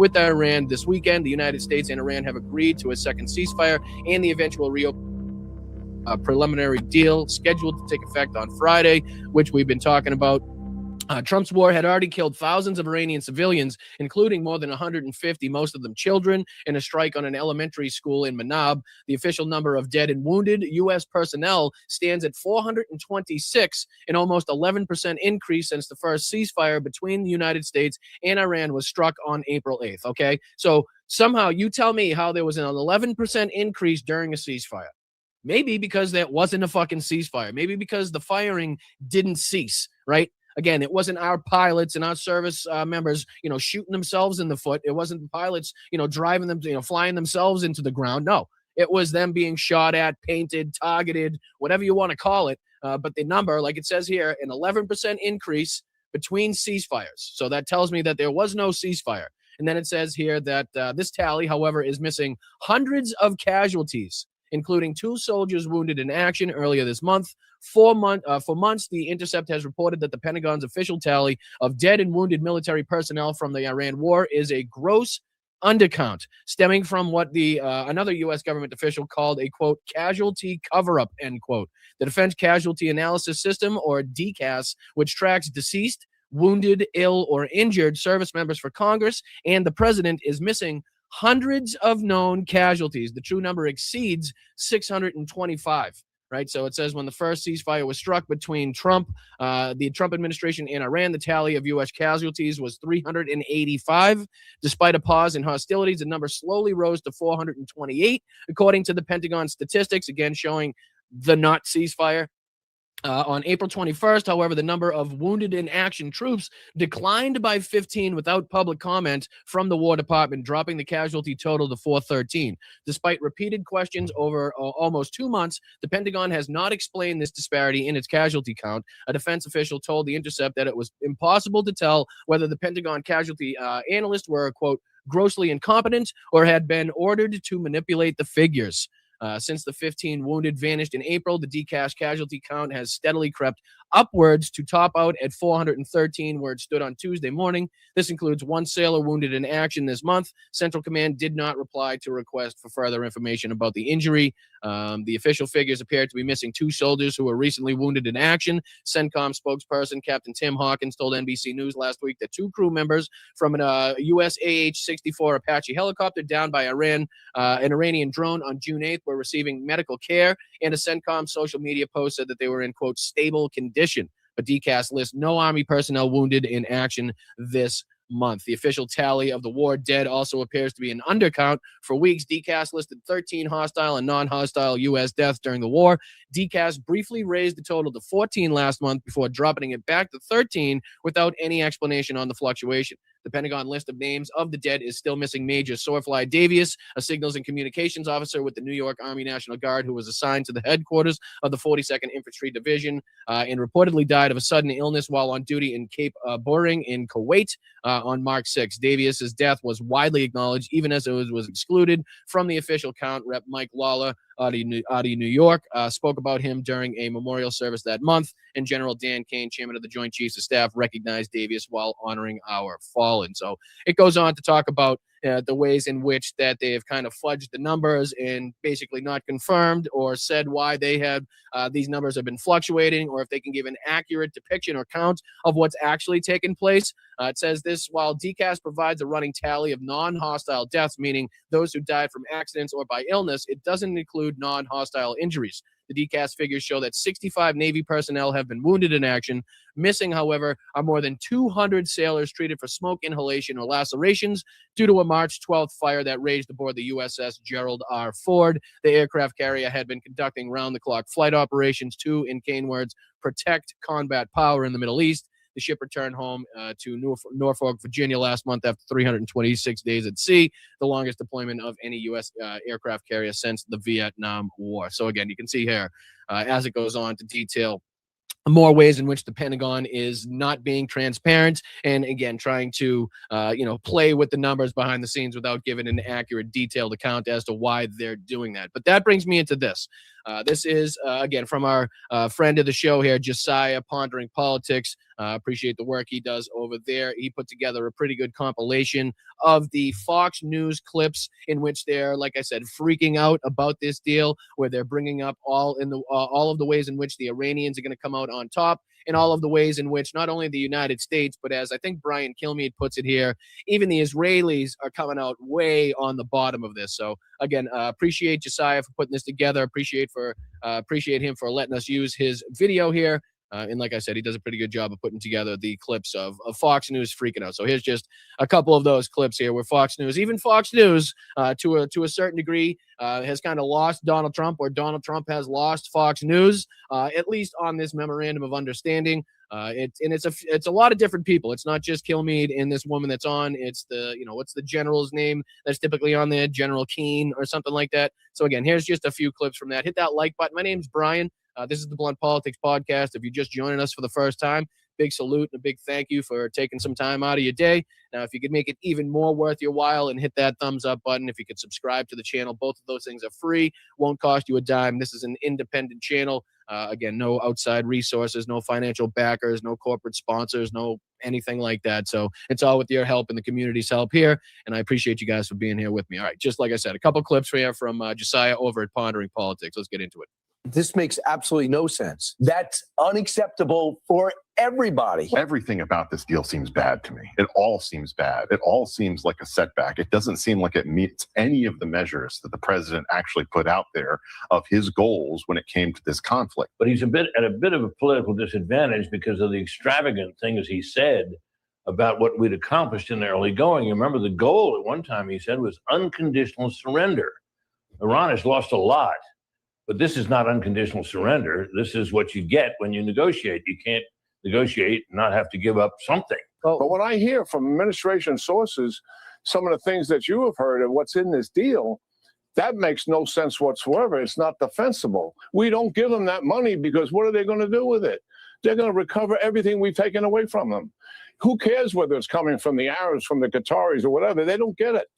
with Iran this weekend. The United States and Iran have agreed to a second ceasefire and the eventual preliminary deal scheduled to take effect on Friday, which we've been talking about. Trump's war had already killed thousands of Iranian civilians, including more than 150, most of them children, in a strike on an elementary school in Manab. The official number of dead and wounded U.S. personnel stands at 426, an almost 11% increase since the first ceasefire between the United States and Iran was struck on April 8th, okay? So somehow you tell me how there was an 11% increase during a ceasefire. Maybe because that wasn't a fucking ceasefire. Maybe because the firing didn't cease, right? Again, it wasn't our pilots and our service members, shooting themselves in the foot. It wasn't the pilots, driving them, flying themselves into the ground. No, it was them being shot at, painted, targeted, whatever you want to call it. But the number, like it says here, an 11% increase between ceasefires. So that tells me that there was no ceasefire. And then it says here that this tally, however, is missing hundreds of casualties, including 2 soldiers wounded in action earlier this month. For months, The Intercept has reported that the Pentagon's official tally of dead and wounded military personnel from the Iran war is a gross undercount, stemming from what another U.S. government official called a, quote, casualty cover-up, end quote. The Defense Casualty Analysis System, or DCAS, which tracks deceased, wounded, ill, or injured service members for Congress and the president, is missing hundreds of known casualties. The true number exceeds 625. Right, so it says when the first ceasefire was struck between the Trump administration and Iran, the tally of U.S. casualties was 385. Despite a pause in hostilities, the number slowly rose to 428, according to the Pentagon statistics, again showing the not ceasefire. On April 21st, however, the number of wounded in action troops declined by 15 without public comment from the War Department, dropping the casualty total to 413. Despite repeated questions over almost 2 months, the Pentagon has not explained this disparity in its casualty count. A defense official told The Intercept that it was impossible to tell whether the Pentagon casualty analysts were, quote, grossly incompetent or had been ordered to manipulate the figures. Since the 15 wounded vanished in April, the DCAS casualty count has steadily crept upwards to top out at 413, where it stood on Tuesday morning. This includes 1 sailor wounded in action this month. Central Command did not reply to request for further information about the injury. The official figures appear to be missing 2 soldiers who were recently wounded in action. CENTCOM spokesperson Captain Tim Hawkins told NBC News last week that 2 crew members from an US AH-64 Apache helicopter downed by an Iranian drone on June 8th were receiving medical care, and a CENTCOM social media post said that they were in, quote, stable condition. But DCAS lists no Army personnel wounded in action this month. The official tally of the war dead also appears to be an undercount. For weeks, DCAS listed 13 hostile and non-hostile U.S. deaths during the war. DCAS briefly raised the total to 14 last month before dropping it back to 13 without any explanation on the fluctuation. The Pentagon list of names of the dead is still missing Major Sorfly Davies, a signals and communications officer with the New York Army National Guard who was assigned to the headquarters of the 42nd Infantry Division and reportedly died of a sudden illness while on duty in Cape Buring in Kuwait on March 6. Davies' death was widely acknowledged, even as it was excluded from the official count. Rep. Mike Lawler out of New York spoke about him during a memorial service that month, and General Dan Kane, chairman of the Joint Chiefs of Staff, recognized Davies while honoring our fallen. So it goes on to talk about the ways in which that they have kind of fudged the numbers and basically not confirmed or said why they had these numbers have been fluctuating, or if they can give an accurate depiction or count of what's actually taken place. It says this: while DCAS provides a running tally of non-hostile deaths, meaning those who died from accidents or by illness, it doesn't include non-hostile injuries. The DCAS figures show that 65 Navy personnel have been wounded in action. Missing, however, are more than 200 sailors treated for smoke inhalation or lacerations due to a March 12th fire that raged aboard the USS Gerald R. Ford. The aircraft carrier had been conducting round-the-clock flight operations to, in Kane words, protect combat power in the Middle East. The ship returned home to Norfolk, Virginia last month after 326 days at sea, the longest deployment of any U.S. Aircraft carrier since the Vietnam War. So again, you can see here as it goes on to detail more ways in which the Pentagon is not being transparent and, again, trying to, play with the numbers behind the scenes without giving an accurate, detailed account as to why they're doing that. But that brings me into this. This is, again, from our friend of the show here, Josiah, Pondering Politics. Appreciate the work he does over there. He put together a pretty good compilation of the Fox News clips in which they're, like I said, freaking out about this deal, where they're bringing up all of the ways in which the Iranians are going to come out on top, and all of the ways in which not only the United States, but as I think Brian Kilmeade puts it here, even the Israelis are coming out way on the bottom of this. So again, appreciate Josiah for putting this together. Appreciate him for letting us use his video here. And like I said, he does a pretty good job of putting together the clips of Fox News freaking out. So here's just a couple of those clips here where Fox News, even Fox News, to a certain degree, has kind of lost Donald Trump, or Donald Trump has lost Fox News, at least on this memorandum of understanding. It's a lot of different people. It's not just Kilmeade and this woman that's on. It's what's the general's name that's typically on there, General Keane or something like that. So again, here's just a few clips from that. Hit that like button. My name's Brian. This is the Blunt Politics Podcast. If you're just joining us for the first time, big salute and a big thank you for taking some time out of your day. Now, if you could make it even more worth your while and hit that thumbs up button, if you could subscribe to the channel, both of those things are free, won't cost you a dime. This is an independent channel. Again, no outside resources, no financial backers, no corporate sponsors, no anything like that. So it's all with your help and the community's help here. And I appreciate you guys for being here with me. All right, just like I said, a couple clips for you from Josiah over at Pondering Politics. Let's get into it. This makes absolutely no sense. That's unacceptable for everybody. Everything about this deal seems bad to me. It all seems bad. It all seems like a setback. It doesn't seem like it meets any of the measures that the president actually put out there of his goals when it came to this conflict. But he's at a bit of a political disadvantage because of the extravagant things he said about what we'd accomplished in the early going. You remember the goal at one time he said was unconditional surrender. Iran has lost a lot. But this is not unconditional surrender. This is what you get when you negotiate. You can't negotiate and not have to give up something. But when I hear from administration sources some of the things that you have heard of what's in this deal, that makes no sense whatsoever. It's not defensible. We don't give them that money because what are they going to do with it? They're going to recover everything we've taken away from them. Who cares whether it's coming from the Arabs, from the Qataris, or whatever? They don't get it.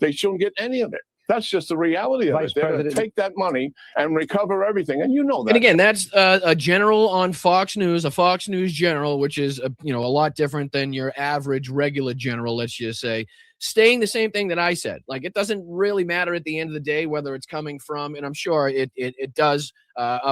They shouldn't get any of it. That's just the reality of it. They're going to take that money and recover everything, and you know that. And again, that's a general on Fox News, a Fox News general, which is a lot different than your average regular general. Let's just say, saying the same thing that I said. Like, it doesn't really matter at the end of the day whether it's coming from, and I'm sure it does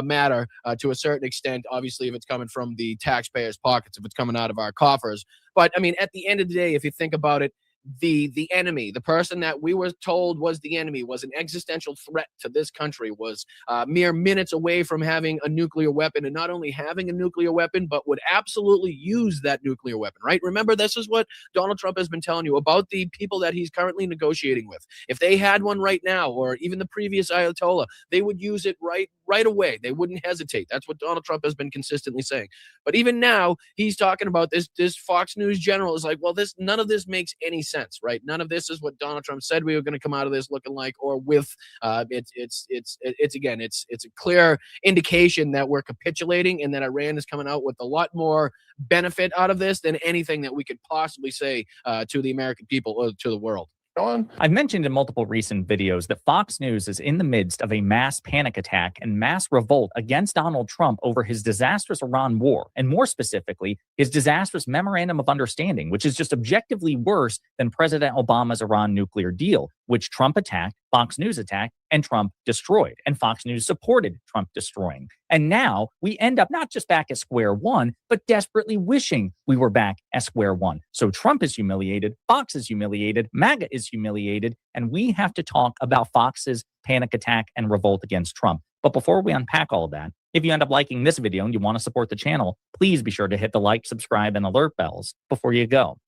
matter to a certain extent. Obviously, if it's coming from the taxpayers' pockets, if it's coming out of our coffers. But I mean, at the end of the day, if you think about it, the enemy, the person that we were told was the enemy, was an existential threat to this country, was mere minutes away from having a nuclear weapon, and not only having a nuclear weapon, but would absolutely use that nuclear weapon, right? Remember, this is what Donald Trump has been telling you about the people that he's currently negotiating with. If they had one right now, or even the previous Ayatollah, they would use it right away. They wouldn't hesitate. That's what Donald Trump has been consistently saying. But even now, he's talking about this Fox News general is like, well, none of this makes any sense. Right? None of this is what Donald Trump said we were going to come out of this looking like, or with. It's a clear indication that we're capitulating, and that Iran is coming out with a lot more benefit out of this than anything that we could possibly say to the American people or to the world. I've mentioned in multiple recent videos that Fox News is in the midst of a mass panic attack and mass revolt against Donald Trump over his disastrous Iran war, and more specifically, his disastrous Memorandum of Understanding, which is just objectively worse than President Obama's Iran nuclear deal, which Trump attacked, Fox News attacked, and Trump destroyed. And Fox News supported Trump destroying. And now we end up not just back at square one, but desperately wishing we were back at square one. So Trump is humiliated, Fox is humiliated, MAGA is humiliated, and we have to talk about Fox's panic attack and revolt against Trump. But before we unpack all of that, if you end up liking this video and you want to support the channel, please be sure to hit the like, subscribe, and alert bells before you go.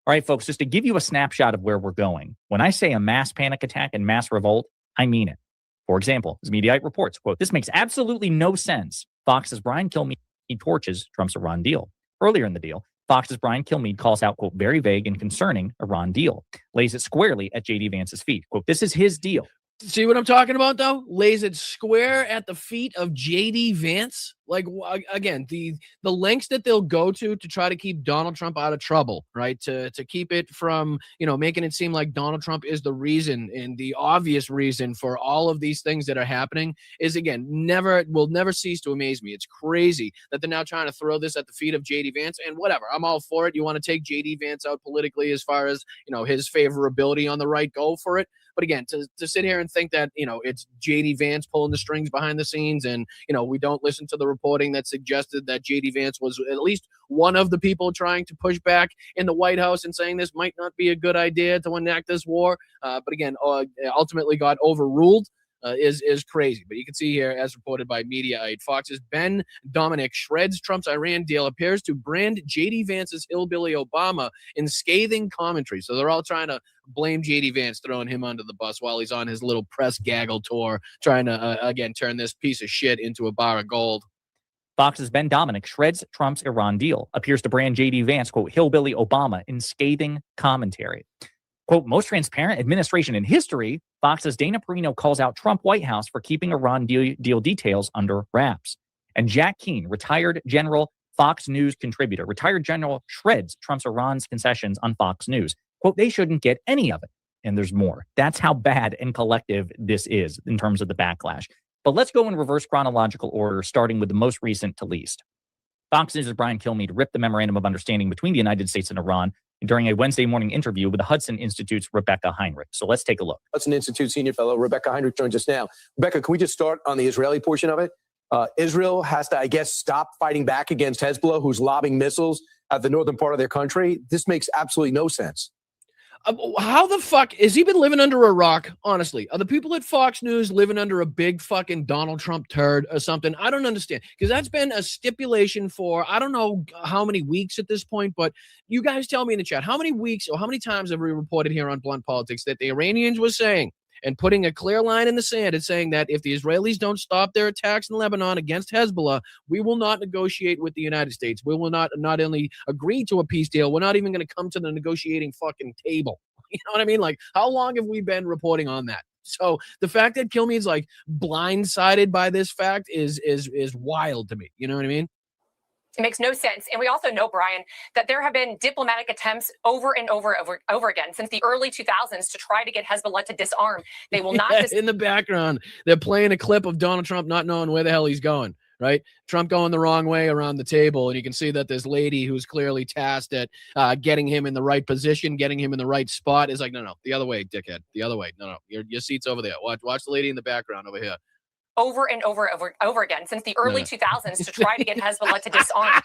All right, folks, just to give you a snapshot of where we're going. When I say a mass panic attack and mass revolt, I mean it. For example, as Mediaite reports, quote, "This makes absolutely no sense." Fox's Brian Kilmeade torches Trump's Iran deal. Earlier in the deal, Fox's Brian Kilmeade calls out, quote, "very vague and concerning Iran deal," lays it squarely at J.D. Vance's feet. Quote, "This is his deal." See what I'm talking about, though? Lays it square at the feet of J.D. Vance. Like, again, the lengths that they'll go to try to keep Donald Trump out of trouble, right? To keep it from, making it seem like Donald Trump is the reason, and the obvious reason for all of these things that are happening is, again, will never cease to amaze me. It's crazy that they're now trying to throw this at the feet of J.D. Vance, and whatever. I'm all for it. You want to take J.D. Vance out politically as far as, his favorability on the right, go for it. But again, to sit here and think that, it's J.D. Vance pulling the strings behind the scenes, and, we don't listen to the reporting that suggested that J.D. Vance was at least one of the people trying to push back in the White House and saying this might not be a good idea to enact this war. But again, ultimately got overruled. Is crazy. But you can see here, as reported by Mediaite, Fox's Ben Dominic shreds Trump's Iran deal, appears to brand J.D. Vance's hillbilly Obama in scathing commentary. So they're all trying to blame J.D. Vance, throwing him under the bus while he's on his little press gaggle tour, trying to, again, turn this piece of shit into a bar of gold. Fox's Ben Dominic shreds Trump's Iran deal, appears to brand J.D. Vance, quote, hillbilly Obama in scathing commentary. Quote, most transparent administration in history, Fox's Dana Perino calls out Trump White House for keeping Iran deal details under wraps. And Jack Keane, retired general, Fox News contributor, retired general, shreds Trump's Iran's concessions on Fox News. Quote, they shouldn't get any of it. And there's more. That's how bad and collective this is in terms of the backlash. But let's go in reverse chronological order, starting with the most recent to least. Fox News' Brian Kilmeade ripped the memorandum of understanding between the United States and Iran during a Wednesday morning interview with the Hudson Institute's Rebecca Heinrich. So let's take a look. Hudson Institute senior fellow Rebecca Heinrich joins us now. Rebecca, can we just start on the Israeli portion of it? Israel has to, I guess, stop fighting back against Hezbollah, who's lobbing missiles at the northern part of their country. This makes absolutely no sense. How the fuck has he been living under a rock? Honestly, are the people at Fox News living under a big fucking Donald Trump turd or something? I don't understand, because that's been a stipulation for I don't know how many weeks at this point. But you guys tell me in the chat, how many weeks or how many times have we reported here on Blunt Politics that the Iranians were saying and putting a clear line in the sand and saying that if the Israelis don't stop their attacks in Lebanon against Hezbollah, we will not negotiate with the United States. We will not only agree to a peace deal, we're not even going to come to the negotiating fucking table. You know what I mean? Like, how long have we been reporting on that? So the fact that Kilmeade's like blindsided by this fact is wild to me. You know what I mean? It makes no sense. And we also know, Brian, that there have been diplomatic attempts over and over again since the early 2000s to try to get Hezbollah to disarm. They will not. In the background, they're playing a clip of Donald Trump not knowing where the hell he's going, right? Trump going the wrong way around the table. And you can see that this lady who's clearly tasked at getting him in the right position, getting him in the right spot is like, no, the other way, dickhead. The other way. No, your seat's over there. Watch the lady in the background over here. Over and over again since the early 2000s to try to get Hezbollah to disarm.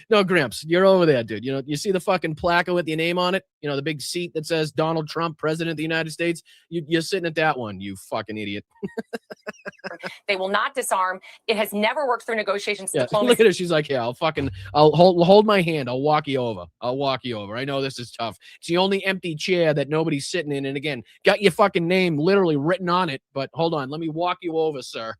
No, Gramps, you're over there, dude. You see the fucking placard with your name on it? The big seat that says Donald Trump, President of the United States? You're sitting at that one, you fucking idiot. They will not disarm. It has never worked through negotiations. Yeah, look at her. She's like, yeah, I'll hold my hand. I'll walk you over. I know this is tough. It's the only empty chair that nobody's sitting in. And again, got your fucking name literally written on it. But hold on, let me walk you over, sir.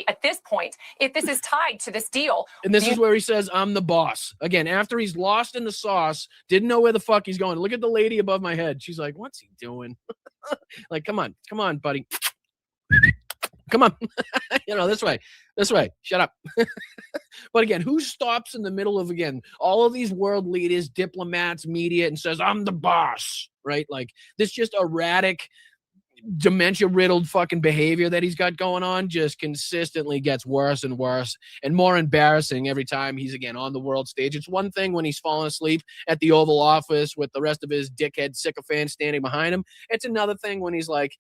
At this point, if this is tied to this deal. And this is where he says, I'm the boss. Again, after he's lost in the sauce, didn't know where the fuck he's going. Look at the lady above my head. She's like, what's he doing? Like, come on, buddy. Come on. This way. Shut up. But again, who stops in the middle of, again, all of these world leaders, diplomats, media, and says, I'm the boss, right? Like, this just erratic, dementia-riddled fucking behavior that he's got going on just consistently gets worse and worse and more embarrassing every time he's, again, on the world stage. It's one thing when he's falling asleep at the Oval Office with the rest of his dickhead sycophants standing behind him. It's another thing when he's like,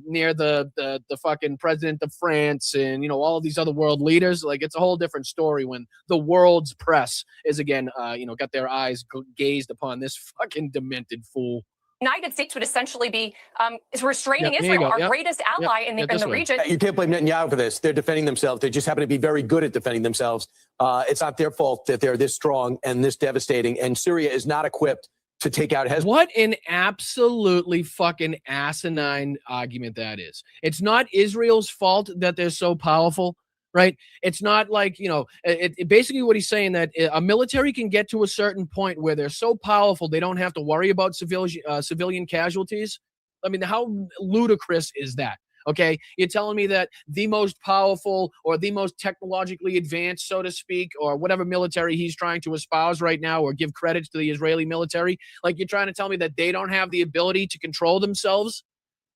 near the fucking president of France and, all of these other world leaders. Like, it's a whole different story when the world's press is, again, got their eyes gazed upon this fucking demented fool. United States would essentially be restraining Israel, our greatest ally in the region. You can't blame Netanyahu for this. They're defending themselves. They just happen to be very good at defending themselves. It's not their fault that they're this strong and this devastating. And Syria is not equipped to take out Hezbollah. What an absolutely fucking asinine argument that is. It's not Israel's fault that they're so powerful. Right. It's not like, basically what he's saying that a military can get to a certain point where they're so powerful, they don't have to worry about civilian casualties. I mean, how ludicrous is that? Okay, you're telling me that the most powerful or the most technologically advanced, so to speak, or whatever military he's trying to espouse right now or give credits to the Israeli military, like you're trying to tell me that they don't have the ability to control themselves?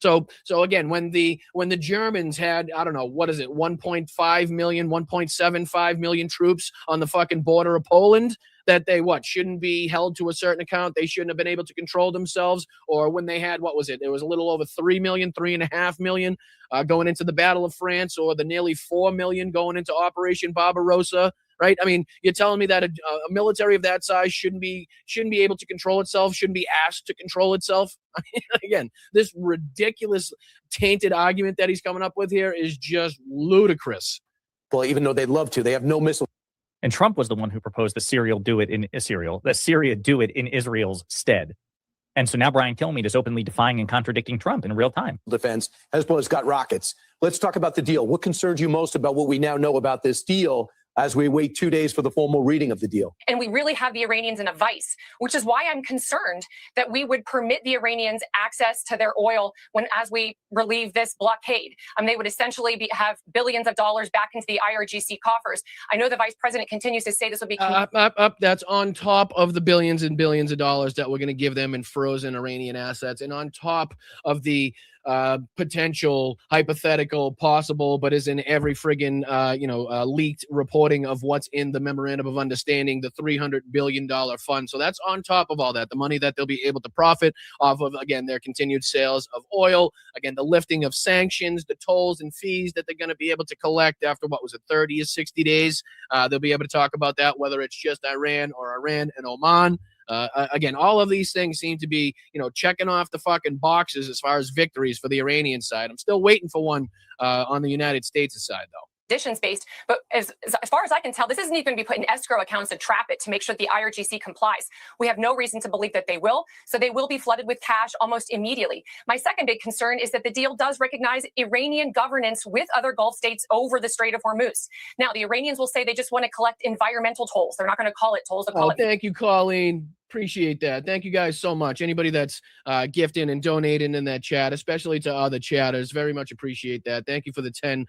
So again, when the Germans had, I don't know, what is it, 1.5 million, 1.75 million troops on the fucking border of Poland, that they shouldn't be held to a certain account, they shouldn't have been able to control themselves, or when they had, what was it, was a little over 3 million, 3.5 million going into the Battle of France, or the nearly 4 million going into Operation Barbarossa. Right? I mean, you're telling me that a military of that size shouldn't be able to control itself, shouldn't be asked to control itself? I mean, again, this ridiculous, tainted argument that he's coming up with here is just ludicrous. Well, even though they'd love to, they have no missiles. And Trump was the one who proposed that Syria do it in Israel's stead. And so now Brian Kilmeade is openly defying and contradicting Trump in real time. Defense. Hezbollah's got rockets. Let's talk about the deal. What concerns you most about what we now know about this deal as we wait 2 days for the formal reading of the deal? And we really have the Iranians in a vice, which is why I'm concerned that we would permit the Iranians access to their oil as we relieve this blockade. They would essentially have billions of dollars back into the IRGC coffers. I know the vice president continues to say this would be... That's on top of the billions and billions of dollars that we're going to give them in frozen Iranian assets, and on top of the potential, hypothetical, possible, but is in every friggin' leaked reporting of what's in the memorandum of understanding, the $300 billion fund. So that's on top of all that, the money that they'll be able to profit off of, again, their continued sales of oil, again, the lifting of sanctions, the tolls and fees that they're going to be able to collect after, 30 or 60 days. They'll be able to talk about that, whether it's just Iran or Iran and Oman. Again, all of these things seem to be, checking off the fucking boxes as far as victories for the Iranian side. I'm still waiting for one on the United States' side, though. Conditions based, but as far as I can tell, this isn't even going to be put in escrow accounts to trap it, to make sure the IRGC complies. We have no reason to believe that they will, so they will be flooded with cash almost immediately. My second big concern is that the deal does recognize Iranian governance with other Gulf states over the Strait of Hormuz. Now, the Iranians will say they just want to collect environmental tolls. They're not going to call it tolls. Thank you, Colleen. Appreciate that. Thank you guys so much. Anybody that's gifting and donating in that chat, especially to other chatters, very much appreciate that. Thank you for the 10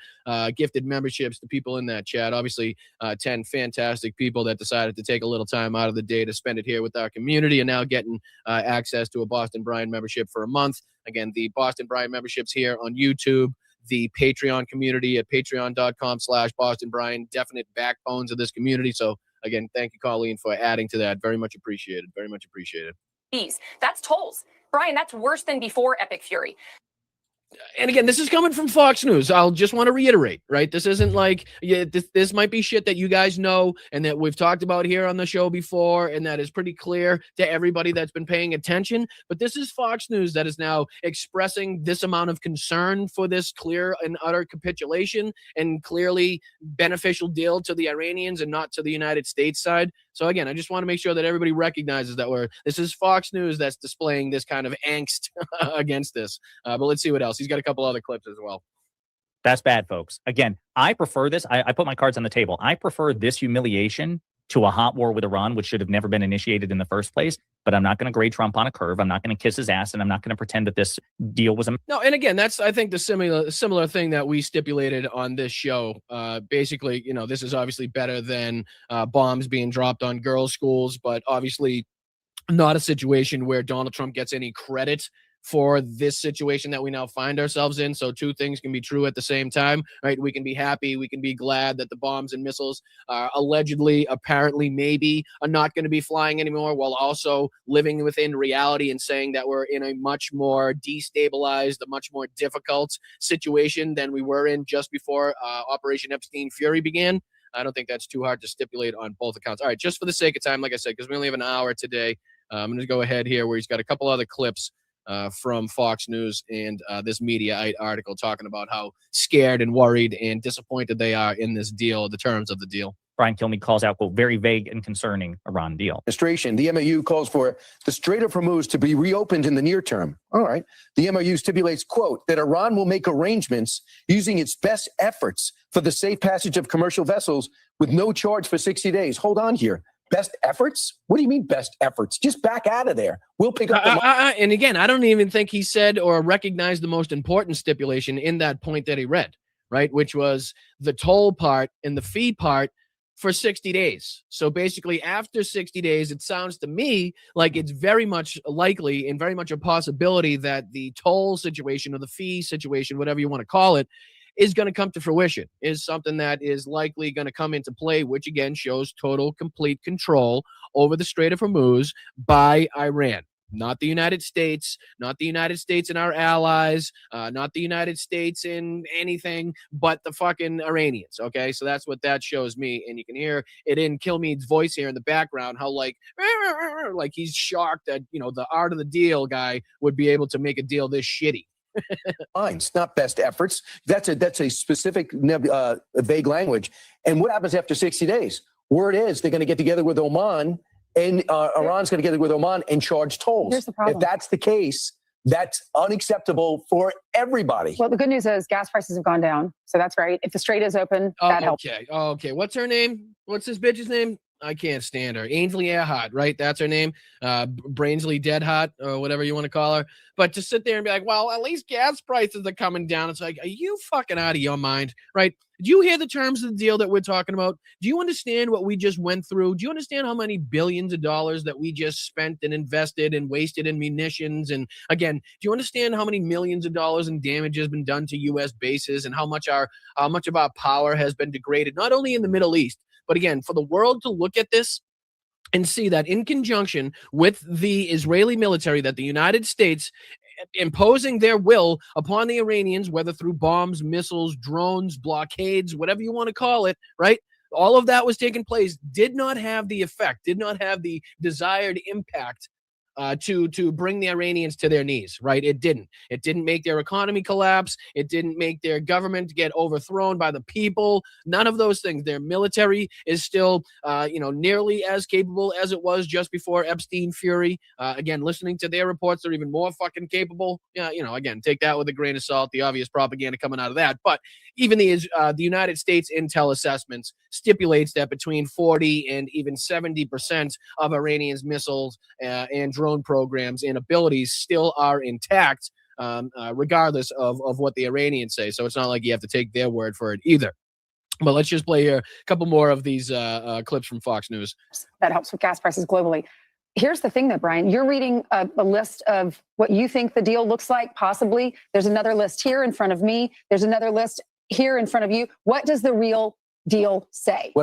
gifted memberships to people in that chat. Obviously, 10 fantastic people that decided to take a little time out of the day to spend it here with our community, and now getting access to a Boston Brian membership for a month. Again, the Boston Brian memberships here on YouTube, the Patreon community at patreon.com/Boston Brian, definite backbones of this community. So again, thank you, Colleen, for adding to that. Very much appreciated. Very much appreciated. That's tolls. Brian, that's worse than before Epic Fury. And again, this is coming from Fox News. I'll just want to reiterate, right? This isn't like, this might be shit that you guys know and that we've talked about here on the show before, and that is pretty clear to everybody that's been paying attention. But this is Fox News that is now expressing this amount of concern for this clear and utter capitulation and clearly beneficial deal to the Iranians and not to the United States side. So again, I just want to make sure that everybody recognizes that this is Fox News that's displaying this kind of angst against this. But let's see what else. He's got a couple other clips as well. That's bad, folks. Again, I prefer this. I put my cards on the table. I prefer this humiliation to a hot war with Iran, which should have never been initiated in the first place. But I'm not going to grade Trump on a curve. I'm not going to kiss his ass, and I'm not going to pretend that this deal was a... No, and again, that's, I think, the similar thing that we stipulated on this show. Basically, this is obviously better than bombs being dropped on girls' schools, but obviously not a situation where Donald Trump gets any credit for this situation that we now find ourselves in. So two things can be true at the same time, right? We can be happy, we can be glad that the bombs and missiles allegedly, apparently, maybe are not going to be flying anymore, while also living within reality and saying that we're in a much more destabilized, a much more difficult situation than we were in just before Operation Epstein Fury began. I don't think that's too hard to stipulate on both accounts. All right, just for the sake of time, like I said, because we only have an hour today, I'm going to go ahead here where he's got a couple other clips from Fox News and this Mediaite article talking about how scared and worried and disappointed they are in this deal, the terms of the deal. Brian Kilmeade calls out, quote, very vague and concerning Iran deal. Administration, the MOU calls for the Strait of Hormuz to be reopened in the near term. All right. The MOU stipulates, quote, that Iran will make arrangements using its best efforts for the safe passage of commercial vessels with no charge for 60 days. Hold on here. Best efforts? What do you mean best efforts? Just back out of there. We'll pick up the money. And again, I don't even think he said or recognized the most important stipulation in that point that he read, right? Which was the toll part and the fee part for 60 days. So basically after 60 days, it sounds to me like it's very much likely and very much a possibility that the toll situation or the fee situation, whatever you want to call it, is going to come to fruition, is something that is likely going to come into play, which again shows total, complete control over the Strait of Hormuz by Iran. Not the United States, not the United States and our allies, not the United States in anything but the fucking Iranians, okay? So that's what that shows me, and you can hear it in Kilmead's voice here in the background, how like he's shocked that, you know, the art of the deal guy would be able to make a deal this shitty. It's not best efforts. That's a specific vague language. And what happens after 60 days? Word is they're going to get together with Oman, and Iran's going to get together with Oman and charge tolls. Here's the problem. If that's the case, that's unacceptable for everybody. Well, the good news is gas prices have gone down, so that's great. If the strait is open, that helps. Okay. What's her name? What's this bitch's name? I can't stand her. Ainsley Earhart, right? That's her name. Brainsley Deadhot, or whatever you want to call her. But to sit there and be like, well, at least gas prices are coming down. It's like, are you fucking out of your mind, right? Do you hear the terms of the deal that we're talking about? Do you understand what we just went through? Do you understand how many billions of dollars that we just spent and invested and wasted in munitions? And again, do you understand how many millions of dollars in damage has been done to U.S. bases and how much of our power has been degraded, not only in the Middle East, but again, for the world to look at this and see that in conjunction with the Israeli military, that the United States imposing their will upon the Iranians, whether through bombs, missiles, drones, blockades, whatever you want to call it, right? All of that was taking place, did not have the effect, did not have the desired impact to bring the Iranians to their knees, right? It didn't. It didn't make their economy collapse. It didn't make their government get overthrown by the people. None of those things. Their military is still, nearly as capable as it was just before Epstein Fury. Again, listening to their reports, they're even more fucking capable. Again, take that with a grain of salt, the obvious propaganda coming out of that. But even the United States intel assessments stipulates that between 40 and even 70% of Iranians' missiles and drone programs and abilities still are intact, regardless of what the Iranians say. So it's not like you have to take their word for it either. But let's just play here a couple more of these clips from Fox News. That helps with gas prices globally. Here's the thing, though, Brian. You're reading a list of what you think the deal looks like, possibly. There's another list here in front of me. There's another list here in front of you. What does the real deal say?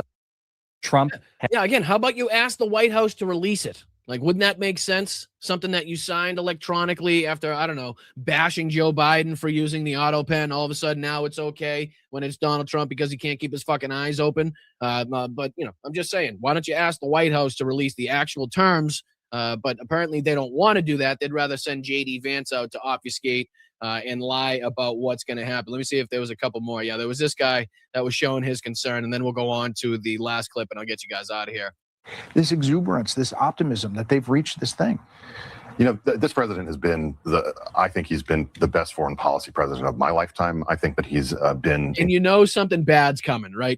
Trump. Yeah, again, how about you ask the White House to release it? Like, wouldn't that make sense? Something that you signed electronically after, I don't know, bashing Joe Biden for using the auto pen. All of a sudden now it's okay when it's Donald Trump because he can't keep his fucking eyes open. But, I'm just saying, why don't you ask the White House to release the actual terms? But apparently they don't want to do that. They'd rather send J.D. Vance out to obfuscate and lie about what's going to happen. Let me see if there was a couple more. Yeah, there was this guy that was showing his concern, and then we'll go on to the last clip, and I'll get you guys out of here. This exuberance, this optimism that they've reached this thing. This president has been I think he's been the best foreign policy president of my lifetime. I think that he's been. And something bad's coming, right?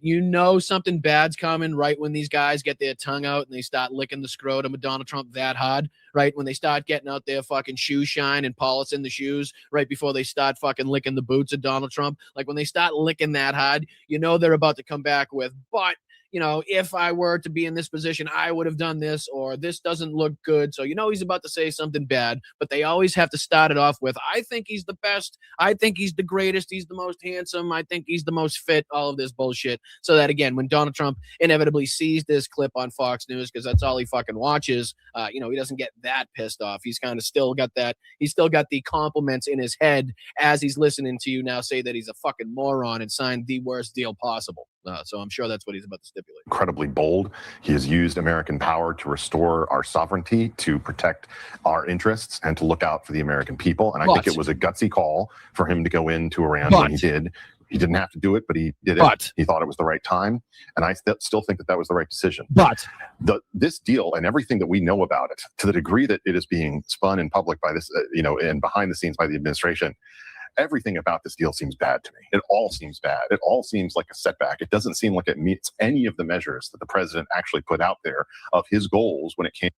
Something bad's coming right when these guys get their tongue out and they start licking the scrotum of Donald Trump that hard, right? When they start getting out their fucking shoe shine and polishing the shoes right before they start fucking licking the boots of Donald Trump. Like when they start licking that hard, they're about to come back with, but if I were to be in this position, I would have done this, or this doesn't look good. So, he's about to say something bad, but they always have to start it off with, I think he's the best. I think he's the greatest. He's the most handsome. I think he's the most fit, all of this bullshit. So that, again, when Donald Trump inevitably sees this clip on Fox News, because that's all he fucking watches, he doesn't get that pissed off. He's kind of still got that. He's still got the compliments in his head as he's listening to you now say that he's a fucking moron and signed the worst deal possible. So I'm sure that's what he's about to stipulate. Incredibly bold. He has used American power to restore our sovereignty, to protect our interests, and to look out for the American people. And I think it was a gutsy call for him to go into Iran when he did. He didn't have to do it, but he did it. He thought it was the right time. And I still think that was the right decision. But this deal and everything that we know about it, to the degree that it is being spun in public by this, and behind the scenes by the administration, Everything about this deal seems bad to me. It all seems bad. It all seems like a setback. It doesn't seem like it meets any of the measures that the president actually put out there of his goals when it came.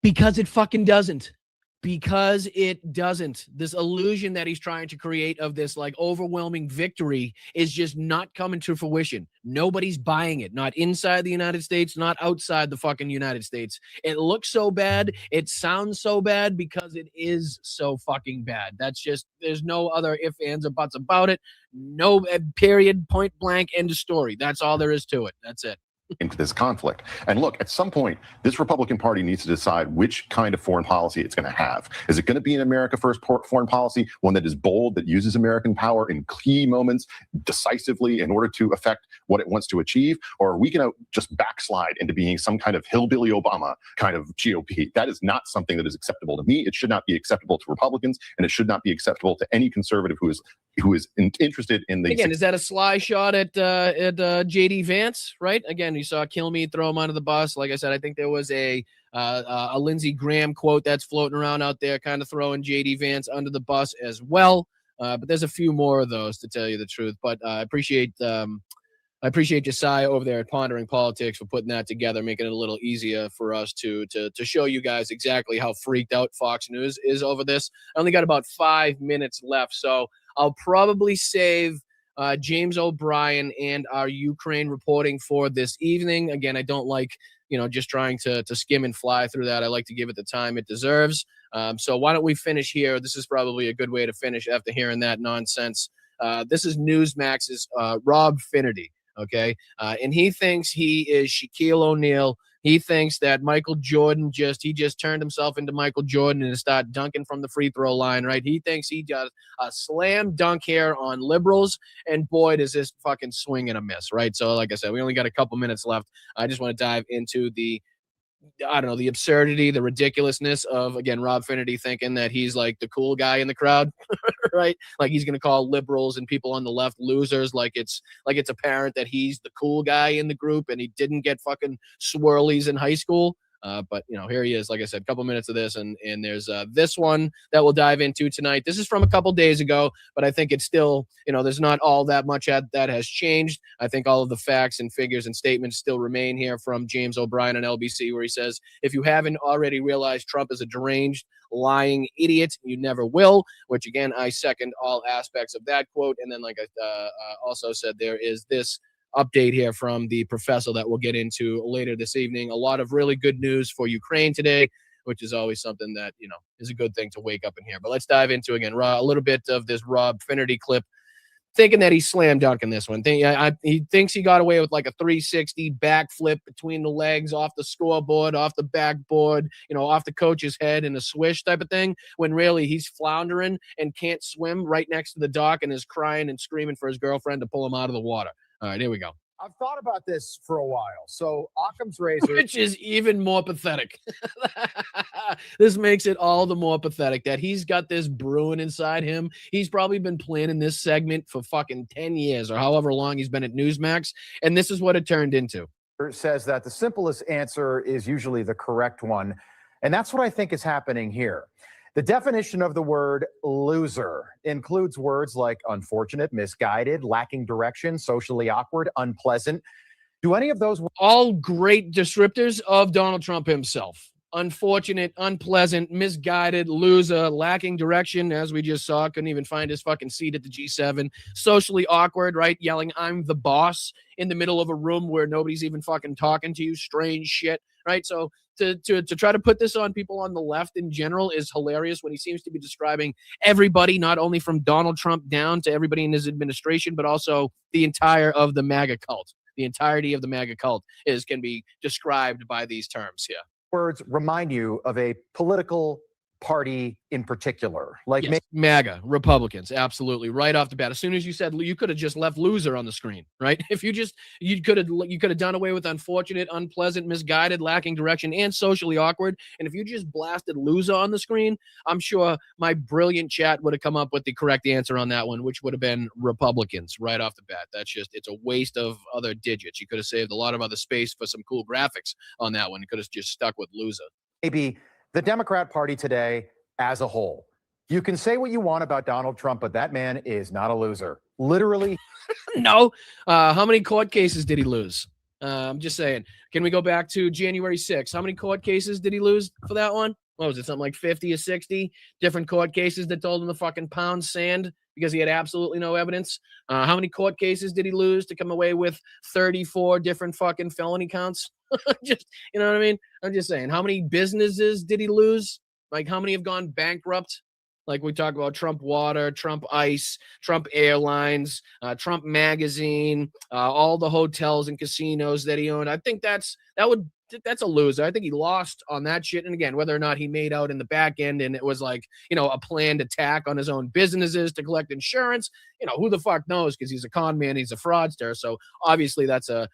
Because it fucking doesn't. Because it doesn't. This illusion that he's trying to create of this like overwhelming victory is just not coming to fruition. Nobody's buying it. Not inside the United States, not outside the fucking United States. It looks so bad. It sounds so bad because it is so fucking bad. That's just, there's no other ifs, ands, or buts about it. No, period, point blank, end of story. That's all there is to it. That's it. Into this conflict. And look, at some point, this Republican Party needs to decide which kind of foreign policy it's going to have. Is it going to be an America First foreign policy, one that is bold, that uses American power in key moments decisively in order to affect what it wants to achieve? Or are we going to just backslide into being some kind of hillbilly Obama kind of GOP? That is not something that is acceptable to me. It should not be acceptable to Republicans, and it should not be acceptable to any conservative who is interested in the... Again, is that a sly shot at J.D. Vance, right? Again, you saw Kilmeade throw him under the bus. Like I said, I think there was a Lindsey Graham quote that's floating around out there, kind of throwing J.D. Vance under the bus as well. But there's a few more of those, to tell you the truth. But I appreciate Josiah over there at Pondering Politics for putting that together, making it a little easier for us to show you guys exactly how freaked out Fox News is over this. I only got about 5 minutes left, so I'll probably save James O'Brien and our Ukraine reporting for this evening. Again, I don't like, just trying to skim and fly through that. I like to give it the time it deserves. So why don't we finish here? This is probably a good way to finish after hearing that nonsense. This is Newsmax's Rob Finnerty. Okay. And he thinks he is Shaquille O'Neal. He thinks that Michael Jordan he just turned himself into Michael Jordan and started dunking from the free throw line, right? He thinks he does a slam dunk here on liberals, and boy, does this fucking swing and a miss, right? So like I said, we only got a couple minutes left. I just want to dive into the absurdity, the ridiculousness of, again, Rob Finnerty thinking that he's like the cool guy in the crowd, right? Like he's going to call liberals and people on the left losers. Like it's apparent that he's the cool guy in the group and he didn't get fucking swirlies in high school. But here he is. Like I said, a couple minutes of this, and there's this one that we'll dive into tonight. This is from a couple days ago, but I think it's still, there's not all that much that has changed. I think all of the facts and figures and statements still remain here from James O'Brien on LBC, where he says, if you haven't already realized Trump is a deranged, lying idiot, you never will, which again, I second all aspects of that quote. And then, like I also said, there is this update here from the professor that we'll get into later this evening. A lot of really good news for Ukraine today, which is always something that, is a good thing to wake up in here. But let's dive into, again, a little bit of this Rob Finnerty clip, thinking that he's slam dunking this one. He thinks he got away with like a 360 backflip between the legs, off the scoreboard, off the backboard, off the coach's head in a swish type of thing, when really he's floundering and can't swim right next to the dock and is crying and screaming for his girlfriend to pull him out of the water. All right, here we go. I've thought about this for a while. So Occam's razor, Which is even more pathetic. This makes it all the more pathetic that he's got this brewing inside him. He's probably been planning this segment for fucking 10 years or however long he's been at Newsmax, and this is what it turned into. says that the simplest answer is usually the correct one. And that's what I think is happening here. The definition of the word loser includes words like unfortunate, misguided, lacking direction, socially awkward, unpleasant. Do any of those... All great descriptors of Donald Trump himself. Unfortunate, unpleasant, misguided, loser, lacking direction, as we just saw, couldn't even find his fucking seat at the G7. Socially awkward, right? Yelling, I'm the boss in the middle of a room where nobody's even fucking talking to you. Strange shit, right? So to try to put this on people on the left in general is hilarious when he seems to be describing everybody, not only from Donald Trump down to everybody in his administration, but also the entire of the MAGA cult. The entirety of the MAGA cult can be described by these terms here. Words remind you of a political party in particular, like yes, MAGA, Republicans, absolutely. Right off the bat, as soon as you said, you could have just left loser on the screen, right? If you could have done away with unfortunate, unpleasant, misguided, lacking direction, and socially awkward. And if you just blasted loser on the screen, I'm sure my brilliant chat would have come up with the correct answer on that one, which would have been Republicans right off the bat. It's a waste of other digits. You could have saved a lot of other space for some cool graphics on that one. You could have just stuck with loser. Maybe the Democrat Party today as a whole. You can say what you want about Donald Trump, but that man is not a loser. Literally. No. How many court cases did he lose? I'm just saying. Can we go back to January 6th? How many court cases did he lose for that one? What was it? Something like 50 or 60 different court cases that told him to fucking pound sand because he had absolutely no evidence. How many court cases did he lose to come away with 34 different fucking felony counts? Just, you know what I mean? I'm just saying. How many businesses did he lose? Like, how many have gone bankrupt? Like, we talk about Trump Water, Trump Ice, Trump Airlines, Trump Magazine, all the hotels and casinos that he owned. I think that's a loser. I think he lost on that shit. And again, whether or not he made out in the back end and it was like, you know, a planned attack on his own businesses to collect insurance, you know, who the fuck knows? Because he's a con man, he's a fraudster. So obviously that's a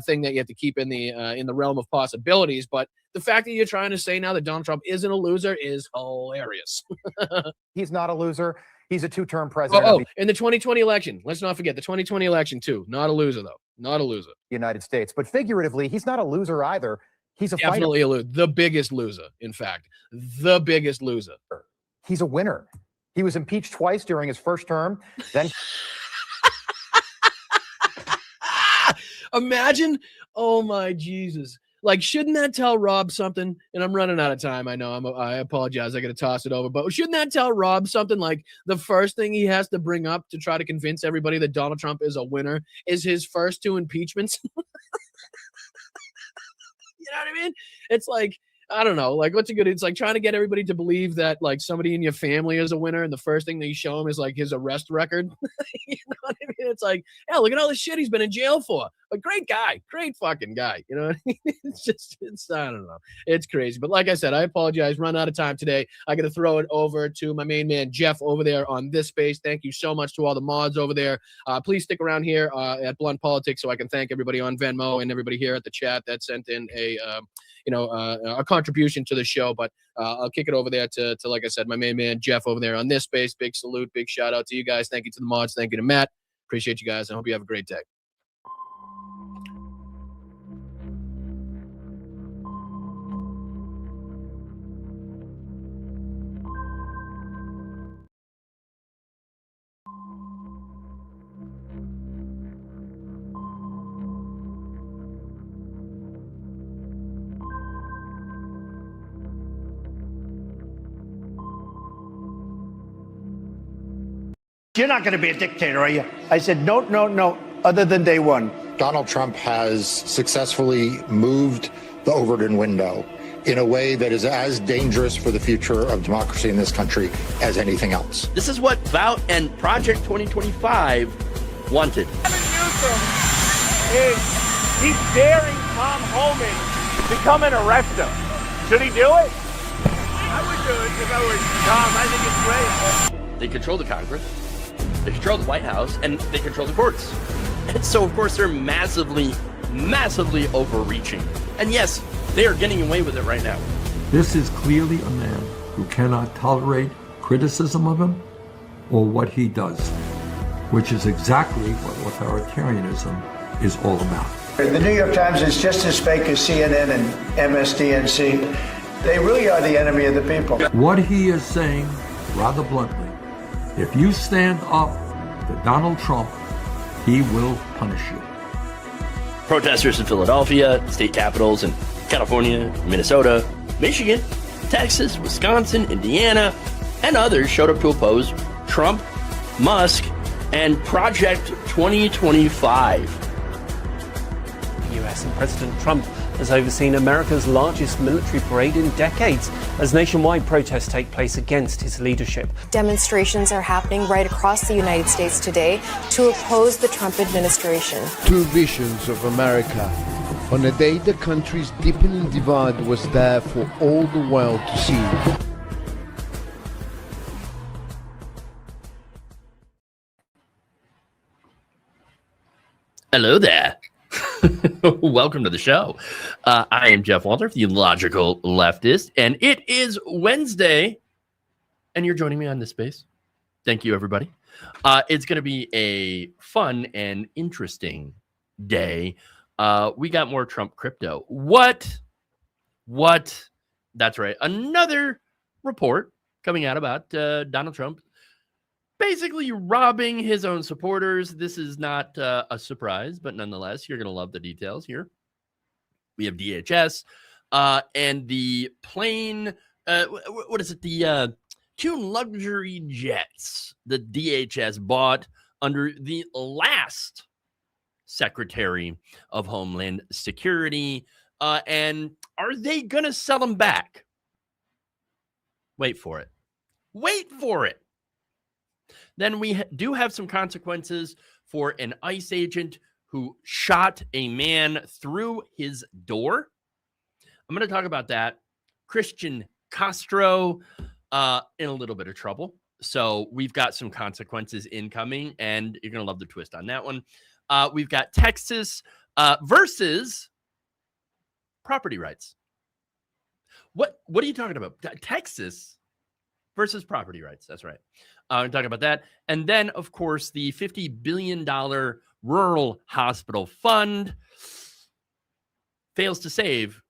thing that you have to keep in the realm of possibilities. But the fact that you're trying to say now that Donald Trump isn't a loser is hilarious. He's not a loser. He's a two-term president. Oh, in the 2020 election. Let's not forget the 2020 election too. Not a loser though. Not a loser. United States. But figuratively, he's not a loser either. He's a definitely a loser. The biggest loser, in fact. The biggest loser. He's a winner. He was impeached twice during his first term. Then imagine, oh my Jesus. Like, shouldn't that tell Rob something? And I'm running out of time. I know. I apologize. I got to toss it over. But shouldn't that tell Rob something? Like, the first thing he has to bring up to try to convince everybody that Donald Trump is a winner is his first two impeachments. You know what I mean? It's like, I don't know. Like, it's like trying to get everybody to believe that like somebody in your family is a winner, and the first thing that you show them is like his arrest record. You know what I mean? It's like, yeah, look at all the shit he's been in jail for. But great guy, great fucking guy. You know what I mean? It's I don't know. It's crazy. But like I said, I apologize. Run out of time today. I got to throw it over to my main man, Jeff, over there on this space. Thank you so much to all the mods over there. Please stick around here at Blunt Politics so I can thank everybody on Venmo and everybody here at the chat that sent in a contribution to the show. But I'll kick it over there to like I said, my main man, Jeff, over there on this space. Big salute, big shout out to you guys. Thank you to the mods. Thank you to Matt. Appreciate you guys. I hope you have a great day. You're not going to be a dictator, are you? I said, no, other than day one. Donald Trump has successfully moved the Overton window in a way that is as dangerous for the future of democracy in this country as anything else. This is what Vout and Project 2025 wanted. He's daring Tom Homan to come and arrest him. Should he do it? I would do it if I were Tom. I think it's great. They control the Congress, they control the White House, and they control the courts. And so, of course, they're massively overreaching. And yes, they are getting away with it right now. This is clearly a man who cannot tolerate criticism of him or what he does, which is exactly what authoritarianism is all about. The New York Times is just as fake as CNN and MSDNC. They really are the enemy of the people. What he is saying, rather bluntly, if you stand up to Donald Trump, he will punish you. Protesters in Philadelphia, state capitals in California, Minnesota, Michigan, Texas, Wisconsin, Indiana, and others showed up to oppose Trump, Musk, and Project 2025. US and President Trump has overseen America's largest military parade in decades as nationwide protests take place against his leadership. Demonstrations are happening right across the United States today to oppose the Trump administration. Two visions of America. On a day the country's deepening divide was there for all the world to see. Hello there. Welcome to the show. I am Jeff Waldorf, the logical leftist, and it is Wednesday, and you're joining me on this space. Thank you, everybody. It's going to be a fun and interesting day. We got more Trump crypto. What? That's right. Another report coming out about Donald Trump basically robbing his own supporters. This is not a surprise, but nonetheless, you're going to love the details here. We have DHS and the plane. What is it? The 2 luxury jets that DHS bought under the last Secretary of Homeland Security. And are they going to sell them back? Wait for it. Wait for it. Then we do have some consequences for an ICE agent who shot a man through his door. I'm going to talk about that. Christian Castro in a little bit of trouble. So we've got some consequences incoming, and you're going to love the twist on that one. We've got Texas versus property rights. What are you talking about? Texas versus property rights. That's right. I'm talking about that. And then, of course, the $50 billion rural hospital fund fails to save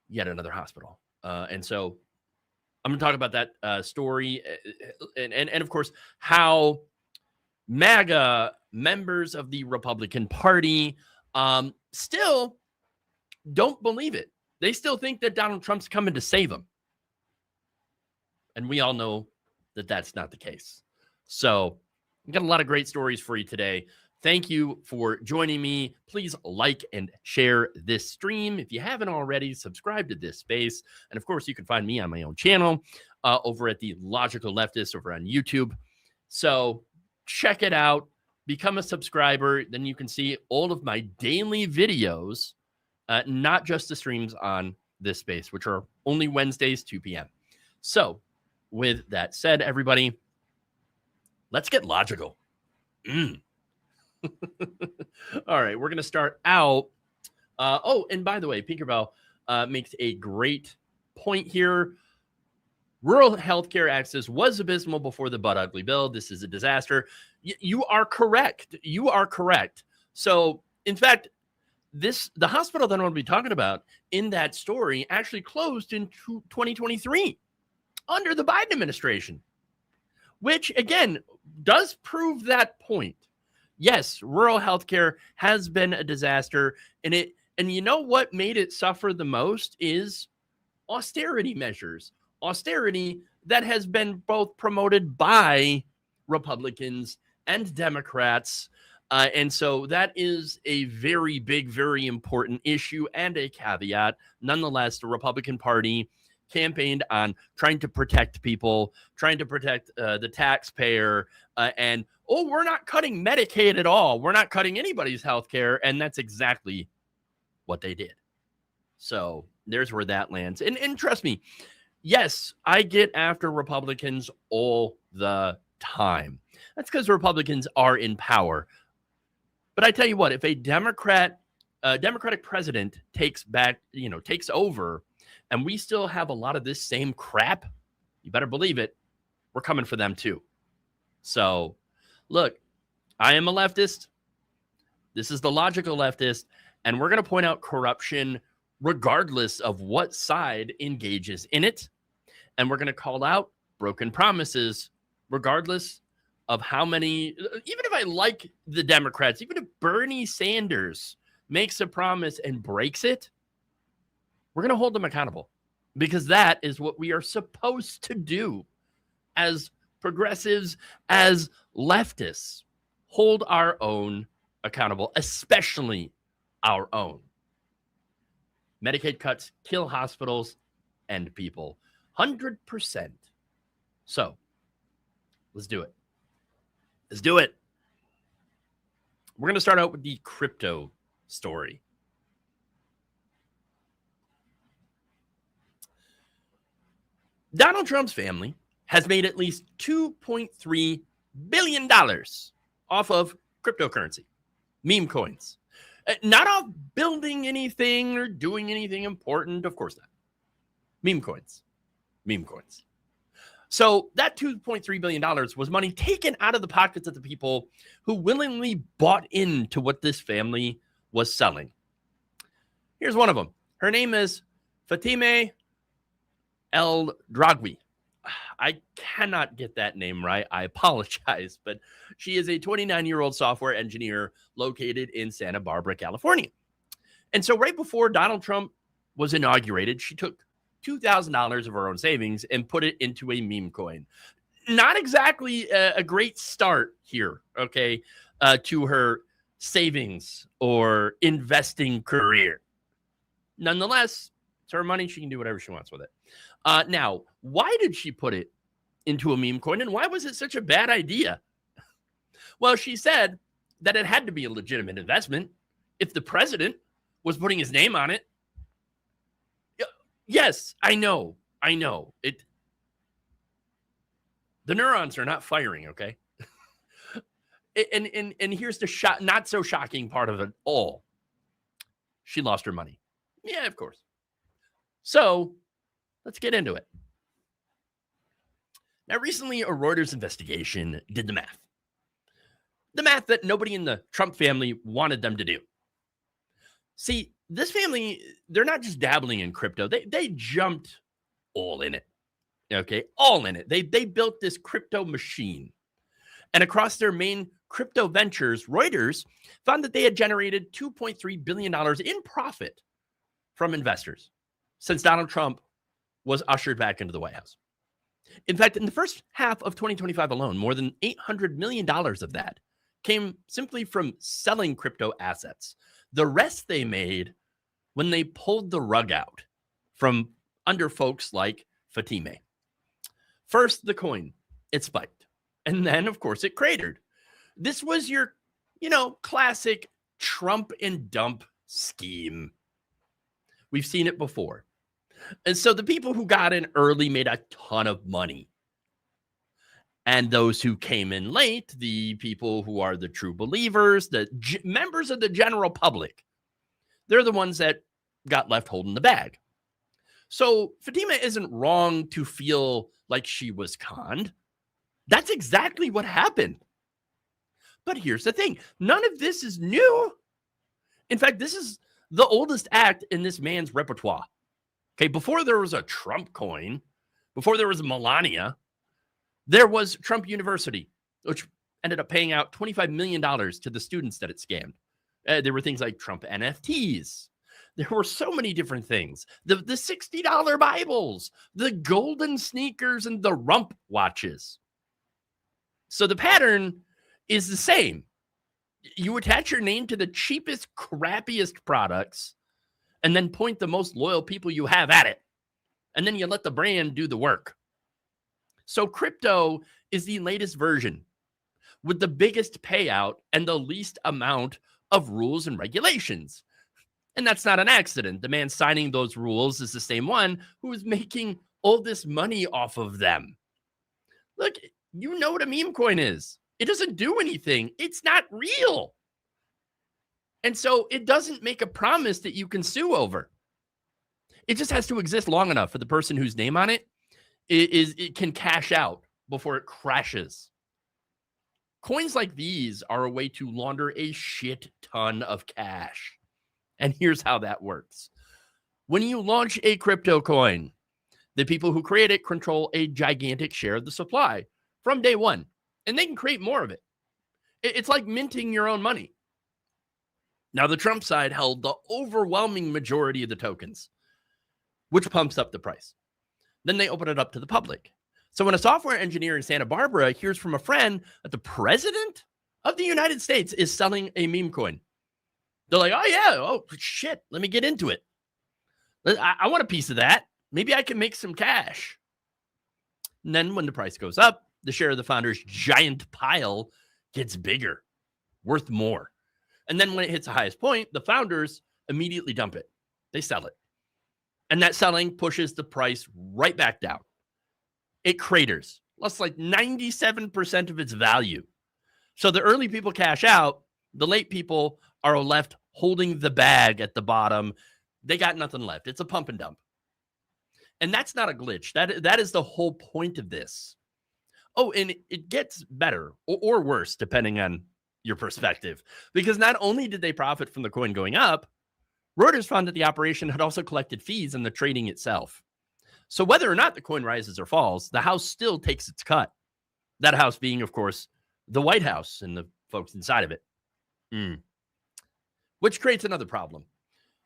yet another hospital. And so I'm going to talk about that story and of course, how MAGA members of the Republican Party still don't believe it. They still think that Donald Trump's coming to save them. And we all know that that's not the case. So we've got a lot of great stories for you today. Thank you for joining me. Please like and share this stream. If you haven't already, subscribe to this space. And of course, you can find me on my own channel over at the Logical Leftist over on YouTube. So check it out. Become a subscriber. Then you can see all of my daily videos, not just the streams on this space, which are only Wednesdays, 2 p.m. So with that said, everybody, let's get logical. All right, we're going to start out. And by the way, Pinkerbell makes a great point here. Rural healthcare access was abysmal before the butt ugly bill. This is a disaster. You are correct. You are correct. So, in fact, the hospital that I'm going to be talking about in that story actually closed in 2023 under the Biden administration, which, again, does prove that point. Yes, rural healthcare has been a disaster, and you know what made it suffer the most is austerity measures. Austerity that has been both promoted by Republicans and Democrats. And so that is a very big, very important issue and a caveat. Nonetheless, the Republican Party campaigned on trying to protect people, trying to protect the taxpayer, and we're not cutting Medicaid at all. We're not cutting anybody's health care. And that's exactly what they did. So there's where that lands. And trust me, yes, I get after Republicans all the time. That's because Republicans are in power. But I tell you what, if a Democratic president takes over, and we still have a lot of this same crap, you better believe it, we're coming for them too. So, look, I am a leftist. This is the Logical Leftist, and we're going to point out corruption regardless of what side engages in it. And we're going to call out broken promises regardless of how many, even if I like the Democrats, even if Bernie Sanders makes a promise and breaks it, we're going to hold them accountable, because that is what we are supposed to do as progressives, as leftists. Hold our own accountable, especially our own. Medicaid cuts kill hospitals and people. 100%. So let's do it. Let's do it. We're going to start out with the crypto story. Donald Trump's family has made at least $2.3 billion off of cryptocurrency, meme coins. Not off building anything or doing anything important. Of course not. Meme coins. Meme coins. So that $2.3 billion was money taken out of the pockets of the people who willingly bought into what this family was selling. Here's one of them. Her name is Fatime El Dragwi. I cannot get that name right. I apologize, but she is a 29-year-old software engineer located in Santa Barbara, California. And so right before Donald Trump was inaugurated, she took $2,000 of her own savings and put it into a meme coin. Not exactly a great start here, okay, to her savings or investing career. Nonetheless, it's her money. She can do whatever she wants with it. Now, why did she put it into a meme coin, and why was it such a bad idea? Well, she said that it had to be a legitimate investment if the president was putting his name on it. Yes, I know. The neurons are not firing, okay? and here's the not so shocking part of it all. She lost her money. Yeah, of course. So let's get into it. Now, recently, a Reuters investigation did the math. The math that nobody in the Trump family wanted them to do. See, this family, they're not just dabbling in crypto. They jumped all in it. Okay, all in it. They built this crypto machine. And across their main crypto ventures, Reuters found that they had generated $2.3 billion in profit from investors since Donald Trump was ushered back into the White House. In fact, in the first half of 2025 alone, more than $800 million of that came simply from selling crypto assets. The rest they made when they pulled the rug out from under folks like Fville. First, the coin, it spiked. And then, of course, it cratered. This was your, classic Trump and dump scheme. We've seen it before. And so the people who got in early made a ton of money. And those who came in late, the people who are the true believers, the members of the general public, they're the ones that got left holding the bag. So Fatima isn't wrong to feel like she was conned. That's exactly what happened. But here's the thing. None of this is new. In fact, this is the oldest act in this man's repertoire. Okay, before there was a Trump coin, before there was Melania, there was Trump University, which ended up paying out $25 million to the students that it scammed. There were things like Trump NFTs. There were so many different things. The $60 Bibles, the golden sneakers, and the rump watches. So the pattern is the same. You attach your name to the cheapest, crappiest products, and then point the most loyal people you have at it. And then you let the brand do the work. So crypto is the latest version with the biggest payout and the least amount of rules and regulations. And that's not an accident. The man signing those rules is the same one who is making all this money off of them. Look, you know what a meme coin is. It doesn't do anything. It's not real. And so it doesn't make a promise that you can sue over. It just has to exist long enough for the person whose name on it can cash out before it crashes. Coins like these are a way to launder a shit ton of cash. And here's how that works. When you launch a crypto coin, the people who create it control a gigantic share of the supply from day one, and they can create more of it. It's like minting your own money. Now, the Trump side held the overwhelming majority of the tokens, which pumps up the price. Then they open it up to the public. So when a software engineer in Santa Barbara hears from a friend that the president of the United States is selling a meme coin, they're like, oh shit, let me get into it. I want a piece of that. Maybe I can make some cash. And then when the price goes up, the share of the founder's giant pile gets bigger, worth more. And then when it hits the highest point, the founders immediately dump it. They sell it. And that selling pushes the price right back down. It craters, lost like 97% of its value. So the early people cash out. The late people are left holding the bag at the bottom. They got nothing left. It's a pump and dump. And that's not a glitch. That is the whole point of this. Oh, and it gets better or worse, depending on your perspective. Because not only did they profit from the coin going up, Reuters found that the operation had also collected fees on the trading itself. So whether or not the coin rises or falls, the House still takes its cut. That House being, of course, the White House and the folks inside of it. Which creates another problem.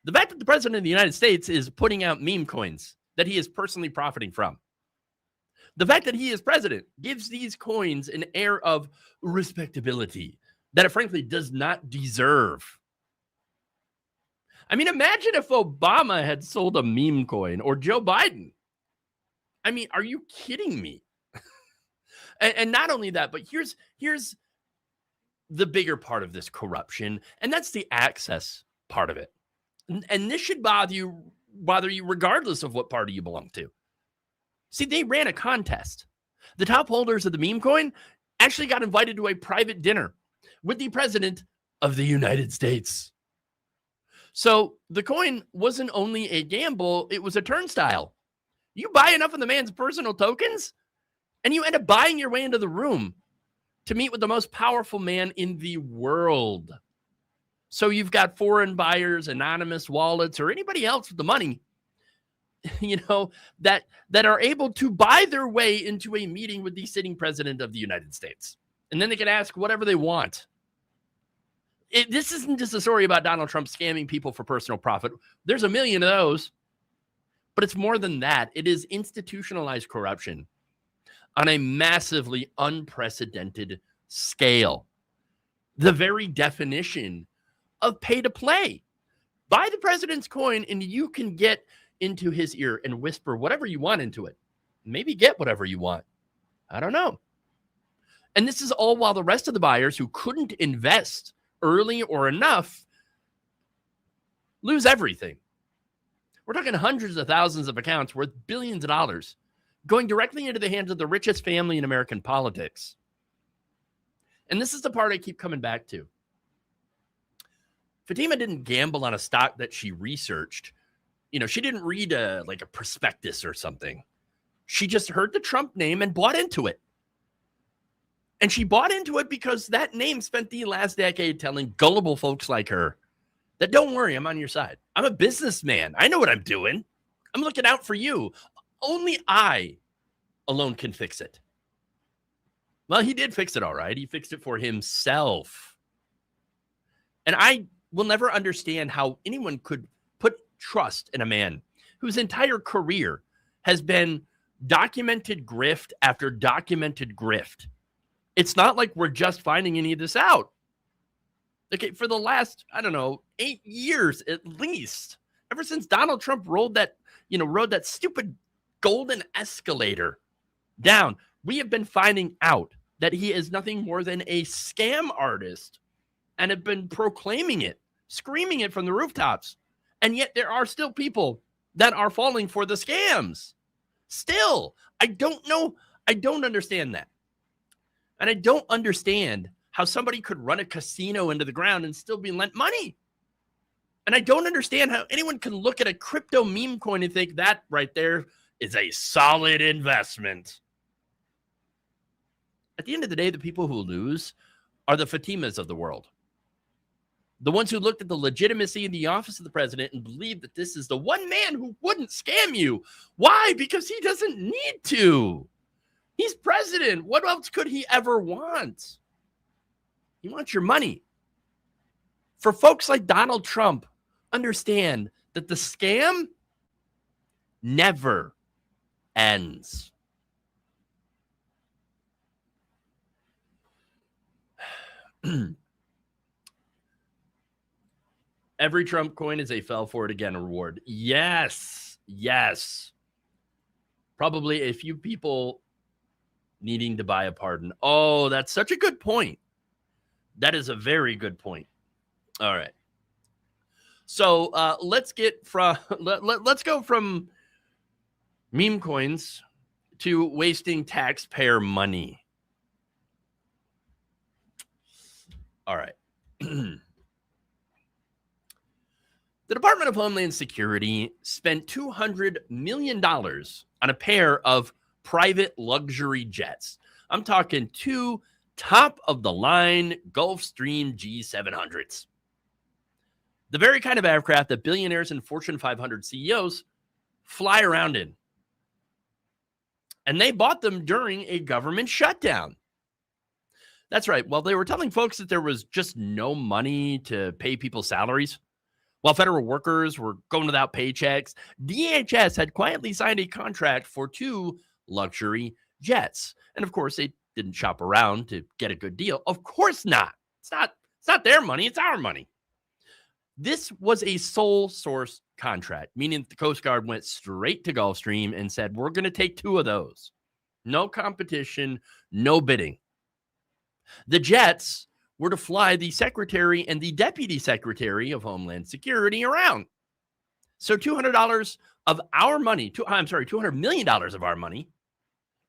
The fact that the president of the United States is putting out meme coins that he is personally profiting from. The fact that he is president gives these coins an air of respectability that it frankly does not deserve. I mean, imagine if Obama had sold a meme coin or Joe Biden. I mean, are you kidding me? and not only that, but here's the bigger part of this corruption, and that's the access part of it. And this should bother you regardless of what party you belong to. See, they ran a contest. The top holders of the meme coin actually got invited to a private dinner with the president of the United States. So the coin wasn't only a gamble, it was a turnstile. You buy enough of the man's personal tokens, and you end up buying your way into the room to meet with the most powerful man in the world. So you've got foreign buyers, anonymous wallets, or anybody else with the money, that are able to buy their way into a meeting with the sitting president of the United States. And then they can ask whatever they want. This isn't just a story about Donald Trump scamming people for personal profit. There's a million of those. But it's more than that. It is institutionalized corruption on a massively unprecedented scale. The very definition of pay to play. Buy the president's coin and you can get into his ear and whisper whatever you want into it. Maybe get whatever you want. I don't know. And this is all while the rest of the buyers who couldn't invest early or enough lose everything. We're talking hundreds of thousands of accounts worth billions of dollars going directly into the hands of the richest family in American politics. And this is the part I keep coming back to. Fatima didn't gamble on a stock that she researched. She didn't read a prospectus or something. She just heard the Trump name and bought into it. And she bought into it because that name spent the last decade telling gullible folks like her that don't worry, I'm on your side. I'm a businessman. I know what I'm doing. I'm looking out for you. Only I alone can fix it. Well, he did fix it all right. He fixed it for himself. And I will never understand how anyone could put trust in a man whose entire career has been documented grift after documented grift. It's not like we're just finding any of this out. Okay, for the last, 8 years at least, ever since Donald Trump rode that stupid golden escalator down, we have been finding out that he is nothing more than a scam artist and have been proclaiming it, screaming it from the rooftops. And yet there are still people that are falling for the scams. Still, I don't know. I don't understand that. And I don't understand how somebody could run a casino into the ground and still be lent money. And I don't understand how anyone can look at a crypto meme coin and think that right there is a solid investment. At the end of the day, the people who lose are the Fatimas of the world. The ones who looked at the legitimacy in the office of the president and believed that this is the one man who wouldn't scam you. Why? Because he doesn't need to. He's president. What else could he ever want? He wants your money. For folks like Donald Trump, understand that the scam never ends. Every Trump coin is a fell for it again reward. Yes. Probably a few people needing to buy a pardon. Oh, that's such a good point. That is a very good point. All right. So let's go from meme coins to wasting taxpayer money. All right. The Department of Homeland Security spent $200 million on a pair of private luxury jets. I'm talking two top-of-the-line Gulfstream G700s. The very kind of aircraft that billionaires and Fortune 500 CEOs fly around in. And they bought them during a government shutdown. That's right. Well, they were telling folks that there was just no money to pay people's salaries. While federal workers were going without paychecks, DHS had quietly signed a contract for 2 luxury jets. And of course, they didn't shop around to get a good deal. Of course not. It's not their money. It's our money. This was a sole source contract, meaning the Coast Guard went straight to Gulfstream and said, we're going to take 2 of those. No competition, no bidding. The jets were to fly the Secretary and the Deputy Secretary of Homeland Security around. So $200 of our money, $200 million of our money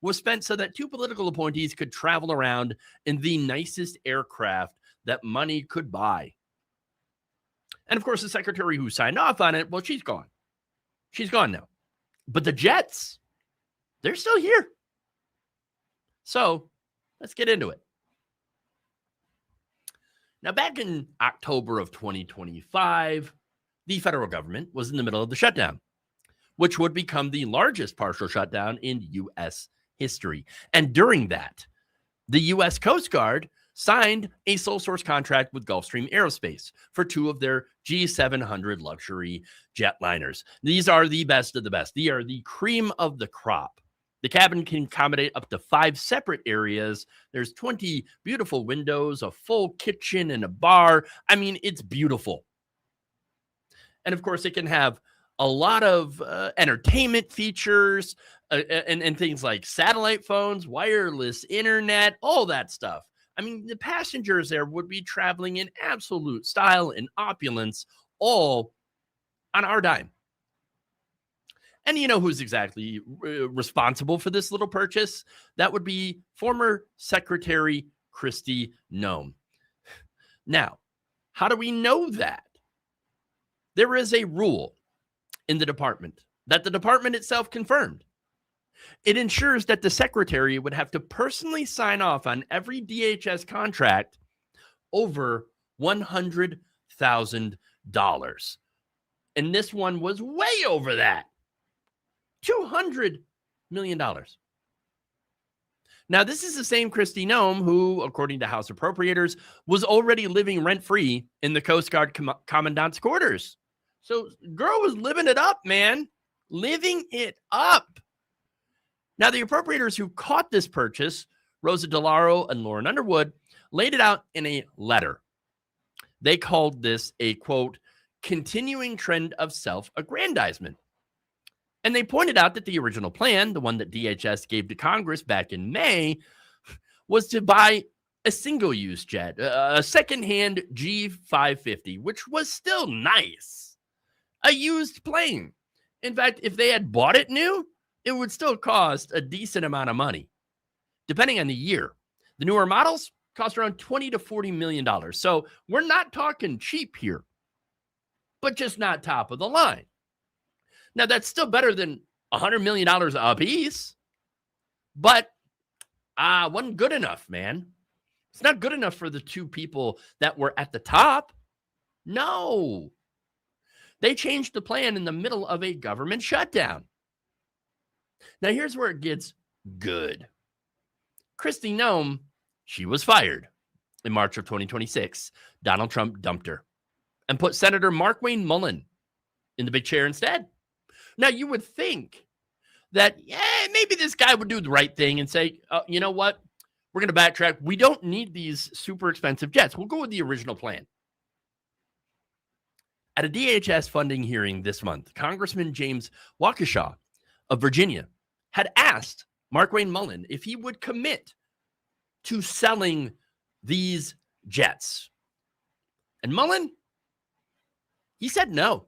was spent so that 2 political appointees could travel around in the nicest aircraft that money could buy. And of course, the secretary who signed off on it, well, she's gone. She's gone now. But the jets, they're still here. So let's get into it. Now, back in October of 2025, the federal government was in the middle of the shutdown, which would become the largest partial shutdown in U.S. history. And during that, the U.S. Coast Guard signed a sole source contract with Gulfstream Aerospace for 2 of their G700 luxury jetliners. These are the best of the best. They are the cream of the crop. The cabin can accommodate up to 5 separate areas. There's 20 beautiful windows, a full kitchen, and a bar. I mean, it's beautiful. And of course, it can have a lot of entertainment features and things like satellite phones, wireless internet, all that stuff. I mean, the passengers there would be traveling in absolute style and opulence, all on our dime. And you know who's exactly responsible for this little purchase? That would be former Secretary Kristi Noem. Now, how do we know that? There is a rule in the department that the department itself confirmed. It ensures that the secretary would have to personally sign off on every DHS contract over $100,000. And this one was way over that. $200 million. Now, this is the same Kristi Noem who, according to House appropriators, was already living rent-free in the Coast Guard commandant's quarters. So, girl was living it up, man. Living it up. Now, the appropriators who caught this purchase, Rosa DeLauro and Lauren Underwood, laid it out in a letter. They called this a, quote, continuing trend of self-aggrandizement. And they pointed out that the original plan, the one that DHS gave to Congress back in May, was to buy a single-use jet, a second-hand G550, which was still nice. A used plane. In fact, if they had bought it new, it would still cost a decent amount of money, depending on the year. The newer models cost around $20 to $40 million. So we're not talking cheap here, but just not top of the line. Now, that's still better than $100 million a piece, but wasn't good enough, man. It's not good enough for the 2 people that were at the top. No. They changed the plan in the middle of a government shutdown. Now, here's where it gets good. Kristi Noem, she was fired in March of 2026. Donald Trump dumped her and put Senator Markwayne Mullin in the big chair instead. Now, you would think that, maybe this guy would do the right thing and say, you know what? We're going to backtrack. We don't need these super expensive jets. We'll go with the original plan. At a DHS funding hearing this month, Congressman James Waukesha of Virginia had asked Markwayne Mullin if he would commit to selling these jets. And Mullin, he said no.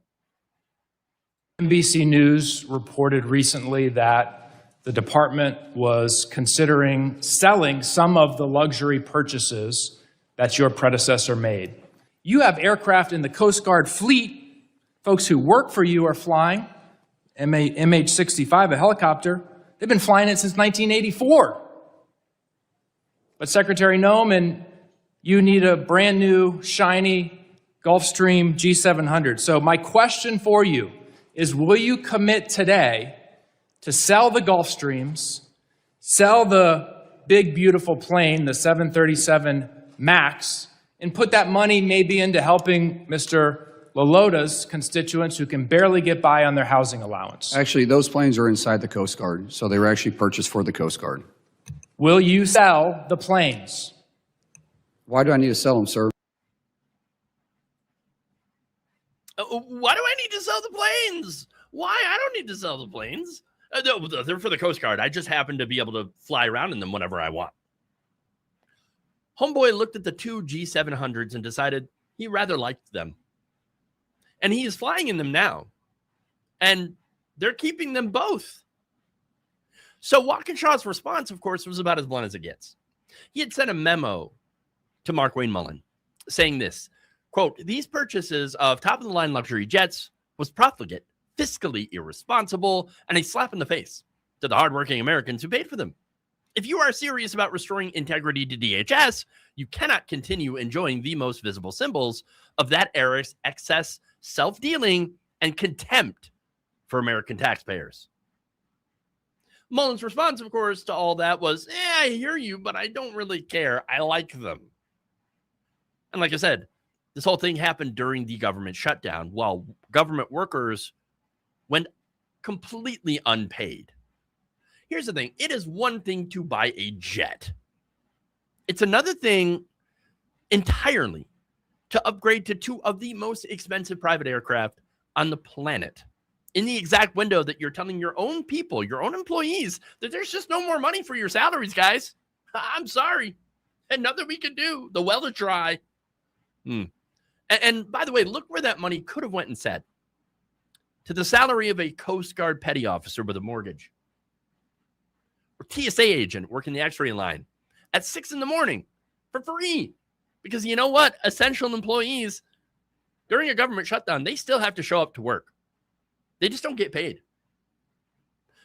NBC News reported recently that the department was considering selling some of the luxury purchases that your predecessor made. You have aircraft in the Coast Guard fleet. Folks who work for you are flying MH-65, a helicopter. They've been flying it since 1984. But Secretary Noem, and you need a brand new, shiny Gulfstream G700. So my question for you is, will you commit today to sell the Gulfstreams sell the big, beautiful plane, the 737 MAX, and put that money maybe into helping Mr. Lolota's constituents who can barely get by on their housing allowance. Actually, those planes are inside the Coast Guard, so they were actually purchased for the Coast Guard. Will you sell the planes? Why do I need to sell them, sir? Why do I need to sell the planes? Why? I don't need to sell the planes. No, they're for the Coast Guard. I just happen to be able to fly around in them whenever I want. Homeboy looked at the two G700s and decided he rather liked them. And he is flying in them now. And they're keeping them both. So Walkinshaw's response, of course, was about as blunt as it gets. He had sent a memo to Mark Wayne Mullen saying this, quote, "These purchases of top-of-the-line luxury jets was profligate, fiscally irresponsible, and a slap in the face to the hardworking Americans who paid for them. If you are serious about restoring integrity to DHS, you cannot continue enjoying the most visible symbols of that era's excess, self-dealing, and contempt for American taxpayers." Mullen's response, of course, to all that was, I hear you, but I don't really care. I like them. And like I said, this whole thing happened during the government shutdown while government workers went completely unpaid. Here's the thing. It is one thing to buy a jet. It's another thing entirely to upgrade to two of the most expensive private aircraft on the planet in the exact window that you're telling your own people, your own employees, that there's just no more money for your salaries, guys. I'm sorry. And nothing we can do. The well is dry. And by the way, look where that money could have went instead. To the salary of a Coast Guard petty officer with a mortgage. Or TSA agent working the X-ray line at 6 a.m. for free. Because you know what? Essential employees, during a government shutdown, they still have to show up to work. They just don't get paid.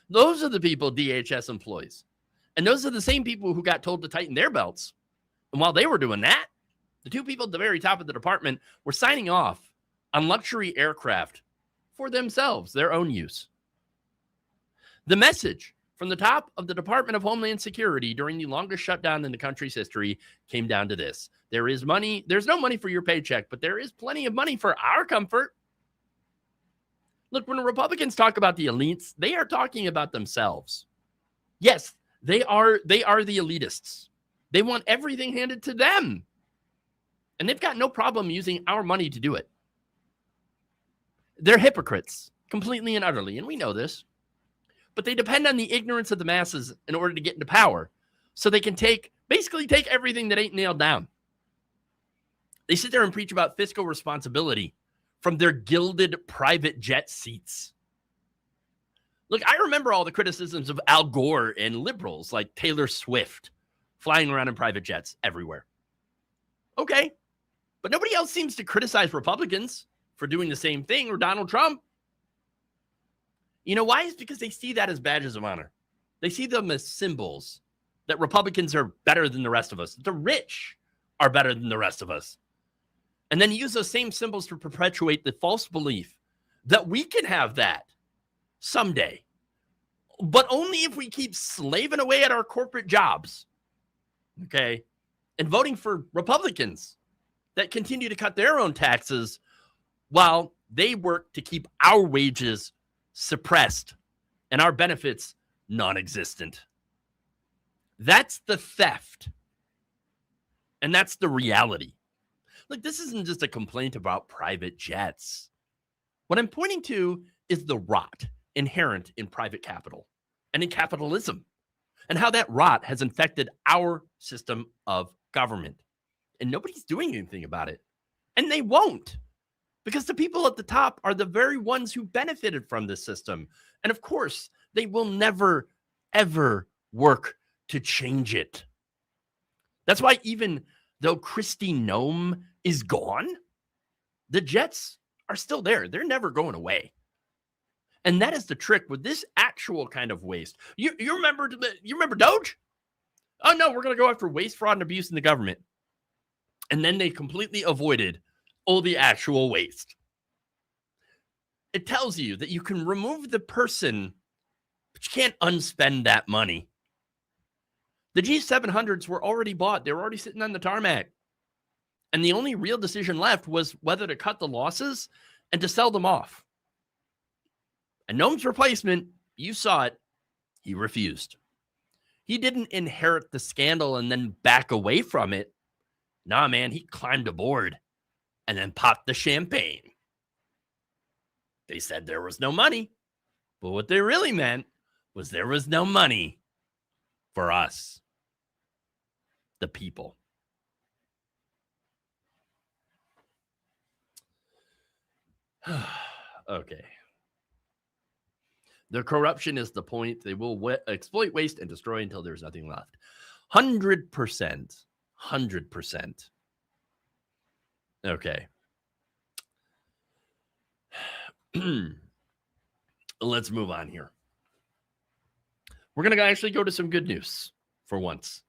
Those are the people DHS employs. And those are the same people who got told to tighten their belts. And while they were doing that, the two people at the very top of the department were signing off on luxury aircraft for themselves, their own use. The message from the top of the Department of Homeland Security during the longest shutdown in the country's history came down to this. There is money. There's no money for your paycheck, but there is plenty of money for our comfort. Look, when the Republicans talk about the elites, they are talking about themselves. Yes, they are the elitists. They want everything handed to them. And they've got no problem using our money to do it. They're hypocrites, completely and utterly, and we know this. But they depend on the ignorance of the masses in order to get into power, so they can basically take everything that ain't nailed down. They sit there and preach about fiscal responsibility from their gilded private jet seats. Look, I remember all the criticisms of Al Gore and liberals like Taylor Swift flying around in private jets everywhere. Okay, but nobody else seems to criticize Republicans for doing the same thing, or Donald Trump. You know why? It's because they see that as badges of honor. They see them as symbols that Republicans are better than the rest of us. The rich are better than the rest of us. And then use those same symbols to perpetuate the false belief that we can have that someday, but only if we keep slaving away at our corporate jobs, okay, and voting for Republicans that continue to cut their own taxes while they work to keep our wages suppressed and our benefits non-existent. That's the theft. And that's the reality. Look, this isn't just a complaint about private jets. What I'm pointing to is the rot inherent in private capital and in capitalism, and how that rot has infected our system of government. And nobody's doing anything about it. And they won't, because the people at the top are the very ones who benefited from this system. And of course, they will never, ever work to change it. That's why even though Kristi Noem is gone, the jets are still there. They're never going away. And that is the trick with this actual kind of waste. You remember Doge? Oh no, we're going to go after waste, fraud, and abuse in the government. And then they completely avoided all the actual waste. It tells you that you can remove the person, but you can't unspend that money. The G700s were already bought. They were already sitting on the tarmac. And the only real decision left was whether to cut the losses and to sell them off. And Noam's replacement, you saw it, he refused. He didn't inherit the scandal and then back away from it. Nah, man, he climbed aboard and then popped the champagne. They said there was no money, but what they really meant was there was no money for us, the people. Okay. Their corruption is the point. They will exploit, waste, and destroy until there's nothing left. 100%. 100%. Okay. Let's move on here. We're going to actually go to some good news for once.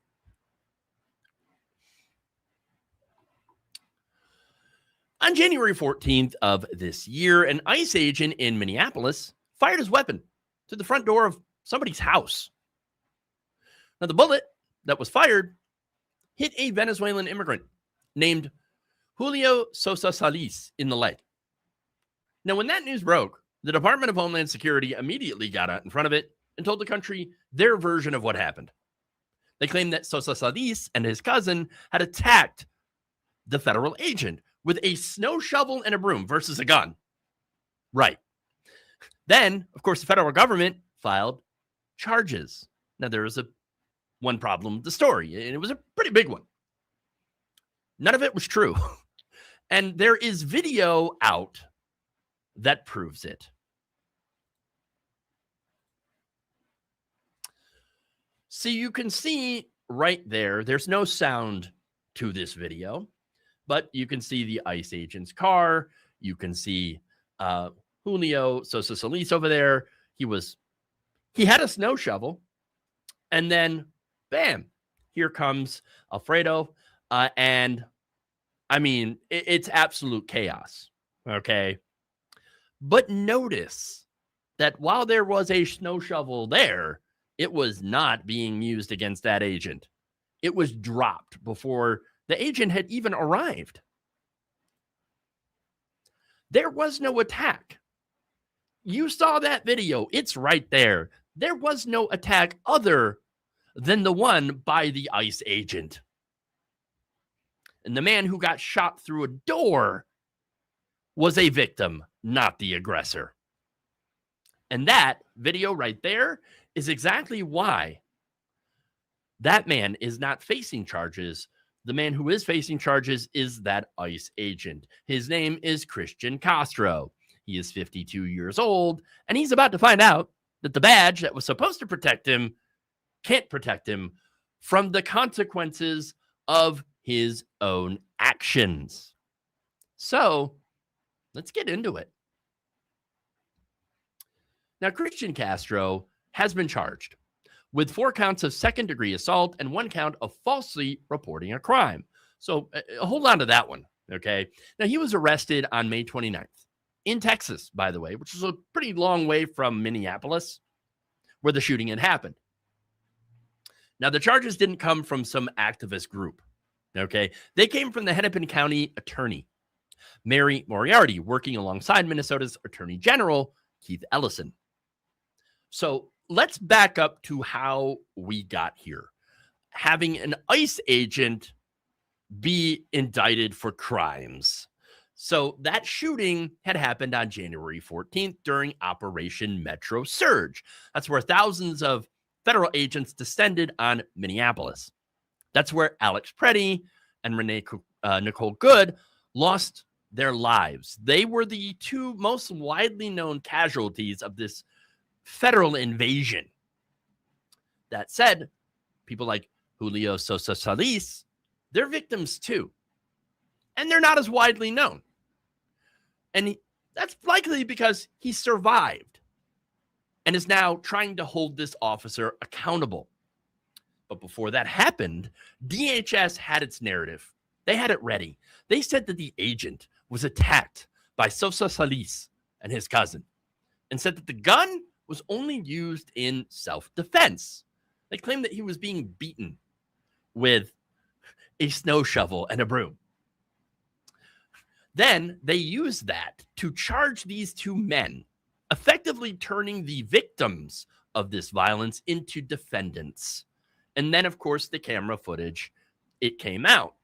On January 14th of this year, an ICE agent in Minneapolis fired his weapon to the front door of somebody's house. Now, the bullet that was fired hit a Venezuelan immigrant named Julio Sosa Salis in the leg. Now, when that news broke, the Department of Homeland Security immediately got out in front of it and told the country their version of what happened. They claimed that Sosa Salis and his cousin had attacked the federal agent with a snow shovel and a broom versus a gun. Right. Then, of course, the federal government filed charges. Now, there was one problem with the story, and it was a pretty big one. None of it was true. And there is video out that proves it. So you can see right there, there's no sound to this video, but you can see the ICE agent's car. You can see Julio Sosa Salis over there. He had a snow shovel, and then bam, here comes Alfredo. And I mean, it's absolute chaos. Okay. But notice that while there was a snow shovel there, it was not being used against that agent. It was dropped before the agent had even arrived. There was no attack. You saw that video. It's right there. There was no attack other than the one by the ICE agent. And the man who got shot through a door was a victim, not the aggressor. And that video right there is exactly why that man is not facing charges. The man who is facing charges is that ICE agent. His name is Christian Castro. He is 52 years old, and he's about to find out that the badge that was supposed to protect him can't protect him from the consequences of his own actions. So let's get into it. Now, Christian Castro has been charged with 4 counts of second-degree assault and 1 count of falsely reporting a crime. So hold on to that one, okay? Now, he was arrested on May 29th in Texas, by the way, which is a pretty long way from Minneapolis, where the shooting had happened. Now, the charges didn't come from some activist group, okay? They came from the Hennepin County attorney, Mary Moriarty, working alongside Minnesota's Attorney General, Keith Ellison. So let's back up to how we got here. Having an ICE agent be indicted for crimes. So that shooting had happened on January 14th during Operation Metro Surge. That's where thousands of federal agents descended on Minneapolis. That's where Alex Preddy and Nicole Good lost their lives. They were the 2 most widely known casualties of this federal invasion. That said, people like Julio Sosa Salis, they're victims too. And they're not as widely known. And that's likely because he survived and is now trying to hold this officer accountable. But before that happened, DHS had its narrative. They had it ready. They said that the agent was attacked by Sosa Salis and his cousin, and said that the gun was only used in self-defense. They claimed that he was being beaten with a snow shovel and a broom. Then they used that to charge these two men, effectively turning the victims of this violence into defendants. And then, of course, the camera footage, it came out,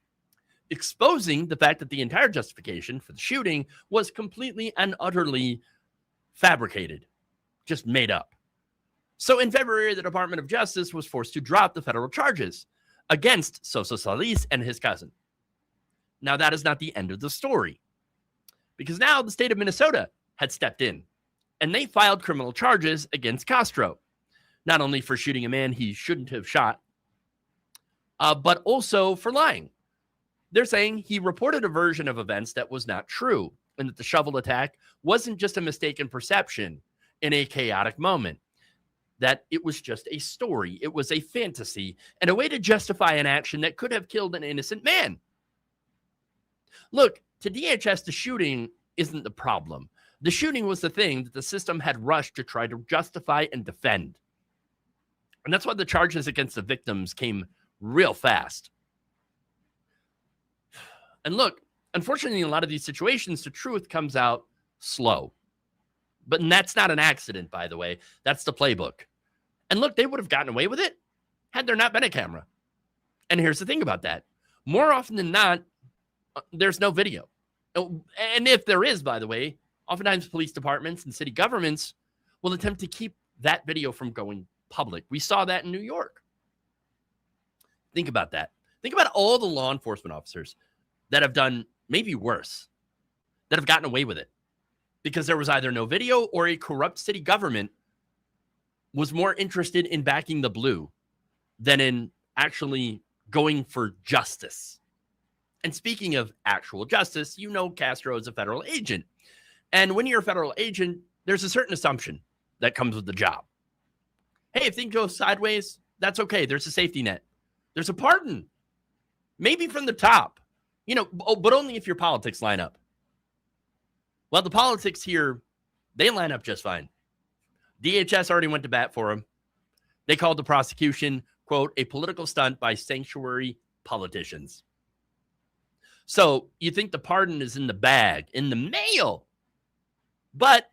exposing the fact that the entire justification for the shooting was completely and utterly fabricated, just made up. So in February, the Department of Justice was forced to drop the federal charges against Sosa Salis and his cousin. Now, that is not the end of the story, because now the state of Minnesota had stepped in, and they filed criminal charges against Castro, not only for shooting a man he shouldn't have shot, but also for lying. They're saying he reported a version of events that was not true, and that the shovel attack wasn't just a mistaken perception in a chaotic moment, that it was just a story, it was a fantasy, and a way to justify an action that could have killed an innocent man. Look, to DHS, the shooting isn't the problem. The shooting was the thing that the system had rushed to try to justify and defend. And that's why the charges against the victims came real fast. And look, unfortunately, in a lot of these situations, the truth comes out slow. But that's not an accident, by the way. That's the playbook. And look, they would have gotten away with it had there not been a camera. And here's the thing about that. More often than not, there's no video. And if there is, by the way, oftentimes police departments and city governments will attempt to keep that video from going public. We saw that in New York. Think about that. Think about all the law enforcement officers that have done maybe worse, that have gotten away with it because there was either no video or a corrupt city government was more interested in backing the blue than in actually going for justice. And speaking of actual justice, you know Castro is a federal agent. And when you're a federal agent, there's a certain assumption that comes with the job. Hey, if things go sideways, that's okay. There's a safety net. There's a pardon. Maybe from the top. You know, but only if your politics line up. Well, the politics here, they line up just fine. DHS already went to bat for him. They called the prosecution, quote, a political stunt by sanctuary politicians. So you think the pardon is in the bag, in the mail. But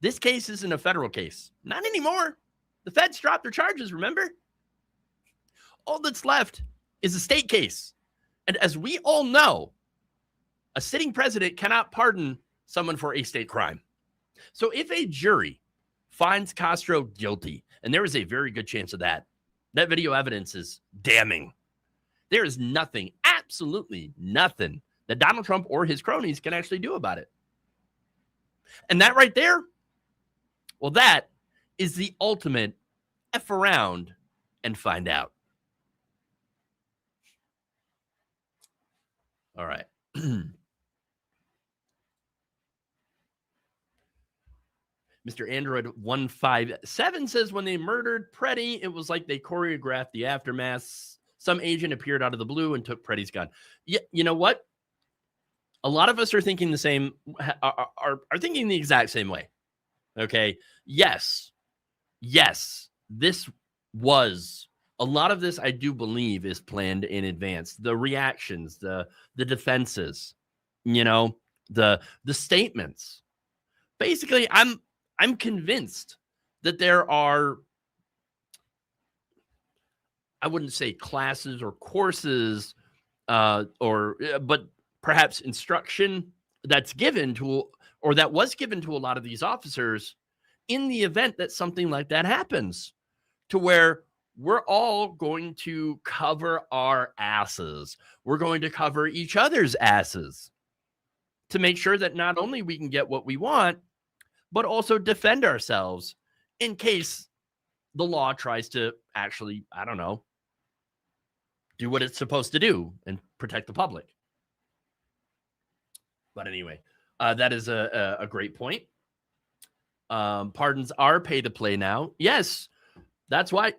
this case isn't a federal case. Not anymore. The feds dropped their charges, remember? All that's left is a state case. And as we all know, a sitting president cannot pardon someone for a state crime. So if a jury finds Castro guilty, and there is a very good chance of that, that video evidence is damning. There is nothing, absolutely nothing, that Donald Trump or his cronies can actually do about it. And that right there, well, that is the ultimate F around and find out. All right. Mr. Android 157 says when they murdered Preddy, it was like they choreographed the aftermath. Some agent appeared out of the blue and took Preddy's gun. Yeah, you know what? A lot of us are thinking the same, are thinking the exact same way. Okay. Yes. This was a lot of this. I do believe is planned in advance. The reactions, the defenses, you know, the statements. Basically, I'm convinced that there are, I wouldn't say classes or courses, but perhaps instruction that's given to, or that was given to a lot of these officers in the event that something like that happens, to where we're all going to cover our asses. We're going to cover each other's asses to make sure that not only we can get what we want, but also defend ourselves in case the law tries to actually, I don't know, do what it's supposed to do and protect the public. But anyway, that is a great point. Pardons are pay to play now. Yes, that's why.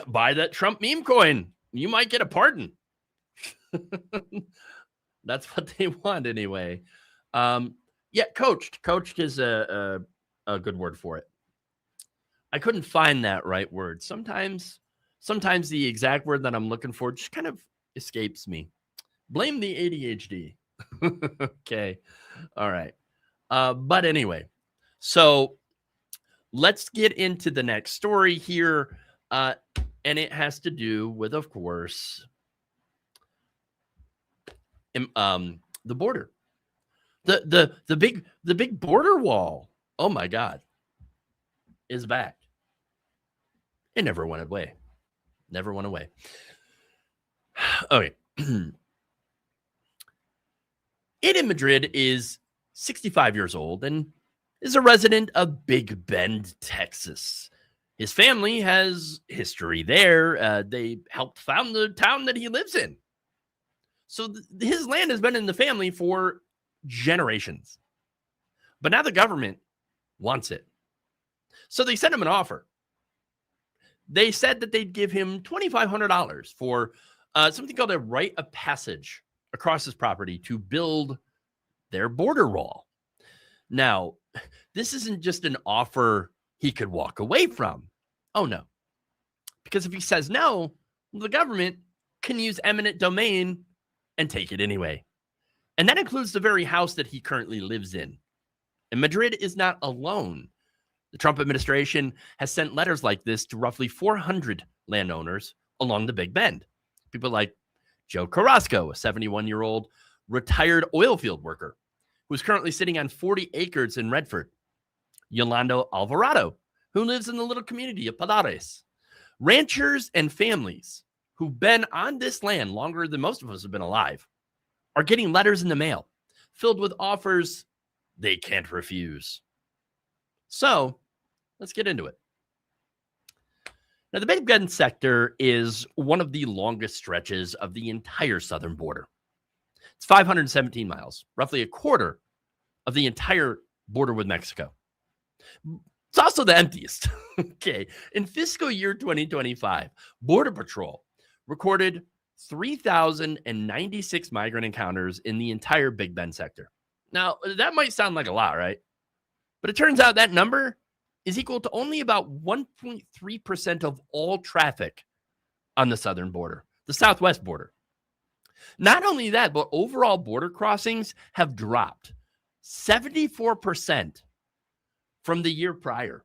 Buy that Trump meme coin. You might get a pardon. That's what they want anyway. Yeah, coached. Coached is a good word for it. I couldn't find that right word. Sometimes Sometimes the exact word that I'm looking for just kind of escapes me. Blame the ADHD. Okay. All right. But anyway, so let's get into the next story here. And it has to do with, of course, the border. The big border wall. Oh my God. Is back. It never went away. Never went away. Okay. Aiden Madrid is 65 years old and is a resident of Big Bend, Texas. His family has history there. They helped found the town that he lives in. So his land has been in the family for generations. But now the government wants it. So they sent him an offer. They said that they'd give him $2,500 for something called a right of passage across his property to build their border wall. Now, this isn't just an offer he could walk away from. Oh, no. Because if he says no, the government can use eminent domain and take it anyway. And that includes the very house that he currently lives in. And Madrid is not alone. The Trump administration has sent letters like this to roughly 400 landowners along the Big Bend. People like Joe Carrasco, a 71-year-old retired oil field worker who's currently sitting on 40 acres in Redford. Yolando Alvarado, who lives in the little community of Padares. Ranchers and families who've been on this land longer than most of us have been alive are getting letters in the mail filled with offers they can't refuse. So let's get into it. Now, the Big Bend sector is one of the longest stretches of the entire southern border. It's 517 miles, roughly a quarter of the entire border with Mexico. It's also the emptiest. Okay. In fiscal year 2025, Border Patrol recorded 3,096 migrant encounters in the entire Big Bend sector. Now, that might sound like a lot, right? But it turns out that number is equal to only about 1.3% of all traffic on the southern border, the southwest border. Not only that, but overall border crossings have dropped 74% from the year prior.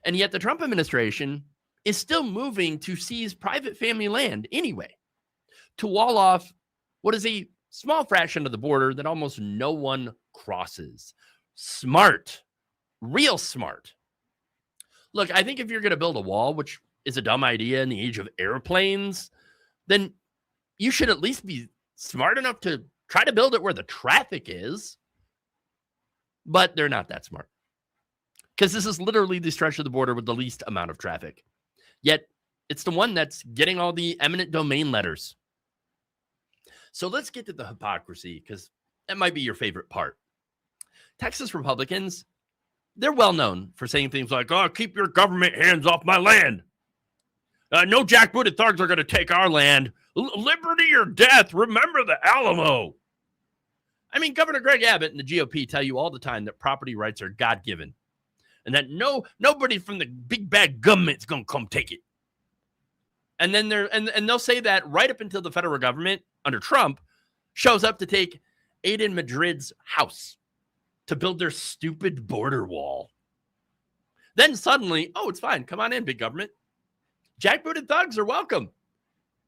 And yet the Trump administration is still moving to seize private family land anyway, to wall off what is a small fraction of the border that almost no one crosses. Smart. Real smart. Look, I think if you're going to build a wall, which is a dumb idea in the age of airplanes, then you should at least be smart enough to try to build it where the traffic is. But they're not that smart. Because this is literally the stretch of the border with the least amount of traffic. Yet, it's the one that's getting all the eminent domain letters. So let's get to the hypocrisy, because that might be your favorite part. Texas Republicans, they're well known for saying things like, oh, keep your government hands off my land. No jackbooted thugs are going to take our land. Liberty or death. Remember the Alamo. I mean, Governor Greg Abbott and the GOP tell you all the time that property rights are God-given and that nobody from the big bad government is going to come take it. And then they'll say that right up until the federal government under Trump shows up to take Aiden Madrid's house to build their stupid border wall. Then suddenly, oh, it's fine. Come on in, big government. Jackbooted thugs are welcome.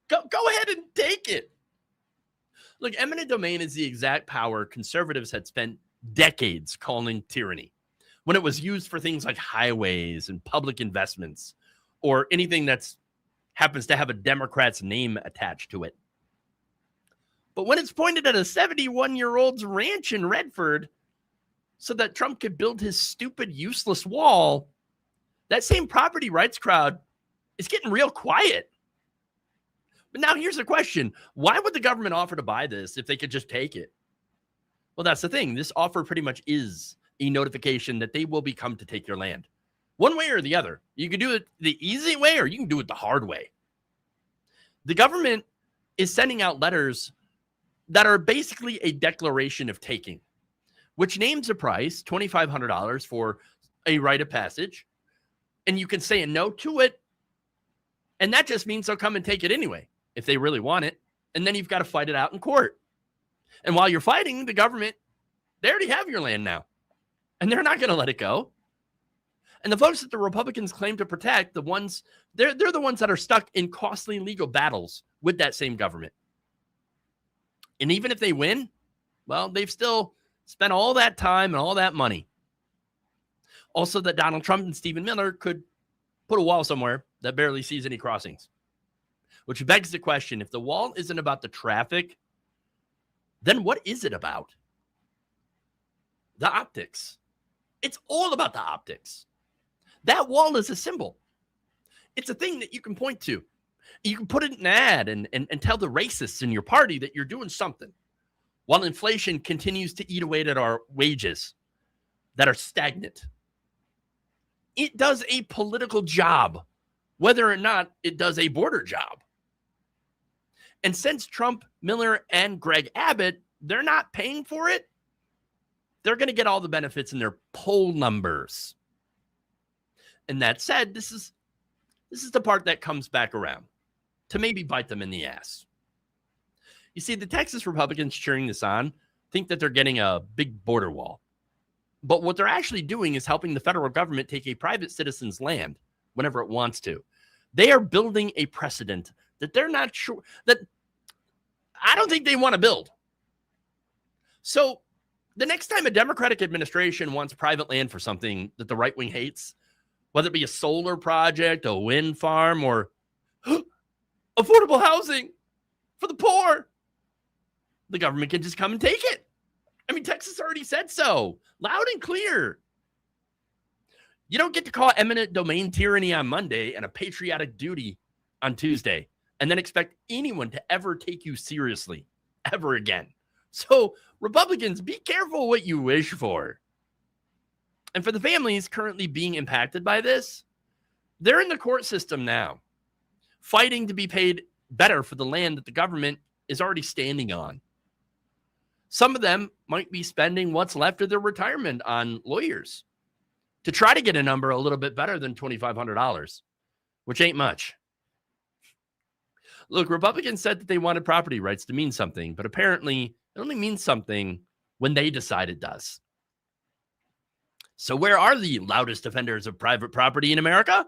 Go ahead and take it. Look, eminent domain is the exact power conservatives had spent decades calling tyranny when it was used for things like highways and public investments or anything that's happens to have a Democrat's name attached to it. But when it's pointed at a 71-year-old's ranch in Redford so that Trump could build his stupid, useless wall, that same property rights crowd is getting real quiet. But now here's the question. Why would the government offer to buy this if they could just take it? Well, that's the thing. This offer pretty much is a notification that they will be come to take your land. One way or the other. You can do it the easy way or you can do it the hard way. The government is sending out letters that are basically a declaration of taking, which names a price, $2,500 for a right of passage, and you can say a no to it, And that just means they'll come and take it anyway if they really want it. And then you've got to fight it out in court. And while you're fighting, the government, they already have your land now. And they're not going to let it go. And the folks that the Republicans claim to protect, the ones, they're the ones that are stuck in costly legal battles with that same government. And even if they win, well, they've still spent all that time and all that money. Also, that Donald Trump and Stephen Miller could put a wall somewhere that barely sees any crossings. Which begs the question, if the wall isn't about the traffic, then what is it about? The optics. It's all about the optics. That wall is a symbol. It's a thing that you can point to. You can put it in an ad and tell the racists in your party that you're doing something. While inflation continues to eat away at our wages that are stagnant. It does a political job, whether or not it does a border job. And since Trump, Miller, and Greg Abbott, they're not paying for it, they're going to get all the benefits in their poll numbers. And that said, this is the part that comes back around to maybe bite them in the ass. You see, the Texas Republicans cheering this on think that they're getting a big border wall. But what they're actually doing is helping the federal government take a private citizen's land whenever it wants to. They are building a precedent that they're not sure, that I don't think they want to build. So the next time a Democratic administration wants private land for something that the right wing hates, whether it be a solar project, a wind farm, or affordable housing for the poor, the government can just come and take it. I mean, Texas already said so, loud and clear. You don't get to call eminent domain tyranny on Monday and a patriotic duty on Tuesday and then expect anyone to ever take you seriously ever again. So Republicans, be careful what you wish for. And for the families currently being impacted by this, they're in the court system now, fighting to be paid better for the land that the government is already standing on. Some of them might be spending what's left of their retirement on lawyers to try to get a number a little bit better than $2,500, which ain't much. Look, Republicans said that they wanted property rights to mean something, but apparently it only means something when they decide it does. So where are the loudest defenders of private property in America?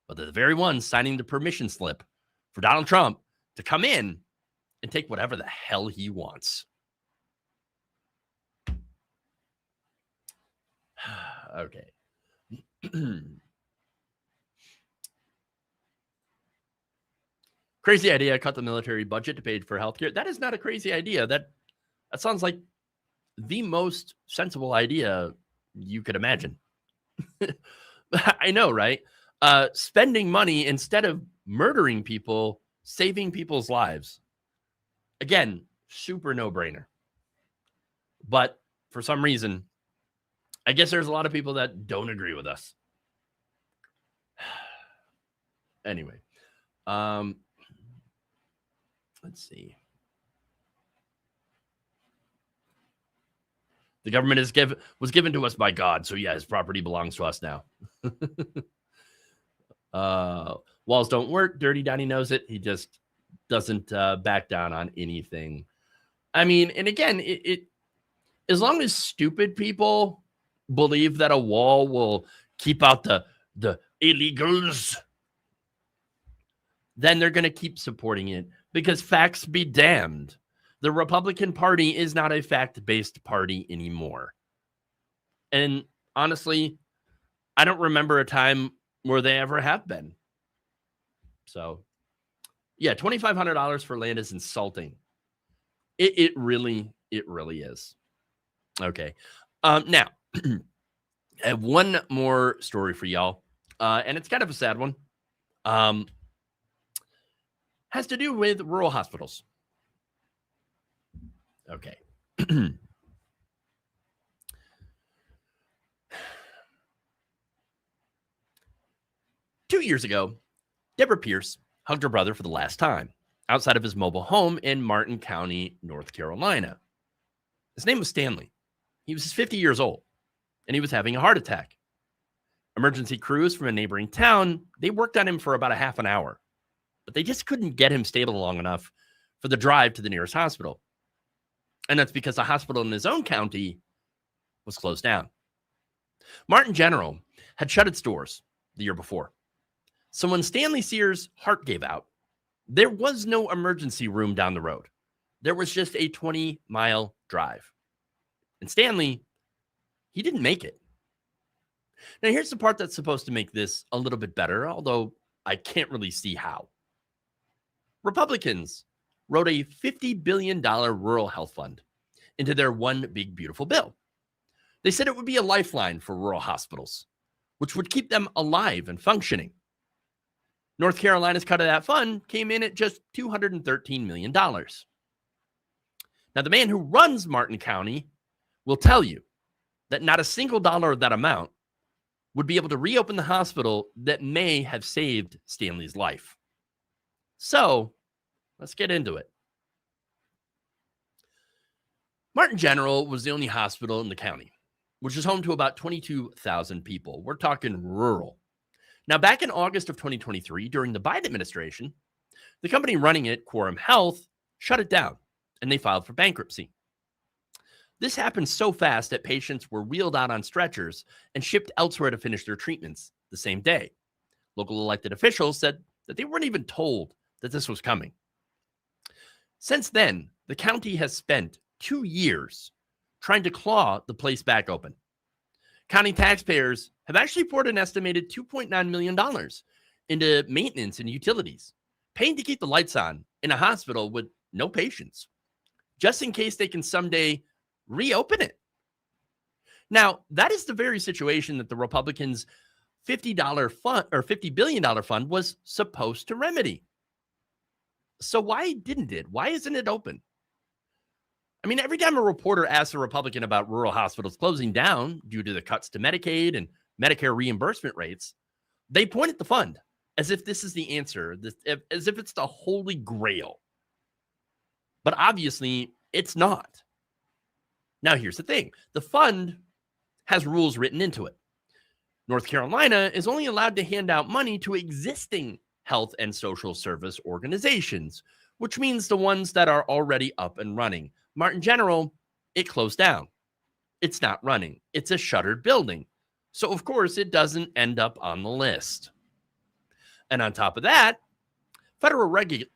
Well, they're the very ones signing the permission slip for Donald Trump to come in and take whatever the hell he wants. Okay. Crazy idea, cut the military budget to pay for healthcare. That is not a crazy idea. That sounds like the most sensible idea you could imagine. I know, right? Spending money instead of murdering people, saving people's lives. Again, super no-brainer. But for some reason, I guess there's a lot of people that don't agree with us. Anyway, let's see. The government was given to us by God, so yeah, his property belongs to us now. Walls don't work. Dirty Donnie knows it. He just doesn't back down on anything. I mean, and again, it as long as stupid people believe that a wall will keep out the illegals, then they're going to keep supporting it because facts be damned. The Republican Party is not a fact-based party anymore. And honestly, I don't remember a time where they ever have been. So, yeah, $2,500 for land is insulting. It really is. Okay. Now, I have one more story for y'all, and it's kind of a sad one. Has to do with rural hospitals. Okay. 2 years ago, Deborah Pierce hugged her brother for the last time outside of his mobile home in Martin County, North Carolina. His name was Stanley. He was 50 years old, and he was having a heart attack. Emergency crews from a neighboring town, they worked on him for about a half an hour, but they just couldn't get him stable long enough for the drive to the nearest hospital. And that's because the hospital in his own county was closed down. Martin General had shut its doors the year before. So when Stanley Sears' heart gave out, there was no emergency room down the road. There was just a 20-mile drive. And Stanley, he didn't make it. Now, here's the part that's supposed to make this a little bit better, although I can't really see how. Republicans wrote a $50 billion rural health fund into their One Big Beautiful Bill. They said it would be a lifeline for rural hospitals, which would keep them alive and functioning. North Carolina's cut of that fund came in at just $213 million. Now, the man who runs Martin County will tell you that not a single dollar of that amount would be able to reopen the hospital that may have saved Stanley's life. So, let's get into it. Martin General was the only hospital in the county, which is home to about 22,000 people. We're talking rural. Now, back in August of 2023, during the Biden administration, the company running it, Quorum Health, shut it down, and they filed for bankruptcy. This happened so fast that patients were wheeled out on stretchers and shipped elsewhere to finish their treatments the same day. Local elected officials said that they weren't even told that this was coming. Since then, the county has spent 2 years trying to claw the place back open. County taxpayers have actually poured an estimated $2.9 million into maintenance and utilities, paying to keep the lights on in a hospital with no patients, just in case they can someday reopen it. Now, that is the very situation that the Republicans' $50 billion fund was supposed to remedy. So why didn't it? Why isn't it open? I mean, every time a reporter asks a Republican about rural hospitals closing down due to the cuts to Medicaid and Medicare reimbursement rates, they point at the fund as if this is the answer, as if it's the holy grail. But obviously, it's not. Now, here's the thing. The fund has rules written into it. North Carolina is only allowed to hand out money to existing health and social service organizations, which means the ones that are already up and running. Martin General, it closed down. It's not running. It's a shuttered building. So, of course, it doesn't end up on the list. And on top of that, federal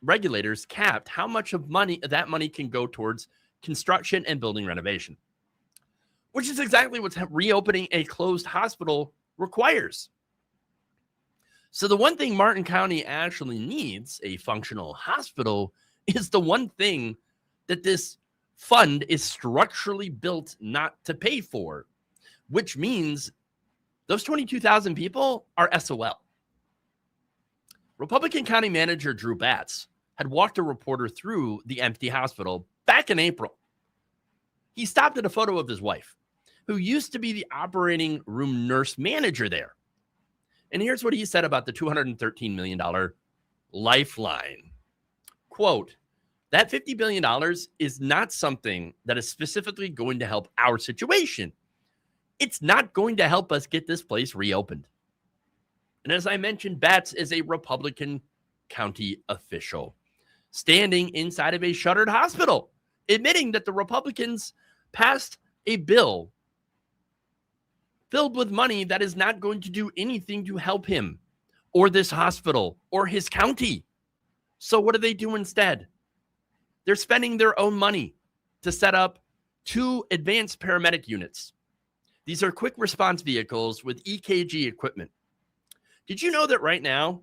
regulators capped how much of that money can go towards construction and building renovation, which is exactly what reopening a closed hospital requires. So the one thing Martin County actually needs, a functional hospital, is the one thing that this fund is structurally built not to pay for, which means those 22,000 people are SOL. Republican County Manager Drew Batts had walked a reporter through the empty hospital back in April. He stopped at a photo of his wife, who used to be the operating room nurse manager there. And here's what he said about the $213 million lifeline. Quote, that $50 billion is not something that is specifically going to help our situation. It's not going to help us get this place reopened. And as I mentioned, Batts is a Republican county official standing inside of a shuttered hospital, admitting that the Republicans passed a bill filled with money that is not going to do anything to help him or this hospital or his county. So what do they do instead? They're spending their own money to set up 2 advanced paramedic units. These are quick response vehicles with EKG equipment. Did you know that right now,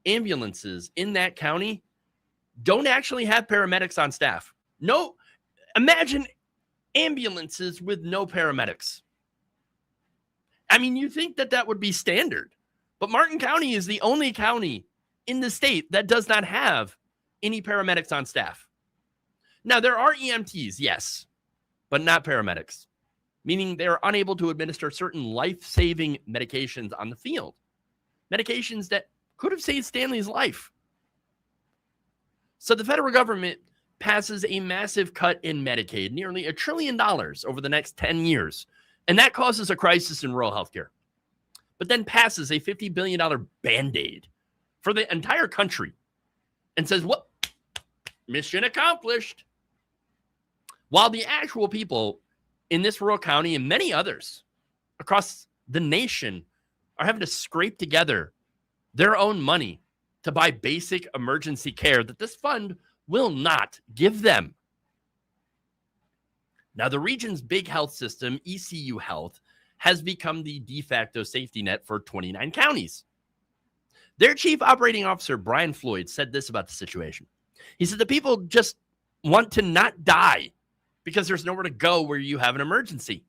ambulances in that county don't actually have paramedics on staff? No, imagine ambulances with no paramedics. I mean, you think that that would be standard, but Martin County is the only county in the state that does not have any paramedics on staff. Now, there are EMTs, yes, but not paramedics, meaning they're unable to administer certain life-saving medications on the field, medications that could have saved Stanley's life. So the federal government passes a massive cut in Medicaid, nearly $1 trillion over the next 10 years, and that causes a crisis in rural healthcare. but then passes a $50 billion Band-Aid for the entire country and says, what? Mission accomplished. While the actual people in this rural county and many others across the nation are having to scrape together their own money to buy basic emergency care that this fund will not give them. Now, the region's big health system, ECU Health, has become the de facto safety net for 29 counties. Their chief operating officer, Brian Floyd, said this about the situation. He said the people just want to not die because there's nowhere to go where you have an emergency.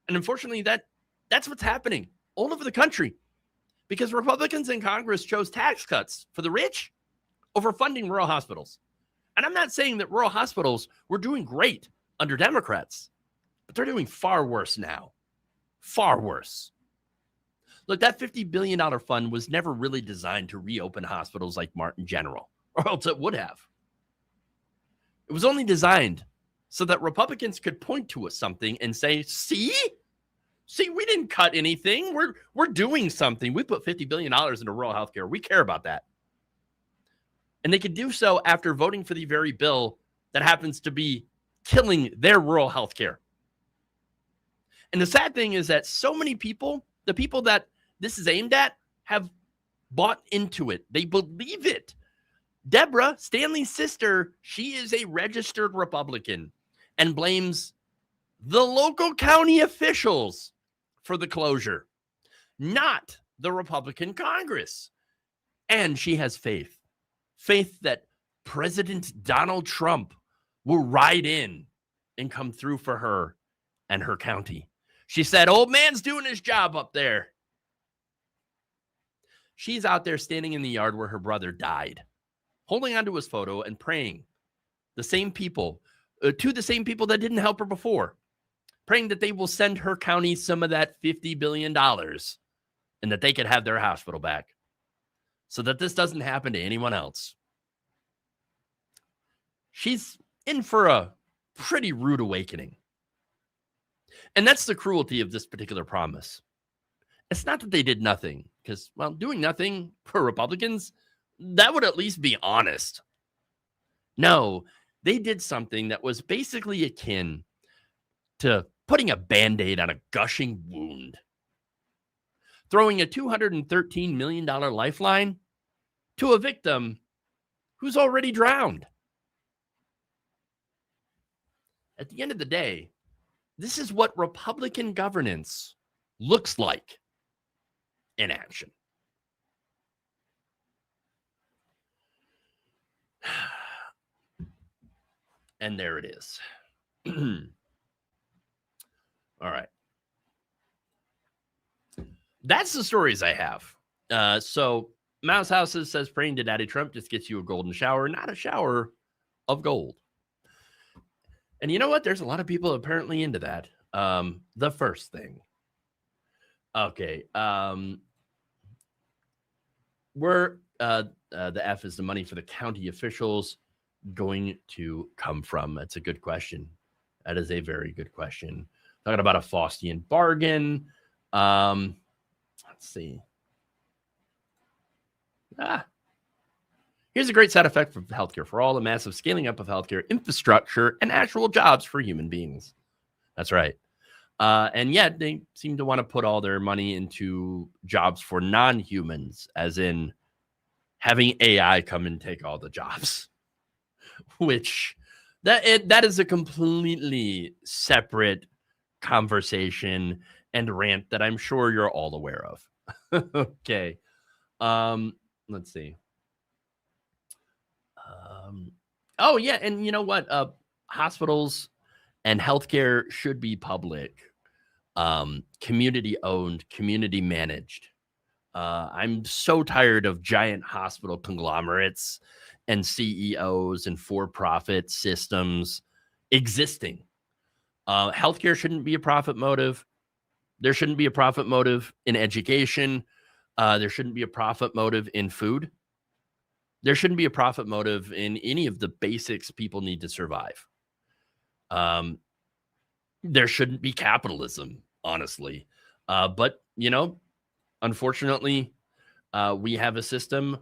And unfortunately, that's what's happening all over the country because Republicans in Congress chose tax cuts for the rich over funding rural hospitals. And I'm not saying that rural hospitals were doing great under Democrats, but they're doing far worse now. Far worse. Look, that $50 billion fund was never really designed to reopen hospitals like Martin General, or else it would have. It was only designed so that Republicans could point to something and say, see, we didn't cut anything. We're doing something. We put $50 billion into rural healthcare. We care about that. And they could do so after voting for the very bill that happens to be killing their rural healthcare. And the sad thing is that so many people, the people that this is aimed at, have bought into it. They believe it. Deborah, Stanley's sister, she is a registered Republican and blames the local county officials for the closure, not the Republican Congress. And she has faith that President Donald Trump will ride in and come through for her and her county. She said, old man's doing his job up there. She's out there standing in the yard where her brother died, holding onto his photo and praying the same people to the same people that didn't help her before, praying that they will send her county some of that $50 billion and that they could have their hospital back so that this doesn't happen to anyone else. She's in for a pretty rude awakening. And that's the cruelty of this particular promise. It's not that they did nothing, because, well, doing nothing for Republicans, that would at least be honest. No, they did something that was basically akin to putting a Band-Aid on a gushing wound, throwing a $213 million lifeline to a victim who's already drowned. At the end of the day, this is what Republican governance looks like in action. And there it is. All right. That's the stories I have. So Mouse Houses says praying to Daddy Trump just gets you a golden shower, not a shower of gold. And you know what? There's a lot of people apparently into that. The first thing. Okay. Where the F is the money for the county officials going to come from? That's a good question. That is a very good question. Talking about a Faustian bargain. Let's see. Here's a great side effect for healthcare for all: the massive scaling up of healthcare infrastructure and actual jobs for human beings. That's right. And yet they seem to want to put all their money into jobs for non-humans, as in having AI come and take all the jobs, which that is a completely separate conversation and rant that I'm sure you're all aware of. Okay. Let's see. Oh yeah, and you know what? Hospitals and healthcare should be public, community owned, community managed. I'm so tired of giant hospital conglomerates and CEOs and for-profit systems existing. Healthcare shouldn't be a profit motive. There shouldn't be a profit motive in education. There shouldn't be a profit motive in food. There shouldn't be a profit motive in any of the basics people need to survive. There shouldn't be capitalism, honestly. But, you know, Unfortunately, we have a system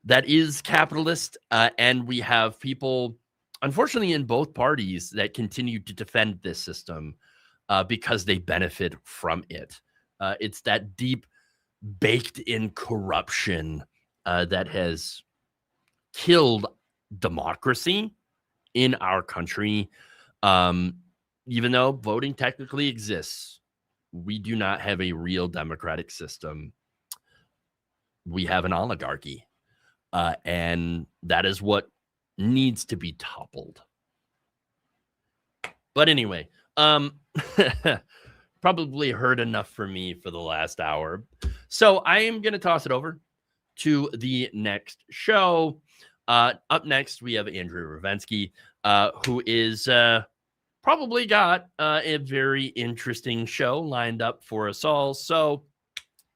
that is capitalist, and we have people, unfortunately, in both parties that continue to defend this system because they benefit from it. It's that deep, baked-in corruption that has killed democracy in our country. Even though voting technically exists, we do not have a real democratic system. We have an oligarchy. And that is what needs to be toppled. But anyway, probably heard enough from me for the last hour. So I am going to toss it over to the next show. Up next, we have Andrea Rovenski, who is probably got a very interesting show lined up for us all. So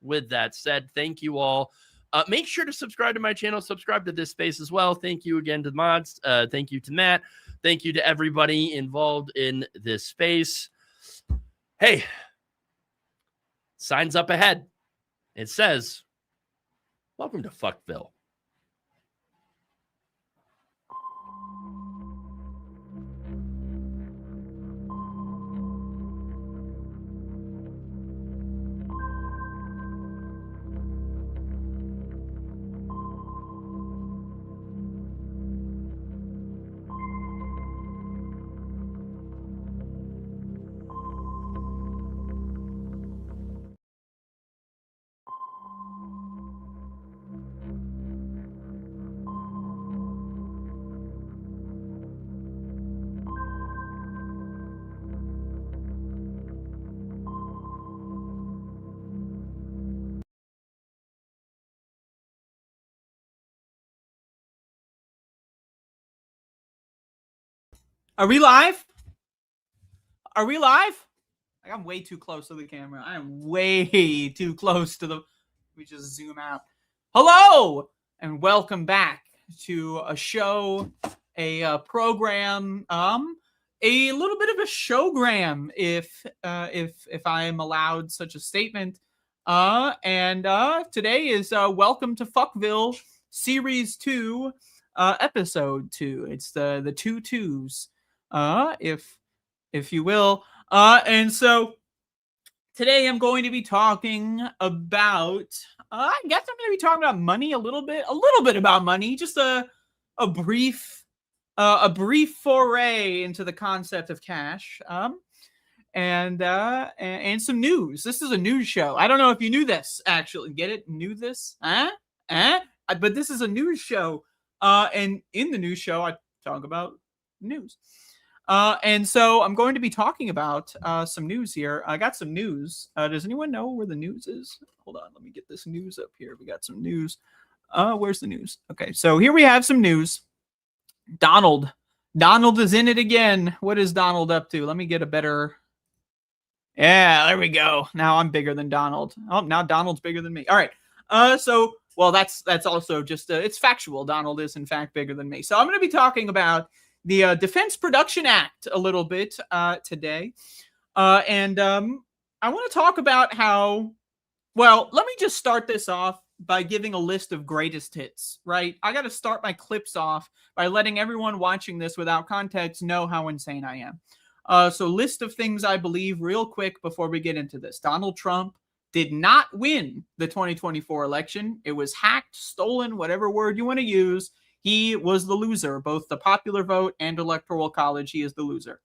with that said, thank you all. Make sure to subscribe to my channel, subscribe to this space as well. Thank you again to the mods. Thank you to Matt. Thank you to everybody involved in this space. Hey, signs up ahead. It says, welcome to Fville. Are we live? Are we live? I'm way too close to the camera. I am way too close to the... We just zoom out. Hello! And welcome back to a show, a program, a little bit of a showgram, if I am allowed such a statement. Today is Welcome to Fville Series 2, Episode 2. It's the 2 twos. If you will. And so today I'm going to be talking about, I guess I'm going to be talking about money a little bit about money, just a brief foray into the concept of cash, and some news. This is a news show. I don't know if you knew this, actually. Get it? Knew this? But this is a news show. And in the news show, I talk about news. And so I'm going to be talking about some news here. I got some news. Does anyone know where the news is? Hold on, let me get this news up here. We got some news. Where's the news? Okay, so here we have some news. Donald is in it again. What is Donald up to? Let me get a better... Yeah, there we go. Now I'm bigger than Donald. Oh, now Donald's bigger than me. All right. Well, that's also just... it's factual. Donald is, in fact, bigger than me. So I'm going to be talking about the Defense Production Act a little bit today. I want to talk about how, well, let me just start this off by giving a list of greatest hits, right? I got to start my clips off by letting everyone watching this without context know how insane I am. So list of things I believe real quick before we get into this. Donald Trump did not win the 2024 election. It was hacked, stolen, whatever word you want to use. He was the loser, both the popular vote and electoral college. He is the loser.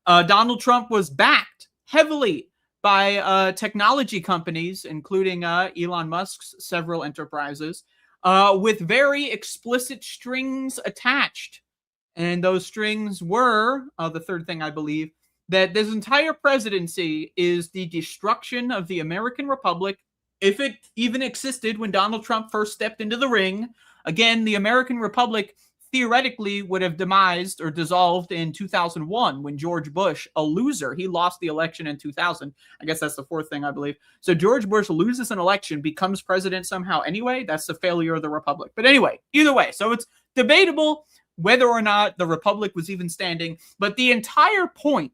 Donald Trump was backed heavily by technology companies, including Elon Musk's several enterprises, with very explicit strings attached. And those strings were, the third thing I believe, that this entire presidency is the destruction of the American Republic, if it even existed when Donald Trump first stepped into the ring. Again, the American Republic theoretically would have demised or dissolved in 2001 when George Bush, a loser, he lost the election in 2000. I guess that's the fourth thing I believe. So George Bush loses an election, becomes president somehow anyway. That's the failure of the Republic. But anyway, either way, so it's debatable whether or not the Republic was even standing. But the entire point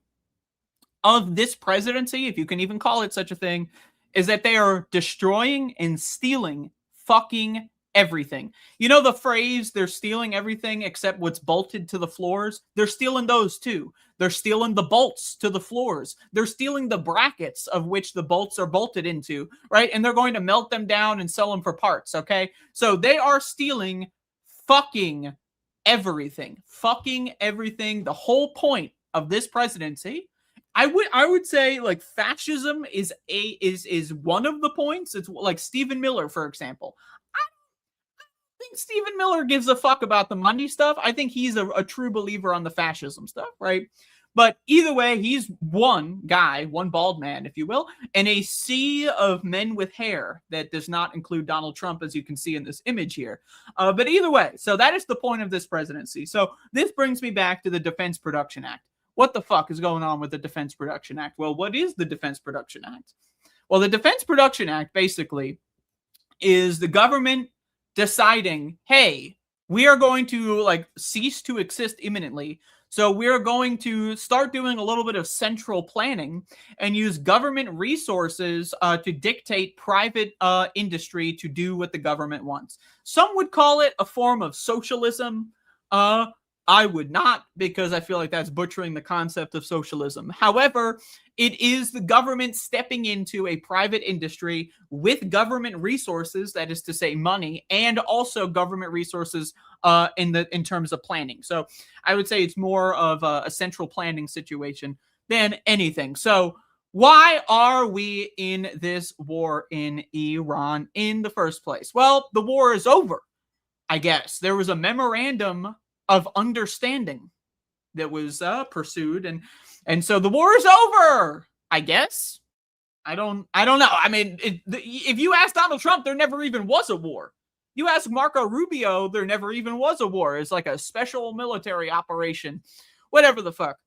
of this presidency, if you can even call it such a thing, is that they are destroying and stealing fucking everything. You know the phrase, they're stealing everything except what's bolted to the floors? They're stealing those too. They're stealing the bolts to the floors. They're stealing the brackets of which the bolts are bolted into, right? And they're going to melt them down and sell them for parts, okay? So they are stealing fucking everything. Fucking everything. The whole point of this presidency, I would say, like, fascism is one of the points. It's like Stephen Miller, for example. I think Stephen Miller gives a fuck about the money stuff. I think he's a true believer on the fascism stuff, right? But either way, he's one guy, one bald man, if you will, and a sea of men with hair that does not include Donald Trump, as you can see in this image here. But either way, so that is the point of this presidency. So this brings me back to the Defense Production Act. What the fuck is going on with the Defense Production Act? Well, what is the Defense Production Act? Well, the Defense Production Act basically is the government deciding, hey, we are going to like cease to exist imminently. So we're going to start doing a little bit of central planning and use government resources to dictate private industry to do what the government wants. Some would call it a form of socialism. I would not, because I feel like that's butchering the concept of socialism. However, it is the government stepping into a private industry with government resources, that is to say money, and also government resources in terms of planning. So I would say it's more of a central planning situation than anything. So why are we in this war in Iran in the first place? Well, the war is over, I guess. There was a memorandum of understanding that was pursued, and so the war is over, I guess. I don't know. I mean, if you ask Donald Trump, there never even was a war. You ask Marco Rubio, there never even was a war. It's like a special military operation, whatever the fuck.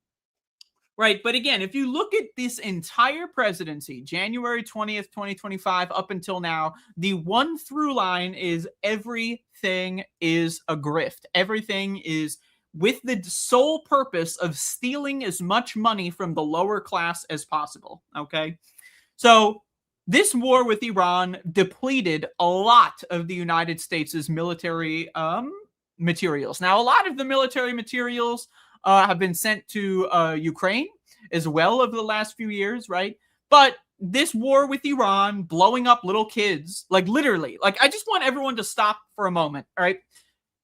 Right, but again, if you look at this entire presidency, January 20th, 2025, up until now, the one through line is everything is a grift. Everything is with the sole purpose of stealing as much money from the lower class as possible, okay? So this war with Iran depleted a lot of the United States' military materials. Now, a lot of the military materials have been sent to Ukraine as well over the last few years, right? But this war with Iran, blowing up little kids, like literally, like I just want everyone to stop for a moment, all right?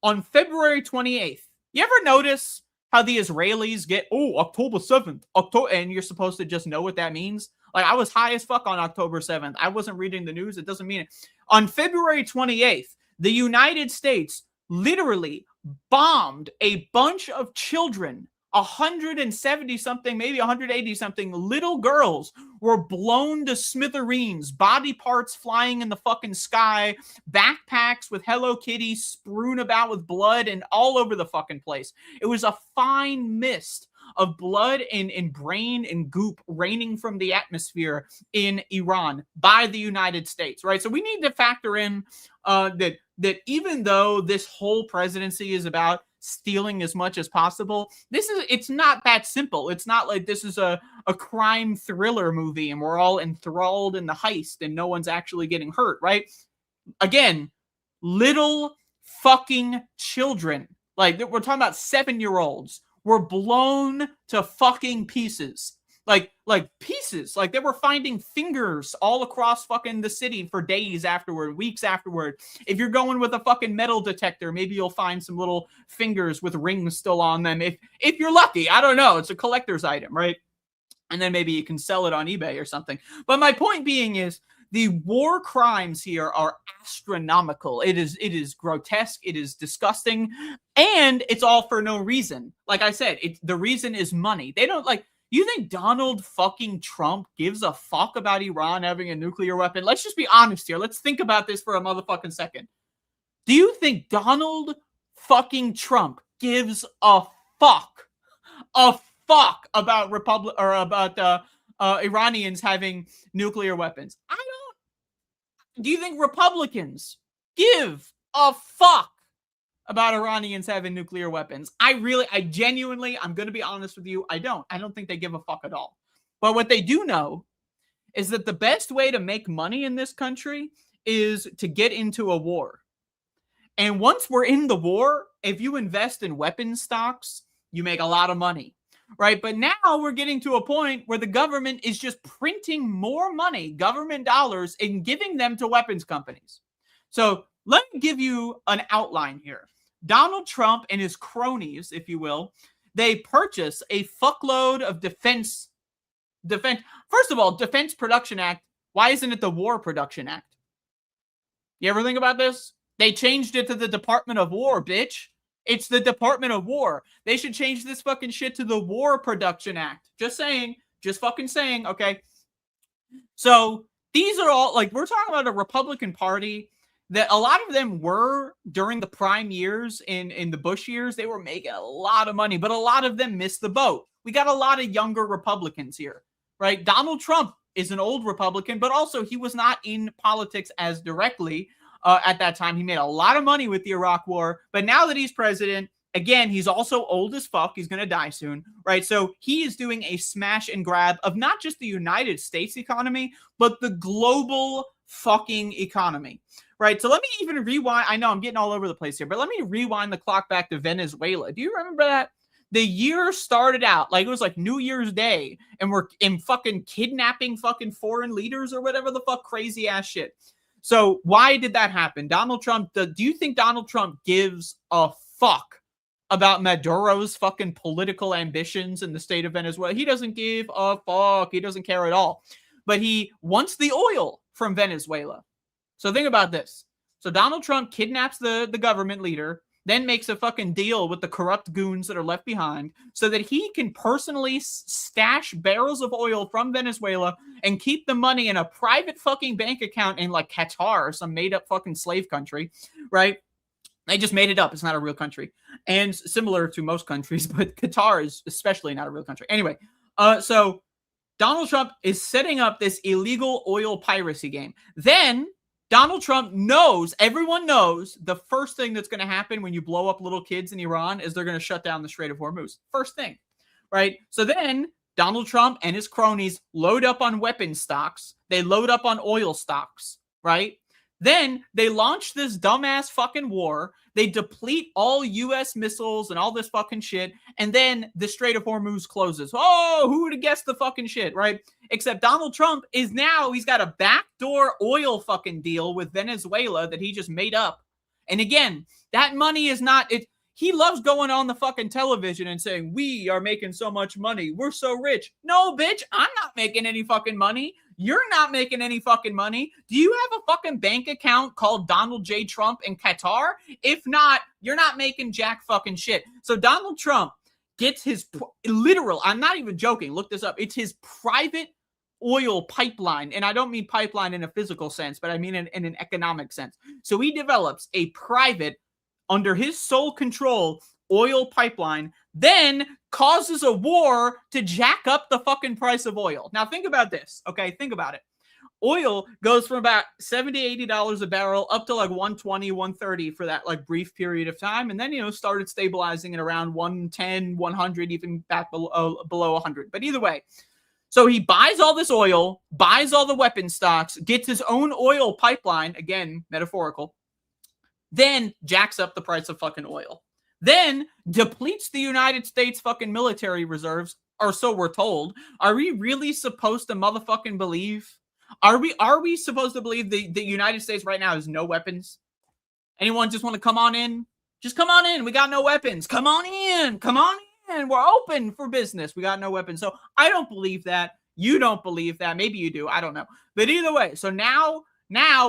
On February 28th, you ever notice how the Israelis get, October 7th, and you're supposed to just know what that means? Like, I was high as fuck on October 7th. I wasn't reading the news. It doesn't mean it. On February 28th, the United States literally bombed a bunch of children. 170 something, maybe 180 something little girls were blown to smithereens, body parts flying in the fucking sky, backpacks with Hello Kitty strewn about with blood and all over the fucking place. It was a fine mist of blood and brain and goop raining from the atmosphere in Iran by the United States, right? So we need to factor in that even though this whole presidency is about stealing as much as possible, it's not that simple. It's not like this is a crime thriller movie and we're all enthralled in the heist and no one's actually getting hurt, right? Again, little fucking children, like we're talking about 7-year-olds, were blown to fucking pieces. Like pieces. Like they were finding fingers all across fucking the city for days afterward, weeks afterward. If you're going with a fucking metal detector, maybe you'll find some little fingers with rings still on them. If you're lucky, I don't know. It's a collector's item, right? And then maybe you can sell it on eBay or something. But my point being is the war crimes here are astronomical. It is grotesque. It is disgusting. And it's all for no reason. Like I said, the reason is money. They don't like... You think Donald fucking Trump gives a fuck about Iran having a nuclear weapon? Let's just be honest here. Let's think about this for a motherfucking second. Do you think Donald fucking Trump gives a fuck about Iranians having nuclear weapons? I don't. Do you think Republicans give a fuck about Iranians having nuclear weapons? I genuinely, I'm going to be honest with you, I don't think they give a fuck at all. But what they do know is that the best way to make money in this country is to get into a war. And once we're in the war, if you invest in weapons stocks, you make a lot of money, right? But now we're getting to a point where the government is just printing more money, government dollars, and giving them to weapons companies. So let me give you an outline here. Donald Trump and his cronies, if you will, they purchase a fuckload of defense. First of all, Defense Production Act. Why isn't it the War Production Act? You ever think about this? They changed it to the Department of War, bitch. It's the Department of War. They should change this fucking shit to the War Production Act. Just saying. Just fucking saying, okay? So these are all, like, we're talking about a Republican Party that a lot of them were during the prime years in the Bush years. They were making a lot of money, but a lot of them missed the boat. We got a lot of younger Republicans here, right? Donald Trump is an old Republican, but also he was not in politics as directly at that time. He made a lot of money with the Iraq War, but now that he's president, again, he's also old as fuck. He's going to die soon, right? So he is doing a smash and grab of not just the United States economy, but the global fucking economy, right? So let me even rewind. I know I'm getting all over the place here, but let me rewind the clock back to Venezuela. Do you remember that? The year started out like it was like New Year's Day, and we're in fucking kidnapping fucking foreign leaders or whatever the fuck crazy ass shit. So why did that happen? Donald Trump, do you think Donald Trump gives a fuck about Maduro's fucking political ambitions in the state of Venezuela? He doesn't give a fuck. He doesn't care at all. But he wants the oil from Venezuela. So think about this. So Donald Trump kidnaps the government leader, then makes a fucking deal with the corrupt goons that are left behind so that he can personally stash barrels of oil from Venezuela and keep the money in a private fucking bank account in like Qatar, some made up fucking slave country, right? They just made it up. It's not a real country. And similar to most countries, but Qatar is especially not a real country. Anyway, so Donald Trump is setting up this illegal oil piracy game. Then Donald Trump knows, everyone knows, the first thing that's going to happen when you blow up little kids in Iran is they're going to shut down the Strait of Hormuz. First thing, right? So then Donald Trump and his cronies load up on weapons stocks. They load up on oil stocks, right? Then they launch this dumbass fucking war. They deplete all U.S. missiles and all this fucking shit. And then the Strait of Hormuz closes. Oh, who would have guessed the fucking shit, right? Except Donald Trump is now, he's got a backdoor oil fucking deal with Venezuela that he just made up. And again, that money is not, he loves going on the fucking television and saying, we are making so much money. We're so rich. No, bitch, I'm not making any fucking money. You're not making any fucking money. Do you have a fucking bank account called Donald J. Trump in Qatar? If not, you're not making jack fucking shit. So Donald Trump gets his literal, I'm not even joking, look this up. It's his private oil pipeline. And I don't mean pipeline in a physical sense, but I mean in an economic sense. So he develops a private, under his sole control, oil pipeline, then causes a war to jack up the fucking price of oil. Now think about this, okay? Think about it. Oil goes from about $70, $80 a barrel up to like 120, 130 for that like brief period of time. And then, started stabilizing at around 110, 100, even back below 100. But either way, so he buys all this oil, buys all the weapon stocks, gets his own oil pipeline, again, metaphorical, then jacks up the price of fucking oil. Then depletes the United States fucking military reserves, or so we're told. Are we really supposed to motherfucking believe? Are we supposed to believe the United States right now has no weapons? Anyone just want to come on in? Just come on in. We got no weapons. Come on in. Come on in. We're open for business. We got no weapons. So I don't believe that. You don't believe that. Maybe you do. I don't know. But either way, so now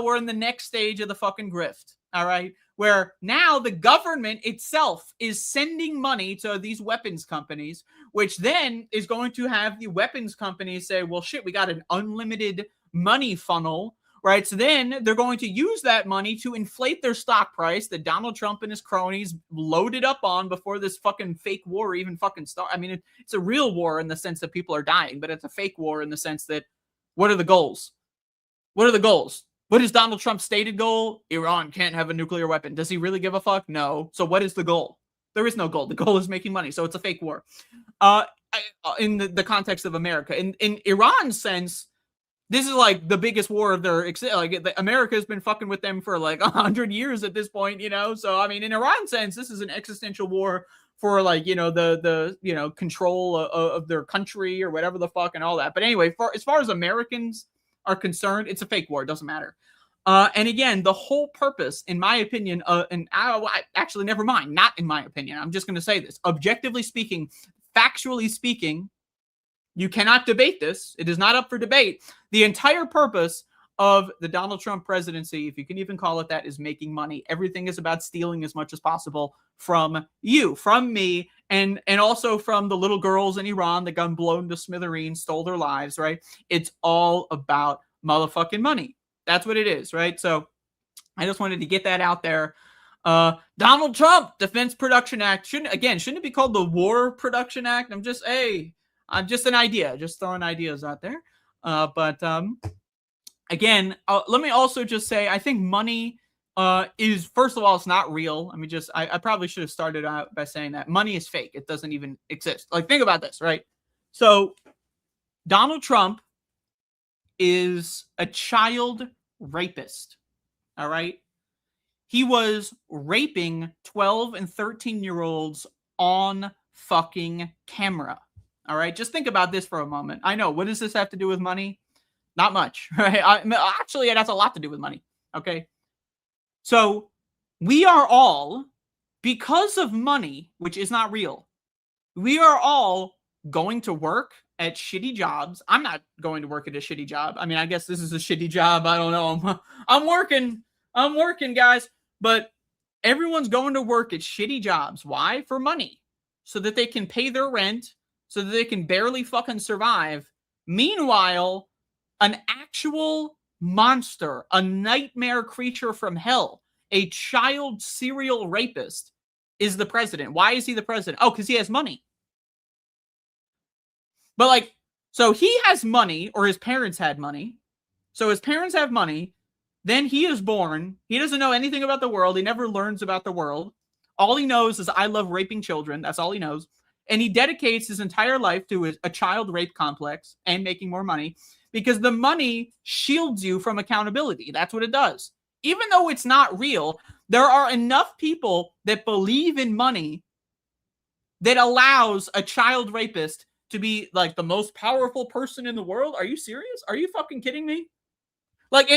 we're in the next stage of the fucking grift. All right. Where now the government itself is sending money to these weapons companies, which then is going to have the weapons companies say, well, shit, we got an unlimited money funnel, right? So then they're going to use that money to inflate their stock price that Donald Trump and his cronies loaded up on before this fucking fake war even fucking started. I mean, it's a real war in the sense that people are dying, but it's a fake war in the sense that what are the goals? What are the goals? What is Donald Trump's stated goal? Iran can't have a nuclear weapon. Does he really give a fuck? No. So what is the goal? There is no goal. The goal is making money. So it's a fake war. In the context of America. In Iran's sense, This is like the biggest war of their America's been fucking with them for like 100 years at this point, you know. So I mean, in Iran sense, this is an existential war for like, you know, the you know, control of their country or whatever the fuck and all that. But anyway, as far as Americans are concerned, it's a fake war. It doesn't matter. And again, the whole purpose, in my opinion, and actually, never mind, not in my opinion. I'm just going to say this. Objectively speaking, factually speaking, you cannot debate this. It is not up for debate. The entire purpose of the Donald Trump presidency, if you can even call it that, is making money. Everything is about stealing as much as possible from you, from me, and also from the little girls in Iran that got blown to smithereens, stole their lives, right? It's all about motherfucking money. That's what it is, right? So I just wanted to get that out there. Donald Trump Defense Production Act shouldn't it be called the War Production Act? I'm just an idea, just throwing ideas out there. But again, let me also just say, I think money is, first of all, it's not real. I mean, I probably should have started out by saying that money is fake. It doesn't even exist. Like, think about this, right? So Donald Trump is a child rapist. All right. He was raping 12 and 13-year-olds on fucking camera. All right. Just think about this for a moment. I know. What does this have to do with money? Not much, right? Actually, it has a lot to do with money. Okay. So we are all, because of money, which is not real, we are all going to work at shitty jobs. I'm not going to work at a shitty job. I mean, I guess this is a shitty job. I don't know. I'm working, guys. But everyone's going to work at shitty jobs. Why? For money. So that they can pay their rent, so that they can barely fucking survive. Meanwhile, an actual monster, a nightmare creature from hell, a child serial rapist is the president. Why is he the president? Oh, because he has money. But like, so he has money, or his parents had money. So his parents have money. Then he is born. He doesn't know anything about the world. He never learns about the world. All he knows is, I love raping children. That's all he knows. And he dedicates his entire life to a child rape complex and making more money, because the money shields you from accountability. That's what it does. Even though it's not real, there are enough people that believe in money that allows a child rapist to be like the most powerful person in the world. Are you serious? Are you fucking kidding me? Like,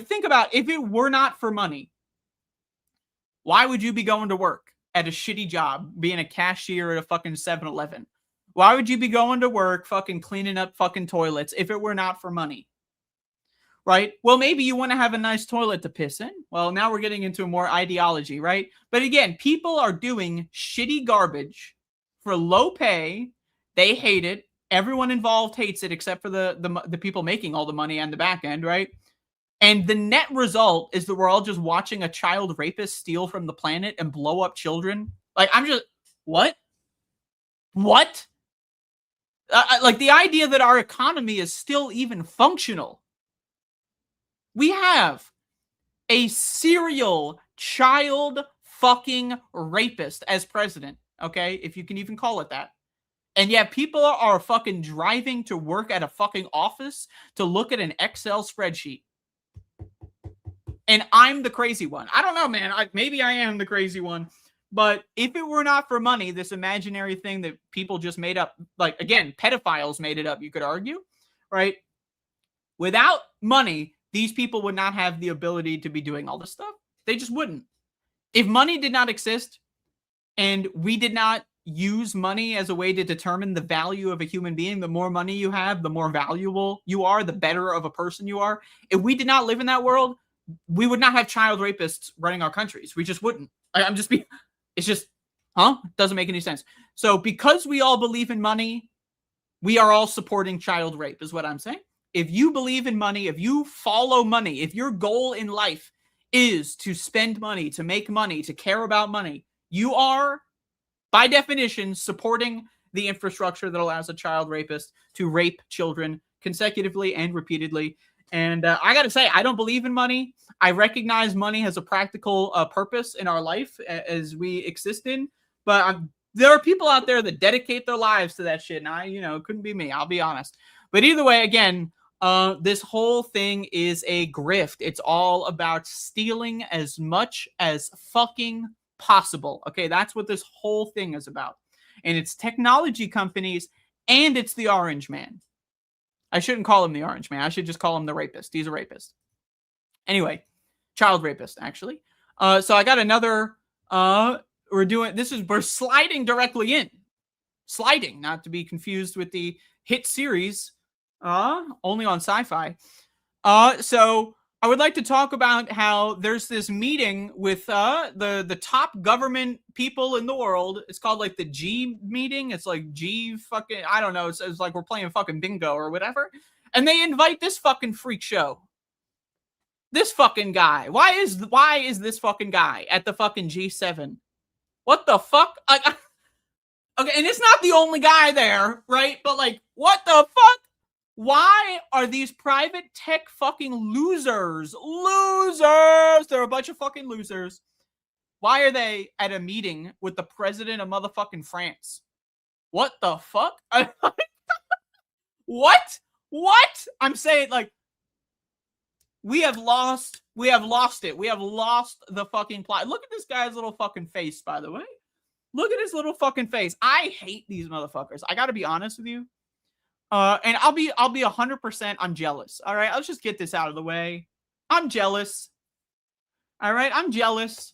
think about, if it were not for money, why would you be going to work at a shitty job, being a cashier at a fucking 7-Eleven? Why would you be going to work fucking cleaning up fucking toilets if it were not for money? Right? Well, maybe you want to have a nice toilet to piss in. Well, now we're getting into more ideology, right? But again, people are doing shitty garbage for low pay. They hate it. Everyone involved hates it, except for the people making all the money on the back end, right? And the net result is that we're all just watching a child rapist steal from the planet and blow up children. Like, I'm just, what? What? Like, the idea that our economy is still even functional. We have a serial child fucking rapist as president, okay? If you can even call it that. And yet people are fucking driving to work at a fucking office to look at an Excel spreadsheet. And I'm the crazy one. I don't know, man. Maybe I am the crazy one. But if it were not for money, this imaginary thing that people just made up, like, again, pedophiles made it up, you could argue, right? Without money, these people would not have the ability to be doing all this stuff. They just wouldn't. If money did not exist and we did not use money as a way to determine the value of a human being, the more money you have, the more valuable you are, the better of a person you are. If we did not live in that world, we would not have child rapists running our countries. We just wouldn't. It's just, It doesn't make any sense. So because we all believe in money, we are all supporting child rape, is what I'm saying. If you believe in money, if you follow money, if your goal in life is to spend money, to make money, to care about money, you are, by definition, supporting the infrastructure that allows a child rapist to rape children consecutively and repeatedly. And I got to say, I don't believe in money. I recognize money has a practical purpose in our life as we exist in. But there are people out there that dedicate their lives to that shit. And it couldn't be me. I'll be honest. But either way, again, This whole thing is a grift. It's all about stealing as much as fucking possible. Okay, that's what this whole thing is about. And it's technology companies and it's the Orange Man. I shouldn't call him the Orange Man. I should just call him the rapist. He's a rapist. Anyway, child rapist, actually. So I got another, we're sliding directly in. Sliding, not to be confused with the hit series, only on Sci-Fi. So I would like to talk about how there's this meeting with the top government people in the world. It's called like the G meeting. It's like G fucking, I don't know. It's like we're playing fucking bingo or whatever. And they invite this fucking freak show. This fucking guy. Why is this fucking guy at the fucking G7? What the fuck? Okay, and it's not the only guy there, right? But like, what the fuck? Why are these private tech fucking losers? Losers! They're a bunch of fucking losers. Why are they at a meeting with the president of motherfucking France? What the fuck? What? What? I'm saying, like, we have lost it. We have lost the fucking plot. Look at this guy's little fucking face, by the way. Look at his little fucking face. I hate these motherfuckers. I gotta be honest with you. And I'll be 100%. I'm jealous. All right, let's just get this out of the way. I'm jealous. All right, I'm jealous.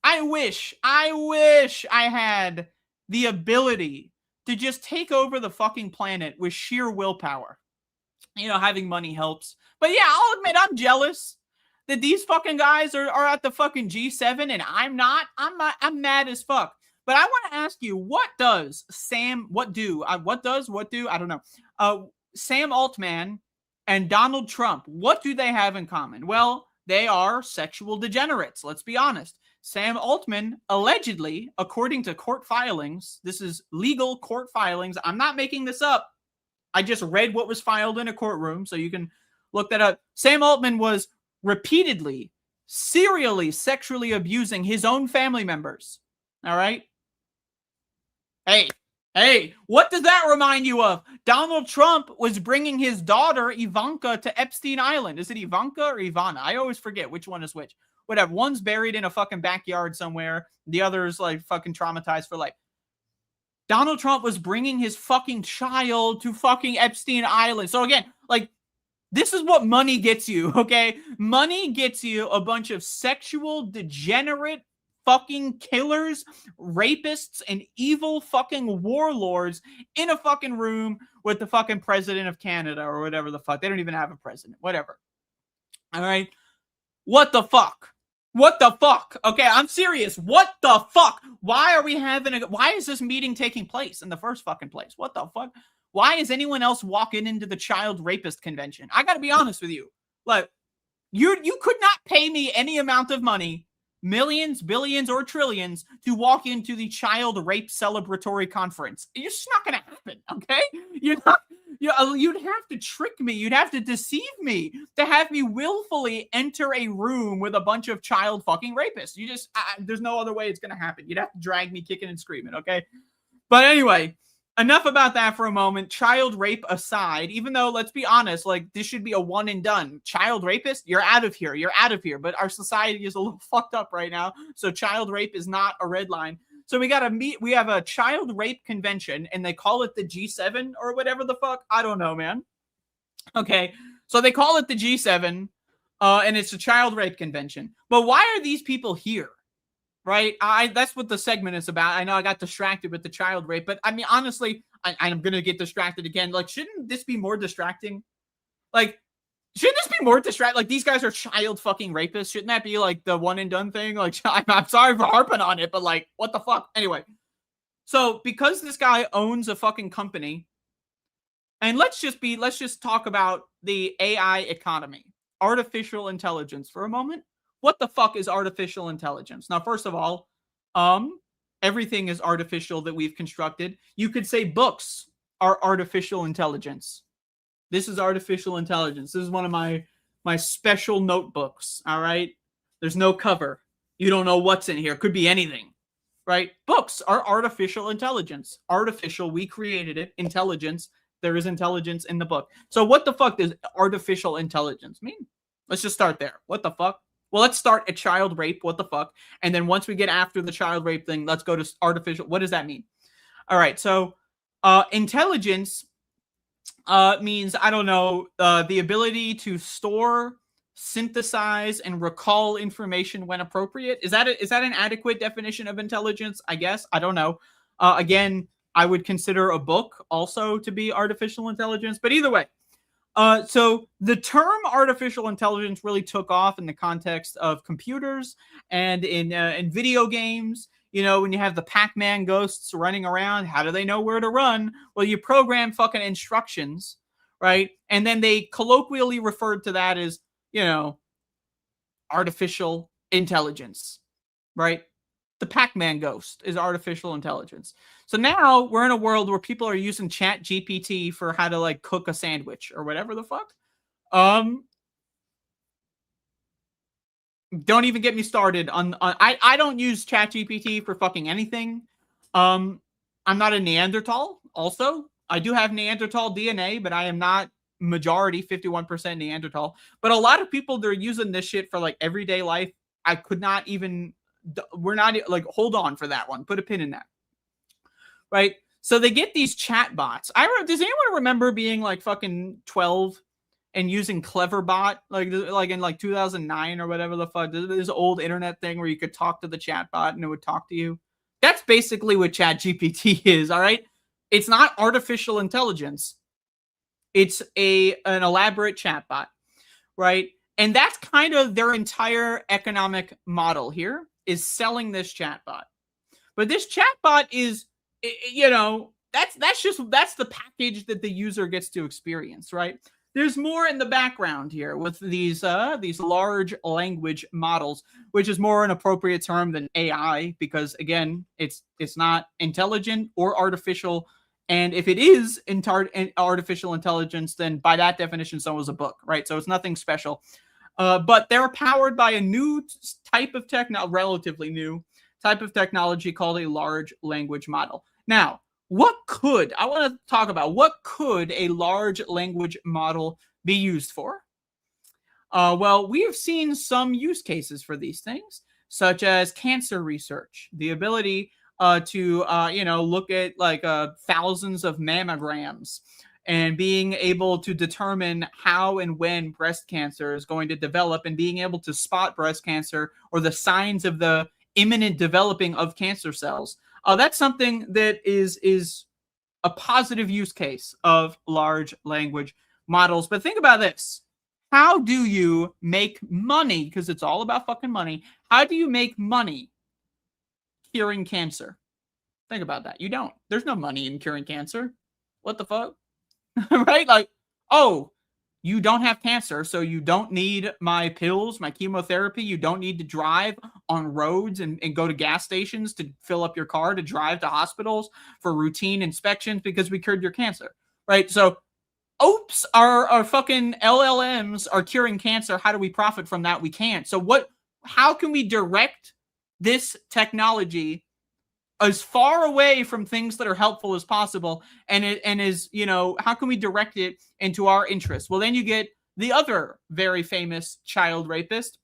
I wish I had the ability to just take over the fucking planet with sheer willpower. You know, having money helps. But yeah, I'll admit I'm jealous that these fucking guys are at the fucking G7 and I'm not. I'm mad as fuck. But I want to ask you, what do? I don't know. Sam Altman and Donald Trump, what do they have in common? Well, they are sexual degenerates. Let's be honest. Sam Altman, allegedly, according to court filings, this is legal court filings. I'm not making this up. I just read what was filed in a courtroom, so you can look that up. Sam Altman was repeatedly, serially sexually abusing his own family members. All right? Hey, what does that remind you of? Donald Trump was bringing his daughter, Ivanka, to Epstein Island. Is it Ivanka or Ivana? I always forget which one is which. Whatever. One's buried in a fucking backyard somewhere. The other's like fucking traumatized for life. Donald Trump was bringing his fucking child to fucking Epstein Island. So again, like, this is what money gets you, okay? Money gets you a bunch of sexual degenerate fucking killers, rapists, and evil fucking warlords in a fucking room with the fucking president of Canada or whatever the fuck. They don't even have a president. Whatever. All right? What the fuck? What the fuck? Okay, I'm serious. What the fuck? Why is this meeting taking place in the first fucking place? What the fuck? Why is anyone else walking into the child rapist convention? I gotta be honest with you. Like, you could not pay me any amount of money, millions, billions, or trillions, to walk into the child rape celebratory conference. It's just not gonna happen, okay? You'd have to trick me. You'd have to deceive me to have me willfully enter a room with a bunch of child fucking rapists. There's no other way it's gonna happen. You'd have to drag me kicking and screaming, okay? But anyway, enough about that for a moment. Child rape aside, even though, let's be honest, like, this should be a one and done. Child rapist, you're out of here. You're out of here. But our society is a little fucked up right now. So child rape is not a red line. So we have a child rape convention and they call it the G7 or whatever the fuck. I don't know, man. Okay. So they call it the G7 and it's a child rape convention. But why are these people here? Right? That's what the segment is about. I know I got distracted with the child rape, but I mean, honestly, I'm going to get distracted again. Like, shouldn't this be more distracting? Like, shouldn't this be more distracting? Like, these guys are child fucking rapists. Shouldn't that be like the one and done thing? Like, I'm sorry for harping on it, but like, what the fuck? Anyway, so because this guy owns a fucking company, and let's just talk about the AI economy, artificial intelligence for a moment. What the fuck is artificial intelligence? Now, first of all, everything is artificial that we've constructed. You could say books are artificial intelligence. This is artificial intelligence. This is one of my special notebooks, all right? There's no cover. You don't know what's in here. It could be anything, right? Books are artificial intelligence. Artificial, we created it. Intelligence, There is intelligence in the book. So what the fuck does artificial intelligence mean? Let's just start there. What the fuck? Well, let's start at child rape. What the fuck? And then once we get after the child rape thing, let's go to artificial. What does that mean? All right. So intelligence means, I don't know, the ability to store, synthesize, and recall information when appropriate. Is that an adequate definition of intelligence? I guess. I don't know. Again, I would consider a book also to be artificial intelligence. But either way, so the term artificial intelligence really took off in the context of computers and in video games. You know, when you have the Pac-Man ghosts running around, how do they know where to run? Well, you program fucking instructions, right? And then they colloquially referred to that as, you know, artificial intelligence, right? The Pac-Man ghost is artificial intelligence. So now we're in a world where people are using Chat GPT for how to like cook a sandwich or whatever the fuck. Don't even get me started on I don't use Chat GPT for fucking anything. I'm not a Neanderthal. Also, I do have Neanderthal DNA, but I am not majority 51% Neanderthal. But a lot of people, they're using this shit for like everyday life. I could not even. We're not like, hold on for that one. Put a pin in that. Right. So they get these chat bots. Does anyone remember being like fucking 12 and using Cleverbot like in like 2009 or whatever the fuck? This old internet thing where you could talk to the chat bot and it would talk to you. That's basically what Chat GPT is. All right. It's not artificial intelligence. It's an elaborate chat bot. Right. And that's kind of their entire economic model here, is selling this chatbot. But this chatbot is, you know, that's the package that the user gets to experience, right? There's more in the background here with these large language models, which is more an appropriate term than AI, because again, it's not intelligent or artificial. And if it is artificial intelligence, then by that definition, so is a book, right? So it's nothing special. But they're powered by a new type of relatively new type of technology called a large language model. Now, I want to talk about what could a large language model be used for? Well, we have seen some use cases for these things, such as cancer research, the ability to look at like thousands of mammograms and being able to determine how and when breast cancer is going to develop, and being able to spot breast cancer or the signs of the imminent developing of cancer cells. That's something that is a positive use case of large language models. But think about this. How do you make money? Because it's all about fucking money. How do you make money curing cancer? Think about that. You don't. There's no money in curing cancer. What the fuck? Right? Like, oh, you don't have cancer, so you don't need my pills, my chemotherapy. You don't need to drive on roads and go to gas stations to fill up your car, to drive to hospitals for routine inspections because we cured your cancer, right? So, oops, our fucking LLMs are curing cancer. How do we profit from that? We can't. So how can we direct this technology as far away from things that are helpful as possible, how can we direct it into our interests? Well, then you get the other very famous child rapist.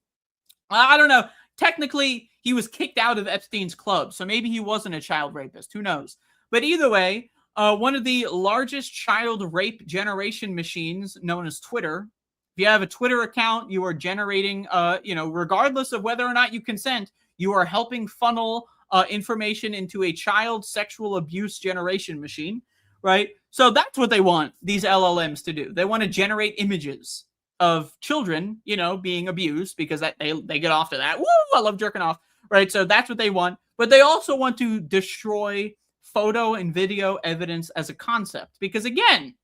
I don't know. Technically, he was kicked out of Epstein's club, so maybe he wasn't a child rapist. Who knows? But either way, one of the largest child rape generation machines, known as Twitter. If you have a Twitter account, you are generating, regardless of whether or not you consent, you are helping funnel information into a child sexual abuse generation machine, right? So that's what they want these LLMs to do. They want to generate images of children, being abused, because they get off to that. Woo, I love jerking off, right? So that's what they want. But they also want to destroy photo and video evidence as a concept, because again,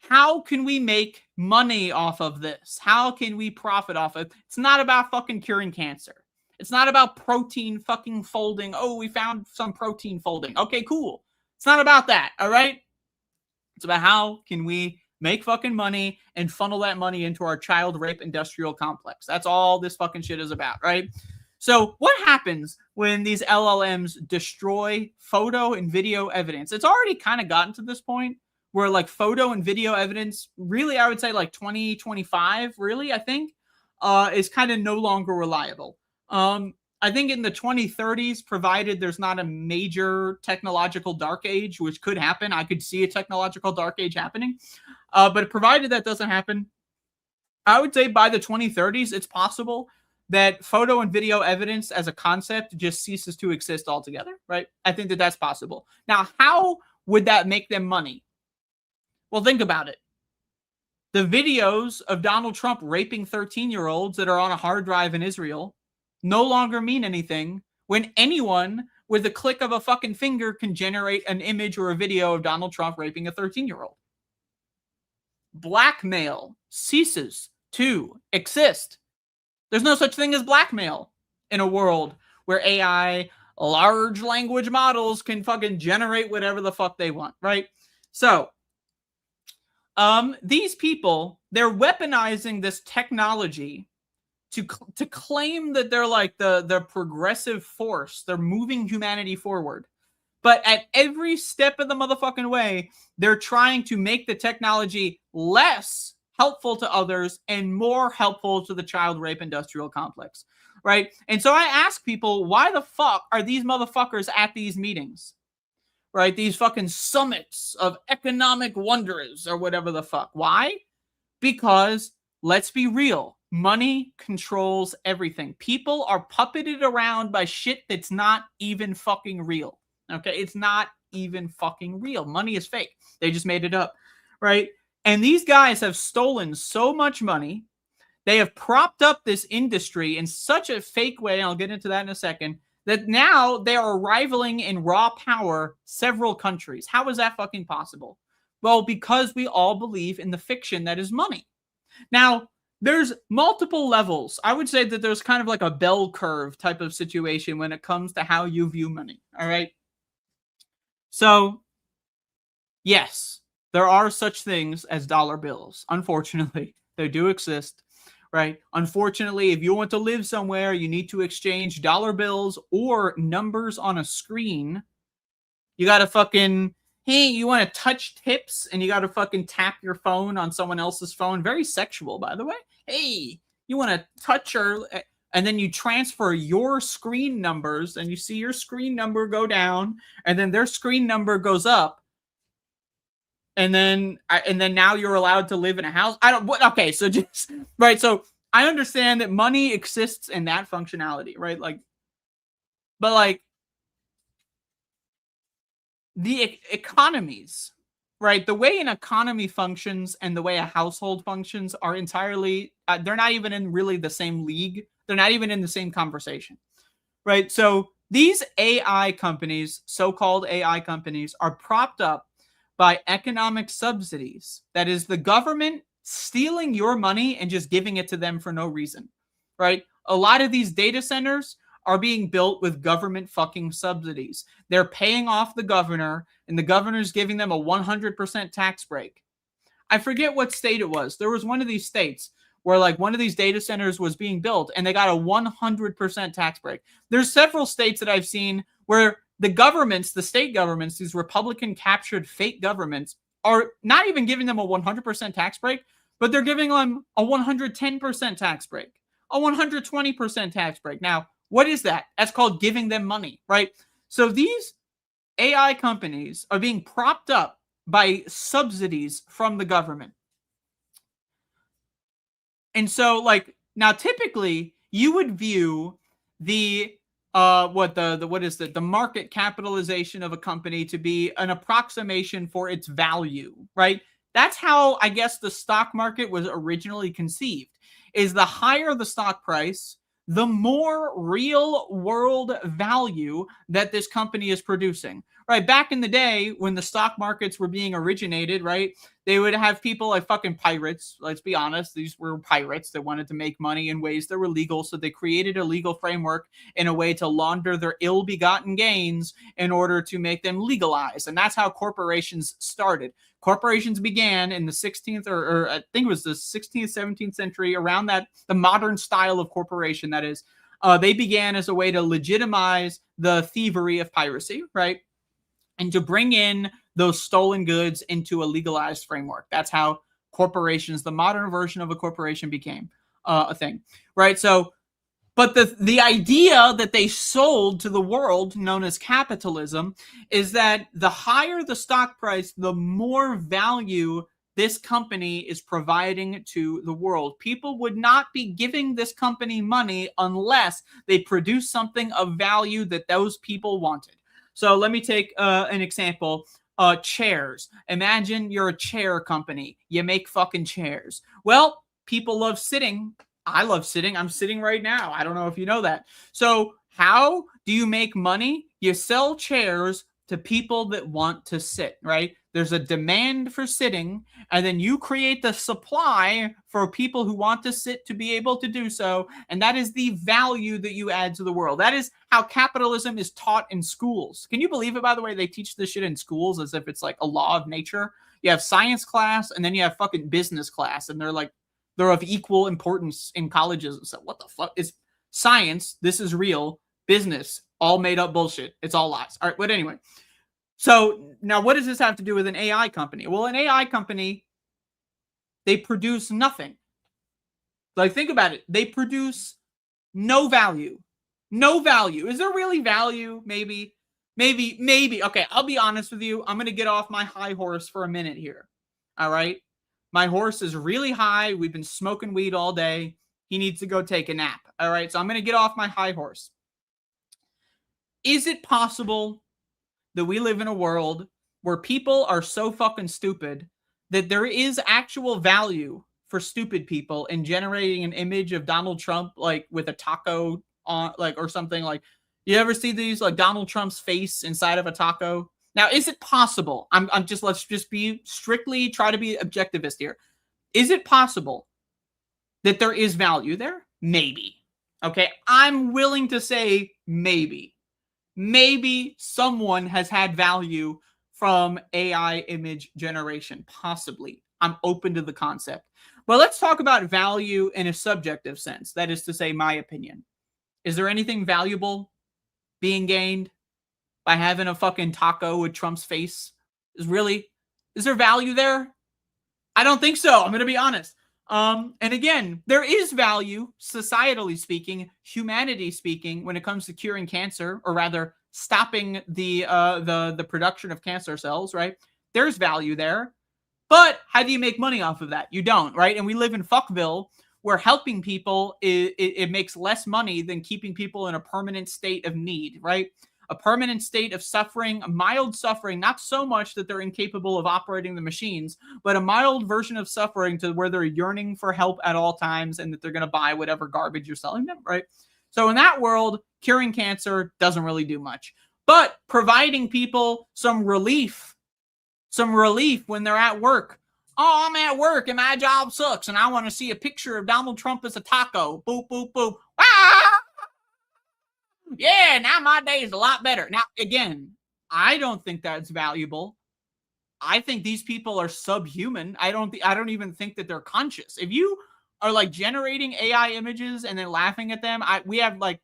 how can we make money off of this? How can we profit off of it? It's not about fucking curing cancer. It's not about protein fucking folding. Oh, we found some protein folding. Okay, cool. It's not about that, all right? It's about how can we make fucking money and funnel that money into our child rape industrial complex. That's all this fucking shit is about, right? So what happens when these LLMs destroy photo and video evidence? It's already kind of gotten to this point where like photo and video evidence, really, I would say like 2025, really, I think, is kind of no longer reliable. I think in the 2030s, provided there's not a major technological dark age, which could happen, I could see a technological dark age happening. But provided that doesn't happen, I would say by the 2030s, it's possible that photo and video evidence as a concept just ceases to exist altogether, right? I think that that's possible. Now, how would that make them money? Well, think about it. The videos of Donald Trump raping 13-year-olds that are on a hard drive in Israel no longer mean anything when anyone with a click of a fucking finger can generate an image or a video of Donald Trump raping a 13-year-old. Blackmail ceases to exist. There's no such thing as blackmail in a world where AI, large language models can fucking generate whatever the fuck they want, right? So, these people, they're weaponizing this technology to claim that they're like the progressive force. They're moving humanity forward. But at every step of the motherfucking way, they're trying to make the technology less helpful to others and more helpful to the child rape industrial complex, right? And so I ask people, why the fuck are these motherfuckers at these meetings, right? These fucking summits of economic wonders or whatever the fuck. Why? Because, let's be real, money controls everything. People are puppeted around by shit that's not even fucking real, okay? It's not even fucking real. Money is fake. They just made it up, right? And these guys have stolen so much money. They have propped up this industry in such a fake way, and I'll get into that in a second, that now they are rivaling in raw power several countries. How is that fucking possible? Well, because we all believe in the fiction that is money. Now, there's multiple levels. I would say that there's kind of like a bell curve type of situation when it comes to how you view money, all right? So, yes, there are such things as dollar bills. Unfortunately, they do exist, right? Unfortunately, if you want to live somewhere, you need to exchange dollar bills or numbers on a screen. You got to fucking, hey, you want to touch tips and you got to fucking tap your phone on someone else's phone. Very sexual, by the way. Hey, you want to touch her, and then you transfer your screen numbers and you see your screen number go down and then their screen number goes up. And then now you're allowed to live in a house. Okay, so just, right. So I understand that money exists in that functionality, right? But the economies, right? The way an economy functions and the way a household functions are entirely, they're not even in really the same league. They're not even in the same conversation, right? So these AI companies, so-called AI companies, are propped up by economic subsidies. That is the government stealing your money and just giving it to them for no reason, right? A lot of these data centers are being built with government fucking subsidies. They're paying off the governor, and the governor's giving them a 100% tax break. I forget what state it was. There was one of these states where like one of these data centers was being built and they got a 100% tax break. There's several states that I've seen where the governments, the state governments, these Republican captured fake governments are not even giving them a 100% tax break, but they're giving them a 110% tax break, a 120% tax break. Now, what is that? That's called giving them money, right? So these AI companies are being propped up by subsidies from the government. And so like now typically you would view the the market capitalization of a company to be an approximation for its value, right? That's how I guess the stock market was originally conceived. Is the higher the stock price, the more real world value that this company is producing, right? Back in the day when the stock markets were being originated, right? They would have people like fucking pirates. Let's be honest. These were pirates that wanted to make money in ways that were legal. So they created a legal framework in a way to launder their ill-begotten gains in order to make them legalized. And that's how corporations started. Corporations began in the 16th or I think it was the 16th, 17th century, around that, the modern style of corporation, that is, They began as a way to legitimize the thievery of piracy, right? And to bring in those stolen goods into a legalized framework. That's how corporations, the modern version of a corporation, became a thing, right? So, but the idea that they sold to the world, known as capitalism, is that the higher the stock price, the more value this company is providing to the world. People would not be giving this company money unless they produce something of value that those people wanted. So let me take an example. Chairs. Imagine you're a chair company. You make fucking chairs. Well, people love sitting. I love sitting. I'm sitting right now. I don't know if you know that. So how do you make money? You sell chairs to people that want to sit, right? There's a demand for sitting, and then you create the supply for people who want to sit to be able to do so, and that is the value that you add to the world. That is how capitalism is taught in schools. Can you believe it, by the way? They teach this shit in schools as if it's like a law of nature. You have science class, and then you have fucking business class, and they're of equal importance in colleges. So what the fuck is science? This is real. Business, all made up bullshit. It's all lies. All right, but anyway. So now what does this have to do with an AI company? Well, an AI company, they produce nothing. Like, think about it. They produce no value. No value. Is there really value? Maybe. Okay, I'll be honest with you. I'm going to get off my high horse for a minute here. All right? My horse is really high. We've been smoking weed all day. He needs to go take a nap. All right? So I'm going to get off my high horse. Is it possible that we live in a world where people are so fucking stupid that there is actual value for stupid people in generating an image of Donald Trump, like with a taco on, like, or something? Like, you ever see these, like Donald Trump's face inside of a taco? Now, is it possible? Let's just be strictly try to be objectivist here. Is it possible that there is value there? Maybe. Okay. I'm willing to say maybe. Maybe someone has had value from AI image generation. Possibly. I'm open to the concept. But let's talk about value in a subjective sense. That is to say, my opinion. Is there anything valuable being gained by having a fucking taco with Trump's face? Is there value there? I don't think so. I'm going to be honest. And again, there is value, societally speaking, humanity speaking, when it comes to curing cancer, or rather stopping the production of cancer cells, right? There's value there. But how do you make money off of that? You don't, right? And we live in Fville, where helping people, it makes less money than keeping people in a permanent state of need, right? A permanent state of suffering, a mild suffering, not so much that they're incapable of operating the machines, but a mild version of suffering to where they're yearning for help at all times and that they're going to buy whatever garbage you're selling them, right? So in that world, curing cancer doesn't really do much. But providing people some relief when they're at work. Oh, I'm at work and my job sucks and I want to see a picture of Donald Trump as a taco. Boop, boop, boop. Ah! Yeah, now my day is a lot better. Now, again, I don't think that's valuable. I think these people are subhuman. I don't even think that they're conscious. If you are like generating AI images and then laughing at them, we have like,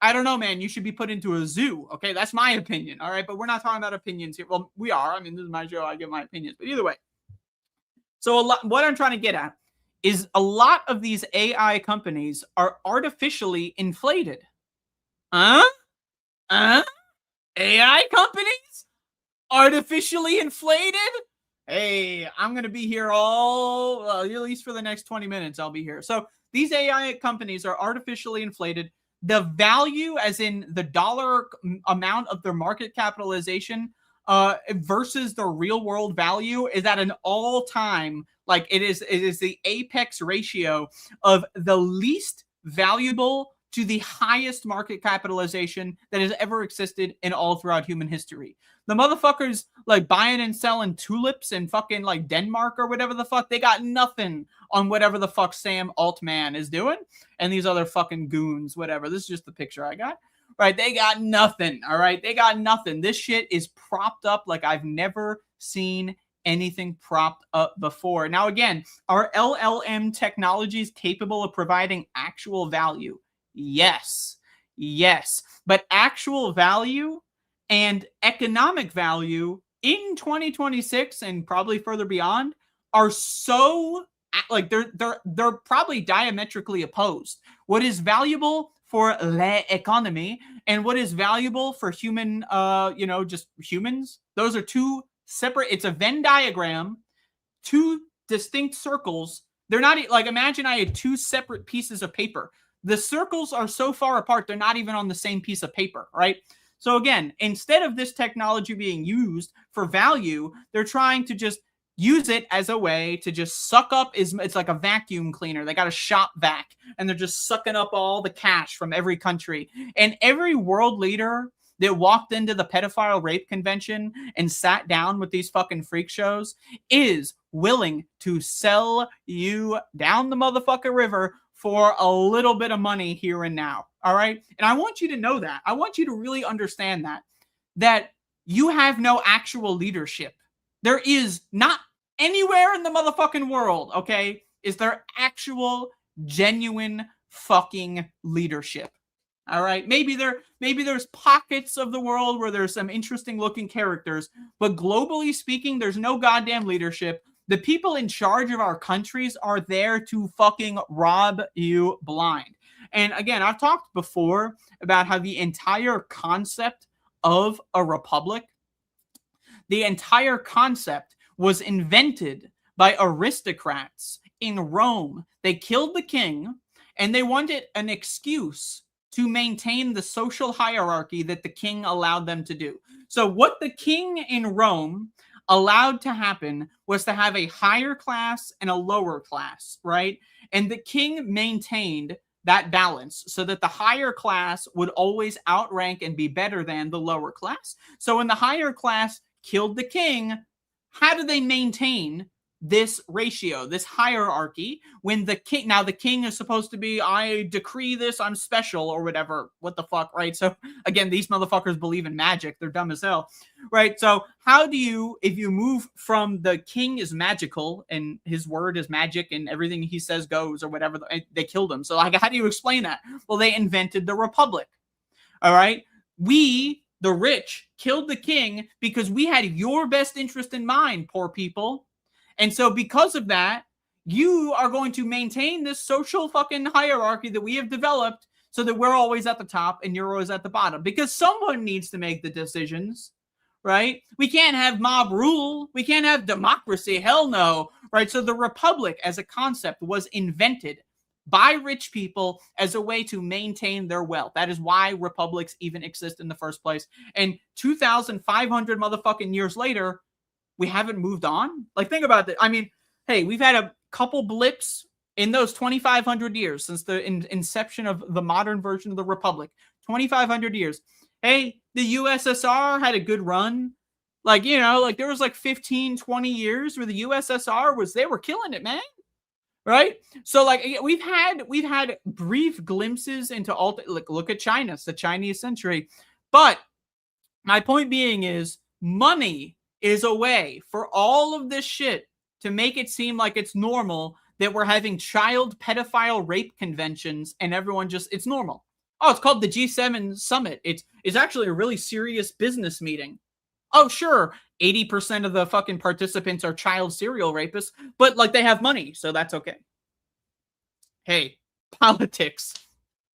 I don't know, man, you should be put into a zoo. Okay, that's my opinion. All right, but we're not talking about opinions here. Well, we are. I mean, this is my show. I give my opinions. But either way. So what I'm trying to get at is a lot of these AI companies are artificially inflated. AI companies? Artificially inflated? Hey, I'm going to be here at least for the next 20 minutes, I'll be here. So these AI companies are artificially inflated. The value, as in the dollar amount of their market capitalization versus the real world value, is at an all-time, like it is the apex ratio of the least valuable to the highest market capitalization that has ever existed in all throughout human history. The motherfuckers like buying and selling tulips in fucking like Denmark or whatever the fuck, they got nothing on whatever the fuck Sam Altman is doing. And these other fucking goons, whatever. This is just the picture I got. Right? They got nothing. All right? They got nothing. This shit is propped up like I've never seen anything propped up before. Now, again, are LLM technologies capable of providing actual value? Yes. Yes. But actual value and economic value in 2026 and probably further beyond are so like they're probably diametrically opposed. What is valuable for the economy and what is valuable for human just humans, those are two separate, it's a Venn diagram, two distinct circles. They're not like, imagine I had two separate pieces of paper. The circles are so far apart, they're not even on the same piece of paper, right? So again, instead of this technology being used for value, they're trying to just use it as a way to just suck up, it's like a vacuum cleaner. They got a shop vac, and they're just sucking up all the cash from every country. And every world leader that walked into the pedophile rape convention and sat down with these fucking freak shows is willing to sell you down the motherfucking river for a little bit of money here and now. All right. And I want you to know that. I want you to really understand that you have no actual leadership. There is not anywhere in the motherfucking world, okay, is there actual, genuine fucking leadership. All right. Maybe there's pockets of the world where there's some interesting looking characters, but globally speaking, there's no goddamn leadership. The people in charge of our countries are there to fucking rob you blind. And again, I've talked before about how the entire concept of a republic, the entire concept was invented by aristocrats in Rome. They killed the king and they wanted an excuse to maintain the social hierarchy that the king allowed them to do. So what the king in Rome allowed to happen was to have a higher class and a lower class, right? And the king maintained that balance so that the higher class would always outrank and be better than the lower class. So when the higher class killed the king, how do they maintain this ratio, this hierarchy, when the king is supposed to be, I decree this, I'm special, or whatever, what the fuck, right? So again, these motherfuckers believe in magic, they're dumb as hell, right? So how do you, if you move from the king is magical and his word is magic and everything he says goes, or whatever, they killed him. So like, how do you explain that? Well, they invented the republic. All right. We, the rich, killed the king because we had your best interest in mind, poor people. And so because of that, you are going to maintain this social fucking hierarchy that we have developed so that we're always at the top and you're always at the bottom, because someone needs to make the decisions, right? We can't have mob rule. We can't have democracy. Hell no, right? So the republic as a concept was invented by rich people as a way to maintain their wealth. That is why republics even exist in the first place. And 2,500 motherfucking years later, we haven't moved on. Like, think about that. I mean, hey, we've had a couple blips in those 2,500 years since the inception of the modern version of the republic. 2,500 years. Hey, the USSR had a good run. Like, you know, like there was like 15, 20 years where the USSR they were killing it, man. Right? So like we've had brief glimpses into like, look at China. It's the Chinese century. But my point being is money is a way for all of this shit to make it seem like it's normal that we're having child pedophile rape conventions and everyone just, it's normal. Oh, it's called the G7 summit. It's actually a really serious business meeting. Oh, sure, 80% of the fucking participants are child serial rapists, but like they have money, so that's okay. Hey, politics.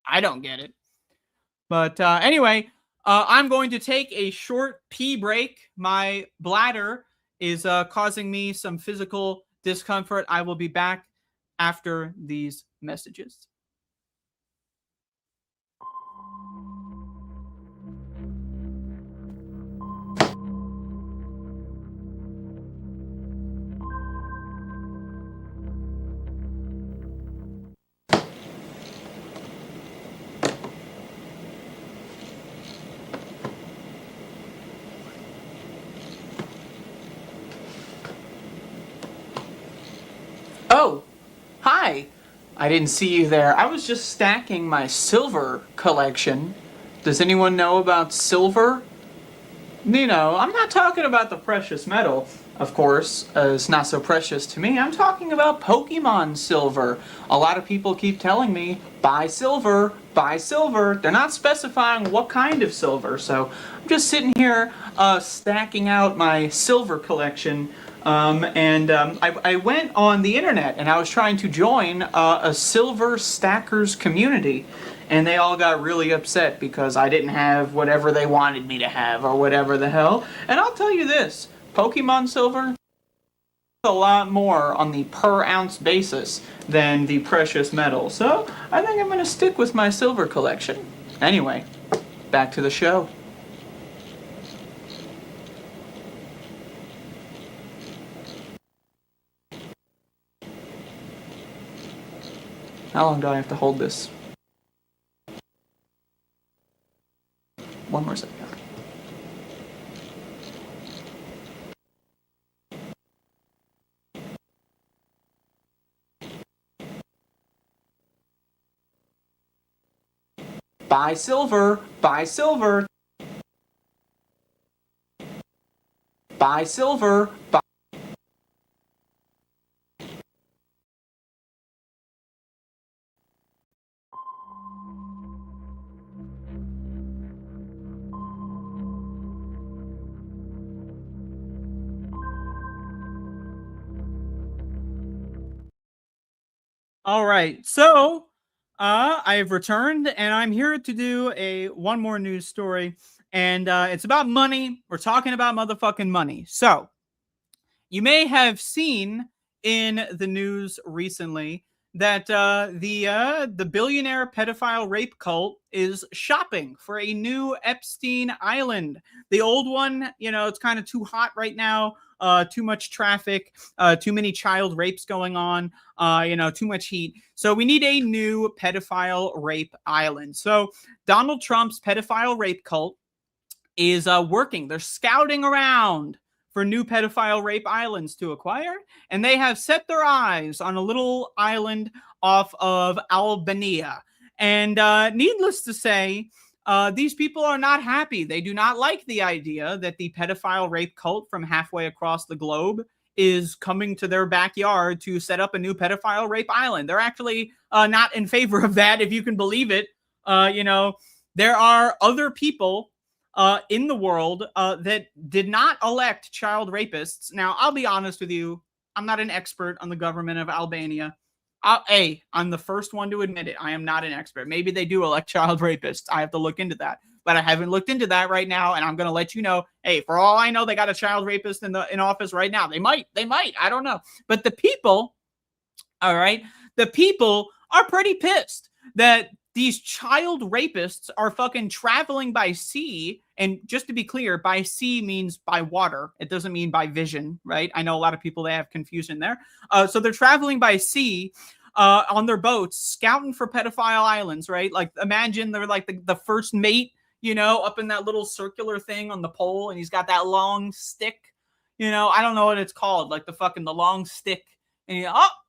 I don't get it. But anyway, I'm going to take a short pee break. My bladder is causing me some physical discomfort. I will be back after these messages. Oh, hi. I didn't see you there. I was just stacking my silver collection. Does anyone know about silver? I'm not talking about the precious metal, of course, it's not so precious to me. I'm talking about Pokemon silver. A lot of people keep telling me, buy silver, buy silver. They're not specifying what kind of silver, so I'm just sitting here stacking out my silver collection. I went on the internet and I was trying to join a silver stackers community. And they all got really upset because I didn't have whatever they wanted me to have or whatever the hell. And I'll tell you this, Pokemon Silver, a lot more on the per ounce basis than the precious metal. So I think I'm going to stick with my silver collection. Anyway, back to the show. How long do I have to hold this? One more second. Buy silver, buy silver. Buy silver, buy. All right, so I have returned, and I'm here to do one more news story, and it's about money. We're talking about motherfucking money. So you may have seen in the news recently that the billionaire pedophile rape cult is shopping for a new Epstein Island. The old one, it's kind of too hot right now. Too much traffic, too many child rapes going on, too much heat. So we need a new pedophile rape island. So Donald Trump's pedophile rape cult is working. They're scouting around for new pedophile rape islands to acquire, and they have set their eyes on a little island off of Albania. And needless to say, these people are not happy. They do not like the idea that the pedophile rape cult from halfway across the globe is coming to their backyard to set up a new pedophile rape island. They're actually not in favor of that, if you can believe it. There are other people in the world that did not elect child rapists. Now, I'll be honest with you. I'm not an expert on the government of Albania. I'm the first one to admit it. I am not an expert. Maybe they do elect child rapists. I have to look into that. But I haven't looked into that right now, and I'm going to let you know, hey, for all I know, they got a child rapist in office right now. They might. I don't know. But the people, all right, the people are pretty pissed that these child rapists are fucking traveling by sea. And just to be clear, by sea means by water. It doesn't mean by vision, right? I know a lot of people, they have confusion there. So they're traveling by sea on their boats, scouting for pedophile islands, right? Like, imagine they're like the first mate, up in that little circular thing on the pole, and he's got that long stick. I don't know what it's called, like the long stick. And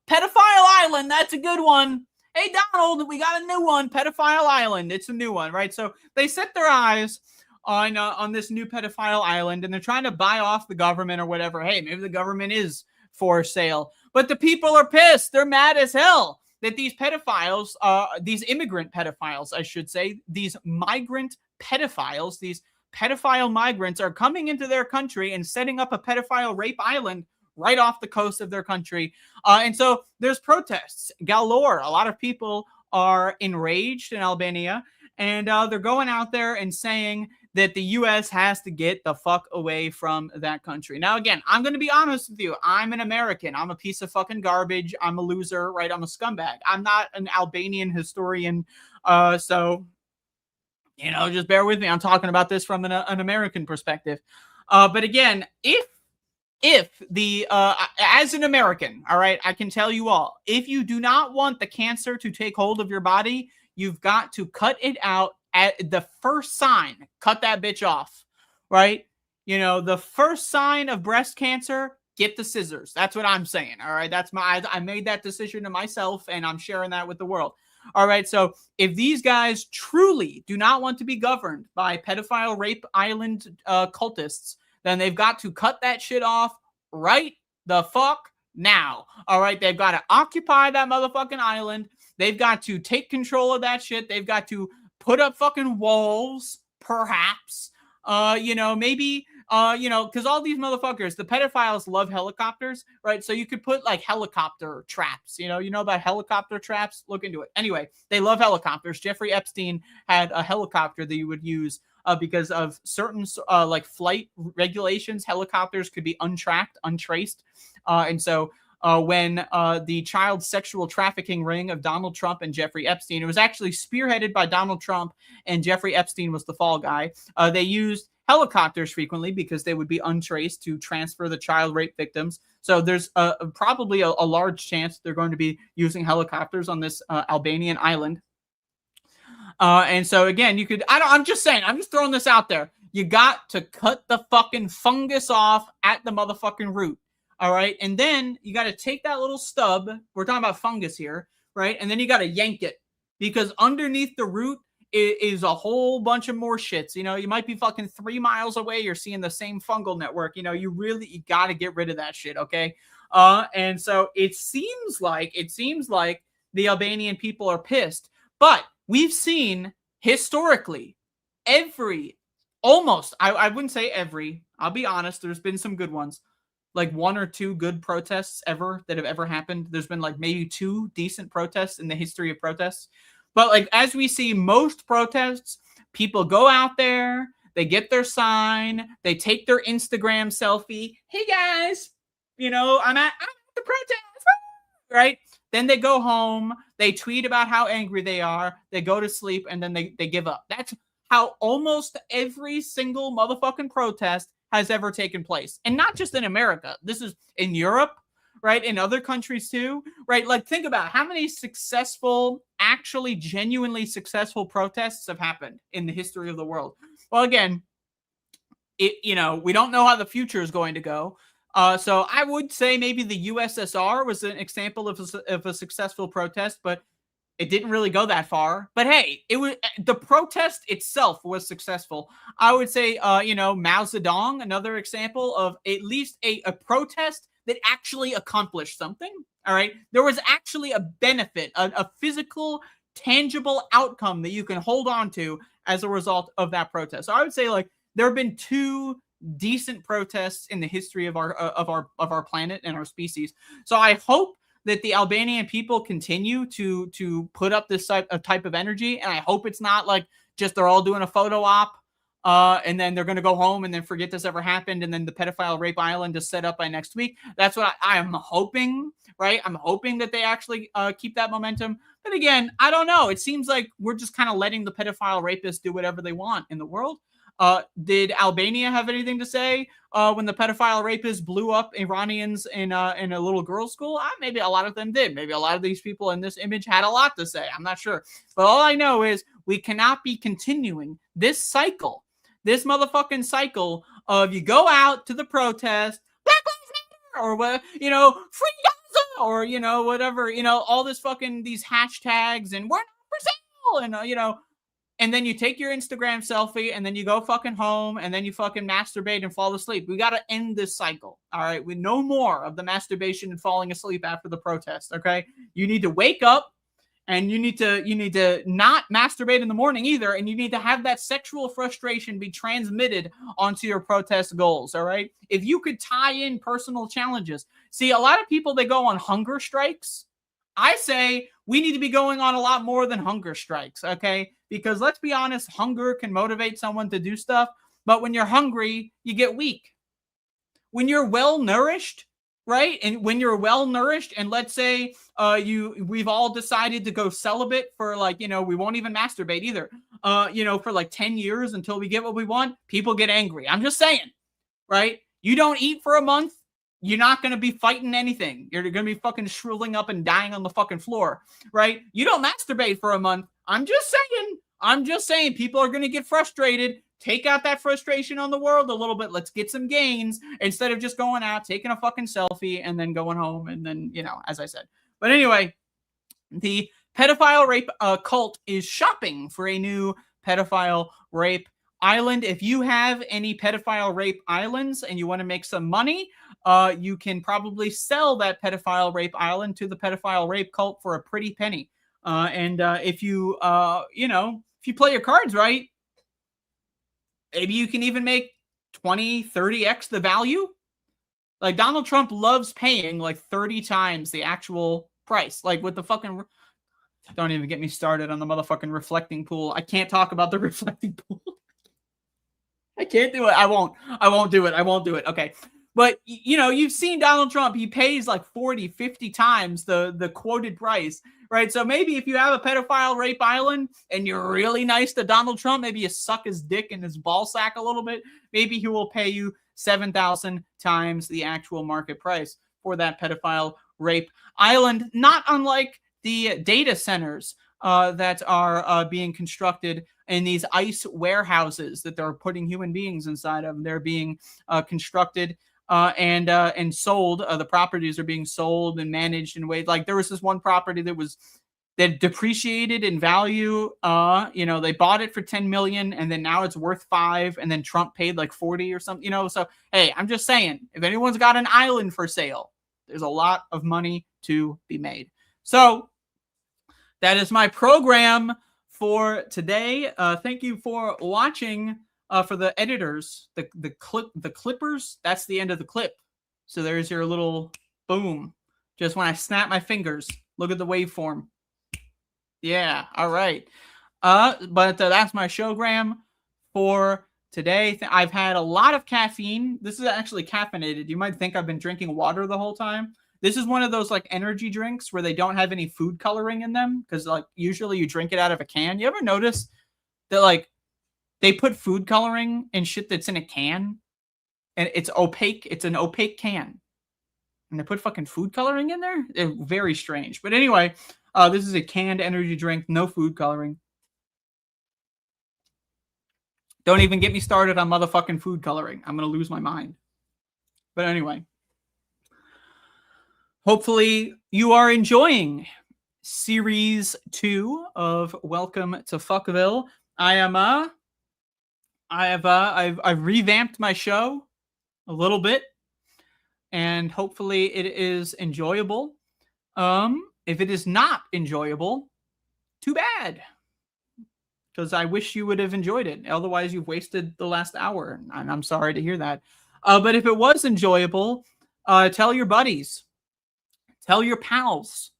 pedophile island, that's a good one. Hey, Donald, we got a new one, Pedophile Island. It's a new one, right? So they set their eyes on this new pedophile island, and they're trying to buy off the government or whatever. Hey, maybe the government is for sale. But the people are pissed. They're mad as hell that these pedophiles, these immigrant pedophiles, I should say, these migrant pedophiles, these pedophile migrants are coming into their country and setting up a pedophile rape island right off the coast of their country. And so there's protests galore. A lot of people are enraged in Albania, and they're going out there and saying that the U.S. has to get the fuck away from that country. Now, again, I'm going to be honest with you. I'm an American. I'm a piece of fucking garbage. I'm a loser, right? I'm a scumbag. I'm not an Albanian historian. So, just bear with me. I'm talking about this from an American perspective. But again, if the as an American, all right, I can tell you all, if you do not want the cancer to take hold of your body, you've got to cut it out at the first sign. Cut that bitch off, right? The first sign of breast cancer, get the scissors. That's what I'm saying, all right? I made that decision to myself, and I'm sharing that with the world. All right. So if these guys truly do not want to be governed by pedophile rape island cultists, then they've got to cut that shit off right the fuck now. All right. They've got to occupy that motherfucking island. They've got to take control of that shit. They've got to put up fucking walls, perhaps. Maybe, because all these motherfuckers, the pedophiles love helicopters, right? So you could put like helicopter traps, you know about helicopter traps? Look into it. Anyway, they love helicopters. Jeffrey Epstein had a helicopter that you would use because of certain like flight regulations. Helicopters could be untracked, untraced. And so when the child sexual trafficking ring of Donald Trump and Jeffrey Epstein, it was actually spearheaded by Donald Trump, and Jeffrey Epstein was the fall guy. They used helicopters frequently because they would be untraced to transfer the child rape victims. So there's probably a large chance they're going to be using helicopters on this Albanian island. And so again, I'm just saying, I'm just throwing this out there. You got to cut the fucking fungus off at the motherfucking root. All right. And then you got to take that little stub. We're talking about fungus here, right? And then you got to yank it, because underneath the root is a whole bunch of more shits. You might be fucking 3 miles away. You're seeing the same fungal network. You got to get rid of that shit. Okay. And so it seems like the Albanian people are pissed, but we've seen historically I wouldn't say every, I'll be honest, there's been some good ones. Like 1 or 2 good protests that have ever happened. There's been like maybe 2 decent protests in the history of protests. But like, as we see most protests, people go out there, they get their sign, they take their Instagram selfie. Hey guys, I'm at the protest, right? Then they go home, they tweet about how angry they are, they go to sleep, and then they give up. That's how almost every single motherfucking protest has ever taken place. And not just in America. This is in Europe, right? In other countries too, right? Like, think about how many successful, actually genuinely successful protests have happened in the history of the world. Well, again, we don't know how the future is going to go. So I would say maybe the USSR was an example of a successful protest, but it didn't really go that far. But hey, the protest itself was successful. I would say, Mao Zedong, another example of at least a protest that actually accomplished something. All right. There was actually a benefit, a physical, tangible outcome that you can hold on to as a result of that protest. So I would say, like, there have been 2 decent protests in the history of our planet and our species. So I hope that the Albanian people continue to put up this type of energy. And I hope it's not like just they're all doing a photo op and then they're going to go home and then forget this ever happened. And then the pedophile rape island is set up by next week. That's what I am hoping, right? I'm hoping that they actually keep that momentum. But again, I don't know. It seems like we're just kind of letting the pedophile rapists do whatever they want in the world. Did Albania have anything to say when the pedophile rapists blew up Iranians in a little girls' school? Maybe a lot of them did. Maybe a lot of these people in this image had a lot to say. I'm not sure. But all I know is we cannot be continuing this cycle, this motherfucking cycle of you go out to the protest, Black Lives Matter, or what, Free Gaza, or, whatever, all this fucking, these hashtags, and we're not for sale, and, and then you take your Instagram selfie, and then you go fucking home, and then you fucking masturbate and fall asleep. We got to end this cycle. All right. We no more of the masturbation and falling asleep after the protest. Okay. You need to wake up, and you need to not masturbate in the morning either. And you need to have that sexual frustration be transmitted onto your protest goals. All right. If you could tie in personal challenges, see, a lot of people, they go on hunger strikes. I say we need to be going on a lot more than hunger strikes, okay? Because let's be honest, hunger can motivate someone to do stuff, but when you're hungry, you get weak. When you're well-nourished, right? And when you're well-nourished, and let's say we've all decided to go celibate for we won't even masturbate either, for like 10 years until we get what we want, people get angry. I'm just saying, right? You don't eat for a month, you're not going to be fighting anything. You're going to be fucking shriveling up and dying on the fucking floor, right? You don't masturbate for a month. I'm just saying people are going to get frustrated. Take out that frustration on the world a little bit. Let's get some gains instead of just going out, taking a fucking selfie, and then going home. And then, as I said. But anyway, the pedophile rape cult is shopping for a new pedophile rape island. If you have any pedophile rape islands and you want to make some money, you can probably sell that pedophile rape island to the pedophile rape cult for a pretty penny. And if you, if you play your cards right, maybe you can even make 20, 30x the value. Like Donald Trump loves paying like 30 times the actual price. Like with the fucking, don't even get me started on the motherfucking reflecting pool. I can't talk about the reflecting pool. I can't do it. I won't do it. I won't do it. Okay. But, you've seen Donald Trump. He pays like 40, 50 times the quoted price, right? So maybe if you have a pedophile rape island and you're really nice to Donald Trump, maybe you suck his dick in his ball sack a little bit, maybe he will pay you 7,000 times the actual market price for that pedophile rape island, not unlike the data centers that are being constructed in these ICE warehouses that they're putting human beings inside of. They're being constructed and sold. The properties are being sold and managed in ways like there was this one property that depreciated in value. They bought it for 10 million and then now it's worth 5, and then Trump paid like 40 or something. So hey, I'm just saying, if anyone's got an island for sale, there's a lot of money to be made. So that is my program for today. Thank you for watching. For the editors, the clippers, that's the end of the clip. So there's your little boom. Just when I snap my fingers, look at the waveform. Yeah, all right. But that's my showgram for today. I've had a lot of caffeine. This is actually caffeinated. You might think I've been drinking water the whole time. This is one of those like energy drinks where they don't have any food coloring in them, because like usually you drink it out of a can. You ever notice that like they put food coloring and shit that's in a can and it's opaque? It's an opaque can. And they put fucking food coloring in there? They're very strange. But anyway, this is a canned energy drink, no food coloring. Don't even get me started on motherfucking food coloring. I'm going to lose my mind. But anyway, hopefully you are enjoying series 2 of Welcome to Fuckville. I've revamped my show a little bit, and hopefully it is enjoyable. If it is not enjoyable, too bad, because I wish you would have enjoyed it. Otherwise, you've wasted the last hour, and I'm sorry to hear that. But if it was enjoyable, tell your buddies, tell your pals.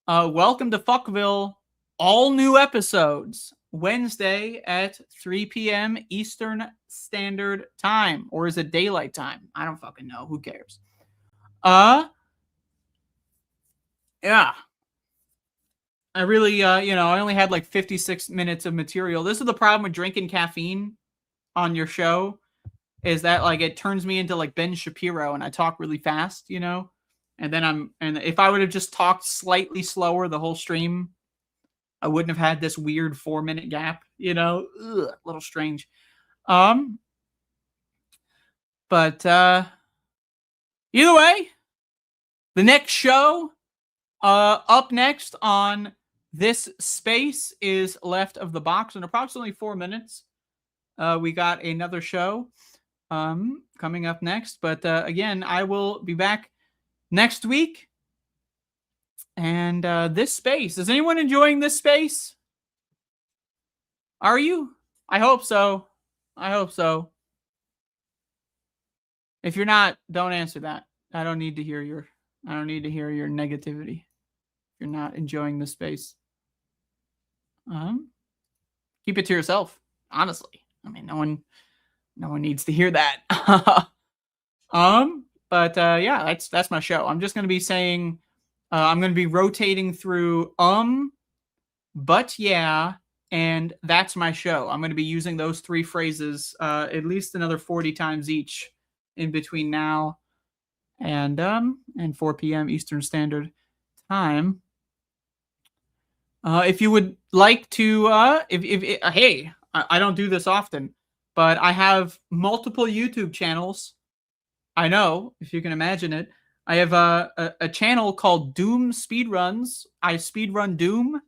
Welcome to Fuckville. All new episodes Wednesday at 3 p.m. Eastern Standard Time. Or is it daylight time? I don't fucking know. Who cares? Yeah. I really, I only had like 56 minutes of material. This is the problem with drinking caffeine on your show, is that like it turns me into like Ben Shapiro and I talk really fast, and then and if I would have just talked slightly slower the whole stream, I wouldn't have had this weird 4-minute gap, a little strange. But either way, the next show up next on this space is Left of the Box in approximately 4 minutes. We got another show coming up next. But again, I will be back next week. And this space, is anyone enjoying this space? Are you? I hope so. I hope so. If you're not, don't answer that. I don't need to hear your negativity. If you're not enjoying this space, keep it to yourself. Honestly, I mean, no one needs to hear that. But yeah, that's my show. I'm just gonna be saying. I'm going to be rotating through but yeah, and that's my show. I'm going to be using those 3 phrases at least another 40 times each in between now and 4 p.m. Eastern Standard Time. If you would like to, hey, I don't do this often, but I have multiple YouTube channels. I know, if you can imagine it. I have a channel called Doom Speedruns. I speedrun Doom.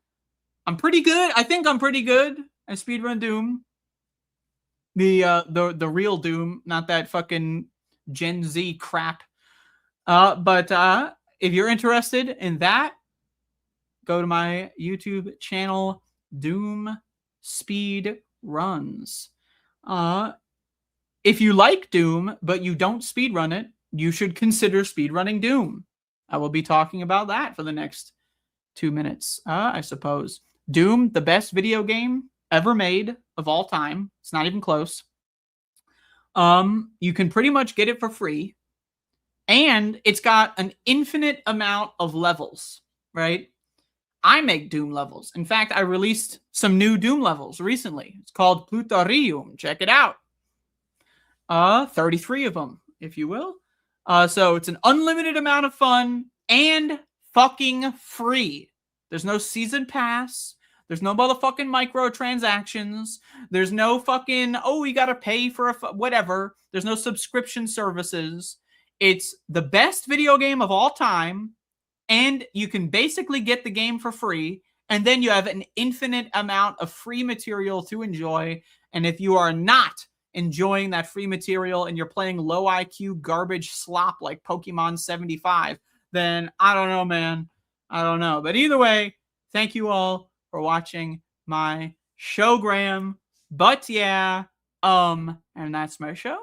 I'm pretty good. I think I'm pretty good. I speedrun Doom. The real Doom, not that fucking Gen Z crap. But if you're interested in that, go to my YouTube channel, Doom Speed Runs. If you like Doom, but you don't speedrun it, you should consider speedrunning Doom. I will be talking about that for the next 2 minutes, I suppose. Doom, the best video game ever made of all time. It's not even close. You can pretty much get it for free. And it's got an infinite amount of levels, right? I make Doom levels. In fact, I released some new Doom levels recently. It's called Plutorium. Check it out. 33 of them, if you will. So it's an unlimited amount of fun and fucking free. There's no season pass. There's no motherfucking microtransactions. There's no fucking, oh, you got to pay for whatever. There's no subscription services. It's the best video game of all time. And you can basically get the game for free. And then you have an infinite amount of free material to enjoy. And if you are not enjoying that free material and you're playing low IQ garbage slop like Pokemon 75, then I don't know, man. I don't know. But either way, thank you all for watching my showgram. But yeah, and that's my show.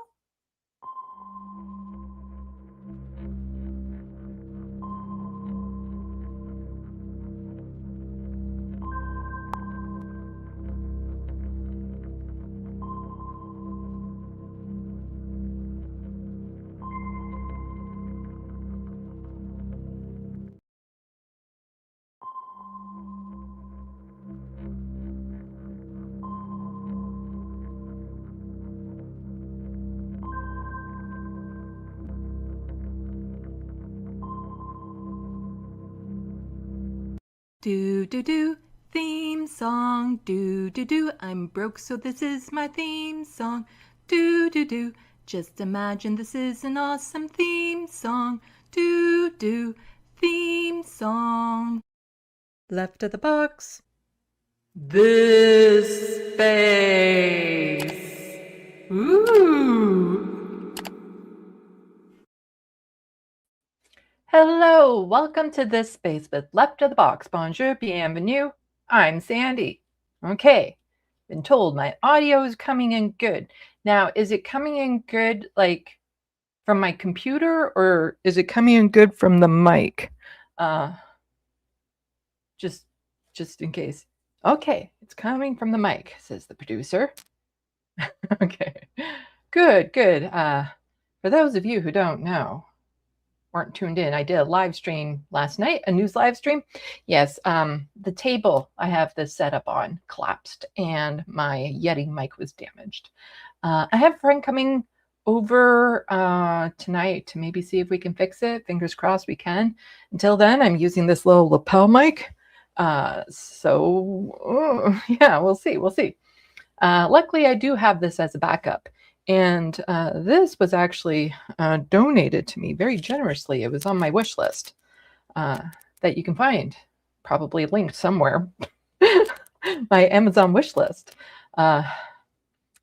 Do do do, theme song. Do do do, I'm broke so this is my theme song. Do do do, just imagine this is an awesome theme song. Do do, theme song. Left of the box. This space. Ooh. Hello, welcome to This Space with Left of the Box. Bonjour, bienvenue. I'm Sandee. Okay, been told my audio is coming in good. Now, is it coming in good like from my computer or is it coming in good from the mic? Just in case. Okay, it's coming from the mic, says the producer. Okay, good. For those of you who don't know, weren't tuned in, I did a live stream last night, a news live stream. Yes, the table I have this set up on collapsed and my Yeti mic was damaged. I have a friend coming over tonight to maybe see if we can fix it. Fingers crossed we can. Until then, I'm using this little lapel mic. Yeah, we'll see. Luckily, I do have this as a backup. And this was actually donated to me very generously. It was on my wish list that you can find, probably linked somewhere. My Amazon wish list. I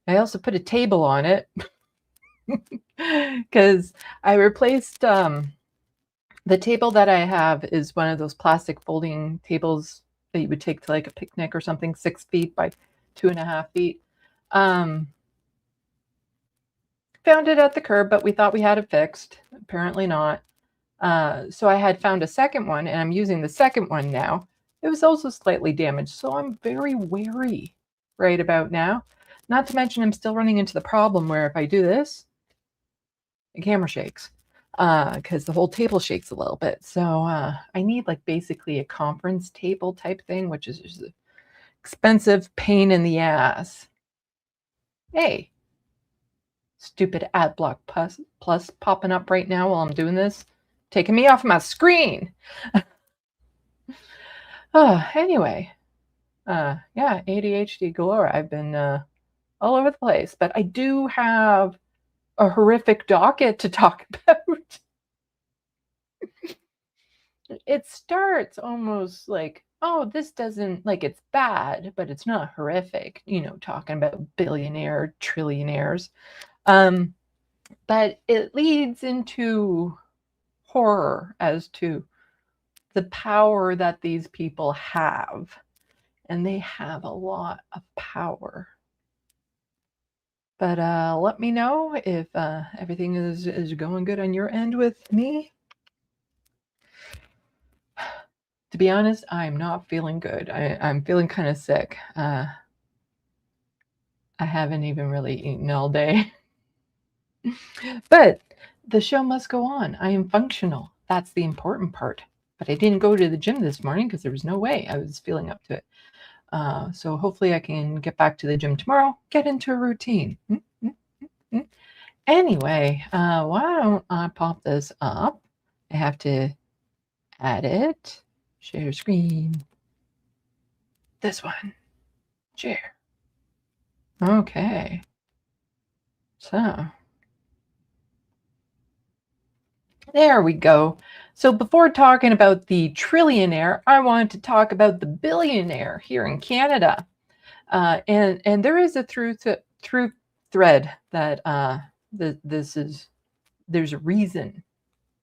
also put a table on it because I replaced the table that I have is one of those plastic folding tables that you would take to like a picnic or something, 6 feet by 2.5 feet. Found it at the curb, but we thought we had it fixed. Apparently not. So I had found a second one, and I'm using the second one now. It was also slightly damaged, so I'm very wary right about now. Not to mention I'm still running into the problem where if I do this, the camera shakes because the whole table shakes a little bit. So I need like basically a conference table type thing, which is just an expensive pain in the ass. Hey. Stupid ad block plus popping up right now while I'm doing this, taking me off my screen. Anyway, yeah, ADHD galore. I've been all over the place, but I do have a horrific docket to talk about. it starts almost like, oh, this doesn't, like, it's bad, but it's not horrific, talking about billionaire trillionaires. But it leads into horror as to the power that these people have. And they have a lot of power. But let me know if everything is going good on your end with me. To be honest, I'm not feeling good. I'm feeling kind of sick. I haven't even really eaten all day. But the show must go on. I am functional. That's the important part. But I didn't go to the gym this morning because there was no way I was feeling up to it. So hopefully I can get back to the gym tomorrow, get into a routine. Anyway, why don't I pop this up? I have to add it. Share screen. This one. Share. Okay. So. There we go. So before talking about the trillionaire, I wanted to talk about the billionaire here in Canada. And there is a through thread that there's a reason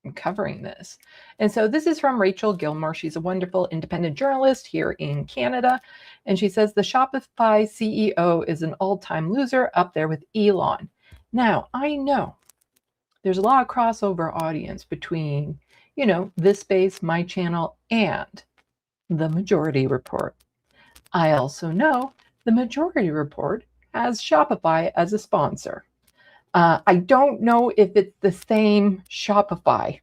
I'm covering this. And so this is from Rachel Gilmore. She's a wonderful independent journalist here in Canada. And she says the Shopify CEO is an all-time loser up there with Elon. Now, I know there's a lot of crossover audience between, this space, my channel, and the Majority Report. I also know the Majority Report has Shopify as a sponsor. I don't know if it's the same Shopify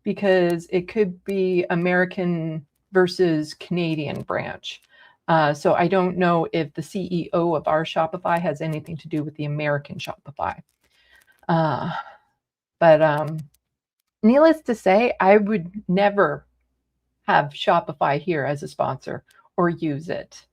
because it could be American versus Canadian branch. So I don't know if the CEO of our Shopify has anything to do with the American Shopify. But needless to say, I would never have Shopify here as a sponsor or use it.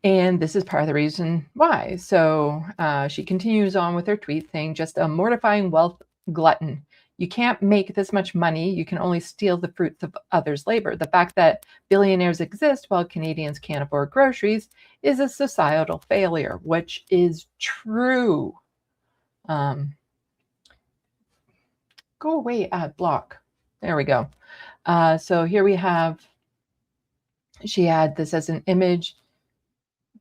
And this is part of the reason why. So she continues on with her tweet saying, just a mortifying wealth glutton. You can't make this much money. You can only steal the fruits of others' labor. The fact that billionaires exist while Canadians can't afford groceries is a societal failure, which is true. Go away, ad block. There we go. So here we have, she had this as an image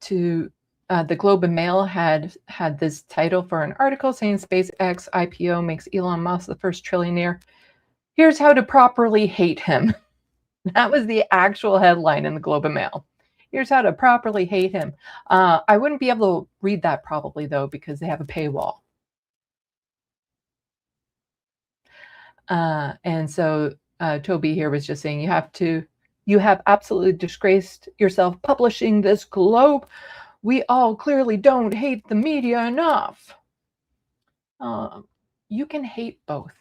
to the Globe and Mail had this title for an article saying SpaceX IPO makes Elon Musk the first trillionaire. Here's how to properly hate him. That was the actual headline in the Globe and Mail. Here's how to properly hate him. I wouldn't be able to read that probably though, because they have a paywall. And so Toby here was just saying, you have absolutely disgraced yourself publishing this Globe. We all clearly don't hate the media enough. You can hate both.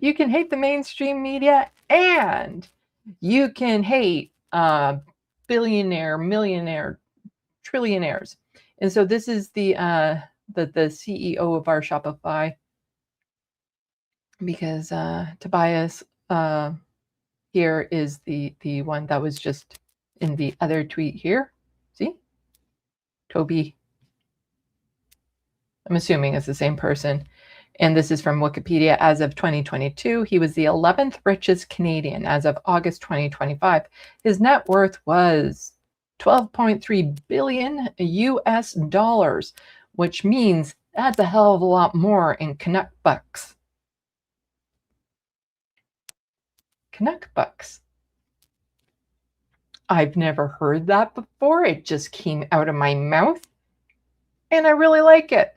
You can hate the mainstream media and you can hate billionaire, millionaire, trillionaires. And so this is the CEO of our Shopify, because Tobias here is the one that was just in the other tweet here. See? Toby. I'm assuming it's the same person. And this is from Wikipedia. As of 2022, he was the 11th richest Canadian. As of August 2025, his net worth was $12.3 billion US dollars, which means that's a hell of a lot more in Canuck bucks. Canuck bucks. I've never heard that before. It just came out of my mouth. And I really like it.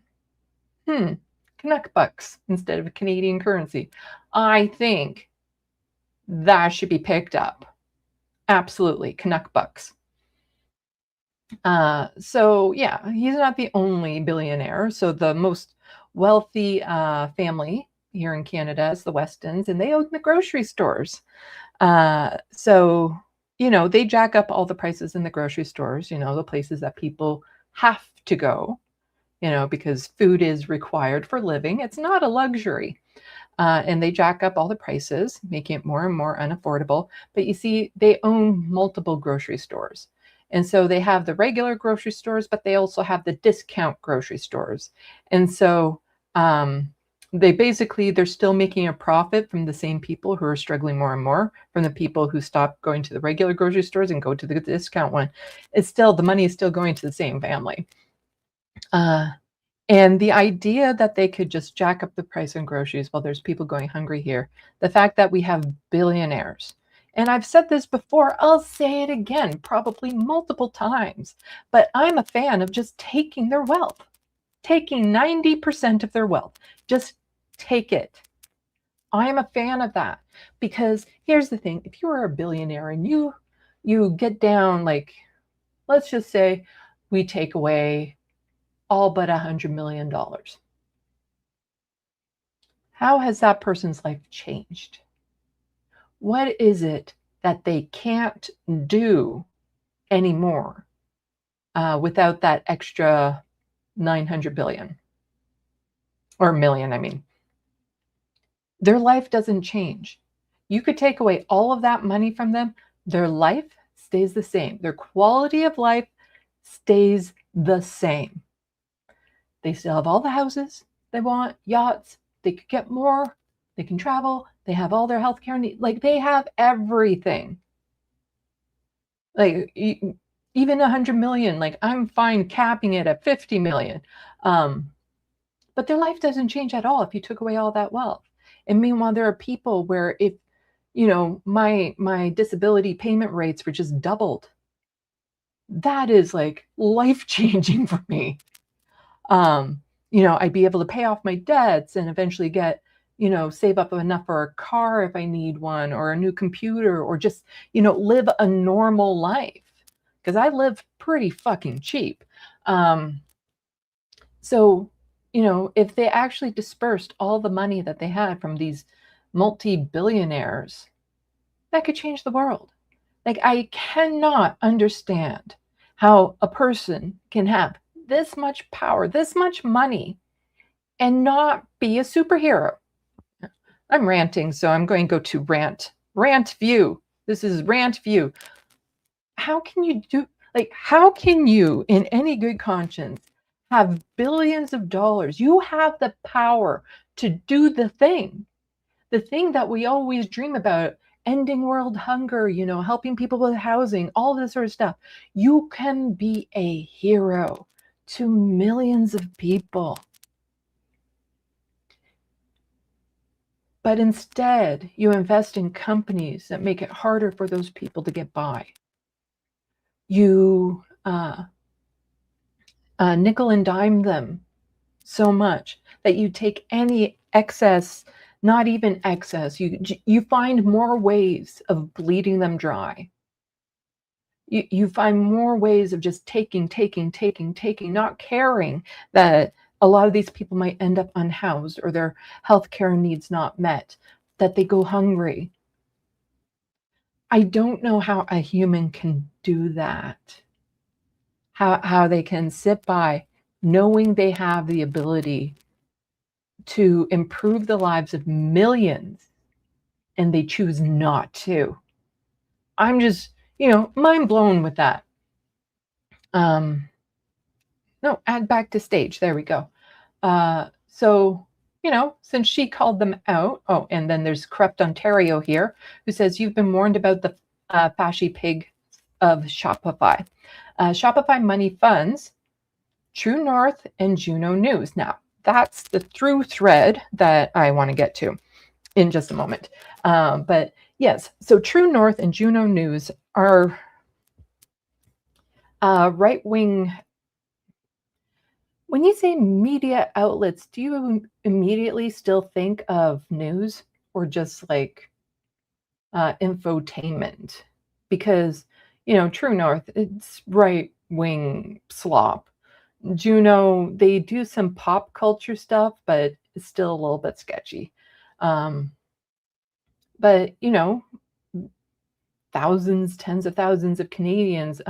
Canuck bucks instead of Canadian currency. I think that should be picked up. Absolutely. Canuck bucks. So yeah, he's not the only billionaire. So the most wealthy family here in Canada is the Westons, and they own the grocery stores. So, they jack up all the prices in the grocery stores, the places that people have to go, because food is required for living. It's not a luxury. and they jack up all the prices, making it more and more unaffordable. But you see, they own multiple grocery stores. And so they have the regular grocery stores, but they also have the discount grocery stores. And so they're still making a profit from the same people who are struggling more and more, from the people who stop going to the regular grocery stores and go to the discount one. It's still, the money is still going to the same family. And the idea that they could just jack up the price on groceries while there's people going hungry here, the fact that we have billionaires, and I've said this before, I'll say it again, probably multiple times, but I'm a fan of just taking their wealth, taking 90% of their wealth, just take it. I am a fan of that, because here's the thing. If you are a billionaire and you get down, like, let's just say we take away all but $100 million. How has that person's life changed? What is it that they can't do anymore without that extra 900 billion or million, I mean? Their life doesn't change. You could take away all of that money from them. Their life stays the same. Their quality of life stays the same. They still have all the houses they want, yachts. They could get more. They can travel. They have all their healthcare needs. Like, they have everything. Like, even 100 million, like, I'm fine capping it at 50 million. But their life doesn't change at all if you took away all that wealth. And meanwhile, there are people where, if, you know, my disability payment rates were just doubled, that is like life-changing for me. You know, I'd be able to pay off my debts and eventually get, you know, save up enough for a car if I need one, or a new computer, or just, you know, live a normal life, because I live pretty fucking cheap. So, you know, if they actually dispersed all the money that they had from these multi-billionaires, that could change the world. Like, I cannot understand how a person can have this much power, this much money, and not be a superhero. I'm ranting, so I'm going to go to rant view. This is rant view. How can you do, like, how can you in any good conscience have billions of dollars? You have the power to do the thing that we always dream about, ending world hunger, you know, helping people with housing, all this sort of stuff. You can be a hero to millions of people. But instead, you invest in companies that make it harder for those people to get by. You nickel and dime them so much that you take any excess, not even excess, you find more ways of bleeding them dry. You find more ways of just taking, not caring that a lot of these people might end up unhoused or their healthcare needs not met, that they go hungry. I don't know how a human can do that. How they can sit by knowing they have the ability to improve the lives of millions, and they choose not to. I'm just, you know, mind blown with that. No, add back to stage. There we go. So, you know, since she called them out, oh, and then there's Corrupt Ontario here, who says, you've been warned about the fashy pig of Shopify. Shopify money funds True North and Juno News. Now, that's the through thread that I want to get to in just a moment. But yes, so True North and Juno News are right-wing. When you say media outlets, do you immediately still think of news, or just like infotainment? Because, you know, True North, it's right-wing slop. Juno, they do some pop culture stuff, but it's still a little bit sketchy. But, you know, thousands, tens of thousands of Canadians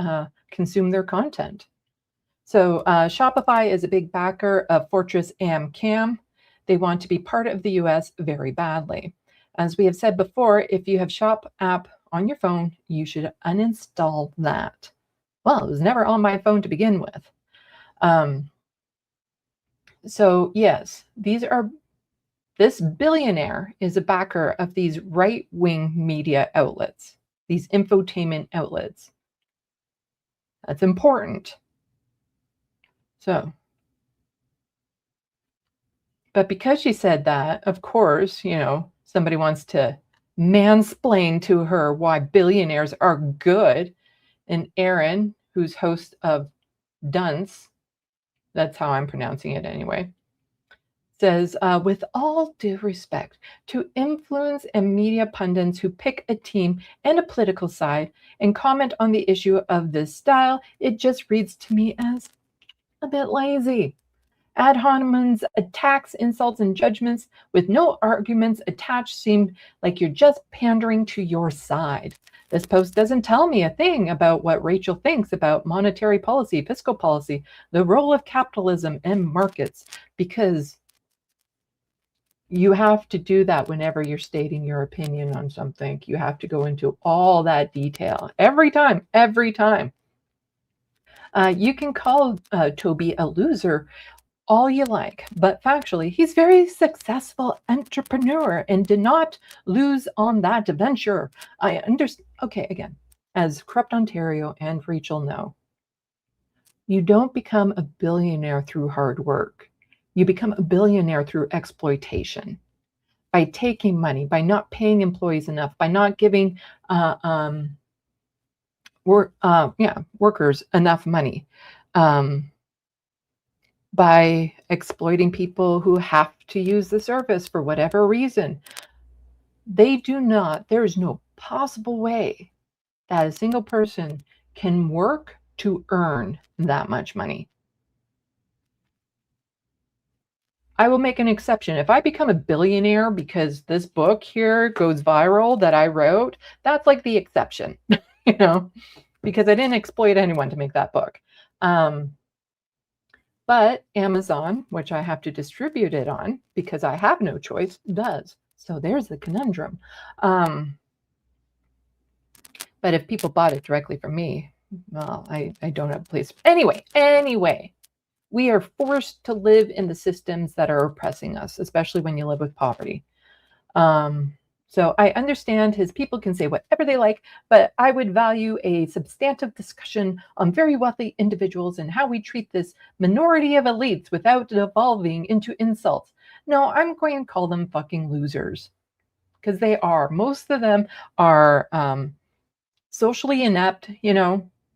consume their content. So Shopify is a big backer of Fortress AmCam. They want to be part of the US very badly. As we have said before, if you have Shop app on your phone, you should uninstall that. Well, it was never on my phone to begin with. So yes, this billionaire is a backer of these right-wing media outlets, these infotainment outlets. That's important. So, but because she said that, of course, somebody wants to mansplain to her why billionaires are good. And Aaron, who's host of Dunce, that's how I'm pronouncing it anyway, says, with all due respect to influence and media pundits who pick a team and a political side and comment on the issue of this style, it just reads to me as a bit lazy. Ad hominem's attacks, insults, and judgments with no arguments attached seem like you're just pandering to your side. This post doesn't tell me a thing about what Rachel thinks about monetary policy, fiscal policy, the role of capitalism and markets, because you have to do that whenever you're stating your opinion on something. You have to go into all that detail every time. You can call Toby a loser all you like, but factually, he's a very successful entrepreneur and did not lose on that venture. I understand. Okay, again, as Corrupt Ontario and Rachel know, you don't become a billionaire through hard work. You become a billionaire through exploitation, by taking money, by not paying employees enough, by not giving workers enough money. By exploiting people who have to use the service for whatever reason. There is no possible way that a single person can work to earn that much money. I will make an exception. If I become a billionaire because this book here goes viral that I wrote, that's like the exception, because I didn't exploit anyone to make that book. But Amazon, which I have to distribute it on because I have no choice, does. So there's the conundrum. But if people bought it directly from me, well, I don't have a place. Anyway, we are forced to live in the systems that are oppressing us, especially when you live with poverty. So I understand his people can say whatever they like, but I would value a substantive discussion on very wealthy individuals and how we treat this minority of elites without devolving into insults. No, I'm going to call them fucking losers, because they are. Most of them are socially inept,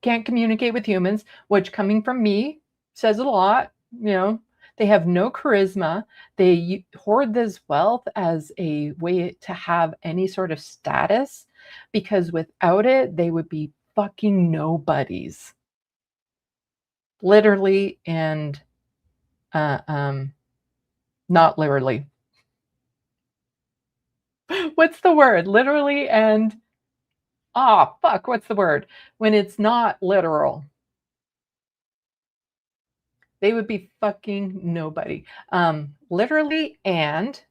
can't communicate with humans, which coming from me says a lot, They have no charisma. They hoard this wealth as a way to have any sort of status, because without it, they would be fucking nobodies. Literally and not literally. What's the word? Literally and what's the word? When it's not literal. They would be fucking nobody. Literally and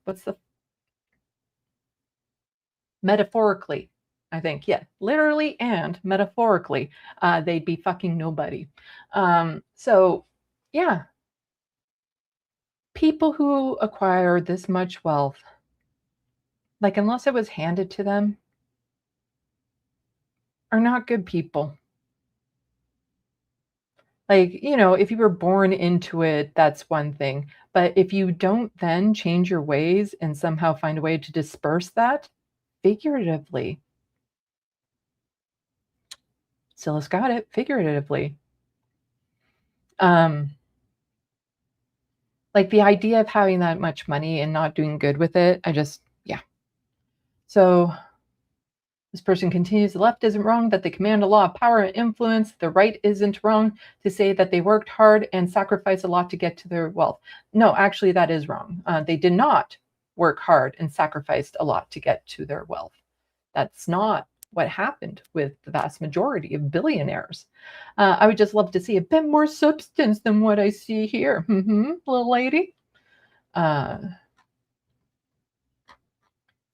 metaphorically, I think. Yeah, literally and metaphorically, they'd be fucking nobody. So, yeah. People who acquire this much wealth, unless it was handed to them, are not good people. If you were born into it, that's one thing. But if you don't then change your ways and somehow find a way to disperse that, figuratively. Silas got it, figuratively. The idea of having that much money and not doing good with it, So this person continues, the left isn't wrong that they command a lot of power and influence. The right isn't wrong to say that they worked hard and sacrificed a lot to get to their wealth. No, actually, that is wrong. They did not work hard and sacrificed a lot to get to their wealth. That's not what happened with the vast majority of billionaires. I would just love to see a bit more substance than what I see here. Little lady.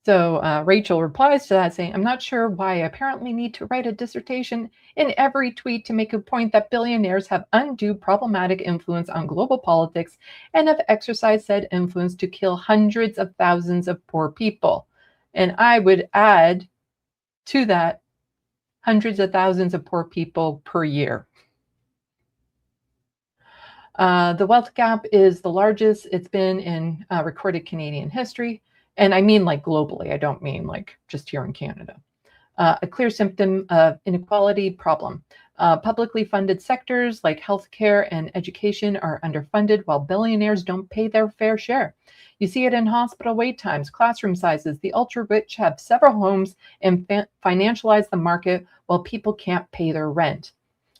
So Rachel replies to that saying, I'm not sure why I apparently need to write a dissertation in every tweet to make a point that billionaires have undue problematic influence on global politics and have exercised said influence to kill hundreds of thousands of poor people. And I would add to that hundreds of thousands of poor people per year. The wealth gap is the largest it's been in recorded Canadian history. And I mean like globally, I don't mean like just here in Canada. A clear symptom of inequality problem. Publicly funded sectors like healthcare and education are underfunded while billionaires don't pay their fair share. You see it in hospital wait times, classroom sizes. The ultra-rich have several homes and financialize the market while people can't pay their rent.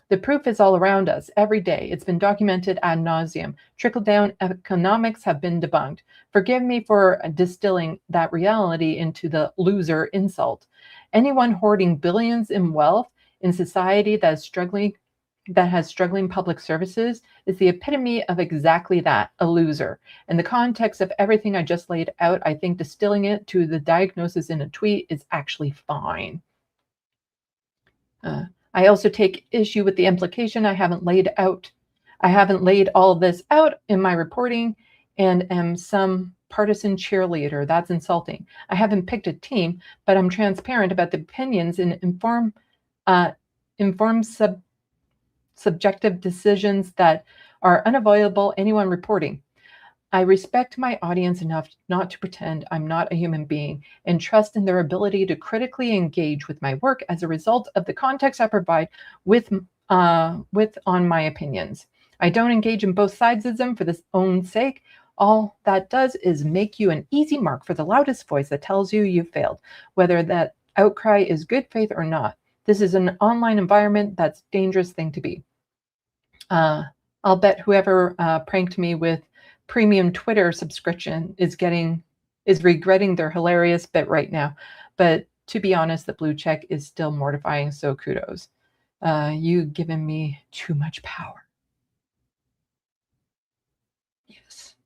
The proof is all around us every day. It's been documented ad nauseum. Trickle-down economics have been debunked. Forgive me for distilling that reality into the loser insult. Anyone hoarding billions in wealth in society that has struggling public services is the epitome of exactly that, a loser. In the context of everything I just laid out, I think distilling it to the diagnosis in a tweet is actually fine. I also take issue with the implication I haven't laid all of this out in my reporting and am some partisan cheerleader. That's insulting. I haven't picked a team, but I'm transparent about the opinions and informed subjective decisions that are unavoidable anyone reporting. I respect my audience enough not to pretend I'm not a human being and trust in their ability to critically engage with my work as a result of the context I provide with on my opinions. I don't engage in both sidesism for this own sake. All that does is make you an easy mark for the loudest voice that tells you you failed, whether that outcry is good faith or not. This is an online environment that's a dangerous thing to be. I'll bet whoever pranked me with premium Twitter subscription is regretting their hilarious bit right now. But to be honest, the blue check is still mortifying, so kudos. You've given me too much power. Yes.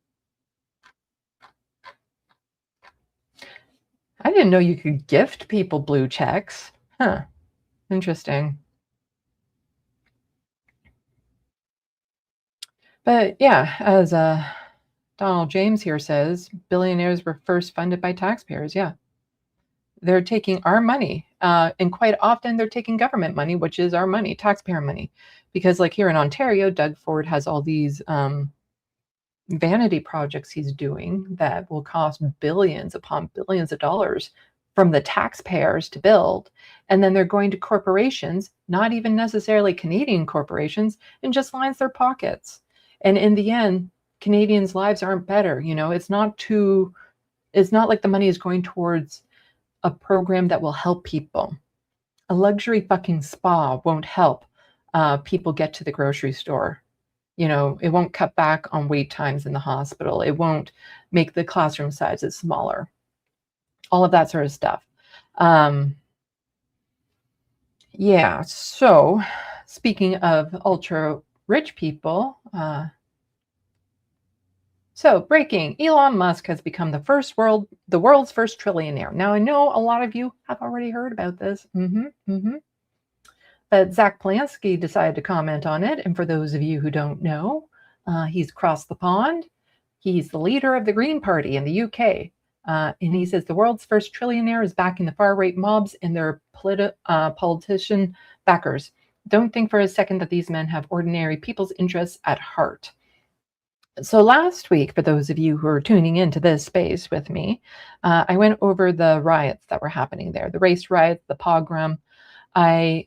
I didn't know you could gift people blue checks. Huh. Interesting. But yeah, as Donald James here says, billionaires were first funded by taxpayers. Yeah. They're taking our money. And quite often they're taking government money, which is our money, taxpayer money. Because like here in Ontario, Doug Ford has all these vanity projects he's doing that will cost billions upon billions of dollars from the taxpayers to build. And then they're going to corporations, not even necessarily Canadian corporations, and just lines their pockets. And in the end, Canadians' lives aren't better. You know, it's not like the money is going towards a program that will help people. A luxury fucking spa won't help people get to the grocery store. You know, it won't cut back on wait times in the hospital. It won't make the classroom sizes smaller. All of that sort of stuff. Yeah, so speaking of ultra rich people, so breaking, Elon Musk has become the world's first trillionaire. Now I know a lot of you have already heard about this. But Zach Polanski decided to comment on it. And for those of you who don't know, he's crossed the pond. He's the leader of the Green Party in the UK. And he says the world's first trillionaire is backing the far-right mobs and their politician backers. Don't think for a second that these men have ordinary people's interests at heart. So last week, for those of you who are tuning into this space with me, I went over the riots that were happening there, the race riots, the pogrom. I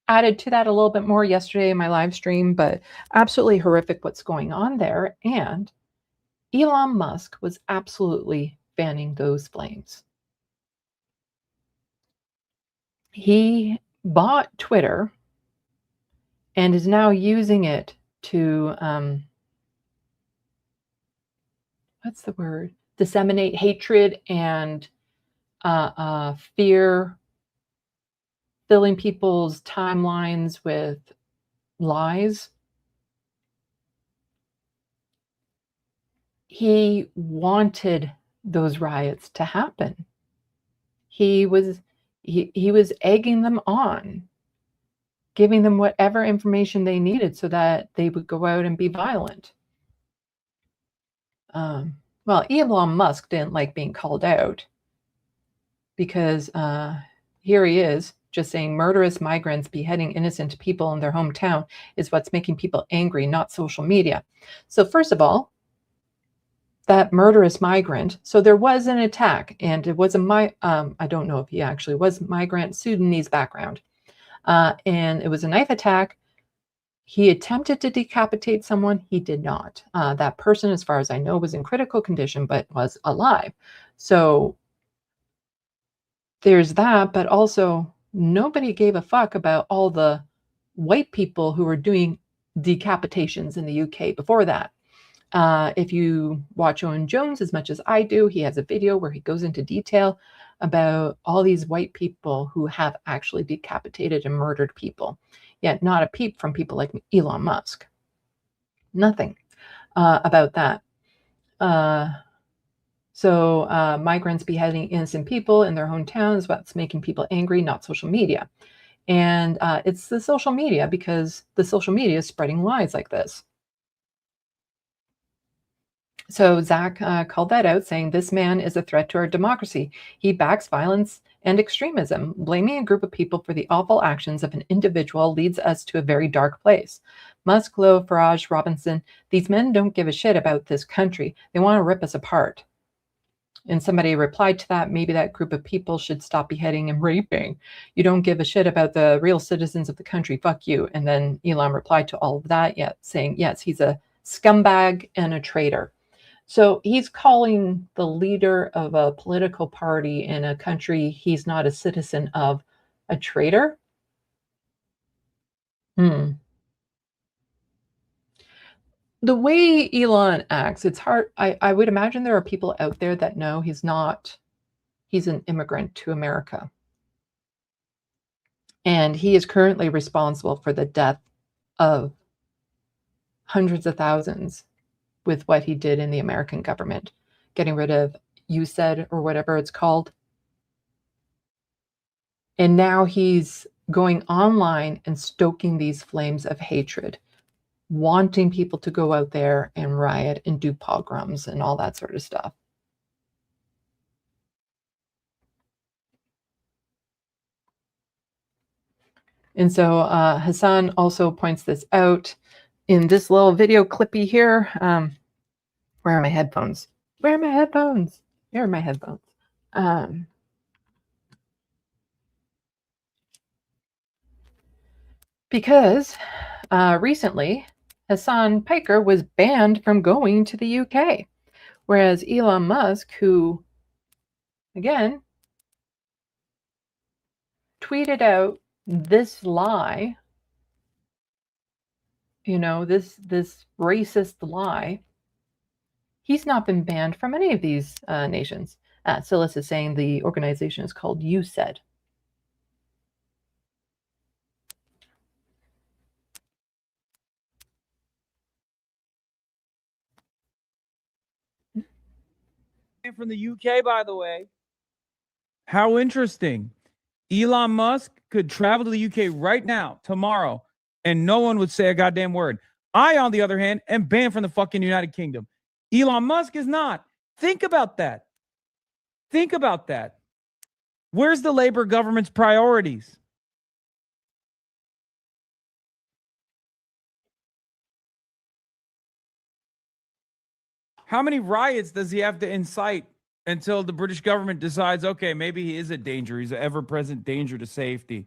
added to that a little bit more yesterday in my live stream, but absolutely horrific what's going on there. And Elon Musk was absolutely fanning those flames. He bought Twitter and is now using it to, what's the word? Disseminate hatred and fear, filling people's timelines with lies. He wanted those riots to happen. He was egging them on, giving them whatever information they needed so that they would go out and be violent. Well, Elon Musk didn't like being called out because here he is just saying murderous migrants beheading innocent people in their hometown is what's making people angry, not social media. So first of all, that murderous migrant, so there was an attack, and it was I don't know if he actually was migrant, Sudanese background, and it was a knife attack. He attempted to decapitate someone. He did not. That person, as far as I know, was in critical condition, but was alive. So there's that, but also nobody gave a fuck about all the white people who were doing decapitations in the UK before that. If you watch Owen Jones as much as I do, he has a video where he goes into detail about all these white people who have actually decapitated and murdered people. Yet not a peep from people like Elon Musk. Nothing about that. So migrants beheading innocent people in their hometowns is what's making people angry, not social media. And it's the social media, because the social media is spreading lies like this. So Zach called that out, saying this man is a threat to our democracy. He backs violence and extremism. Blaming a group of people for the awful actions of an individual leads us to a very dark place. Musk, Lowe, Farage, Robinson, these men don't give a shit about this country. They want to rip us apart. And somebody replied to that, maybe that group of people should stop beheading and raping. You don't give a shit about the real citizens of the country. Fuck you. And then Elon replied to all of that, saying, yes, he's a scumbag and a traitor. So he's calling the leader of a political party in a country he's not a citizen of a traitor. The way Elon acts, it's hard. I would imagine there are people out there that know he's an immigrant to America. And he is currently responsible for the death of hundreds of thousands with what he did in the American government, getting rid of USAID or whatever it's called. And now he's going online and stoking these flames of hatred, wanting people to go out there and riot and do pogroms and all that sort of stuff. And so Hassan also points this out in this little video clippy here. Where are my headphones? Where are my headphones? Where are my headphones? Because recently, Hassan Piker was banned from going to the UK, whereas Elon Musk, who, again, tweeted out this lie, this racist lie, he's not been banned from any of these nations. Silas is saying the organization is called USAID. From the UK, by the way. How interesting. Elon Musk could travel to the UK right now, tomorrow, and no one would say a goddamn word. I, on the other hand, am banned from the fucking United Kingdom. Elon Musk is not. Think about that. Think about that. Where's the Labour government's priorities? How many riots does he have to incite until the British government decides, okay, maybe he is a danger. He's an ever-present danger to safety.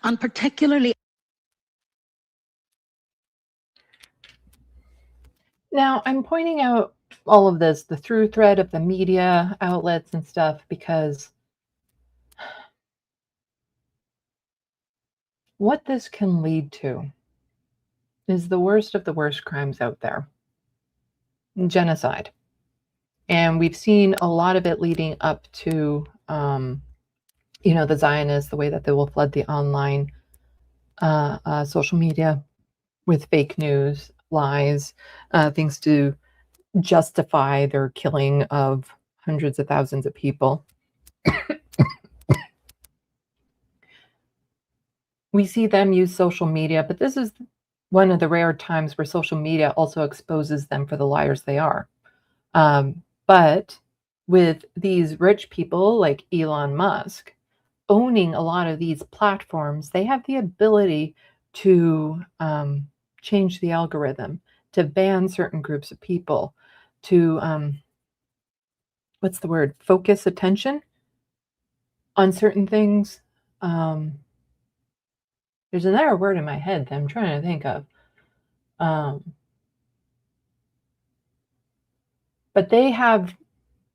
And particularly. Now, I'm pointing out all of this, the through thread of the media outlets and stuff, because what this can lead to is the worst of the worst crimes out there. Genocide. And we've seen a lot of it leading up to the Zionists, the way that they will flood the online social media with fake news, lies, things to justify their killing of hundreds of thousands of people. We see them use social media, but this is one of the rare times where social media also exposes them for the liars they are. But with these rich people like Elon Musk owning a lot of these platforms, they have the ability to change the algorithm, to ban certain groups of people, to focus attention on certain things. There's another word in my head that I'm trying to think of. But they have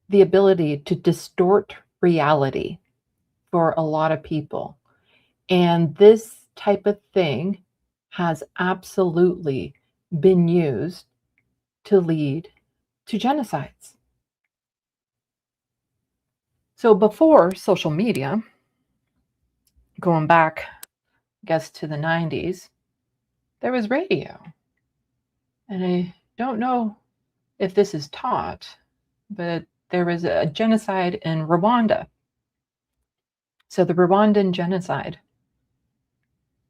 the ability to distort reality for a lot of people. And this type of thing has absolutely been used to lead to genocides. So before social media, going back, I guess, to the 90s, there was radio. And I don't know if this is taught, but there was a genocide in Rwanda. So the Rwandan genocide.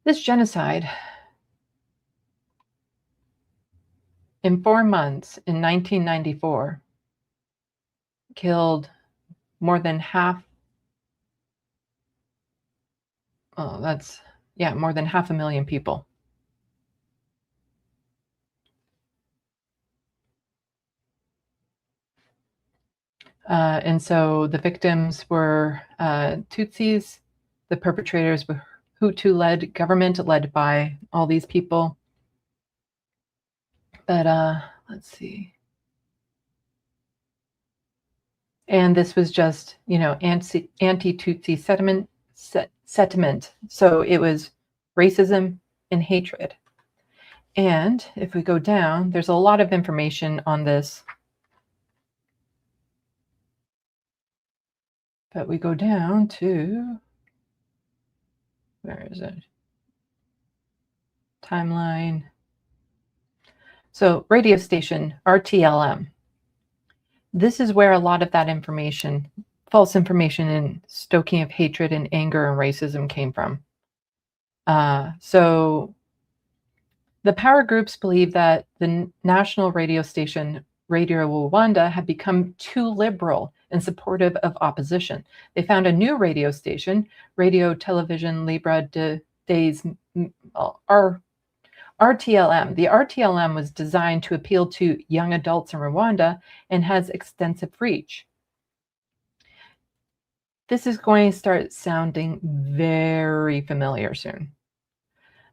This genocide, in 4 months in 1994, killed more than more than 500,000 people. And so the victims were Tutsis, the perpetrators were Hutu-led government, led by all these people. But let's see. And this was just, anti-Tutsi sentiment. So it was racism and hatred. And if we go down, there's a lot of information on this. But we go down to, where is it? Timeline. So radio station, RTLM. This is where a lot of that information, false information and stoking of hatred and anger and racism came from. So the power groups believe that the national radio station, Radio Rwanda, had become too liberal and supportive of opposition. They found a new radio station, Radio Television Libre des RTLM. The RTLM was designed to appeal to young adults in Rwanda and has extensive reach. This is going to start sounding very familiar soon.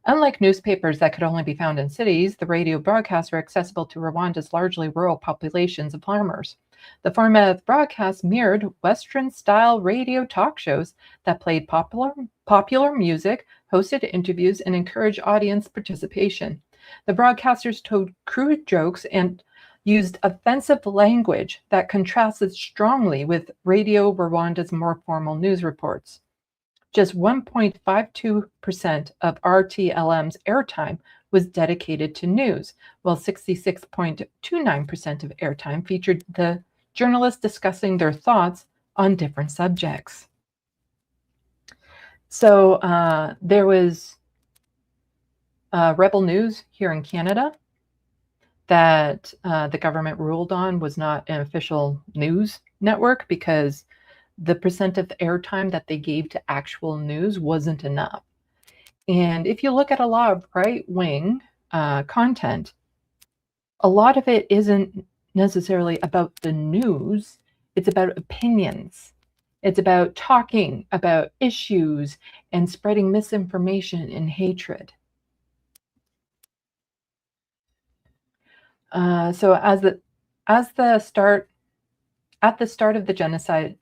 Unlike newspapers that could only be found in cities, the radio broadcasts are accessible to Rwanda's largely rural populations of farmers. The format of broadcasts mirrored Western-style radio talk shows that played popular music, hosted interviews, and encouraged audience participation. The broadcasters told crude jokes and used offensive language that contrasted strongly with Radio Rwanda's more formal news reports. Just 1.52% of RTLM's airtime was dedicated to news, while 66.29% of airtime featured the journalists discussing their thoughts on different subjects. So there was Rebel News here in Canada that the government ruled on was not an official news network because the percent of airtime that they gave to actual news wasn't enough. And if you look at a lot of right-wing content, a lot of it isn't necessarily about the news. It's about opinions. It's about talking about issues and spreading misinformation and hatred. So as the start of the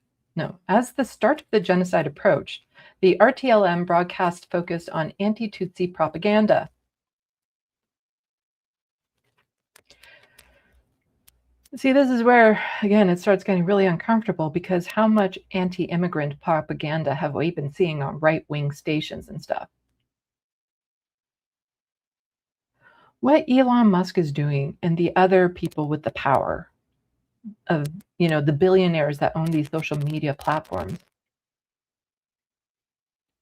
genocide approached, the RTLM broadcast focused on anti-Tutsi propaganda. See, this is where, again, it starts getting really uncomfortable, because how much anti-immigrant propaganda have we been seeing on right-wing stations and stuff? What Elon Musk is doing and the other people with the power of, the billionaires that own these social media platforms,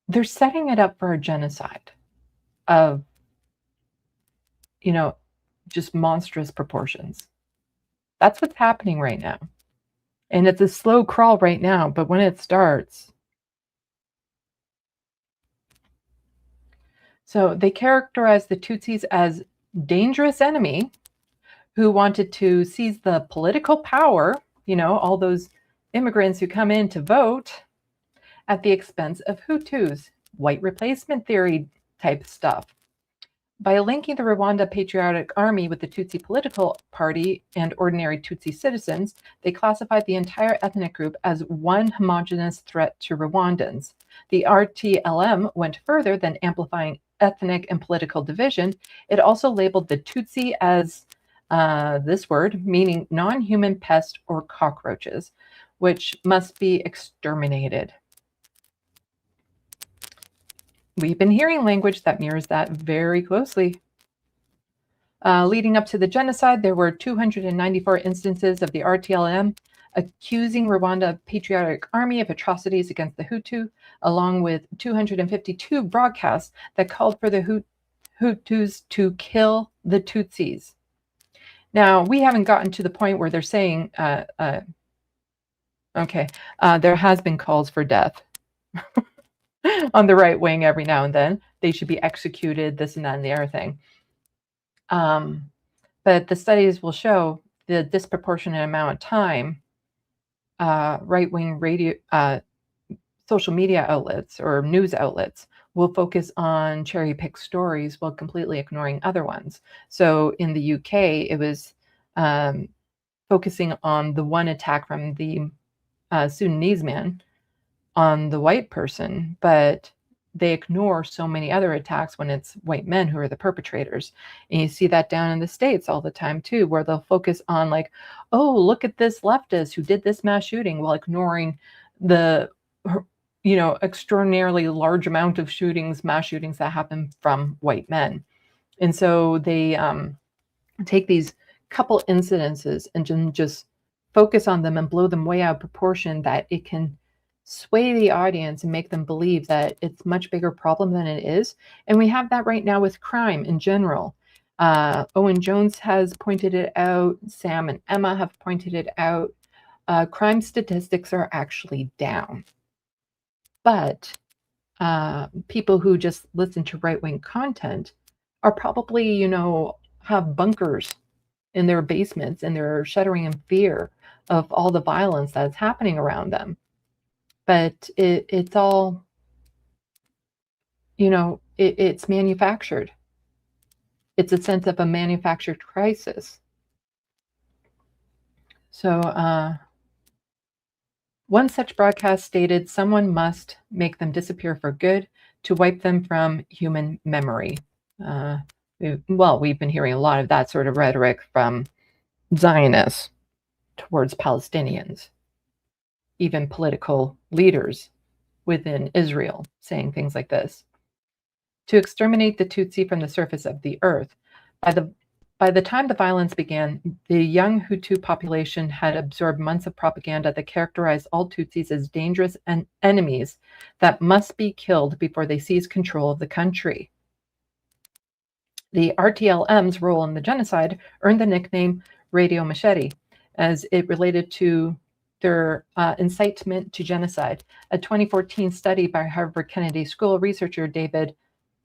they're setting it up for a genocide of, just monstrous proportions. That's what's happening right now. And it's a slow crawl right now, but when it starts. So they characterize the Tutsis as dangerous enemy who wanted to seize the political power, all those immigrants who come in to vote at the expense of Hutus, white replacement theory type stuff. By linking the Rwanda Patriotic Army with the Tutsi political party and ordinary Tutsi citizens, they classified the entire ethnic group as one homogeneous threat to Rwandans. The RTLM went further than amplifying ethnic and political division. It also labeled the Tutsi as this word, meaning non-human pest or cockroaches, which must be exterminated. We've been hearing language that mirrors that very closely. Leading up to the genocide, there were 294 instances of the RTLM accusing Rwanda Patriotic Army of atrocities against the Hutu, along with 252 broadcasts that called for the Hutus to kill the Tutsis. Now, we haven't gotten to the point where they're saying, there has been calls for death. On the right wing every now and then. They should be executed, this and that and the other thing. But the studies will show the disproportionate amount of time right-wing radio, social media outlets or news outlets will focus on cherry-picked stories while completely ignoring other ones. So in the UK, it was focusing on the one attack from the Sudanese man on the white person, but they ignore so many other attacks when it's white men who are the perpetrators. And you see that down in the States all the time too, where they'll focus on like, oh, look at this leftist who did this mass shooting, while ignoring the, extraordinarily large amount of mass shootings that happen from white men. And so they take these couple incidences and just focus on them and blow them way out of proportion, that it can sway the audience and make them believe that it's a much bigger problem than it is. And we have that right now with crime in general. Owen Jones has pointed it out. Sam and Emma have pointed it out. Crime statistics are actually down. But people who just listen to right-wing content are probably, have bunkers in their basements, and they're shuddering in fear of all the violence that's happening around them. But it's all, it's manufactured. It's a sense of a manufactured crisis. So one such broadcast stated, someone must make them disappear for good to wipe them from human memory. We've been hearing a lot of that sort of rhetoric from Zionists towards Palestinians. Even political leaders within Israel saying things like this. To exterminate the Tutsi from the surface of the earth. By the time the violence began, the young Hutu population had absorbed months of propaganda that characterized all Tutsis as dangerous and enemies that must be killed before they seize control of the country. The RTLM's role in the genocide earned the nickname Radio Machete, as it related to their incitement to genocide. A 2014 study by Harvard Kennedy School researcher David,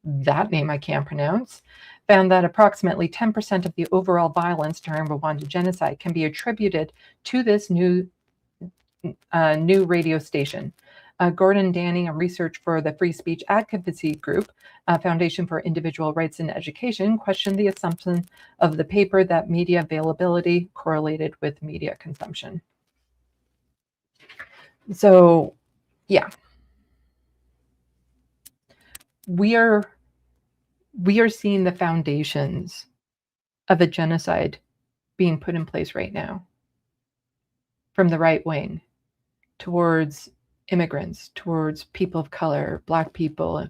that name I can't pronounce, found that approximately 10% of the overall violence during Rwanda genocide can be attributed to this new radio station. Gordon Danning, a researcher for the Free Speech Advocacy Group, Foundation for Individual Rights in Education, questioned the assumption of the paper that media availability correlated with media consumption. So, yeah, we are seeing the foundations of a genocide being put in place right now. from the right wing towards immigrants, towards people of color, Black people,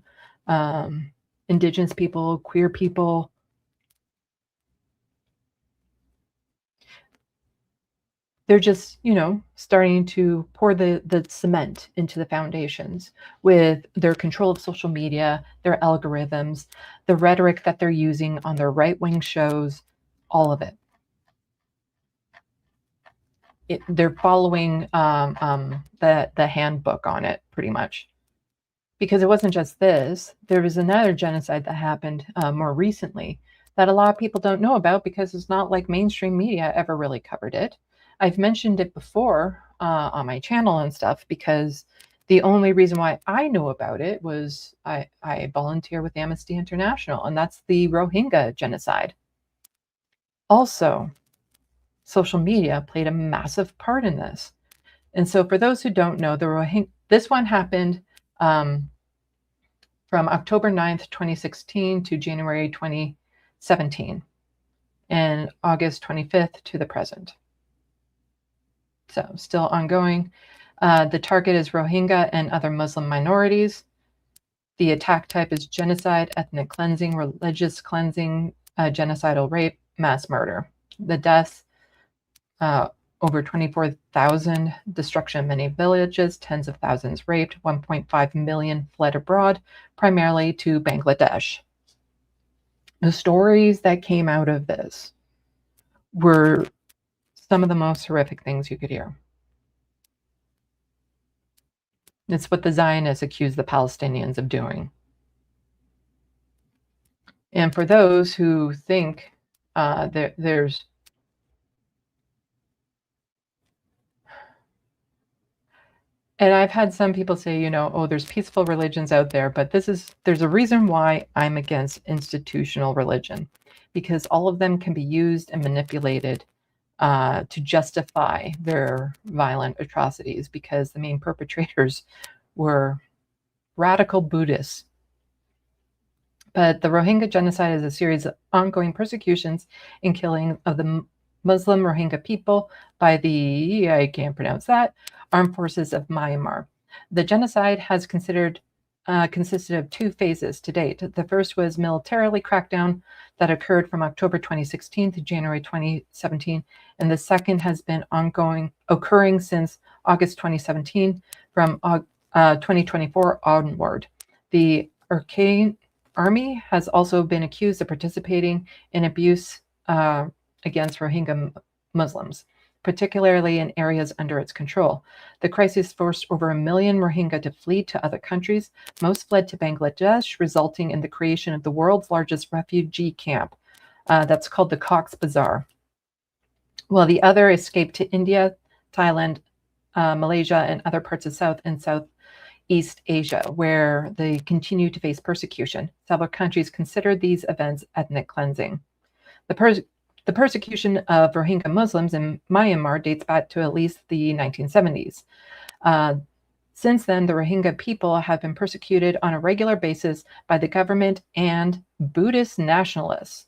Indigenous people, queer people. They're just, starting to pour the cement into the foundations with their control of social media, their algorithms, the rhetoric that they're using on their right-wing shows, all of it. They're following the handbook on it, pretty much. Because it wasn't just this. There was another genocide that happened more recently that a lot of people don't know about because it's not like mainstream media ever really covered it. I've mentioned it before on my channel and stuff because the only reason why I know about it was I volunteer with Amnesty International, and that's the Rohingya genocide. Also, social media played a massive part in this. And so for those who don't know, this one happened from October 9th, 2016 to January 2017 and August 25th to the present. So still ongoing. The target is Rohingya and other Muslim minorities. The attack type is genocide, ethnic cleansing, religious cleansing, genocidal rape, mass murder. The deaths, over 24,000, destruction of many villages, tens of thousands raped, 1.5 million fled abroad, primarily to Bangladesh. The stories that came out of this were some of the most horrific things you could hear. It's what the Zionists accuse the Palestinians of doing. And for those who think there's and I've had some people say, oh, there's peaceful religions out there, but there's a reason why I'm against institutional religion, because all of them can be used and manipulated to justify their violent atrocities, because the main perpetrators were radical Buddhists. But the Rohingya genocide is a series of ongoing persecutions and killing of the Muslim Rohingya people by the, I can't pronounce that, armed forces of Myanmar. The genocide has consisted of 2 phases to date. The first was militarily crackdown that occurred from October 2016 to January 2017, and the second has been occurring since August 2017 from 2024 onward. The Arcane Army has also been accused of participating in abuse against Rohingya Muslims, particularly in areas under its control. The crisis forced over 1 million Rohingya to flee to other countries. Most fled to Bangladesh, resulting in the creation of the world's largest refugee camp that's called the Cox's Bazar, while the other escaped to India, Thailand, Malaysia, and other parts of South and Southeast Asia, where they continue to face persecution. Several countries consider these events ethnic cleansing. The persecution of Rohingya Muslims in Myanmar dates back to at least the 1970s. Since then, the Rohingya people have been persecuted on a regular basis by the government and Buddhist nationalists.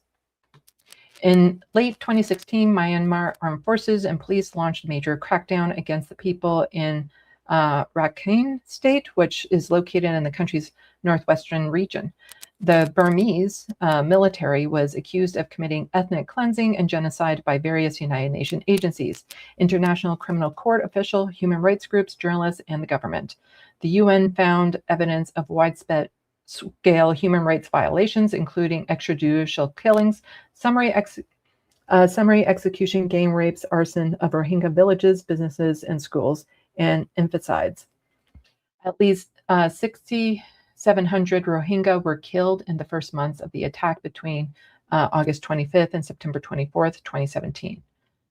In late 2016, Myanmar armed forces and police launched a major crackdown against the people in Rakhine State, which is located in the country's northwestern region. The Burmese military was accused of committing ethnic cleansing and genocide by various United Nations agencies, International Criminal Court official, human rights groups, journalists, and the government. The UN found evidence of widespread scale human rights violations, including extrajudicial killings, summary execution, gang rapes, arson of Rohingya villages, businesses, and schools, and infanticides. At least 6,700 Rohingya were killed in the first months of the attack between August 25th and September 24th, 2017.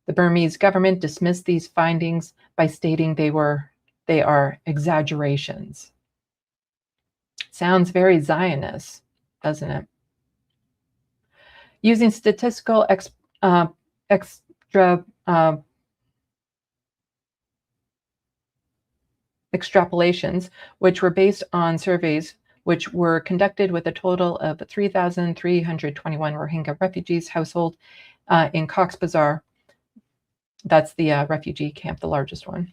The Burmese government dismissed these findings by stating they are exaggerations. Sounds very Zionist, doesn't it? Using statistical extrapolations, which were based on surveys which were conducted with a total of 3,321 Rohingya refugees household in Cox's Bazar. That's the refugee camp, the largest one.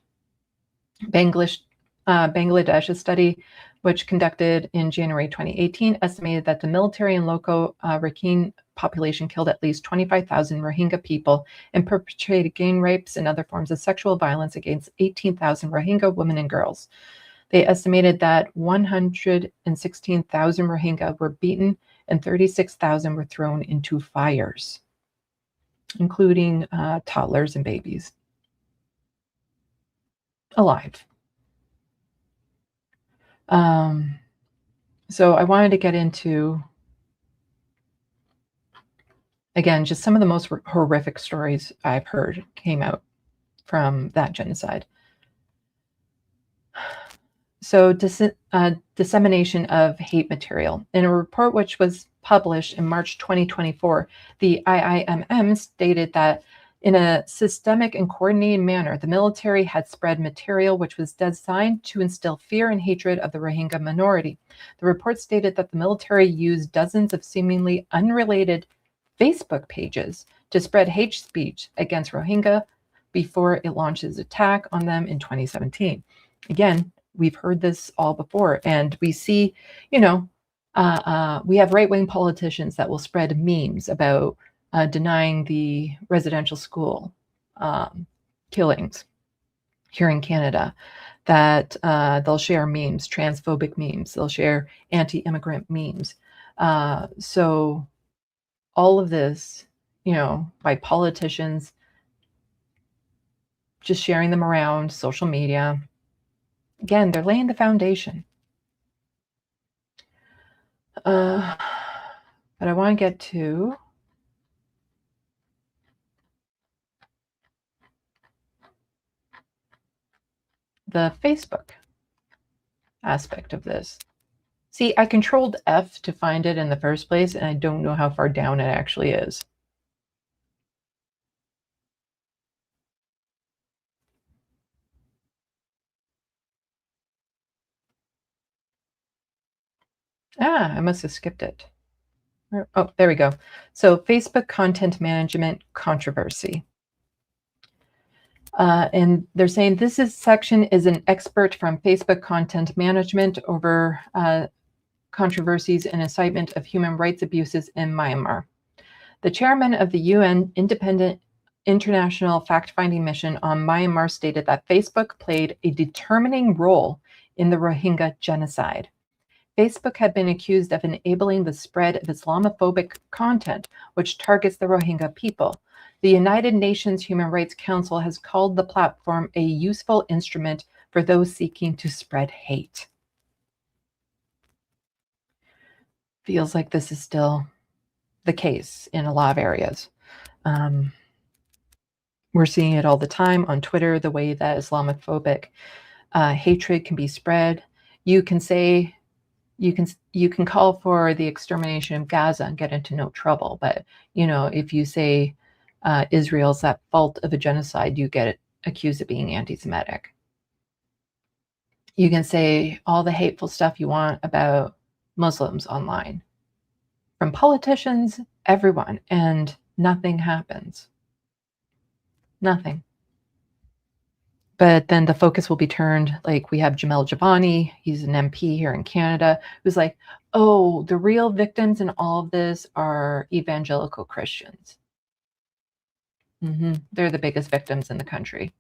Bangladesh's study, which conducted in January 2018, estimated that the military and local Rakhine population killed at least 25,000 Rohingya people and perpetrated gang rapes and other forms of sexual violence against 18,000 Rohingya women and girls. They estimated that 116,000 Rohingya were beaten and 36,000 were thrown into fires, including toddlers and babies. Alive. So I wanted to get into, again, just some of the most horrific stories I've heard came out from that genocide. So dissemination of hate material. In a report which was published in March 2024, the IIMM stated that in a systemic and coordinated manner, the military had spread material which was designed to instill fear and hatred of the Rohingya minority. The report stated that the military used dozens of seemingly unrelated Facebook pages to spread hate speech against Rohingya before it launched its attack on them in 2017. Again, we've heard this all before, and we see, we have right-wing politicians that will spread memes about denying the residential school killings here in Canada, that they'll share memes, transphobic memes, they'll share anti-immigrant memes. So all of this, by politicians just sharing them around social media, again, they're laying the foundation. But I want to get to the Facebook aspect of this. See, I controlled F to find it in the first place, and I don't know how far down it actually is. I must have skipped it. Oh, there we go. So Facebook content management controversy. And they're saying this section is an expert from Facebook content management over controversies and incitement of human rights abuses in Myanmar. The chairman of the UN Independent International Fact-Finding Mission on Myanmar stated that Facebook played a determining role in the Rohingya genocide. Facebook had been accused of enabling the spread of Islamophobic content, which targets the Rohingya people. The United Nations Human Rights Council has called the platform a useful instrument for those seeking to spread hate. Feels like this is still the case in a lot of areas. We're seeing it all the time on Twitter, the way that Islamophobic hatred can be spread. You can say, you can call for the extermination of Gaza and get into no trouble. But, if you say Israel's at fault of a genocide, you get accused of being anti-Semitic. You can say all the hateful stuff you want about Muslims online, from politicians, everyone, and nothing happens. Nothing. But then the focus will be turned, like we have Jamel Javani, he's an MP here in Canada, who's like, oh, the real victims in all of this are evangelical Christians. They're the biggest victims in the country.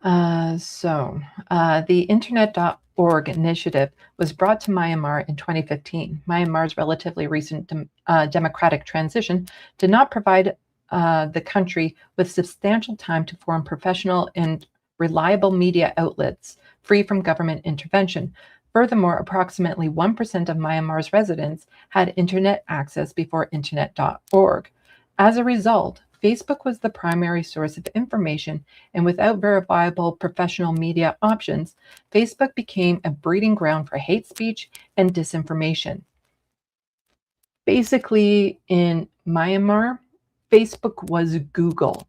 The Internet.org initiative was brought to Myanmar in 2015. Myanmar's relatively recent democratic transition did not provide the country with substantial time to form professional and reliable media outlets free from government intervention. Furthermore, approximately 1% of Myanmar's residents had internet access before Internet.org. As a result, Facebook was the primary source of information, and without verifiable professional media options, Facebook became a breeding ground for hate speech and disinformation. Basically, in Myanmar, Facebook was Google.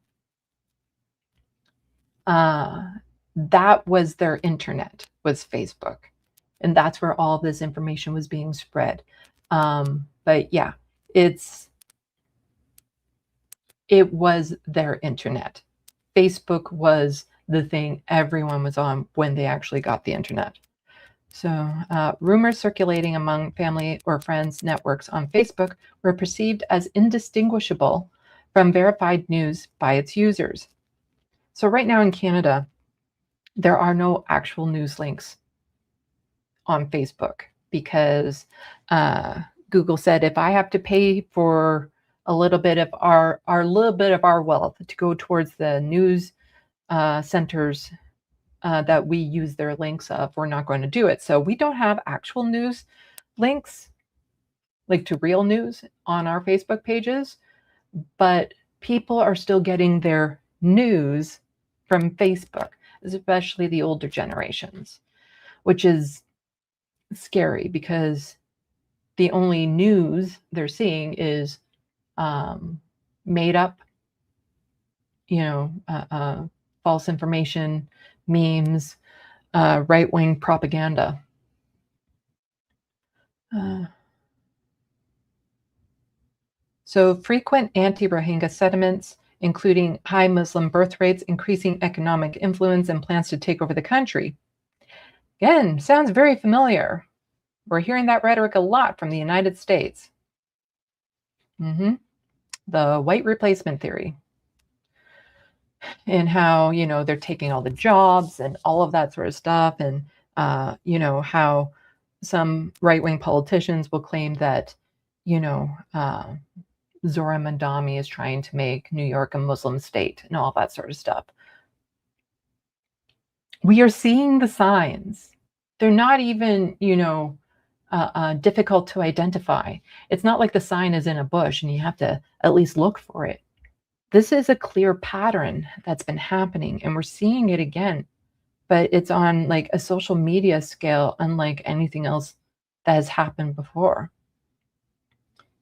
That was their internet, was Facebook. And that's where all this information was being spread. But yeah, it's it was their internet. Facebook was the thing everyone was on when they actually got the internet. So rumors circulating among family or friends networks on Facebook were perceived as indistinguishable from verified news by its users. So right now in Canada, there are no actual news links on Facebook because Google said, if I have to pay for a little bit of our wealth to go towards the news centers that we use their links of, we're not going to do it. So we don't have actual news links, like to real news on our Facebook pages, but people are still getting their news from Facebook, especially the older generations, which is scary because the only news they're seeing is made up, false information, memes, right-wing propaganda. So frequent anti-Rohingya sentiments, including high Muslim birth rates, increasing economic influence, and plans to take over the country. Again, sounds very familiar. We're hearing that rhetoric a lot from the United States. The white replacement theory. And how, they're taking all the jobs and all of that sort of stuff. And, how some right-wing politicians will claim that, Zora Mandami is trying to make New York a Muslim state and all that sort of stuff. We are seeing the signs. They're not even, difficult to identify. It's not like the sign is in a bush and you have to at least look for it. This is a clear pattern that's been happening, and we're seeing it again, but it's on like a social media scale unlike anything else that has happened before.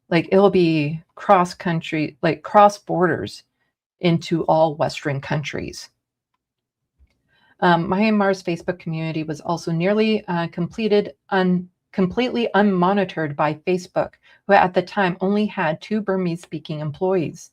Like it'll be cross country, like cross borders into all Western countries. Myanmar's Facebook community was also nearly completely unmonitored by Facebook, who at the time only had 2 Burmese-speaking employees.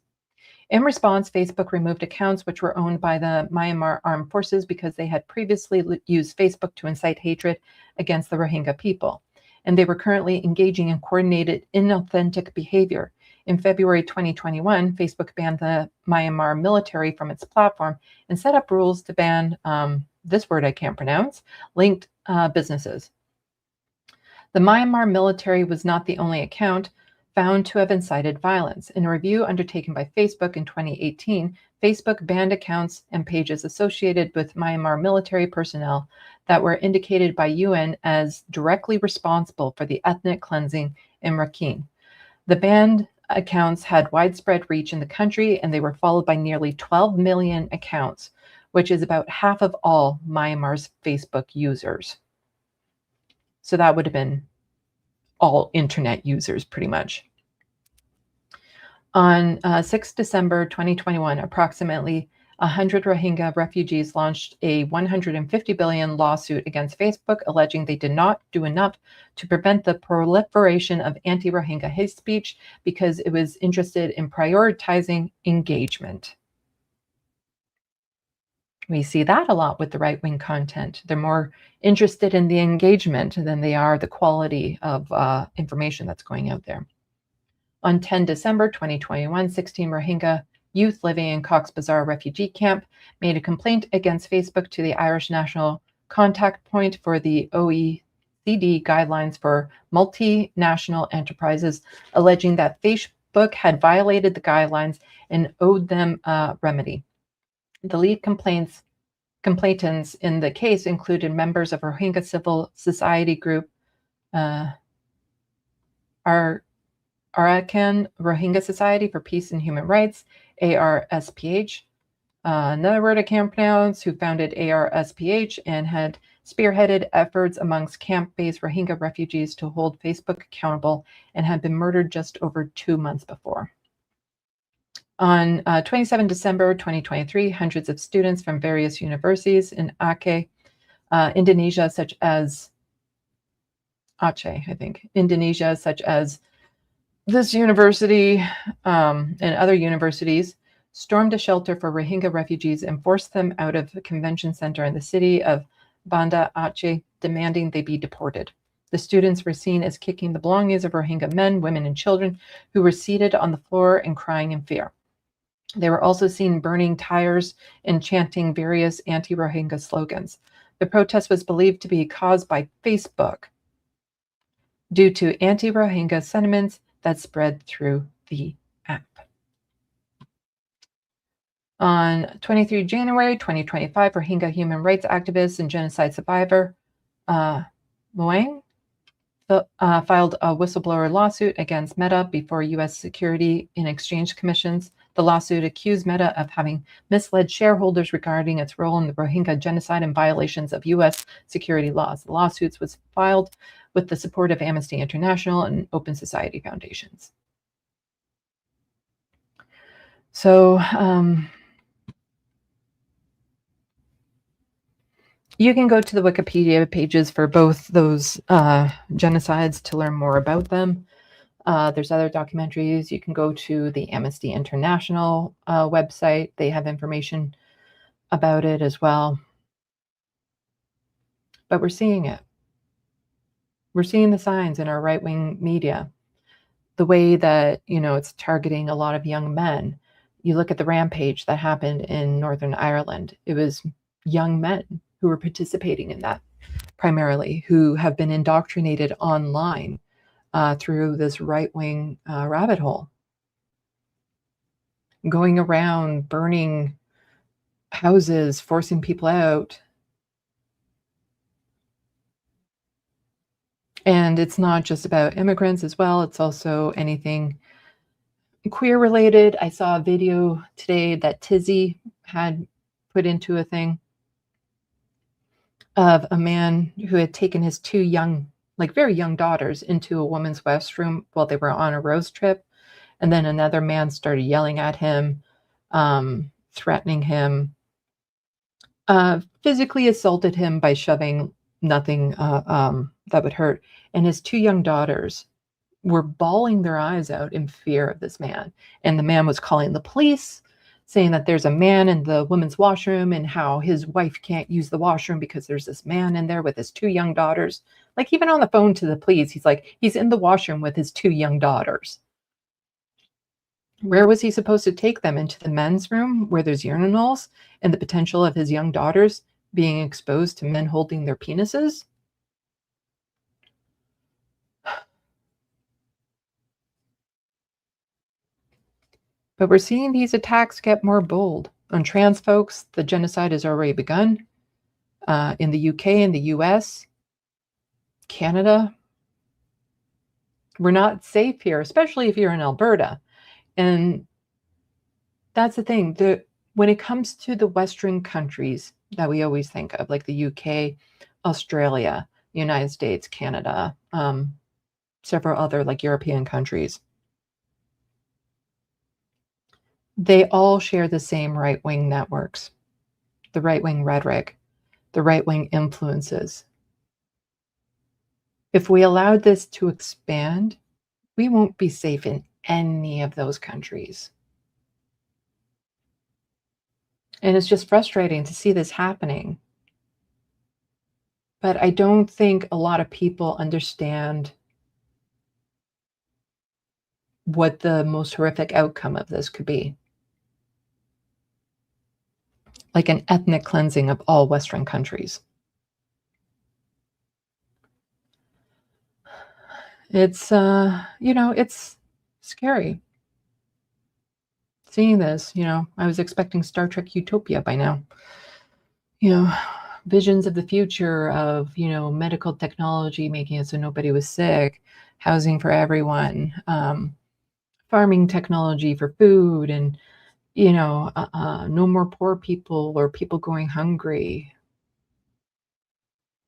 In response, Facebook removed accounts which were owned by the Myanmar Armed Forces because they had previously used Facebook to incite hatred against the Rohingya people, and they were currently engaging in coordinated, inauthentic behavior. In February 2021, Facebook banned the Myanmar military from its platform and set up rules to ban, this word I can't pronounce, linked businesses. The Myanmar military was not the only account found to have incited violence. In a review undertaken by Facebook in 2018, Facebook banned accounts and pages associated with Myanmar military personnel that were indicated by UN as directly responsible for the ethnic cleansing in Rakhine. The banned accounts had widespread reach in the country, and they were followed by nearly 12 million accounts, which is about half of all Myanmar's Facebook users. So that would have been all internet users, pretty much. On 6 December 2021, approximately 100 Rohingya refugees launched a $150 billion lawsuit against Facebook, alleging they did not do enough to prevent the proliferation of anti-Rohingya hate speech because it was interested in prioritizing engagement. We see that a lot with the right-wing content. They're more interested in the engagement than they are the quality of information that's going out there. On 10 December 2021, 16 Rohingya youth living in Cox's Bazar refugee camp made a complaint against Facebook to the Irish National Contact Point for the OECD guidelines for multinational enterprises, alleging that Facebook had violated the guidelines and owed them a remedy. The lead complainants in the case included members of Rohingya civil society group Arakan Rohingya Society for Peace and Human Rights, ARSPH, another word I can't pronounce, who founded ARSPH and had spearheaded efforts amongst camp-based Rohingya refugees to hold Facebook accountable and had been murdered just over 2 months before. On 27 December 2023, hundreds of students from various universities in Aceh, Indonesia, such as this university and other universities stormed a shelter for Rohingya refugees and forced them out of a convention center in the city of Banda Aceh, demanding they be deported. The students were seen as kicking the belongings of Rohingya men, women, and children who were seated on the floor and crying in fear. They were also seen burning tires and chanting various anti-Rohingya slogans. The protest was believed to be caused by Facebook due to anti-Rohingya sentiments that spread through the app. On 23 January 2025, Rohingya human rights activist and genocide survivor Moang filed a whistleblower lawsuit against Meta before U.S. Security and Exchange Commissions. The lawsuit accused Meta of having misled shareholders regarding its role in the Rohingya genocide and violations of U.S. security laws. The lawsuit was filed with the support of Amnesty International and Open Society Foundations. So, you can go to the Wikipedia pages for both those genocides to learn more about them. There's other documentaries. You can go to the Amnesty International website. They have information about it as well. But we're seeing it. We're seeing the signs in our right-wing media. The way that, it's targeting a lot of young men. You look at the rampage that happened in Northern Ireland. It was young men who were participating in that, primarily, who have been indoctrinated online through this right-wing rabbit hole, going around burning houses, forcing people out. And it's not just about immigrants as well. It's also anything queer related. I saw a video today that Tizzy had put into a thing of a man who had taken his two young, very young daughters into a woman's restroom while they were on a road trip. And then another man started yelling at him, threatening him, physically assaulted him by shoving nothing that would hurt. And his two young daughters were bawling their eyes out in fear of this man. And the man was calling the police, saying that there's a man in the women's washroom and how his wife can't use the washroom because there's this man in there with his two young daughters. Even on the phone to the police, he's in the washroom with his two young daughters. Where was he supposed to take them? Into the men's room where there's urinals and the potential of his young daughters being exposed to men holding their penises? But we're seeing these attacks get more bold. On trans folks, the genocide has already begun. In the UK, in the US, Canada. We're not safe here, especially if you're in Alberta. And that's the thing. When it comes to the Western countries that we always think of, like the UK, Australia, United States, Canada, several other European countries, they all share the same right-wing networks, the right-wing rhetoric, the right-wing influences. If we allowed this to expand, we won't be safe in any of those countries. And it's just frustrating to see this happening. But I don't think a lot of people understand what the most horrific outcome of this could be. Like an ethnic cleansing of all Western countries. It's, it's scary. Seeing this, I was expecting Star Trek Utopia by now. Visions of the future of, medical technology making it so nobody was sick, housing for everyone, farming technology for food, and, no more poor people or people going hungry.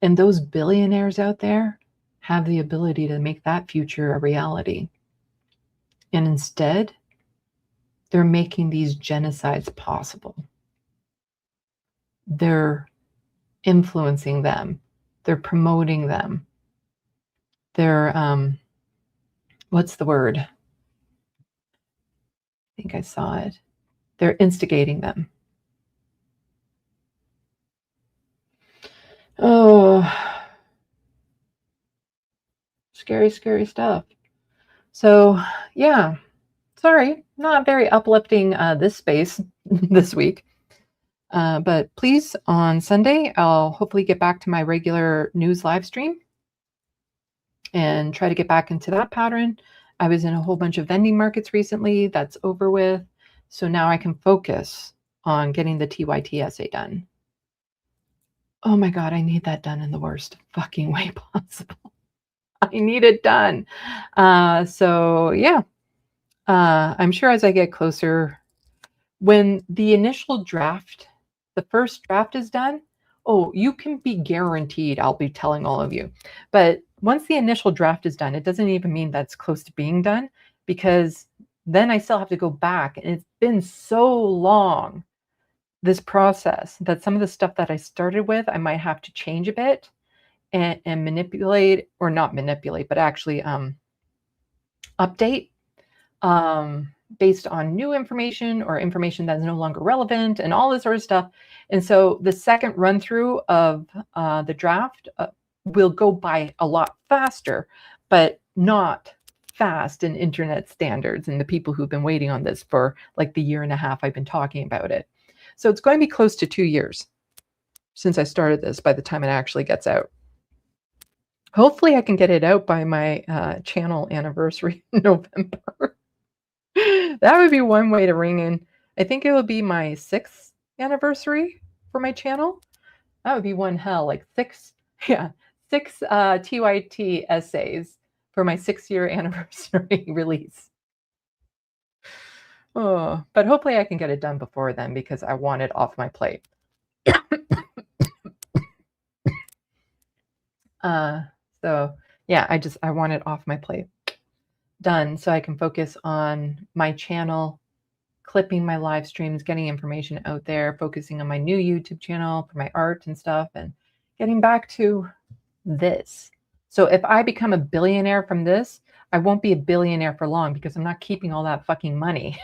And those billionaires out there have the ability to make that future a reality. And instead, they're making these genocides possible. They're influencing them. They're promoting them. They're, what's the word? I think I saw it. They're instigating them. Oh, scary, scary stuff. So, yeah, sorry, not very uplifting this space this week. But please, on Sunday, I'll hopefully get back to my regular news live stream and try to get back into that pattern. I was in a whole bunch of vending markets recently. That's over with. So now I can focus on getting the TYT essay done. Oh my God, I need that done in the worst fucking way possible. I need it done. So yeah, I'm sure as I get closer, when the initial draft, the first draft is done, oh, you can be guaranteed I'll be telling all of you. But once the initial draft is done, it doesn't even mean that's close to being done, because then I still have to go back. And it's been so long, this process, that some of the stuff that I started with, I might have to change a bit and manipulate, or not manipulate, but actually update based on new information or information that's no longer relevant and all this sort of stuff. And so the second run through of the draft will go by a lot faster, but not fast in internet standards and the people who've been waiting on this for like the year and a half I've been talking about it. So it's going to be close to 2 years since I started this by the time it actually gets out. Hopefully I can get it out by my channel anniversary in November. That would be one way to ring in. I think it will be my 6th anniversary for my channel. That would be one hell, like 6 TYT essays for my 6-year anniversary release. Oh, but hopefully I can get it done before then, because I want it off my plate. So yeah, I want it off my plate. Done, so I can focus on my channel, clipping my live streams, getting information out there, focusing on my new YouTube channel for my art and stuff, and getting back to this. So if I become a billionaire from this, I won't be a billionaire for long, because I'm not keeping all that fucking money.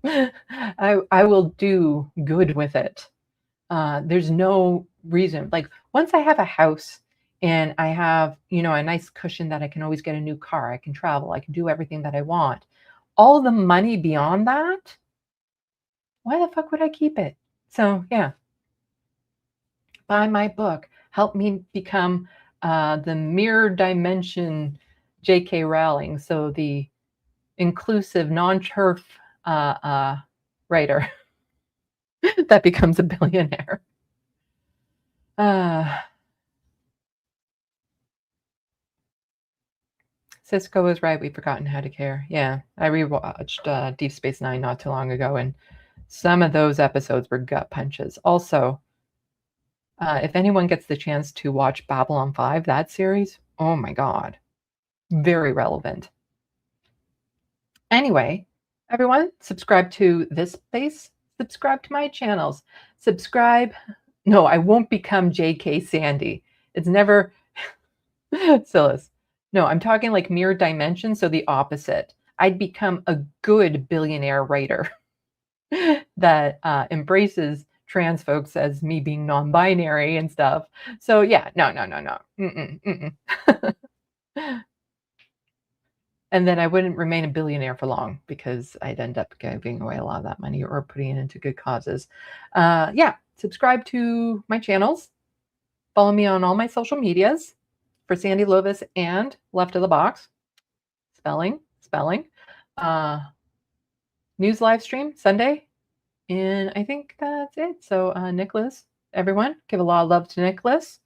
I will do good with it. There's no reason. Like, once I have a house and I have, a nice cushion that I can always get a new car, I can travel, I can do everything that I want. All the money beyond that, why the fuck would I keep it? So yeah, buy my book. Help me become the mirror dimension J.K. Rowling. So the inclusive, non-turf writer that becomes a billionaire. Cisco was right. We've forgotten how to care. Yeah, I rewatched Deep Space Nine not too long ago, and some of those episodes were gut punches. Also, if anyone gets the chance to watch Babylon 5, that series, oh my God, very relevant. Anyway, everyone, subscribe to this space. Subscribe to my channels. Subscribe. No, I won't become J.K. Sandee. It's never Silas. No, I'm talking like mirror dimension, so the opposite. I'd become a good billionaire writer that embraces trans folks as me being non-binary and stuff. So yeah, no. And then I wouldn't remain a billionaire for long, because I'd end up giving away a lot of that money or putting it into good causes. Yeah, subscribe to my channels. Follow me on all my social medias for Sandee Lovas and Left of the Box. Spelling. News live stream Sunday. And I think that's it. So Nicholas, everyone, give a lot of love to Nicholas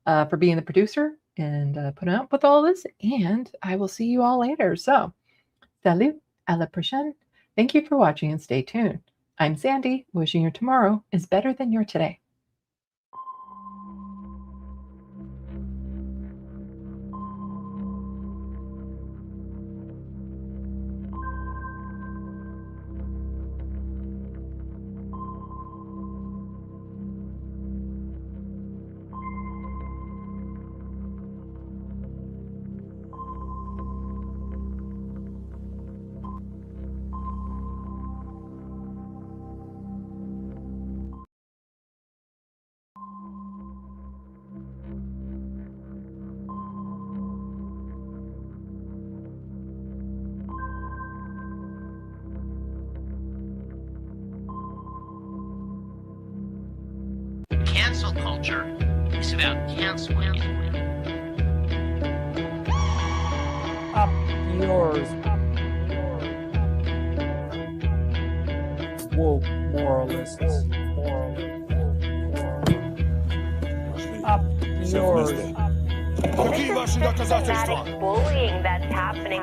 for being the producer and putting up with all this. And I will see you all later. So, salut, à la prochaine. Thank you for watching and stay tuned. I'm Sandee, wishing your tomorrow is better than your today. Cancel culture is about canceling. Up yours. Woke moralists. Up yours. Systematic bullying that's happening.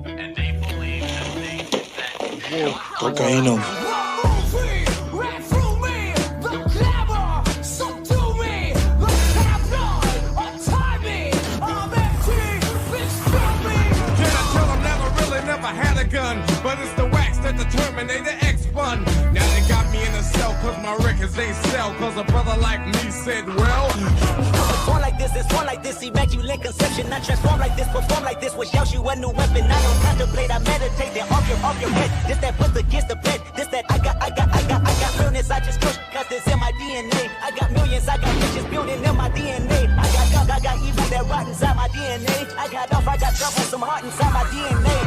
And they believe that they did that. Cocaine. But it's the wax that the Terminator X spun. Now they got me in a cell cause my records ain't sell. Cause a brother like me said, well, It's one like this, immaculate conception. I transform like this, perform like this, which yells you a new weapon. I don't contemplate, I meditate, then off your head. This that puts against the bed. This that I got realness, I just push, cause it's in my DNA. I got millions, I got riches building in my DNA. I got gunk, I got evil that rot inside my DNA. I got off, I got trouble, some heart inside my DNA.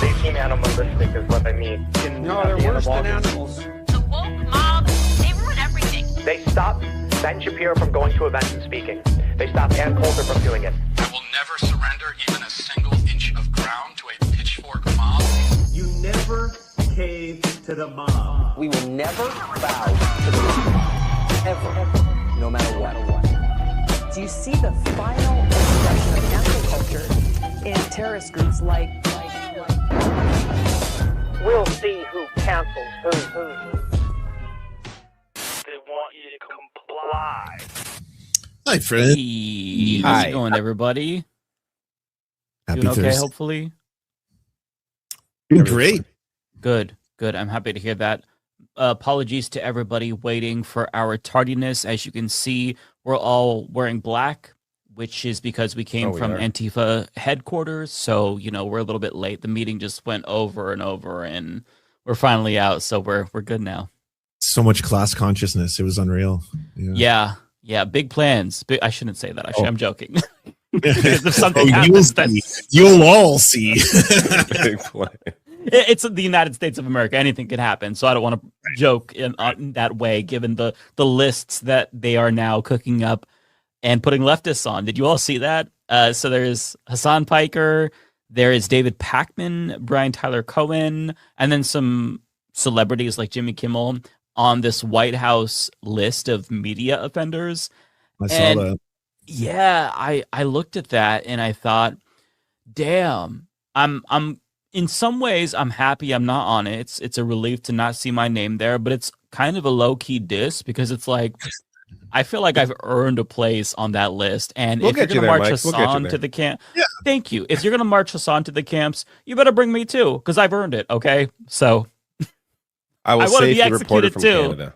They seem animalistic is what I mean. No, they're worse than animals. The woke mob, they ruin everything. They stop Ben Shapiro from going to events and speaking. They stop Ann Coulter from doing it. I will never surrender even a single inch of ground to a pitchfork mob. You never cave to the mob. We will never bow to the mob. Ever. No matter what. Do you see the final expression of cancel culture in terrorist groups like We'll see who cancels who. They want you to comply. Hi, friend. Hey, how's it going, everybody? Happy Doing okay, Thursday. hopefully? Doing great. Good. I'm happy to hear that. Apologies to everybody waiting for our tardiness. As you can see, we're all wearing black, which is because we came from Antifa headquarters. So, we're a little bit late. The meeting just went over and over, and we're finally out. So we're good now. So much class consciousness. It was unreal. Yeah. Big plans. I shouldn't say that. I'm joking. Because if something happens, you'll all see. It's the United States of America. Anything could happen. So I don't want to joke in that way, given the lists that they are now cooking up and putting leftists on. Did you all see that? So there's Hassan Piker, there is David Pakman, Brian Tyler Cohen, and then some celebrities like Jimmy Kimmel on this White House list of media offenders. I saw that. Yeah, I looked at that and I thought, damn, I'm in some ways I'm happy I'm not on it. It's a relief to not see my name there, but it's kind of a low-key diss because it's like I feel like I've earned a place on that list. And if you're going to march Hassan to the camp, thank you. If you're going to march Hassan to the camps, you better bring me too, because I've earned it. Okay, so I will want to be safely report it executed from too. Canada.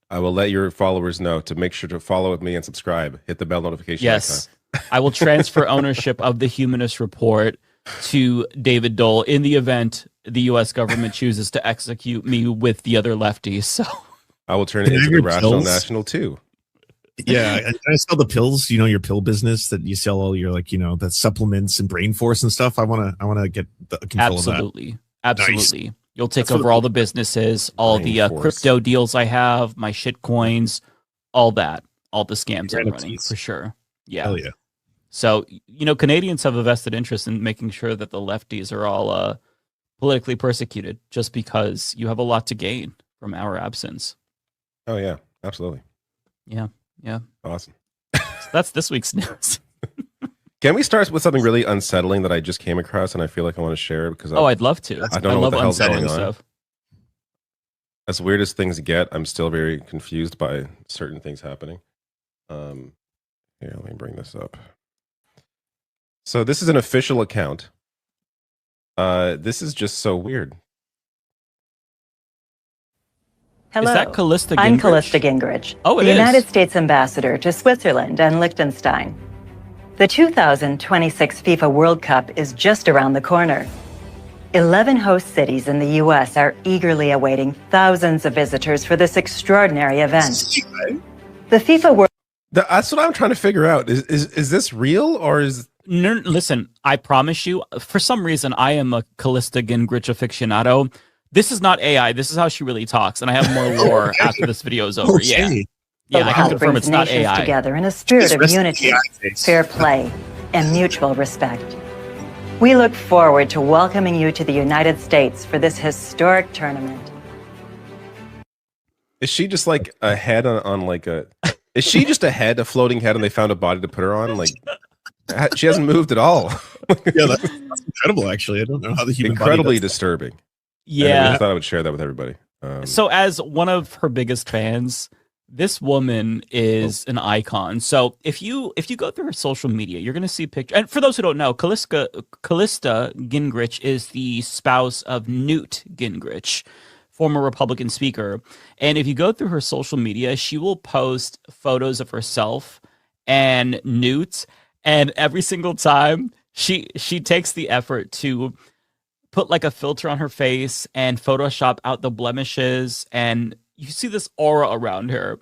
I will let your followers know to make sure to follow with me and subscribe. Hit the bell notification. Yes, I will transfer ownership of the Humanist Report to David Doel in the event the U.S. government chooses to execute me with the other lefties. So I will turn it into the Rational National too. Yeah, and I sell the pills. Your pill business that you sell all your the supplements and brain force and stuff. I want to get the control of that. Absolutely. Nice. You'll take over all the businesses, all the crypto deals I have, my shit coins, all that, all the scams I'm running for sure. Yeah. Hell yeah. So, Canadians have a vested interest in making sure that the lefties are all politically persecuted just because you have a lot to gain from our absence. Oh, yeah, absolutely. Yeah. Awesome. So that's this week's news. Can we start with something really unsettling that I just came across and I feel like I want to share because I'd love to. I don't know what the hell's going on. Stuff. As weird as things get, I'm still very confused by certain things happening. Here, let me bring this up. So this is an official account. This is just so weird. Hello, is that Callista Gingrich? I'm Callista Gingrich, the United States Ambassador to Switzerland and Liechtenstein. The 2026 FIFA World Cup is just around the corner. 11 host cities in the U.S. are eagerly awaiting thousands of visitors for this extraordinary event. The FIFA World... That's what I'm trying to figure out. Is this real or is... No, listen, I promise you, for some reason, I am a Callista Gingrich aficionado. This is not AI. This is how she really talks, and I have more lore after this video is over. Yeah, yeah, I can confirm it's not AI. Together in a spirit of unity, fair play, and mutual respect. We look forward to welcoming you to the United States for this historic tournament. Is she just like a head on like a? Is she just a floating head, and they found a body to put her on? Like she hasn't moved at all. Yeah, that's incredible. Actually, I don't know how the human incredibly body does disturbing. Yeah, I thought I would share that with everybody. So, as one of her biggest fans, this woman is an icon. So, if you go through her social media, you're going to see pictures. And for those who don't know, Callista Gingrich is the spouse of Newt Gingrich, former Republican speaker. And if you go through her social media, she will post photos of herself and Newt, and every single time she takes the effort to put like a filter on her face and Photoshop out the blemishes, and you see this aura around her,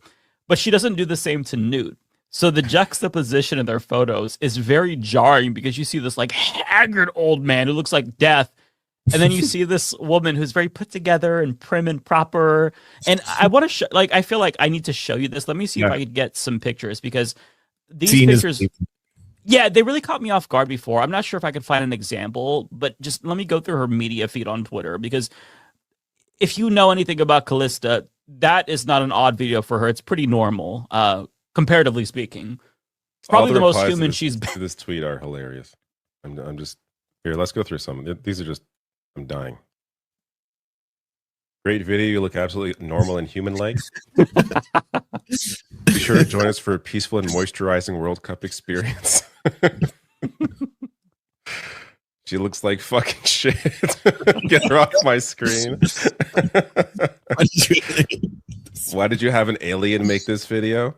but she doesn't do the same to Newt. So the juxtaposition in their photos is very jarring because you see this like haggard old man who looks like death, and then you see this woman who's very put together and prim and proper. And I want to show, like, I feel like I need to show you this. Let me see if I could get some pictures, because these pictures, yeah, they really caught me off guard before. I'm not sure if I could find an example, but just let me go through her media feed on Twitter, because if you know anything about Callista, that is not an odd video for her. It's pretty normal, comparatively speaking. It's probably the most human she's been. This tweet are hilarious. I'm just here. Let's go through some. These are just. I'm dying. Great video. You look absolutely normal and human-like. Be sure to join us for a peaceful and moisturizing World Cup experience. She looks like fucking shit. Get her off my screen. Why did you have an alien make this video?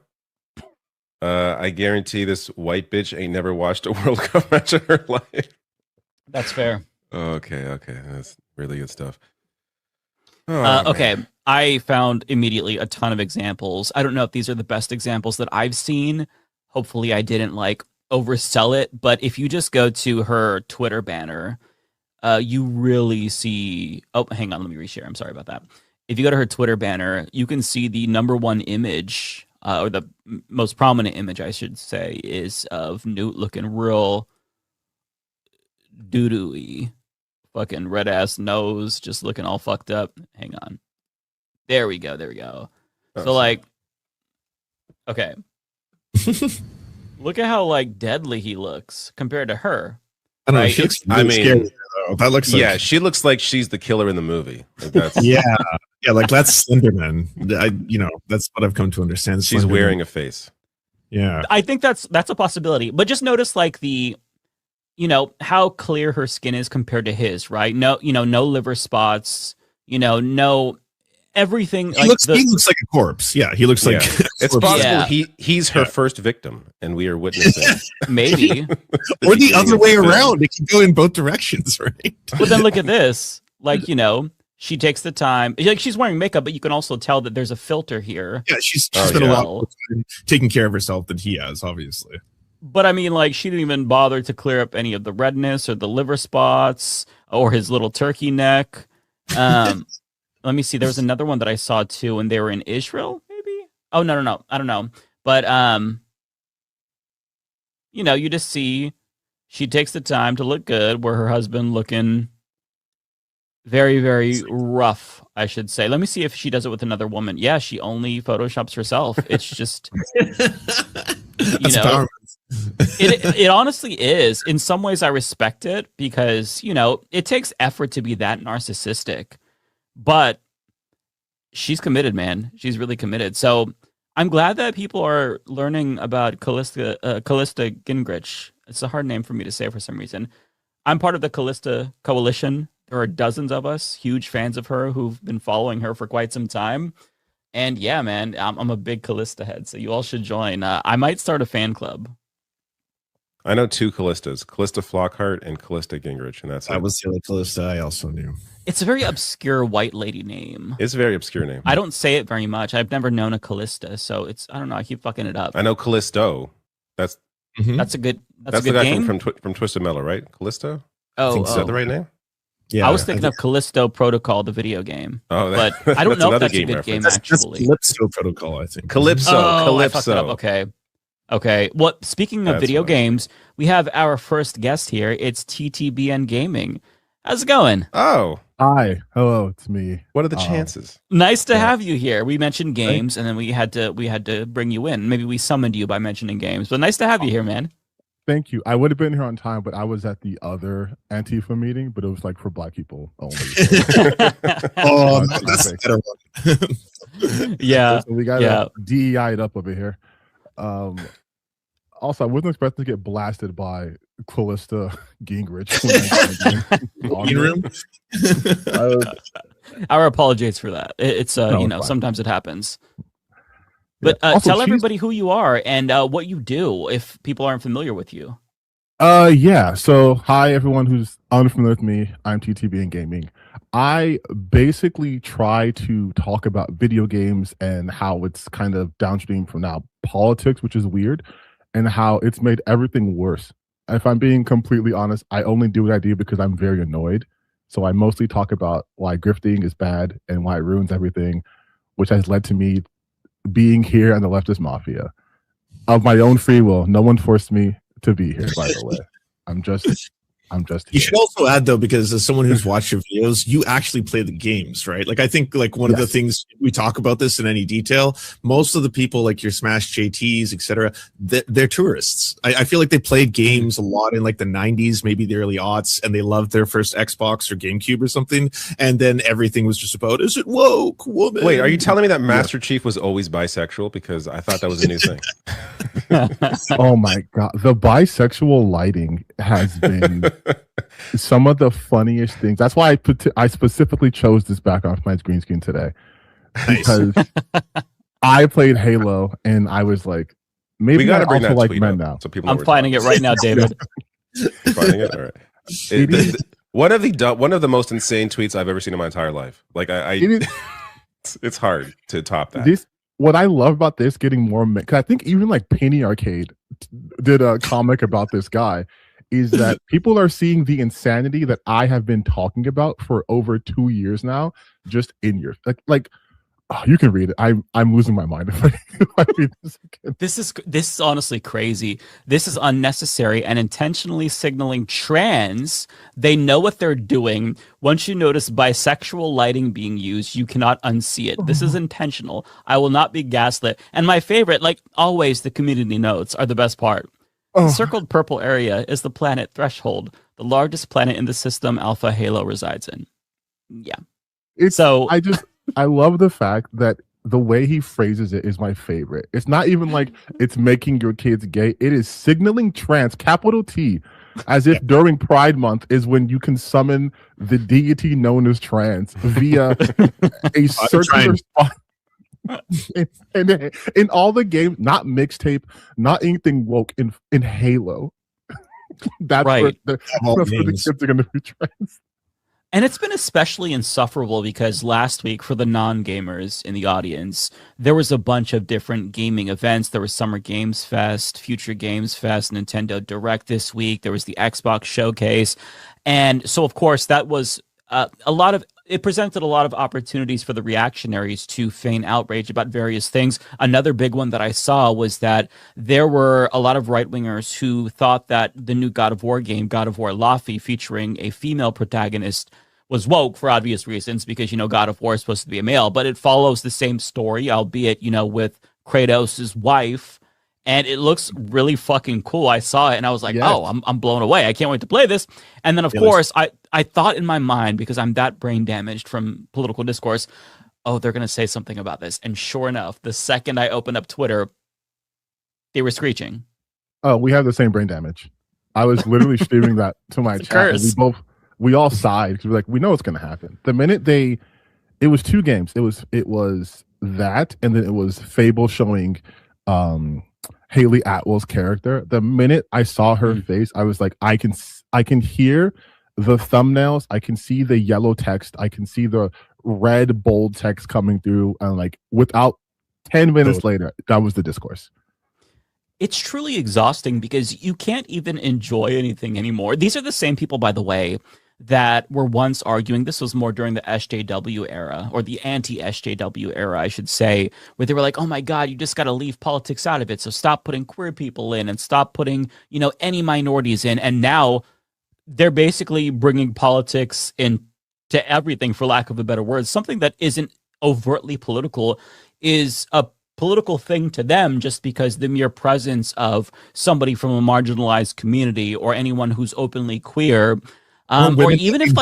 I guarantee this white bitch ain't never watched a World Cup match in her life. That's fair. Okay. That's really good stuff. Okay, I found immediately a ton of examples. I don't know if these are the best examples that I've seen. Hopefully I didn't like oversell it, but if you just go to her Twitter banner, you really see, oh, hang on, let me reshare. I'm sorry about that. If you go to her Twitter banner, you can see the #1 image, or the most prominent image, I should say, is of Newt looking real doo-doo-y. Fucking red ass nose, just looking all fucked up. Hang on. There we go. So like, okay. Look at how like deadly he looks compared to her. I don't know. She looks scary, though. That looks like, yeah, she looks like she's the killer in the movie. Like that's, yeah, like that's Slenderman. That's what I've come to understand. She's Slenderman. wearing a face. Yeah, I think that's a possibility. But just notice like the, how clear her skin is compared to his, right? No, no liver spots, no everything. He looks like a corpse. Yeah, he looks like it's possible he's her first victim, and we are witnessing. Maybe. Or the other way around. It can go in both directions, right? But then look at this. Like, she takes the time. Like, she's wearing makeup, but you can also tell that there's a filter here. Yeah, she's spent a lot more time taking care of herself than he has, obviously. But I mean, like, she didn't even bother to clear up any of the redness or the liver spots or his little turkey neck. Let me see. There was another one that I saw too, and they were in Israel, maybe? Oh, no. I don't know. But, you just see she takes the time to look good, where her husband looking very, very rough, I should say. Let me see if she does it with another woman. Yeah, she only Photoshops herself. It's just, it honestly is. In some ways, I respect it because, it takes effort to be that narcissistic. But she's committed, man. She's really committed. So I'm glad that people are learning about Callista Gingrich. It's a hard name for me to say for some reason. I'm part of the Callista Coalition. There are dozens of us, huge fans of her, who've been following her for quite some time. And yeah, man, I'm a big Callista head, so you all should join. I might start a fan club. I know two Callistas, Callista Flockhart and Callista Gingrich, and that was the other Callista I also knew. It's a very obscure white lady name. It's a very obscure name. I don't say it very much. I've never known a Callista, so I don't know. I keep fucking it up. I know Callisto. That's a good. That's a the good guy game from Twisted Metal, right? Callisto. Oh, is that the right name? Yeah, I was thinking of Callisto Protocol, the video game. Oh, but I don't that's know if another that's a game good reference. game That's actually. Calypso Protocol, I think. Calypso. Oh, I fucked it up. Calypso. Okay. Well, speaking of That's video fine. games, we have our first guest here. It's TTBN Gaming. How's it going? Oh, Hi, hello, it's me. what are the chances? Nice to have you here. We mentioned games, and then we had to bring you in. Maybe we summoned you by mentioning games, but nice to have you here, man. Thank you. I would have been here on time, but I was at the other Antifa meeting, but it was like for Black people only. Oh, no, that's a better one. Yeah, So we got yeah. DEI'd up over here. Also, I wasn't expecting to get blasted by Callista Gingrich. Green room? Our apologies for that. It's No, you it's know, fine. sometimes it happens. But Also, tell she's- everybody who you are and what you do if people aren't familiar with you. Yeah. So, hi everyone who's unfamiliar with me. I'm TTB in Gaming. I basically try to talk about video games and how it's kind of downstream from now politics, which is weird, and how it's made everything worse. If I'm being completely honest, I only do what I do because I'm very annoyed. So I mostly talk about why grifting is bad and why it ruins everything, which has led to me being here on the Leftist Mafia of my own free will. No one forced me to be here, by the way. I'm just You should also add though, because as someone who's watched your videos, you actually play the games, right? Like I think like one of the things we talk about this in any detail, most of the people like your Smash JTs, etc., they're tourists. I feel like they played games a lot in like the 90s, maybe the early aughts, and they loved their first Xbox or GameCube or something. And then everything was just about, is it woke, woman? Wait, are you telling me that Master Chief was always bisexual? Because I thought that was a new thing. Oh my god, the bisexual lighting has been some of the funniest things. That's why I specifically chose this background for my green screen today, because I played Halo and I was like, maybe We I gotta bring also that like tweet men up now. so people know I'm we're finding it right now, David. You're finding it? All right. One of the most insane tweets I've ever seen in my entire life. Like it's hard to top that. What I love about this getting more, because I think even like Penny Arcade did a comic about this guy, is that people are seeing the insanity that I have been talking about for over 2 years now, just in your like oh, you can read it. I'm losing my mind if I read this again. This is honestly crazy. This is unnecessary and intentionally signaling trans. They know what they're doing. Once you notice bisexual lighting being used, you cannot unsee it. This is intentional. I will not be gaslit. And my favorite, like always, the community notes are the best part. The circled purple area is the planet Threshold, the largest planet in the system Alpha Halo resides in. Yeah. I love the fact that the way he phrases it is my favorite. It's not even like it's making your kids gay. It is signaling trans, capital T, as if during Pride Month is when you can summon the deity known as trans via a circular spot. In all the games, not mixtape, not anything woke in Halo. That's Right. where the kids are going to be trans. And it's been especially insufferable because last week, for the non-gamers in the audience, there was a bunch of different gaming events. There was Summer Games Fest, Future Games Fest, Nintendo Direct this week. There was the Xbox Showcase. And so, of course, that was it presented a lot of opportunities for the reactionaries to feign outrage about various things. Another big one that I saw was that there were a lot of right-wingers who thought that the new God of War game, God of War Laffy, featuring a female protagonist, was woke for obvious reasons because, God of War is supposed to be a male, but it follows the same story, albeit, with Kratos' wife, and it looks really fucking cool. I saw it and I was like, oh, I'm blown away. I can't wait to play this. And then, of course, I thought in my mind, because I'm that brain damaged from political discourse, oh, they're going to say something about this. And sure enough, the second I opened up Twitter, they were screeching. Oh, we have the same brain damage. I was literally streaming that to my chat. And we all sighed because we're like, we know what's going to happen. The minute it was two games. It was that, and then it was Fable showing Haley Atwell's character. The minute I saw her face, I was like, I can hear the thumbnails. I can see the yellow text. I can see the red bold text coming through. And like without 10 minutes later, that was the discourse. It's truly exhausting because you can't even enjoy anything anymore. These are the same people, by the way, that were once arguing, this was more during the SJW era, or the anti-SJW era, I should say, where they were like, oh my God, you just got to leave politics out of it. So stop putting queer people in and stop putting, any minorities in. And now they're basically bringing politics into everything, for lack of a better word. Something that isn't overtly political is a political thing to them, just because the mere presence of somebody from a marginalized community or anyone who's openly queer, or even if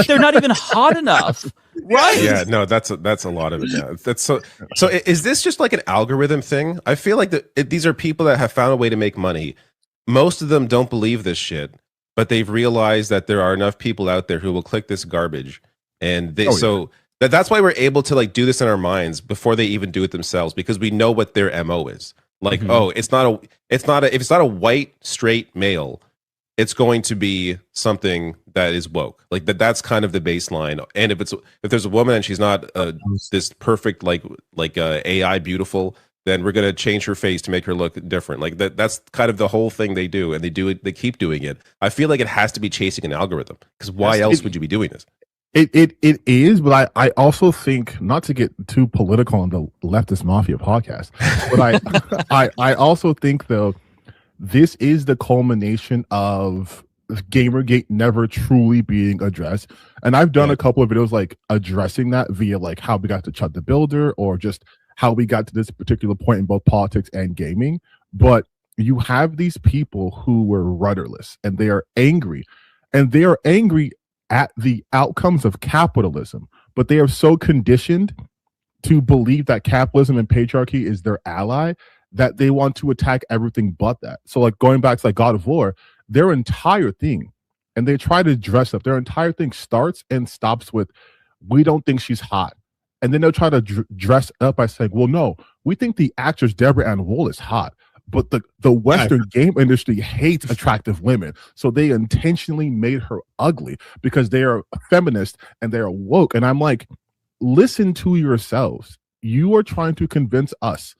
they're not even hot enough, right? Yeah, no, that's a lot of it. Yeah, that's so. Is this just like an algorithm thing? I feel like these are people that have found a way to make money. Most of them don't believe this shit, but they've realized that there are enough people out there who will click this garbage, and that's why we're able to like do this in our minds before they even do it themselves, because we know what their MO is. Like, if it's not a white straight male, it's going to be something that is woke. Like that's kind of the baseline. And if there's a woman and she's not this perfect like AI beautiful, then we're gonna change her face to make her look different. Like that's kind of the whole thing they do, and they keep doing it. I feel like it has to be chasing an algorithm, because why else would you be doing this? It is, but I also think, not to get too political on the Leftist Mafia podcast, but I also think though this is the culmination of Gamergate never truly being addressed. And I've done a couple of videos like addressing that via like how we got to Chud the Builder, or just how we got to this particular point in both politics and gaming. But you have these people who were rudderless, and they are angry, at the outcomes of capitalism, but they are so conditioned to believe that capitalism and patriarchy is their ally that they want to attack everything but that. So like going back to like God of War, their entire thing, and they try to dress up, their entire thing starts and stops with, we don't think she's hot. And then they'll try to dress up by saying, well, no, we think the actress Deborah Ann Wool is hot. But the Western game industry hates attractive women. So they intentionally made her ugly because they are feminist and they are woke. And I'm like, listen to yourselves. You are trying to convince us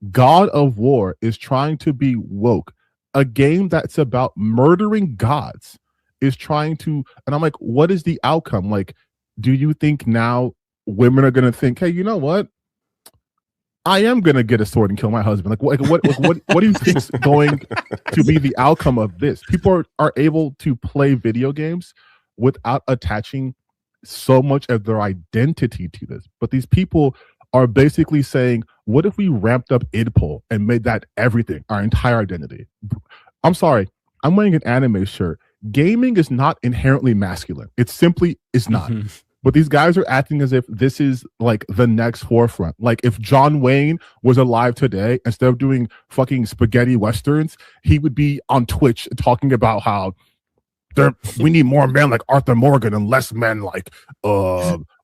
God of War is trying to be woke. A game that's about murdering gods is trying to, and I'm like, what is the outcome? Like, do you think now women are going to think, hey, you know what? I am going to get a sword and kill my husband. Like what do you think is going to be the outcome of this? People are able to play video games without attaching so much of their identity to this. But these people are basically saying, what if we ramped up idpol and made that everything, our entire identity? I'm sorry, I'm wearing an anime shirt. Gaming is not inherently masculine. It simply is not. But these guys are acting as if this is like the next forefront. Like if John Wayne was alive today, instead of doing fucking spaghetti westerns, he would be on Twitch talking about how we need more men like Arthur Morgan and less men like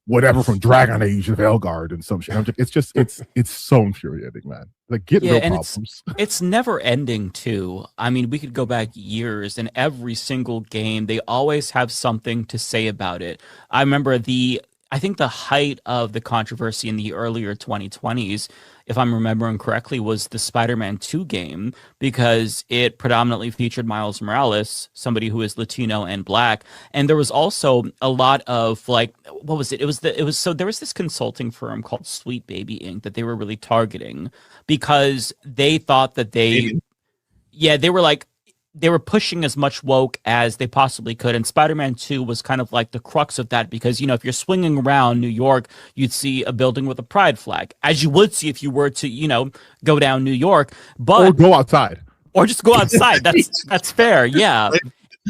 whatever from Dragon Age of Elgard and some shit. I'm just, it's so infuriating, man. Like get real problems. It's never ending too. I mean, we could go back years, and every single game they always have something to say about it. I remember I think the height of the controversy in the earlier 2020s, if I'm remembering correctly, was the Spider-Man 2 game, because it predominantly featured Miles Morales, somebody who is Latino and Black. And there was also a lot of like, what was it? So there was this consulting firm called Sweet Baby Inc. that they were really targeting, because they thought that they were pushing as much woke as they possibly could. And Spider-Man 2 was kind of like the crux of that, because, if you're swinging around New York, you'd see a building with a pride flag, as you would see if you were to, go down New York. Or go outside. Or just go outside. That's fair. Yeah.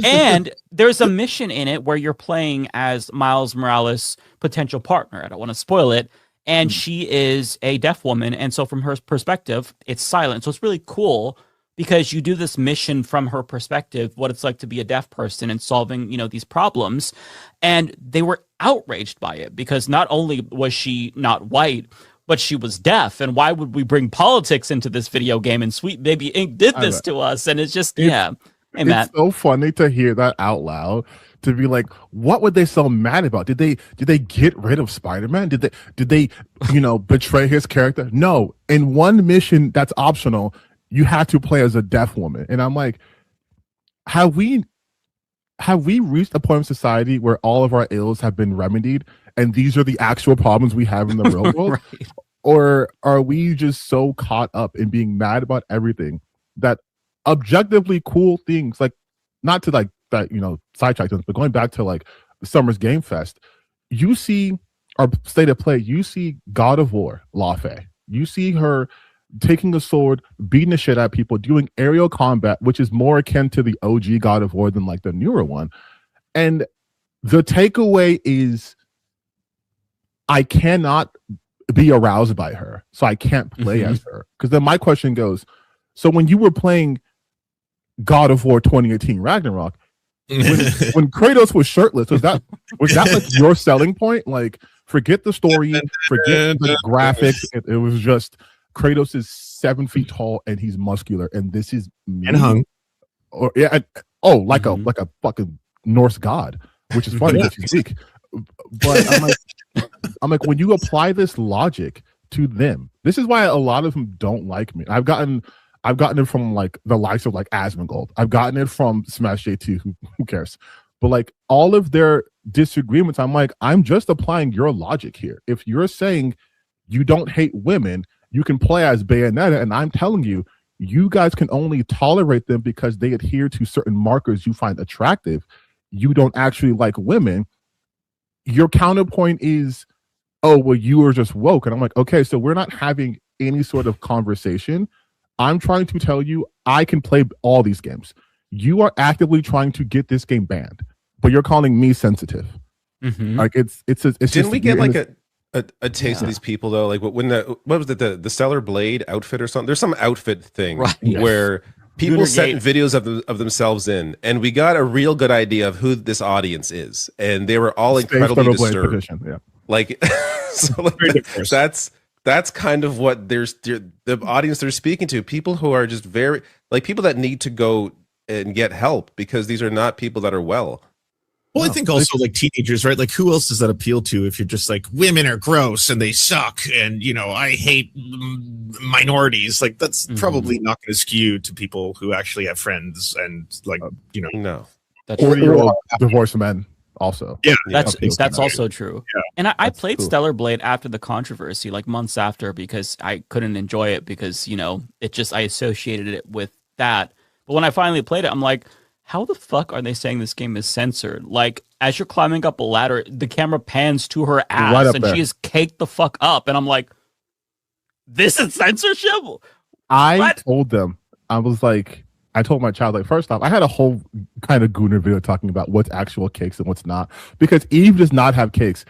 And there's a mission in it where you're playing as Miles Morales' potential partner. I don't want to spoil it. And she is a deaf woman. And so from her perspective, it's silent. So it's really cool, because you do this mission from her perspective, what it's like to be a deaf person and solving, these problems. And they were outraged by it, because not only was she not white, but she was deaf. And why would we bring politics into this video game? And Sweet Baby Inc. did this to us. And it's just, Hey, Matt. It's so funny to hear that out loud, to be like, what were they so mad about? Did they get rid of Spider-Man? Did they betray his character? No. In one mission that's optional, you had to play as a deaf woman. And I'm like, have we have we reached a point in society where all of our ills have been remedied and these are the actual problems we have in the real world? Right. Or are we just so caught up in being mad about everything that objectively cool things, like, not to like that, sidetrack things, but going back to like Summer's Game Fest, you see our state of play, you see God of War, Lafe, you see her taking a sword, beating the shit out of people, doing aerial combat, which is more akin to the OG God of War than like the newer one. And the takeaway is I cannot be aroused by her, so I can't play as her. Because then my question goes, so when you were playing God of War 2018 Ragnarok, when Kratos was shirtless, was that like your selling point? Like, forget the story, forget the graphics. It was just Kratos is 7 feet tall and he's muscular, and this is me. And hung. Or like a fucking Norse god, which is funny because he's weak. But I'm like, when you apply this logic to them, this is why a lot of them don't like me. I've gotten it from like the likes of like Asmongold. I've gotten it from Smash J2. Who cares? But like all of their disagreements, I'm like, I'm just applying your logic here. If you're saying you don't hate women, you can play as Bayonetta, and I'm telling you, you guys can only tolerate them because they adhere to certain markers you find attractive. You don't actually like women. Your counterpoint is, oh, well, you are just woke. And I'm like, okay, so we're not having any sort of conversation. I'm trying to tell you I can play all these games. You are actively trying to get this game banned, but you're calling me sensitive. Like it's Didn't we get like a taste of these people though? Like when what was it, the Stellar Blade outfit or something? There's some outfit thing where people sent videos of themselves in, and we got a real good idea of who this audience is, and they were all incredibly disturbed. Like, so like, that's kind of what the audience they're speaking to. People who are just very like people that need to go and get help because these are not people that are well. Well, I think also like teenagers, right? Like who else does that appeal to if you're just like women are gross and they suck and I hate minorities? Like that's probably not going to skew to people who actually have friends and like no. That's or divorced men also. Yeah, that's also true. Yeah. And I played cool. Stellar Blade after the controversy, like months after, because I couldn't enjoy it because it just I associated it with that. But when I finally played it, I'm like, how the fuck are they saying this game is censored? Like, as you're climbing up a ladder, the camera pans to her ass, and she is caked the fuck up. And I'm like, this is censorship? I told them, I told my child, like, first off, I had a whole kind of Gooner video talking about what's actual cakes and what's not. Because Eve does not have cakes.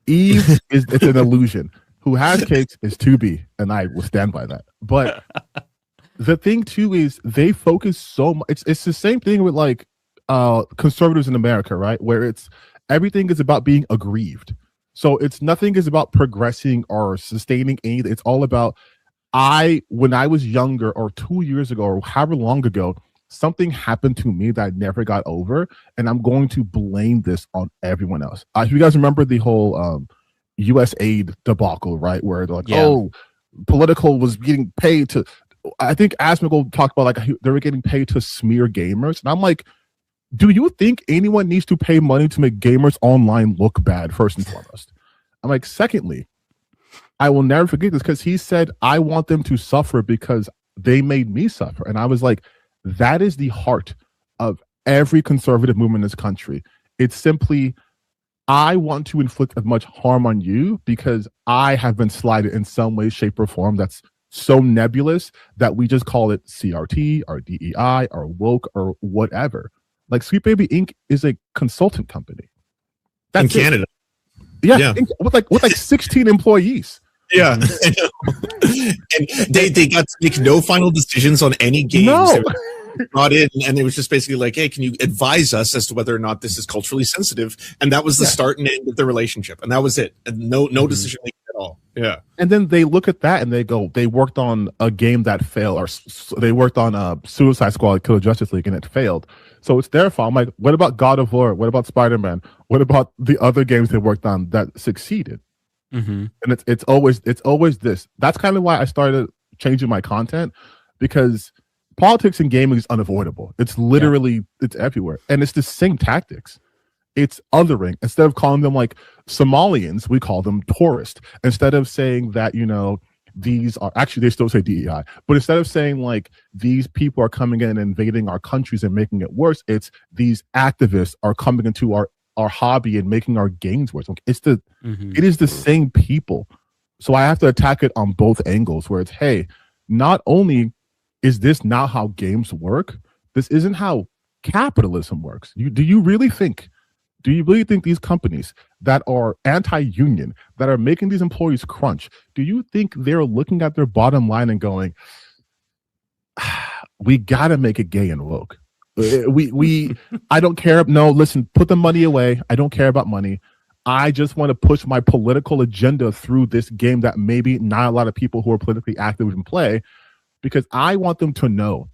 Eve it's an illusion. Who has cakes is 2B, and I will stand by that. But the thing too is they focus so much. It's the same thing with like conservatives in America, right? Where it's everything is about being aggrieved. So nothing is about progressing or sustaining anything. It's all about when I was younger or 2 years ago or however long ago, something happened to me that I never got over, and I'm going to blame this on everyone else. If you guys remember the whole U.S. aid debacle, right? Where they're like, oh, political was getting paid to. I think Asmongold talked about like they were getting paid to smear gamers, and I'm like, do you think anyone needs to pay money to make gamers online look bad? First and foremost, I'm like, secondly, I will never forget this because he said I want them to suffer because they made me suffer, and I was like, that is the heart of every conservative movement in this country. It's simply, I want to inflict as much harm on you because I have been slighted in some way, shape, or form that's so nebulous that we just call it CRT or DEI or woke or whatever. Like Sweet Baby Inc. is a consultant company. That's in Canada. Yeah. With like 16 employees. Yeah. And they got to make no final decisions on any games. No. Brought in, and it was just basically like, hey, can you advise us as to whether or not this is culturally sensitive? And that was the start and end of the relationship, and that was it. And no decision making at all. Yeah. And then they look at that and they go, they worked on a game that failed, or they worked on Suicide Squad, Kill the Justice League, and it failed. So it's their fault. I'm like, what about God of War? What about Spider-Man? What about the other games they worked on that succeeded? And it's always this. That's kind of why I started changing my content, because politics in gaming is unavoidable. It's literally it's everywhere, and it's the same tactics. It's othering. Instead of calling them like Somalians, we call them tourists. Instead of saying that, you know, these are actually, they still say DEI, but instead of saying like these people are coming in and invading our countries and making it worse, it's these activists are coming into our hobby and making our games worse. Like, it's the it is the same people. So I have to attack it on both angles, where it's, hey, not only is this not how games work, this isn't how capitalism works. Do you really think these companies that are anti-union, that are making these employees crunch, do you think they're looking at their bottom line and going, we gotta make it gay and woke? I don't care. No, listen, put the money away. I don't care about money. I just want to push my political agenda through this game that maybe not a lot of people who are politically active can play, because I want them to know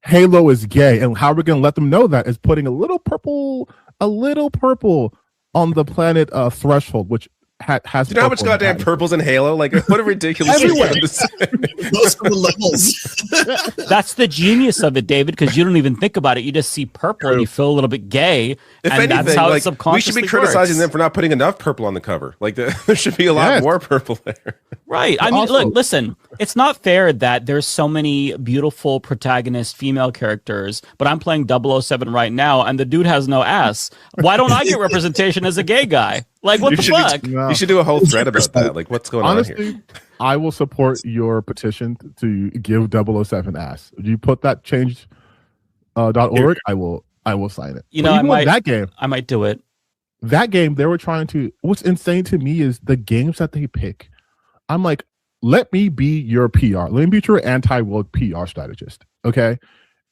Halo is gay, and how we're going to let them know that is putting a little purple on the planet Threshold, which has. Do you know how much goddamn purple's in Halo? Like, what a ridiculous thing to say. Those are the levels. That's the genius of it, David, because you don't even think about it. You just see purple and you feel a little bit gay. If and anything, that's how like, it subconsciously we should be criticizing works. them for not putting enough purple on the cover. Like, there should be a lot more purple there. Right. I mean, look, listen, it's not fair that there's so many beautiful protagonist female characters, but I'm playing 007 right now and the dude has no ass. Why don't I get representation as a gay guy? Like, what the fuck? You should do a whole thread about that. Like, what's going on here? I will support your petition to give 007 ass. If you put that change.org, I will sign it. You know, I might do it. That game, they were trying to, what's insane to me is the games that they pick. I'm like, let me be your PR. Let me be your anti-world PR strategist. Okay.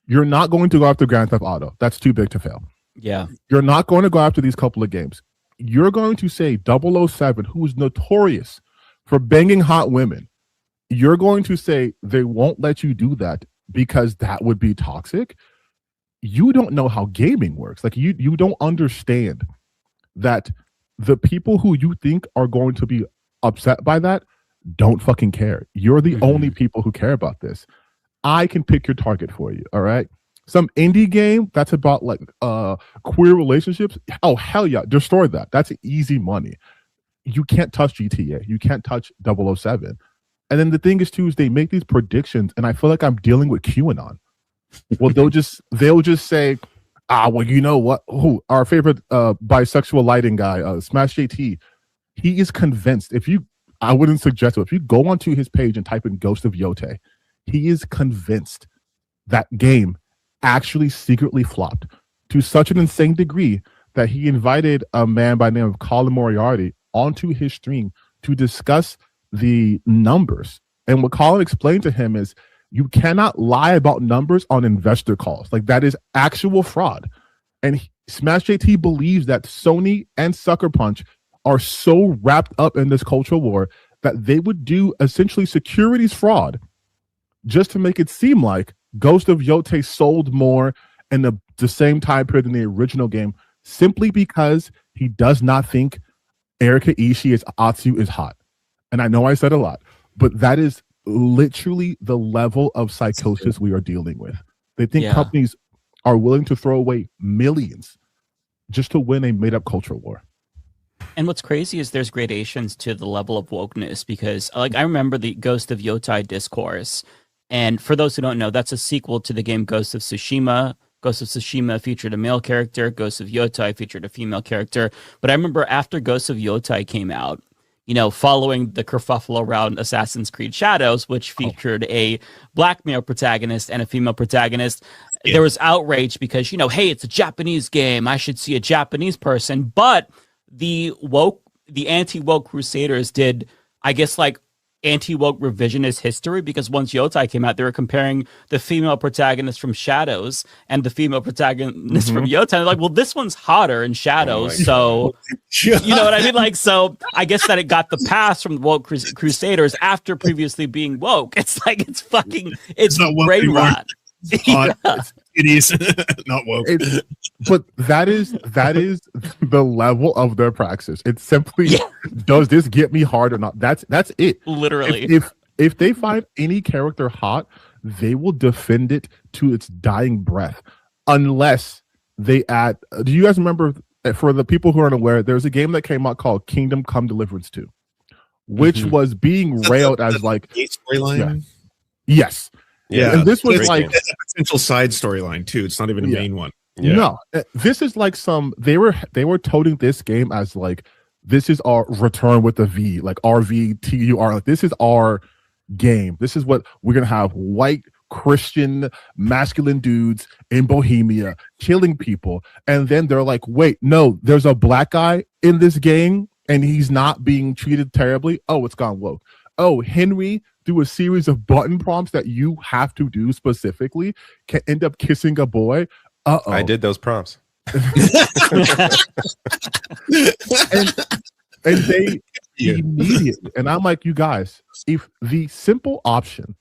You're not going to go after Grand Theft Auto. That's too big to fail. Yeah. You're not going to go after these couple of games. You're going to say 007, who is notorious for banging hot women. You're going to say they won't let you do that because that would be toxic. You don't know how gaming works. Like, you don't understand that the people who you think are going to be upset by that don't fucking care. You're the only people who care about this. I can pick your target for you. All right. Some indie game that's about like queer relationships. Oh, hell yeah. Destroy that. That's easy money. You can't touch GTA. You can't touch 007. And then the thing is too, is they make these predictions and I feel like I'm dealing with QAnon. Well, they'll just say, well, you know what? Who our favorite bisexual lighting guy, Smash JT, he is convinced. I wouldn't suggest it. If you go onto his page and type in Ghost of Yote, he is convinced that game actually secretly flopped to such an insane degree that he invited a man by the name of Colin Moriarty onto his stream to discuss the numbers. And what Colin explained to him is, you cannot lie about numbers on investor calls. Like, that is actual fraud. And Smash JT believes that Sony and Sucker Punch are so wrapped up in this cultural war that they would do essentially securities fraud just to make it seem like Ghost of Yote sold more in the same time period in the original game, simply because he does not think Erika Ishii as Atsu is hot. And I know I said a lot, but that is literally the level of psychosis we are dealing with. They think companies are willing to throw away millions just to win a made-up cultural war. And what's crazy is there's gradations to the level of wokeness, because like I remember the Ghost of Yotai discourse. And for those who don't know, that's a sequel to the game Ghost of Tsushima. Ghost of Tsushima featured a male character. Ghost of Yotai featured a female character. But I remember after Ghost of Yotai came out, you know, following the kerfuffle around Assassin's Creed Shadows, which featured a black male protagonist and a female protagonist, there was outrage because, you know, hey, it's a Japanese game. I should see a Japanese person. But the anti-woke crusaders did, I guess, like anti-woke revisionist history, because once Yotai came out, they were comparing the female protagonist from Shadows and the female protagonist from Yotai. They're like, well, this one's hotter in Shadows, so you know what I mean? Like, so I guess that it got the pass from the woke crusaders after previously being woke. It's like, it's brain rot. It is not woke. But that is the level of their praxis. It's simply, does this get me hard or not? That's it. Literally. If they find any character hot, they will defend it to its dying breath, unless they add. Do you guys remember? For the people who aren't aware, there's a game that came out called Kingdom Come Deliverance 2, which was being railed as like storyline. Yes. Yeah, and this was like a potential side storyline too. It's not even a main one. No, this is like they were toting this game as like, this is our return with the V, like RVTUR. Like, this is our game. This is what we're gonna have: white Christian masculine dudes in Bohemia killing people. And then they're like, wait, no, there's a black guy in this game and he's not being treated terribly. Oh, it's gone woke. Oh, Henry, through a series of button prompts that you have to do specifically, can end up kissing a boy. Uh-oh. I did those prompts. and they immediately, and I'm like, you guys, if the simple option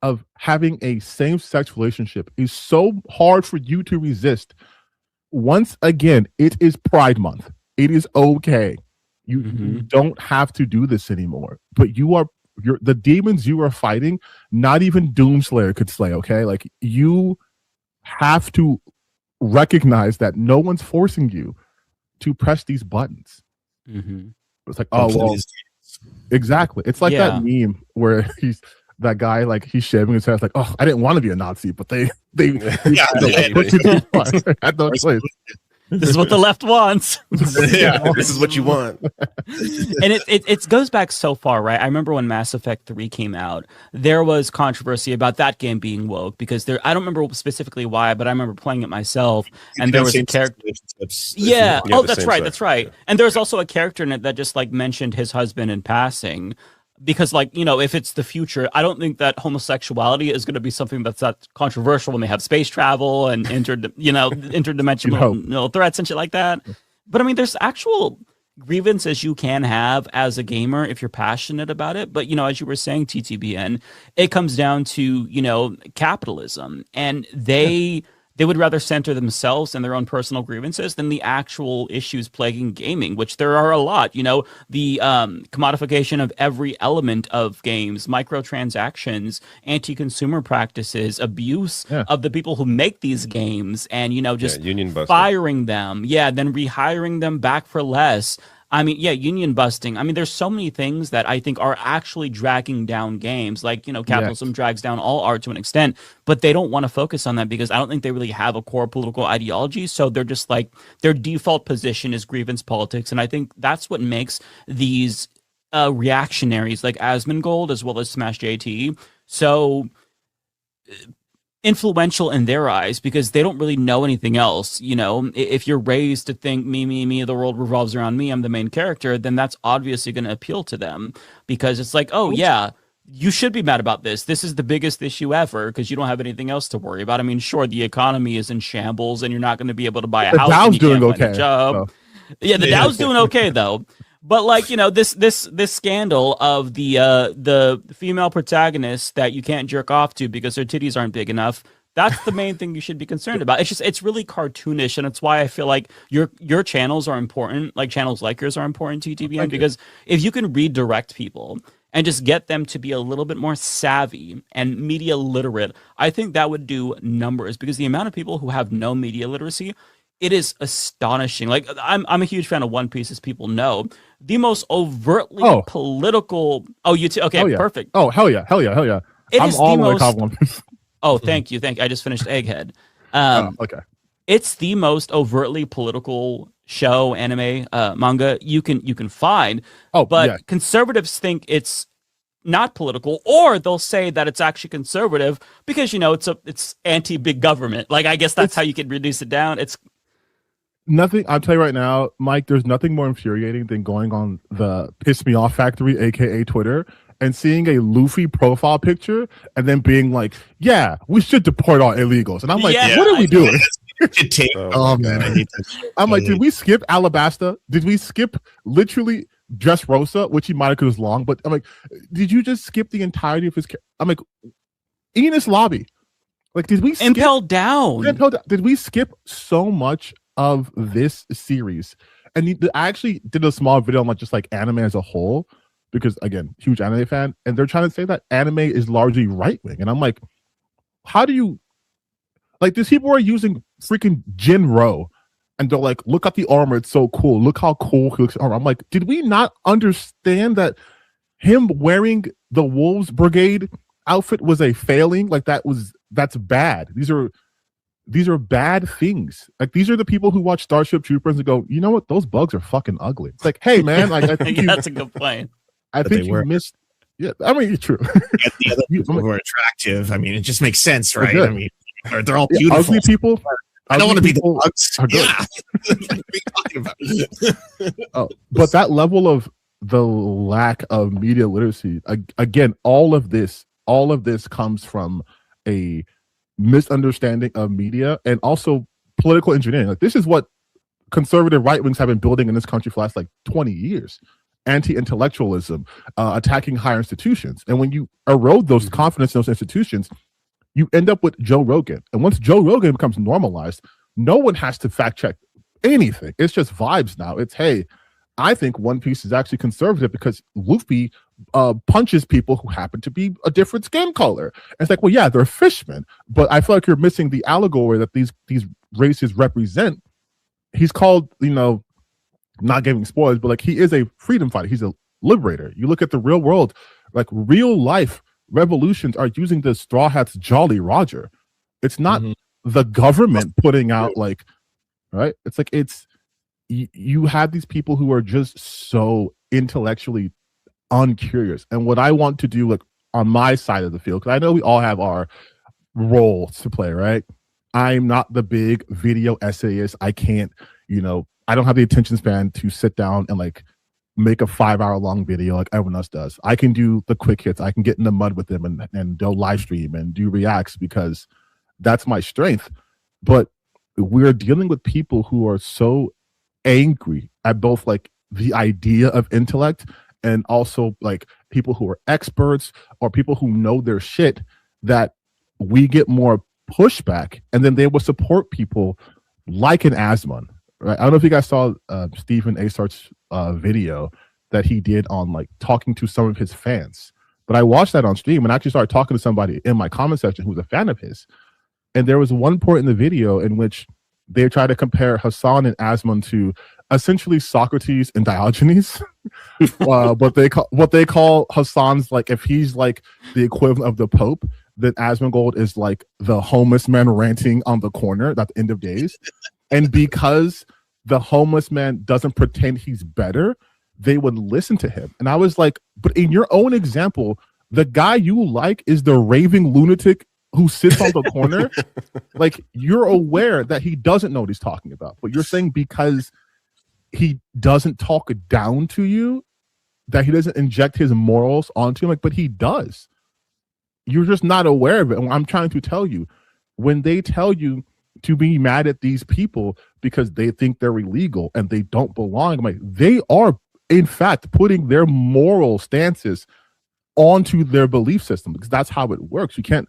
of having a same-sex relationship is so hard for you to resist, once again, it is Pride Month. It is okay. You don't have to do this anymore. But you're the demons you are fighting, not even Doomslayer could slay, okay? Like, you have to recognize that no one's forcing you to press these buttons. It's like, oh, well, exactly. It's like that meme where that guy, like, he's shaving his head, like, oh, I didn't want to be a Nazi, but they at no place. This is what the left wants. This is what you want. And it goes back so far, right? I remember when Mass Effect 3 came out, there was controversy about that game being woke because I don't remember specifically why, but I remember playing it myself, and there was a character. Yeah. Oh, that's right. That's right. And there's also a character in it that just like mentioned his husband in passing. Because, like, you know, if it's the future, I don't think that homosexuality is going to be something that's that controversial when they have space travel and interdimensional threats and shit like that. But I mean, there's actual grievances you can have as a gamer if you're passionate about it. But, you know, as you were saying, TTBN, it comes down to, you know, capitalism, and they would rather center themselves and their own personal grievances than the actual issues plaguing gaming, which there are a lot. You know, the commodification of every element of games, microtransactions, anti-consumer practices, abuse of the people who make these games, and, you know, just union busting. firing them. Yeah, then rehiring them back for less. I mean, yeah, union busting. I mean, there's so many things that I think are actually dragging down games. Like, you know, capitalism drags down all art to an extent, but they don't want to focus on that because I don't think they really have a core political ideology. So they're just like, their default position is grievance politics. And I think that's what makes these reactionaries like Asmongold as well as Smash JT so influential in their eyes, because they don't really know anything else. You know, if you're raised to think me, the world revolves around me, I'm the main character, then that's obviously going to appeal to them, because it's like, oh yeah, you should be mad about this. This is the biggest issue ever because you don't have anything else to worry about. I mean, sure, the economy is in shambles and you're not going to be able to buy a house. Dow's doing okay. Yeah, the Dow's doing okay though. But, like, you know, this scandal of the female protagonist that you can't jerk off to because her titties aren't big enough, that's the main thing you should be concerned about. It's really cartoonish, and it's why I feel like your channels are important, like channels like yours are important, TTBN, because if you can redirect people and just get them to be a little bit more savvy and media literate, I think that would do numbers, because the amount of people who have no media literacy, it is astonishing. Like, I'm a huge fan of One Piece, as people know. The most overtly political. Oh, you too? Okay, perfect. Oh, hell yeah. I'm all the way top One Piece. Oh, thank you. I just finished Egghead. Okay. It's the most overtly political show, anime, manga you can find. But conservatives think it's not political, or they'll say that it's actually conservative because, you know, it's anti-big government. Like, I guess that's how you can reduce it down. It's nothing. I'll tell you right now, Mike, there's nothing more infuriating than going on the Piss Me Off Factory, aka Twitter, and seeing a Luffy profile picture and then being like, yeah, we should deport all illegals. And I'm like, what are we doing? I'm like, did we skip Alabasta? Did we skip literally Dressrosa, which he might have because it was long, but I'm like, did you just skip the entirety of his I'm like, Enos Lobby. Like, did we skip Impel Down? Did we skip so much of this series? And I actually did a small video on like just like anime as a whole, because again, huge anime fan, and they're trying to say that anime is largely right wing, and I'm like, how do you like these people are using freaking Jinro and they're like, look at the armor, it's so cool. Look how cool he looks. I'm like, did we not understand that him wearing the Wolves Brigade outfit was a failing? Like that's bad. These are bad things. Like these are the people who watch Starship Troopers and go, you know what? Those bugs are fucking ugly. It's like, hey man, like I think That's a good point. I think you missed. Yeah, I mean, it's true. The other people who are attractive. I mean, it just makes sense, right? I mean, they're all beautiful. Ugly people. I don't want to be the bugs. Yeah. What are we talking about? But that level of the lack of media literacy, again, all of this comes from a misunderstanding of media and also political engineering. Like this is what conservative right wings have been building in this country for the last like 20 years. Anti-intellectualism, attacking higher institutions. And when you erode those confidence in those institutions, you end up with Joe Rogan. And once Joe Rogan becomes normalized, no one has to fact check anything. It's just vibes now. It's, hey, I think One Piece is actually conservative because Luffy punches people who happen to be a different skin color. And it's like, well, yeah, they're fishmen, but I feel like you're missing the allegory that these races represent. He's called, not giving spoilers, but like he is a freedom fighter. He's a liberator. You look at the real world, like real life revolutions are using the Straw Hats Jolly Roger. It's not the government putting out like, right? It's like you have these people who are just so intellectually uncurious. And what I want to do, like on my side of the field, because I know we all have our roles to play, right? I'm not the big video essayist. I can't, I don't have the attention span to sit down and like make a 5-hour long video like everyone else does. I can do the quick hits. I can get in the mud with them and do live stream and do reacts because that's my strength. But we're dealing with people who are so angry at both like the idea of intellect and also like people who are experts or people who know their shit that we get more pushback, and then they will support people like an Asmon. Right. I don't know if you guys saw Stephen Azor's video that he did on like talking to some of his fans. But I watched that on stream and actually started talking to somebody in my comment section who was a fan of his. And there was one point in the video in which they tried to compare Hassan and Asmon to essentially Socrates and Diogenes. What they call Hassan's like, if he's like the equivalent of the Pope, then Asmongold is like the homeless man ranting on the corner at the end of days. And because the homeless man doesn't pretend he's better, they would listen to him. And I was like, but in your own example, the guy you like is the raving lunatic who sits on the corner. Like, you're aware that he doesn't know what he's talking about. But you're saying because he doesn't talk down to you, that he doesn't inject his morals onto you. Like, but he does. You're just not aware of it. And I'm trying to tell you, when they tell you to be mad at these people because they think they're illegal and they don't belong, I'm like, they are in fact putting their moral stances onto their belief system, because that's how it works. You can't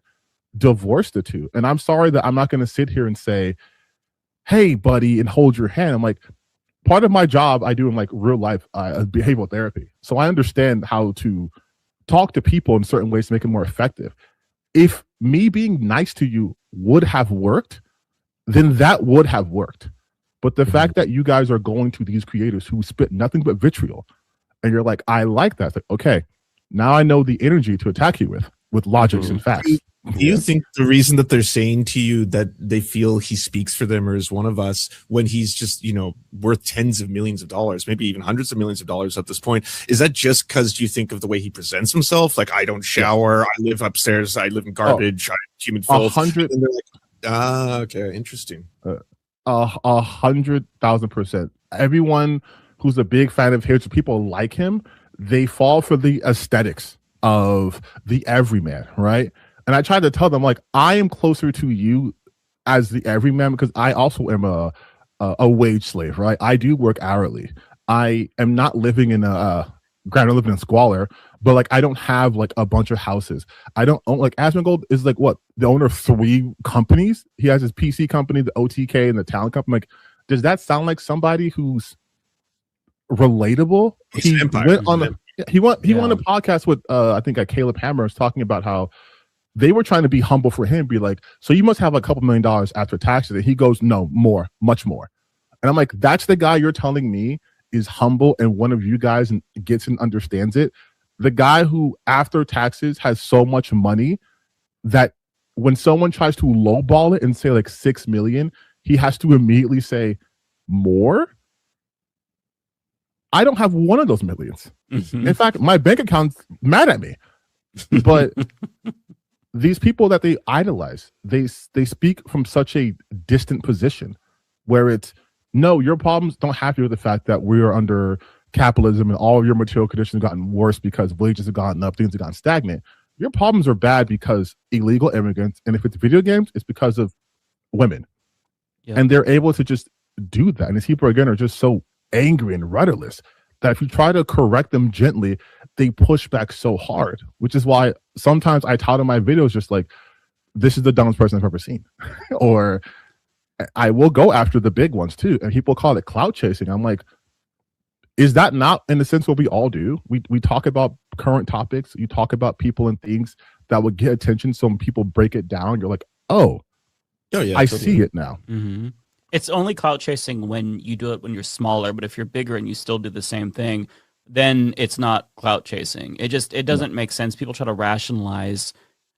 divorce the two. And I'm sorry that I'm not going to sit here and say, hey buddy, and hold your hand. I'm like, part of my job I do in like real life behavioral therapy, so I understand how to talk to people in certain ways to make it more effective. If me being nice to you would have worked, then that would have worked. But the fact that you guys are going to these creators who spit nothing but vitriol, and you're like, I like that. It's like, okay, now I know the energy to attack you with logics and facts. Do you think the reason that they're saying to you that they feel he speaks for them or is one of us when he's just, worth tens of millions of dollars, maybe even hundreds of millions of dollars at this point, is that just because you think of the way he presents himself? Like, I don't shower, I live upstairs, I live in garbage, I human filth. 100. And they're like, okay, interesting. 100,000%. Everyone who's a big fan of his, people like him, they fall for the aesthetics of the everyman, right? And I tried to tell them, like, I am closer to you as the everyman because I also am a wage slave, right? I do work hourly. I am not living in granted, living in squalor, but like I don't have like a bunch of houses. I don't own, like, Asmongold is like what, the owner of 3 companies. He has his PC company, the OTK, and the talent company. Like, does that sound like somebody who's relatable? He went on a podcast with I think Caleb Hammer was talking about how they were trying to be humble for him, be like, so you must have a couple $1 million after taxes. And he goes, no, more, much more. And I'm like, that's the guy you're telling me is humble and one of you guys and gets and understands it. The guy who after taxes has so much money that when someone tries to lowball it and say like 6 million, he has to immediately say more. I don't have one of those millions. In fact, my bank account's mad at me. But these people that they idolize, they speak from such a distant position where it's, no, your problems don't have to do with the fact that we are under capitalism and all of your material conditions have gotten worse because wages have gotten up, things have gotten stagnant. Your problems are bad because illegal immigrants, and if it's video games, it's because of women. Yep. And they're able to just do that. And these people, again, are just so angry and rudderless that if you try to correct them gently, they push back so hard, which is why sometimes I tout in my videos just like, this is the dumbest person I've ever seen. Or I will go after the big ones too. And people call it clout chasing. I'm like, is that not in a sense what we all do? We talk about current topics. You talk about people and things that would get attention. So when people break it down, you're like, oh yeah, I see it now. It's only clout chasing when you do it when you're smaller, but if you're bigger and you still do the same thing, then it's not clout chasing. It doesn't make sense. People try to rationalize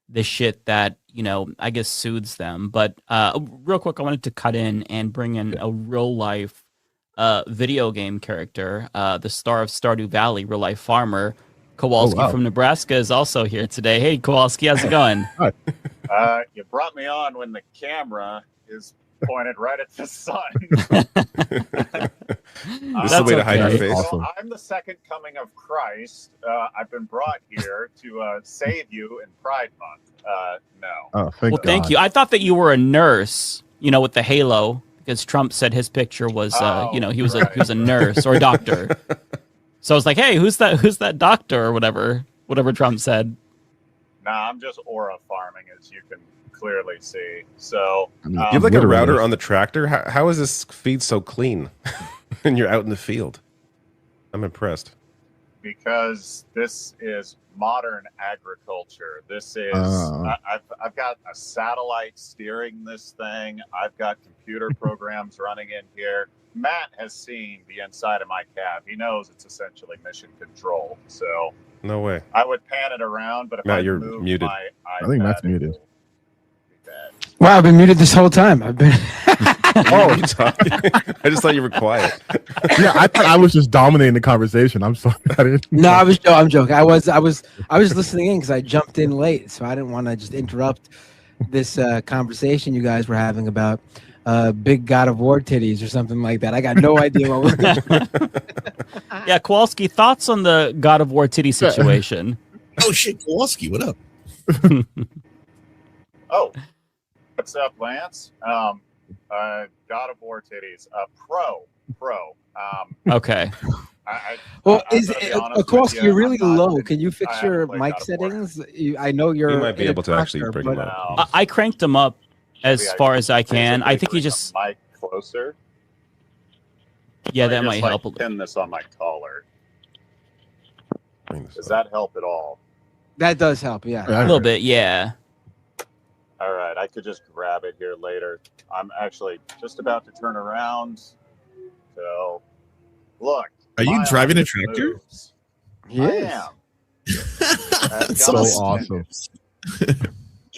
the shit that, I guess soothes them. But real quick, I wanted to cut in and bring in a real life video game character, the star of Stardew Valley, real life farmer. Kowalski from Nebraska is also here today. Hey, Kowalski, how's it going? You brought me on when the camera is pointed right at the sun. This is the way to hide your face. Awesome. I'm the second coming of Christ. I've been brought here to save you in Pride Month. No. Oh, thank God. Thank you. I thought that you were a nurse, with the halo, because Trump said his picture was, he was a nurse or a doctor. So I was like, hey, who's that doctor or whatever Trump said. Nah, I'm just aura farming, as you can clearly see. So you have like a router on the tractor. How is this feed so clean? And you're out in the field. I'm impressed. Because this is modern agriculture. This is I've got a satellite steering this thing. I've got computer programs running in here. Matt has seen the inside of my cab. He knows it's essentially mission control. So no way. I would pan it around, but if Matt, I you're move muted. my iPad, I think Matt's muted. Wow, I've been muted this whole time. I've been. Oh, you talking? I just thought you were quiet. Yeah, I thought I was just dominating the conversation. I'm sorry. No, I'm joking. I was listening in because I jumped in late, so I didn't want to just interrupt this conversation you guys were having about big God of War titties or something like that. I got no idea what was going on. Yeah, Kowalski, thoughts on the God of War titty situation? Oh shit, Kowalski, what up? Oh, what's up, Lance? God of War titties. Pro. Okay. Kowalski, you're really low. Can you fix your mic settings? I know you're. You might be able to actually bring them up. I cranked them up as far as I can. I think you just mic closer. Yeah, that might help a little. Pin this on my collar. Does that help at all? That does help. Yeah, a little bit. Yeah. All right, I could just grab it here later. I'm actually just about to turn around. So, look. Are you driving a tractor? Yes. That's so awesome.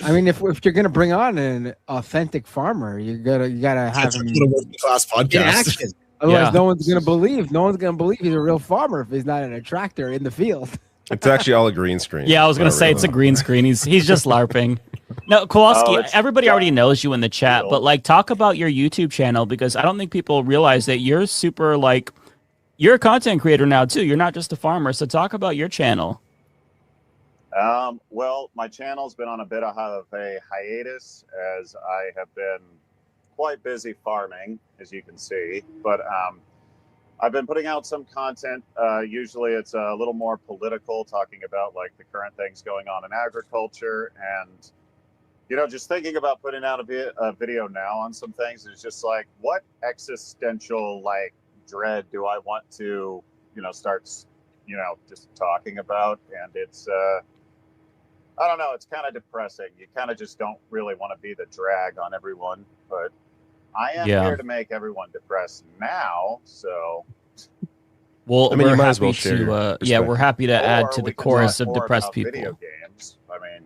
I mean, if you're gonna bring on an authentic farmer, you gotta have him a working class podcast. in action. Otherwise, no one's gonna believe he's a real farmer if he's not in a tractor in the field. It's actually all a green screen. Yeah, I was gonna say it's a green screen. He's just LARPing. No, Kowalski, everybody already knows you in the chat, but talk about your YouTube channel, because I don't think people realize that you're super you're a content creator now too. You're not just a farmer. So talk about your channel. Well, my channel's been on a bit of a hiatus as I have been quite busy farming, as you can see. But I've been putting out some content. Usually it's a little more political, talking about the current things going on in agriculture. And, just thinking about putting out a video now on some things is just what existential dread do I want to, start, just talking about? And it's I don't know. It's kind of depressing. You kind of just don't really want to be the drag on everyone, but I am here to make everyone depressed now. So, well, I mean, we're you might as happy well share your to perspective. we're happy to add to we the can chorus talk of more depressed about people. Video games. I mean,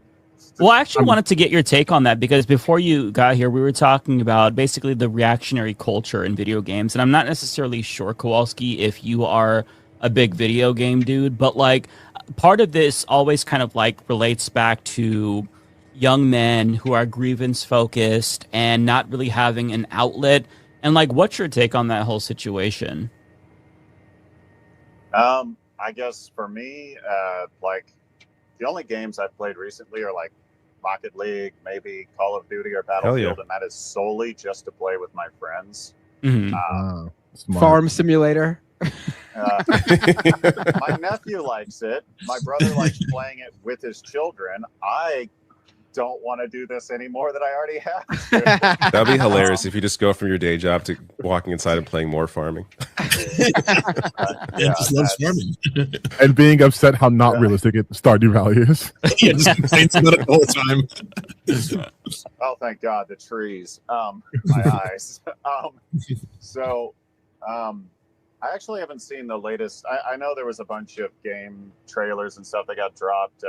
Well, I actually wanted to get your take on that because before you got here, we were talking about basically the reactionary culture in video games. And I'm not necessarily sure, Kowalski, if you are a big video game dude, but like part of this always kind of like relates back to young men who are grievance focused and not really having an outlet. And like, what's your take on that whole situation? I guess for me, like the only games I've played recently are like Rocket League, maybe Call of Duty or Battlefield, and that is solely just to play with my friends. Farm Simulator. My nephew likes it. My brother likes playing it with his children. I don't want to do this anymore that I already have. That'd be hilarious if you just go from your day job to walking inside and playing more farming. Just loves farming. And being upset how not realistic Stardew Valley is. Yeah, just complains about it the whole time. Oh, thank God, the trees. My eyes. I actually haven't seen the latest. I know there was a bunch of game trailers and stuff that got dropped.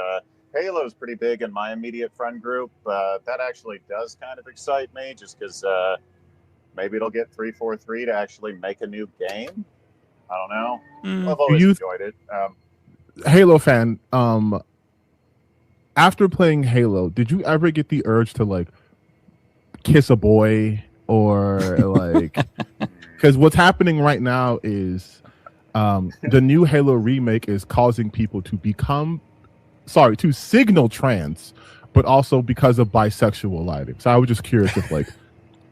Halo is pretty big in my immediate friend group. That actually does kind of excite me just because maybe it'll get 343 to actually make a new game. I don't know. I've always enjoyed it. Halo fan, after playing Halo, did you ever get the urge to like kiss a boy or like... Because what's happening right now is the new Halo remake is causing people to to signal trans, but also because of bisexual lighting. So I was just curious if like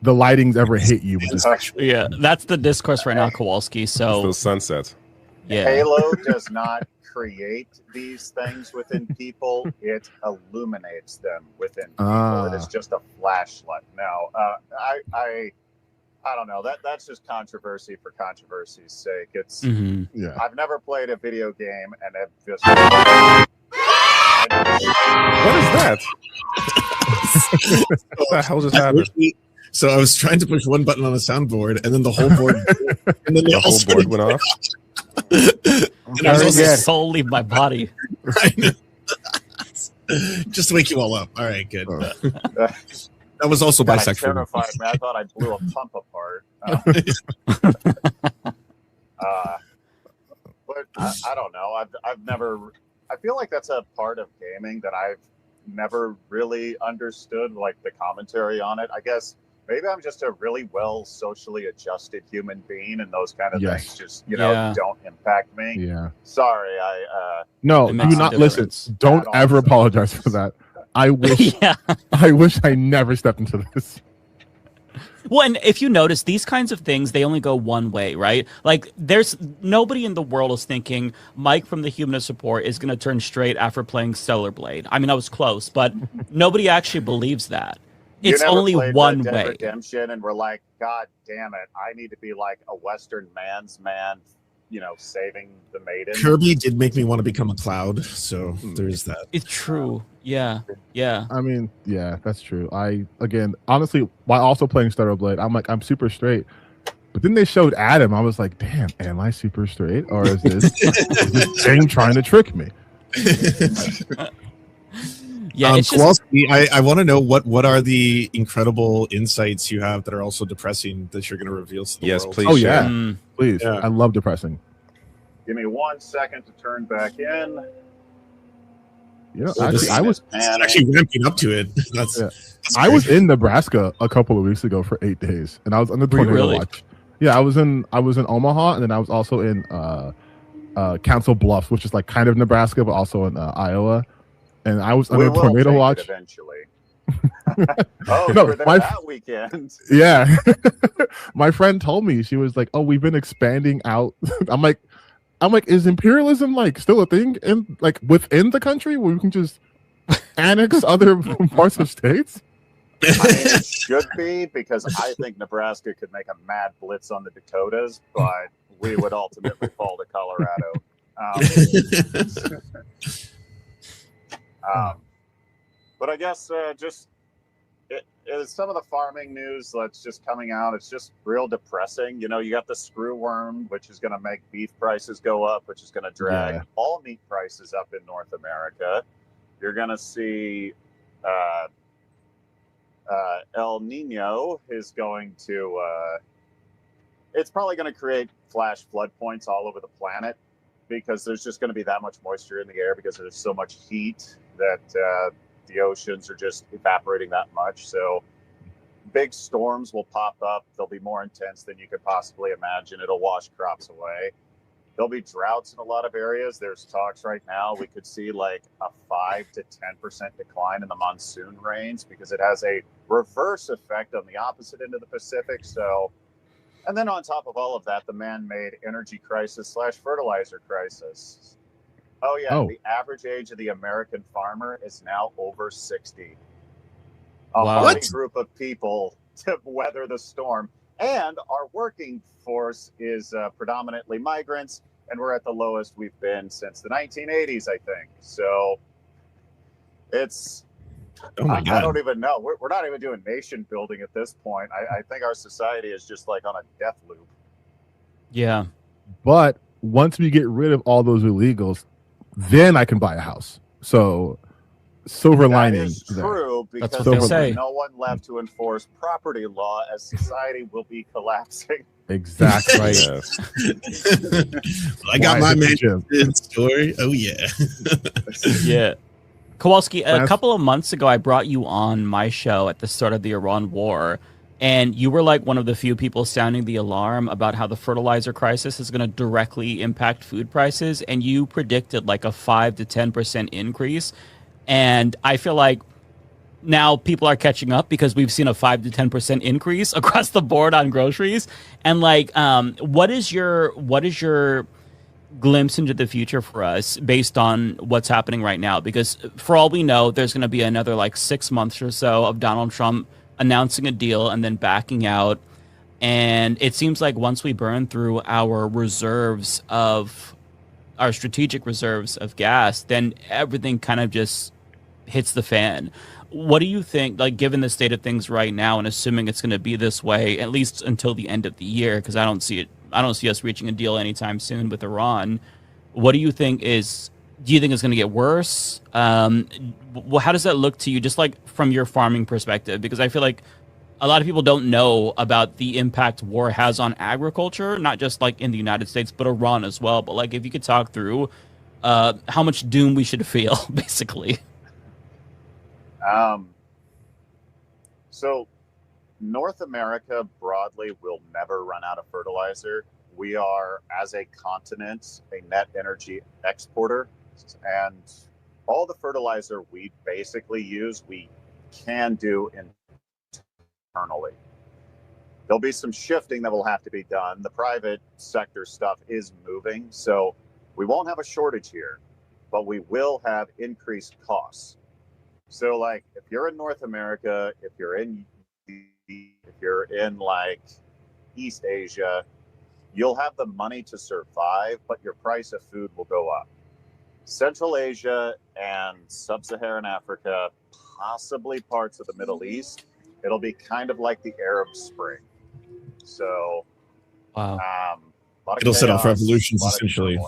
the lightings ever hit you. Yeah, that's the discourse right now, Kowalski. So those sunsets. Yeah. Halo does not create these things within people. It illuminates them within people. It is just a flashlight. No, I don't know. That's just controversy for controversy's sake. It's I've never played a video game and have just. What is that? What the hell just happened? So I was trying to push one button on a soundboard, and then the whole board, and then the whole board went off. And I was also soul leave my body. Just to wake you all up. All right, good. That was also God, bisexual. Terrified me. I thought I blew a pump apart. But I don't know. I've never. I feel like that's a part of gaming that I've never really understood, like the commentary on it. I guess maybe I'm just a really well socially adjusted human being, and those kind of things just don't impact me. Yeah. Sorry, No, do not listen. Don't ever apologize for that. I wish. I wish I never stepped into this. Well, and if you notice, these kinds of things, they only go one way, right? Like, there's nobody in the world is thinking Mike from the Humanist Report is going to turn straight after playing Stellar Blade. I mean, I was close, but nobody actually believes that. It's only one Red Dead way. Redemption, and we're like, God damn it! I need to be like a Western man's man, saving the maiden. Kirby did make me want to become a cloud, so there's that. It's true. Yeah. Yeah. I mean, yeah, that's true. Honestly, while also playing Stellar Blade, I'm like, I'm super straight. But then they showed Adam. I was like, damn, am I super straight? Or is this game trying to trick me? Yeah, Kowalski, I want to know what are the incredible insights you have that are also depressing that you're going to reveal to the world? Please. Oh, yeah. Please. Yeah. I love depressing. Give me 1 second to turn back in. I was actually ramping up to it. That's I was in Nebraska a couple of weeks ago for 8 days, and I was on the tornado watch. Yeah, I was in Omaha, and then I was also in Council Bluffs, which is like kind of Nebraska, but also in Iowa. And I was under tornado watch. Eventually. You were there that weekend. Yeah, my friend told me, she was like, "Oh, we've been expanding out." I'm like, is imperialism like still a thing in like within the country where we can just annex other parts of states? I mean, it should be, because I think Nebraska could make a mad blitz on the Dakotas, but we would ultimately fall to Colorado. But I guess some of the farming news that's just coming out, it's just real depressing. You know, you got the screwworm, which is going to make beef prices go up, which is going to drag all meat prices up in North America. You're going to see El Nino is going to, it's probably going to create flash flood points all over the planet because there's just going to be that much moisture in the air because there's so much heat that the oceans are just evaporating that much. So big storms will pop up. They'll be more intense than you could possibly imagine. It'll wash crops away. There'll be droughts in a lot of areas. There's talks right now. We could see like a 5 to 10% decline in the monsoon rains because it has a reverse effect on the opposite end of the Pacific. So, and then on top of all of that, the man-made energy crisis / fertilizer crisis. Oh yeah, the average age of the American farmer is now over 60. A hardy group of people to weather the storm. And our working force is predominantly migrants, and we're at the lowest we've been since the 1980s, I think. So it's, I don't even know. We're not even doing nation building at this point. I think our society is just like on a death loop. Yeah. But once we get rid of all those illegals, then I can buy a house. So silver lining. That is true because That's what they say. no one left to enforce property law as society will be collapsing. Exactly. Right. I got my mansion story. Oh yeah. Yeah. Kowalski, a couple of months ago, I brought you on my show at the start of the Iran war, and you were like one of the few people sounding the alarm about how the fertilizer crisis is going to directly impact food prices, and you predicted like a 5 to 10% increase. And I feel like now people are catching up because we've seen a 5 to 10% increase across the board on groceries. And like, what is your glimpse into the future for us based on what's happening right now? Because for all we know, there's going to be another like 6 months or so of Donald Trump announcing a deal and then backing out. And it seems like once we burn through our strategic reserves of gas, then everything kind of just hits the fan. What do you think, like, given the state of things right now and assuming it's going to be this way, at least until the end of the year, because I don't see us reaching a deal anytime soon with Iran. What do you think do you think it's going to get worse? How does that look to you, just like from your farming perspective? Because I feel like a lot of people don't know about the impact war has on agriculture, not just like in the United States, but Iran as well. But like, if you could talk through how much doom we should feel, basically. So North America broadly will never run out of fertilizer. We are, as a continent, a net energy exporter, and all the fertilizer we basically use, we can do internally. There'll be some shifting that will have to be done. The private sector stuff is moving, so we won't have a shortage here, but we will have increased costs. So like, if you're in North America, if you're in like East Asia, you'll have the money to survive, but your price of food will go up. Central Asia and Sub-Saharan Africa, possibly parts of the Middle East, it'll be kind of like the Arab Spring. So, it'll set off revolutions essentially.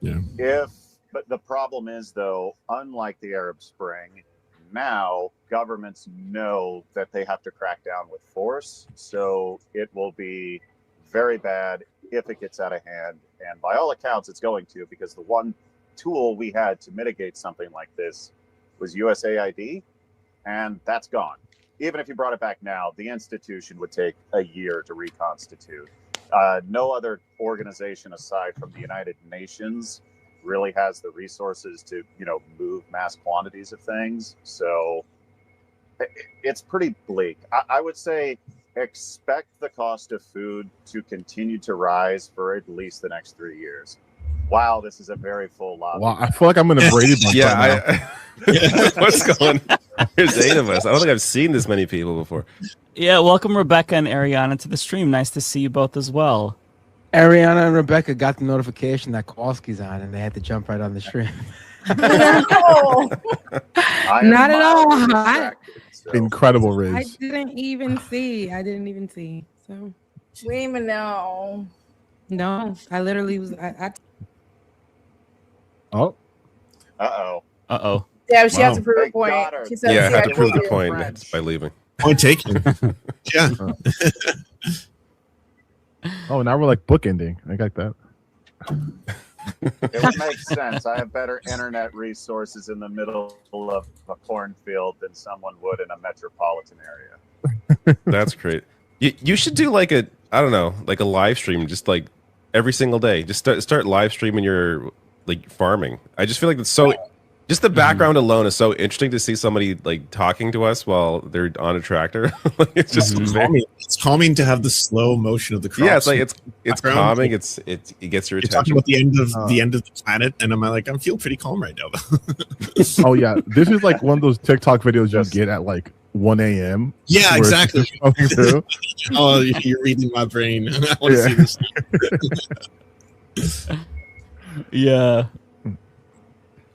Yeah. But the problem is, though, unlike the Arab Spring, now governments know that they have to crack down with force. So it will be very bad if it gets out of hand. And by all accounts, it's going to, because the one tool we had to mitigate something like this was USAID, and that's gone. Even if you brought it back now, the institution would take a year to reconstitute. No other organization aside from the United Nations really has the resources to, move mass quantities of things. So it's pretty bleak. I would say expect the cost of food to continue to rise for at least the next 3 years. Wow, this is a very full lobby. Wow, I feel like I'm in a Brady Bunch. What's going on? There's 8 of us. I don't think I've seen this many people before. Yeah, welcome Rebecca and Ariana to the stream. Nice to see you both as well. Ariana and Rebecca got the notification that Kowalski's on, and they had to jump right on the stream. Not at all. Incredible, I Riz. didn't even see. So We didn't even know. no, I literally was. I Oh. Uh-oh. Uh-oh. Yeah, she has Wow. to prove a They point. got her. She said Yeah, I she had to had prove the to. point by leaving. Point taken. Yeah. Oh, now we're like bookending. I got that. It would make sense. I have better internet resources in the middle of a cornfield than someone would in a metropolitan area. That's great. You should do like a, I don't know, like a live stream, just like every single day. Just start live streaming your like farming. I just feel like it's so, just the background alone is so interesting to see somebody like talking to us while they're on a tractor. Like, it's just calming. It's calming to have the slow motion of the crops. yeah, it's like it's Background. calming. It gets your You're talking attention. about the end of the planet, and I'm like, I'm feeling pretty calm right now. Oh yeah, this is like one of those TikTok videos you get at like 1 a.m. Yeah, where it's exactly. just coming through. Oh, you're reading my brain. I want to Yeah. see this. Yeah.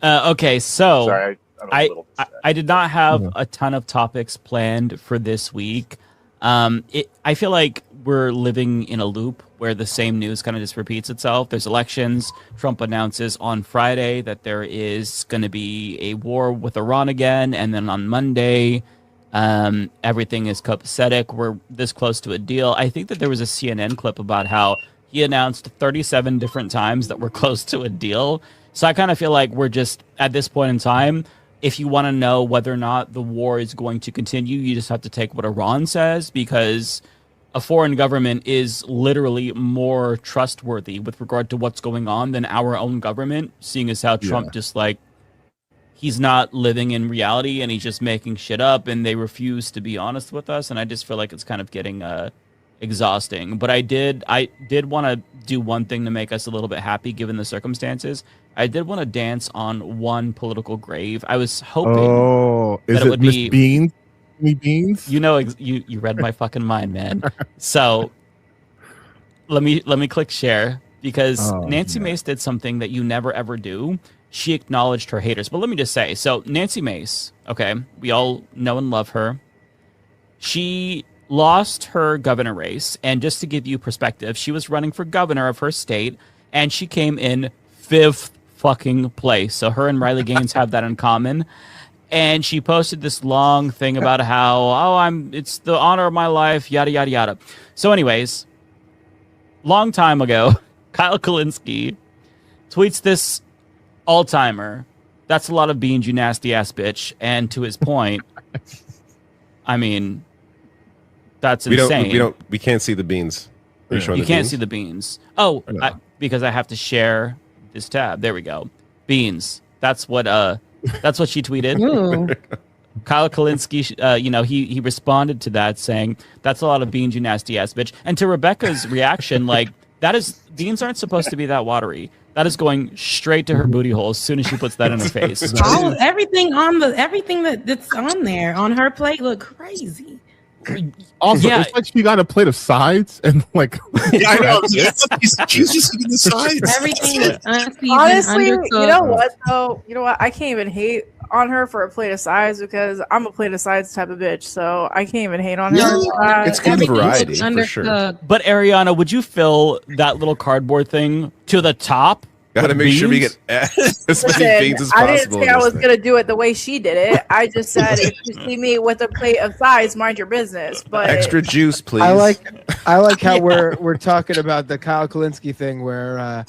Okay, so Sorry, I'm a little I did not have a ton of topics planned for this week. I feel like we're living in a loop where the same news kind of just repeats itself. There's elections. Trump announces on Friday that there is going to be a war with Iran again, and then on Monday, everything is copacetic. We're this close to a deal. I think that there was a CNN clip about how he announced 37 different times that we're close to a deal. So I kind of feel like we're just at this point in time, if you want to know whether or not the war is going to continue, you just have to take what Iran says, because a foreign government is literally more trustworthy with regard to what's going on than our own government, seeing as how Trump just like, he's not living in reality and he's just making shit up, and they refuse to be honest with us. And I just feel like it's kind of getting exhausting. But I did want to do one thing to make us a little bit happy given the circumstances. I did want to dance on one political grave. I was hoping is that it would Miss be Beans? Me Beans? You know, you read my fucking mind, man. So let me click share, because Nancy Mace did something that you never ever do. She acknowledged her haters. But let me just say, so Nancy Mace, okay, we all know and love her. She lost her governor race, and just to give you perspective, she was running for governor of her state, and she came in 5th fucking place. So her and Riley Gaines have that in common. And she posted this long thing about how, it's the honor of my life, yada, yada, yada. So anyways, long time ago, Kyle Kalinske tweets this all-timer, "That's a lot of beans, you nasty ass bitch." And to his point, I mean, that's insane. We can't see the beans. Are you showing You the can't beans? see the beans. Oh, because I have to share this tab. There we go. Beans. That's what she tweeted. Ooh. Kyle Kalinske, he responded to that saying, "That's a lot of beans, you nasty ass bitch." And to Rebecca's reaction, like, beans aren't supposed to be that watery. That is going straight to her booty hole as soon as she puts that in her face. Everything that's on there on her plate look crazy. Also, it's like she got a plate of sides and like. Yeah, I know. She's just eating the sides. Everything is unseasoned, Honestly, you undercooked. know what though? You know what? I can't even hate on her for a plate of sides, because I'm a plate of sides type of bitch. So I can't even hate on her. It's good variety for sure. But Ariana, would you fill that little cardboard thing to the top? Gotta make sure we get as many beans as possible. I didn't say I was gonna do it the way she did it. I just said if you see me with a plate of sides, mind your business. But Extra juice, please. I like how we're talking about the Kyle Kalinske thing, where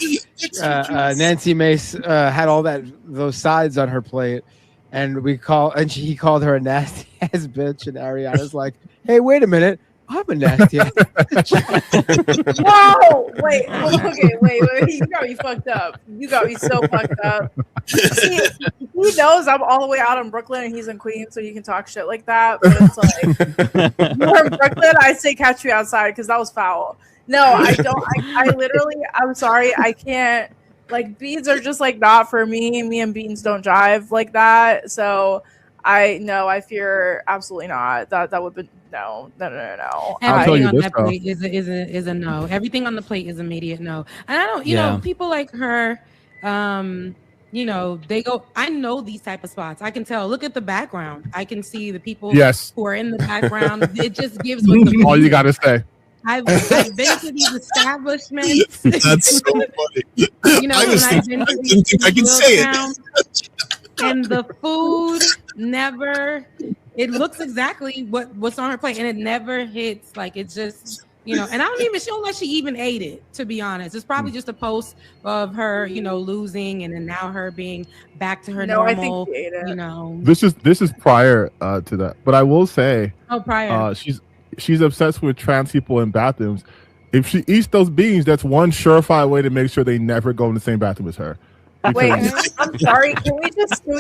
Nancy Mace had all those sides on her plate, and he called her a nasty ass bitch, and Ariana's like, "Hey, wait a minute. I'm a nasty ass bitch." Whoa! Wait. Okay. Wait. You got me fucked up. You got me so fucked up. See, he knows I'm all the way out in Brooklyn and he's in Queens, so you can talk shit like that. But it's like, you're in Brooklyn, I say catch me outside, because that was foul. No, I don't. I literally, I'm sorry, I can't. Like, beans are just like not for me. Me and beans don't jive like that. So I fear absolutely not. That would be no. Everything on that plate is a no. Everything on the plate is immediate no. And I don't, you know, people like her, you know, they go. I know these type of spots. I can tell. Look at the background. I can see the people Yes. who are in the background. It just gives what the all you gotta say. I've been to these establishments. That's so funny. You know, I was when I've thinking, been to I didn't think I can say it. towns, and the food never. It looks exactly what's on her plate, and it never hits. Like it just, you know. And I don't even. She don't let she even ate it. To be honest, it's probably just a post of her, you know, losing, and then now her being back to her normal. I think she ate it. You know, This is prior to that, but I will say, prior. She's obsessed with trans people in bathrooms. If she eats those beans, that's one surefire way to make sure they never go in the same bathroom as her. Wait, Because- I'm sorry. Can we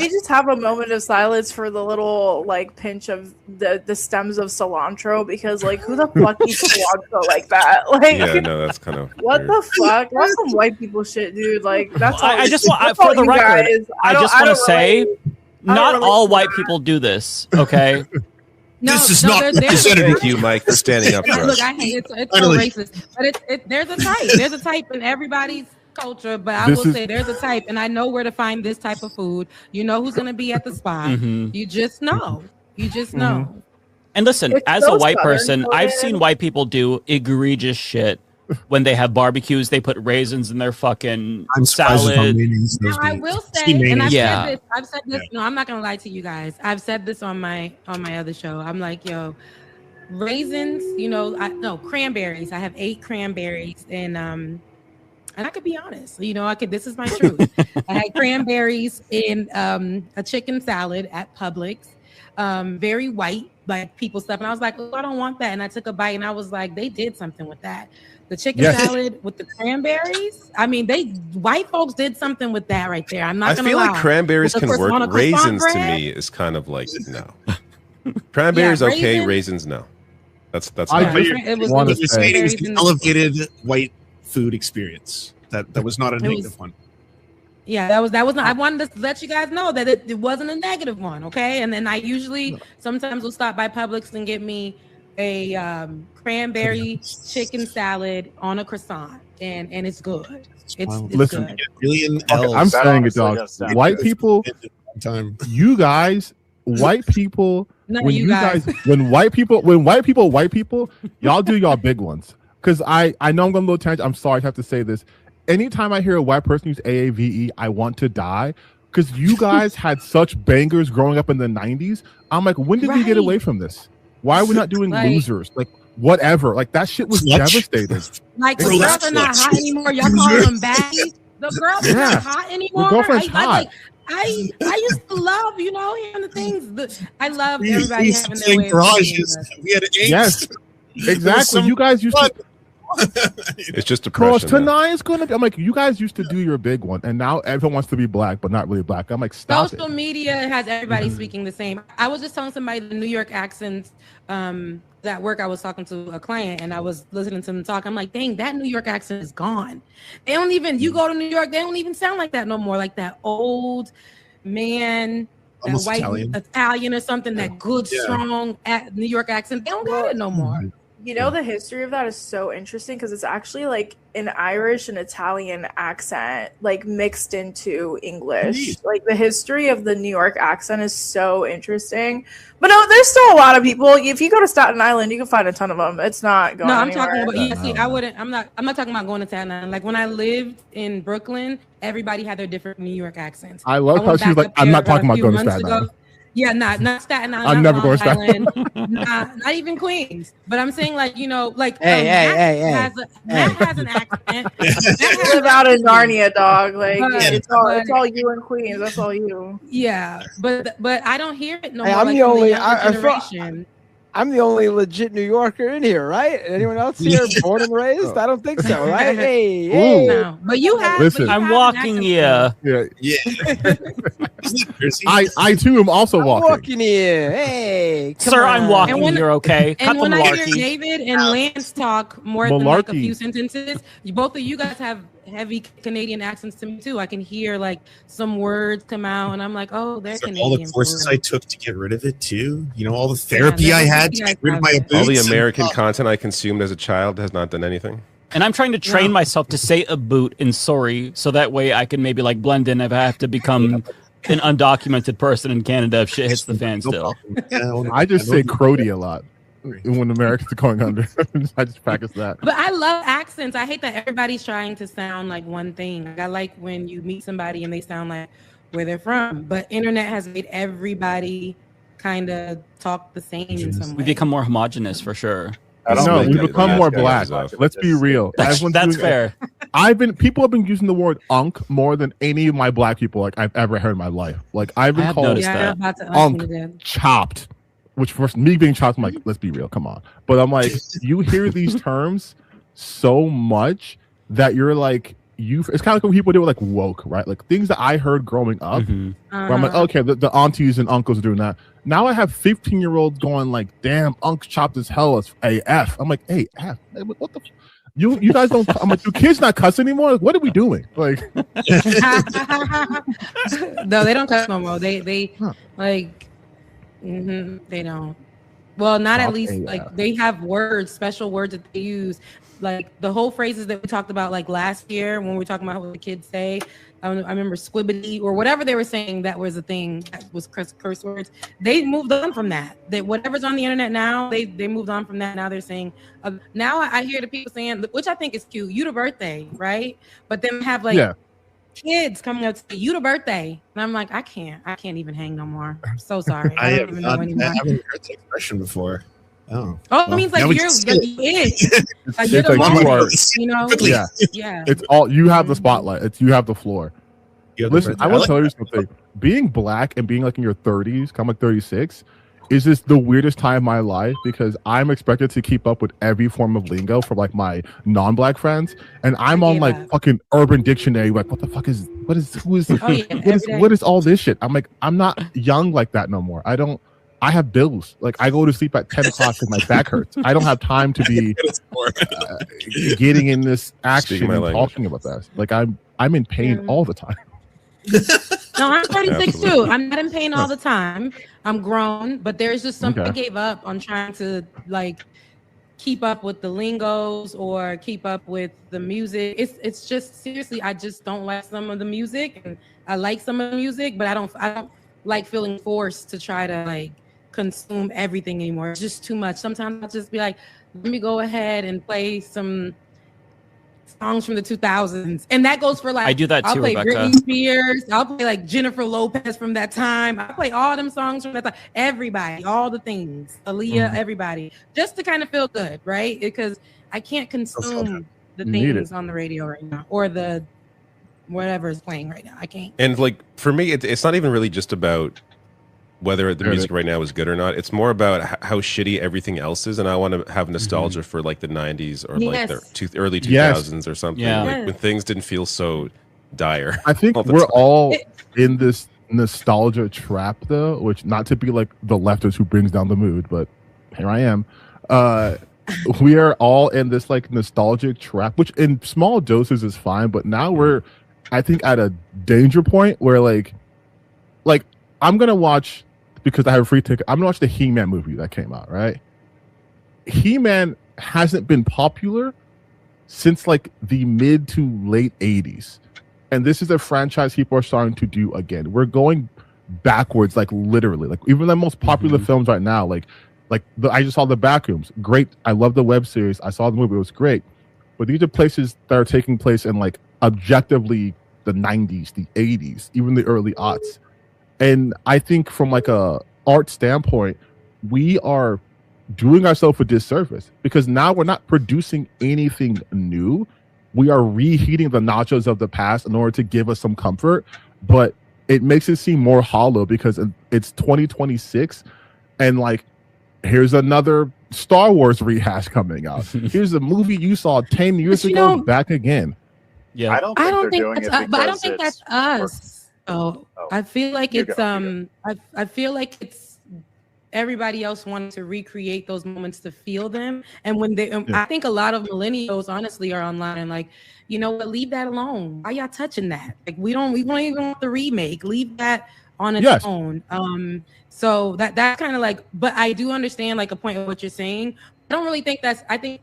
just have a moment of silence for the little like pinch of the stems of cilantro? Because like, who the fuck eats cilantro like that? Like, Yeah, no, that's kind of what the fuck? That's some white people shit, dude. Like, that's all. I just want, that's for all the you record, guys. I just want to say, not relate all to white people do this. Okay. This is not representative. Thank you, Mike, for standing up for Look, us. I hate it's so racist, but there's a type. There's a type in everybody's culture, but I will say there's a type, and I know where to find this type of food. You know who's gonna be at the spot. Mhm. You just know. You just know. And listen, It's as so a white Southern, person, so I've man. seen white people do egregious shit when they have barbecues. They put raisins in their fucking salad. Now I will say, and Yeah. I've said this. No, I'm not gonna lie to you guys. I've said this on my other show. I'm like, yo, raisins. You know, cranberries. I have 8 cranberries, and I could be honest. You know, this is my truth. I had cranberries in a chicken salad at Publix. Very white, like people stuff, and I was like, oh, I don't want that. And I took a bite, and I was like, they did something with that. The chicken salad with the cranberries. I mean, white folks did something with that right there. I'm not I gonna feel lie. like cranberries With the can on a work. croissant Raisins to bread. me is kind of like no. Cranberries okay, raisins no. That's I fine. just want to say it was the elevated white food experience. That was not a negative one. Yeah, that was not. I wanted to let you guys know that it wasn't a negative one, okay? And then I usually sometimes will stop by Publix and get me a cranberry chicken salad on a croissant, and it's good. It's Listen, good. Okay, I'm saying it, dog. White people, you guys, white people. Not when you you guys. when white people, white people, y'all do y'all big ones. Because I know I'm going a little tangent. I'm sorry I have to say this. Anytime I hear a white person use AAVE, I want to die. Because you guys had such bangers growing up in the 90s. I'm like, when did we get away from this? Why are we not doing Like- losers? Like, whatever. Like, that shit was devastating. Like the Bro, girls that's are not clutch. hot anymore. Y'all call them baddies. The girls are Yeah. not hot anymore. Your girlfriend's I hot. like. I used to love, you know, hearing the things. I love We everybody used to having play their way of garages. being. We had angst. Yes, exactly. You guys used to. It's just Cause depression. now. tonight is gonna be. I'm like, you guys used to do your big one, and now everyone wants to be black, but not really black. I'm like, stop Social it. media has everybody speaking the same. I was just telling somebody the New York accents. At work, I was talking to a client and I was listening to them talk. I'm like, dang, that New York accent is gone. They don't even. You go to New York, they don't even sound like that no more. Like that old man, that Almost white Italian. or something. That good, Yeah. strong New York accent. They don't got it no more. You know, the history of that is so interesting because it's actually like an Irish and Italian accent, like mixed into English. Like the history of the New York accent is so interesting. But no, there's still a lot of people. If you go to Staten Island, you can find a ton of them. It's not going. No, I'm anywhere. talking about. Yeah, see, I wouldn't. I'm not talking about going to Staten Island. Like when I lived in Brooklyn, everybody had their different New York accents. I love how went she's back like, up I'm there not talking a about few going to months Staten ago. Island. Yeah, not Staten Island. I'm not never going to Long Staten Island, not even Queens. But I'm saying, like, you know, like Hey, Matt has an accent. You live out in Narnia, dog. Like But- it's all you and Queens. That's all you. Yeah, but I don't hear it no Hey, more. I'm like the from only. younger I feel- generation. I'm the only legit New Yorker in here, right? Anyone else here born and raised? I don't think so, right? Hey, hey. No, but you have. Listen. but you I'm have an walking accent here. I too am also I'm walking. walking here. Hey, come Sir, I'm on. walking And when- here, okay? Cut And the when I hear malarkey. David and Lance talk more than like a Malarkey. few sentences, both of you guys have heavy Canadian accents to me too. I can hear like some words come out, and I'm like, oh, they're Canadian. All the courses I took to get rid of it too. You know, all the therapy I had to get rid of my All the boots and- American content I consumed as a child has not done anything. And I'm trying to train myself to say a boot in sorry, so that way I can maybe like blend in if I have to become an undocumented person in Canada if shit hits the fan still. I just say Crody a lot when Americans are going under. I just practice that. But I love accents. I hate that everybody's trying to sound like one thing. Like, I like when you meet somebody and they sound like where they're from. But internet has made everybody kind of talk the same in some way. We become more homogenous for sure. No, we become more black. Let's be real. That's fair. People have been using the word "unk" more than any of my black people like I've ever heard in my life. Like I've been called "unk," chopped. Which for me being chopped, I'm like, let's be real, come on. But I'm like, you hear these terms so much that you're like, it's kind of like when people do it like woke, right? Like things that I heard growing up, where I'm like, okay, the aunties and uncles are doing that. Now I have 15-year-olds going like, damn, Unc chopped as hell as AF. I'm like, AF? What the? You guys don't. I'm like, do kids not cuss anymore? What are we doing? Like, no, they don't cuss no more. They like, they don't. Well, not at least like they have words, special words that they use. Like the whole phrases that we talked about like last year when we were talking about what the kids say. I remember squibbity or whatever they were saying that was a thing that was curse words. They moved on from that. That whatever's on the internet now, they moved on from that. Now they're saying, now I hear the people saying, which I think is cute, you the birthday, right? But then have like kids coming up to say, you the birthday. And I'm like, I can't even hang no more. I'm so sorry. I haven't heard that expression before. Oh, it means like you're it. Like you're the one, you know? Yeah. It's all you have the spotlight. You have the floor. Listen, I want to tell you something. Being black and being like in your 30s, I'm like 36, is just the weirdest time of my life because I'm expected to keep up with every form of lingo for like my non-black friends, and I'm on like fucking Urban Dictionary. Like, what the fuck is what is all this shit? I'm like, I'm not young like that no more. I have bills. Like I go to sleep at 10 o'clock because my back hurts. I don't have time to be getting in this action and talking about that. Like I'm in pain all the time. No, I'm 36 too. I'm not in pain all the time. I'm grown, but there's just something I gave up on trying to like keep up with the lingos or keep up with the music. It's just seriously, I just don't like some of the music, and I like some of the music, but I don't like feeling forced to try to like consume everything anymore. It's just too much. Sometimes I'll just be like, let me go ahead and play some songs from the 2000s, and that goes for like I do that too. I'll play Rebecca. Britney Spears. I'll play like Jennifer Lopez from that time. I play all them songs from that time. Everybody, all the things, Aaliyah, everybody, just to kind of feel good, right? Because I can't consume the things on the radio right now or the whatever is playing right now. I can't. And like for me, it's not even really just about whether the music right now is good or not. It's more about how shitty everything else is, and I want to have nostalgia for like the 90s or like the early 2000s or something, like when things didn't feel so dire. I think we're all in this nostalgia trap though, which not to be like the leftist who brings down the mood, but here I am. We are all in this like nostalgic trap, which in small doses is fine, but now we're I think at a danger point where like I'm gonna watch, because I have a free ticket, I'm gonna watch the He-Man movie that came out, right? He-Man hasn't been popular since like the mid to late 80s. And this is a franchise people are starting to do again. We're going backwards, like literally. Like even the most popular films right now, I just saw The Backrooms. Great. I love the web series. I saw the movie, it was great. But these are places that are taking place in like objectively the 90s, the 80s, even the early aughts. And I think from like a art standpoint, we are doing ourselves a disservice because now we're not producing anything new. We are reheating the nachos of the past in order to give us some comfort, but it makes it seem more hollow because it's 2026 and like, here's another Star Wars rehash coming out. Here's a movie you saw 10 years ago back again. Yeah. I don't think that's us. I feel like it's I feel like it's everybody else wanting to recreate those moments to feel them. And when they I think a lot of millennials honestly are online and like, you know what, leave that alone. Why y'all touching that? Like we don't even want the remake. Leave that on its own. So that's kind of like, but I do understand like a point of what you're saying. I don't really think I think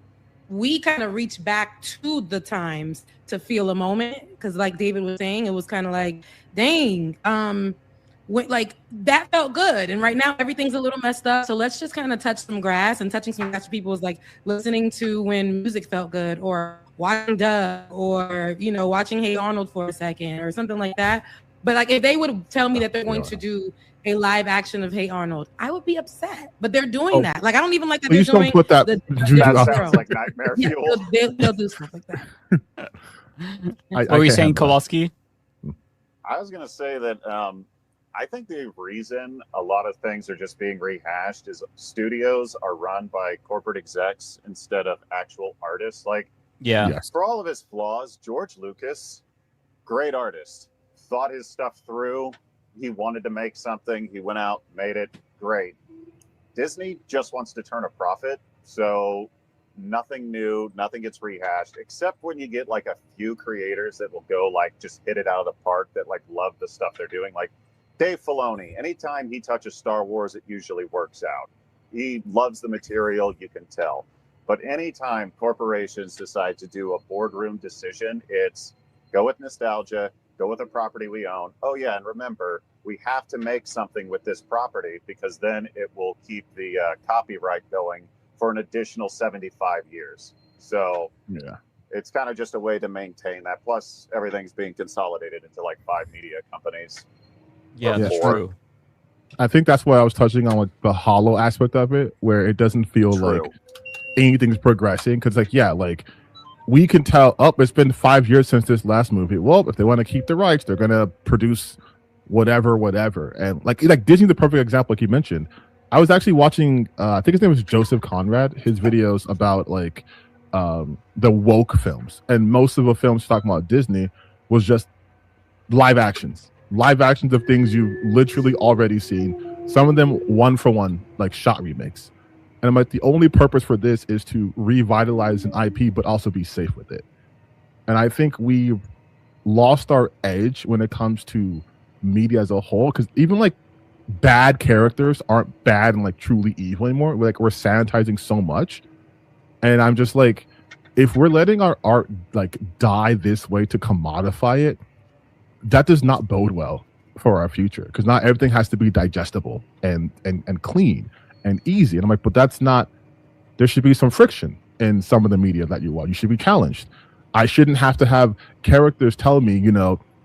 we kind of reach back to the times to feel a moment, because like David was saying, it was kind of like, dang, like that felt good, and right now everything's a little messed up, so let's just kind of touch some grass. And touching some grass for people is like listening to when music felt good, or watching Doug, or watching Hey Arnold for a second or something like that. But like if they would tell me that they're going to do a live action of Hey Arnold, I would be upset. But they're doing that. Like I don't even like that they're doing put that. That sounds like nightmare yeah, fuel. they'll do stuff like that. What were you saying, Kowalski? I was going to say that I think the reason a lot of things are just being rehashed is studios are run by corporate execs instead of actual artists. Like, for all of his flaws, George Lucas, great artist, thought his stuff through. He wanted to make something. He went out, made it. Great. Disney just wants to turn a profit. So nothing new, nothing gets rehashed, except when you get like a few creators that will go like just hit it out of the park, that like love the stuff they're doing. Like Dave Filoni, anytime he touches Star Wars, it usually works out. He loves the material, you can tell. But anytime corporations decide to do a boardroom decision, it's go with nostalgia, go with a property we own. Oh yeah, and remember, we have to make something with this property because then it will keep the copyright going for an additional 75 years. So it's kind of just a way to maintain that. Plus, everything's being consolidated into like 5 media companies. Yeah, that's true. I think that's what I was touching on with the hollow aspect of it, where it doesn't feel like anything's progressing. Because like we can tell, it's been 5 years since this last movie. Well, if they want to keep the rights, they're gonna produce whatever. And like Disney's the perfect example, like you mentioned. I was actually watching, I think his name was Joseph Conrad, his videos about like the woke films, and most of the films talking about Disney was just live actions of things you've literally already seen. Some of them 1-for-1, like shot remakes. And I'm like, the only purpose for this is to revitalize an IP, but also be safe with it. And I think we've lost our edge when it comes to media as a whole, because even like bad characters aren't bad and like truly evil anymore. We're sanitizing so much. And I'm just like, if we're letting our art like die this way to commodify it, that does not bode well for our future, because not everything has to be digestible and clean and easy. And I'm like, but that's not, there should be some friction in some of the media that you watch. You should be challenged. I shouldn't have to have characters tell me,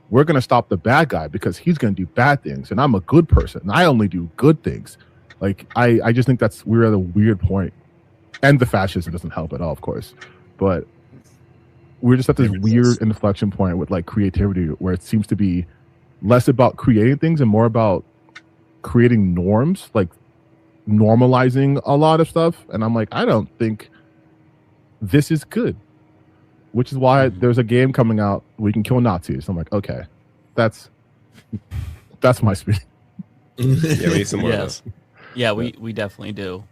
we're going to stop the bad guy because he's going to do bad things and I'm a good person and I only do good things. Like, I just think we're at a weird point. And the fascism doesn't help at all, of course. But we're just at this weird inflection point with like creativity, where it seems to be less about creating things and more about creating norms, like normalizing a lot of stuff. And I'm like, I don't think this is good, which is why there's a game coming out, we can kill Nazis. I'm like, okay, that's my speed. Yeah, we need some more of Yes. Yeah, we definitely do.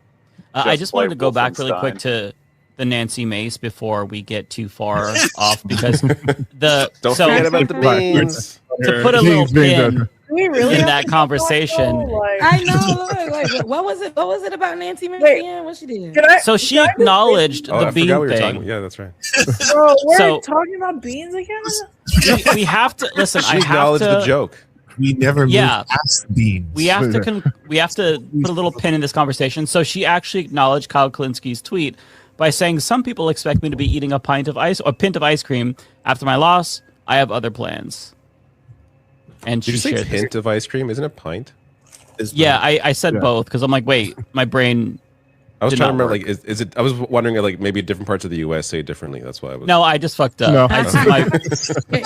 I just wanted to go back really quick to the Nancy Mace before we get too far off, because don't forget about the beans. To put a little pin in that conversation. I know. Like, what was it? What was it about Nancy Mace? What she did? So she acknowledged the bean thing. Yeah, that's right. Bro, we're talking about beans again. We have to listen. She acknowledged the joke. We never moved past beans. We have to put a little pin in this conversation. So she actually acknowledged Kyle Kalinski's tweet by saying, "Some people expect me to be eating a pint of ice cream after my loss. I have other plans." And did you say pint of ice cream? Isn't it pint? Yeah, I said both because I'm like, wait, my brain. I was trying to remember, like, is it? I was wondering, like, maybe different parts of the U.S. say it differently. That's why I was. No, I just fucked up. No.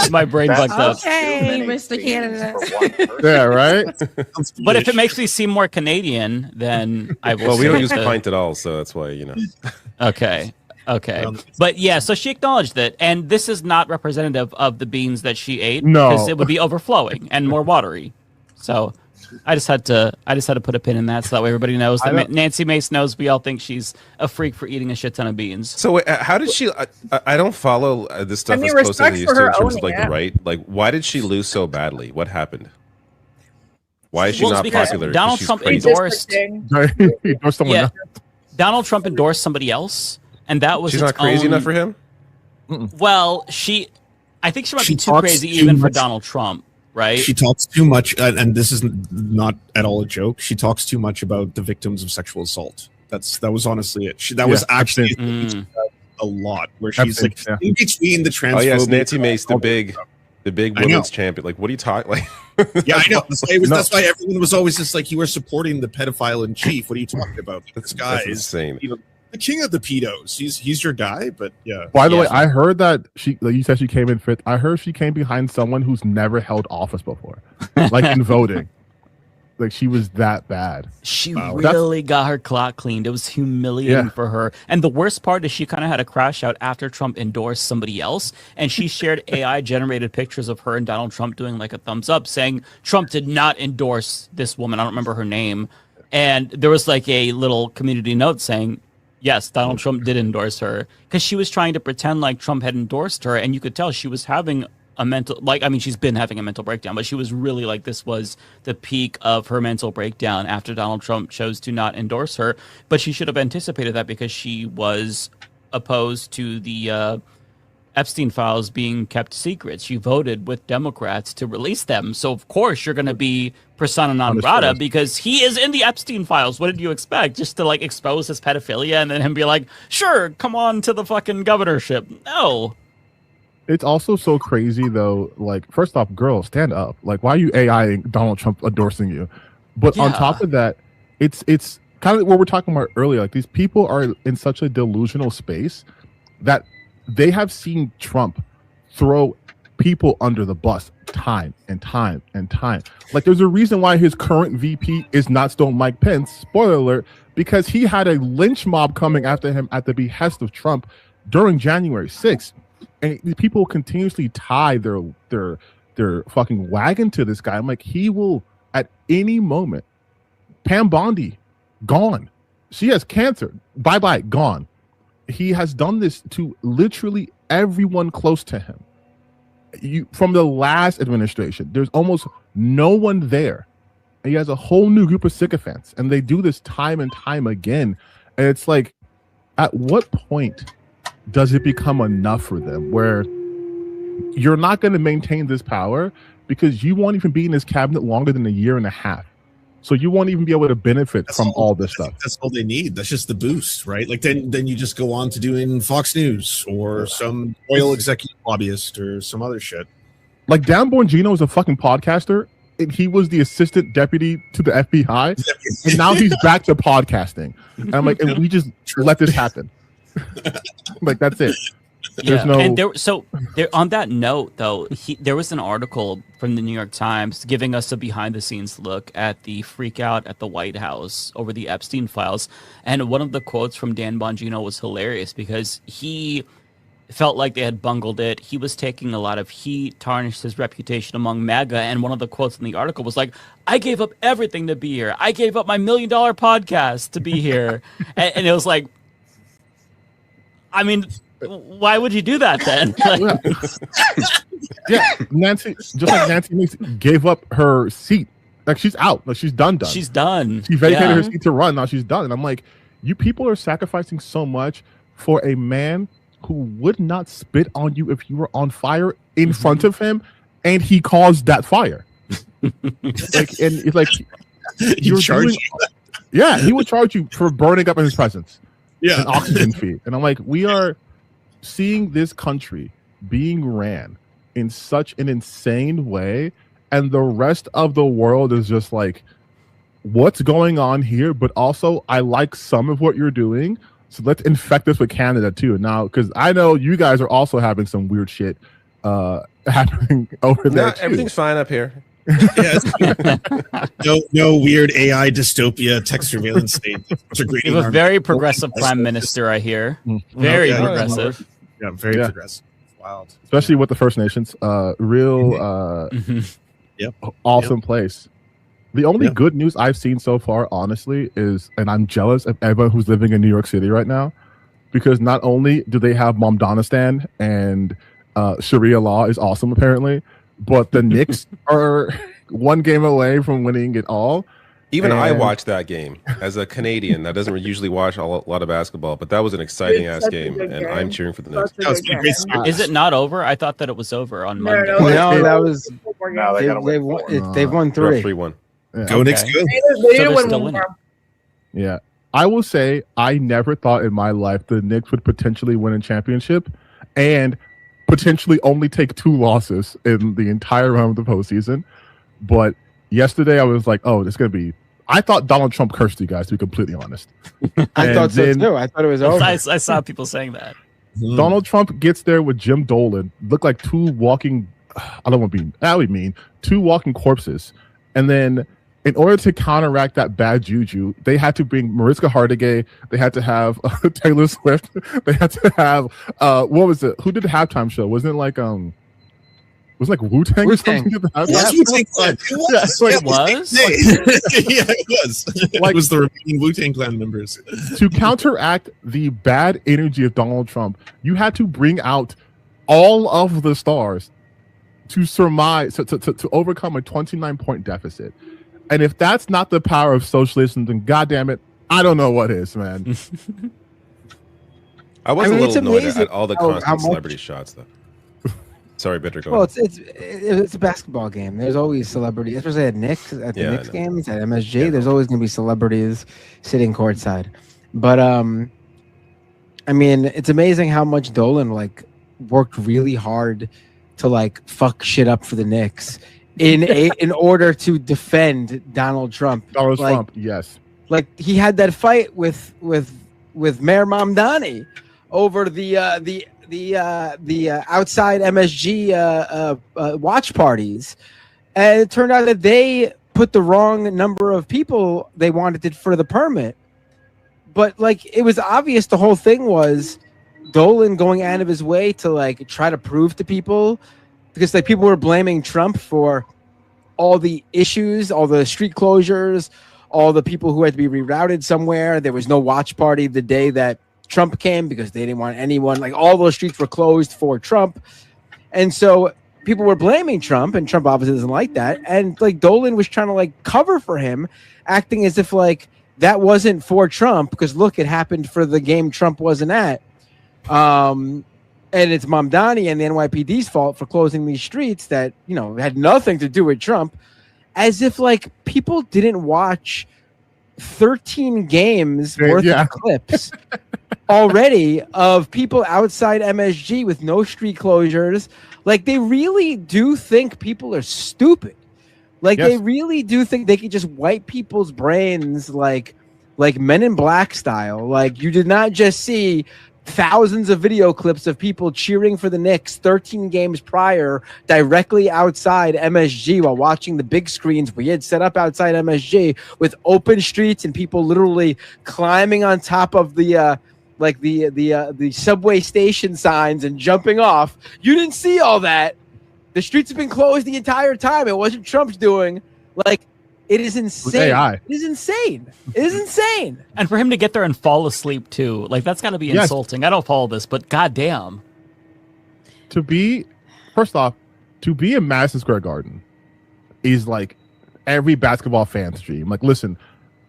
My brain fucked up. Okay, Mr. Canada. Yeah, right. But if it makes me seem more Canadian, then I will. Well, we don't use pint at all, so that's why Okay. But yeah, so she acknowledged that, and this is not representative of the beans that she ate, because it would be overflowing and more watery. So I just had to put a pin in that, so that way everybody knows that Nancy Mace knows we all think she's a freak for eating a shit ton of beans. So how did she? I don't follow this stuff as close as I used to in terms of like the right. Like, why did she lose so badly? What happened? Why is she not popular? Donald Trump endorsed. Donald Trump endorsed somebody else. and that was She's its not crazy own- enough for him. Well, I think she might She be too talks crazy too even for much. Donald Trump, right? She talks too much, and this is not at all a joke. She talks too much about the victims of sexual assault. That was honestly it. That was actually a lot where she's like in between the transphobia. Oh yes, Nancy Mace, the big I know. women's champion. Like, what are you talking? Like, Yeah, I know. That's why everyone was always just like, you were supporting the pedophile in chief. What are you talking about? This guy that's is insane. The king of the pedos. He's your guy, but yeah. By the way, I heard that like you said, she came in fifth. I heard she came behind someone who's never held office before, like in voting. Like she was that bad. She really got her clock cleaned. It was humiliating for her. And the worst part is she kind of had a crash out after Trump endorsed somebody else. And she shared AI generated pictures of her and Donald Trump doing like a thumbs up saying Trump did not endorse this woman. I don't remember her name. And there was like a little community note saying, yes, Donald Trump did endorse her, because she was trying to pretend like Trump had endorsed her. And you could tell she was having a mental, like, I mean, she's been having a mental breakdown, but she was really like, this was the peak of her mental breakdown after Donald Trump chose to not endorse her. But she should have anticipated that, because she was opposed to the Epstein files being kept secret. She voted with Democrats to release them. So of course you're going to be persona non grata, because he is in the Epstein files. What did you expect? Just to like expose his pedophilia and then him be like, sure, come on to the fucking governorship. No. It's also so crazy though. Like, first off, girl, stand up. Like, why are you AIing Donald Trump endorsing you? But on top of that, it's kind of what we're talking about earlier. Like, these people are in such a delusional space that they have seen Trump throw people under the bus time and time and time. Like, there's a reason why his current VP is not still Mike Pence. Spoiler alert, because he had a lynch mob coming after him at the behest of Trump during January 6th. And these people continuously tie their fucking wagon to this guy. I'm like, he will at any moment. Pam Bondi, gone. She has cancer. Bye-bye, gone. He has done this to literally everyone close to him. From the last administration, there's almost no one there. And he has a whole new group of sycophants. And they do this time and time again. And it's like, at what point does it become enough for them where you're not going to maintain this power because you won't even be in this cabinet longer than a year and a half? So you won't even be able to benefit from all this stuff. That's all they need. That's just the boost, right? Like then you just go on to doing Fox News or some oil executive lobbyist or some other shit. Like, Dan Bongino is a fucking podcaster, and he was the assistant deputy to the FBI, and now he's back to podcasting. And I'm like, and we just let this happen. Like, that's it. There's no. And on that note, though, there was an article from the New York Times giving us a behind-the-scenes look at the freak out at the White House over the Epstein files. And one of the quotes from Dan Bongino was hilarious, because he felt like they had bungled it. He was taking a lot of heat, tarnished his reputation among MAGA. And one of the quotes in the article was like, I gave up everything to be here. I gave up my $1 million podcast to be here. and it was like, I mean, why would you do that then? Yeah, Nancy, just like Nancy Mace gave up her seat. Like, she's out. Like, she's done. She's done. She vacated her seat to run. Now she's done. And I'm like, you people are sacrificing so much for a man who would not spit on you if you were on fire in front of him, and he caused that fire. Like, and it's like, you're doing, yeah, he would charge you for burning up in his presence. Yeah, an oxygen fee. And I'm like, we are seeing this country being ran in such an insane way, and the rest of the world is just like, what's going on here? But also, I like some of what you're doing, so let's infect this with Canada too now, because I know you guys are also having some weird shit happening over there too. Everything's fine up here. No weird AI dystopia tech surveillance state. You have a very progressive prime minister, I hear. Very progressive. Yeah, very progressive. Wild. Especially with the First Nations. Real awesome place. The only good news I've seen so far, honestly, is, and I'm jealous of everyone who's living in New York City right now, because not only do they have Momdanistan and Sharia law is awesome apparently, but the Knicks are one game away from winning it all. Even I And- watched that game as a Canadian that doesn't usually watch a lot of basketball, but that was an exciting ass such a game, good and game. I'm cheering for the Knicks. Such a good game. Is it not over? I thought that it was over on No, Monday. no, No, that was No, they gotta win four. they've won They're up 3. 3-1. Yeah. Go Knicks, Okay. go. They need So to they're win still one in it. more. Yeah. I will say I never thought in my life the Knicks would potentially win a championship and potentially only take 2 losses in the entire run of the postseason. But yesterday I was like, oh, it's going to be. I thought Donald Trump cursed you guys, to be completely honest. I And thought so then too. I thought it was over. I saw people saying that. Donald Trump gets there with Jim Dolan, look like 2 walking. I don't want to be. That would mean 2 walking corpses. And then, in order to counteract that bad juju, they had to bring Mariska Hargitay. They had to have Taylor Swift. They had to have what was it? Who did the halftime show? Wasn't it like was it like Wu-Tang or something? Wu-Tang. Did the halftime Yeah, show? Wu-Tang Clan. It was. Yeah, it was. It was the remaining Wu-Tang Clan members. To counteract the bad energy of Donald Trump, you had to bring out all of the stars to surmise to overcome a 29-point deficit. And if that's not the power of socialism, then goddamn it, I don't know what is, man. I was I mean, a it's little annoyed amazing at all the how constant much- celebrity shots, though. Sorry, Bitter, go Well, ahead. it's a basketball game. There's always celebrities, especially at Knicks, the Yeah, I Knicks know. games, at MSG. There's always going to be celebrities sitting courtside. But I mean, it's amazing how much Dolan like worked really hard to like fuck shit up for the Knicks in order to defend Donald Trump. Donald Like- Trump, yes. Like he had that fight with Mayor Mamdani over the outside MSG watch parties, and it turned out that they put the wrong number of people they wanted for the permit. But like it was obvious the whole thing was Dolan going out of his way to like try to prove to people, because like people were blaming Trump for all the issues, all the street closures, all the people who had to be rerouted somewhere. There was no watch party the day that Trump came because they didn't want anyone, like all those streets were closed for Trump. And so people were blaming Trump, and Trump obviously doesn't like that. And like Dolan was trying to like cover for him, acting as if like that wasn't for Trump, because look, it happened for the game Trump wasn't at. And it's Mamdani and the NYPD's fault for closing these streets that, you know, had nothing to do with Trump, as if like people didn't watch 13 games worth of clips already of people outside MSG with no street closures. Like they really do think people are stupid. Like they really do think they can just wipe people's brains like Men in Black style. Like you did not just see thousands of video clips of people cheering for the Knicks 13 games prior directly outside MSG while watching the big screens we had set up outside MSG with open streets and people literally climbing on top of the subway station signs and jumping off. You didn't see all that. The streets have been closed the entire time. It wasn't Trump's doing. Like, it is insane. AI. It is insane. It is insane. And for him to get there and fall asleep too, like that's got to be Yes. insulting. I don't follow this, but goddamn. To be, first off, to be in Madison Square Garden is like every basketball fan's dream. Like, listen,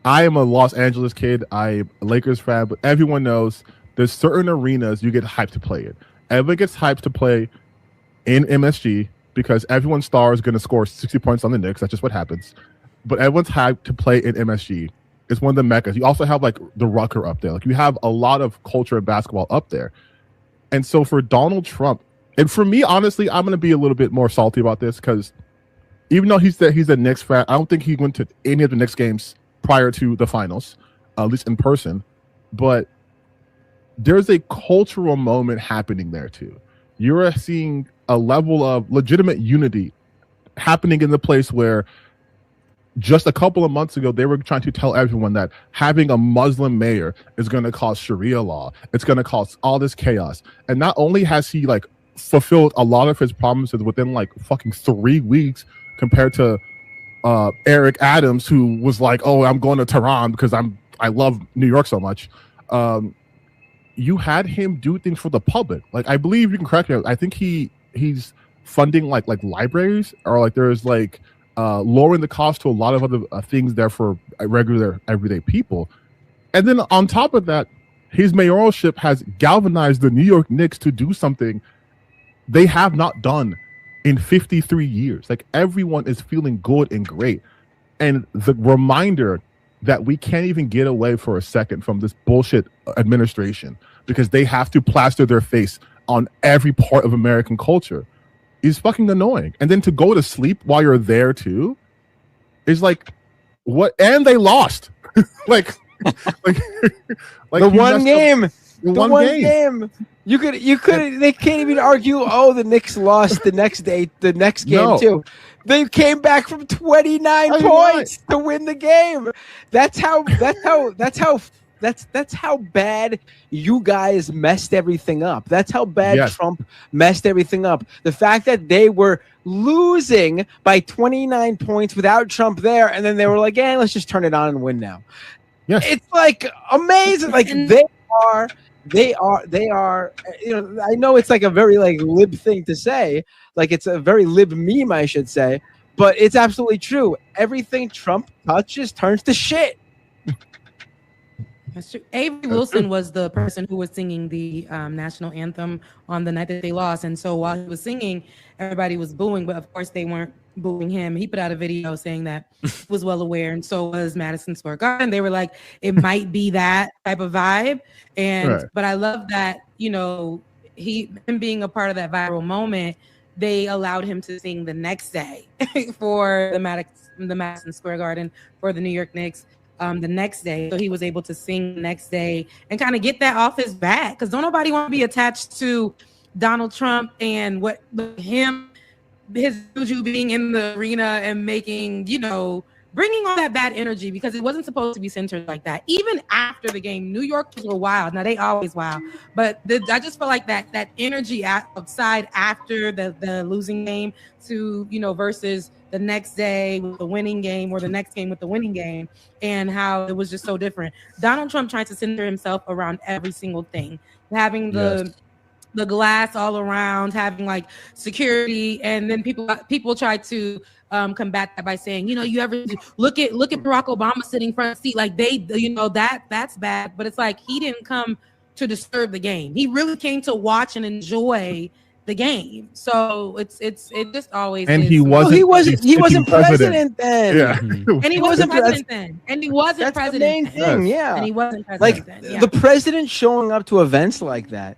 I am a Los Angeles kid. I'm a Lakers fan, but everyone knows there's certain arenas you get hyped to play in. Everyone gets hyped to play in MSG because everyone's star is going to score 60 points on the Knicks. That's just what happens. But everyone's hyped to play in MSG. It's one of the meccas. You also have like the Rucker up there. Like you have a lot of culture in basketball up there. And so for Donald Trump, and for me, honestly, I'm going to be a little bit more salty about this because even though he's a Knicks fan, I don't think he went to any of the Knicks games prior to the finals, at least in person. But there's a cultural moment happening there too. You're seeing a level of legitimate unity happening in the place where just a couple of months ago, they were trying to tell everyone that having a Muslim mayor is going to cause Sharia law. It's going to cause all this chaos. And not only has he like fulfilled a lot of his promises within like fucking 3 weeks compared to Eric Adams, who was like, oh, I'm going to Tehran because I love New York so much. You had him do things for the public. Like, I believe, you can correct me, I think he's funding like libraries, or like there's like lowering the cost to a lot of other things there for regular everyday people. And then on top of that, his mayoralship has galvanized the New York Knicks to do something they have not done in 53 years. Like, everyone is feeling good and great. And the reminder that we can't even get away for a second from this bullshit administration because they have to plaster their face on every part of American culture is fucking annoying. And then to go to sleep while you're there too is like, what? And they lost. like the one game. The one game. You could they can't even argue, oh, the Knicks lost the next game too. They came back from 29 points to win the game. That's how bad you guys messed everything up. That's how bad Trump messed everything up. The fact that they were losing by 29 points without Trump there, and then they were like, "Yeah, let's just turn it on and win now." Yes. It's like amazing. Like they are. You know, I know it's like a very like lib thing to say. Like it's a very lib meme, I should say, but it's absolutely true. Everything Trump touches turns to shit. That's true. Avery Wilson was the person who was singing the national anthem on the night that they lost, and so while he was singing, everybody was booing, but of course they weren't booing him. He put out a video saying that he was well aware, and so was Madison Square Garden. They were like, it might be that type of vibe, and but I love that, you know, him being a part of that viral moment. They allowed him to sing the next day for the Madison Square Garden for the New York Knicks. The next day, so he was able to sing the next day and kind of get that off his back, because don't nobody want to be attached to Donald Trump and his juju being in the arena and making, you know, bringing all that bad energy, because it wasn't supposed to be centered like that. Even after the game, New Yorkers were wild. Now they always wild, but I just feel like that energy outside after the losing game to, you know, versus the next day with the winning game or the next game with the winning game, and how it was just so different. Donald Trump trying to center himself around every single thing, having the glass all around, having like security, and then people try to combat that by saying, you know, you ever look at Barack Obama sitting front seat, like they, you know, that's bad, but it's like he didn't come to disturb the game. He really came to watch and enjoy the game. So it just always and is. He wasn't president then. Yeah. And he wasn't president then. And he wasn't That's president. the main thing, yeah. And he wasn't president like then. Yeah. The president showing up to events like that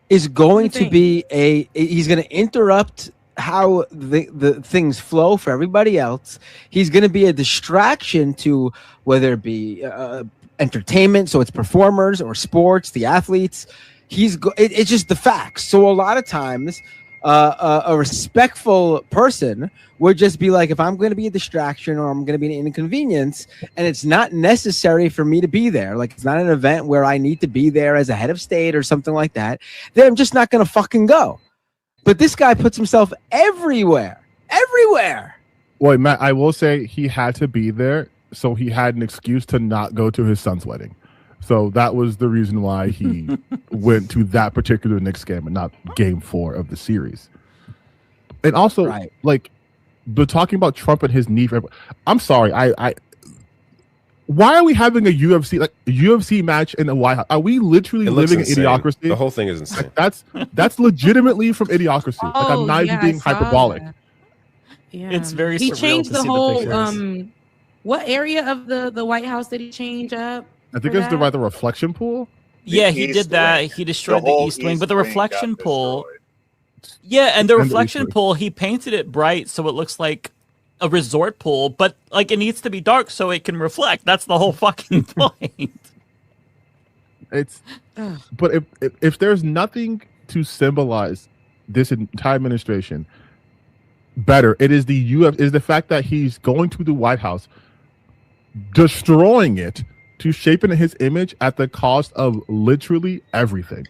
is going to be he's going to interrupt how the things flow for everybody else. He's going to be a distraction to whether it be entertainment, so it's performers or sports, the athletes. It's just the facts. So a lot of times a respectful person would just be like, if I'm going to be a distraction or I'm going to be an inconvenience and it's not necessary for me to be there, like it's not an event where I need to be there as a head of state or something like that, then I'm just not going to fucking go. But this guy puts himself everywhere. Well, Matt, I will say he had to be there, so he had an excuse to not go to his son's wedding. So that was the reason why he went to that particular Knicks game and not game 4 of the series. And also, like, but talking about Trump and his knee. I'm sorry. Why are we having a UFC match in the White House? Are we literally living in idiocracy? The whole thing is insane. Like, that's legitimately from idiocracy. Like, I'm not even being hyperbolic. Yeah. It's very He surreal changed to the see whole pictures. what area of the White House did he change up? I think it's the reflection pool. Yeah, he did that. He destroyed the East Wing, but the reflection pool. Yeah, and the reflection pool, he painted it bright so it looks like a resort pool, but like it needs to be dark so it can reflect. That's the whole fucking point. But if there's nothing to symbolize this entire administration better, it is the fact that he's going to the White House, destroying it to shape in his image at the cost of literally everything.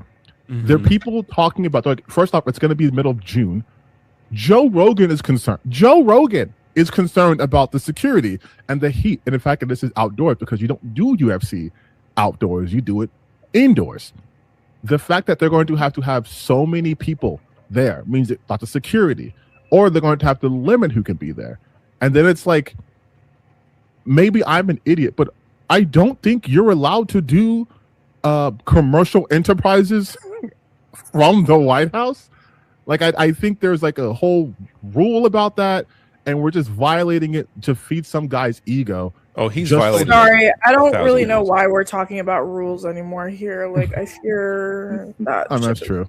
Mm-hmm. There are people talking about, like, first off, it's going to be the middle of June. Joe Rogan is concerned. Joe Rogan is concerned about the security and the heat, and the fact that this is outdoors, because you don't do UFC outdoors, you do it indoors. The fact that they're going to have so many people there means that lots of security, or they're going to have to limit who can be there. And then it's like, maybe I'm an idiot, but I don't think you're allowed to do commercial enterprises from the White House. Like, I think there's like a whole rule about that, and we're just violating it to feed some guy's ego. Oh, he's violating. Sorry, I don't really know why we're talking about rules anymore here. Like, I fear that. That's true.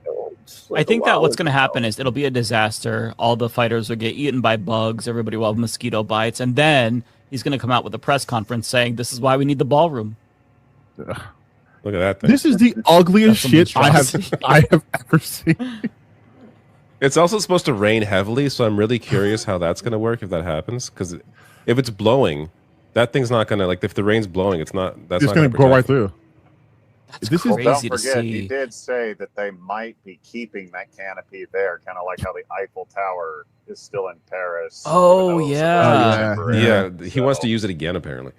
I think that what's going to happen is it'll be a disaster. All the fighters will get eaten by bugs. Everybody will have mosquito bites. And then he's going to come out with a press conference saying, this is why we need the ballroom. Look at that thing. This is the ugliest shit I have ever seen. It's also supposed to rain heavily, so I'm really curious how that's going to work if that happens. Because if it's blowing, that thing's not going to, like, if the rain's blowing, it's not going to go right through. This is Don't crazy to forget, see. he did say that they might be keeping that canopy there, kind of like how the Eiffel Tower is still in Paris. Oh, yeah. Yeah, he wants to use it again, apparently.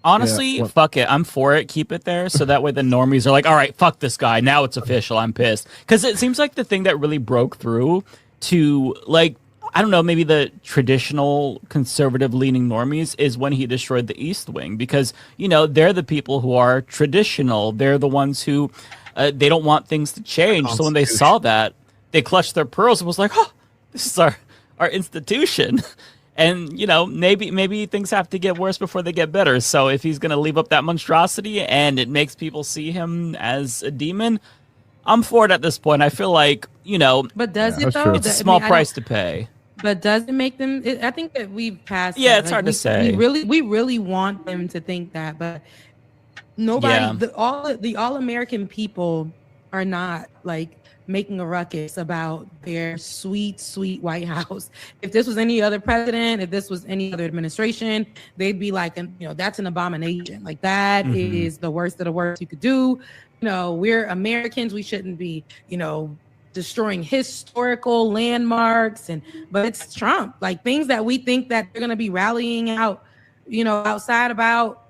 Honestly, fuck it. I'm for it. Keep it there. So that way the normies are like, all right, fuck this guy. Now it's official. I'm pissed. Because it seems like the thing that really broke through to, like, I don't know, maybe the traditional conservative leaning normies is when he destroyed the East Wing. Because, you know, they're the people who are traditional. They're the ones who, they don't want things to change. So when they saw that, they clutched their pearls and was like, oh, this is our institution. And, you know, maybe things have to get worse before they get better. So if he's going to leave up that monstrosity and it makes people see him as a demon, I'm for it at this point. I feel like, you know, but does it though? It's a small price to pay. But does it make them? I think that we've passed. Yeah, that. it's hard to say. We really want them to think that, but nobody. Yeah. All American people are not like making a ruckus about their sweet White House. If this was any other president, if this was any other administration, they'd be like, you know, that's an abomination. Like that is the worst of the worst you could do. You know, we're Americans. We shouldn't be, you know, destroying historical landmarks. But it's Trump. Like things that we think that they're going to be rallying out, you know, outside about,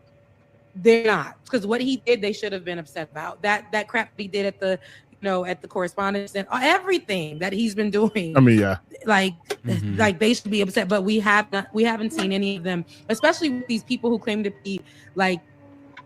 they're not. Because what he did, they should have been upset about. That crap he did at the, you know, at the correspondence and everything that he's been doing. I mean, yeah. Like they should be upset, but we haven't seen any of them, especially with these people who claim to be like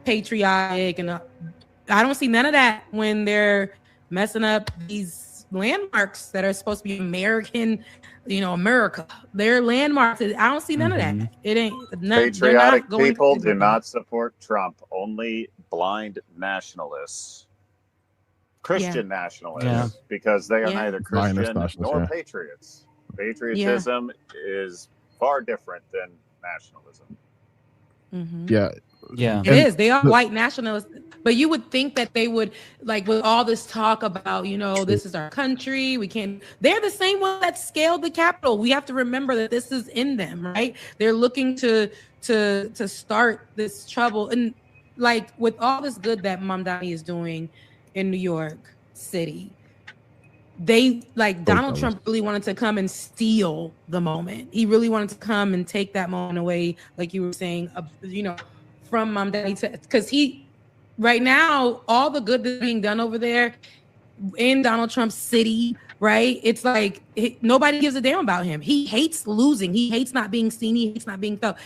patriotic, and I don't see none of that when they're messing up these landmarks that are supposed to be American, you know, America. They're landmarks. I don't see none of that. It ain't patriotic people do not support Trump. Only blind nationalists. Christian nationalists, because they are neither Christian nor patriots. Patriotism is far different than nationalism. Yeah, it is. They are white nationalists, but you would think that they would, like, with all this talk about, you know, this is our country, we can't. They're the same one that scaled the Capitol. We have to remember that this is in them, right? They're looking to start this trouble, and like with all this good that Mamdani is doing in New York City, they like Donald Trump really wanted to come and steal the moment. He really wanted to come and take that moment away, like you were saying, you know, from Mamdani, because he right now all the good that's being done over there in Donald Trump's city, right? It's like nobody gives a damn about him. He hates losing. He hates not being seen. He hates not being felt.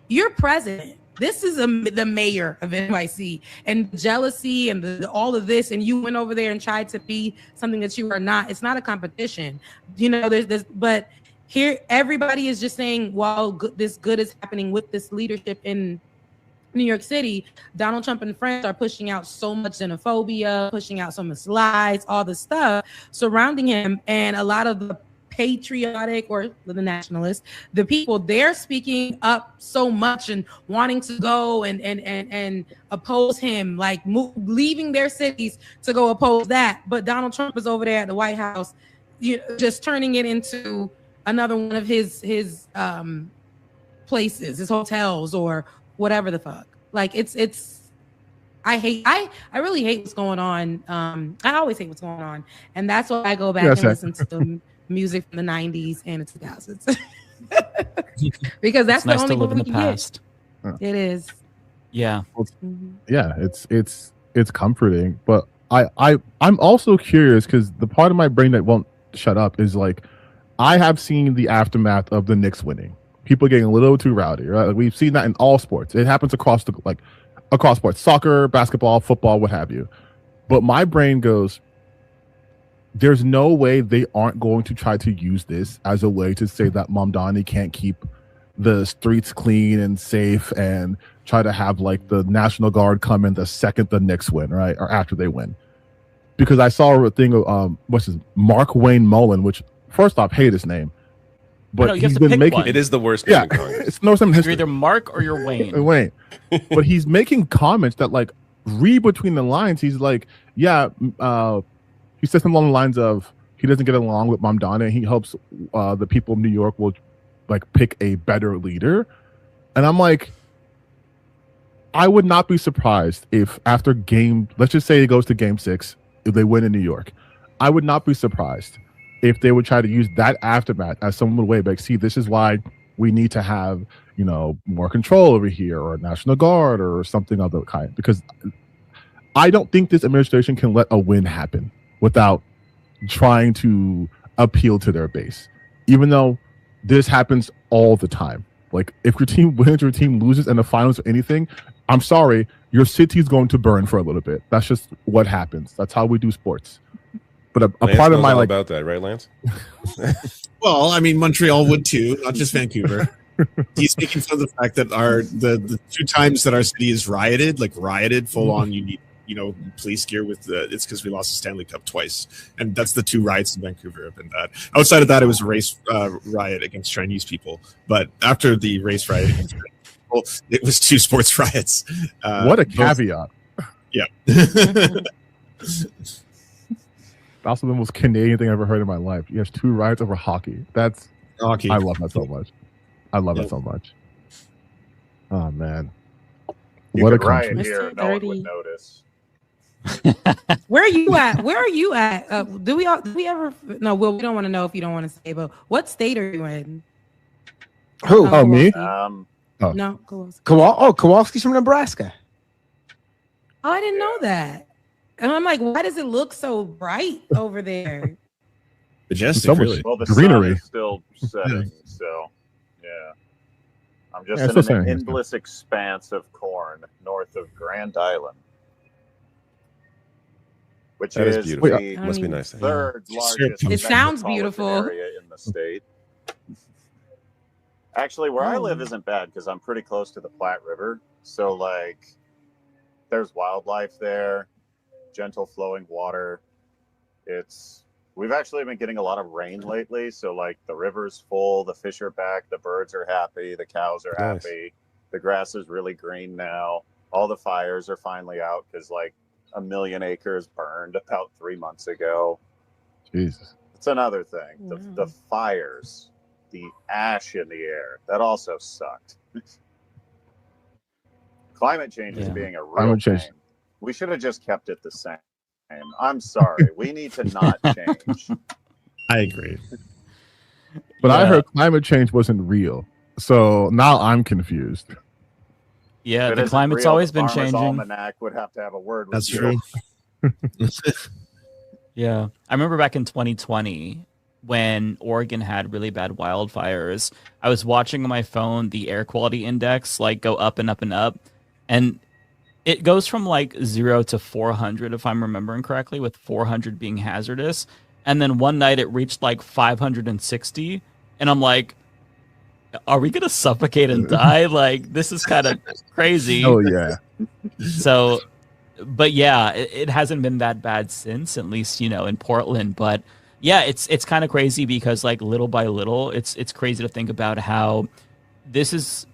You're president. This is the mayor of NYC, and jealousy and all of this, and you went over there and tried to be something that you are not. It's not a competition, you know. There's this, but here everybody is just saying, while this good is happening with this leadership in New York City, Donald Trump and friends are pushing out so much xenophobia, pushing out so much lies, all the stuff surrounding him, and a lot of the patriotic or the nationalists, the people, they're speaking up so much and wanting to go and oppose him, like leaving their cities to go oppose that. But Donald Trump is over there at the White House, you know, just turning it into another one of his places, his hotels or whatever the fuck. Like it's I really hate what's going on. I always hate what's going on, and that's why I go back and listen to the music from the 90s and the 2000s because that's the only one we can get. It is. Yeah. Yeah, it's comforting, but I'm also curious because the part of my brain that won't shut up is like, I have seen the aftermath of the Knicks winning, people getting a little too rowdy, right? Like, we've seen that in all sports. It happens across sports, soccer, basketball, football, what have you. But my brain goes, there's no way they aren't going to try to use this as a way to say that Mamdani can't keep the streets clean and safe and try to have like the National Guard come in the second the Knicks win, right? Or after they win. Because I saw a thing of Mark Wayne Mullen, which first off, hate his name. But No, you he's have to been pick making one. It is the worst yeah, name in Congress. it's no some You're history. either Mark or you're Wayne. Wayne. But he's making comments that like read between the lines. He's like, yeah, he says something along the lines of he doesn't get along with Mamdani and he hopes the people of New York will like pick a better leader. And I'm like, I would not be surprised if after let's just say it goes to game 6, if they win in New York, I would not be surprised if they would try to use that aftermath as some way back. See, this is why we need to have, more control over here, or a National Guard or something of the kind. Because I don't think this administration can let a win happen without trying to appeal to their base. Even though this happens all the time. Like, if your team wins or your team loses in the finals or anything, I'm sorry, your city's going to burn for a little bit. That's just what happens. That's how we do sports. But a Lance part of knows my all like about that, right, Lance? Well, I mean, Montreal would too, not just Vancouver. He's making fun of the fact that the 2 times that our city is rioted full on. You need police gear with it's because we lost the Stanley Cup twice, and that's the 2 riots in Vancouver have been bad. Outside of that, it was a race riot against Chinese people. But after the race riot against Chinese people, it was 2 sports riots. what a caveat. Yeah. That's the most Canadian thing I've ever heard in my life. You have 2 riots over hockey. That's hockey. I love that so much. I love that so much. Oh man, You what a could riot country! here, no one would notice. Where are you at? Where are you at? Do we ever? No, well, we don't want to know if you don't want to say. But what state are you in? Who? Oh, me? No, Kowalski. Kowalski's from Nebraska. Oh, I didn't know that. And I'm like, why does it look so bright over there? Majestic, So much really. Well, the greenery. sun is still setting, so yeah. I'm just Yeah, it's in still an setting. endless expanse of corn north of Grand Island, which That is is beautiful. the Must be nice. third largest It sounds metropolitan beautiful. area in the state. Actually, where I live isn't bad because I'm pretty close to the Platte River. So, like, there's wildlife there, gentle flowing water. We've actually been getting a lot of rain lately. So, like, the river's full, the fish are back, the birds are happy, the cows are Nice. happy, the grass is really green now. All the fires are finally out because, like, 1 million acres burned about 3 months ago. Jesus. It's another thing. The fires, the ash in the air, that also sucked. Climate change is being a real Climate change. pain. We should have just kept it the same. I'm sorry. We need to not change. I agree. But I heard climate change wasn't real, so now I'm confused. Yeah, If it the isn't climate's real, always the been Farmer's changing. Almanac would have to have a word with That's you. true. Yeah. I remember back in 2020 when Oregon had really bad wildfires. I was watching on my phone the air quality index like go up and up and up. And it goes from like 0 to 400, if I'm remembering correctly, with 400 being hazardous. And then one night it reached like 560. And I'm like, are we going to suffocate and die? Like, this is kind of crazy. Oh, yeah. So, but yeah, it hasn't been that bad since, at least, in Portland. But yeah, it's kind of crazy because like little by little, it's crazy to think about how this is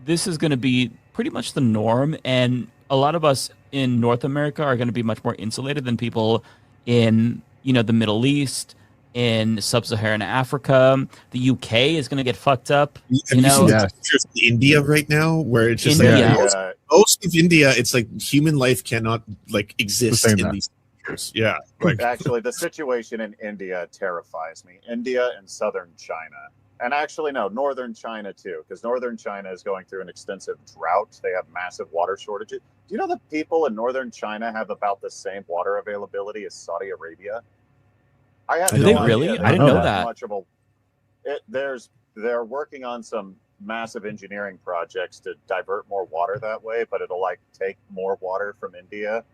going to be pretty much the norm. And a lot of us in North America are going to be much more insulated than people in, the Middle East, in sub-Saharan Africa. The UK is going to get fucked up. Have you seen the pictures of India right now, where it's just like most of India, it's like human life cannot like exist in these pictures. Yeah, like Actually, the situation in India terrifies me. India and southern China. And actually, no, northern China too, because northern China is going through an extensive drought. They have massive water shortages. Do you know that people in northern China have about the same water availability as Saudi Arabia? I had Do no they idea really? they I didn't have know that. Much of they're working on some massive engineering projects to divert more water that way, but it'll like take more water from India.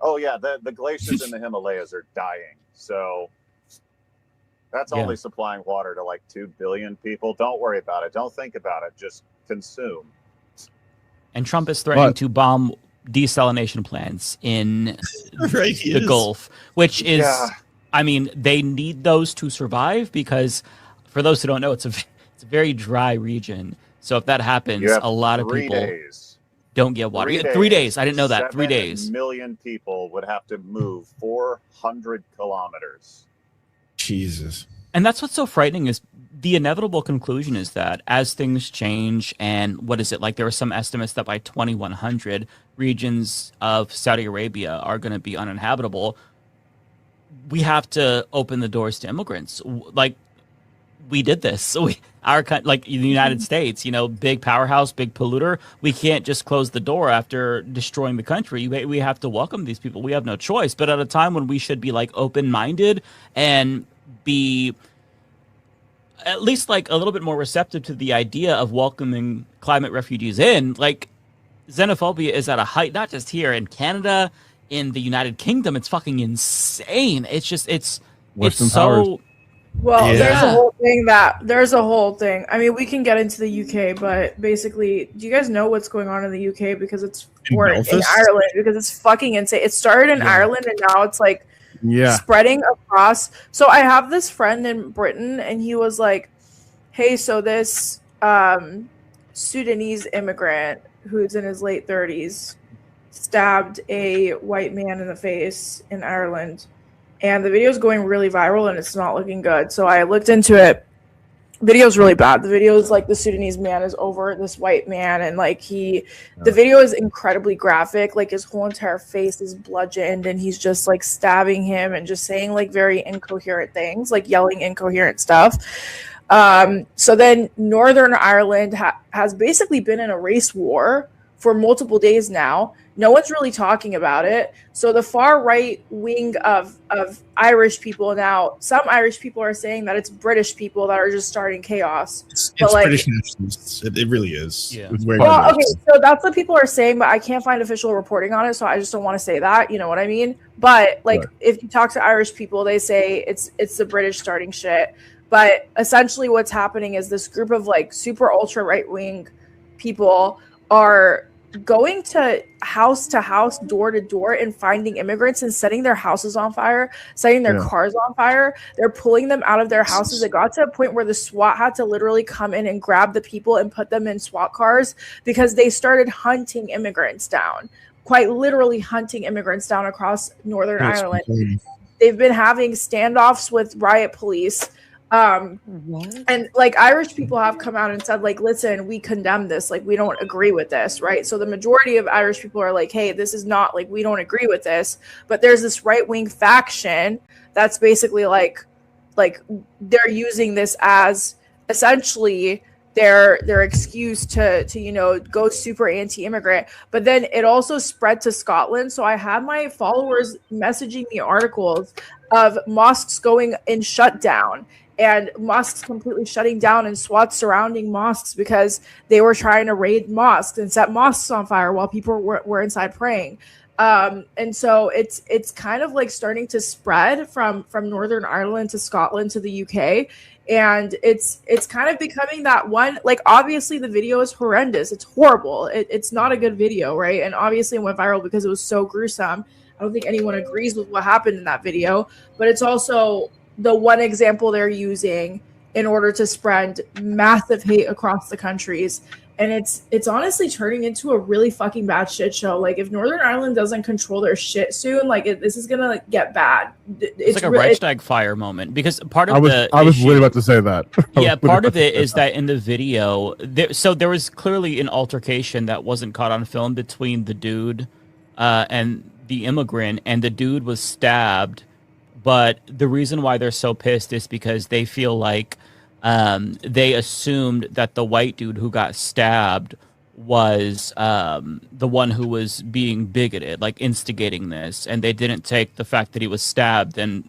Oh yeah, the glaciers in the Himalayas are dying. So that's only supplying water to like 2 billion people. Don't worry about it. Don't think about it. Just consume. And Trump is threatening to bomb desalination plants in the Gulf, which is, I mean, they need those to survive because, for those who don't know, it's a very dry region. So if that happens, a lot of people don't get water. 3 days. I didn't know that. 3 days. 7 million people would have to move 400 kilometers. Jesus. And that's what's so frightening is the inevitable conclusion is that as things change, and what is it like? There were some estimates that by 2100 regions of Saudi Arabia are going to be uninhabitable. We have to open the doors to immigrants. Like we did this. So like the United States, you know, big powerhouse, big polluter. We can't just close the door after destroying the country. We have to welcome these people. We have no choice. But at a time when we should be like open-minded and be at least like a little bit more receptive to the idea of welcoming climate refugees in, like xenophobia is at a height, not just here in Canada, in the United Kingdom. It's fucking insane. It's just, it's so. Well, there's a whole thing. I mean, we can get into the UK, but basically, do you guys know what's going on in the UK? Because it's in Ireland, because it's fucking insane. It started in Ireland and now it's like spreading across. So I have this friend in Britain and he was like, hey, so this Sudanese immigrant who's in his late 30s stabbed a white man in the face in Ireland. And the video is going really viral and it's not looking good. So I looked into it. Video is really bad. The video is like the Sudanese man is over this white man, and like the video is incredibly graphic. Like his whole entire face is bludgeoned and he's just like stabbing him and just saying like very incoherent things, like yelling incoherent stuff. So then Northern Ireland has basically been in a race war for multiple days now. No one's really talking about it. So the far right wing of Irish people now, some Irish people are saying that it's British people that are just starting chaos. It's like, British nationalists. It really is. Yeah. Well, okay, so that's what people are saying, but I can't find official reporting on it, so I just don't want to say that. You know what I mean? But like, if you talk to Irish people, they say it's the British starting shit. But essentially, what's happening is this group of like super ultra right wing people are going to house, door to door, and finding immigrants and setting their houses on fire, setting their cars on fire. They're pulling them out of their houses. It got to a point where the SWAT had to literally come in and grab the people and put them in SWAT cars because they started hunting immigrants down, quite literally hunting immigrants down across Northern Ireland. They've been having standoffs with riot police. And like Irish people have come out and said like, listen, we condemn this, like we don't agree with this, right? So the majority of Irish people are like, hey, this is not, like, we don't agree with this. But there's this right-wing faction that's basically like they're using this as essentially their excuse to you know, go super anti-immigrant. But then it also spread to Scotland. So I had my followers messaging me articles of mosques going in shutdown and mosques completely shutting down and SWAT surrounding mosques because they were trying to raid mosques and set mosques on fire while people were inside praying. And so it's kind of like starting to spread from Northern Ireland to Scotland to the UK. And it's kind of becoming that one, like, obviously the video is horrendous. It's horrible. It's not a good video, right? And obviously it went viral because it was so gruesome. I don't think anyone agrees with what happened in that video, but it's also the one example they're using in order to spread massive hate across the countries. And it's honestly turning into a really fucking bad shit show. Like, if Northern Ireland doesn't control their shit soon, like this is gonna get bad. It's like a Reichstag fire moment, because part of I was really about to say that. Yeah, part of it is that in the video, there was clearly an altercation that wasn't caught on film between the dude and the immigrant, and the dude was stabbed. But the reason why they're so pissed is because they feel like they assumed that the white dude who got stabbed was the one who was being bigoted, like instigating this, and they didn't take the fact that he was stabbed and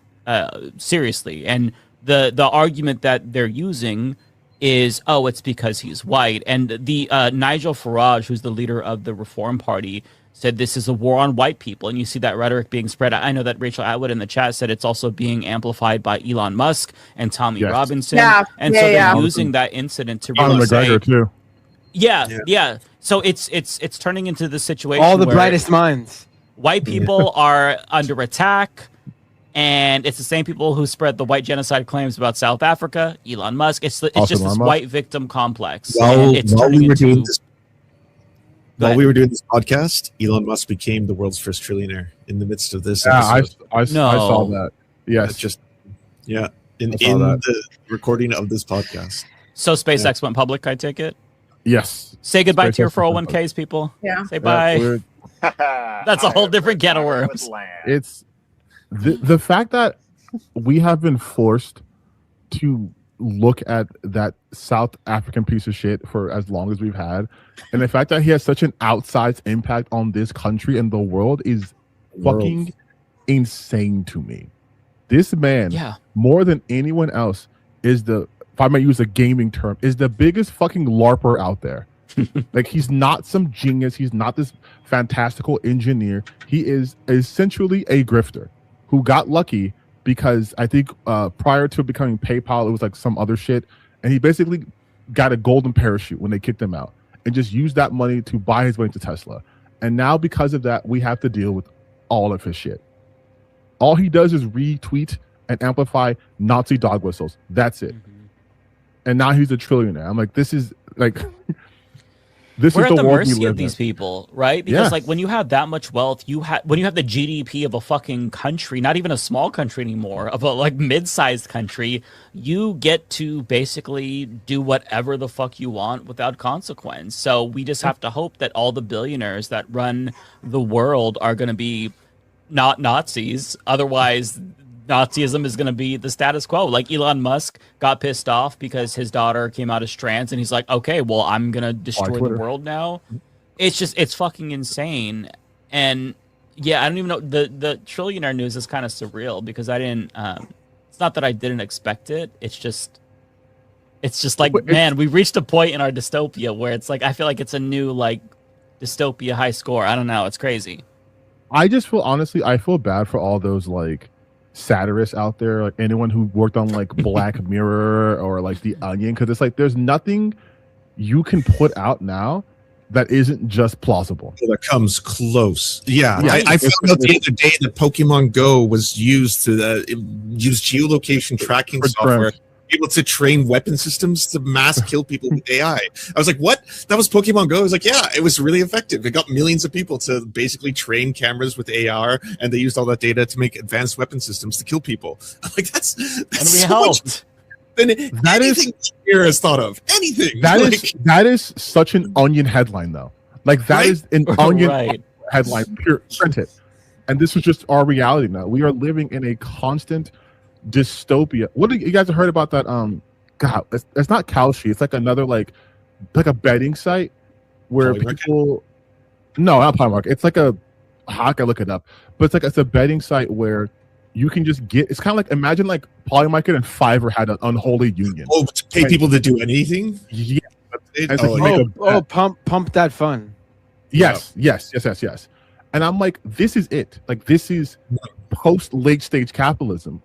seriously. And the argument that they're using is, oh, it's because he's white. And the Nigel Farage, who's the leader of the Reform Party, said this is a war on white people. And you see that rhetoric being spread. I know that Rachel Atwood in the chat said it's also being amplified by Elon Musk and Tommy Robinson. And so they're using that incident to really say, McGregor too. Yeah. So it's turning into the situation All the where brightest minds. white people are under attack. And it's the same people who spread the white genocide claims about South Africa, Elon Musk. It's just this white victim complex. While we were doing this podcast, Elon Musk became the world's first trillionaire in the midst of this. I saw that. Yes, in the recording of this podcast. So SpaceX went public, I take it? Yes. Say goodbye to your 401ks, people. Yeah. Say bye. That's a whole different can of worms. It's the fact that we have been forced to look at that South African piece of shit for as long as we've had, and the fact that he has such an outsized impact on this country and the world is fucking insane to me. This man, more than anyone else, is the, if I might use a gaming term, is the biggest fucking LARPer out there. Like, he's not some genius. He's not this fantastical engineer. He is essentially a grifter who got lucky because I think prior to becoming PayPal, it was like some other shit. And he basically got a golden parachute when they kicked him out and just used that money to buy his way to Tesla. And now because of that, we have to deal with all of his shit. All he does is retweet and amplify Nazi dog whistles. That's it. And now he's a trillionaire. I'm like, this is like... We're at the mercy of these people, right? Because like when you have that much wealth, when you have the GDP of a fucking country, not even a small country anymore, of a like mid-sized country, you get to basically do whatever the fuck you want without consequence. So we just have to hope that all the billionaires that run the world are going to be not Nazis. Otherwise, Nazism is going to be the status quo. Like Elon Musk got pissed off because his daughter came out as trans, and he's like, okay, well, I'm going to destroy the world now. It's fucking insane. And yeah, I don't even know. The trillionaire news is kind of surreal because I didn't, it's not that I didn't expect it. It's just like, man, we reached a point in our dystopia where it's like, I feel like it's a new like dystopia high score. I don't know. It's crazy. I just feel, honestly, I feel bad for all those like satirists out there, like anyone who worked on like Black Mirror or like The Onion, because it's like there's nothing you can put out now that isn't just plausible. That comes close. I found out the other day that Pokemon Go was used to use geolocation tracking software able to train weapon systems to mass kill people with AI. I was like, what? That was Pokemon Go? I was like, yeah, it was really effective. It got millions of people to basically train cameras with AR, and they used all that data to make advanced weapon systems to kill people. I'm like, that's and we so helped. Than anything here has thought of. Anything. That is such an Onion headline, though. Like, that is an Onion headline, pure, print it. And this was just our reality now. We are living in a constant dystopia. What do you guys have heard about that? God, it's not Kalshi. It's like another like a betting site where people. No, not Polymarket. It's like a. I can look it up, but it's a betting site where you can just get. It's kind of like, imagine like Polymarket and Fiverr had an unholy union. Oh, to pay people to do anything. Yeah. Pump that fun. Yes. And I'm like, this is it. Like, this is post late stage capitalism.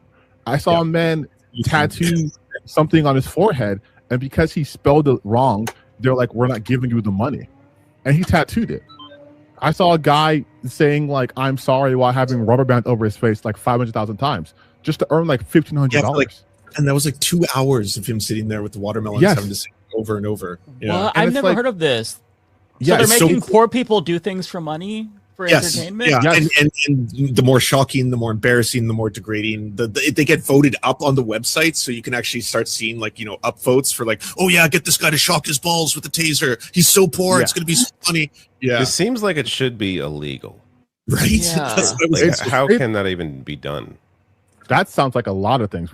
I saw a man tattoo something on his forehead, and because he spelled it wrong, they're like, we're not giving you the money. And he tattooed it. I saw a guy saying, like, I'm sorry, while having rubber band over his face like 500,000 times just to earn like $1,500. And that was like 2 hours of him sitting there with the watermelons having to say it over and over. Well, I've never heard of this. So they're making poor people do things for money? For entertainment? Yeah, and the more shocking, the more embarrassing, the more degrading. They get voted up on the website, so you can actually start seeing like, upvotes for like, oh yeah, get this guy to shock his balls with a taser. He's so poor, it's gonna be so funny. Yeah, it seems like it should be illegal, right? Yeah. How can that even be done? That sounds like a lot of things.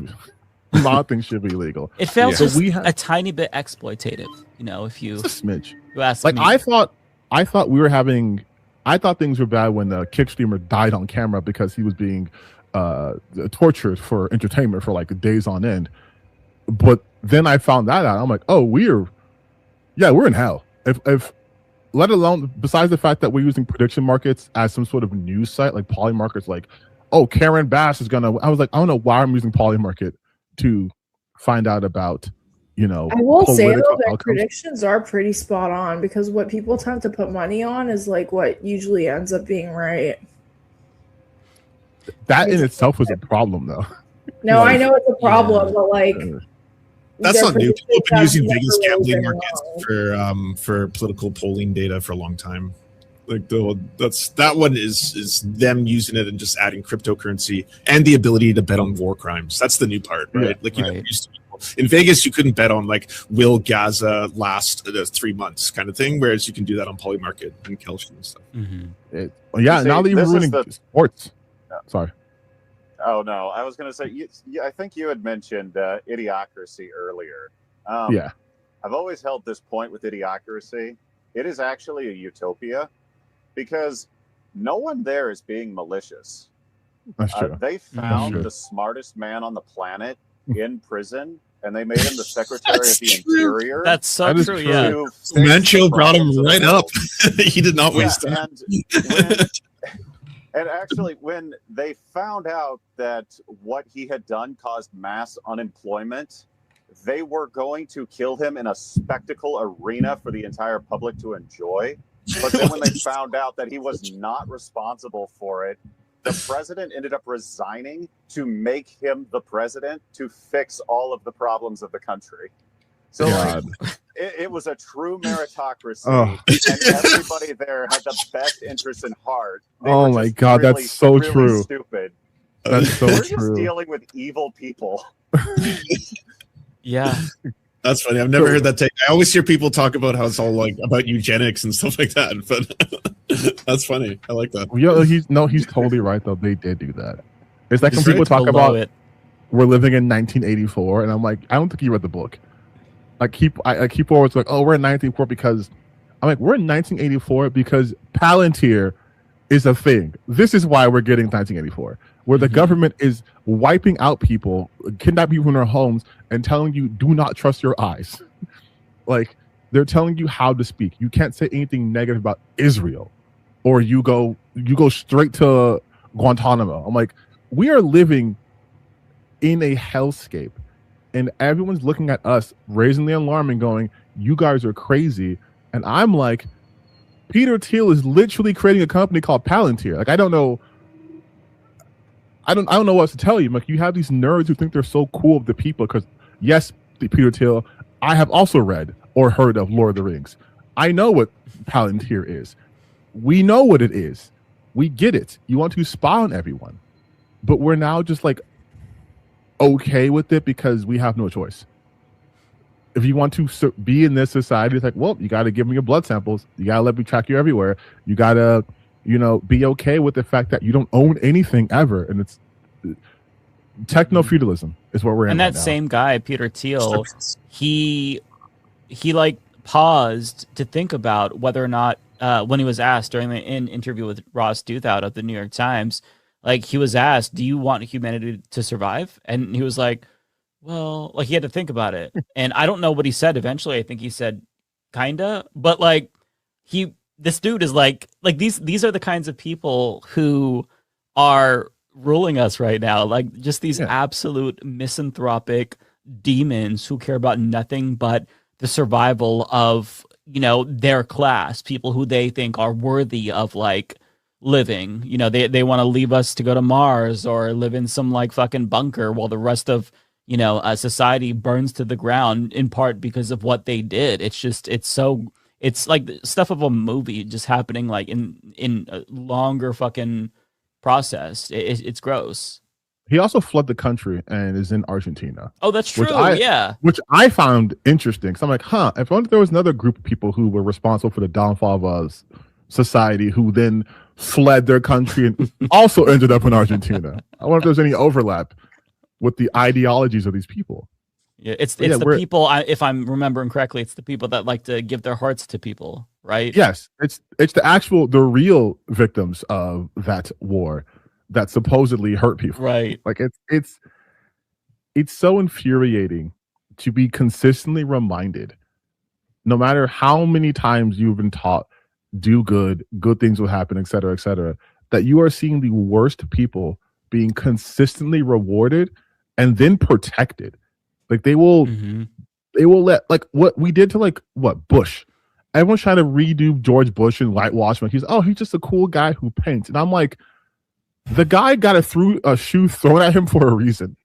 A lot of things should be illegal. It feels just a tiny bit exploitative. If you it's a smidge. You ask like me. I thought we were having. I thought things were bad when the Kick streamer died on camera because he was being tortured for entertainment for like days on end. But then I found that out. I'm like, oh, we're in hell. If let alone besides the fact that we're using prediction markets as some sort of news site like Polymarket's like, oh, Karen Bass is gonna. I was like, I don't know why I'm using Polymarket to find out about, I will say though that outcomes. predictions are pretty spot on, because what people tend to put money on is like what usually ends up being right. That in itself was a problem, though. No, I know it's a problem, but like that's not new. People have been using never Vegas really gambling been markets for political polling data for a long time. Like that one is them using it and just adding cryptocurrency and the ability to bet on war crimes. That's the new part, right? Yeah, like you never used to. In Vegas, you couldn't bet on like will Gaza last 3 months kind of thing, whereas you can do that on Polymarket and Kelch and stuff. Now that you're ruining sports. Sorry. Oh no, I was going to say. I think you had mentioned idiocracy earlier. Yeah. I've always held this point with idiocracy. It is actually a utopia, because no one there is being malicious. That's true. They found the smartest man on the planet in prison, and they made him the Secretary of the Interior. That's so true. Yeah, Mancho brought him right up. He did not waste time. And actually, when they found out that what he had done caused mass unemployment, they were going to kill him in a spectacle arena for the entire public to enjoy. But then when they found out that he was not responsible for it, the president ended up resigning to make him the president to fix all of the problems of the country. So it was a true meritocracy, and everybody there had the best interest in heart. Oh my God, that's so true. Stupid. That's so We're true. just dealing with evil people. Yeah. That's funny. I've never heard that take. I always hear people talk about how it's all like about eugenics and stuff like that, but that's funny. I like that. Yeah, he's totally right though. They did do that. It's like He's when people talk about it. We're living in 1984, and I'm like, I don't think you read the book. I keep always like, oh, we're in 1984 because I'm like, we're in 1984 because Palantir is a thing. This is why we're getting 1984, where the government is wiping out people, kidnapping people in their homes, and telling you do not trust your eyes. Like, they're telling you how to speak. You can't say anything negative about Israel, or you go straight to Guantanamo. I'm like, we are living in a hellscape, and everyone's looking at us, raising the alarm and going, you guys are crazy. And I'm like, Peter Thiel is literally creating a company called Palantir. Like, I don't know what to tell you. Like, you have these nerds who think they're so cool of the people because, yes, Peter Thiel, I have also read or heard of Lord of the Rings. I know what Palantir is. We know what it is. We get it. You want to spy on everyone. But we're now just like okay with it because we have no choice. If you want to be in this society, it's like, well, you got to give me your blood samples. You got to let me track you everywhere. You got to, be okay with the fact that you don't own anything ever. And it's techno-feudalism is what we're in. And right that now. same guy, Peter Thiel, he like paused to think about whether or not, when he was asked during the interview with Ross Douthout of the New York Times, like, he was asked, do you want humanity to survive? And he was like, well, like, he had to think about it. And I don't know what he said eventually. I think he said kinda, but like, this dude is like these are the kinds of people who are ruling us right now. Like, just these absolute misanthropic demons who care about nothing but the survival of, their class, people who they think are worthy of like living. They want to leave us to go to Mars or live in some like fucking bunker while the rest of society burns to the ground, in part because of what they did. It's like stuff of a movie just happening like in a longer fucking process. It's gross. He also fled the country and is in Argentina. Oh, that's true. Which I found interesting. Because I'm like, if only there was another group of people who were responsible for the downfall of society who then fled their country and also ended up in Argentina. I wonder if there's any overlap with the ideologies of these people. Yeah, it's the people. If I'm remembering correctly, it's the people that like to give their hearts to people, right? Yes, it's the real victims of that war that supposedly hurt people. Right. Like it's so infuriating to be consistently reminded, no matter how many times you've been taught, do good things will happen, et cetera, that you are seeing the worst people being consistently rewarded and then protected. Like they will let, like what we did to like what Bush. Everyone's trying to redo George Bush and whitewash him. He's just a cool guy who paints. And I'm like, the guy got a shoe thrown at him for a reason.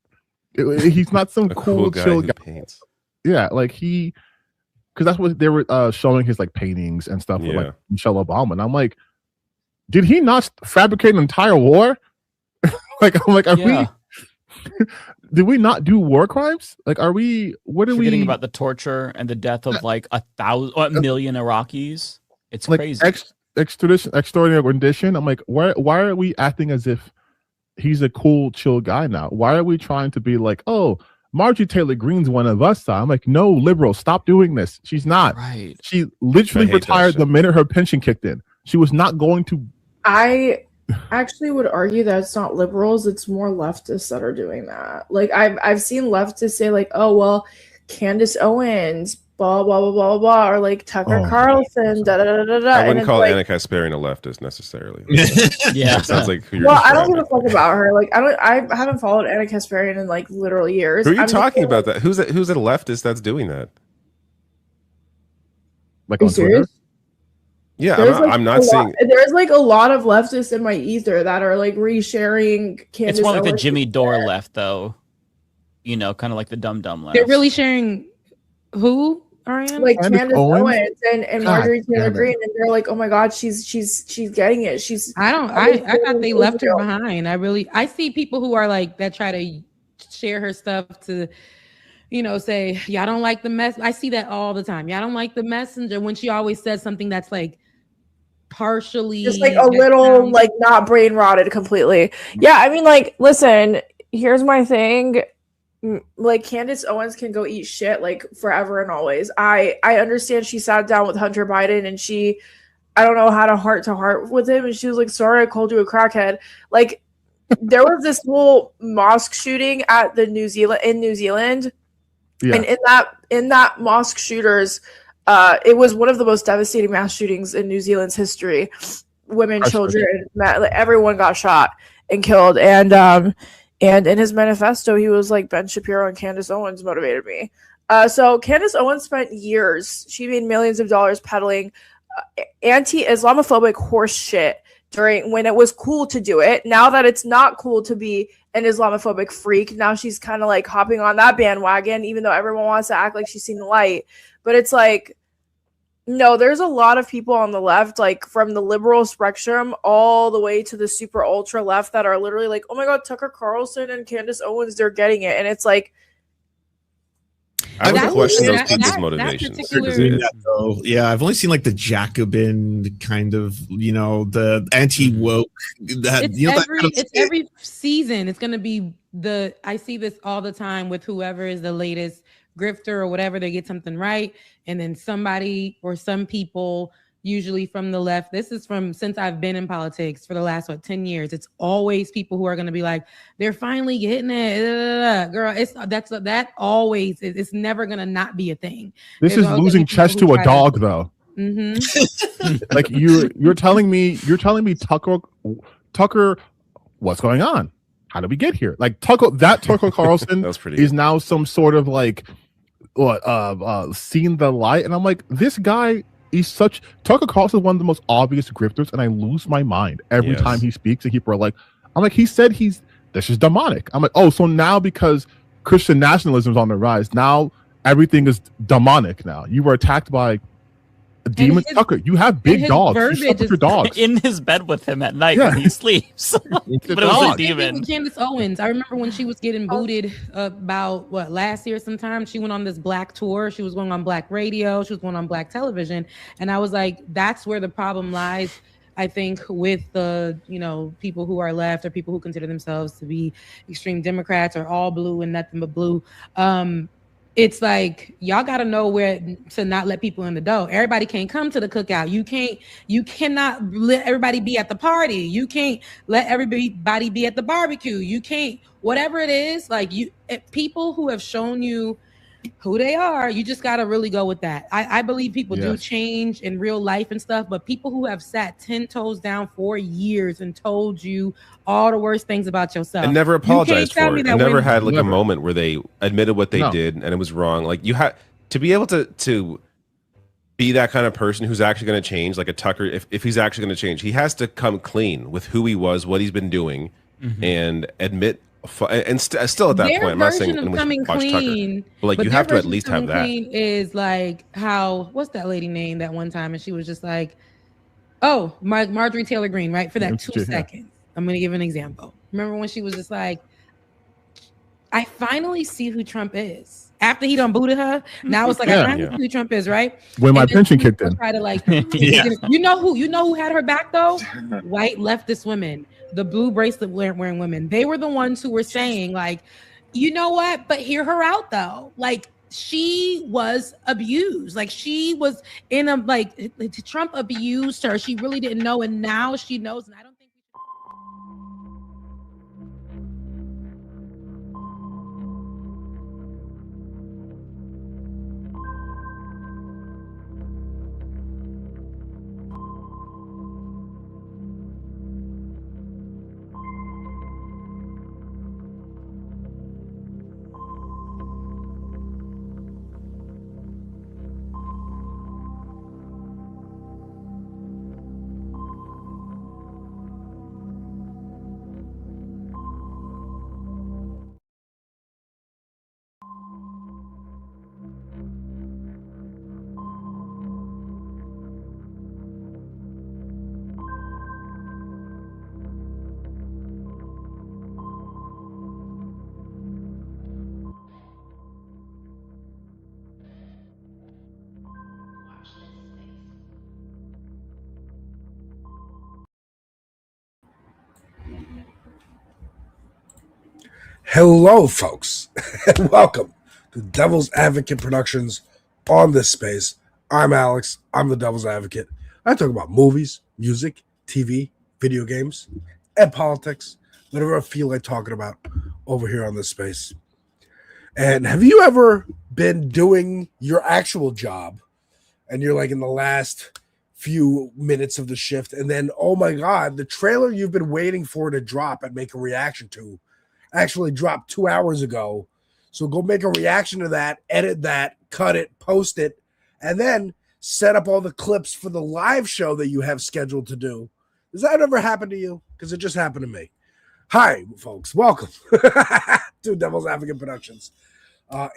He's not some cool chill guy. Paints. Yeah, like because that's what they were showing his like paintings and stuff with like Michelle Obama. And I'm like, did he not fabricate an entire war? Did we not do war crimes? Like, what are we forgetting about the torture and the death of like a million Iraqis? It's like crazy. Extraordinary rendition. I'm like, why are we acting as if he's a cool, chill guy now? Why are we trying to be like, oh, Marjorie Taylor Greene's one of us? I'm like, no, liberal, stop doing this. She's not. Right. She literally retired the minute her pension kicked in. She was not going to. I actually would argue that it's not liberals, it's more leftists that are doing that. Like I've seen leftists say like, oh well, Candace Owens, blah blah blah blah blah, or like Tucker Carlson, da da da da da. I wouldn't call Anna Kasparian a leftist necessarily. Yeah, it sounds like who you're well, I don't give a fuck about her. Like I haven't followed Anna Kasparian in like literal years. Who are you talking about? That who's a leftist that's doing that? Like on Twitter? Yeah, I'm not saying there's like a lot of leftists in my ether that are like resharing Candace It's more like the Owens. Jimmy Dore left, though. You know, kind of like the dumb left. They're really sharing who, Ariana? Like Candace Owens and God Marjorie Taylor damn it. Greene, and they're like, oh my god, she's getting it. I thought they left her behind. I see people who are like that try to share her stuff to, you know, say y'all don't like the mess. I see that all the time. Y'all don't like the messenger when she always says something that's like partially just like a little like not brain rotted completely. Yeah, I mean, like, listen, here's my thing. Like Candace Owens can go eat shit like forever and always. I understand she sat down with Hunter Biden and she, I don't know, had a heart to heart with him, and she was like, sorry I called you a crackhead. Like there was this whole mosque shooting at the New Zealand. Yeah. And in that mosque shooters, it was one of the most devastating mass shootings in New Zealand's history. Women, children, everyone got shot and killed. And in his manifesto, he was like, Ben Shapiro and Candace Owens motivated me. So Candace Owens spent years. She made millions of dollars peddling anti-Islamophobic horse shit when it was cool to do it. Now that it's not cool to be an Islamophobic freak, now she's kind of like hopping on that bandwagon, even though everyone wants to act like she's seen the light. But it's like, no, there's a lot of people on the left, like from the liberal spectrum all the way to the super ultra left, that are literally like, oh my god, Tucker Carlson and Candace Owens, they're getting it. And it's like, I would question those people's motivations. Yeah, I've only seen like the Jacobin kind of, you know, the anti-woke. Every season. It's going to be I see this all the time with whoever is the latest grifter or whatever. They get something right, and then somebody or some people, usually from the left, this is from since I've been in politics for the last 10 years, it's always people who are going to be like, they're finally getting it. Girl, that always is. It's never going to not be a thing. This is losing chess to a dog, though. Like you're telling me Tucker, what's going on? How did we get here? Like Tucker Carlson is now some sort of like seen the light, and I'm like, this guy. Tucker Carlson is one of the most obvious grifters, and I lose my mind every time he speaks. And people are like, I'm like, he said this is demonic. I'm like, oh, so now because Christian nationalism is on the rise, now everything is demonic. Now you were attacked by a demon. Tucker, you have big dogs. You slept with your dogs in his bed with him at night when he sleeps. But it was a demon. Candace Owens, I remember when she was getting booted about last year sometime. She went on this black tour. She was going on black radio. She was going on black television, and I was like, that's where the problem lies. I think with the people who are left or people who consider themselves to be extreme Democrats or all blue and nothing but blue. It's like y'all got to know where to not let people in the door. Everybody can't come to the cookout. You cannot let everybody be at the party. You can't let everybody be at the barbecue. You can't, whatever it is, like people who have shown you who they are. You just got to really go with that. I believe people do Yes. change in real life and stuff, but people who have sat 10 toes down for years and told you all the worst things about yourself And never You can't apologized tell for me it. that And never when- had like Never. a moment where they admitted what they No. did and it was wrong. Like you had to be able to be that kind of person who's actually going to change, like a Tucker. If he's actually going to change, he has to come clean with who he was, what he's been doing, and admit. And still at that their point, I'm not saying version of anyone should coming watch Tucker, clean, but like you their have to at version of least have coming that. clean is like how what's that lady name that one time and she was just like, oh, Marjorie Taylor Greene, right? For that MJ, 2 yeah. seconds. I'm gonna give an example. Remember when she was just like, I finally see who Trump is. After he done booted her, now it's like Yeah. I finally see who Trump is, right? When my And then pension she kicked will in. Try to like, Yeah. you know who had her back though? White leftist women, the blue bracelet wearing women. They were the ones who were saying like, you know what? But hear her out though. Like she was abused. Like she was in a like Trump abused her. She really didn't know, and now she knows. And I don't think. Hello, folks, and welcome to Devil's Advocate Productions on this space. I'm Alex. I'm the Devil's Advocate. I talk about movies, music, TV, video games, and politics, whatever I feel like talking about over here on this space. And have you ever been doing your actual job and you're like in the last few minutes of the shift, and then, oh my God, the trailer you've been waiting for to drop and make a reaction to actually dropped 2 hours ago. So go make a reaction to that, edit that, cut it, post it, and then set up all the clips for the live show that you have scheduled to do. Does that ever happen to you? Because it just happened to me. Hi, folks. Welcome to Devil's Advocate Productions.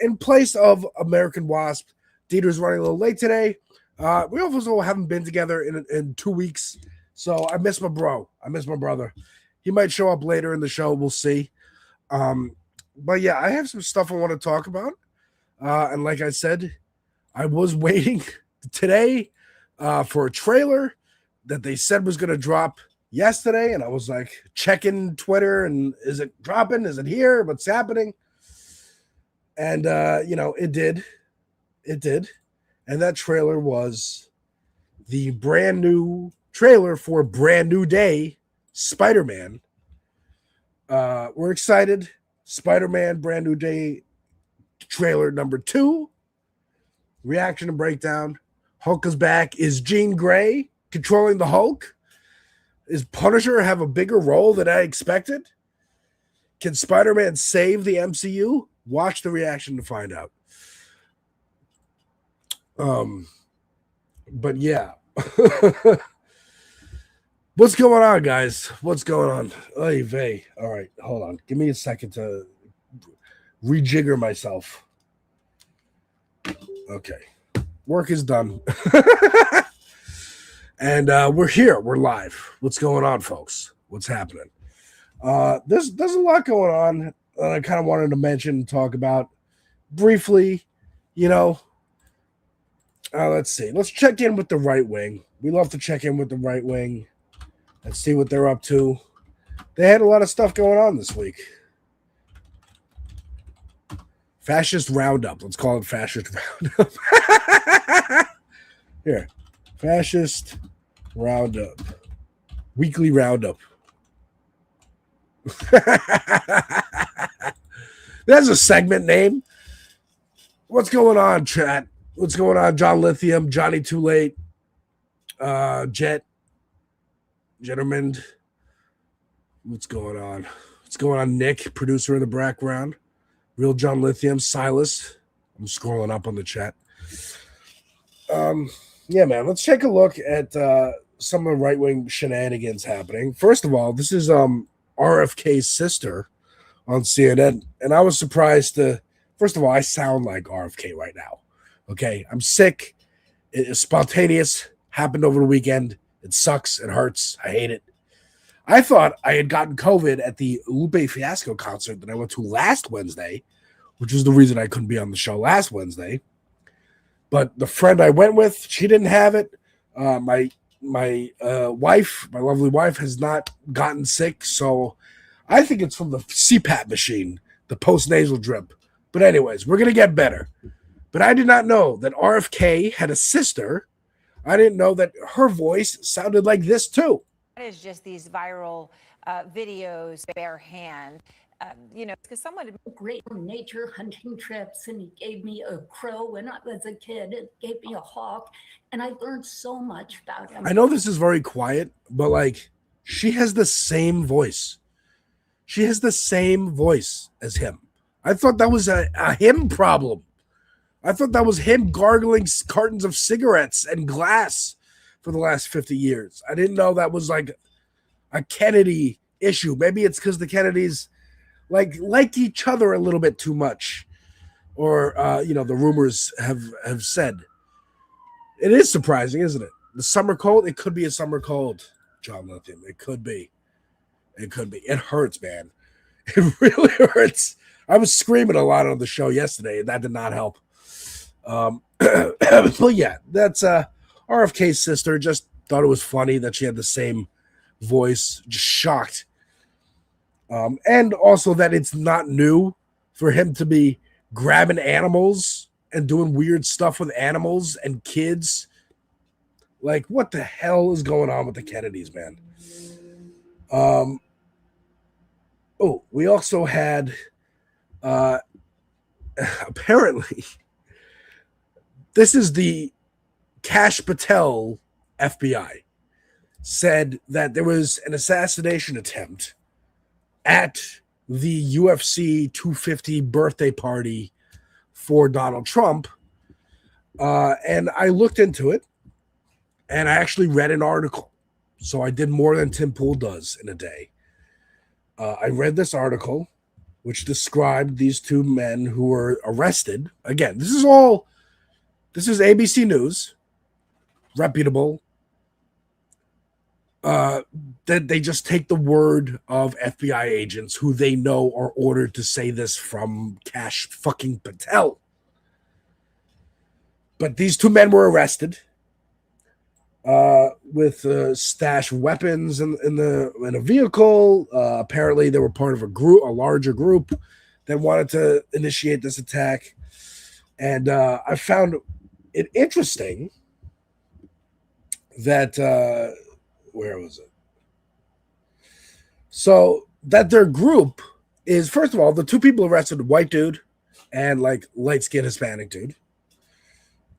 In place of American Wasp, Deter's running a little late today. We also haven't been together in 2 weeks, so I miss my bro. I miss my brother. He might show up later in the show. We'll see. But yeah, I have some stuff I want to talk about. And like I said, I was waiting today for a trailer that they said was going to drop yesterday. And I was like checking Twitter and is it dropping? Is it here? What's happening? And, it did. It did. And that trailer was the brand new trailer for Brand New Day, Spider-Man. We're excited. Spider-Man Brand New Day trailer number 2. Reaction and breakdown. Hulk is back. Is Jean Grey controlling the Hulk? Is Punisher have a bigger role than I expected? Can Spider-Man save the MCU? Watch the reaction to find out. But yeah. What's going on, guys? What's going on? Oy vey. All right, hold on. Give me a second to rejigger myself. Okay. Work is done. And we're here. We're live. What's going on, folks? What's happening? There's a lot going on that I kind of wanted to mention and talk about briefly. Let's see. Let's check in with the right wing. We love to check in with the right wing and see what they're up to. They had a lot of stuff going on this week. Fascist Roundup. Let's call it Fascist Roundup. Here. Fascist Roundup. Weekly Roundup. That's a segment name. What's going on, chat? What's going on, John Lithium, Johnny Too Late, Gentleman? What's going on? What's going on, Nick, producer in the background? Real John Lithium, Silas. I'm scrolling up on the chat. Yeah, man. Let's take a look at some of the right-wing shenanigans happening. First of all, this is RFK's sister on CNN, and I was surprised to. First of all, I sound like RFK right now. Okay, I'm sick. It's spontaneous. Happened over the weekend. It sucks. It hurts. I hate it. I thought I had gotten COVID at the Lupe Fiasco concert that I went to last Wednesday, which was the reason I couldn't be on the show last Wednesday. But the friend I went with, she didn't have it. My wife, my lovely wife, has not gotten sick. So I think it's from the CPAP machine, the post-nasal drip. But anyways, we're going to get better. But I did not know that RFK had a sister. I didn't know that her voice sounded like this too. It is just these viral videos, bare hand. Because someone had great nature hunting trips, and he gave me a crow when I was a kid. It gave me a hawk, and I learned so much about him. I know this is very quiet, but like she has the same voice. She has the same voice as him. I thought that was a him problem. I thought that was him gargling cartons of cigarettes and glass for the last 50 years. I didn't know that was like a Kennedy issue. Maybe it's because the Kennedys like each other a little bit too much, or the rumors have said. It is surprising, isn't it? The summer cold. It could be a summer cold, John Lithium. It could be. It could be. It hurts, man. It really hurts. I was screaming a lot on the show yesterday, and that did not help. But yeah, that's RFK's sister. Just thought it was funny that she had the same voice. Just shocked. And also that it's not new for him to be grabbing animals and doing weird stuff with animals and kids. Like, what the hell is going on with the Kennedys, man? We also had apparently this is the Kash Patel FBI said that there was an assassination attempt at the UFC 250 birthday party for Donald Trump. And I looked into it, and I actually read an article. So I did more than Tim Pool does in a day. I read this article, which described these two men who were arrested. Again, this is ABC News, reputable. That they just take the word of FBI agents who they know are ordered to say this from Kash fucking Patel. But these two men were arrested with stashed weapons in a vehicle. Apparently, they were part of a larger group that wanted to initiate this attack. And I found it interesting that where was it? So that their group is, first of all, the two people arrested, a white dude and like light-skinned Hispanic dude.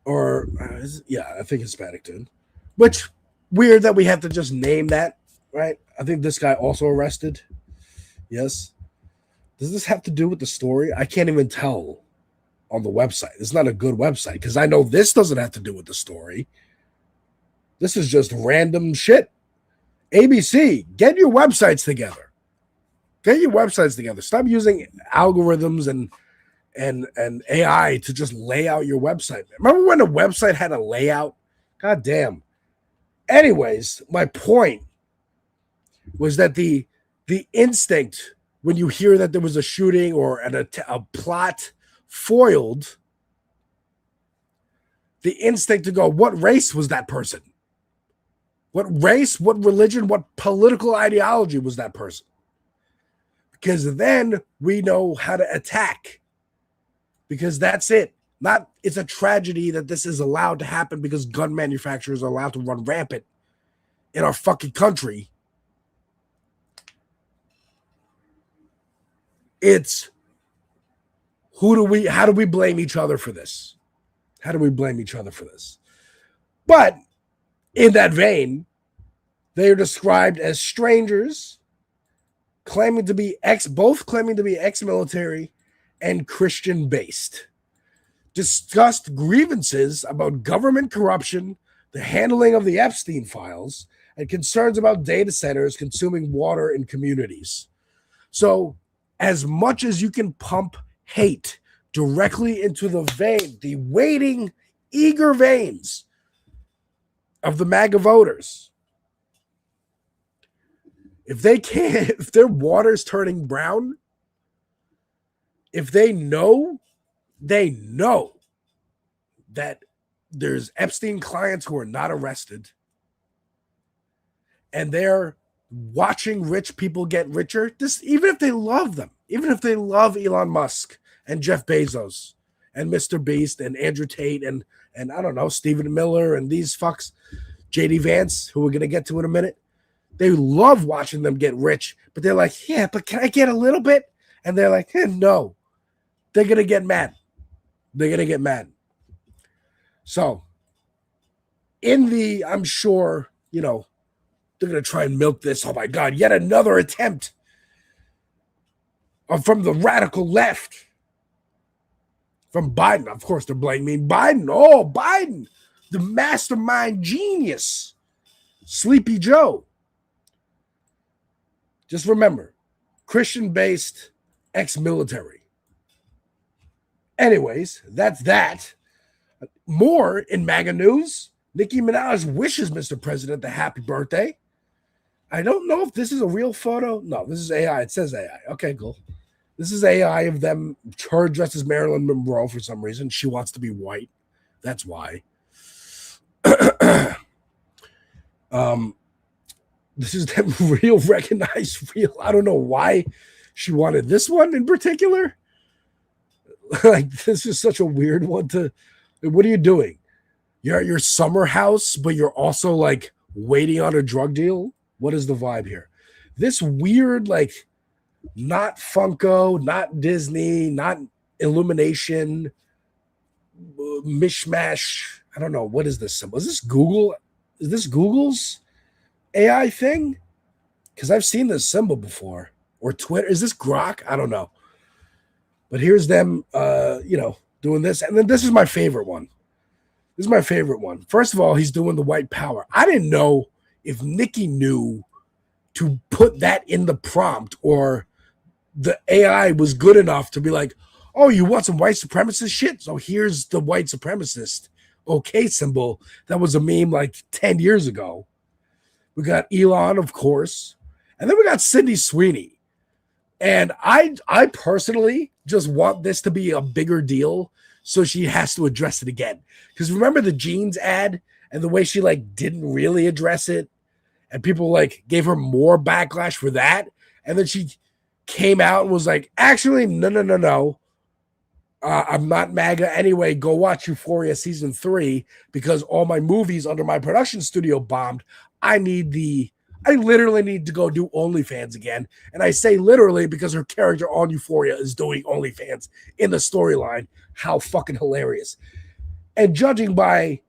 Or, I think Hispanic dude. Which, weird that we have to just name that, right? I think this guy also arrested. Yes. Does this have to do with the story? I can't even tell on the website. It's not a good website because I know this doesn't have to do with the story. This is just random shit. ABC, get your websites together. Get your websites together. Stop using algorithms and AI to just lay out your website. Remember when a website had a layout? God damn. Anyways, my point was that the instinct when you hear that there was a shooting or a plot foiled, the instinct to go, what race was that person? What race, what religion, what political ideology was that person? Because then we know how to attack. Because that's it. It's a tragedy that this is allowed to happen because gun manufacturers are allowed to run rampant in our fucking country. It's how do we blame each other for this? How do we blame each other for this? But in that vein, they are described as strangers, claiming to be ex-military and Christian-based. Discussed grievances about government corruption, the handling of the Epstein files, and concerns about data centers consuming water in communities. So, as much as you can pump hate directly into the waiting, eager veins of the MAGA voters, if their water's turning brown, if they know that there's Epstein clients who are not arrested, and they're watching rich people get richer, even if they love them, even if they love Elon Musk and Jeff Bezos and Mr. Beast and Andrew Tate and I don't know, Stephen Miller and these fucks, JD Vance, who we're going to get to in a minute, they love watching them get rich, but they're like, yeah, but can I get a little bit? And they're like, no. They're going to get mad. They're going to get mad. So, I'm sure, they're going to try and milk this. Oh my God, yet another attempt from the radical left. From Biden. Of course, they're blaming Biden. Oh, Biden, the mastermind genius. Sleepy Joe. Just remember, Christian-based, ex-military. Anyways, that's that. More in MAGA news. Nicki Minaj wishes Mr. President the happy birthday. I don't know if this is a real photo. No, this is AI. It says AI. Okay, cool. This is AI of her dressed as Marilyn Monroe for some reason. She wants to be white. That's why. This is them recognized real. I don't know why she wanted this one in particular. Like, this is such a weird one to. What are you doing? You're at your summer house, but you're also like waiting on a drug deal. What is the vibe here? This weird, like, not Funko, not Disney, not Illumination, mishmash. I don't know. What is this symbol? Is this Google? Is this Google's AI thing? Because I've seen this symbol before. Or Twitter. Is this Grok? I don't know. But here's them, doing this. And then this is my favorite one. This is my favorite one. First of all, he's doing the white power. I didn't know if Nicki knew to put that in the prompt, or the AI was good enough to be like, oh, you want some white supremacist shit? So here's the white supremacist okay symbol. That was a meme like 10 years ago. We got Elon, of course. And then we got Sydney Sweeney. And I personally just want this to be a bigger deal, so she has to address it again. Because remember the jeans ad and the way she like didn't really address it, and people like gave her more backlash for that. And then she came out and was like, actually, no. I'm not MAGA anyway. Go watch Euphoria season 3 because all my movies under my production studio bombed. I literally need to go do OnlyFans again. And I say literally because her character on Euphoria is doing OnlyFans in the storyline. How fucking hilarious. And judging by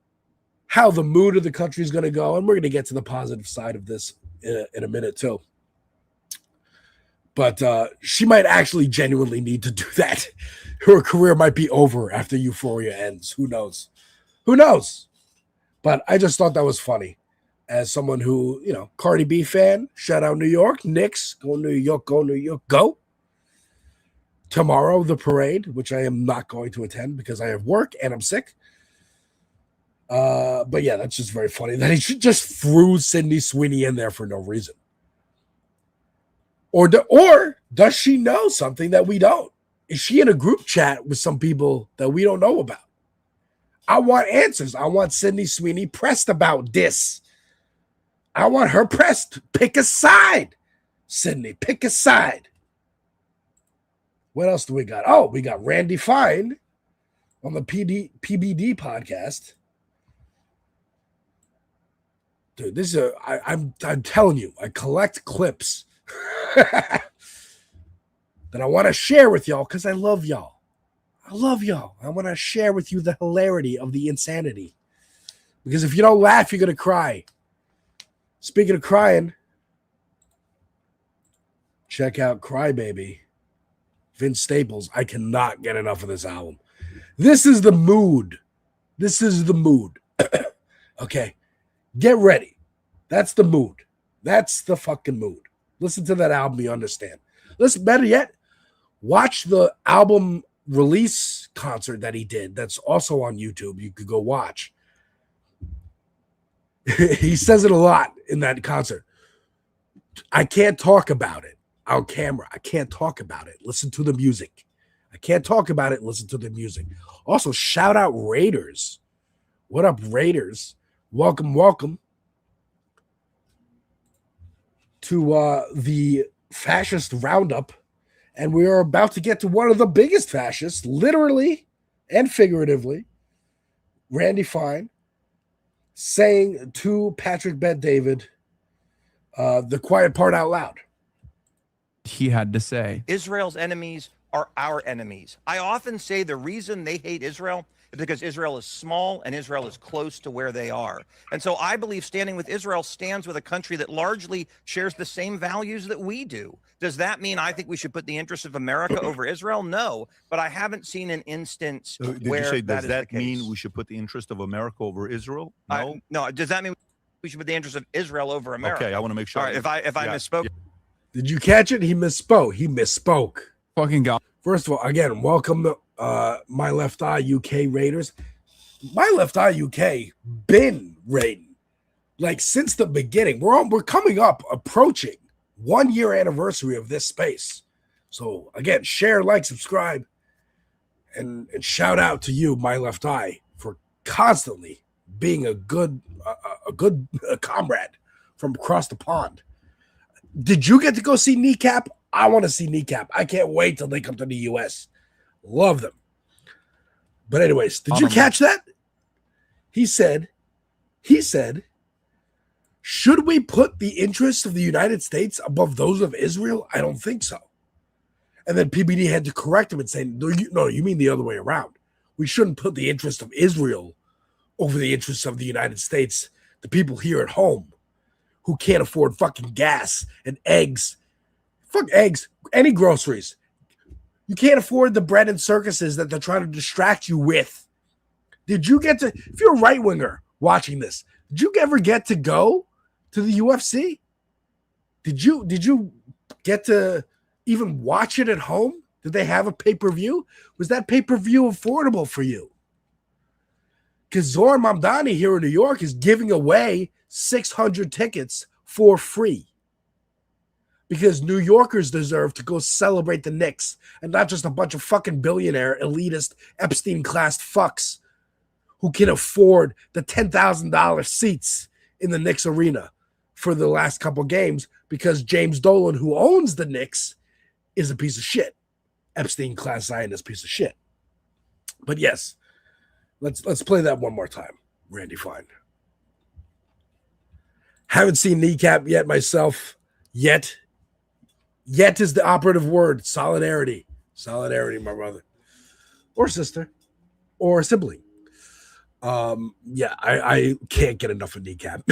how the mood of the country is going to go, and we're going to get to the positive side of this in a minute too. But she might actually genuinely need to do that. Her career might be over after Euphoria ends. Who knows? Who knows? But I just thought that was funny. As someone who, Cardi B fan, shout out New York, Knicks, go New York, go. Tomorrow, the parade, which I am not going to attend because I have work and I'm sick. But yeah, that's just very funny that he just threw Sydney Sweeney in there for no reason. Or does she know something that we don't? Is she in a group chat with some people that we don't know about? I want answers. I want Sydney Sweeney pressed about this. I want her pressed. Pick a side. Sydney, pick a side. What else do we got? Oh, we got Randy Fine on the PBD podcast. Dude, this is I'm telling you, I collect clips that I want to share with y'all because I love y'all. I love y'all. I want to share with you the hilarity of the insanity. Because if you don't laugh, you're going to cry. Speaking of crying, check out Crybaby. Vince Staples. I cannot get enough of this album. This is the mood. This is the mood. Okay. Get ready. That's the mood. That's the fucking mood. Listen to that album, you understand. Listen, better yet, watch the album release concert that he did. That's also on YouTube. You could go watch. He says it a lot in that concert. I can't talk about it on camera. I can't talk about it. Listen to the music. I can't talk about it. Listen to the music. Also, shout out Raiders. What up, Raiders? Welcome, welcome to the fascist roundup. And we are about to get to one of the biggest fascists, literally and figuratively, Randy Fine, saying to Patrick Bet-David the quiet part out loud. He had to say, Israel's enemies are our enemies. I often say the reason they hate Israel is because Israel is small and Israel is close to where they are. And so I believe standing with Israel stands with a country that largely shares the same values that we do. Does that mean I think we should put the interests of America over Israel? No, but I haven't seen an instance Did where you say, that does is that the case. mean we should put the interest of America over Israel? No. No. Does that mean we should put the interest of Israel over America? Okay, I want to make sure. All right, if I misspoke. Yeah. Did you catch it? He misspoke. He misspoke. Fucking God. First of all, again, welcome to My Left Eye UK Raiders. My Left Eye UK been raiding like since the beginning. We're coming up, approaching 1 year anniversary of this space. So again, share, like, subscribe, and shout out to you, My Left Eye, for constantly being a good comrade from across the pond. Did you get to go see Kneecap? I want to see Kneecap. I can't wait till they come to the US. Love them. But anyways, did you catch that? He said, should we put the interests of the United States above those of Israel? I don't think so. And then PBD had to correct him and say, no, you mean the other way around. We shouldn't put the interest of Israel over the interests of the United States, the people here at home who can't afford fucking gas and eggs. Fuck eggs, any groceries. You can't afford the bread and circuses that they're trying to distract you with. Did you get to, if you're a right winger watching this, did you ever get to go to the UFC? Did you get to even watch it at home? Did they have a pay-per-view? Was that pay-per-view affordable for you? Because Zoran Mamdani here in New York is giving away 600 tickets for free. Because New Yorkers deserve to go celebrate the Knicks and not just a bunch of fucking billionaire, elitist, Epstein-class fucks who can afford the $10,000 seats in the Knicks arena for the last couple games because James Dolan, who owns the Knicks, is a piece of shit. Epstein-class Zionist piece of shit. But yes, let's play that one more time, Randy Fine. Haven't seen Kneecap yet myself. Yet is the operative word. Solidarity. Solidarity, my brother. Or sister. Or sibling. Yeah, I can't get enough of Kneecap.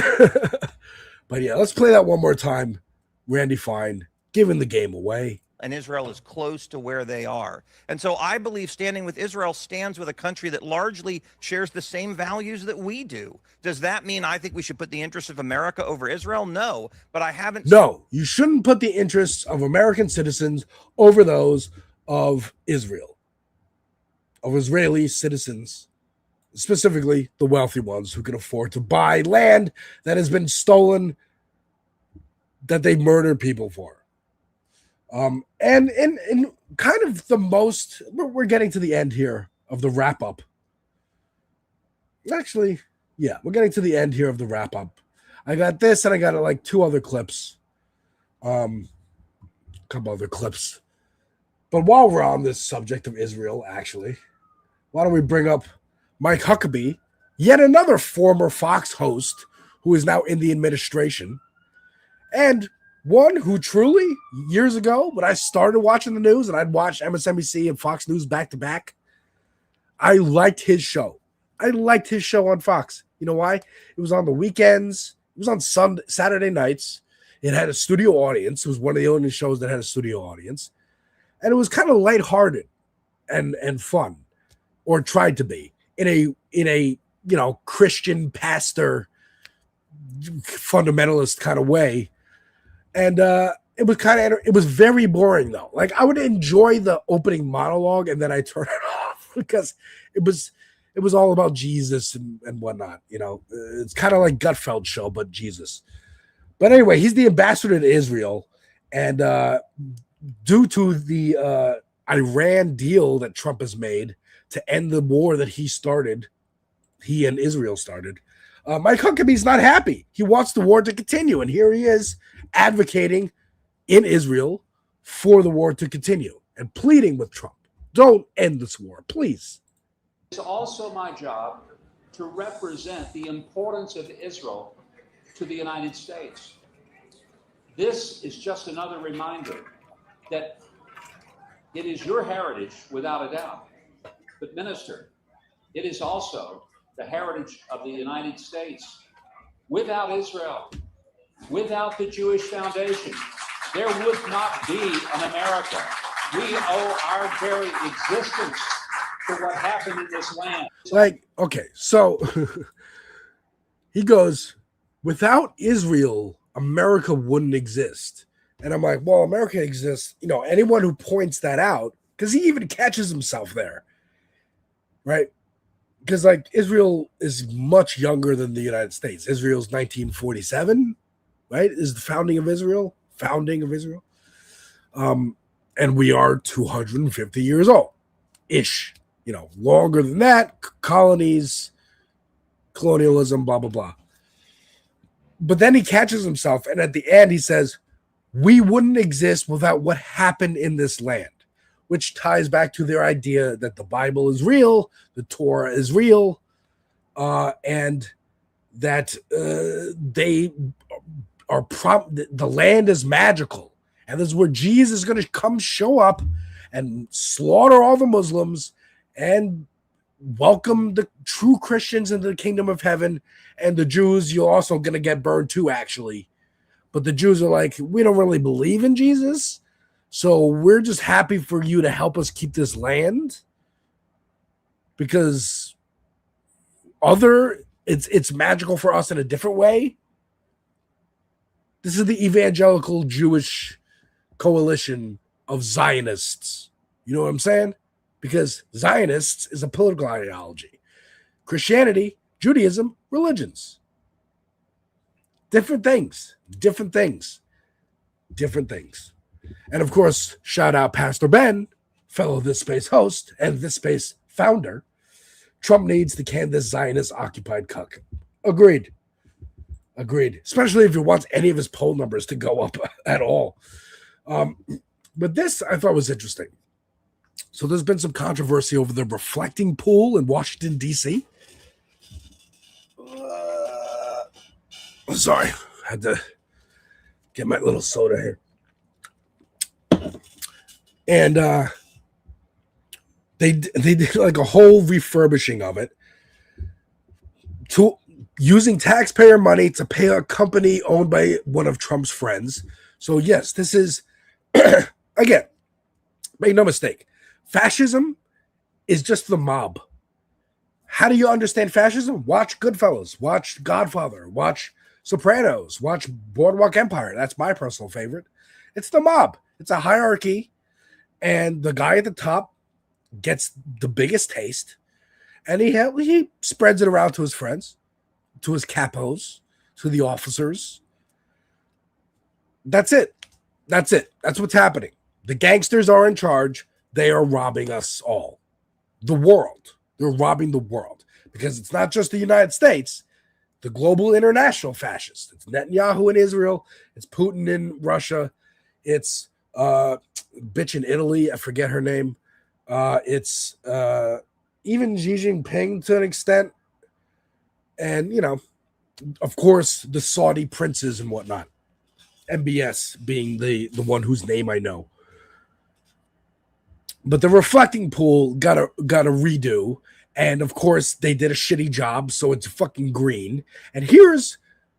But yeah, let's play that one more time. Randy Fine giving the game away. And Israel is close to where they are. And so I believe standing with Israel stands with a country that largely shares the same values that we do. Does that mean I think we should put the interests of America over Israel? No, but I haven't. No, you shouldn't put the interests of American citizens over those of Israel, of Israeli citizens, specifically the wealthy ones who can afford to buy land that has been stolen, that they murdered people for. And in kind of the most, we're getting to the end here of the wrap up. Actually, yeah, we're getting to the end here of the wrap up. I got this and I got like two other clips. A couple other clips. But while we're on this subject of Israel, actually, why don't we bring up Mike Huckabee, yet another former Fox host who is now in the administration, and one who truly, years ago, when I started watching the news and I'd watch MSNBC and Fox News back to back, I liked his show. I liked his show on Fox. You know why? It was on the weekends. It was on Saturday nights. It had a studio audience. It was one of the only shows that had a studio audience. And it was kind of lighthearted and fun, or tried to be, in a Christian pastor fundamentalist kind of way. And it was very boring though. Like, I would enjoy the opening monologue and then I turn it off because it was all about Jesus and whatnot. It's kind of like Gutfeld show, but Jesus. But anyway, he's the ambassador to Israel, and due to the Iran deal that Trump has made to end the war that he and Israel started, Mike Huckabee's not happy. He wants the war to continue, and here he is advocating in Israel for the war to continue and pleading with Trump. Don't end this war, please. It's also my job to represent the importance of Israel to the United States. This is just another reminder that it is your heritage, without a doubt. But Minister, it is also the heritage of the United States. Without Israel, without the Jewish Foundation, there would not be an America. We owe our very existence to what happened in this land. Okay, so he goes, without Israel, America wouldn't exist. And I'm like, well, America exists. Anyone who points that out, because he even catches himself there, right? Because Israel is much younger than the United States. Israel's 1947, right? Is the founding of Israel. And we are 250 years old ish. Longer than that, colonies, colonialism, blah, blah, blah. But then he catches himself, and at the end he says, we wouldn't exist without what happened in this land, which ties back to their idea that the Bible is real, the Torah is real, and that they are the land is magical. And this is where Jesus is going to come show up and slaughter all the Muslims and welcome the true Christians into the kingdom of heaven. And the Jews, you're also going to get burned too, actually. But the Jews are like, we don't really believe in Jesus, so we're just happy for you to help us keep this land, because it's magical for us in a different way. This is the evangelical Jewish coalition of Zionists. You know what I'm saying? Because Zionists is a political ideology. Christianity, Judaism, religions. Different things. And of course, shout out Pastor Ben, fellow This Space host and This Space founder. Trump needs to can this Zionist occupied cuck. Agreed. Especially if he wants any of his poll numbers to go up at all. But this I thought was interesting. So there's been some controversy over the reflecting pool in Washington, D.C. Sorry, I had to get my little soda here. And they did like a whole refurbishing of it, using taxpayer money to pay a company owned by one of Trump's friends. So yes, this is, again, make no mistake, fascism is just the mob. How do you understand fascism? Watch Goodfellas, watch Godfather, watch Sopranos, watch Boardwalk Empire. That's my personal favorite. It's the mob. It's a hierarchy, and the guy at the top gets the biggest taste, and he spreads it around to his friends, to his capos, to the officers. That's it. That's what's happening. The gangsters are in charge. They are robbing us all. The world. They're robbing the world, because it's not just the United States. The global international fascists. It's Netanyahu in Israel. It's Putin in Russia. It's bitch in Italy. I forget her name. It's even Xi Jinping to an extent. And, of course, the Saudi princes and whatnot. MBS being the one whose name I know. But the reflecting pool got a redo, and of course they did a shitty job, so it's fucking green. And here's,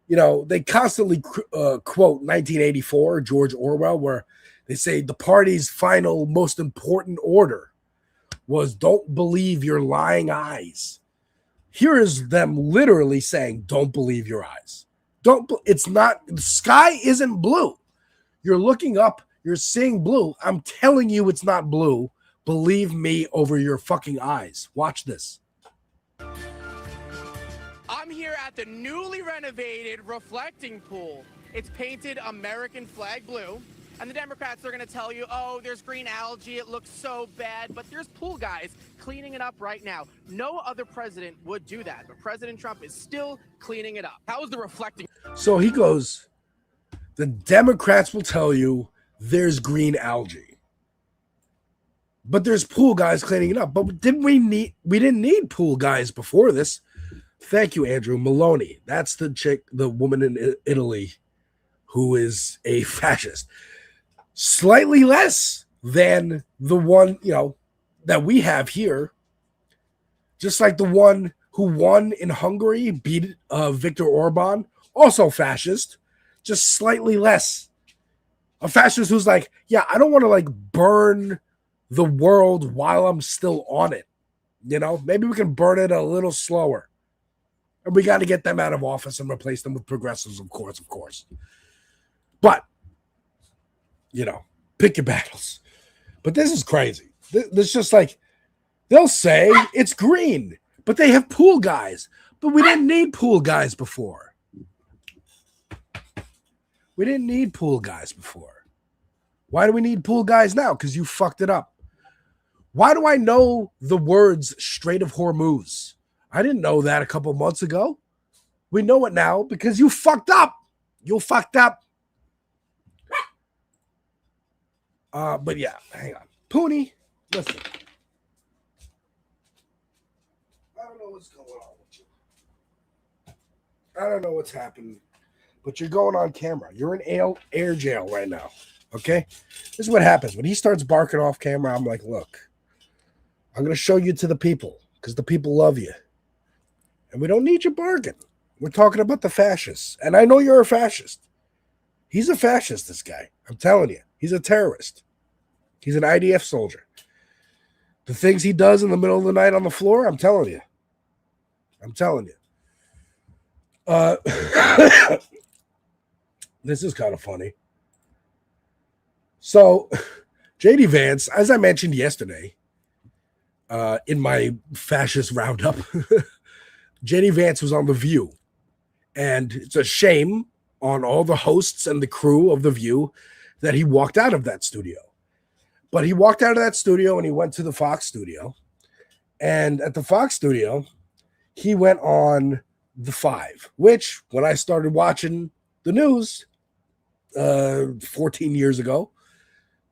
they constantly quote 1984, George Orwell, where they say the party's final most important order was don't believe your lying eyes. Here is them literally saying, don't believe your eyes. It's not, the sky isn't blue. You're looking up, you're seeing blue. I'm telling you it's not blue. Believe me over your fucking eyes. Watch this. I'm here at the newly renovated reflecting pool. It's painted American flag blue. And the Democrats are going to tell you, oh, there's green algae. It looks so bad. But there's pool guys cleaning it up right now. No other president would do that. But President Trump is still cleaning it up. How is the reflecting? So he goes, the Democrats will tell you there's green algae. But there's pool guys cleaning it up. But we didn't need pool guys before this. Thank you, Andrew. Maloney. That's the woman in Italy who is a fascist. Slightly less than the one, that we have here. Just like the one who won in Hungary, beat Viktor Orban, also fascist, just slightly less. A fascist who's like, yeah, I don't want to burn the world while I'm still on it. Maybe we can burn it a little slower. And we got to get them out of office and replace them with progressives, of course. But, pick your battles. But this is crazy. This just they'll say it's green, but they have pool guys. But we didn't need pool guys before. Why do we need pool guys now? Because you fucked it up. Why do I know the words Strait of Hormuz? I didn't know that a couple months ago. We know it now because you fucked up. But yeah, hang on. Poonie, listen. I don't know what's going on with you. I don't know what's happening, but you're going on camera. You're in air jail right now, okay? This is what happens. When he starts barking off camera, I'm like, look, I'm going to show you to the people because the people love you. And we don't need your bargain. We're talking about the fascists. And I know you're a fascist. He's a fascist, this guy. I'm telling you. He's a terrorist. He's an IDF soldier. The things he does in the middle of the night on the floor, I'm telling you. This is kind of funny. So, JD Vance, as I mentioned yesterday, in my fascist roundup, JD Vance was on The View. And it's a shame on all the hosts and the crew of The View that he walked out of that studio. But he walked out of that studio and he went to the Fox studio. And at the Fox studio, he went on The Five, which when I started watching the news 14 years ago,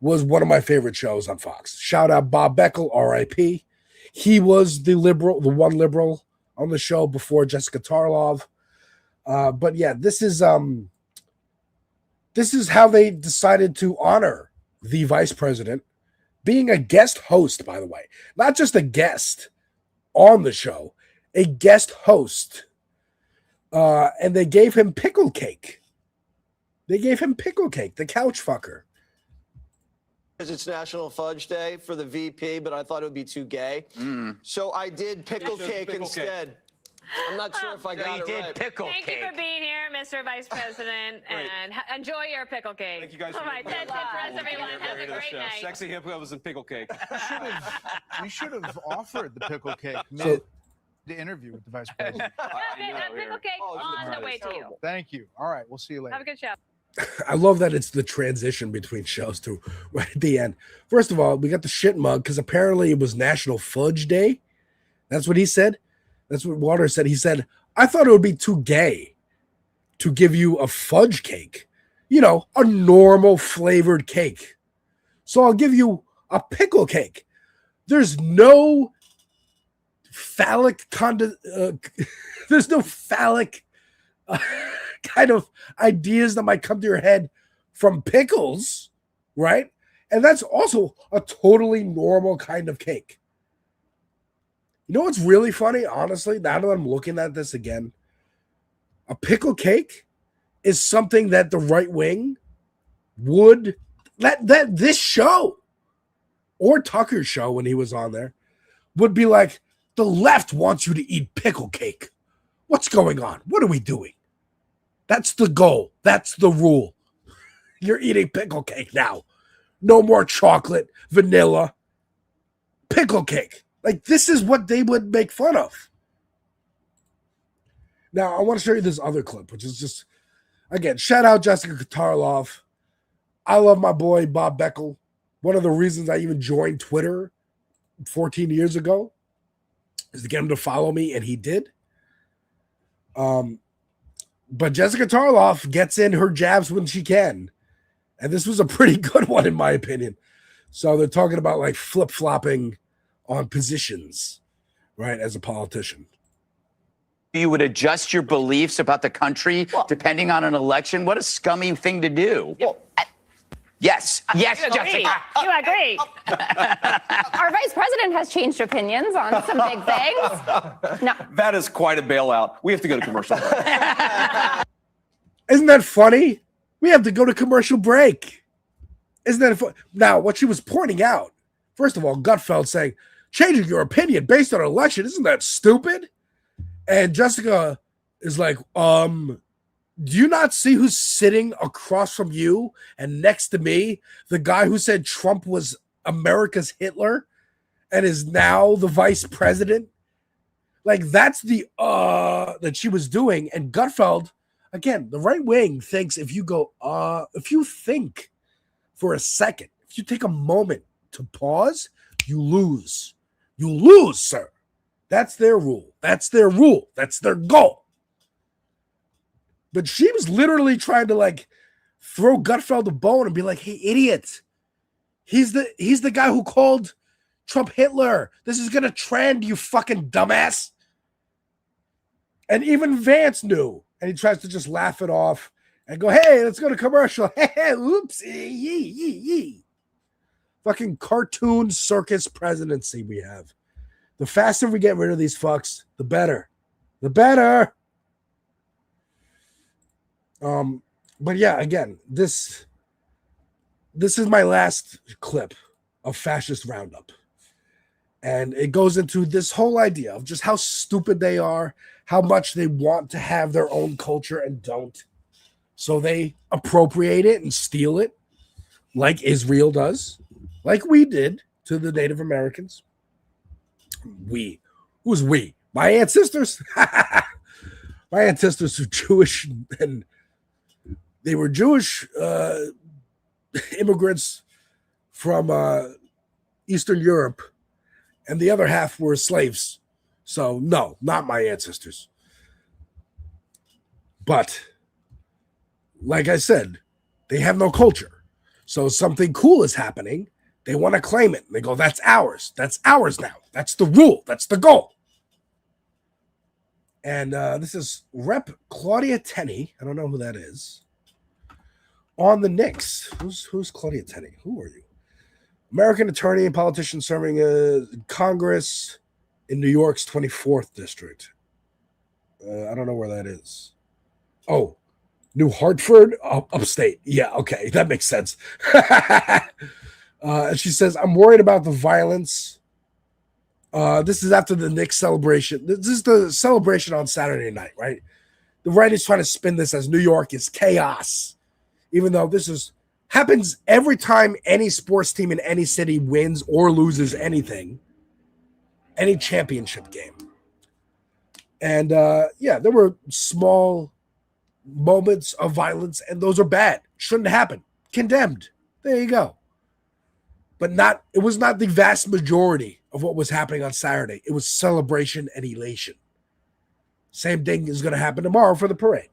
was one of my favorite shows on Fox. Shout out Bob Beckel, R.I.P. He was the one liberal on the show before Jessica Tarlov. But yeah, this is how they decided to honor the vice president being a guest host, by the way, not just a guest on the show, a guest host. And they gave him pickle cake. The couch fucker. Because it's National Fudge Day for the VP, but I thought it would be too gay. So I did pickle cake instead. I'm not sure if I got it right. Thank you for being here, Mr. Vice President, and enjoy your pickle cake. Thank you guys. All right, that's it for us, everyone. Have a great night. Sexy hippos and pickle cake. We should have offered the pickle cake mid the interview with the vice president. Pickle cake on the way to you. Thank you. All right, we'll see you later. Have a good show. I love that it's the transition between shows to right at the end. First of all, we got the shit mug because apparently it was National Fudge Day. That's what he said. That's what Walter said. He said, I thought it would be too gay to give you a fudge cake, a normal flavored cake. So I'll give you a pickle cake. There's no phallic there's no phallic kind of ideas that might come to your head from pickles, right? And that's also a totally normal kind of cake. You know what's really funny, honestly, now that I'm looking at this again? A pickle cake is something that the right wing would that this show or Tucker's show when he was on there would be like, the left wants you to eat pickle cake. What's going on? What are we doing? That's the goal. That's the rule. You're eating pickle cake now. No more chocolate, vanilla, pickle cake. Like, this is what they would make fun of. Now, I want to show you this other clip, which is just, again, shout out Jessica Katarlov. I love my boy, Bob Beckel. One of the reasons I even joined Twitter 14 years ago is to get him to follow me, and he did. But Jessica Tarloff gets in her jabs when she can. And this was a pretty good one, in my opinion. So they're talking about like flip-flopping on positions, right, as a politician. You would adjust your beliefs about the country depending on an election. What a scummy thing to do. Yes, Jessica. You agree. Our vice president has changed opinions on some big things. No. That is quite a bailout. We have to go to commercial break. Isn't that funny? We have to go to commercial break. Isn't that fun? Now, what she was pointing out, first of all, Gutfeld saying, changing your opinion based on an election, isn't that stupid? And Jessica is like, do you not see who's sitting across from you and next to me? The guy who said Trump was America's Hitler and is now the vice president? Like, that's the that she was doing. And Gutfeld, again, the right wing thinks if you go, if you think for a second, if you take a moment to pause, you lose. You lose, sir. That's their rule. That's their rule. That's their goal. But she was literally trying to like throw Gutfeld a bone and be like, hey, idiot. He's the guy who called Trump Hitler. This is gonna trend, you fucking dumbass. And even Vance knew. And he tries to just laugh it off and go, hey, let's go to commercial. Hey, oops. Yee. Fucking cartoon circus presidency we have. The faster we get rid of these fucks, the better. The better. But yeah, again, this is my last clip of Fascist Roundup. And it goes into this whole idea of just how stupid they are, how much they want to have their own culture and don't. So they appropriate it and steal it like Israel does, like we did to the Native Americans. We. Who's we? My ancestors? My ancestors are Jewish, and they were Jewish immigrants from Eastern Europe, and the other half were slaves. So, no, not my ancestors. But, like I said, they have no culture. So something cool is happening. They want to claim it. They go, that's ours. That's ours now. That's the rule. That's the goal. And this is Rep. Claudia Tenney. I don't know who that is. On the Knicks. Who's Claudia Tenney? Who are you? American attorney and politician serving Congress in New York's 24th district. I don't know where that is. Oh, New Hartford, upstate. Yeah, okay, that makes sense. And she says, I'm worried about the violence. This is after the Knicks celebration. This is the celebration on Saturday night, right? The right is trying to spin this as New York is chaos, even though this happens every time any sports team in any city wins or loses anything, any championship game. And yeah, there were small moments of violence, and those are bad. Shouldn't happen. Condemned. There you go. But it was not the vast majority of what was happening on Saturday. It was celebration and elation. Same thing is going to happen tomorrow for the parade.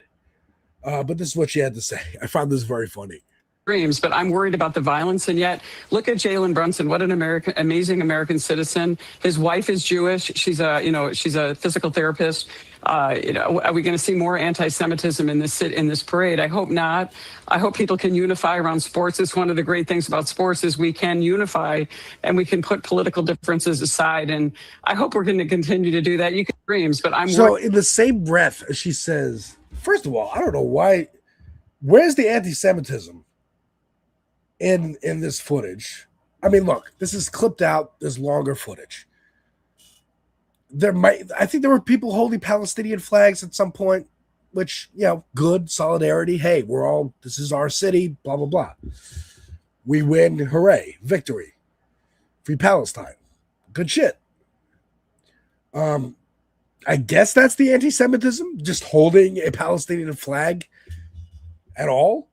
But this is what she had to say. I found this very funny. dreams, but I'm worried about the violence. And yet, look at Jalen Brunson. What an amazing American citizen. His wife is Jewish. She's a physical therapist. Are we going to see more anti-Semitism in this parade? I hope not. I hope people can unify around sports. It's one of the great things about sports is we can unify and we can put political differences aside. And I hope we're going to continue to do that. You can dreams, but I'm so in the same breath as she says, first of all, I don't know why. Where's the anti-Semitism in this footage? I mean, look, this is clipped out. There's longer footage. I think there were people holding Palestinian flags at some point, which, good solidarity. Hey, this is our city, blah, blah, blah. We win, hooray, victory. Free Palestine. Good shit. I guess that's the anti-Semitism, just holding a Palestinian flag at all.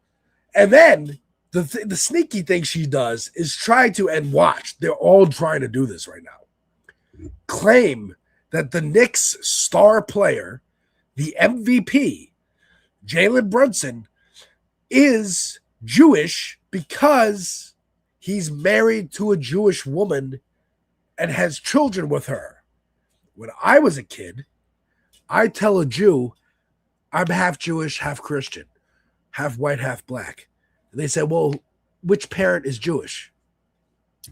And then the sneaky thing she does is try to, and watch, they're all trying to do this right now, claim that the Knicks star player, the MVP, Jalen Brunson, is Jewish because he's married to a Jewish woman and has children with her. When I was a kid, I tell a Jew, I'm half Jewish, half Christian, half white, half black. And they say, well, which parent is Jewish?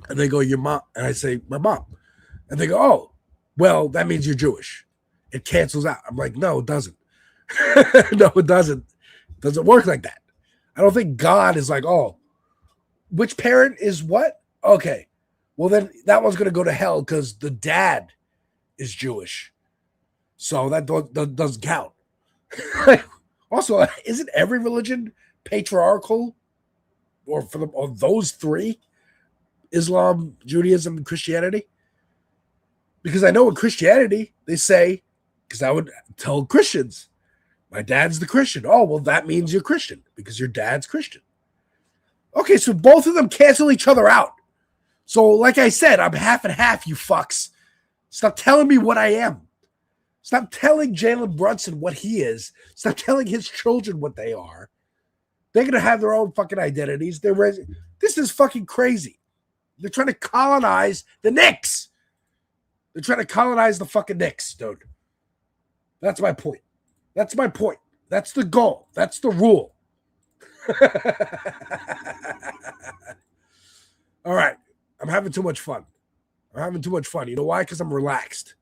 And they go, your mom. And I say, my mom. And they go, oh, well, that means you're Jewish. It cancels out. I'm like, no, it doesn't. No, it doesn't. It doesn't work like that. I don't think God is like, oh, which parent is what? Okay. Well, then that one's going to go to hell because the dad is Jewish. So that doesn't count. Also, isn't every religion patriarchal? Or those three? Islam, Judaism, and Christianity? Because I know in Christianity, they say, because I would tell Christians, my dad's the Christian. Oh, well, that means you're Christian because your dad's Christian. Okay, so both of them cancel each other out. So, like I said, I'm half and half, you fucks. Stop telling me what I am. Stop telling Jalen Brunson what he is. Stop telling his children what they are. They're going to have their own fucking identities. This is fucking crazy. They're trying to colonize the Knicks. They're trying to colonize the fucking Knicks, dude. That's my point. That's my point. That's the goal. That's the rule. All right. I'm having too much fun. You know why? Because I'm relaxed.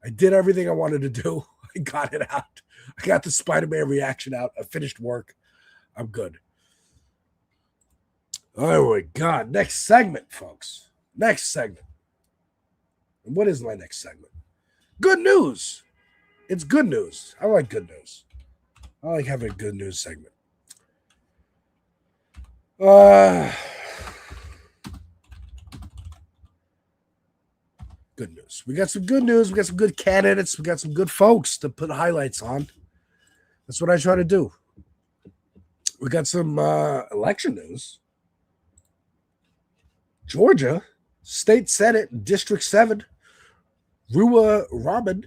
I did everything I wanted to do. I got it out. I got the Spider-Man reaction out. I finished work. I'm good. Oh my God. Next segment, folks. Next segment. And what is my next segment? Good news. It's good news. I like good news. I like having a good news segment. Good news. We got some good news. We got some good candidates. We got some good folks to put highlights on. That's what I try to do. We got some election news. Georgia, State Senate, District 7, Rua Rahman,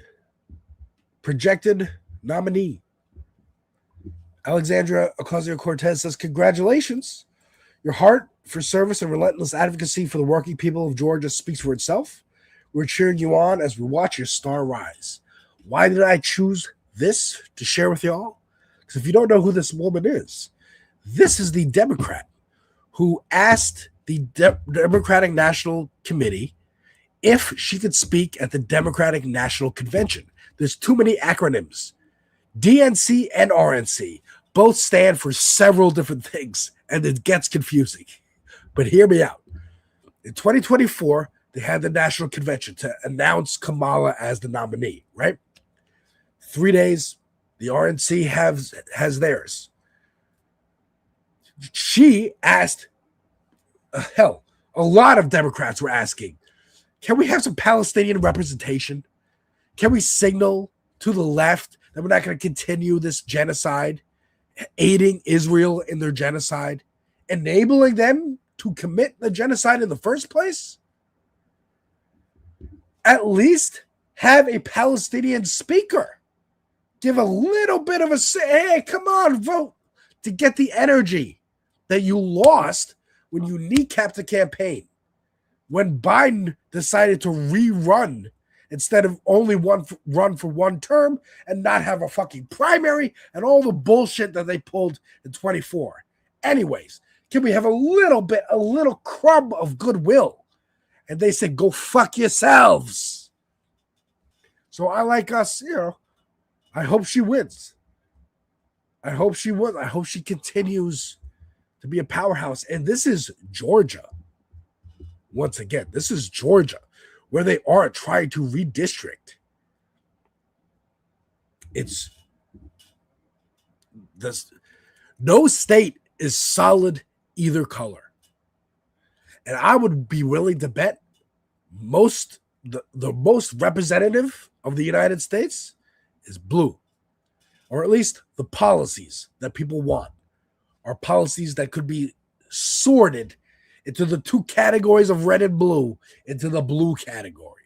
projected nominee. Alexandria Ocasio-Cortez says, congratulations. Your heart for service and relentless advocacy for the working people of Georgia speaks for itself. We're cheering you on as we watch your star rise. Why did I choose this to share with y'all? Because if you don't know who this woman is, this is the Democrat who asked the Democratic National Committee if she could speak at the Democratic National Convention. There's too many acronyms. DNC and RNC both stand for several different things, and it gets confusing. But hear me out. In 2024, they had the National Convention to announce Kamala as the nominee, right? 3 days, the RNC has theirs. She asked, a lot of Democrats were asking, can we have some Palestinian representation? Can we signal to the left that we're not going to continue this genocide, aiding Israel in their genocide, enabling them to commit the genocide in the first place? At least have a Palestinian speaker. Give a little bit of a say. Hey, come on, vote, to get the energy that you lost when you kneecapped the campaign, when Biden decided to rerun instead of only run for one term and not have a fucking primary and all the bullshit that they pulled in 24. Anyways, can we have a little crumb of goodwill? And they said, go fuck yourselves. So I like us, I hope she wins. I hope she wins. I hope she continues to be a powerhouse. And this is Georgia. Once again, this is Georgia, where they are trying to redistrict. It's this. No state is solid either color. And I would be willing to bet the most representative of the United States is blue. Or at least the policies that people want are policies that could be sorted into the two categories of red and blue, into the blue category.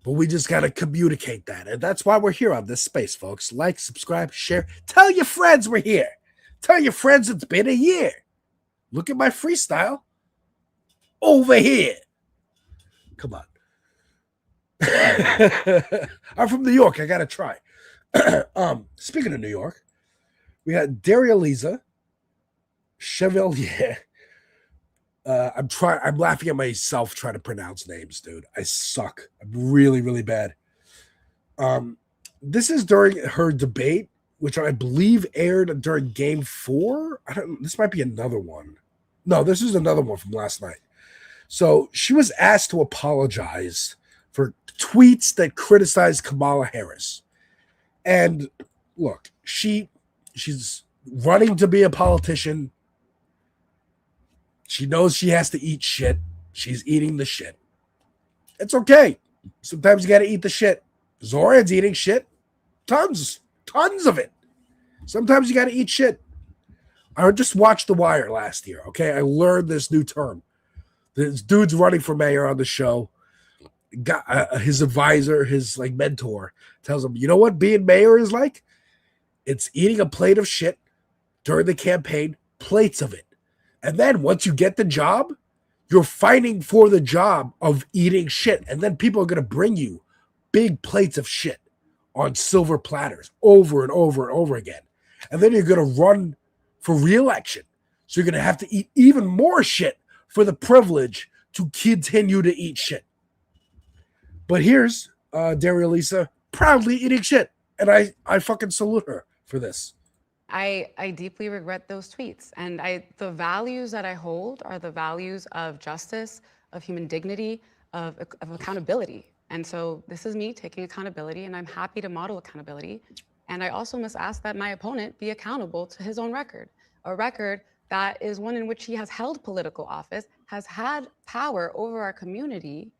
But we just got to communicate that. And that's why we're here on this space, folks. Like, subscribe, share. Tell your friends we're here. Tell your friends it's been a year. Look at my freestyle. Over here. Come on. I'm from New York. I got to try. Speaking of New York, we got Daria Chevalier. I'm laughing at myself trying to pronounce names, dude. I suck. I'm really, really bad. This is during her debate, which I believe aired during Game 4. This might be another one. No, this is another one from last night. So she was asked to apologize for tweets that criticized Kamala Harris. And look, she's running to be a politician. She knows she has to eat shit. She's eating the shit. It's okay. Sometimes you got to eat the shit. Zoran's eating shit. Tons of it. Sometimes you got to eat shit. I just watched The Wire last year, okay? I learned this new term. This dude's running for mayor on the show. Got his advisor, his mentor, tells him, you know what being mayor is like? It's eating a plate of shit during the campaign, plates of it. And then once you get the job, you're fighting for the job of eating shit. And then people are going to bring you big plates of shit on silver platters over and over and over again. And then you're going to run for re-election. So you're going to have to eat even more shit for the privilege to continue to eat shit. But here's Daria Lisa proudly eating shit. And I fucking salute her for this. I deeply regret those tweets. And the values that I hold are the values of justice, of human dignity, of accountability. And so this is me taking accountability, and I'm happy to model accountability. And I also must ask that my opponent be accountable to his own record, a record that is one in which he has held political office, has had power over our community,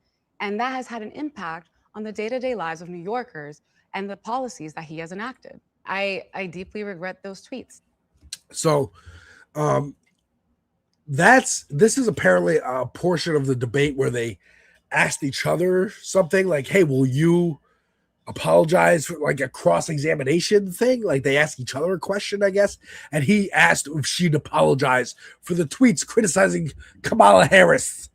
and that has had an impact on the day-to-day lives of New Yorkers and the policies that he has enacted. I deeply regret those tweets. So this is apparently a portion of the debate where they asked each other something like, hey, will you apologize for a cross-examination thing? Like they asked each other a question, I guess. And he asked if she'd apologize for the tweets criticizing Kamala Harris.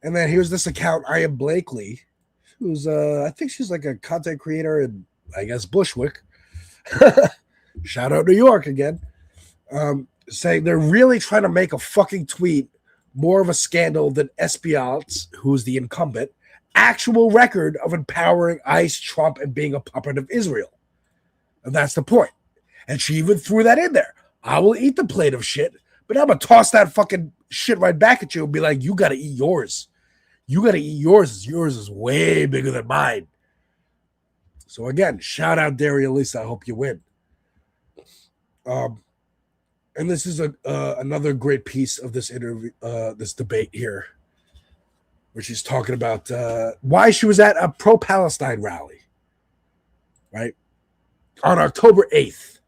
And then here's this account, I Am Blakely, who's I think she's like a content creator in, I guess, Bushwick. Shout out New York again. Saying they're really trying to make a fucking tweet more of a scandal than Espial's, who's the incumbent, actual record of empowering ICE, Trump, and being a puppet of Israel. And that's the point. And she even threw that in there. I will eat the plate of shit, but I'm going to toss that fucking shit right back at you and be like, you got to eat yours. You got to eat yours. Yours is way bigger than mine. So again, shout out Daria Lisa. I hope you win. And this is another great piece of this interview, this debate here, where she's talking about why she was at a pro-Palestine rally, right, on October 8th.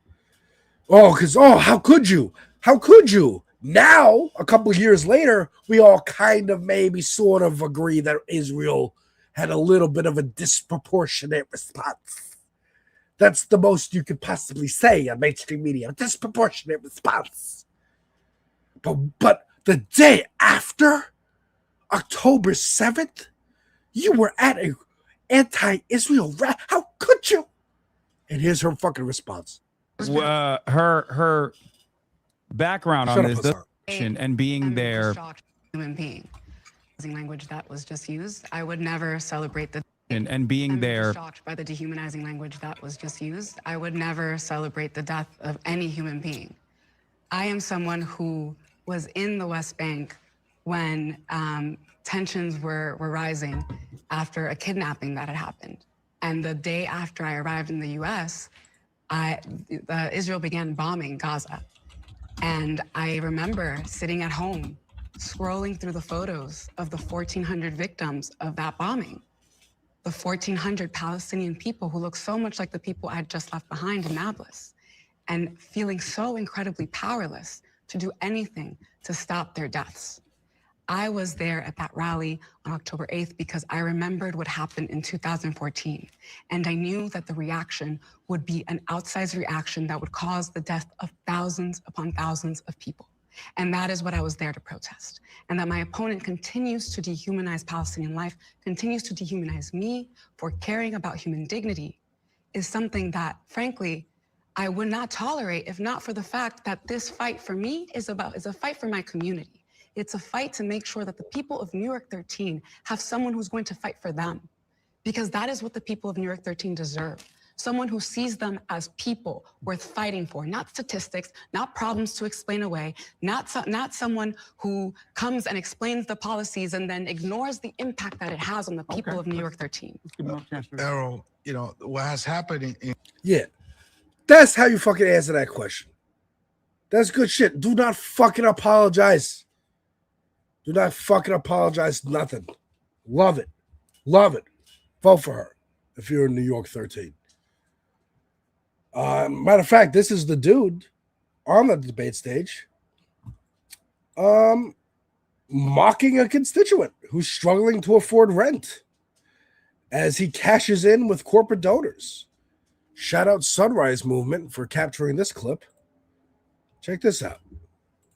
How could you? How could you? Now, a couple of years later, we all kind of maybe sort of agree that Israel had a little bit of a disproportionate response. That's the most you could possibly say on mainstream media. A disproportionate response. But the day after October 7th, you were at a anti-Israel rally. How could you? And here's her fucking response. Her background Shut on up, this Azor. discussion and being there. Human being. Language that was just used. I would never celebrate the And being I'm there. shocked by the dehumanizing language that was just used. I would never celebrate the death of any human being. I am someone who was in the West Bank when tensions were rising after a kidnapping that had happened. And the day after I arrived in the US, Israel began bombing Gaza. And I remember sitting at home, scrolling through the photos of the 1,400 victims of that bombing. The 1,400 Palestinian people who look so much like the people I had just left behind in Nablus, and feeling so incredibly powerless to do anything to stop their deaths. I was there at that rally on October 8th because I remembered what happened in 2014. And I knew that the reaction would be an outsized reaction that would cause the death of thousands upon thousands of people. And that is what I was there to protest. And that my opponent continues to dehumanize Palestinian life, continues to dehumanize me for caring about human dignity, is something that, frankly, I would not tolerate if not for the fact that this fight for me is a fight for my community. It's a fight to make sure that the people of New York 13 have someone who's going to fight for them, because that is what the people of New York 13 deserve. Someone who sees them as people worth fighting for, not statistics, not problems to explain away, not someone who comes and explains the policies and then ignores the impact that it has on the people of New York 13. Errol, you know, what has happened in Yeah. That's how you fucking answer that question. That's good shit. Do not fucking apologize. Do not fucking apologize. Nothing. Love it. Love it. Vote for her if you're in New York 13. Matter of fact, this is the dude on the debate stage mocking a constituent who's struggling to afford rent as he cashes in with corporate donors. Shout out Sunrise Movement for capturing this clip. Check this out.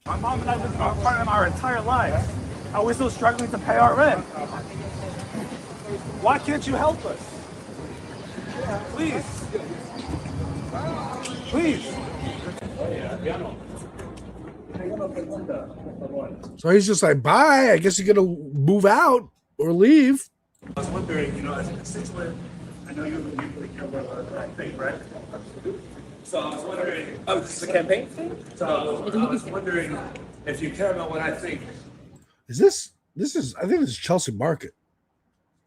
My mom and I lived in our apartment our entire lives, and we're still struggling to pay our rent. Why can't you help us? Please. Please. So he's just like, bye. I guess you're going to move out or leave. I was wondering, you know, as a constituent, I know you really care about that thing, right? So I was wondering. Oh, this is a campaign thing? So I was wondering if you care about what I think. I think this is Chelsea Market.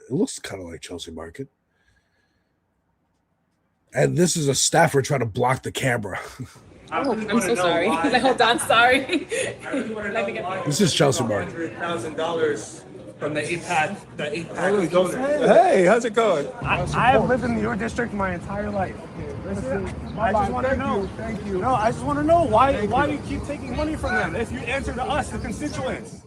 It looks kind of like Chelsea Market. And this is a staffer trying to block the camera. I'm so sorry. Hold on, sorry. This is Chelsea Market. $100,000 from the APAC donor. Hey, how's it going? I have lived in your district my entire life. I just want to know. Thank you. No, I just want to know why you keep taking money from them. If you answer to us, the constituents,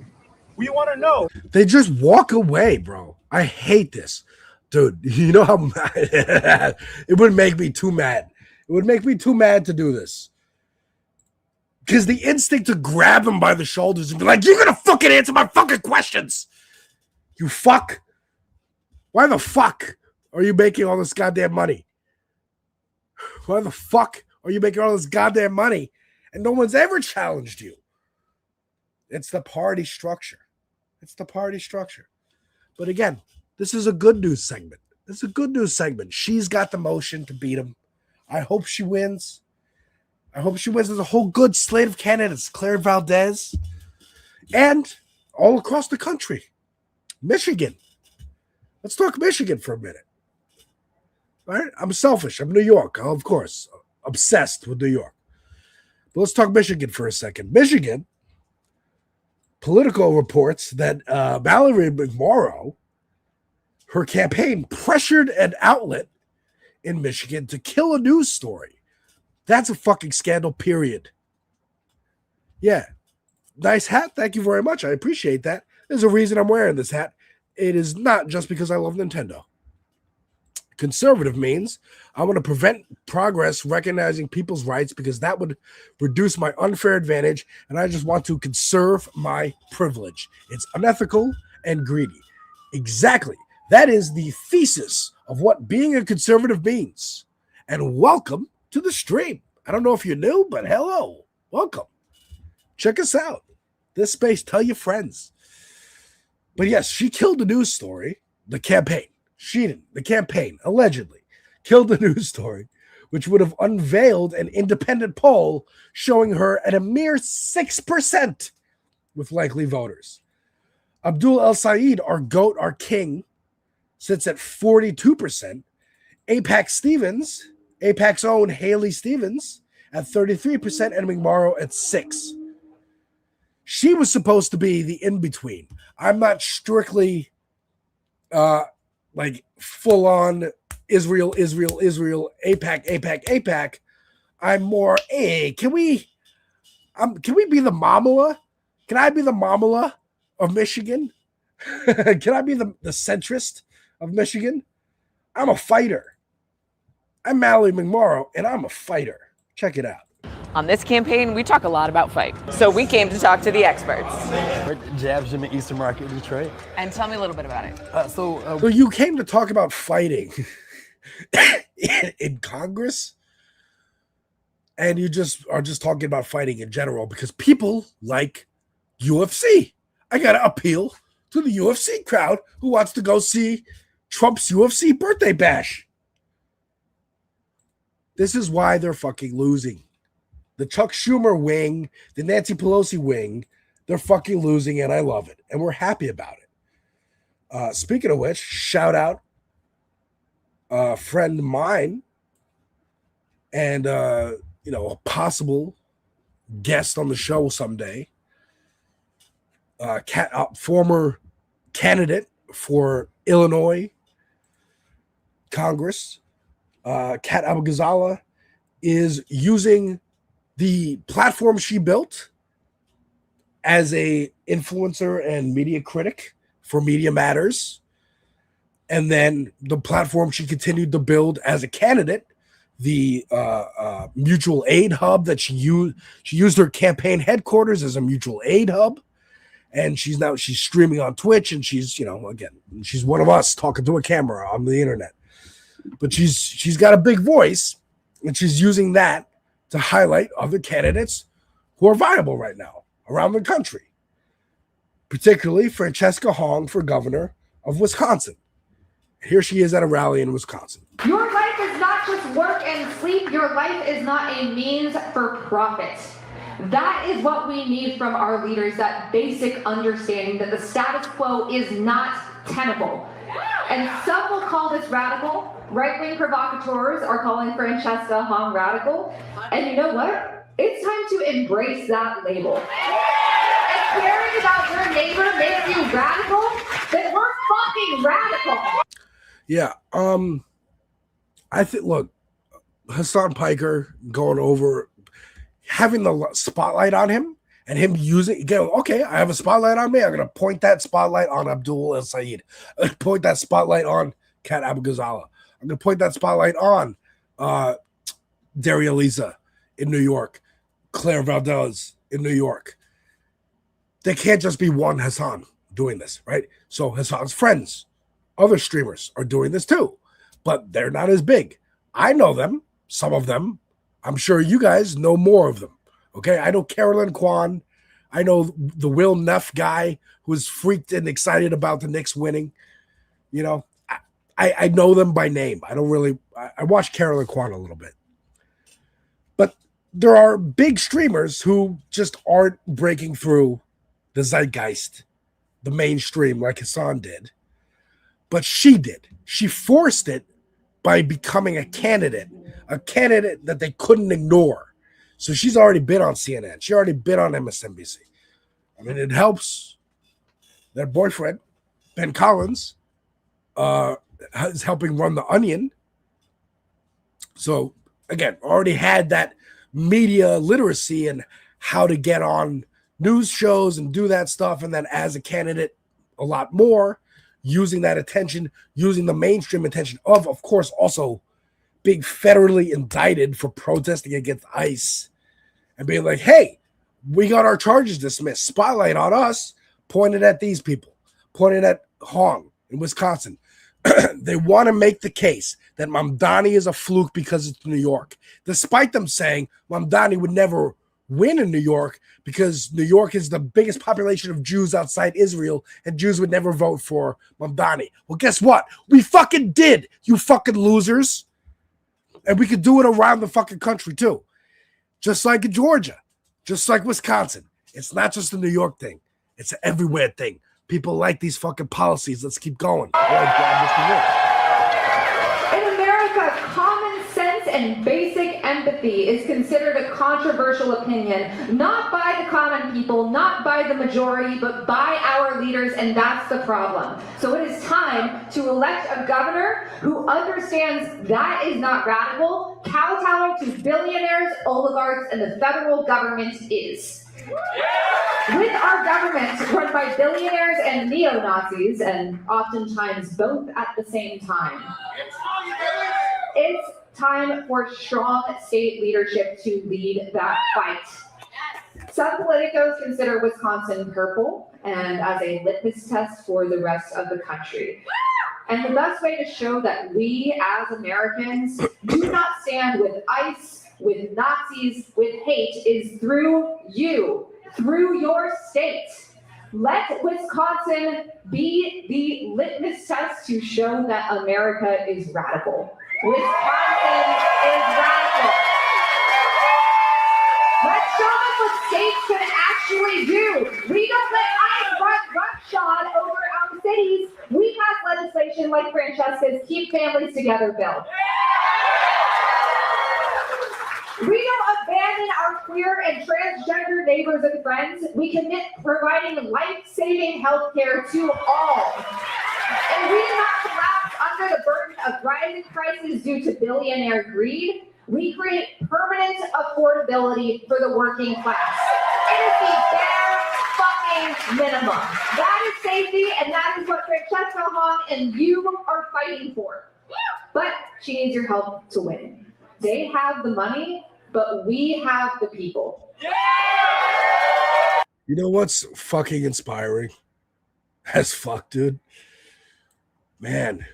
we want to know. They just walk away, bro. I hate this. Dude, you know how mad it would make me too mad. It would make me too mad to do this. Because the instinct to grab them by the shoulders and be like, you're going to fucking answer my fucking questions. You fuck. Why the fuck are you making all this goddamn money? Why the fuck are you making all this goddamn money and no one's ever challenged you? It's the party structure. It's the party structure. But again, this is a good news segment. It's a good news segment. She's got the motion to beat him. I hope she wins. I hope she wins. There's a whole good slate of candidates. Claire Valdez. And all across the country. Michigan. Let's talk Michigan for a minute. All right? I'm selfish. I'm New York, of course. Obsessed with New York. But let's talk Michigan for a second. Michigan, Politico reports that Mallory McMorrow, her campaign pressured an outlet in Michigan to kill a news story. That's a fucking scandal, period. Yeah. Nice hat. Thank you very much. I appreciate that. There's a reason I'm wearing this hat. It is not just because I love Nintendo. Conservative means I want to prevent progress recognizing people's rights because that would reduce my unfair advantage, and I just want to conserve my privilege. It's unethical and greedy. Exactly. That is the thesis of what being a conservative means. And welcome to the stream. I don't know if you knew, but hello. Welcome. Check us out. This space, tell your friends. But yes, she killed the news story, the campaign. She didn't. The campaign allegedly killed the news story, which would have unveiled an independent poll showing her at a mere 6% with likely voters. Abdul El Sayed, our GOAT, our king, sits at 42%. AIPAC's own Haley Stevens at 33%, and McMorrow at 6%. She was supposed to be the in-between. I'm not strictly like full-on Israel, AIPAC. I'm more, hey, can we be the Mamala? Can I be the Mamala of Michigan? Can I be the centrist of Michigan? I'm a fighter. I'm Mallory McMorrow, and I'm a fighter. Check it out. On this campaign, we talk a lot about fight. So we came to talk to the experts. Jabs in the Eastern Market, Detroit. And tell me a little bit about it. So you came to talk about fighting in Congress, and you are just talking about fighting in general because people like UFC. I got to appeal to the UFC crowd who wants to go see Trump's UFC birthday bash. This is why they're fucking losing. The Chuck Schumer wing, the Nancy Pelosi wing, they're fucking losing, and I love it. And we're happy about it. Speaking of which, shout out a friend of mine and, a possible guest on the show someday, former candidate for Illinois Congress, Kat Abou-Ghazala, is using the platform she built as a influencer and media critic for Media Matters, and then the platform she continued to build as a candidate, the mutual aid hub that she used her campaign headquarters as a mutual aid hub, and she's streaming on Twitch, and she's she's one of us talking to a camera on the internet, but she's got a big voice, and she's using that to highlight other candidates who are viable right now around the country, particularly Francesca Hong for governor of Wisconsin. Here she is at a rally in Wisconsin. Your life is not just work and sleep. Your life is not a means for profit. That is what we need from our leaders, that basic understanding that the status quo is not tenable. And some will call this radical. Right-wing provocateurs are calling Francesca Hong radical. And you know what? It's time to embrace that label. If caring about your neighbor makes you radical, then we're fucking radical. Yeah, I think, look, Hassan Piker going over, having the spotlight on him, and him okay, I have a spotlight on me. I'm going to point that spotlight on Abdul El Sayed. I'm going to point that spotlight on Kat Abou-Ghazala. I'm going to point that spotlight on Daria Lisa in New York, Claire Valdez in New York. There can't just be one Hassan doing this, right? So Hassan's friends, other streamers are doing this too, but they're not as big. I know them, some of them. I'm sure you guys know more of them. Okay, I know Carolyn Kwan. I know the Will Neff guy who's freaked and excited about the Knicks winning. You know, I know them by name. I don't really, I watch Carolyn Kwan a little bit. But there are big streamers who just aren't breaking through the zeitgeist, the mainstream like Hassan did. But she did. She forced it by becoming a candidate that they couldn't ignore. So she's already been on CNN. She already been on MSNBC. I mean, it helps. Their boyfriend, Ben Collins, is helping run The Onion. So, again, already had that media literacy and how to get on news shows and do that stuff. And then as a candidate, a lot more, using that attention, using the mainstream attention of course, also being federally indicted for protesting against ICE and being like, hey, we got our charges dismissed. Spotlight on us, pointed at these people, pointed at Hong in Wisconsin. They want to make the case that Mamdani is a fluke because it's New York, despite them saying Mamdani would never win in New York because New York is the biggest population of Jews outside Israel and Jews would never vote for Mamdani. Well, guess what? We fucking did, you fucking losers. And we could do it around the fucking country too. Just like in Georgia, just like Wisconsin. It's not just a New York thing. It's an everywhere thing. People like these fucking policies. Let's keep going. In America, common sense and basic empathy is considered a controversial opinion, not by the common people, not by the majority, but by our leaders, and that's the problem. So it is time to elect a governor who understands that is not radical, kowtowing to billionaires, oligarchs, and the federal government is. With our government run by billionaires and neo-Nazis, and oftentimes both at the same time, it's time for strong state leadership to lead that fight. Some politicos consider Wisconsin purple and as a litmus test for the rest of the country. And the best way to show that we as Americans do not stand with ICE, with Nazis, with hate is through you, through your state. Let Wisconsin be the litmus test to show that America is radical. Wisconsin is radical. Let's show them what states can actually do. We don't let ICE run roughshod over our cities. We pass legislation like Francesca's Keep Families Together bill. We don't abandon our queer and transgender neighbors and friends. We commit providing life-saving health care to all. And we do not collapse under the burden of rising prices due to billionaire greed. We create permanent affordability for the working class. It is the bare fucking minimum. That is safety, and that is what Francesca Hong and you are fighting for. But she needs your help to win. They have the money, but we have the people. You know what's fucking inspiring as fuck, dude? Man.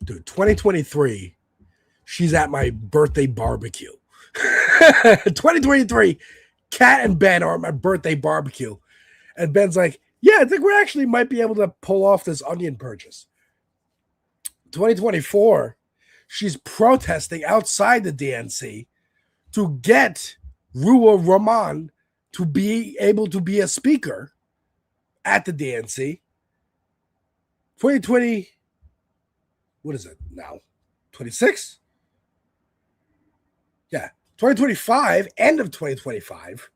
Dude, 2023, she's at my birthday barbecue. 2023, Kat and Ben are at my birthday barbecue. And Ben's like, yeah, I think we actually might be able to pull off this onion purchase. 2024, she's protesting outside the DNC to get Ruwa Rahman to be able to be a speaker at the DNC. 2020, what is it now? 26? Yeah, 2025, end of 2025,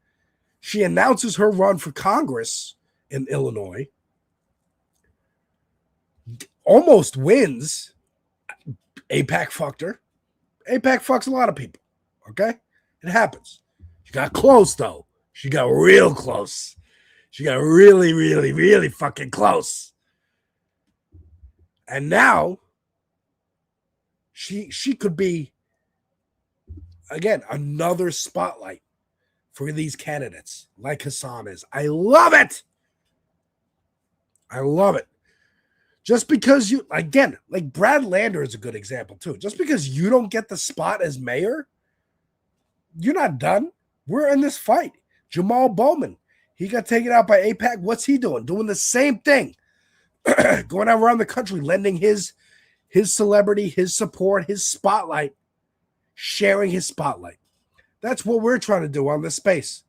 she announces her run for Congress in Illinois, almost wins. AIPAC fucked her. AIPAC fucks a lot of people, okay? It happens. She got close, though. She got real close. She got really, really, really fucking close. And now, she could be, again, another spotlight for these candidates, like Hassan is. I love it. I love it. Just because you, again, like Brad Lander is a good example too. Just because you don't get the spot as mayor, you're not done. We're in this fight. Jamal Bowman, he got taken out by AIPAC. What's he doing? Doing the same thing. Going out around the country, lending his celebrity, his support, his spotlight, sharing his spotlight. That's what we're trying to do on this space.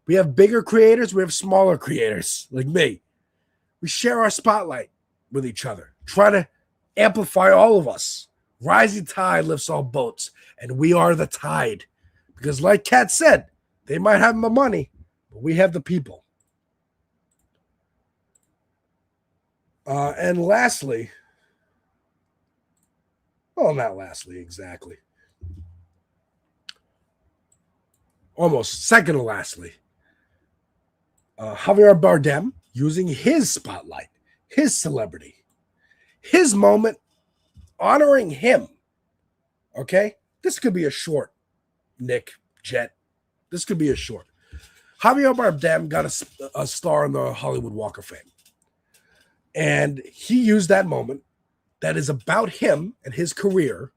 We have bigger creators. We have smaller creators like me. We share our spotlight with each other, try to amplify all of us. Rising tide lifts all boats, and we are the tide. Because like Kat said, they might have the money, but we have the people. And lastly, well, not lastly, exactly. Almost second to lastly, Javier Bardem using his spotlight, his celebrity, his moment, honoring him. Okay? This could be a short, Nick, Jet. This could be a short. Javier Bardem got a star on the Hollywood Walk of Fame. And he used that moment that is about him and his career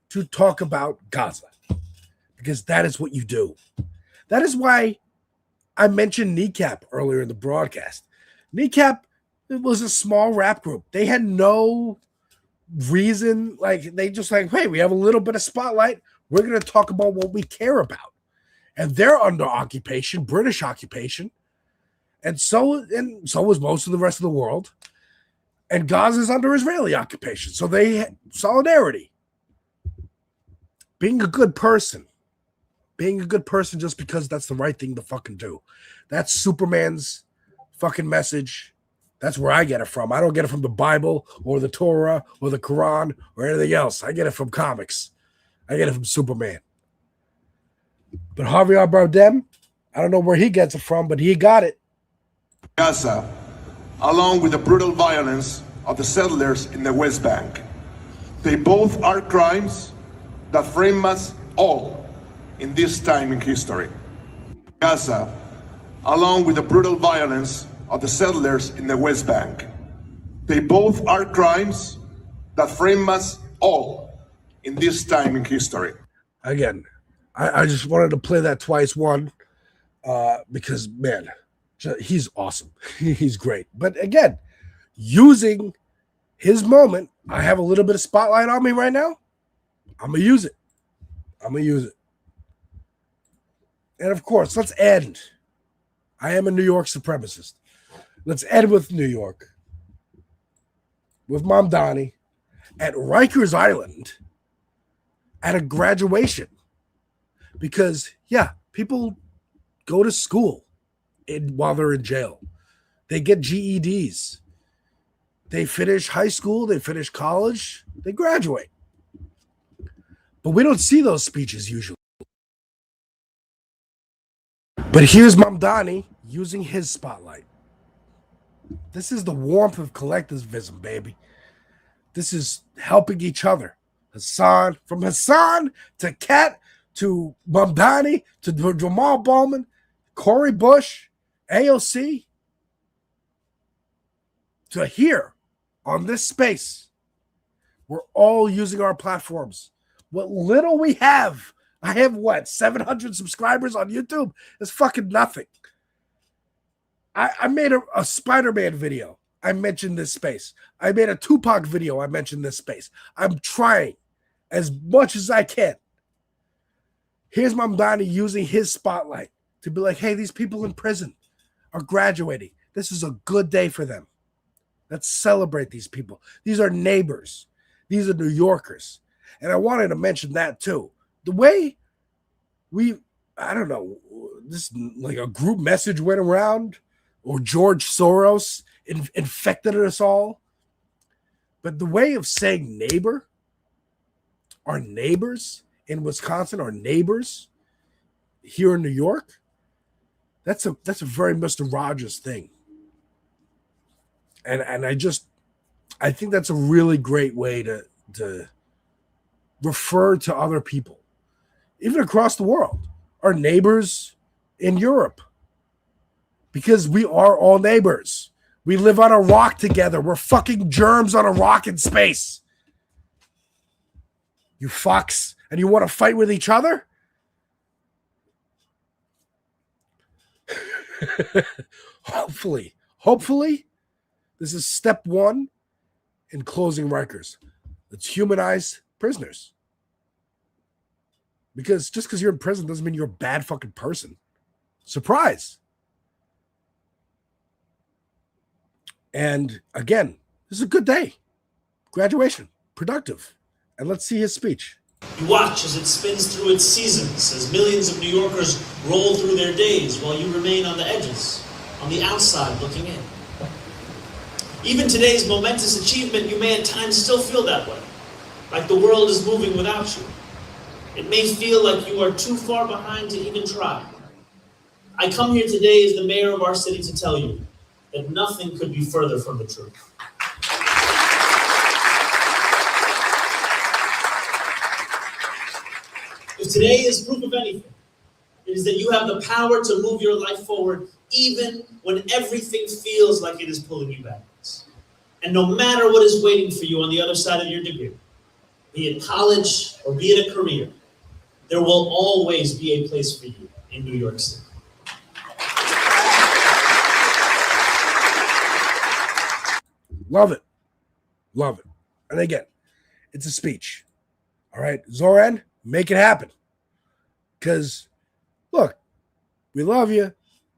to talk about Gaza. Because that is what you do. That is why I mentioned Kneecap earlier in the broadcast. Kneecap, it was a small rap group. They had no reason, like they just like, hey, we have a little bit of spotlight. We're going to talk about what we care about. And they're under occupation, British occupation. And so was most of the rest of the world. And Gaza is under Israeli occupation. So they had solidarity. Being a good person just because that's the right thing to fucking do. That's Superman's fucking message. That's where I get it from. I don't get it from the Bible or the Torah or the Quran or anything else. I get it from comics. I get it from Superman. But Javier Bardem, I don't know where he gets it from, but he got it. Gaza, along with the brutal violence of the settlers in the West Bank. They both are crimes that frame us all in this time in history. Gaza, along with the brutal violence of the settlers in the West Bank. They both are crimes that frame us all in this time in history. Again, I just wanted to play that twice. One, because, man, he's awesome. He's great. But again, using his moment, I have a little bit of spotlight on me right now. I'm going to use it. And of course, let's end. I am a New York supremacist. Let's end with New York. With Mamdani at Rikers Island at a graduation. Because, yeah, people go to school while they're in jail. They get GEDs. They finish high school. They finish college. They graduate. But we don't see those speeches usually. But here's Mamdani using his spotlight. This is the warmth of collectivism, baby. This is helping each other. From Hassan to Kat to Mamdani to Jamal Bowman, Corey Bush, AOC, to here on this space. We're all using our platforms. What little we have, I have 700 subscribers on YouTube? It's fucking nothing. I made a Spider-Man video. I mentioned this space. I made a Tupac video. I mentioned this space. I'm trying as much as I can. Here's Mamdani using his spotlight to be like, hey, these people in prison are graduating. This is a good day for them. Let's celebrate these people. These are neighbors. These are New Yorkers. And I wanted to mention that too. The way I don't know, this like a group message went around or George Soros infected us all. But the way of saying neighbor, our neighbors in Wisconsin, our neighbors here in New York, that's a very Mr. Rogers thing. And I think that's a really great way to refer to other people, even across the world, our neighbors in Europe, because we are all neighbors. We live on a rock together. We're fucking germs on a rock in space. You fucks. And you want to fight with each other? Hopefully, this is step one in closing Rikers. Let's humanize prisoners. Because just because you're in prison doesn't mean you're a bad fucking person. Surprise. And again, this is a good day. Graduation. Productive. And let's see his speech. You watch as it spins through its seasons, as millions of New Yorkers roll through their days while you remain on the edges, on the outside looking in. Even today's momentous achievement, you may at times still feel that way, like the world is moving without you. It may feel like you are too far behind to even try. I come here today as the mayor of our city to tell you, that nothing could be further from the truth. If today is proof of anything, it is that you have the power to move your life forward even when everything feels like it is pulling you backwards. And no matter what is waiting for you on the other side of your degree, be it college or be it a career, there will always be a place for you in New York City. Love it. Love it. And again, it's a speech. All right, Zoran, make it happen. Because, look, we love you.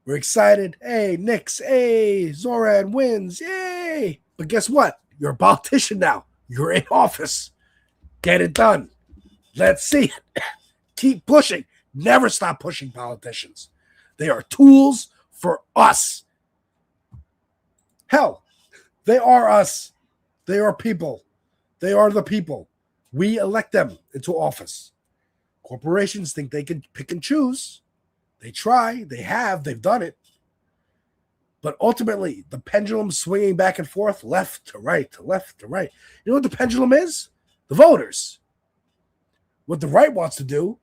We're excited. Hey, Knicks. Hey, Zoran wins. Yay. But guess what? You're a politician now. You're in office. Get it done. Let's see it. Keep pushing. Never stop pushing politicians. They are tools for us. Hell, they are us. They are people. They are the people. We elect them into office. Corporations think they can pick and choose. They try. They have. They've done it. But ultimately, the pendulum swinging back and forth, left to right, to left to right. You know what the pendulum is? The voters. What the right wants to do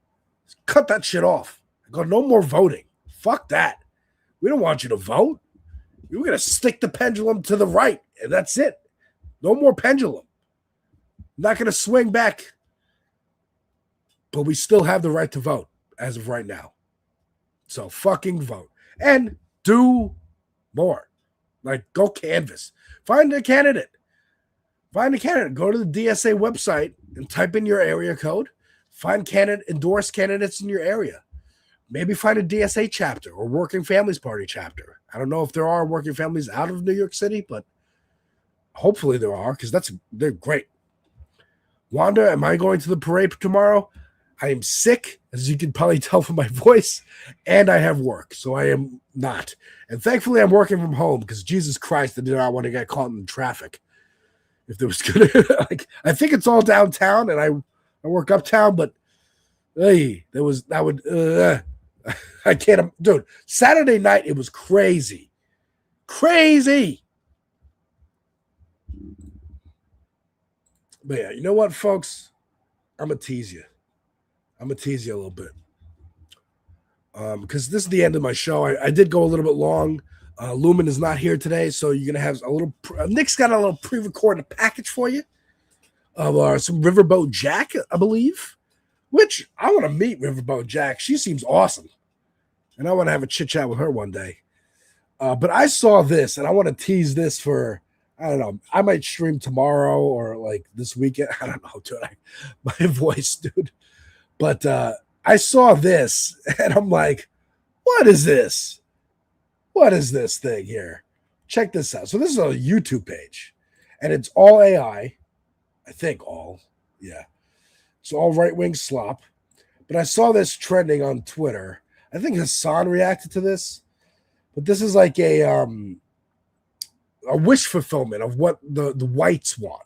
is cut that shit off. Go, no more voting. Fuck that. We don't want you to vote. We're going to stick the pendulum to the right, and that's it. No more pendulum. Not going to swing back. But we still have the right to vote as of right now. So fucking vote. And do more. Like, go canvass. Find a candidate. Find a candidate. Go to the DSA website and type in your area code. Find endorsed candidates in your area. Maybe find a DSA chapter or Working Families Party chapter. I don't know if there are working families out of New York City, but hopefully there are, because they're great. Wanda, am I going to the parade tomorrow? I am sick, as you can probably tell from my voice, and I have work, so I am not. And thankfully, I'm working from home, because Jesus Christ, I did not want to get caught in traffic. If there was gonna, I think it's all downtown, and I work uptown, but hey, I can't, dude. Saturday night, it was crazy. Crazy. But yeah, you know what, folks? I'm going to tease you. I'm going to tease you a little bit. Because this is the end of my show. I did go a little bit long. Lumen is not here today, so you're going to have a little, Nick's got a little pre-recorded package for you of some Riverboat Jack, I believe, which I want to meet Riverboat Jack. She seems awesome. And I want to have a chit-chat with her one day. But I saw this, and I want to tease this for, I don't know, I might stream tomorrow or like this weekend. I don't know, dude. My voice, dude. But I saw this, and I'm like, what is this? What is this thing here? Check this out. So this is a YouTube page, and it's all AI. I think all, yeah. It's all right-wing slop. But I saw this trending on Twitter. I think Hassan reacted to this. But this is like a wish fulfillment of what the whites want,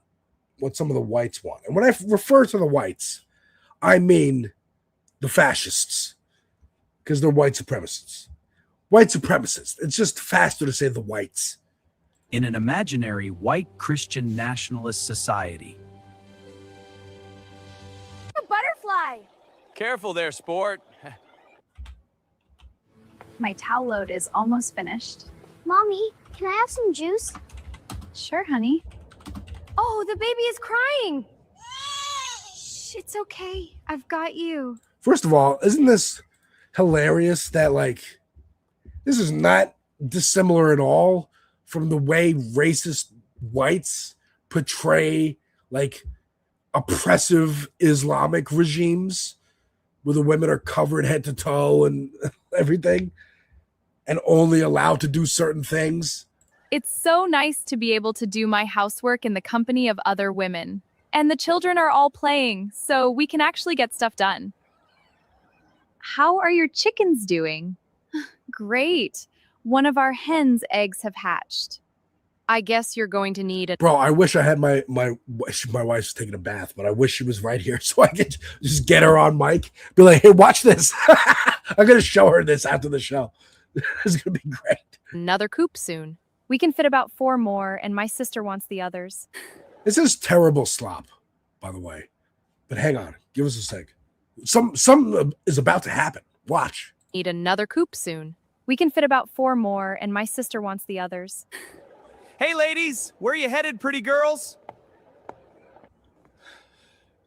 what some of the whites want. And when I refer to the whites, I mean the fascists, because they're white supremacists. White supremacists. It's just faster to say the whites. In an imaginary white Christian nationalist society. A butterfly. Careful there, sport. My towel load is almost finished. Mommy, can I have some juice? Sure, honey. Oh, the baby is crying. Shh, it's okay. I've got you. First of all, isn't this hilarious that, like, this is not dissimilar at all from the way racist whites portray, like, oppressive Islamic regimes where the women are covered head to toe and everything and only allowed to do certain things. It's so nice to be able to do my housework in the company of other women. And the children are all playing, so we can actually get stuff done. How are your chickens doing? Great. One of our hens' eggs have hatched. I guess you're going to need a... Bro, I wish I had my wife's taking a bath, but I wish she was right here so I could just get her on mic. Be like, hey, watch this. I'm going to show her this after the show. It's going to be great. Another coop soon. We can fit about 4 more, and my sister wants the others. This is terrible slop, by the way. But hang on, give us a sec. Some is about to happen. Watch. Need another coop soon. We can fit about 4 more, and my sister wants the others. Hey, ladies, where you headed, pretty girls?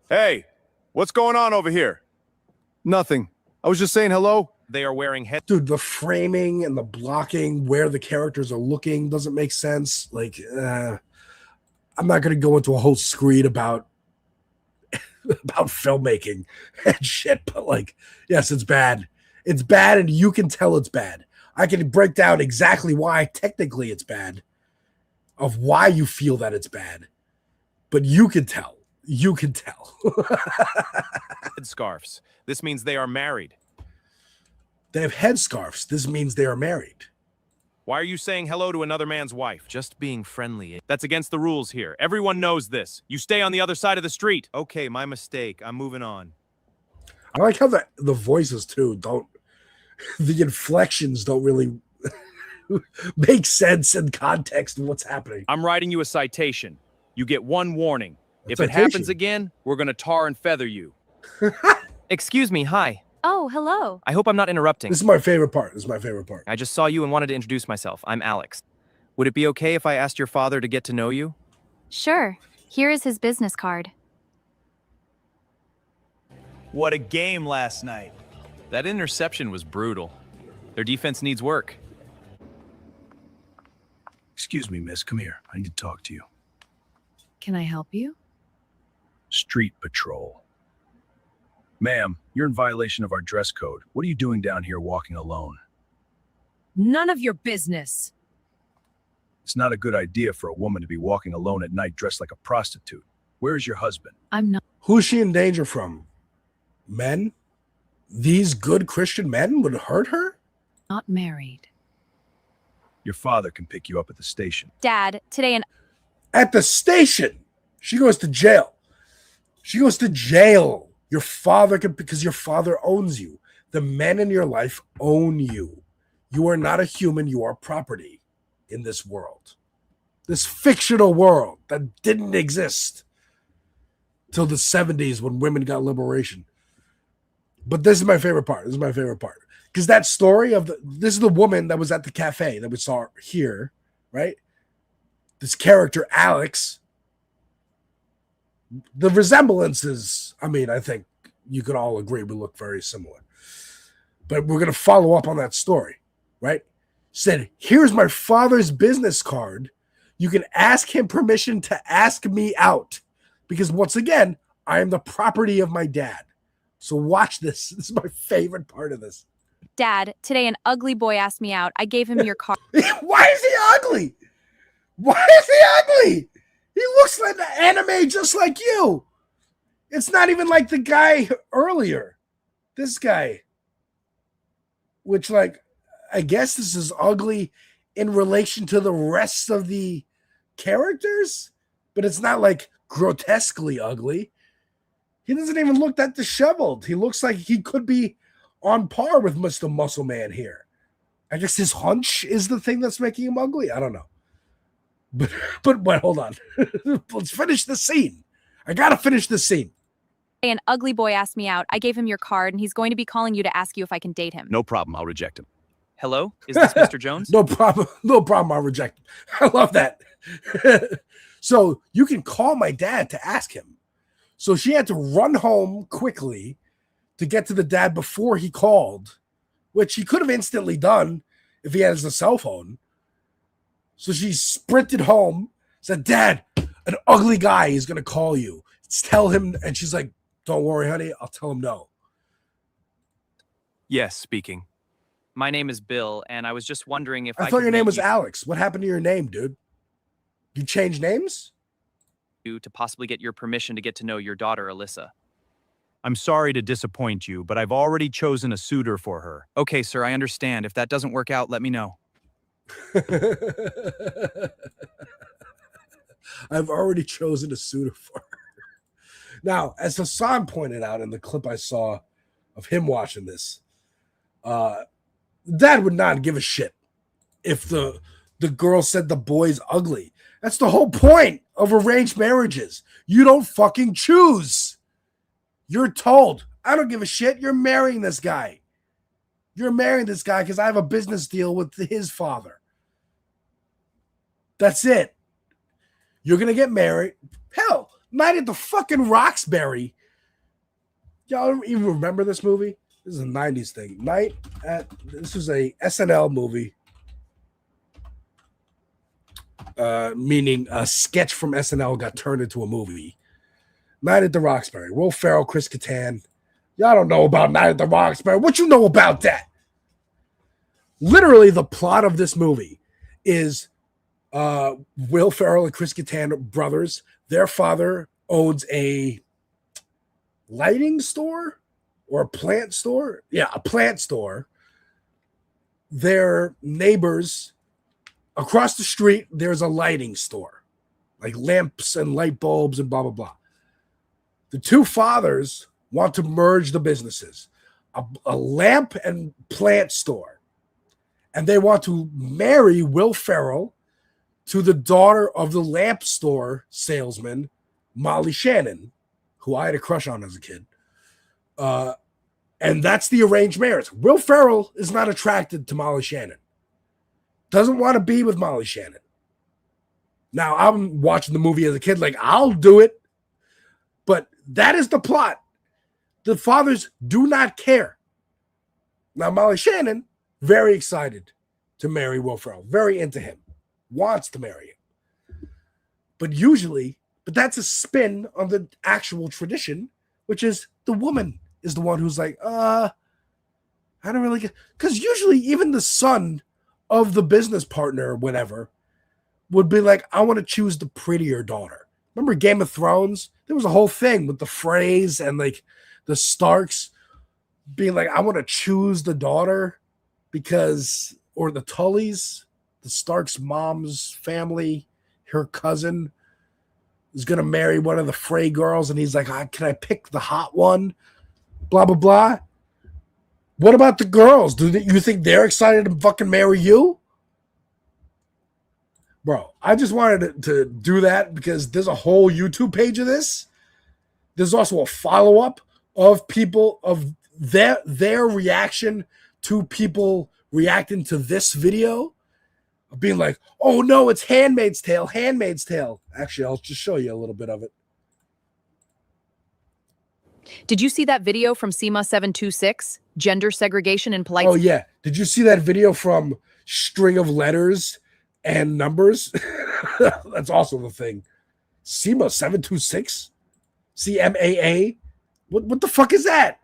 Hey, what's going on over here? Nothing. I was just saying hello. They are wearing head. Dude, the framing and the blocking where the characters are looking doesn't make sense. Like, I'm not going to go into a whole screed about filmmaking and shit, but like, yes, it's bad. It's bad, and you can tell it's bad. I can break down exactly why technically it's bad, of why you feel that it's bad, but you can tell. You can tell. Headscarves. This means they are married. They have headscarves. This means they are married. Why are you saying hello to another man's wife? Just being friendly. That's against the rules here. Everyone knows this. You stay on the other side of the street. Okay, my mistake. I'm moving on. I like how the voices too don't, the inflections don't really make sense in context of what's happening. I'm writing you a citation. You get 1 warning. If it citation? happens again, we're going to tar and feather you. Excuse me, hi. Oh, hello. I hope I'm not interrupting. This is my favorite part. I just saw you and wanted to introduce myself. I'm Alex. Would it be okay if I asked your father to get to know you? Sure. Here is his business card. What a game last night. That interception was brutal. Their defense needs work. Excuse me, miss. Come here. I need to talk to you. Can I help you? Street patrol. Ma'am, you're in violation of our dress code. What are you doing down here walking alone? None of your business. It's not a good idea for a woman to be walking alone at night dressed like a prostitute. Where is your husband? I'm not. Who's she in danger from? Men? These good Christian men would hurt her? Not married. Your father can pick you up at the station. Dad, today an At the station. She goes to jail. She goes to jail. Your father can, because your father owns you. The men in your life own you. You are not a human. You are property in this world. This fictional world that didn't exist till the 70s when women got liberation. But this is my favorite part. Because that story of this is the woman that was at the cafe that we saw here, right? This character, Alex. The resemblances, I mean, I think you could all agree we look very similar. But we're going to follow up on that story, right? Said, here's my father's business card. You can ask him permission to ask me out. Because once again, I am the property of my dad. So watch this. This is my favorite part of this. Dad, today an ugly boy asked me out. I gave him your card. Why is he ugly? Why is he ugly? He looks like the anime just like you. It's not even like the guy earlier. This guy. Which, like, I guess this is ugly in relation to the rest of the characters, but it's not like grotesquely ugly. He doesn't even look that disheveled. He looks like he could be on par with Mr. Muscle Man here. I guess his hunch is the thing that's making him ugly. I don't know. But hold on. Let's finish the scene. I gotta finish the scene. An ugly boy asked me out. I gave him your card, and he's going to be calling you to ask you if I can date him. No problem. I'll reject him. Hello? Is this Mr. Jones? No problem. I'll reject him. I love that. So you can call my dad to ask him. So she had to run home quickly to get to the dad before he called, which he could have instantly done if he has a cell phone. So she sprinted home, said, Dad, an ugly guy is going to call you. Tell him. And she's like, don't worry, honey. I'll tell him no. Yes, speaking. My name is Bill, and I was just wondering if I thought your name was Alex. What happened to your name, dude? You changed names? to possibly get your permission to get to know your daughter, Alyssa. I'm sorry to disappoint you, but I've already chosen a suitor for her. Okay, sir, I understand. If that doesn't work out, let me know. I've already chosen a suitor for her. Now, as Hassan pointed out in the clip I saw of him watching this, Dad would not give a shit if the the girl said the boy's ugly. That's the whole point of arranged marriages. You don't fucking choose. You're told, I don't give a shit. You're marrying this guy. You're marrying this guy because I have a business deal with his father. That's it. You're going to get married. Hell, Night at the fucking Roxbury. Y'all don't even remember this movie? This is a 90s thing. This was a SNL movie. Meaning a sketch from SNL got turned into a movie. Night at the Roxbury. Will Ferrell, Chris Kattan. Y'all don't know about Night at the Roxbury. What you know about that? Literally, the plot of this movie is Will Ferrell and Chris Kattan, brothers. Their father owns a lighting store or a plant store. Yeah, a plant store. Their neighbors across the street, there's a lighting store, like lamps and light bulbs and blah, blah, blah. The two fathers want to merge the businesses, a lamp and plant store. And they want to marry Will Ferrell to the daughter of the lamp store salesman, Molly Shannon, who I had a crush on as a kid. And that's the arranged marriage. Will Ferrell is not attracted to Molly Shannon. Doesn't want to be with Molly Shannon. Now, I'm watching the movie as a kid, like, I'll do it. But that is the plot. The fathers do not care. Now, Molly Shannon, very excited to marry Will Ferrell. Very into him. Wants to marry him. But that's a spin on the actual tradition, which is the woman is the one who's like, I don't really get... Because usually even the son of the business partner or whatever would be like, I want to choose the prettier daughter. Remember Game of Thrones? There was a whole thing with the Freys and like the Starks being like, I want to choose the daughter because, or the Tullys, the Starks' mom's family, her cousin is going to marry one of the Frey girls. And he's like, can I pick the hot one? Blah, blah, blah. What about the girls? Do you think they're excited to fucking marry you? Bro, I just wanted to do that because there's a whole YouTube page of this. There's also a follow-up of people, of their reaction to people reacting to this video. Of being like, oh no, it's Handmaid's Tale, Handmaid's Tale. Actually, I'll just show you a little bit of it. Did you see that video from SEMA726? Gender segregation in polite... Oh, yeah. Did you see that video from String of Letters and Numbers? That's also the thing. SEMA726? CMAA? What the fuck is that?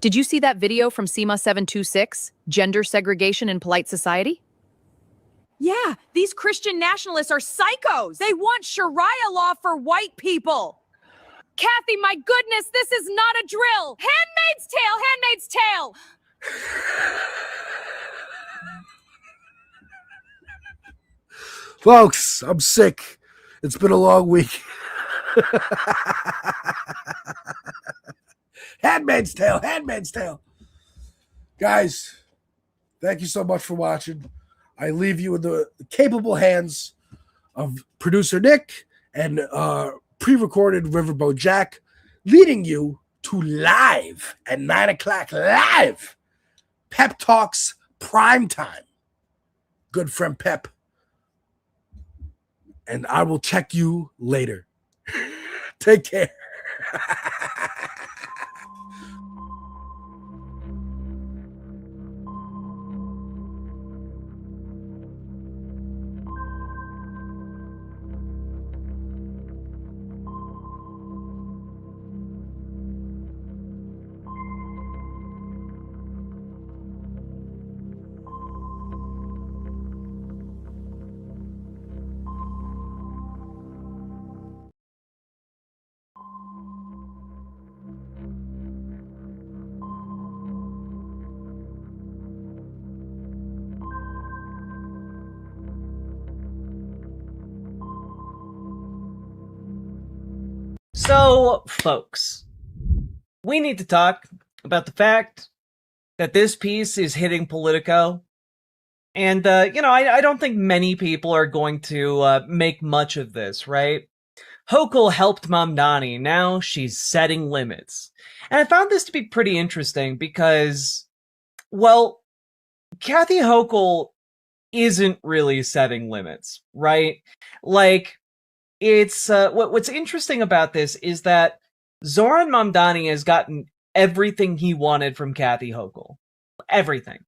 Did you see that video from SEMA726? Gender segregation in polite society? Yeah, these Christian nationalists are psychos. They want Sharia law for white people. Kathy, my goodness, this is not a drill. Handmaid's Tale, Handmaid's Tale. Folks, I'm sick. It's been a long week. Handmaid's Tale, Handmaid's Tale. Guys, thank you so much for watching. I leave you in the capable hands of producer Nick and pre-recorded Riverboat Jack, leading you to live at 9 o'clock live Pep Talks prime time. Good friend Pep. And I will check you later. Take care. So, folks, we need to talk about the fact that this piece is hitting Politico And, I don't think many people are going to make much of this, right? Hochul helped Mamdani. Now she's setting limits. And I found this to be pretty interesting because, well, Kathy Hochul isn't really setting limits, right? Like, it's what's interesting about this is that Zoran Mamdani has gotten everything he wanted from Kathy Hochul. Everything.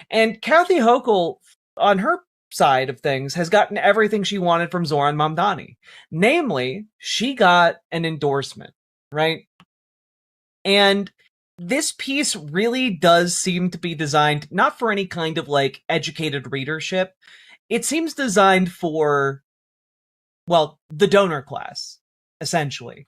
And Kathy Hochul, on her side of things, has gotten everything she wanted from Zoran Mamdani. Namely, she got an endorsement, right? And this piece really does seem to be designed not for any kind of like educated readership. It seems designed for, well, the donor class, essentially.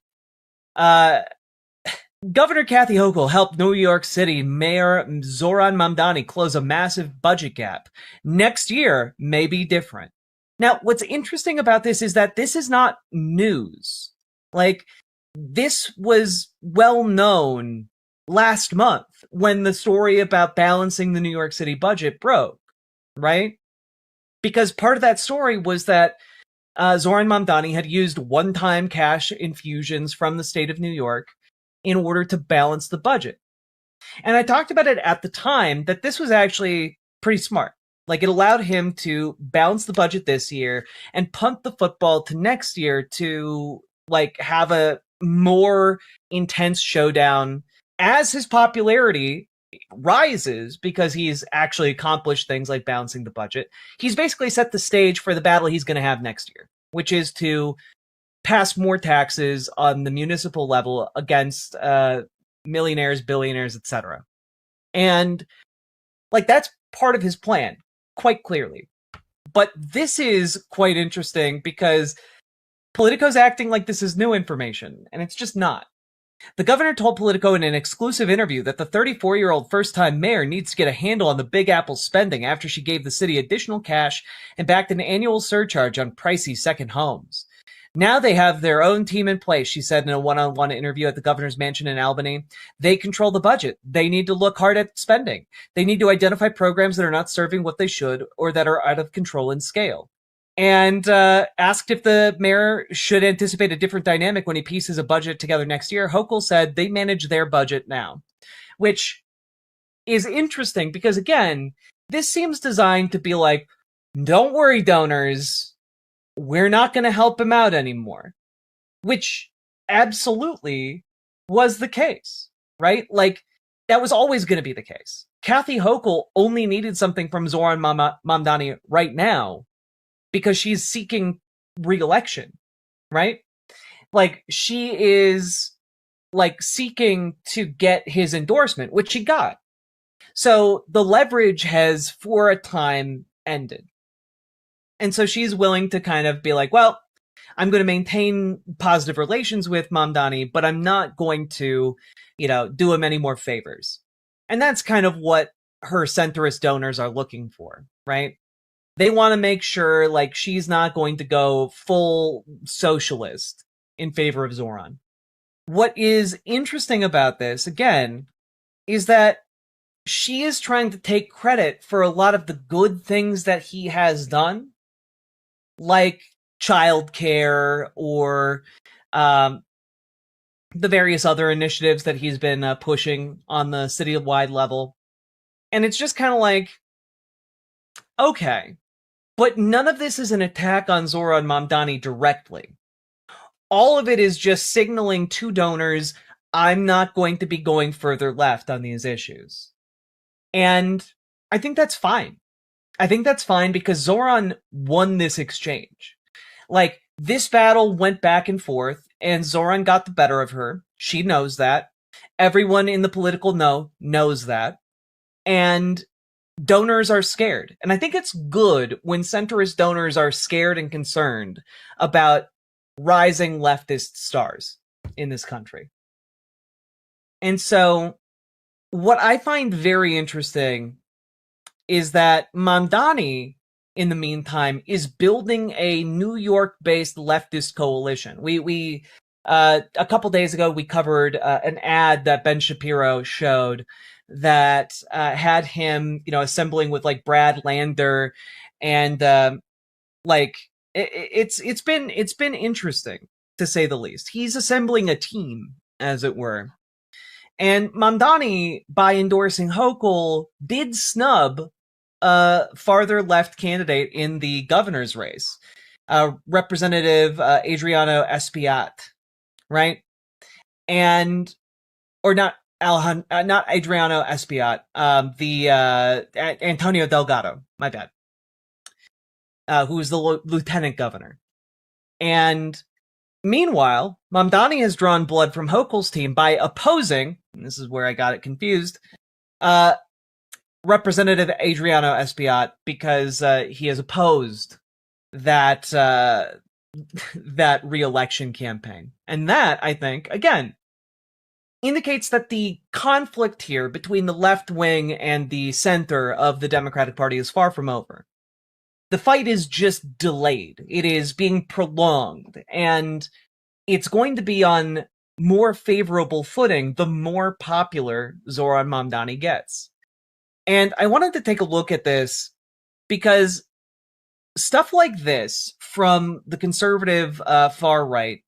Governor Kathy Hochul helped New York City Mayor Zoran Mamdani close a massive budget gap. Next year may be different. Now, what's interesting about this is that this is not news. Like, this was well known last month when the story about balancing the New York City budget broke, right? Because part of that story was that Zoran Mamdani had used one-time cash infusions from the state of New York in order to balance the budget. And I talked about it at the time that this was actually pretty smart. Like, it allowed him to balance the budget this year and punt the football to next year to, like, have a more intense showdown as his popularity rises because he's actually accomplished things like balancing the budget. He's basically set the stage for the battle he's going to have next year, which is to pass more taxes on the municipal level against millionaires, billionaires, etc. And like, that's part of his plan, quite clearly. But this is quite interesting because Politico's acting like this is new information, and it's just not. The governor told Politico in an exclusive interview that the 34-year-old first-time mayor needs to get a handle on the Big Apple spending after she gave the city additional cash and backed an annual surcharge on pricey second homes. Now they have their own team in place, she said in a one-on-one interview at the governor's mansion in Albany. They control the budget. They need to look hard at spending. They need to identify programs that are not serving what they should or that are out of control in scale. And asked if the mayor should anticipate a different dynamic when he pieces a budget together next year, Hochul said they manage their budget now, which is interesting because, again, this seems designed to be like, don't worry, donors, we're not going to help him out anymore, which absolutely was the case, right? Like, that was always going to be the case. Kathy Hochul only needed something from Zoran Mamdani right now because she's seeking re-election, right? Like, she is, like, seeking to get his endorsement, which she got. So the leverage has, for a time, ended. And so she's willing to kind of be like, well, I'm going to maintain positive relations with Mamdani, but I'm not going to, do him any more favors. And that's kind of what her centrist donors are looking for, right? They want to make sure, like, she's not going to go full socialist in favor of Zoran. What is interesting about this, again, is that she is trying to take credit for a lot of the good things that he has done, like childcare or the various other initiatives that he's been pushing on the city-wide level. And it's just kind of like, okay. But none of this is an attack on Zoran Mamdani directly. All of it is just signaling to donors, I'm not going to be going further left on these issues. And I think that's fine. I think that's fine because Zoran won this exchange. Like, this battle went back and forth, and Zoran got the better of her. She knows that. Everyone in the political knows that. And donors are scared. And I think it's good when centrist donors are scared and concerned about rising leftist stars in this country. And so what I find very interesting is that Mamdani, in the meantime, is building a New York-based leftist coalition. We a couple days ago, we covered an ad that Ben Shapiro showed that had him, assembling with like Brad Lander, and it's been interesting to say the least. He's assembling a team, as it were. And Mamdani, by endorsing Hochul, did snub a farther left candidate in the governor's race, Representative Adriano Espiat, right? Or not Adriano Espiat, the Antonio Delgado, my bad, who is the lieutenant governor. And meanwhile, Mamdani has drawn blood from Hochul's team by opposing, and this is where I got it confused, Representative Adriano Espiat, because he has opposed that re-election campaign. And that, I think, again, indicates that the conflict here between the left wing and the center of the Democratic Party is far from over. The fight is just delayed. It is being prolonged, and it's going to be on more favorable footing the more popular Zoran Mamdani gets. And I wanted to take a look at this because stuff like this from the conservative far right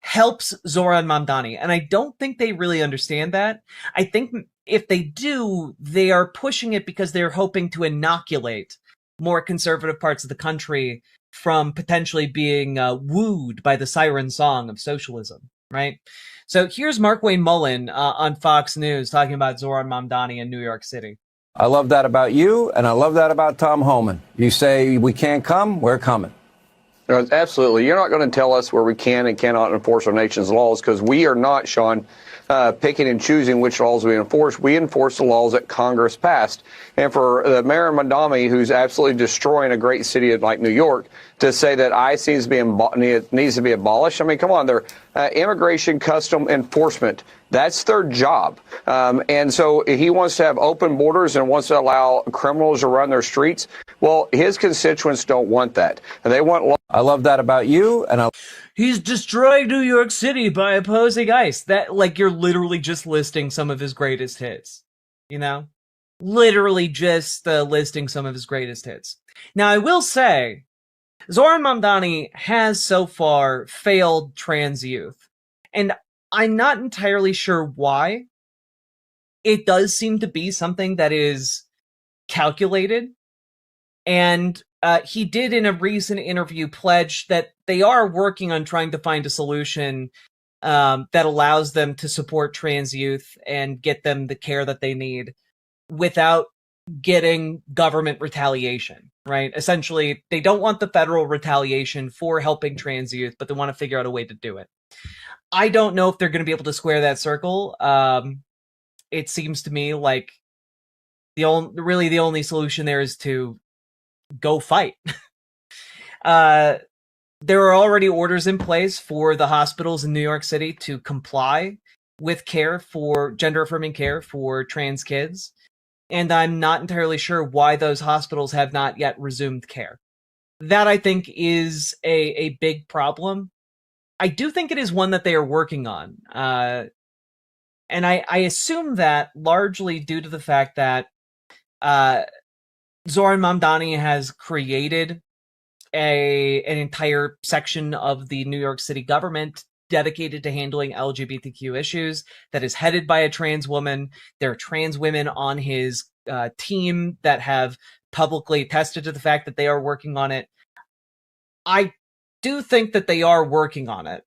helps Zoran Mamdani, and I don't think they really understand that. I think if they do, they are pushing it because they're hoping to inoculate more conservative parts of the country from potentially being wooed by the siren song of socialism, right? So here's Mark Wayne Mullen on Fox News talking about Zoran Mamdani in New York City. I love that about you, and I love that about Tom Homan. You say we can't come, we're coming. No, absolutely. You're not going to tell us where we can and cannot enforce our nation's laws, because we are not, Sean, picking and choosing which laws we enforce. We enforce the laws that Congress passed. And for the Mayor Mamdani, who's absolutely destroying a great city like New York, to say that ICE needs to be abolished, I mean, come on, they're immigration custom enforcement. That's their job. And so he wants to have open borders and wants to allow criminals to run their streets. Well, his constituents don't want that. And they want... I love that about you, and He's destroying New York City by opposing ICE. That, like, you're literally just listing some of his greatest hits, you know? Literally just listing some of his greatest hits. Now, I will say, Zoran Mamdani has so far failed trans youth. And I'm not entirely sure why. It does seem to be something that is calculated. And he did in a recent interview pledge that they are working on trying to find a solution that allows them to support trans youth and get them the care that they need without getting government retaliation, right? Essentially, they don't want the federal retaliation for helping trans youth, but they want to figure out a way to do it. I don't know if they're going to be able to square that circle. It seems to me like the only solution there is to go fight. There are already orders in place for the hospitals in New York City to comply with gender-affirming care for trans kids. And I'm not entirely sure why those hospitals have not yet resumed care. That, I think, is a big problem. I do think it is one that they are working on. And I assume that largely due to the fact that Zoran Mamdani has created an entire section of the New York City government dedicated to handling LGBTQ issues that is headed by a trans woman. There are trans women on his team that have publicly attested to the fact that they are working on it. I do think that they are working on it.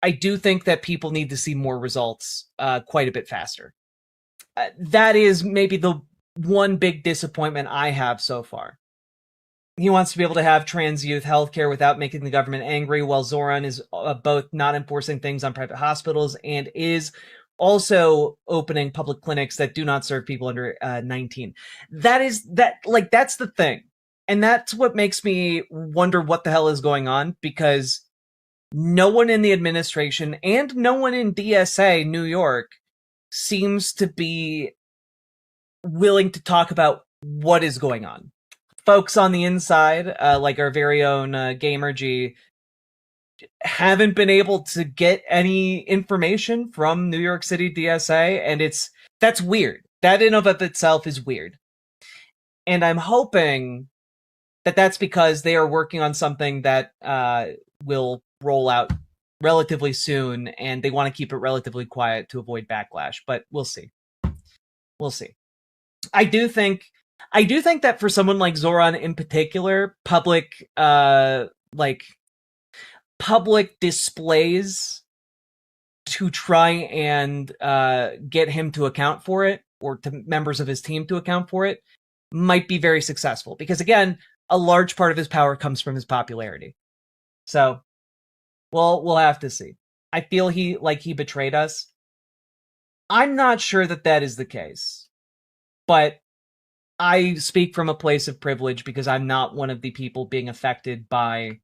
I do think that people need to see more results quite a bit faster. That is maybe the one big disappointment I have so far. He wants to be able to have trans youth healthcare without making the government angry, while Zoran is both not enforcing things on private hospitals and is also opening public clinics that do not serve people under 19. That's the thing. And that's what makes me wonder what the hell is going on, because no one in the administration and no one in DSA New York seems to be willing to talk about what is going on. Folks on the inside, like our very own Gamer G, haven't been able to get any information from New York City DSA, and that's weird. That in of itself is weird. And I'm hoping that that's because they are working on something that will roll out relatively soon, and they want to keep it relatively quiet to avoid backlash. But we'll see. We'll see. I do think that for someone like Zoran in particular, public displays to try and get him to account for it, or to members of his team to account for it, might be very successful. Because again, a large part of his power comes from his popularity. So, we'll have to see. I feel he betrayed us. I'm not sure that that is the case, but I speak from a place of privilege because I'm not one of the people being affected by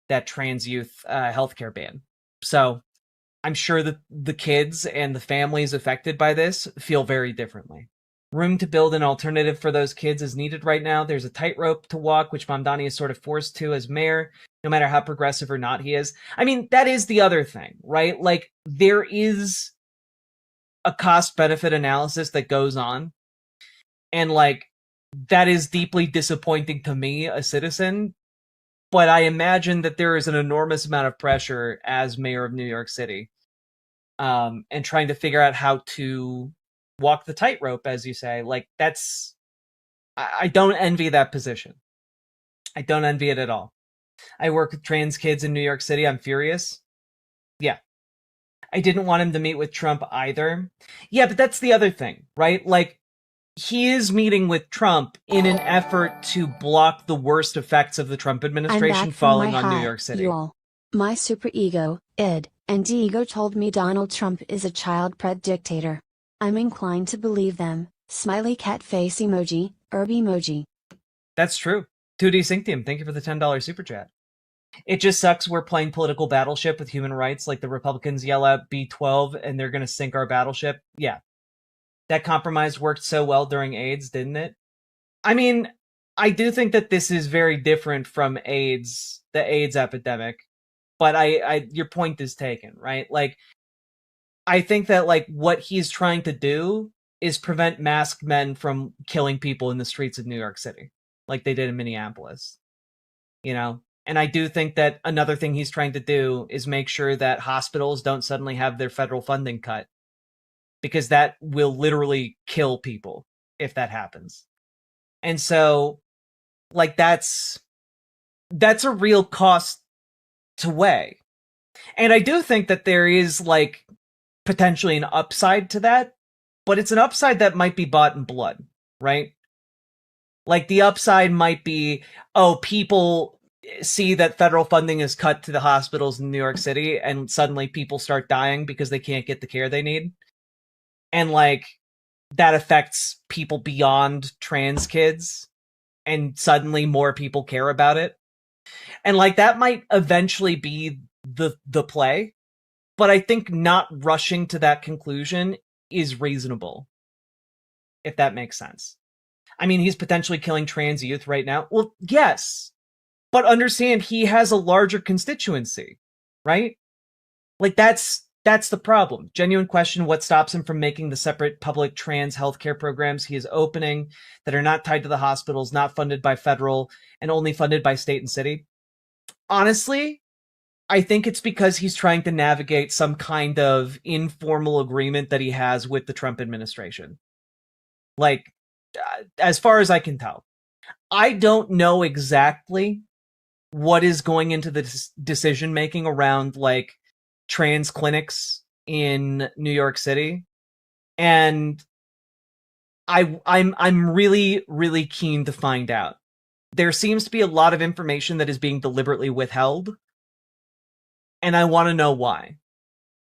that trans youth healthcare ban. So I'm sure that the kids and the families affected by this feel very differently. Room to build an alternative for those kids is needed right now. There's a tightrope to walk, which Mamdani is sort of forced to as mayor, no matter how progressive or not he is. I mean, that is the other thing, right? Like, there is a cost-benefit analysis that goes on, and, like, that is deeply disappointing to me, a citizen, but I imagine that there is an enormous amount of pressure as mayor of New York City, and trying to figure out how to walk the tightrope, as you say. Like, that's... I don't envy that position. I don't envy it at all. I work with trans kids in New York City. I'm furious. Yeah. I didn't want him to meet with Trump either. Yeah, but that's the other thing, right? Like, he is meeting with Trump in an effort to block the worst effects of the Trump administration falling on New York City. You all. My super ego, id, and ego told me Donald Trump is a child-bred dictator. I'm inclined to believe them. Smiley cat face emoji, herb emoji. That's true. 2D Synctium, thank you for the $10 super chat. It just sucks we're playing political battleship with human rights, like the Republicans yell out B12 and they're going to sink our battleship. Yeah. That compromise worked so well during AIDS, didn't it? I mean, I do think that this is very different from AIDS, the AIDS epidemic, but your point is taken, right? Like, I think that, like, what he's trying to do is prevent masked men from killing people in the streets of New York City, like they did in Minneapolis, you know? And I do think that another thing he's trying to do is make sure that hospitals don't suddenly have their federal funding cut, because that will literally kill people if that happens. And so, like, that's a real cost to weigh. And I do think that there is, like, potentially an upside to that, but it's an upside that might be bought in blood, right? Like, the upside might be, oh, people see that federal funding is cut to the hospitals in New York City, and suddenly people start dying because they can't get the care they need. And, like, that affects people beyond trans kids, and suddenly more people care about it. And, like, that might eventually be the play, but I think not rushing to that conclusion is reasonable, if that makes sense. I mean, he's potentially killing trans youth right now. Well, yes, but understand he has a larger constituency, right? Like, that's the problem. Genuine question, what stops him from making the separate public trans healthcare programs he is opening that are not tied to the hospitals, not funded by federal, and only funded by state and city? Honestly, I think it's because he's trying to navigate some kind of informal agreement that he has with the Trump administration. Like, as far as I can tell. I don't know exactly what is going into the decision-making around, like, trans clinics in New York City. And I'm really, really keen to find out. There seems to be a lot of information that is being deliberately withheld, and I want to know why.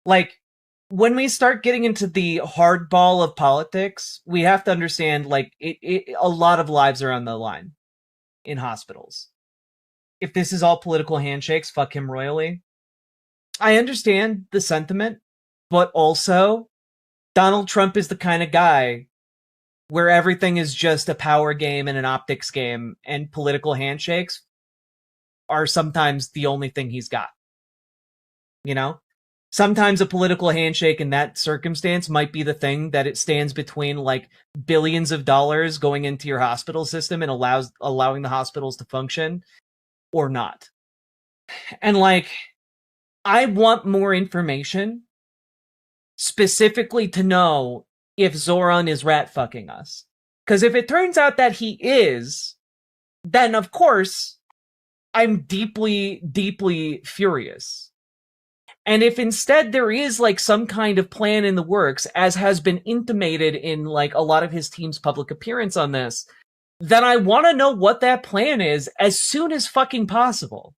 Like, when we start getting into the hardball of politics, we have to understand, like, a lot of lives are on the line in hospitals. If this is all political handshakes, fuck him royally. I understand the sentiment, but also Donald Trump is the kind of guy where everything is just a power game and an optics game, and political handshakes are sometimes the only thing he's got. You know? Sometimes a political handshake in that circumstance might be the thing that it stands between like billions of dollars going into your hospital system and allowing the hospitals to function or not. And like, I want more information specifically to know if Zoran is rat fucking us. Because if it turns out that he is, then of course I'm deeply, deeply furious. And if instead there is like some kind of plan in the works, as has been intimated in like a lot of his team's public appearance on this, then I want to know what that plan is as soon as fucking possible.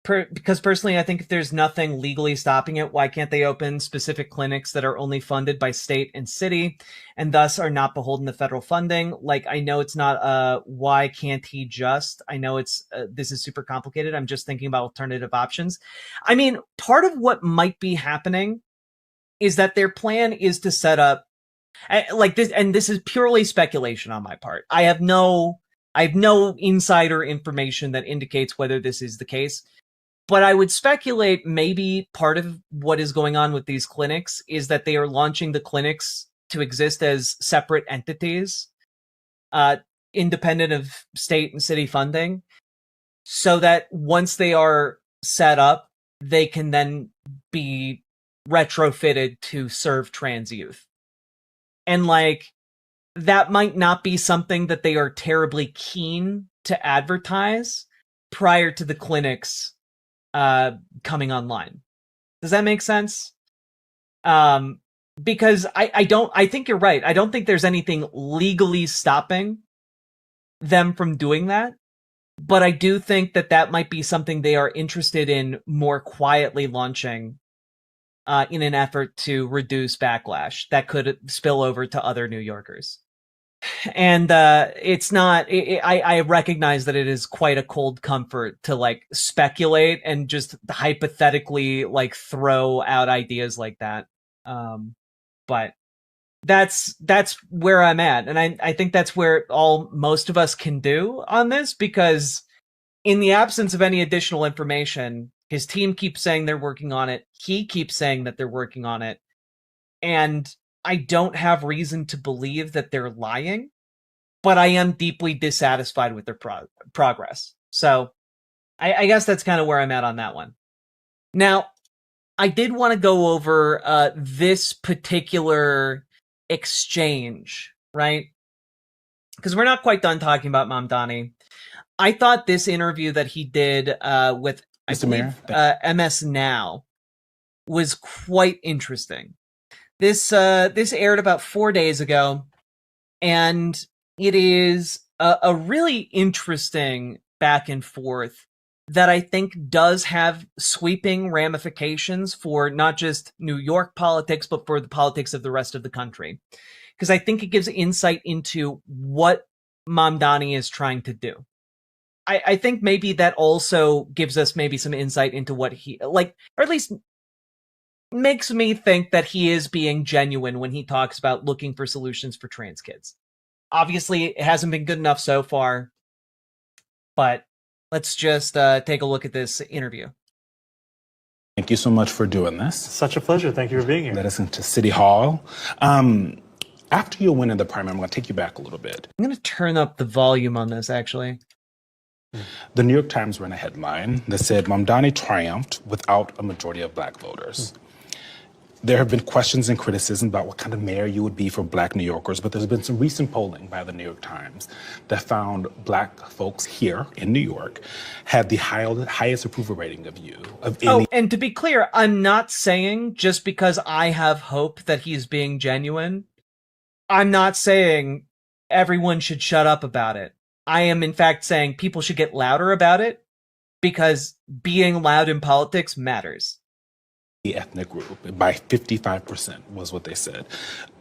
Because personally, I think if there's nothing legally stopping it, why can't they open specific clinics that are only funded by state and city and thus are not beholden to federal funding? Like, I know it's not why can't he just? I know it's this is super complicated. I'm just thinking about alternative options. I mean, part of what might be happening is that their plan is to set up like this, and this is purely speculation on my part. I have no insider information that indicates whether this is the case. But I would speculate maybe part of what is going on with these clinics is that they are launching the clinics to exist as separate entities, independent of state and city funding, so that once they are set up, they can then be retrofitted to serve trans youth. And like, that might not be something that they are terribly keen to advertise prior to the clinics coming online. Does that make sense? Because I think you're right. I don't think there's anything legally stopping them from doing that. But I do think that that might be something they are interested in more quietly launching in an effort to reduce backlash that could spill over to other New Yorkers. And it's not, I recognize that it is quite a cold comfort to like speculate and just hypothetically like throw out ideas like that. But that's where I'm at. And I think that's where most of us can do on this, because in the absence of any additional information, his team keeps saying they're working on it. He keeps saying that they're working on it. And I don't have reason to believe that they're lying, but I am deeply dissatisfied with their progress. So I guess that's kind of where I'm at on that one. Now, I did want to go over this particular exchange, right? Because we're not quite done talking about Mamdani. I thought this interview that he did with MS Now was quite interesting. This aired about 4 days ago, and it is a really interesting back and forth that I think does have sweeping ramifications for not just New York politics, but for the politics of the rest of the country. Because I think it gives insight into what Mamdani is trying to do. I think maybe that also gives us maybe some insight into what he, like, or at least makes me think that he is being genuine when he talks about looking for solutions for trans kids. Obviously, it hasn't been good enough so far, but let's just take a look at this interview. Thank you so much for doing this. Such a pleasure. Thank you for being here. Let us into City Hall. After you win in the primary, I'm going to take you back a little bit. I'm going to turn up the volume on this, actually. The New York Times ran a headline that said, Mamdani triumphed without a majority of black voters. There have been questions and criticism about what kind of mayor you would be for black New Yorkers, but there's been some recent polling by the New York Times that found black folks here in New York had the highest approval rating of you. Oh, and to be clear, I'm not saying just because I have hope that he's being genuine, I'm not saying everyone should shut up about it. I am, in fact, saying people should get louder about it because being loud in politics matters. The ethnic group by 55% was what they said.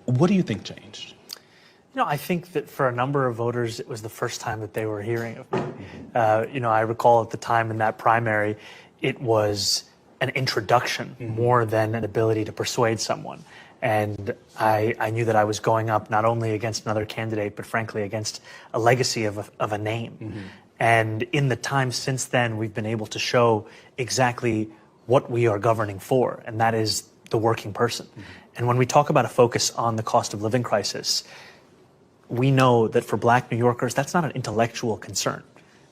What do you think changed? You know, I think that for a number of voters, it was the first time that they were hearing of me. You know, I recall at the time in that primary, it was an introduction more than an ability to persuade someone. And I knew that I was going up not only against another candidate, but frankly against a legacy of a name. And in the time since then, we've been able to show exactly what we are governing for, and that is the working person. And when we talk about a focus on the cost of living crisis, we know that for Black New Yorkers, that's not an intellectual concern.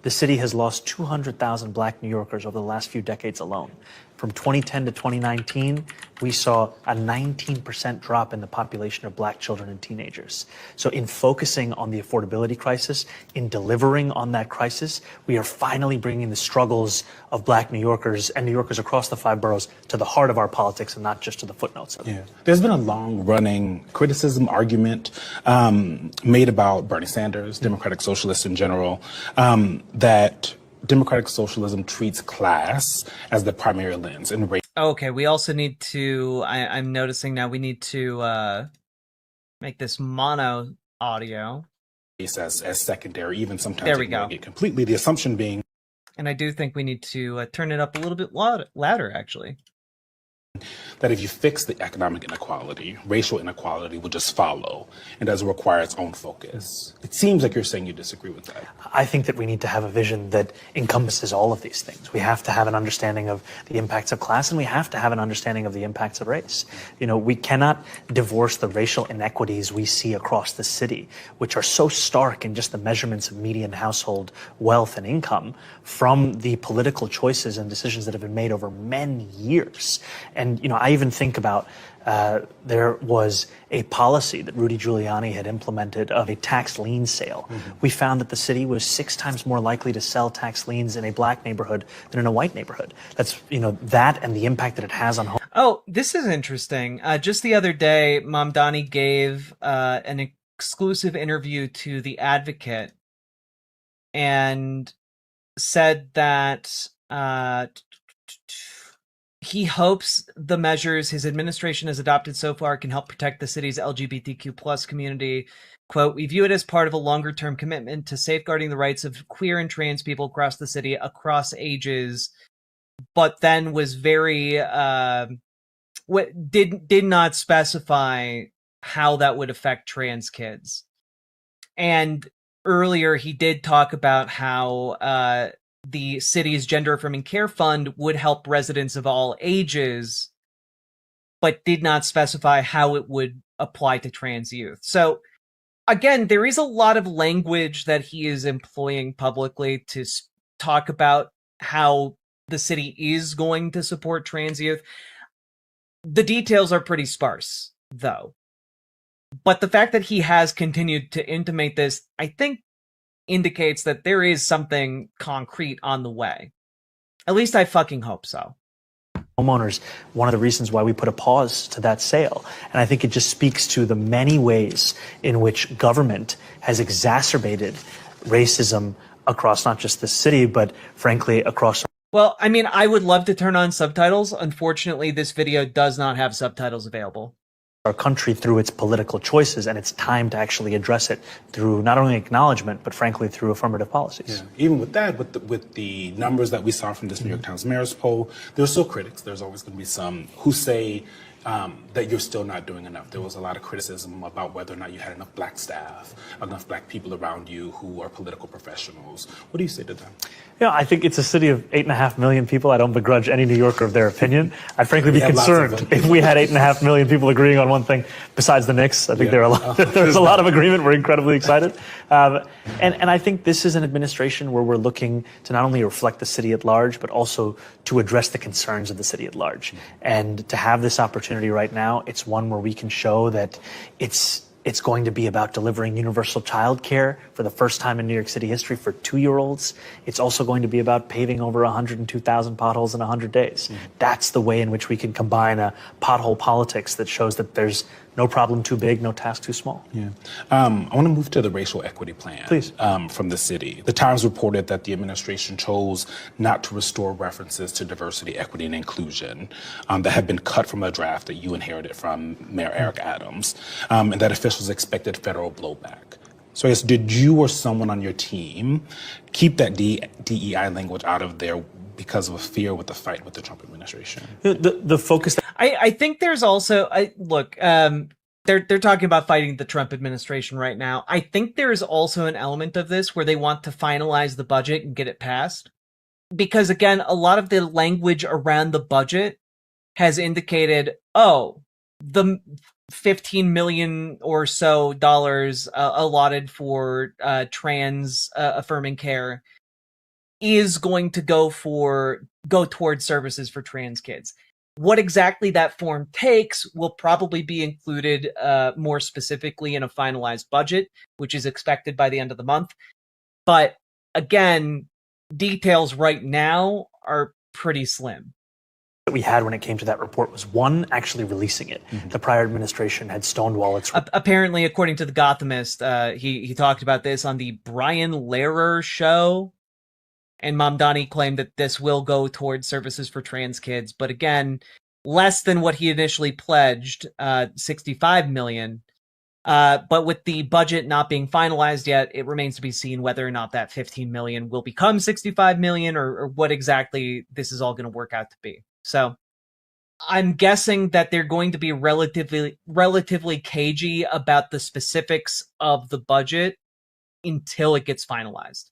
The city has lost 200,000 Black New Yorkers over the last few decades alone. From 2010 to 2019, we saw a 19% drop in the population of Black children and teenagers. So in focusing on the affordability crisis, in delivering on that crisis, we are finally bringing the struggles of Black New Yorkers and New Yorkers across the 5 boroughs to the heart of our politics and not just to the footnotes of it. Yeah. There's been a long-running criticism, argument made about Bernie Sanders, Democratic Socialists in general, that Democratic Socialism treats class as the primary lens and race. Okay, we also need to, I'm noticing now we need to make this mono audio. As secondary, even sometimes There we go. It completely, the assumption being. And I do think we need to turn it up a little bit louder, actually. That if you fix the economic inequality, racial inequality will just follow and doesn't require its own focus. It seems like you're saying you disagree with that. I think that we need to have a vision that encompasses all of these things. We have to have an understanding of the impacts of class, and we have to have an understanding of the impacts of race. You know, we cannot divorce the racial inequities we see across the city, which are so stark in just the measurements of median household wealth and income, from the political choices and decisions that have been made over many years. And, you know, I even think about there was a policy that Rudy Giuliani had implemented of a tax lien sale. We found that the city was 6 times more likely to sell tax liens in a Black neighborhood than in a white neighborhood. That's, you know, that and the impact that it has on home. Oh, this is interesting. Just the other day, Mamdani gave an exclusive interview to The Advocate and said that he hopes the measures his administration has adopted so far can help protect the city's LGBTQ plus community. Quote, "We view it as part of a longer-term commitment to safeguarding the rights of queer and trans people across the city, across ages," but then was very, did not specify how that would affect trans kids. And earlier he did talk about how the city's gender affirming care fund would help residents of all ages, but did not specify how it would apply to trans youth. So again, there is a lot of language that he is employing publicly to talk about how the city is going to support trans youth. The details are pretty sparse, though. But the fact that he has continued to intimate this, I think, indicates that there is something concrete on the way. At least I fucking hope so. Homeowners, one of the reasons why we put a pause to that sale. And I think it just speaks to the many ways in which government has exacerbated racism across not just the city, but frankly, across. Well, I mean, I would love to turn on subtitles. Unfortunately, this video does not have subtitles available. Our country through its political choices, and it's time to actually address it through not only acknowledgement, but frankly through affirmative policies. Yeah. Even with that, with the numbers that we saw from this New York Times Mayor's poll, there's still critics. There's always going to be some who say that you're still not doing enough. There was a lot of criticism about whether or not you had enough Black staff, enough Black people around you who are political professionals. What do you say to them? Yeah, I think it's a city of 8.5 million people. I don't begrudge any New Yorker of their opinion. I'd frankly be concerned if we had 8.5 million people agreeing on one thing besides the Knicks. I think there's a lot of agreement. We're incredibly excited. And I think this is an administration where we're looking to not only reflect the city at large, but also to address the concerns of the city at large. And to have this opportunity right now, it's one where we can show that it's going to be about delivering universal child care for the first time in New York City history for 2-year-olds. It's also going to be about paving over 102,000 potholes in 100 days. That's the way in which we can combine a pothole politics that shows that there's no problem too big, no task too small. Yeah. I want to move to the racial equity plan. Please. From the city. The Times reported that the administration chose not to restore references to diversity, equity, and inclusion that had been cut from a draft that you inherited from Mayor Eric Adams, and that officials expected federal blowback. So I guess, did you or someone on your team keep that DEI language out of there because of a fear with the fight with the Trump administration? The focus. I think there's also, they're talking about fighting the Trump administration right now. I think there is also an element of this where they want to finalize the budget and get it passed. because again, a lot of the language around the budget has indicated, oh, the 15 million or so dollars allotted for trans affirming care is going to go towards services for trans kids. What exactly that form takes will probably be included more specifically in a finalized budget, which is expected by the end of the month. But again, details right now are pretty slim. That we had when it came to that report was one, actually releasing it. The prior administration had stonewalled its. Apparently, according to the Gothamist, he talked about this on the Brian Lehrer show, and Mamdani claimed that this will go towards services for trans kids, but again, less than what he initially pledged, 65 million. But with the budget not being finalized yet, it remains to be seen whether or not that 15 million will become 65 million or what exactly this is all going to work out to be. So I'm guessing that they're going to be relatively cagey about the specifics of the budget until it gets finalized.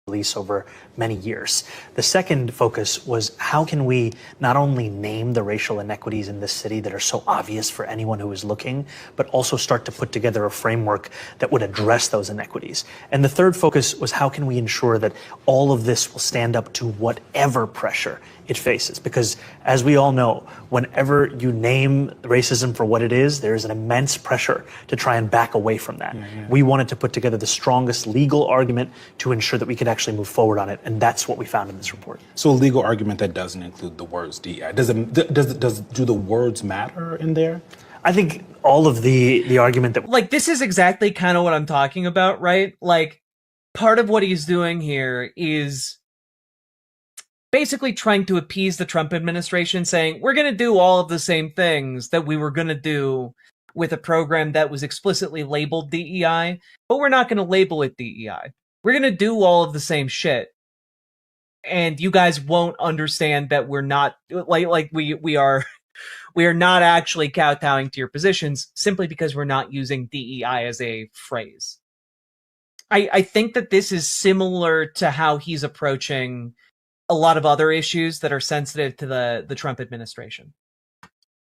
Release over many years. The second focus was how can we not only name the racial inequities in this city that are so obvious for anyone who is looking, but also start to put together a framework that would address those inequities. And the third focus was how can we ensure that all of this will stand up to whatever pressure it faces? Because as we all know, whenever you name racism for what it is, there is an immense pressure to try and back away from that. We wanted to put together the strongest legal argument to ensure that we could actually move forward on it, and that's what we found in this report. So a legal argument that doesn't include the words DEI. Do the words matter in there? I think all of the argument that like this is exactly kind of what I'm talking about, right? Like part of what he's doing here is basically trying to appease the Trump administration, saying we're going to do all of the same things that we were going to do with a program that was explicitly labeled DEI, but we're not going to label it DEI. We're going to do all of the same shit. And you guys won't understand that we're not we are not actually kowtowing to your positions simply because we're not using DEI as a phrase. I think that this is similar to how he's approaching a lot of other issues that are sensitive to the Trump administration.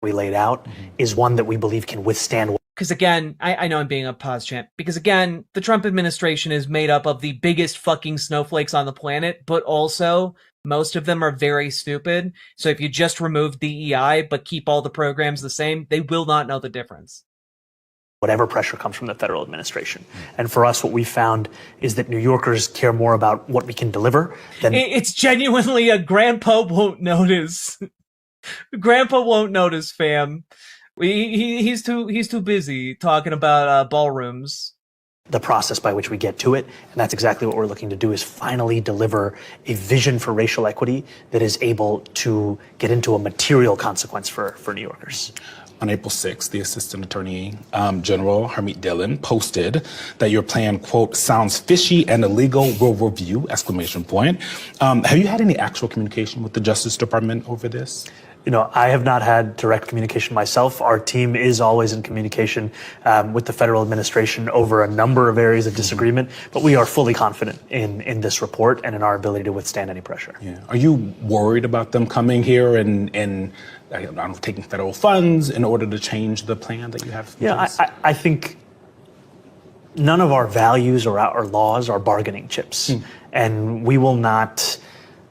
We laid out is one that we believe can withstand. Because again, I know I'm being a pause champ, because again, the Trump administration is made up of the biggest fucking snowflakes on the planet, but also most of them are very stupid. So if you just remove DEI but keep all the programs the same, they will not know the difference. Whatever pressure comes from the federal administration. And for us, what we found is that New Yorkers care more about what we can deliver than... It's genuinely a grandpa won't notice. Grandpa won't notice, fam. He's too busy talking about ballrooms. The process by which we get to it, and that's exactly what we're looking to do, is finally deliver a vision for racial equity that is able to get into a material consequence for New Yorkers. On April 6th, the Assistant Attorney General, Harmeet Dillon, posted that your plan, quote, sounds fishy and illegal, will review, exclamation point. Have you had any actual communication with the Justice Department over this? You know, I have not had direct communication myself. Our team is always in communication with the federal administration over a number of areas of disagreement, but we are fully confident in this report and in our ability to withstand any pressure. Yeah. Are you worried about them coming here and taking federal funds in order to change the plan that you have? Yeah, I think none of our values or our laws are bargaining chips, and we will not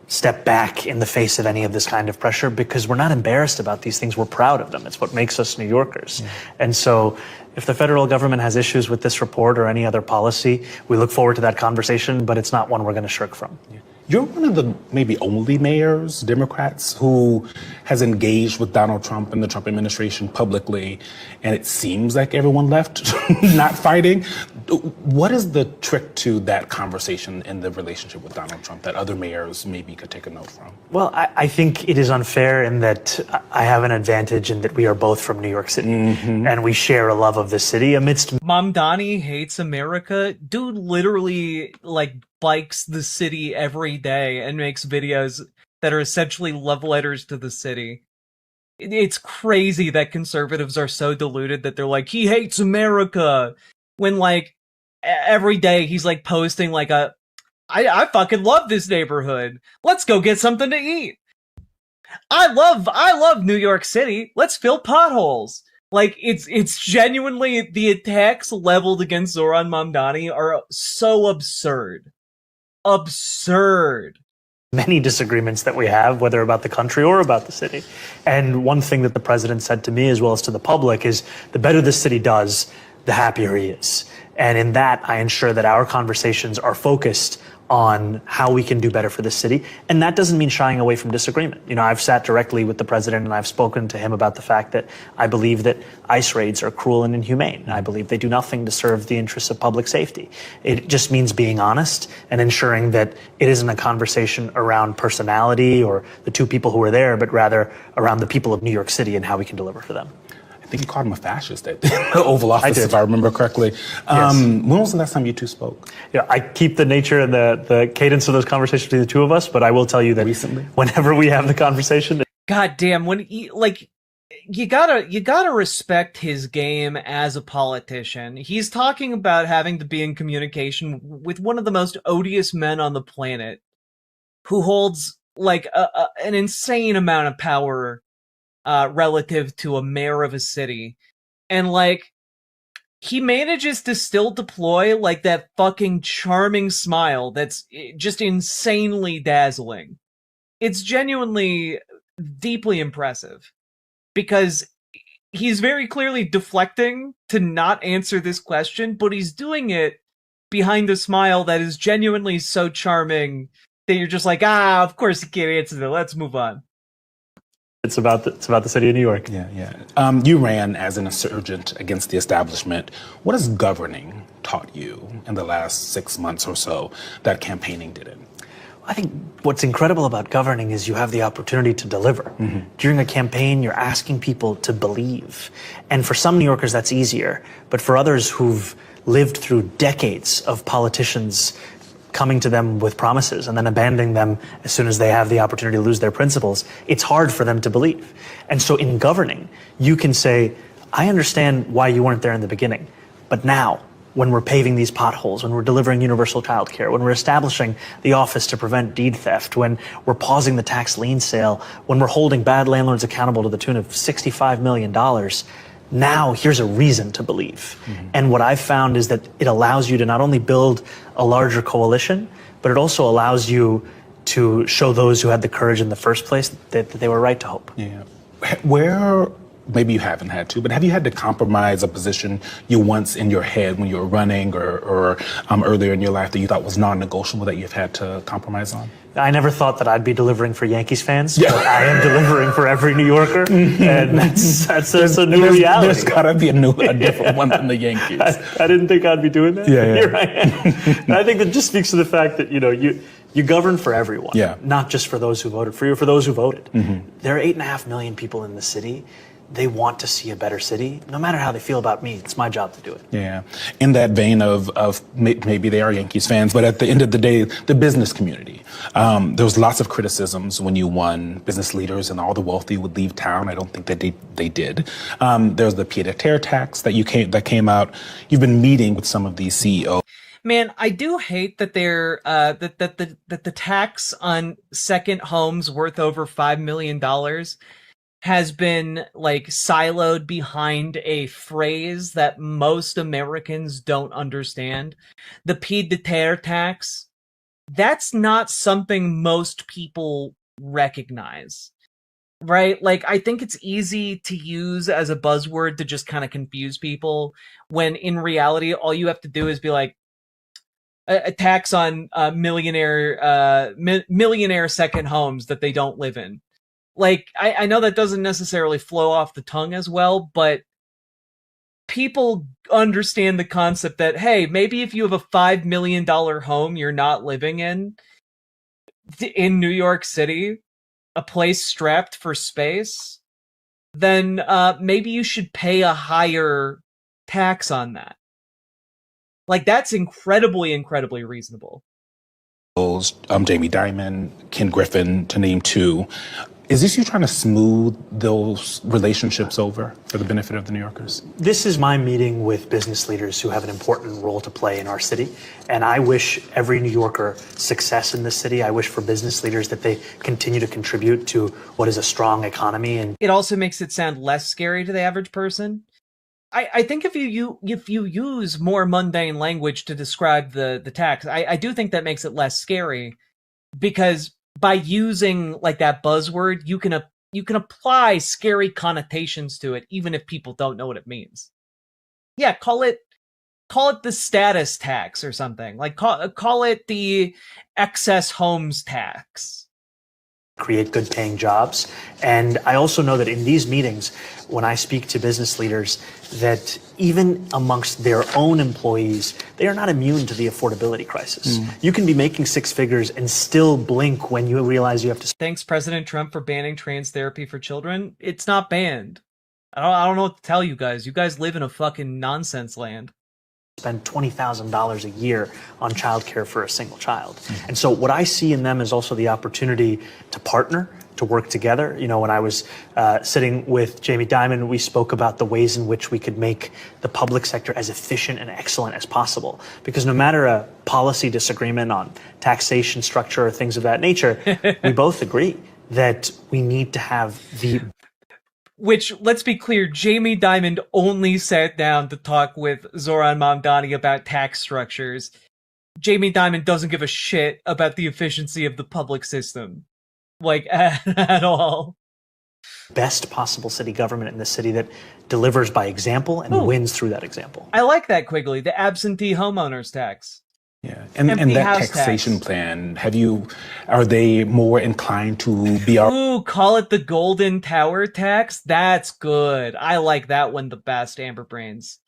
step back in the face of any of this kind of pressure because we're not embarrassed about these things. We're proud of them. It's what makes us New Yorkers. And so if the federal government has issues with this report or any other policy, we look forward to that conversation, but it's not one we're going to shirk from. You're one of the maybe only mayors, Democrats, who has engaged with Donald Trump and the Trump administration publicly, and it seems like everyone left not fighting. What is the trick to that conversation in the relationship with Donald Trump that other mayors maybe could take a note from? Well, I think it is unfair in that I have an advantage in that we are both from New York City, and we share a love of this city amidst... Mamdani hates America. Dude literally, bikes the city every day and makes videos that are essentially love letters to the city. It's crazy that conservatives are so deluded that they're like, he hates America, when every day he's posting a I fucking love this neighborhood. Let's go get something to eat. I love New York City. Let's fill potholes. Like, it's genuinely, the attacks leveled against Zoran Mamdani are so absurd. Absurd. Many disagreements that we have, whether about the country or about the city. And one thing that the president said to me as well as to the public is the better the city does, the happier he is. And in that, I ensure that our conversations are focused on how we can do better for the city. And that doesn't mean shying away from disagreement. You know, I've sat directly with the president and I've spoken to him about the fact that I believe that ICE raids are cruel and inhumane. I believe they do nothing to serve the interests of public safety. It just means being honest and ensuring that it isn't a conversation around personality or the two people who are there, but rather around the people of New York City and how we can deliver for them. I think you called him a fascist at the Oval Office, if I remember correctly. Yes. When was the last time you two spoke? Yeah, I keep the nature and the cadence of those conversations between the two of us, but I will tell you that recently, whenever we have the conversation, God damn, when you gotta respect his game as a politician. He's talking about having to be in communication with one of the most odious men on the planet, who holds like an insane amount of power relative to a mayor of a city, and like he manages to still deploy like that fucking charming smile that's just insanely dazzling. It's genuinely deeply impressive because he's very clearly deflecting to not answer this question, but he's doing it behind a smile that is genuinely so charming that you're just like, of course he can't answer that. Let's move on. It's about the city of New York. Yeah. You ran as an insurgent against the establishment. What has governing taught you in the last 6 months or so that campaigning didn't? I think what's incredible about governing is you have the opportunity to deliver. During a campaign, you're asking people to believe. And for some New Yorkers, that's easier. But for others who've lived through decades of politicians coming to them with promises and then abandoning them as soon as they have the opportunity to lose their principles, it's hard for them to believe. And so in governing, you can say, I understand why you weren't there in the beginning, but now, when we're paving these potholes, when we're delivering universal childcare, when we're establishing the office to prevent deed theft, when we're pausing the tax lien sale, when we're holding bad landlords accountable to the tune of $65 million, now here's a reason to believe. And what I've found is that it allows you to not only build a larger coalition, but it also allows you to show those who had the courage in the first place that they were right to hope. Yeah. Where, maybe you haven't had to, but have you had to compromise a position you once in your head when you were running or earlier in your life that you thought was non-negotiable that you've had to compromise on? I never thought that I'd be delivering for Yankees fans, but I am delivering for every New Yorker, and that's a new reality. There's got to be a different one than the Yankees. I didn't think I'd be doing that. Yeah. Here I am. And I think that just speaks to the fact that you govern for everyone, not just for those who voted for you, for those who voted. There are 8.5 million people in the city. They want to see a better city. No matter how they feel about me, it's my job to do it. Yeah. In that vein of maybe they are Yankees fans, but at the end of the day, the business community. There was lots of criticisms when you won. Business leaders and all the wealthy would leave town. I don't think that they did. There's the Deter tax that came out. You've been meeting with some of these CEOs. Man, I do hate that that the tax on second homes worth over $5 million has been like siloed behind a phrase that most Americans don't understand. The Deter tax, that's not something most people recognize, right? Like, I think it's easy to use as a buzzword to just kind of confuse people, when in reality, all you have to do is be like, a tax on millionaire second homes that they don't live in. Like, I know that doesn't necessarily flow off the tongue as well, but people understand the concept that, hey, maybe if you have a $5 million home you're not living in New York City, a place strapped for space, then maybe you should pay a higher tax on that. Like, that's incredibly, incredibly reasonable. Jamie Dimon, Ken Griffin, to name two. Is this you trying to smooth those relationships over for the benefit of the New Yorkers? This is my meeting with business leaders who have an important role to play in our city. And I wish every New Yorker success in this city. I wish for business leaders that they continue to contribute to what is a strong economy. And it also makes it sound less scary to the average person. I think if you use more mundane language to describe the tax, I do think that makes it less scary, because by using like that buzzword, you can apply scary connotations to it, even if people don't know what it means. Yeah, call it the status tax or something. Like call it the excess homes tax. Create good paying jobs. And I also know that in these meetings, when I speak to business leaders, that even amongst their own employees, they are not immune to the affordability crisis. You can be making six figures and still blink when you realize you have to. Thanks, President Trump, for banning trans therapy for children. It's not banned. I don't know what to tell you guys. You guys live in a fucking nonsense land. Spend $20,000 a year on childcare for a single child. And so what I see in them is also the opportunity to partner, to work together. You know, when I was sitting with Jamie Dimon, we spoke about the ways in which we could make the public sector as efficient and excellent as possible. Because no matter a policy disagreement on taxation structure or things of that nature, we both agree that we need to have the... Which, let's be clear, Jamie Dimon only sat down to talk with Zoran Mamdani about tax structures. Jamie Dimon doesn't give a shit about the efficiency of the public system. Like, at all. Best possible city government in the city that delivers by example and wins through that example. I like that, Quigley, the absentee homeowners tax. Yeah, and that taxation plan, are they more inclined to be Ooh, call it the Golden Tower tax? That's good. I like that one the best, Amber Brains.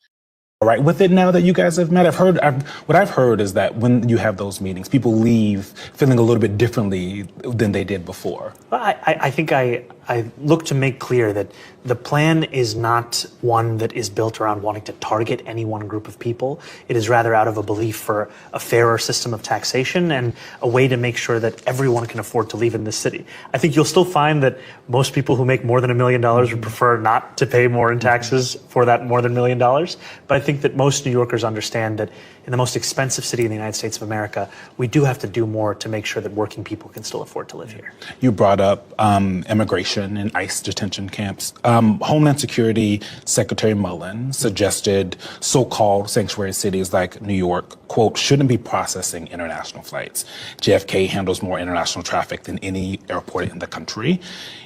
all right with it now that you guys have met? What I've heard is that when you have those meetings, people leave feeling a little bit differently than they did before. I think I look to make clear that the plan is not one that is built around wanting to target any one group of people. It is rather out of a belief for a fairer system of taxation and a way to make sure that everyone can afford to live in this city. I think you'll still find that most people who make more than $1 million would prefer not to pay more in taxes for that more than $1 million. But I think that most New Yorkers understand that in the most expensive city in the United States of America, we do have to do more to make sure that working people can still afford to live here. You brought up immigration and ICE detention camps. Homeland Security Secretary Mullen suggested so-called sanctuary cities like New York, quote, shouldn't be processing international flights. JFK handles more international traffic than any airport in the country.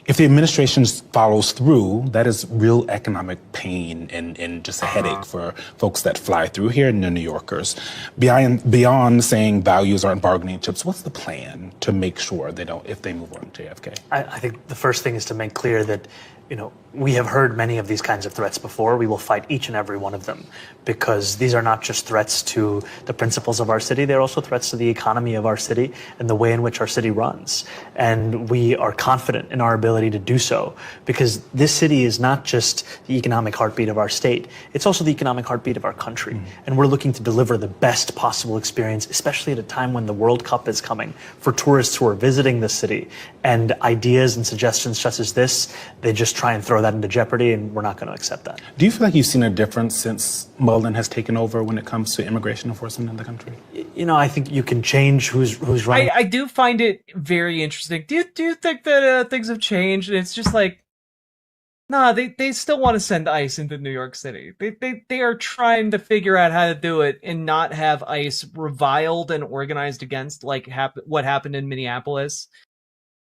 If the administration follows through, that is real economic pain and just a headache for folks that fly through here and the New Yorkers. Beyond saying values aren't bargaining chips, what's the plan to make sure they don't, if they move on to JFK? I think the first thing is to make clear that, you know, we have heard many of these kinds of threats before. We will fight each and every one of them because these are not just threats to the principles of our city, they're also threats to the economy of our city and the way in which our city runs. And we are confident in our ability to do so because this city is not just the economic heartbeat of our state, it's also the economic heartbeat of our country. And we're looking to deliver the best possible experience, especially at a time when the World Cup is coming, for tourists who are visiting the city. And ideas and suggestions such as this, they just try and throw that into jeopardy, and we're not going to accept that. Do you feel like you've seen a difference since Mullen has taken over when it comes to immigration enforcement in the country? You know, I think you can change who's running. I do find it very interesting. Do you think that things have changed? It's just like, nah, they still want to send ICE into New York City. They are trying to figure out how to do it and not have ICE reviled and organized against like what happened in Minneapolis.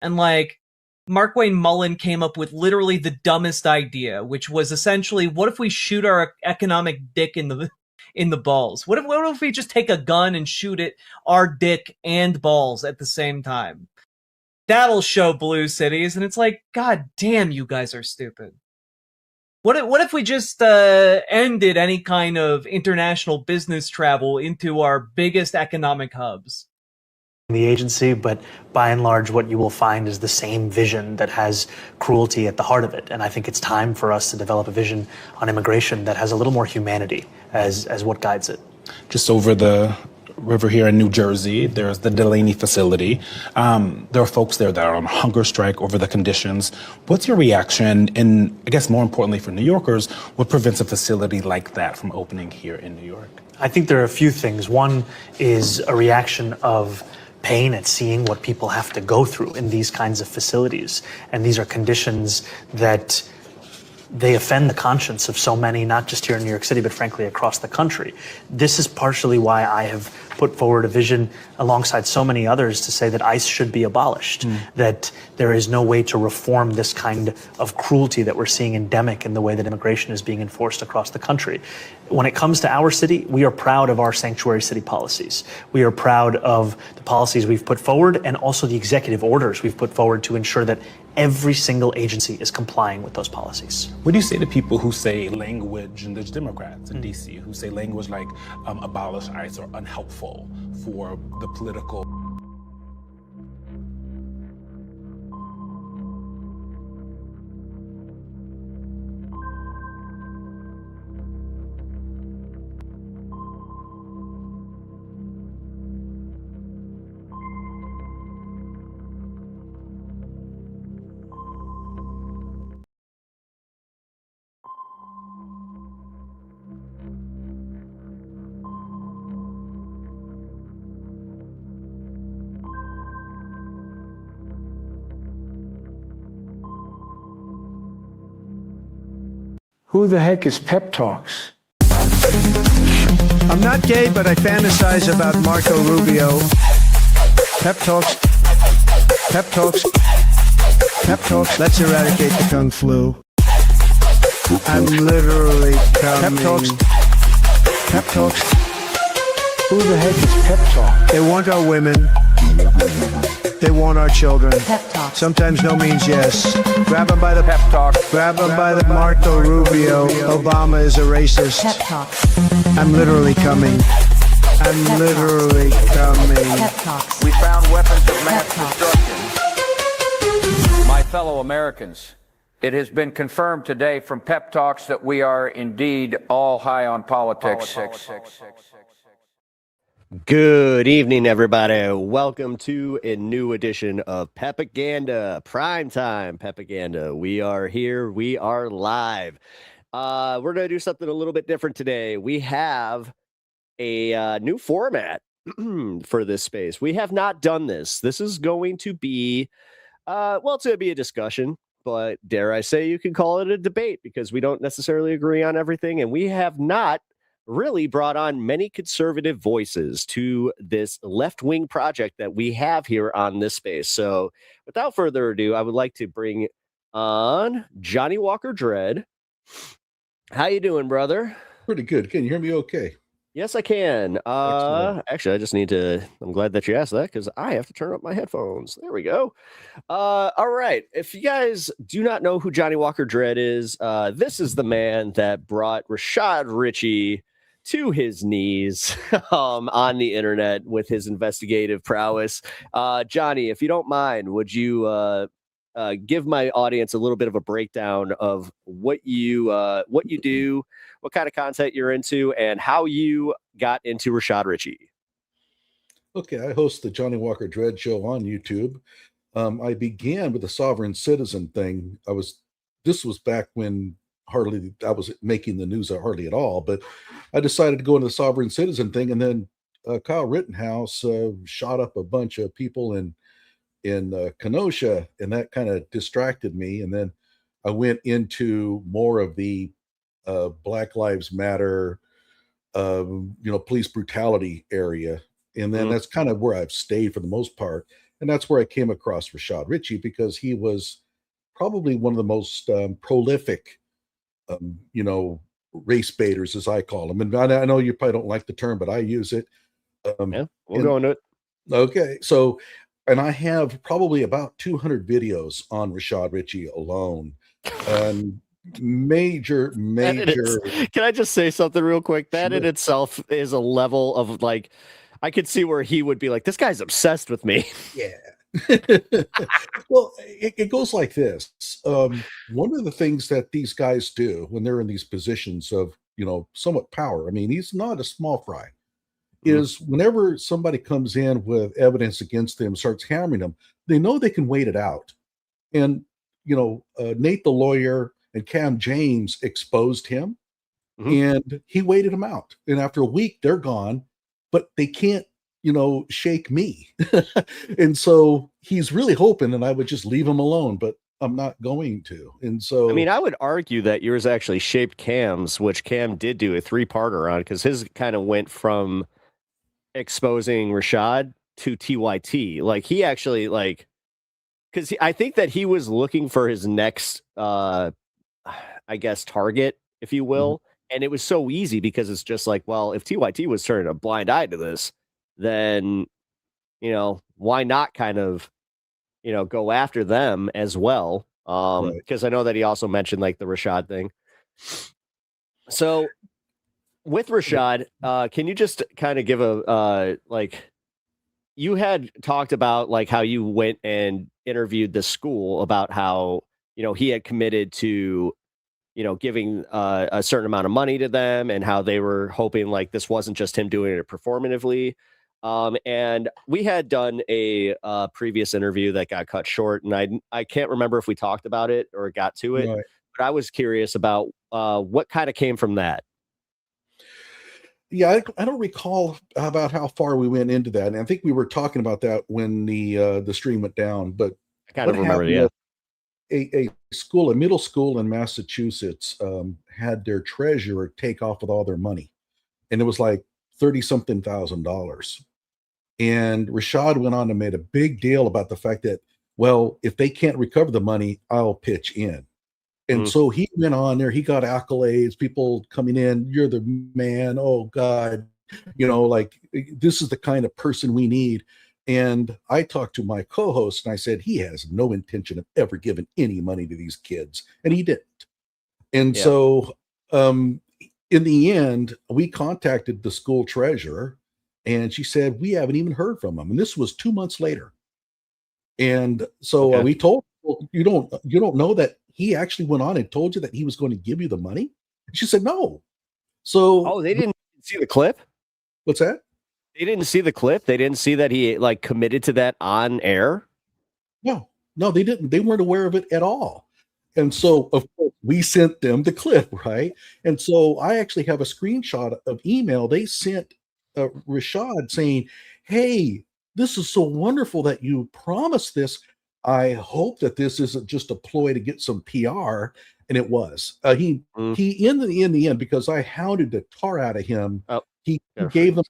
And like, Markwayne Mullen came up with literally the dumbest idea, which was essentially, what if we shoot our economic dick in the balls? What if we just take a gun and shoot it, our dick and balls at the same time? That'll show blue cities. And it's like, God damn, you guys are stupid. What if we just ended any kind of international business travel into our biggest economic hubs? The agency, but by and large, what you will find is the same vision that has cruelty at the heart of it. And I think it's time for us to develop a vision on immigration that has a little more humanity as what guides it. Just over the River here in New Jersey. There's the Delaney facility. There are folks there that are on hunger strike over the conditions. What's your reaction? And I guess more importantly for New Yorkers, what prevents a facility like that from opening here in New York? I think there are a few things. One is a reaction of pain at seeing what people have to go through in these kinds of facilities. And these are conditions that they offend the conscience of so many, not just here in New York City, but frankly across the country. This is partially why I have put forward a vision alongside so many others to say that ICE should be abolished, that there is no way to reform this kind of cruelty that we're seeing endemic in the way that immigration is being enforced across the country. When it comes to our city, we are proud of our sanctuary city policies. We are proud of the policies we've put forward and also the executive orders we've put forward to ensure that every single agency is complying with those policies. What do you say to people who say language, and there's Democrats in DC who say language like abolish ICE are unhelpful for the political? Who the heck is Pep Talks? I'm not gay, but I fantasize about Marco Rubio. Pep Talks. Pep Talks. Pep Talks. Let's eradicate the Kung Flu. I'm literally coming. Pep Talks. Pep Talks. Who the heck is Pep Talk? They want our women. They want our children. Pep Talk. Sometimes no means yes. Grab them by the pep talk. Grab them by the Marco Rubio. Obama is a racist. Pep Talk. I'm literally coming. I'm literally coming. Pep Talks. We found weapons of mass destruction. My fellow Americans, it has been confirmed today from Pep Talks that we are indeed all high on politics. Good evening, everybody. Welcome to a new edition of PEPAGANDA, Primetime PEPAGANDA. We are here. We are live. We're going to do something a little bit different today. We have a new format for this space. We have not done this. This is going to be, it's going to be a discussion, but dare I say you can call it a debate because we don't necessarily agree on everything, and we have not really brought on many conservative voices to this left-wing project that we have here on this space. So without further ado, I would like to bring on Johnny Walker Dread. How you doing, brother? Pretty good. Can you hear me okay? Yes, I can. Actually, I just need to, I'm glad that you asked that because I have to turn up my headphones. There we go. All right. If you guys do not know who Johnny Walker Dread is, this is the man that brought Rashad Ritchie to his knees on the internet with his investigative prowess. Johnny, if you don't mind, would you give my audience a little bit of a breakdown of what you do, what kind of content you're into, and how you got into Rashad Ritchie? Okay, I host the Johnny Walker Dread Show on YouTube. I began with the sovereign citizen thing. This was back when hardly I was making the news hardly at all, but I decided to go into the sovereign citizen thing, and then Kyle Rittenhouse shot up a bunch of people in Kenosha, and that kind of distracted me. And then I went into more of the Black Lives Matter, police brutality area, and then that's kind of where I've stayed for the most part. And that's where I came across Rashad Ritchie because he was probably one of the most prolific race baiters, as I call them. And I know you probably don't like the term, but I use it. We'll go into it. Okay. So, and I have probably about 200 videos on Rashad Ritchie alone. Major. Can I just say something real quick? That in itself is a level of like, I could see where he would be like, this guy's obsessed with me. Yeah. Well, it goes like this. One of the things that these guys do when they're in these positions of, somewhat power, I mean, he's not a small fry. is whenever somebody comes in with evidence against them, starts hammering them, they know they can wait it out. And, Nate the lawyer and Cam James exposed him, and he waited him out. And after a week, they're gone, but they can't, shake me. And so he's really hoping that I would just leave him alone, but I'm not going to. And so, I mean, I would argue that yours actually shaped Cam's, which Cam did do a 3-parter on, because his kind of went from exposing Rashad to TYT. Like, he actually, because I think that he was looking for his next, I guess, target, if you will. And it was so easy because it's just like, well, if TYT was turning a blind eye to this, then, why not kind of, go after them as well? Because I know that he also mentioned like the Rashad thing. So with Rashad, can you just kind of give a, you had talked about like how you went and interviewed the school about how, he had committed to, giving a certain amount of money to them, and how they were hoping like this wasn't just him doing it performatively. And we had done a previous interview that got cut short, and I can't remember if we talked about it or got to it, but I was curious about what kind of came from that. Yeah, I don't recall about how far we went into that, and I think we were talking about that when the stream went down. But I kind of remember, yeah. A middle school in Massachusetts had their treasurer take off with all their money, and it was like $30-something thousand. And Rashad went on and made a big deal about the fact that, well, if they can't recover the money, I'll pitch in. And so he went on there, he got accolades, people coming in, you're the man, oh God, this is the kind of person we need. And I talked to my co-host and I said, he has no intention of ever giving any money to these kids. And he didn't. And so in the end, we contacted the school treasurer, and she said, we haven't even heard from him. And this was 2 months later. And so we told, well, you don't know that he actually went on and told you that he was going to give you the money? She said, no. So, they didn't see the clip? What's that? They didn't see the clip? They didn't see that he committed to that on air? No, they didn't. They weren't aware of it at all. And so, of course, we sent them the clip, right? And so I actually have a screenshot of email they sent Rashad saying, hey, this is so wonderful that you promised this. I hope that this isn't just a ploy to get some PR. And it was. He in the end, because I hounded the tar out of him, he gave them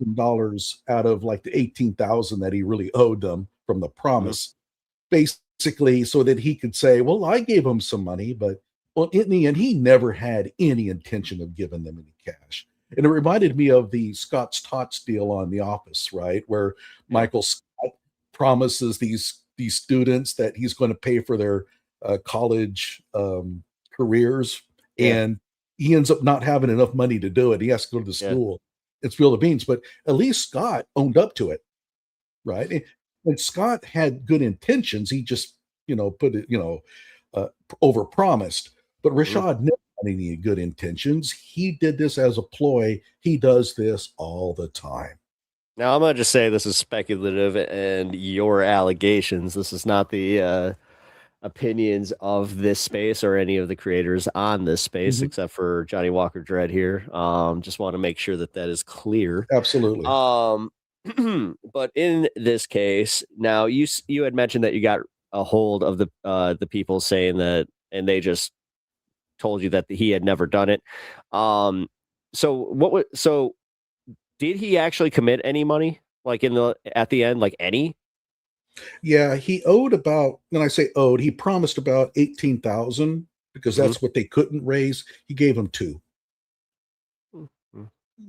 $1,000 out of like the $18,000 that he really owed them from the promise, basically, so that he could say, well, I gave him some money, but in the end, he never had any intention of giving them any cash. And it reminded me of the Scott's Tots deal on The Office, right? Where Michael Scott promises these students that he's going to pay for their college careers, and he ends up not having enough money to do it. He has to go to the school and spill the beans. But at least Scott owned up to it, right? And Scott had good intentions. He just, put it, overpromised. But Rashad never had any good intentions. He did this as a ploy. He does this all the time. Now, I'm going to just say this is speculative and your allegations. This is not the opinions of this space or any of the creators on this space, except for Johnny Walker Dread here. Just want to make sure that is clear. Absolutely. But in this case, now you had mentioned that you got a hold of the people saying that, and they just told you that he had never done it. So did he actually commit any money, like at the end, like any? Yeah, he owed about, when I say owed, he promised about 18,000 because that's what they couldn't raise. He gave them 2.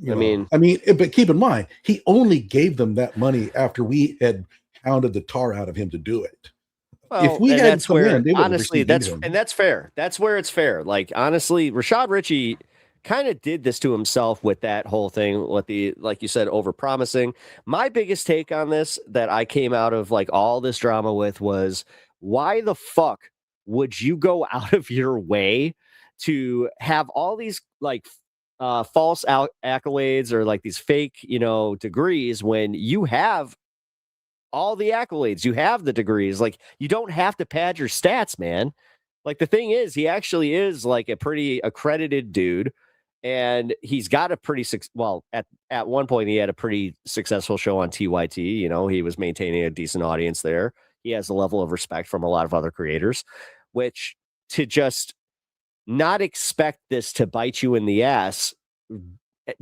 I mean, but keep in mind, he only gave them that money after we had hounded the tar out of him to do it. Well, if we had come in, they would honestly, that's fair. That's where it's fair. Like, honestly, Rashad Ritchie kind of did this to himself with that whole thing, with the, like you said, overpromising. My biggest take on this that I came out of like all this drama with was, why the fuck would you go out of your way to have all these like false accolades or like these fake, degrees when you have all the accolades, you have the degrees. Like, you don't have to pad your stats, man. Like, the thing is, he actually is like a pretty accredited dude, and he's got a pretty at one point he had a pretty successful show on TYT. He was maintaining a decent audience there. He has a level of respect from a lot of other creators, which to just not expect this to bite you in the ass,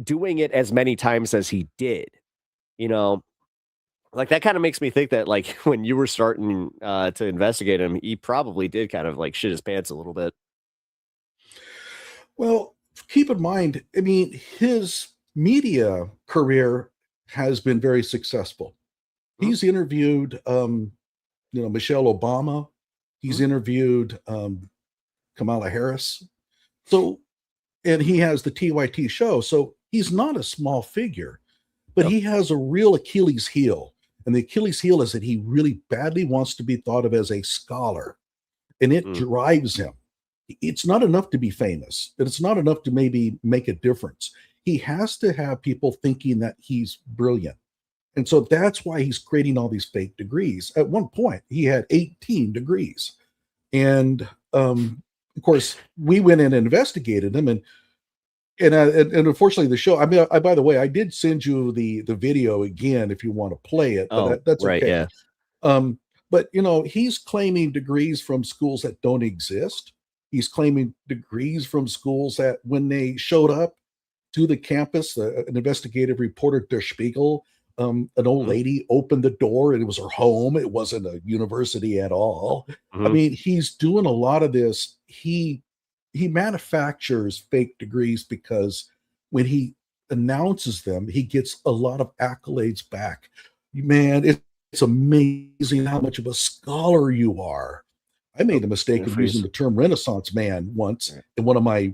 doing it as many times as he did, like, that kind of makes me think that, like, when you were starting to investigate him, he probably did kind of like shit his pants a little bit. Well, keep in mind, I mean, his media career has been very successful. He's interviewed, Michelle Obama. He's interviewed Kamala Harris. So, and he has the TYT show. So he's not a small figure, but he has a real Achilles heel. And the Achilles heel is that he really badly wants to be thought of as a scholar. And it drives him. It's not enough to be famous. It's not enough to maybe make a difference. He has to have people thinking that he's brilliant. And so that's why he's creating all these fake degrees. At one point, he had 18 degrees. And of course, we went in and investigated him. And unfortunately, the show, I mean, by the way, I did send you the video again if you want to play it. But that's right, okay. Yeah. But, he's claiming degrees from schools that don't exist. He's claiming degrees from schools that when they showed up to the campus, an investigative reporter, Der Spiegel, an old lady opened the door and it was her home. It wasn't a university at all. I mean, he's doing a lot of this. He manufactures fake degrees because when he announces them, he gets a lot of accolades back. Man, it's amazing how much of a scholar you are. I made the mistake of using the term Renaissance man once in one of my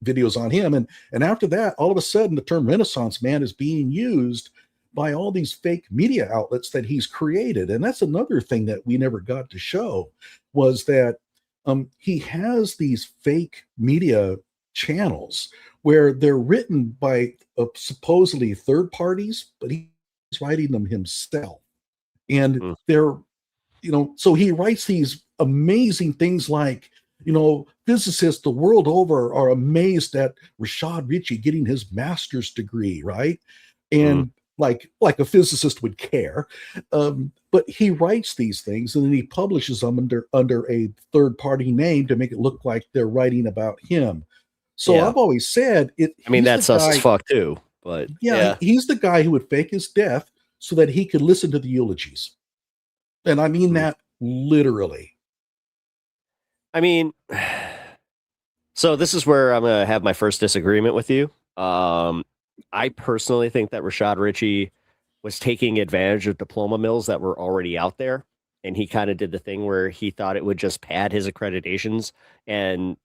videos on him. And after that, all of a sudden, the term Renaissance man is being used by all these fake media outlets that he's created. And that's another thing that we never got to show, was that he has these fake media channels where they're written by supposedly third parties, but he's writing them himself. And they're, so he writes these amazing things like, physicists the world over are amazed at Rashad Ritchie getting his master's degree, right? And like a physicist would care. But he writes these things and then he publishes them under a third party name to make it look like they're writing about him. So I've always said it. I mean, that's sus as fuck too, but he's the guy who would fake his death so that he could listen to the eulogies. And I mean that literally. I mean, so this is where I'm going to have my first disagreement with you. I personally think that Rashad Ritchie was taking advantage of diploma mills that were already out there. And he kind of did the thing where he thought it would just pad his accreditations and,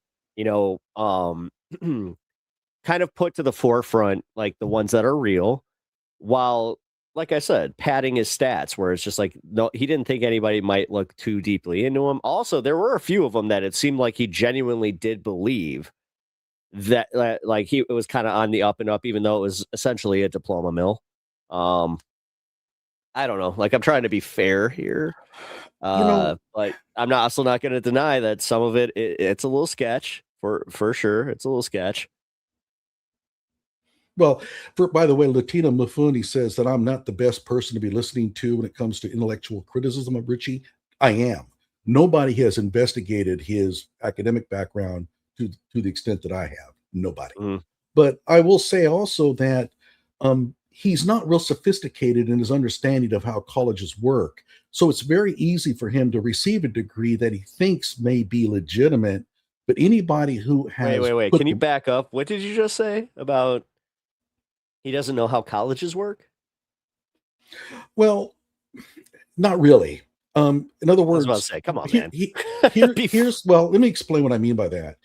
kind of put to the forefront, like the ones that are real, while, like I said, padding his stats, where it's just like, no, he didn't think anybody might look too deeply into him. Also, there were a few of them that it seemed like he genuinely did believe that like it was kind of on the up and up, even though it was essentially a diploma mill. I don't know. Like, I'm trying to be fair here, but I'm also not going to deny that some of it's a little sketch for sure. It's a little sketch. Well, by the way, Latina Mafuni says that I'm not the best person to be listening to when it comes to intellectual criticism of Ritchie. I am. Nobody has investigated his academic background to the extent that I have. Nobody. But I will say also that he's not real sophisticated in his understanding of how colleges work. So it's very easy for him to receive a degree that he thinks may be legitimate. But anybody who has... Wait. Can you back up? What did you just say about he doesn't know how colleges work? Well, not really. In other words, I was about to say, come on, man. Here's let me explain what I mean by that.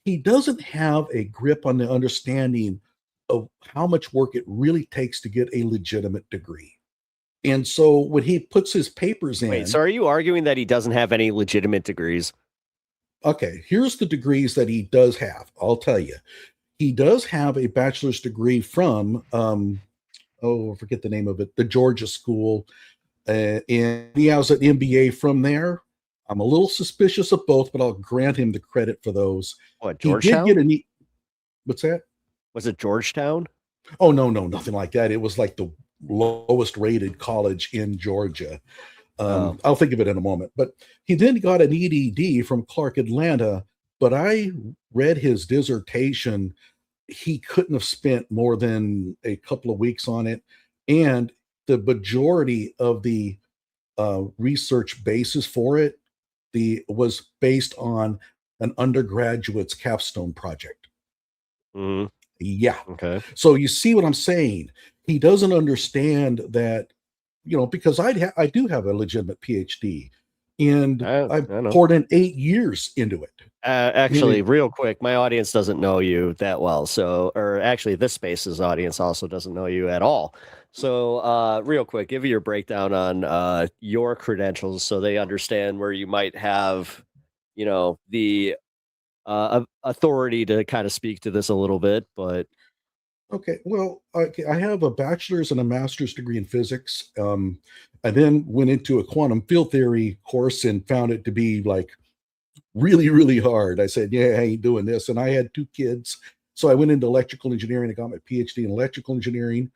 He doesn't have a grip on the understanding of how much work it really takes to get a legitimate degree. And so when he puts his papers in... Wait, so are you arguing that he doesn't have any legitimate degrees? Okay, here's the degrees that he does have. I'll tell you. he does have a bachelor's degree from, I forget the name of it, the Georgia school. And he has an MBA from there. I'm a little suspicious of both, but I'll grant him the credit for those. What, He Georgetown? did get what's that? Was it Georgetown? Oh, no, nothing like that. It was like the lowest rated college in Georgia. I'll think of it in a moment. But he then got an EDD from Clark Atlanta, but I read his dissertation. He couldn't have spent more than a couple of weeks on it. And the majority of the research basis for it was based on an undergraduate's capstone project. Mm-hmm. Yeah. Okay. So you see what I'm saying? He doesn't understand that, because I do have a legitimate PhD, and I've poured in 8 years into it. Actually, real quick, my audience doesn't know you that well. So, or actually, this space's audience also doesn't know you at all. So, real quick, give me your breakdown on your credentials so they understand where you might have, the authority to kind of speak to this a little bit. But okay, well, I have a bachelor's and a master's degree in physics. I then went into a quantum field theory course and found it to be like really, really hard. I said, yeah, I ain't doing this. And I had 2 kids. So I went into electrical engineering. I got my PhD in electrical engineering.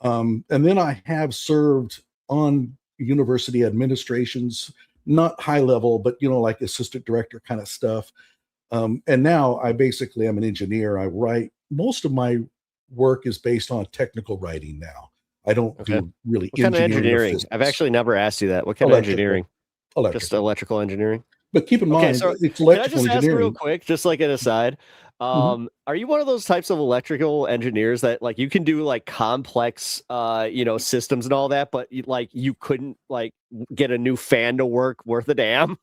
And then I have served on university administrations, not high level, but, like assistant director kind of stuff. And now I basically am an engineer. I write, most of my work is based on technical writing now. I don't do really what kind of engineering? I've actually never asked you that. What kind of engineering? Just electrical engineering? But keep in mind, so it's can I electrical just ask engineering. real quick, just like an aside, are you one of those types of electrical engineers that like you can do like complex, systems and all that, but you couldn't like get a new fan to work worth a damn?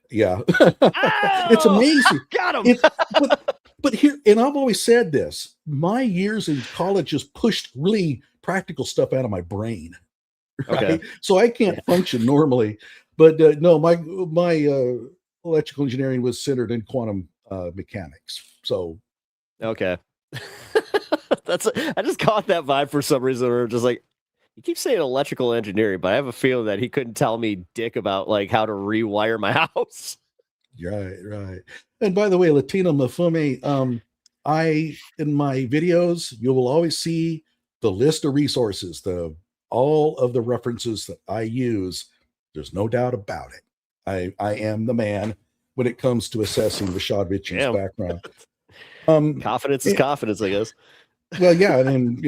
Yeah. It's amazing. Got him. But here, and I've always said this, my years in college just pushed really practical stuff out of my brain. Right? Okay. So I can't function normally. But no, my electrical engineering was centered in quantum mechanics. So okay. I just caught that vibe for some reason. We're just like, you keep saying electrical engineering, but I have a feeling that he couldn't tell me dick about like how to rewire my house. Right. And by the way, Latino Mafume, in my videos, you will always see the list of resources, all of the references that I use. There's no doubt about it. I am the man when it comes to assessing Rashad Richard's background. Confidence is confidence, I guess. Well, yeah, and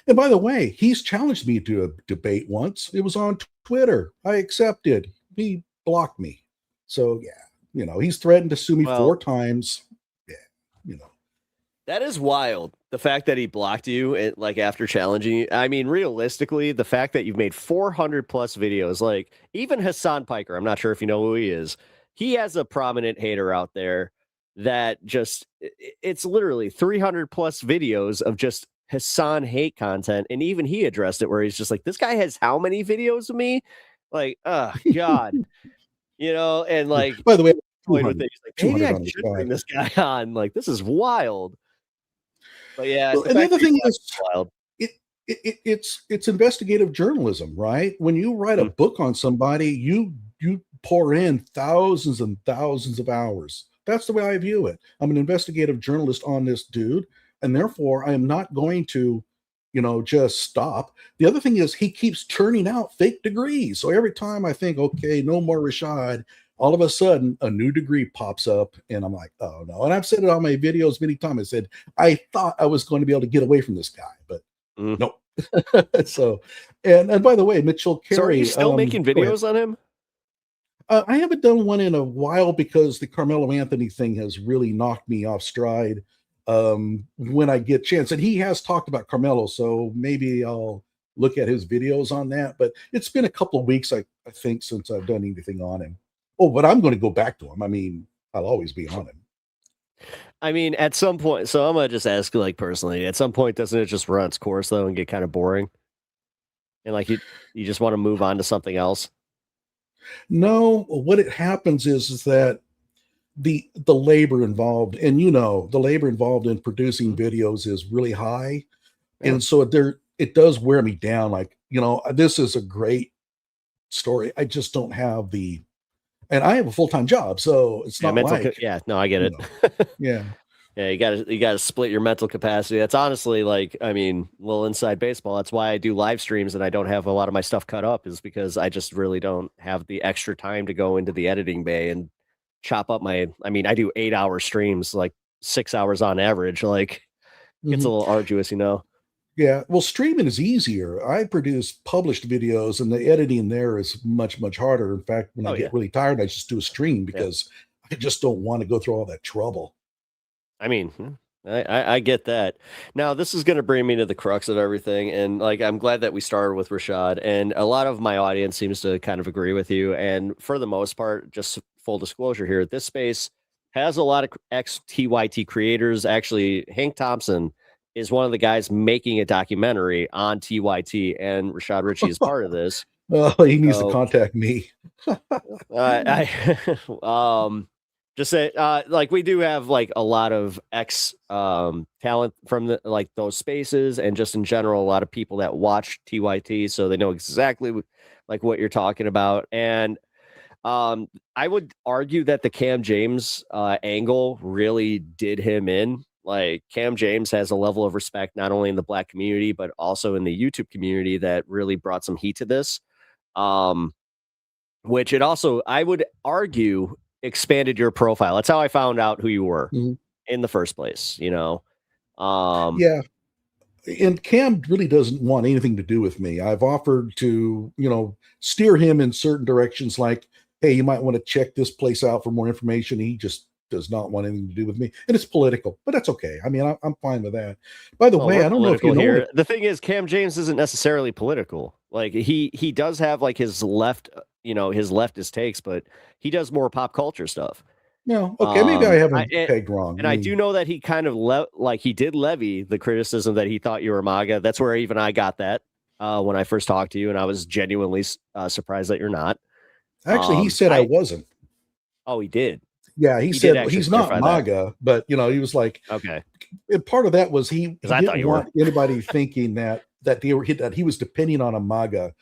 and by the way, he's challenged me to a debate once. It was on Twitter. I accepted. He blocked me. So yeah, he's threatened to sue me 4 times. Yeah, That is wild. The fact that he blocked you, after challenging you. I mean, realistically, the fact that you've made 400 plus videos, like even Hassan Piker, I'm not sure if you know who he is. He has a prominent hater out there that it's literally 300 plus videos of just Hassan hate content. And even he addressed it where he's just like, this guy has how many videos of me? Like, oh God, and like, by the way, with it, he's like, maybe I should bring this guy on. Like, this is wild. But yeah, and the other thing is, it's investigative journalism, right? When you write a book on somebody, you pour in thousands and thousands of hours. That's the way I view it. I'm an investigative journalist on this dude, and therefore I am not going to, just stop. The other thing is he keeps churning out fake degrees. So every time I think, okay, no more Rashad, all of a sudden a new degree pops up and I'm like, oh no. And I've said it on my videos many times. I said, I thought I was going to be able to get away from this guy, but no. So, and by the way, Mitchell Carey. So are you still making videos on him? I haven't done one in a while because the Carmelo Anthony thing has really knocked me off stride when I get a chance. And he has talked about Carmelo, so maybe I'll look at his videos on that. But it's been a couple of weeks, I think, since I've done anything on him. Oh, but I'm going to go back to him. I mean, I'll always be on him. I mean, at some point, so I'm going to just ask you, like, personally, at some point, doesn't it just run its course, though, and get kind of boring? And, like, you just want to move on to something else? No, what it happens is that the labor involved, and the labor involved in producing videos is really high. Yeah. And so it does wear me down. Like, this is a great story. I just don't have and I have a full-time job, so it's not like, no, I get it. Yeah. Yeah, you gotta split your mental capacity. That's honestly like, I mean, little inside baseball. That's why I do live streams and I don't have a lot of my stuff cut up, is because I just really don't have the extra time to go into the editing bay and chop up I do 8-hour streams, like 6 hours on average. Like, it's a little arduous, Yeah, well, streaming is easier. I produce published videos, and the editing there is much, much harder. In fact, when I get really tired, I just do a stream because I just don't want to go through all that trouble. I mean, I get that. Now, this is going to bring me to the crux of everything. And like, I'm glad that we started with Rashad, and a lot of my audience seems to kind of agree with you. And for the most part, just full disclosure here, this space has a lot of ex-TYT creators. Actually, Hank Thompson is one of the guys making a documentary on TYT, and Rashad Ritchie is part of this. Oh, he needs to contact me. Just say, like, we do have like a lot of talent from those spaces, and just in general, a lot of people that watch TYT, so they know exactly like what you're talking about. And I would argue that the Cam James angle really did him in. Like, Cam James has a level of respect not only in the Black community but also in the YouTube community that really brought some heat to this. Which it also, I would argue, expanded your profile. That's how I found out who you were in the first place, Yeah. And Cam really doesn't want anything to do with me. I've offered to, steer him in certain directions, like, hey, you might want to check this place out for more information. He just does not want anything to do with me. And it's political, but that's okay. I mean, I'm fine with that. By the way, I don't know if you know here. The thing is, Cam James isn't necessarily political. Like, he does have like his left, his leftist takes, but he does more pop culture stuff. No, okay, maybe I haven't pegged wrong. And I do know that he kind of he did levy the criticism that he thought you were MAGA. That's where even I got that when I first talked to you, and I was genuinely surprised that you're not. Actually, he said I wasn't. Oh, he did. Yeah, he said he's not MAGA, but he was like, okay. And part of that was he didn't want anybody thinking that he was depending on a MAGA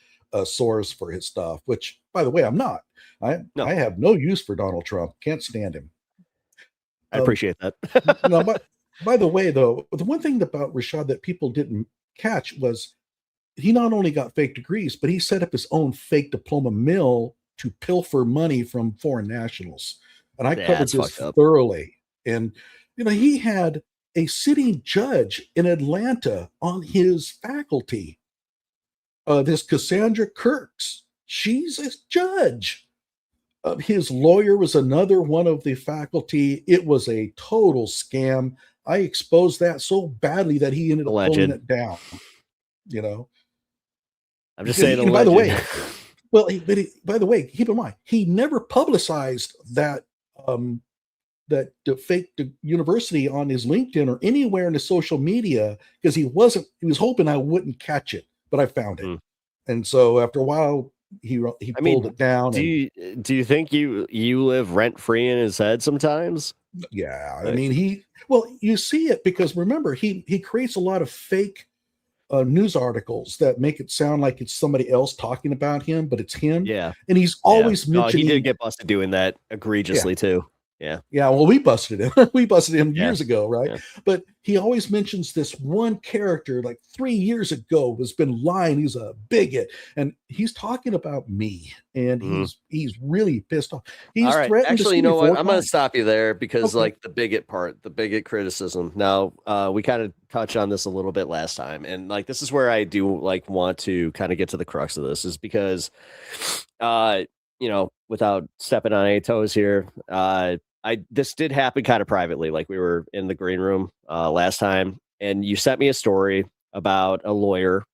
source for his stuff. Which, by the way, I'm not. I have no use for Donald Trump. Can't stand him. I appreciate that. But by the way, though, the one thing about Rashad that people didn't catch was he not only got fake degrees, but he set up his own fake diploma mill to pilfer money from foreign nationals. And I covered this thoroughly. And, he had a sitting judge in Atlanta on his faculty. This Cassandra Kirks, she's a judge. His lawyer was another one of the faculty. It was a total scam. I exposed that so badly that he ended up pulling it down. I'm just saying. By the way, by the way, keep in mind, he never publicized that that fake university on his LinkedIn or anywhere in his social media because he was hoping I wouldn't catch it, but I found it. And so after a while, he pulled it down. Do you think you live rent free in his head sometimes? Yeah, I mean, you see it because remember, he creates a lot of fake news articles that make it sound like it's somebody else talking about him, but it's him. Yeah, and he's always mentioning. He did get busted doing that egregiously too. Yeah. Yeah. Well, we busted him. We busted him years ago, right? Yeah. But he always mentions this one character, like 3 years ago, has been lying. He's a bigot, and he's talking about me, and he's really pissed off. He's all right. threatened. Actually, you know what? I'm going to stop you there because, like, the bigot part, the bigot criticism. Now, we kind of touched on this a little bit last time, and like, this is where I do like want to kind of get to the crux of this, is because, without stepping on any toes here, this did happen kind of privately. Like, we were in the green room last time, and you sent me a story about a lawyer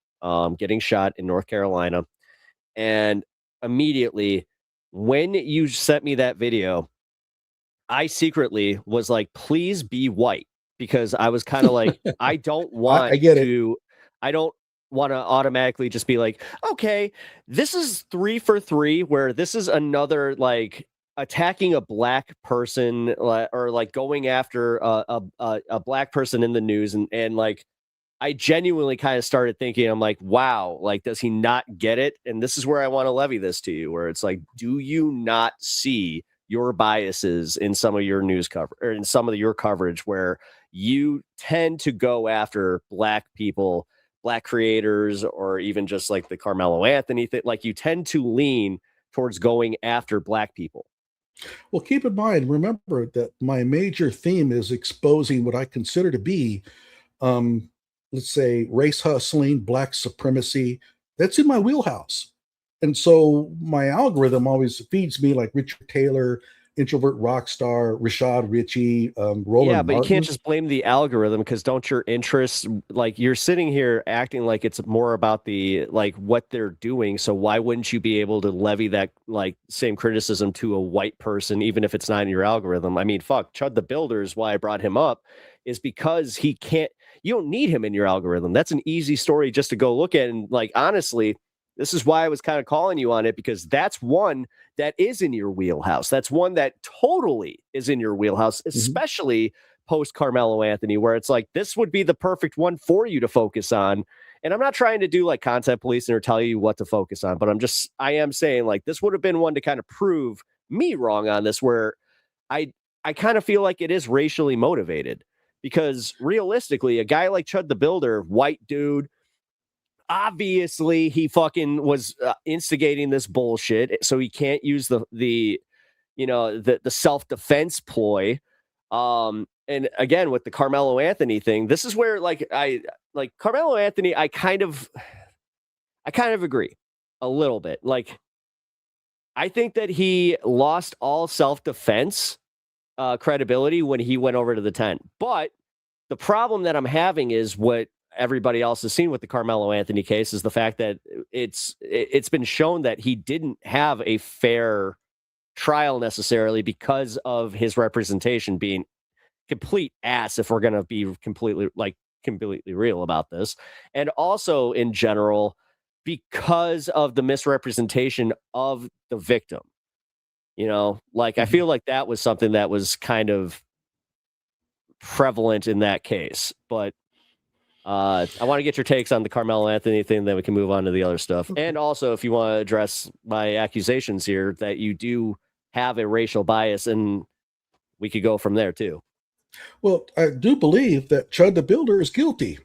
getting shot in North Carolina. And immediately when you sent me that video, I secretly was like, please be white, because I was kind of like, I don't want I don't want to automatically just be like, okay, this is 3 for 3, where this is another like attacking a black person or like going after a black person in the news and like I genuinely kind of started thinking, I'm like, wow, like, does he not get it? And this is where I want to levy this to you, where it's like, do you not see your biases in some of your news cover or in some of your coverage where you tend to go after black people, black creators, or even just like the Carmelo Anthony thing? Like, you tend to lean towards going after black people. Well, keep in mind, remember that my major theme is exposing what I consider to be, let's say, race hustling, black supremacy. That's in my wheelhouse. And so my algorithm always feeds me like Richard Taylor, introvert rock star, Rashad Ritchie, Roland but Martin. you can't just blame the algorithm, because don't your interests, like, you're sitting here acting like it's more about the, like, what they're doing. So why wouldn't you be able to levy that, like, same criticism to a white person, even if it's not in your algorithm? I mean, fuck, Chud the Builder is why I brought him up, is because he can't, you don't need him in your algorithm. That's an easy story just to go look at. And like, honestly, this is why I was kind of calling you on it, because that's one that is in your wheelhouse. That's one that totally is in your wheelhouse, especially post Carmelo Anthony, where it's like, this would be the perfect one for you to focus on. And I'm not trying to do like content policing or tell you what to focus on, but I am saying, like, this would have been one to kind of prove me wrong on this, where I kind of feel like it is racially motivated, because realistically, a guy like Chud the Builder, white dude, obviously he fucking was instigating this bullshit, so he can't use the self-defense ploy. And again, with the Carmelo Anthony thing, this is where Carmelo Anthony, I kind of agree a little bit. Like, I think that he lost all self-defense credibility when he went over to the tent. But the problem that I'm having is what everybody else has seen with the Carmelo Anthony case, is the fact that it's been shown that he didn't have a fair trial necessarily, because of his representation being complete ass, if we're going to be completely real about this. And also in general, because of the misrepresentation of the victim. I feel like that was something that was kind of prevalent in that case. But I want to get your takes on the Carmelo Anthony thing, then we can move on to the other stuff. And also, if you want to address my accusations here that you do have a racial bias, and we could go from there too. Well, I do believe that Chud the Builder is guilty.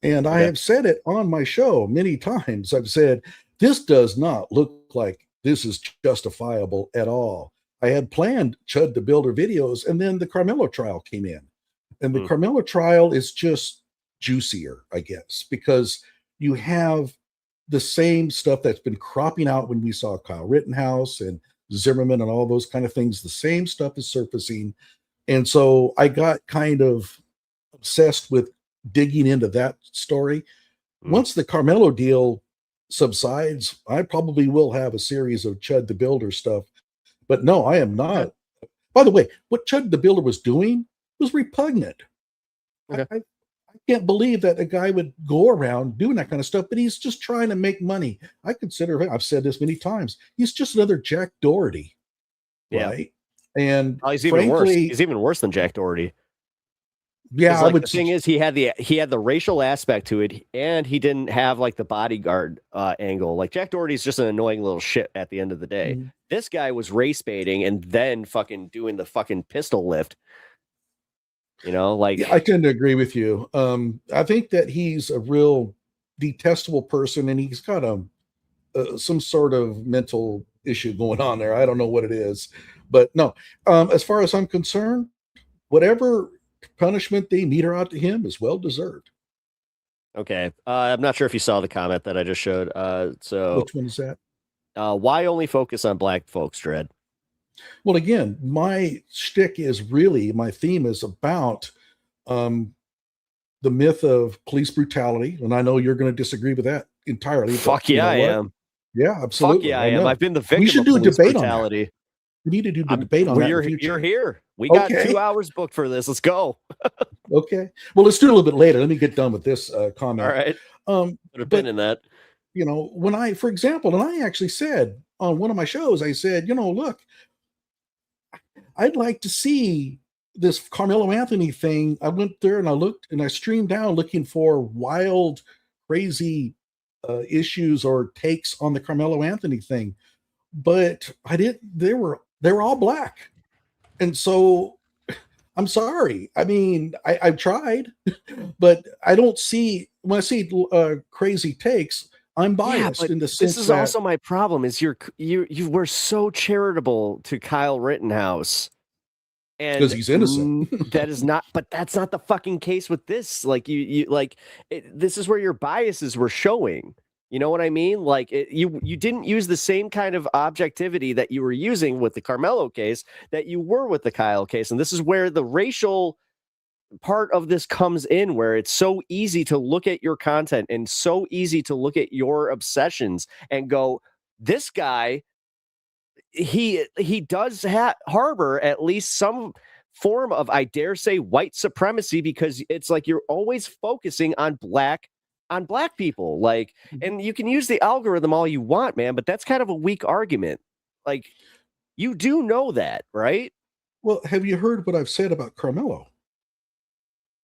And I have said it on my show many times. I've said, this does not look like this is justifiable at all. I had planned Chud the Builder videos, and then the Carmelo trial came in. And the Carmelo trial is just juicier, I guess, because you have the same stuff that's been cropping out when we saw Kyle Rittenhouse and Zimmerman and all those kind of things. The same stuff is surfacing. And so I got kind of obsessed with digging into that story. Once the Carmelo deal subsides, I probably will have a series of Chud the Builder stuff. But no, I am not. By the way, what Chud the Builder was doing was repugnant. I can't believe that a guy would go around doing that kind of stuff, but he's just trying to make money. I consider him, I've said this many times, he's just another Jack Doherty, right? And he's even worse. He's even worse than Jack Doherty. Yeah, the thing is, he had the racial aspect to it, and he didn't have like the bodyguard angle. Like, Jack Doherty's just an annoying little shit at the end of the day. This guy was race baiting and then fucking doing the fucking pistol lift. I tend to agree with you. I think that he's a real detestable person, and he's got some sort of mental issue going on there. I don't know what it is, but no. As far as I'm concerned, whatever punishment they meter out to him is well deserved. Okay. I'm not sure if you saw the comment that I just showed. So which one is that? Why only focus on black folks, Dredd? Well, again, my shtick is really, my theme is about the myth of police brutality. And I know you're going to disagree with that entirely. Fuck yeah, I am. Yeah, absolutely. Fuck yeah, I am. I've been the victim we should of do a police debate brutality. on that. We need to do the debate on that. You're here. We got 2 hours booked for this. Let's go. Okay. Well, let's do it a little bit later. Let me get done with this comment. All right. Put a pin in that. When for example, and I actually said on one of my shows, I said, look, I'd like to see this Carmelo Anthony thing. I went there and I looked and I streamed down looking for wild, crazy issues or takes on the Carmelo Anthony thing, but I didn't. They were all black, and so I'm sorry. I mean, I've tried, but I don't see when I see crazy takes. I'm biased in the sense this is that also my problem. Is you were so charitable to Kyle Rittenhouse, and because he's innocent. That is not, but that's not the fucking case with this. Like this is where your biases were showing. You know what I mean? Like you didn't use the same kind of objectivity that you were using with the Carmelo case that you were with the Kyle case, and this is where the racial part of this comes in, where it's so easy to look at your content and so easy to look at your obsessions and go, this guy, he does harbor at least some form of, I dare say, white supremacy, because it's like you're always focusing on black people. Like, and you can use the algorithm all you want, man, but that's kind of a weak argument. Like, you do know that, right? Well, have you heard what I've said about Carmelo?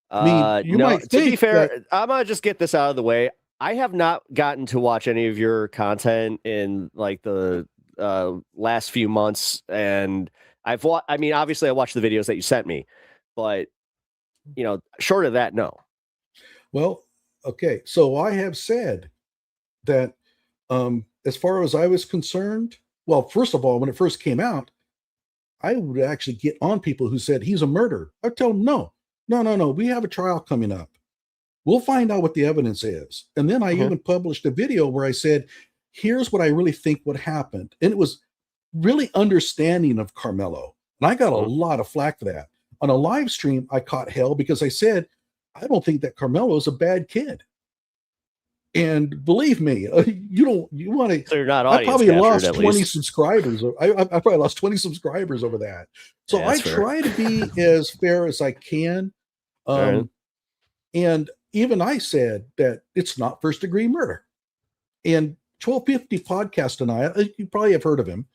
I mean, you no, might to think be fair, that, I'm gonna just get this out of the way. I have not gotten to watch any of your content in like the last few months, and I mean, obviously I watched the videos that you sent me, but short of that, no. Well, okay, so I have said that as far as I was concerned, well, first of all, when it first came out, I would actually get on people who said he's a murderer. I'd tell them, no, we have a trial coming up. We'll find out what the evidence is. And then I even published a video where I said, here's what I really think would happen. And it was really understanding of Carmelo. And I got a lot of flack for that. On a live stream, I caught hell because I said, I don't think that Carmelo is a bad kid. And believe me, you want to. So you're not I probably audience captured, lost 20 subscribers. I probably lost 20 subscribers over that. So Yeah, I that's fair. try to be as fair as I can. Right. And even I said that it's not first degree murder. And 1250 Podcast and I, you probably have heard of him.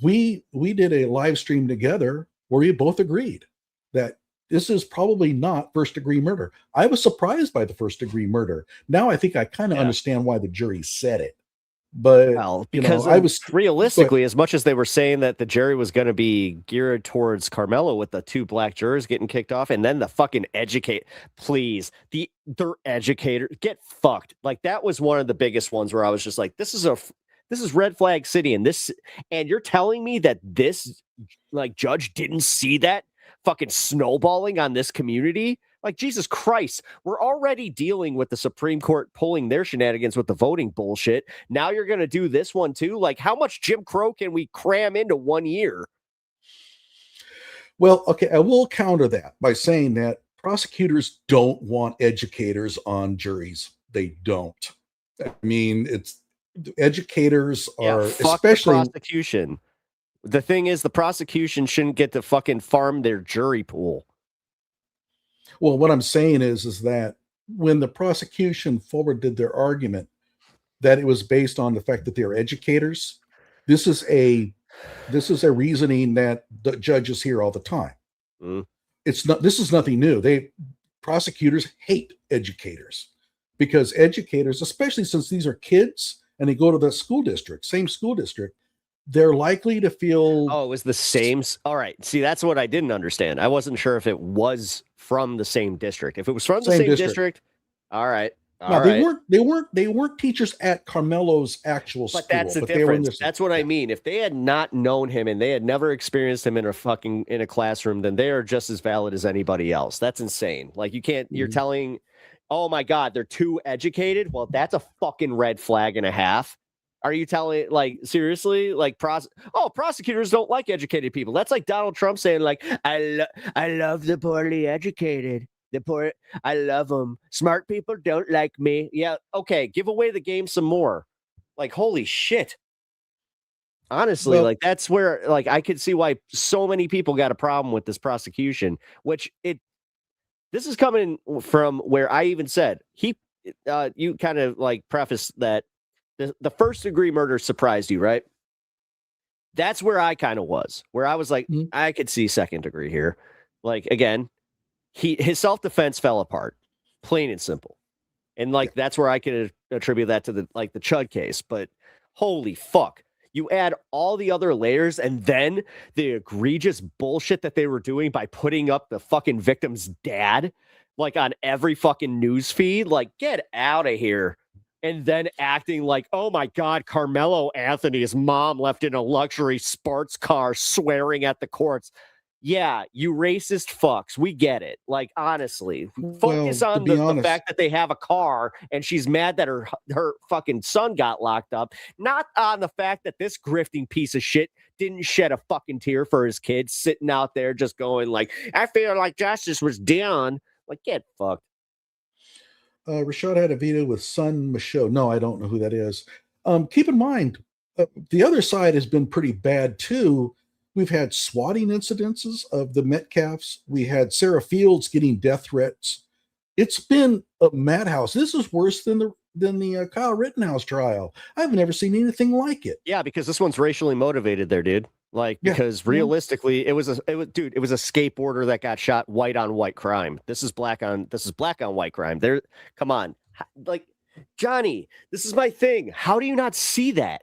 We did a live stream together where we both agreed that this is probably not first degree murder. I was surprised by the first degree murder. Now I think I kind of understand why the jury said it. But because I was realistically, as much as they were saying that the jury was going to be geared towards Carmelo with the 2 black jurors getting kicked off, and then the fucking their educator get fucked. Like, that was one of the biggest ones where I was just like, this is red flag city, and you're telling me that this judge didn't see that fucking snowballing on this community? Like, Jesus Christ, we're already dealing with the Supreme Court pulling their shenanigans with the voting bullshit. Now you're going to do this one too? Like, how much Jim Crow can we cram into 1 year? Well, okay, I will counter that by saying that prosecutors don't want educators on juries. They don't. I mean, it's educators are especially the prosecution. The thing is, the prosecution shouldn't get to fucking farm their jury pool. Well, what I'm saying is that when the prosecution forwarded their argument that it was based on the fact that they're educators, this is a reasoning that the judges hear all the time. This is nothing new. Prosecutors hate educators because educators, especially since these are kids and they go to the same school district, they're likely to feel. Oh, it was the same. All right. See, that's what I didn't understand. I wasn't sure if it was from the same district. If it was from the same district, all right. No, they weren't teachers at Carmelo's actual school. But that's the difference. That's what I mean. If they had not known him and they had never experienced him in a classroom, then they are just as valid as anybody else. That's insane. Like, you can't. You're telling, oh my God, they're too educated. Well, that's a fucking red flag and a half. Are you telling, like, seriously? Like, prosecutors don't like educated people. That's like Donald Trump saying, like, I love the poorly educated. I love them. Smart people don't like me. Yeah, okay, give away the game some more. Like, holy shit. Honestly, like, that's where, like, I could see why so many people got a problem with this prosecution, this is coming from where I even said, you kind of, like, preface that the first degree murder surprised you, right? That's where I kind of was, where I was like, I could see second degree here. Like, again, his self-defense fell apart, plain and simple. And like, that's where I could attribute that to the Chud case. But holy fuck, you add all the other layers and then the egregious bullshit that they were doing by putting up the fucking victim's dad, like on every fucking news feed, like get out of here. And then acting like, oh my God, Carmelo Anthony's mom left in a luxury sports car swearing at the courts. Yeah, you racist fucks. We get it. Like, honestly, focus on the fact that they have a car and she's mad that her fucking son got locked up, not on the fact that this grifting piece of shit didn't shed a fucking tear for his kids sitting out there just going like, I feel like justice was done. Like, get fucked. Rashad had a video with Son Michaud. No, I don't know who that is. Keep in mind, the other side has been pretty bad too. We've had swatting incidences of the Metcalfs. We had Sarah Fields getting death threats. It's been a madhouse. This is worse than the Kyle Rittenhouse trial. I've never seen anything like it. Yeah, because this one's racially motivated there, dude. Like, because realistically, it was a skateboarder that got shot. White on white crime. This is black on white crime. There, come on, like Johnny. This is my thing. How do you not see that?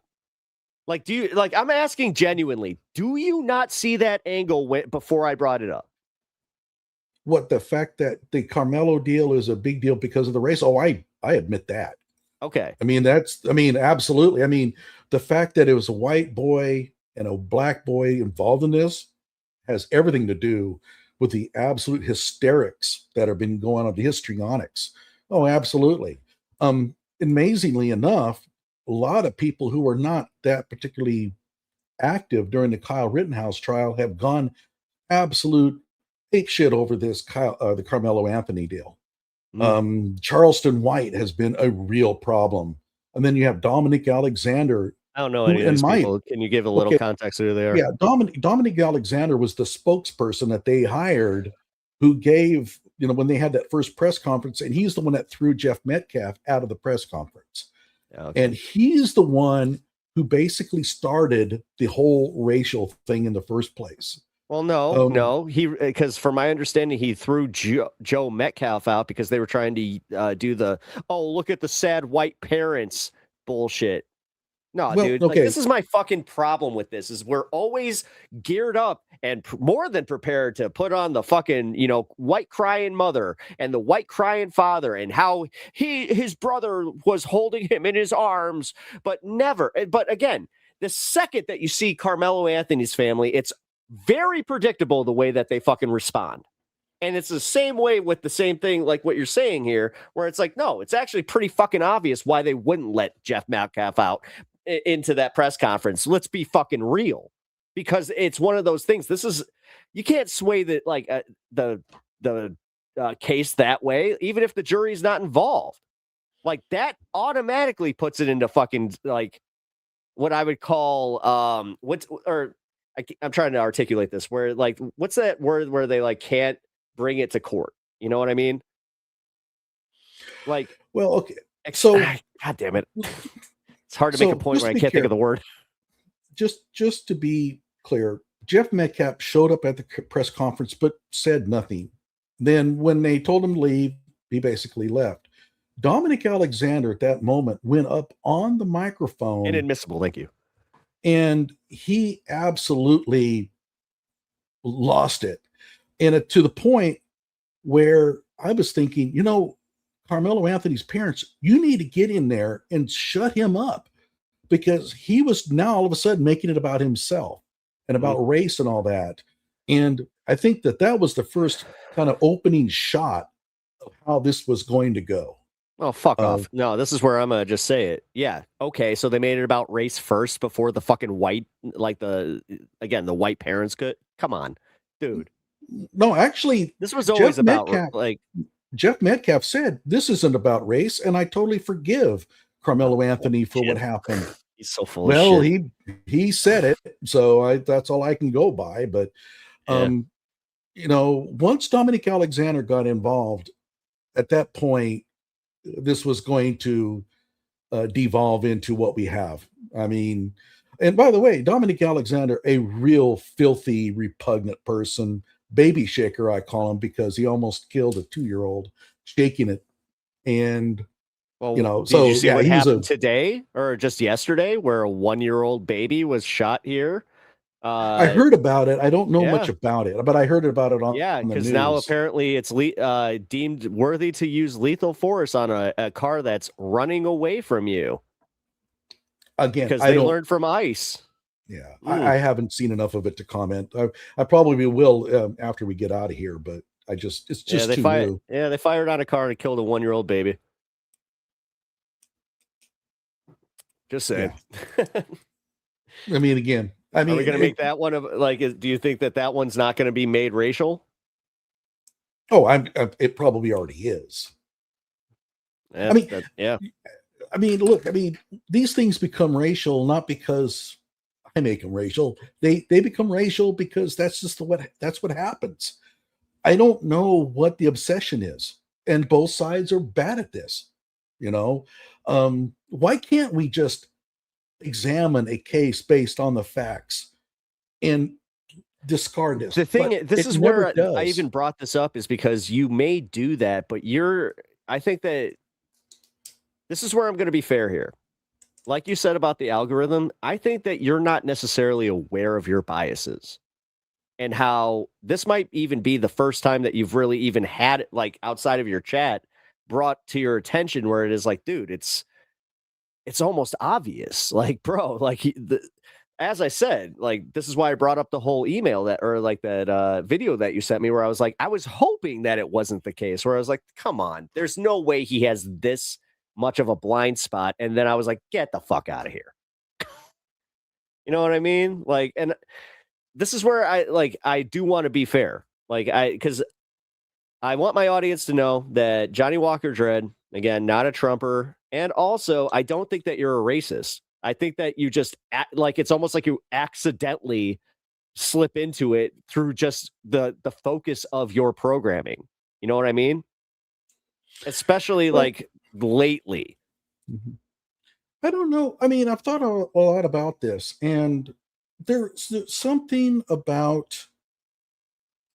Like, I'm asking genuinely. Do you not see that angle before I brought it up? What, the fact that the Carmelo deal is a big deal because of the race? Oh, I admit that. Okay. I mean, absolutely. I mean, the fact that it was a white boy and a black boy involved in this has everything to do with the absolute hysterics that have been going on, the histrionics. Oh, absolutely. Amazingly enough, a lot of people who were not that particularly active during the Kyle Rittenhouse trial have gone absolute ape shit over this the Carmelo Anthony deal. Charleston White has been a real problem. And then you have Dominic Alexander. I don't know any of these people. Can you give a little context who they are? Yeah, Dominic Alexander was the spokesperson that they hired who gave, when they had that first press conference, and he's the one that threw Jeff Metcalf out of the press conference. Okay. And he's the one who basically started the whole racial thing in the first place. Well, no, because from my understanding, he threw Joe Metcalf out because they were trying to do the, look at the sad white parents bullshit. No, dude, okay. This is my fucking problem with this is we're always geared up and more than prepared to put on the fucking, white crying mother and the white crying father and how his brother was holding him in his arms, but again, the second that you see Carmelo Anthony's family, it's very predictable the way that they fucking respond. And it's the same way with the same thing, like what you're saying here, where it's like, no, it's actually pretty fucking obvious why they wouldn't let Jeff Metcalf out into that press conference. Let's be fucking real, because it's one of those things. You can't sway the case that way, even if the jury's not involved. Like that automatically puts it into fucking like what I would call I'm trying to articulate this where like what's that word where they like can't bring it to court? You know what I mean? Like, well, okay. So God damn it. It's hard to make a point when I can't think of the word. Just to be clear, Jeff Metcalf showed up at the press conference but said nothing. Then when they told him to leave, he basically left. Dominic Alexander at that moment went up on the microphone. Inadmissible, thank you. And he absolutely lost it. And to the point where I was thinking, Carmelo Anthony's parents, you need to get in there and shut him up, because he was now all of a sudden making it about himself and about race and all that. And I think that was the first kind of opening shot of how this was going to go. Oh, fuck off. No, this is where I'm going to just say it. Yeah. Okay. So they made it about race first before the fucking white, like the white parents could. Come on, dude. No, actually, this was always about Jeff Metcalf said, this isn't about race, and I totally forgive Carmelo Anthony for what happened. He's so full of shit. He said it, so that's all I can go by. But, once Dominic Alexander got involved, at that point, this was going to devolve into what we have. I mean, And by the way, Dominic Alexander, a real filthy, repugnant person, baby shaker, I call him, because he almost killed a 2-year-old shaking it. And, Well, you know, did so you see yeah, what he was happened today or just yesterday where a 1-year-old baby was shot here? I heard about it. I don't know much Yeah. about it, but I heard about it on Yeah, the because news. now apparently it's deemed worthy to use lethal force on a car that's running away from you. Again, Because I they don't. learned from ICE. Yeah, Mm. I haven't seen enough of it to comment. I probably will after we get out of here, but it's just too new. Yeah, they fired on a car and killed a 1-year-old baby. Just saying. I mean, again, I mean, are we going to make that one of like? Do you think that one's not going to be made racial? Oh, it probably already is. Yeah, I mean, yeah. I mean, look, I mean, these things become racial not because I make them racial. They become racial because that's just that's what happens. I don't know what the obsession is, and both sides are bad at this. You know, why can't we just examine a case based on the facts and discard this? The thing, But this it is never where does. I even brought this up is because you may do that, but I think that this is where I'm going to be fair here. Like you said about the algorithm, I think that you're not necessarily aware of your biases and how this might even be the first time that you've really even had it, like outside of your chat, brought to your attention where it is like, dude, it's almost obvious. Like, bro, like as I said, like, this is why I brought up the whole email that video that you sent me where I was like, I was hoping that it wasn't the case, where I was like, come on, there's no way he has this much of a blind spot. And then I was like, get the fuck out of here. You know what I mean? Like, and this is where I do want to be fair. Like, because I want my audience to know that Johnny Walker Dread, again, not a Trumper. And also, I don't think that you're a racist. I think that you just it's almost like you accidentally slip into it through just the focus of your programming. You know what I mean? Especially like lately. I don't know. I mean, I've thought a lot about this, and there's something about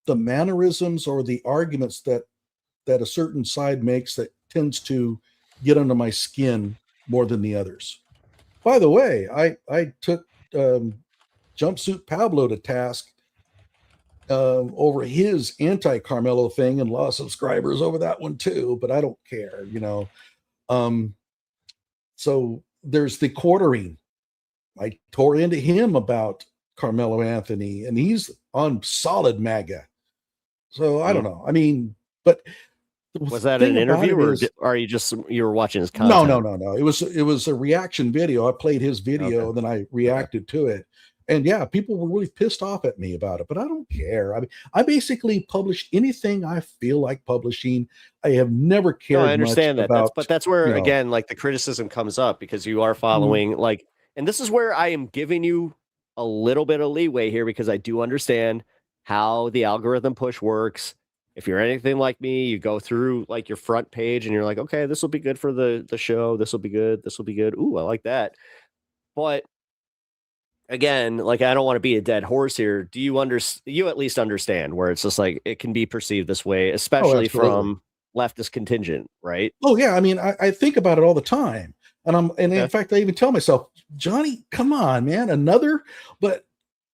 the mannerisms or the arguments that a certain side makes that tends to get under my skin more than the others. By the way, I took Jumpsuit Pablo to task over his anti-Carmelo thing and lost subscribers over that one too, but I don't care, you know. So there's the quartering. I tore into him about Carmelo Anthony, and he's on solid MAGA. So I don't know. I mean, but was that an interview, or are you were watching his content? No. It was a reaction video. I played his video, and then I reacted to it. And yeah, people were really pissed off at me about it, but I don't care. I mean, I basically publish anything I feel like publishing. I have never cared. No, I understand much that. about, but that's where, you know, again, like the criticism comes up because you are following like, and this is where I am giving you a little bit of leeway here because I do understand how the algorithm push works. If you're anything like me, you go through like your front page and you're like, okay, this will be good for the show. This will be good. This will be good. Ooh, I like that. But again, like, I don't want to be a dead horse here. Do you you at least understand where it's just like it can be perceived this way, especially from leftist contingent, right? Oh yeah, I mean, I think about it all the time, and in fact, I even tell myself, Johnny, come on, man, another. But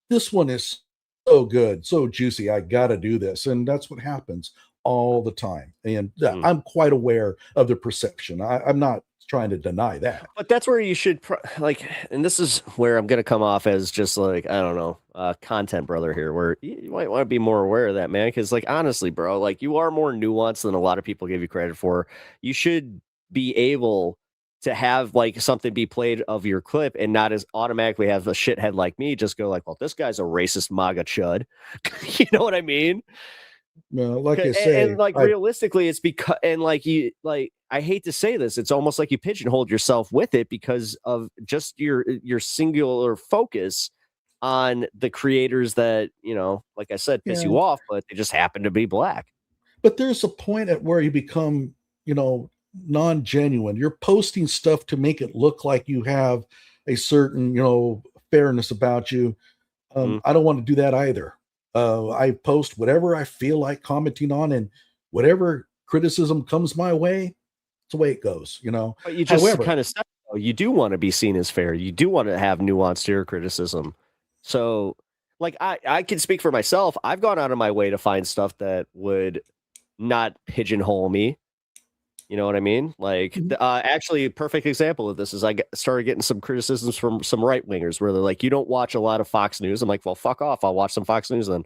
this one is so good, so juicy. I got to do this, and that's what happens all the time. And I'm quite aware of the perception. I'm not trying to deny that. But that's where you should and this is where I'm going to come off as just like, I don't know, content brother here, where you might want to be more aware of that, man. Because like, honestly, bro, like you are more nuanced than a lot of people give you credit for. You should be able to have like something be played of your clip and not as automatically have a shithead like me just go like, well, this guy's a racist MAGA chud. You know what I mean? No, like I say, and like realistically, it's because, and like I hate to say this, it's almost like you pigeonholed yourself with it because of just your singular focus on the creators that, you know, like I said, piss you off, but they just happen to be black. But there's a point at where you become, you know, non-genuine. You're posting stuff to make it look like you have a certain, you know, fairness about you. I don't want to do that either. I post whatever I feel like commenting on, and whatever criticism comes my way, it's the way it goes, you know. But you just However, kind of said, you do want to be seen as fair. You do want to have nuanced your criticism. So, like, I can speak for myself. I've gone out of my way to find stuff that would not pigeonhole me. You know what I mean? Like, actually, a perfect example of this is started getting some criticisms from some right wingers where they're like, "You don't watch a lot of Fox News." I'm like, "Well, fuck off. I'll watch some Fox News then."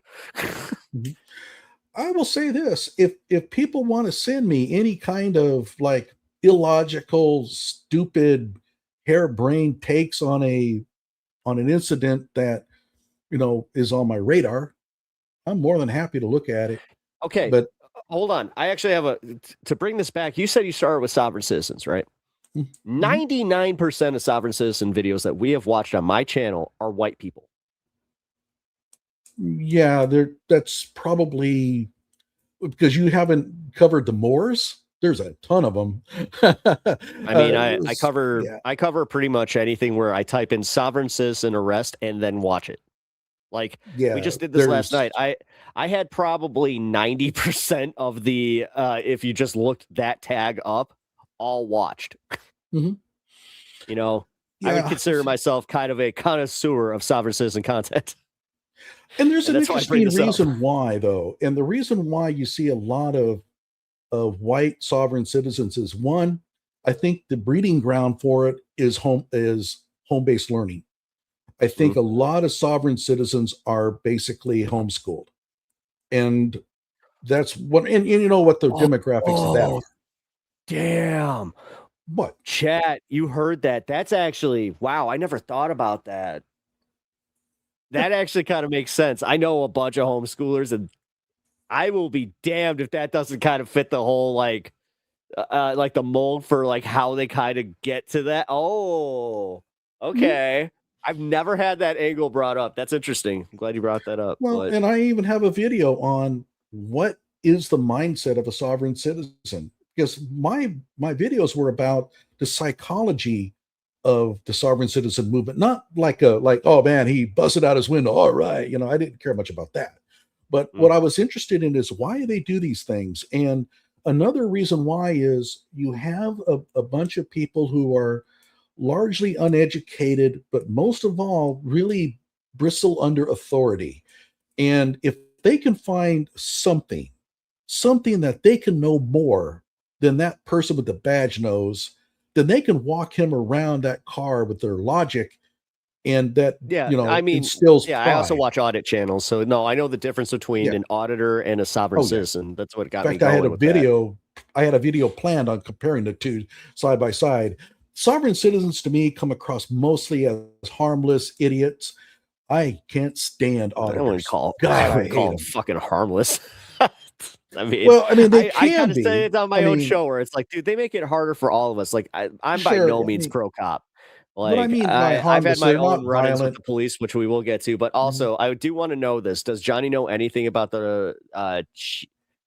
I will say this: if people want to send me any kind of like illogical, stupid, harebrained takes on an incident that is on my radar, I'm more than happy to look at it. Okay, but hold on. I actually have to bring this back. You said you started with sovereign citizens, right? 99% of sovereign citizen videos that we have watched on my channel are white people. Yeah, that's probably because you haven't covered the Moors. There's a ton of them. I mean, I cover pretty much anything where I type in sovereign citizen arrest and then watch it. Like, we just did this last night. I had probably 90% of the if you just looked that tag up, all watched. I would consider myself kind of a connoisseur of sovereign citizen content. And there's an interesting reason why, though. And the reason why you see a lot of white sovereign citizens is, one, I think the breeding ground for it is home-based learning. I think a lot of sovereign citizens are basically homeschooled. And that's what, and you know what the demographics of that are. Damn. What? Chat, you heard that. That's actually, wow, I never thought about that. That actually kind of makes sense. I know a bunch of homeschoolers, and I will be damned if that doesn't kind of fit the whole like the mold for like how they kind of get to that. Oh, okay. I've never had that angle brought up. That's interesting. I'm glad you brought that up. Well, and I even have a video on what is the mindset of a sovereign citizen, because my videos were about the psychology of the sovereign citizen movement, not like oh man, he busted out his window, all right, I didn't care much about that. But what I was interested in is why they do these things. And another reason why is you have a bunch of people who are largely uneducated, but most of all really bristle under authority. And if they can find something that they can know more than that person with the badge knows, then they can walk him around that car with their logic, and that instills pride. I also watch audit channels, so no, I know the difference between an auditor and a sovereign citizen. That's what got me going. I had a video planned on comparing the two side by side. Sovereign citizens to me come across mostly as harmless idiots. I can't stand auditors. I wouldn't call them fucking harmless. I mean, they can I kind of be. say it on my own show where it's like, dude, they make it harder for all of us. Like, I'm by no means pro cop. Like, what I mean by I've had harmless, my they're own not run-ins violent. with the police, which we will get to. But also, I do want to know this: does Johnny know anything about the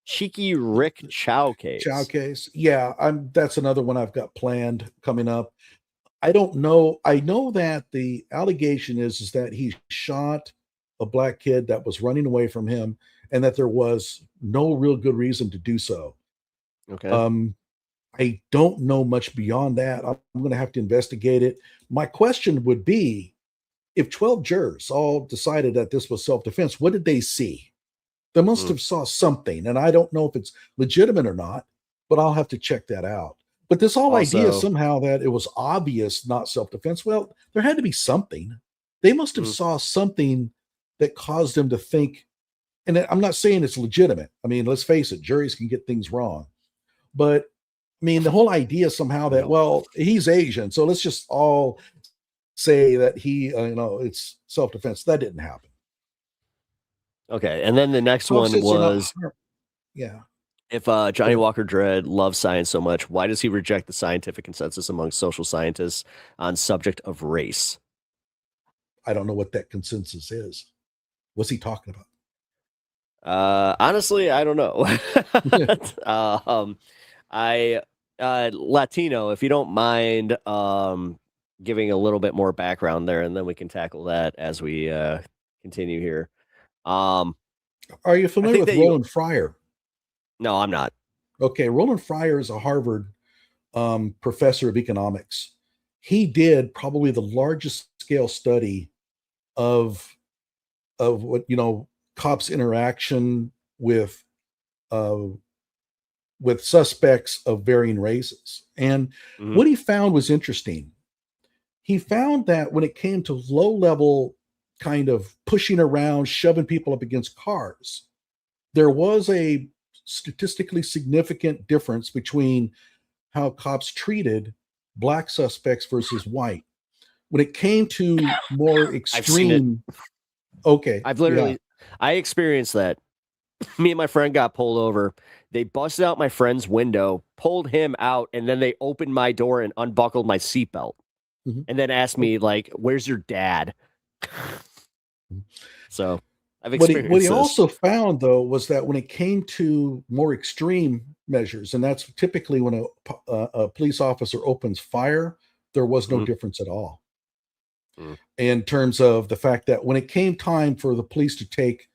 Cheeky Rick Chow case? Chow case, yeah, that's another one I've got planned coming up. I don't know. I know that the allegation is that he shot a black kid that was running away from him, and that there was no real good reason to do so. Okay. I don't know much beyond that. I'm going to have to investigate it. My question would be, if 12 jurors all decided that this was self-defense, what did they see? They must have saw something, and I don't know if it's legitimate or not, but I'll have to check that out. But this whole idea somehow that it was obvious, not self-defense, well, there had to be something. They must have saw something that caused them to think, and I'm not saying it's legitimate. I mean, let's face it, juries can get things wrong. But I mean, the whole idea somehow that, well, he's Asian, so let's just all say that he, it's self-defense. That didn't happen. Okay, and then the next one was, if Johnny Walker Dredd loves science so much, why does he reject the scientific consensus among social scientists on subject of race? I don't know what that consensus is. What's he talking about? Honestly, I don't know. Latino, if you don't mind giving a little bit more background there, and then we can tackle that as we continue here. Are you familiar with Roland Fryer? No, I'm not. Okay, Roland Fryer is a Harvard professor of economics. He did probably the largest scale study of what cops' interaction with suspects of varying races. And what he found was interesting. He found that when it came to low-level kind of pushing around, shoving people up against cars, there was a statistically significant difference between how cops treated black suspects versus white. When it came to more extreme, I experienced that. Me and my friend got pulled over. They busted out my friend's window, pulled him out, and then they opened my door and unbuckled my seatbelt. And then asked me, like, where's your dad? So I've experienced what he this. also found, though, was that when it came to more extreme measures, and that's typically when a police officer opens fire, there was no difference at all. In terms of the fact that when it came time for the police to take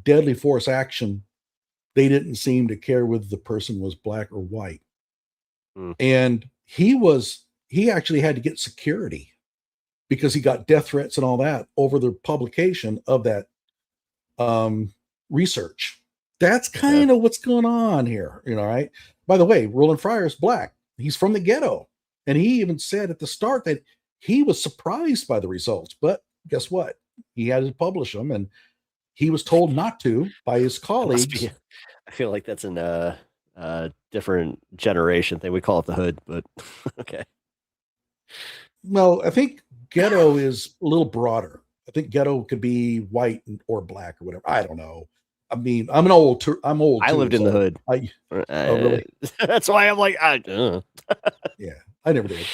deadly force action, they didn't seem to care whether the person was black or white. And he actually had to get security because he got death threats and all that over the publication of that research. That's kind of what's going on here, right? By the way, Roland Fryer is black. He's from the ghetto. And he even said at the start that he was surprised by the results. But guess what? He had to publish them, and he was told not to by his colleagues. I feel like that's a different generation thing. We call it the hood, but okay. Well, I think ghetto is a little broader. I think ghetto could be white or black or whatever. I don't know. I mean, I'm old. I lived in the hood. Oh, really? That's why I'm like, yeah, I never did.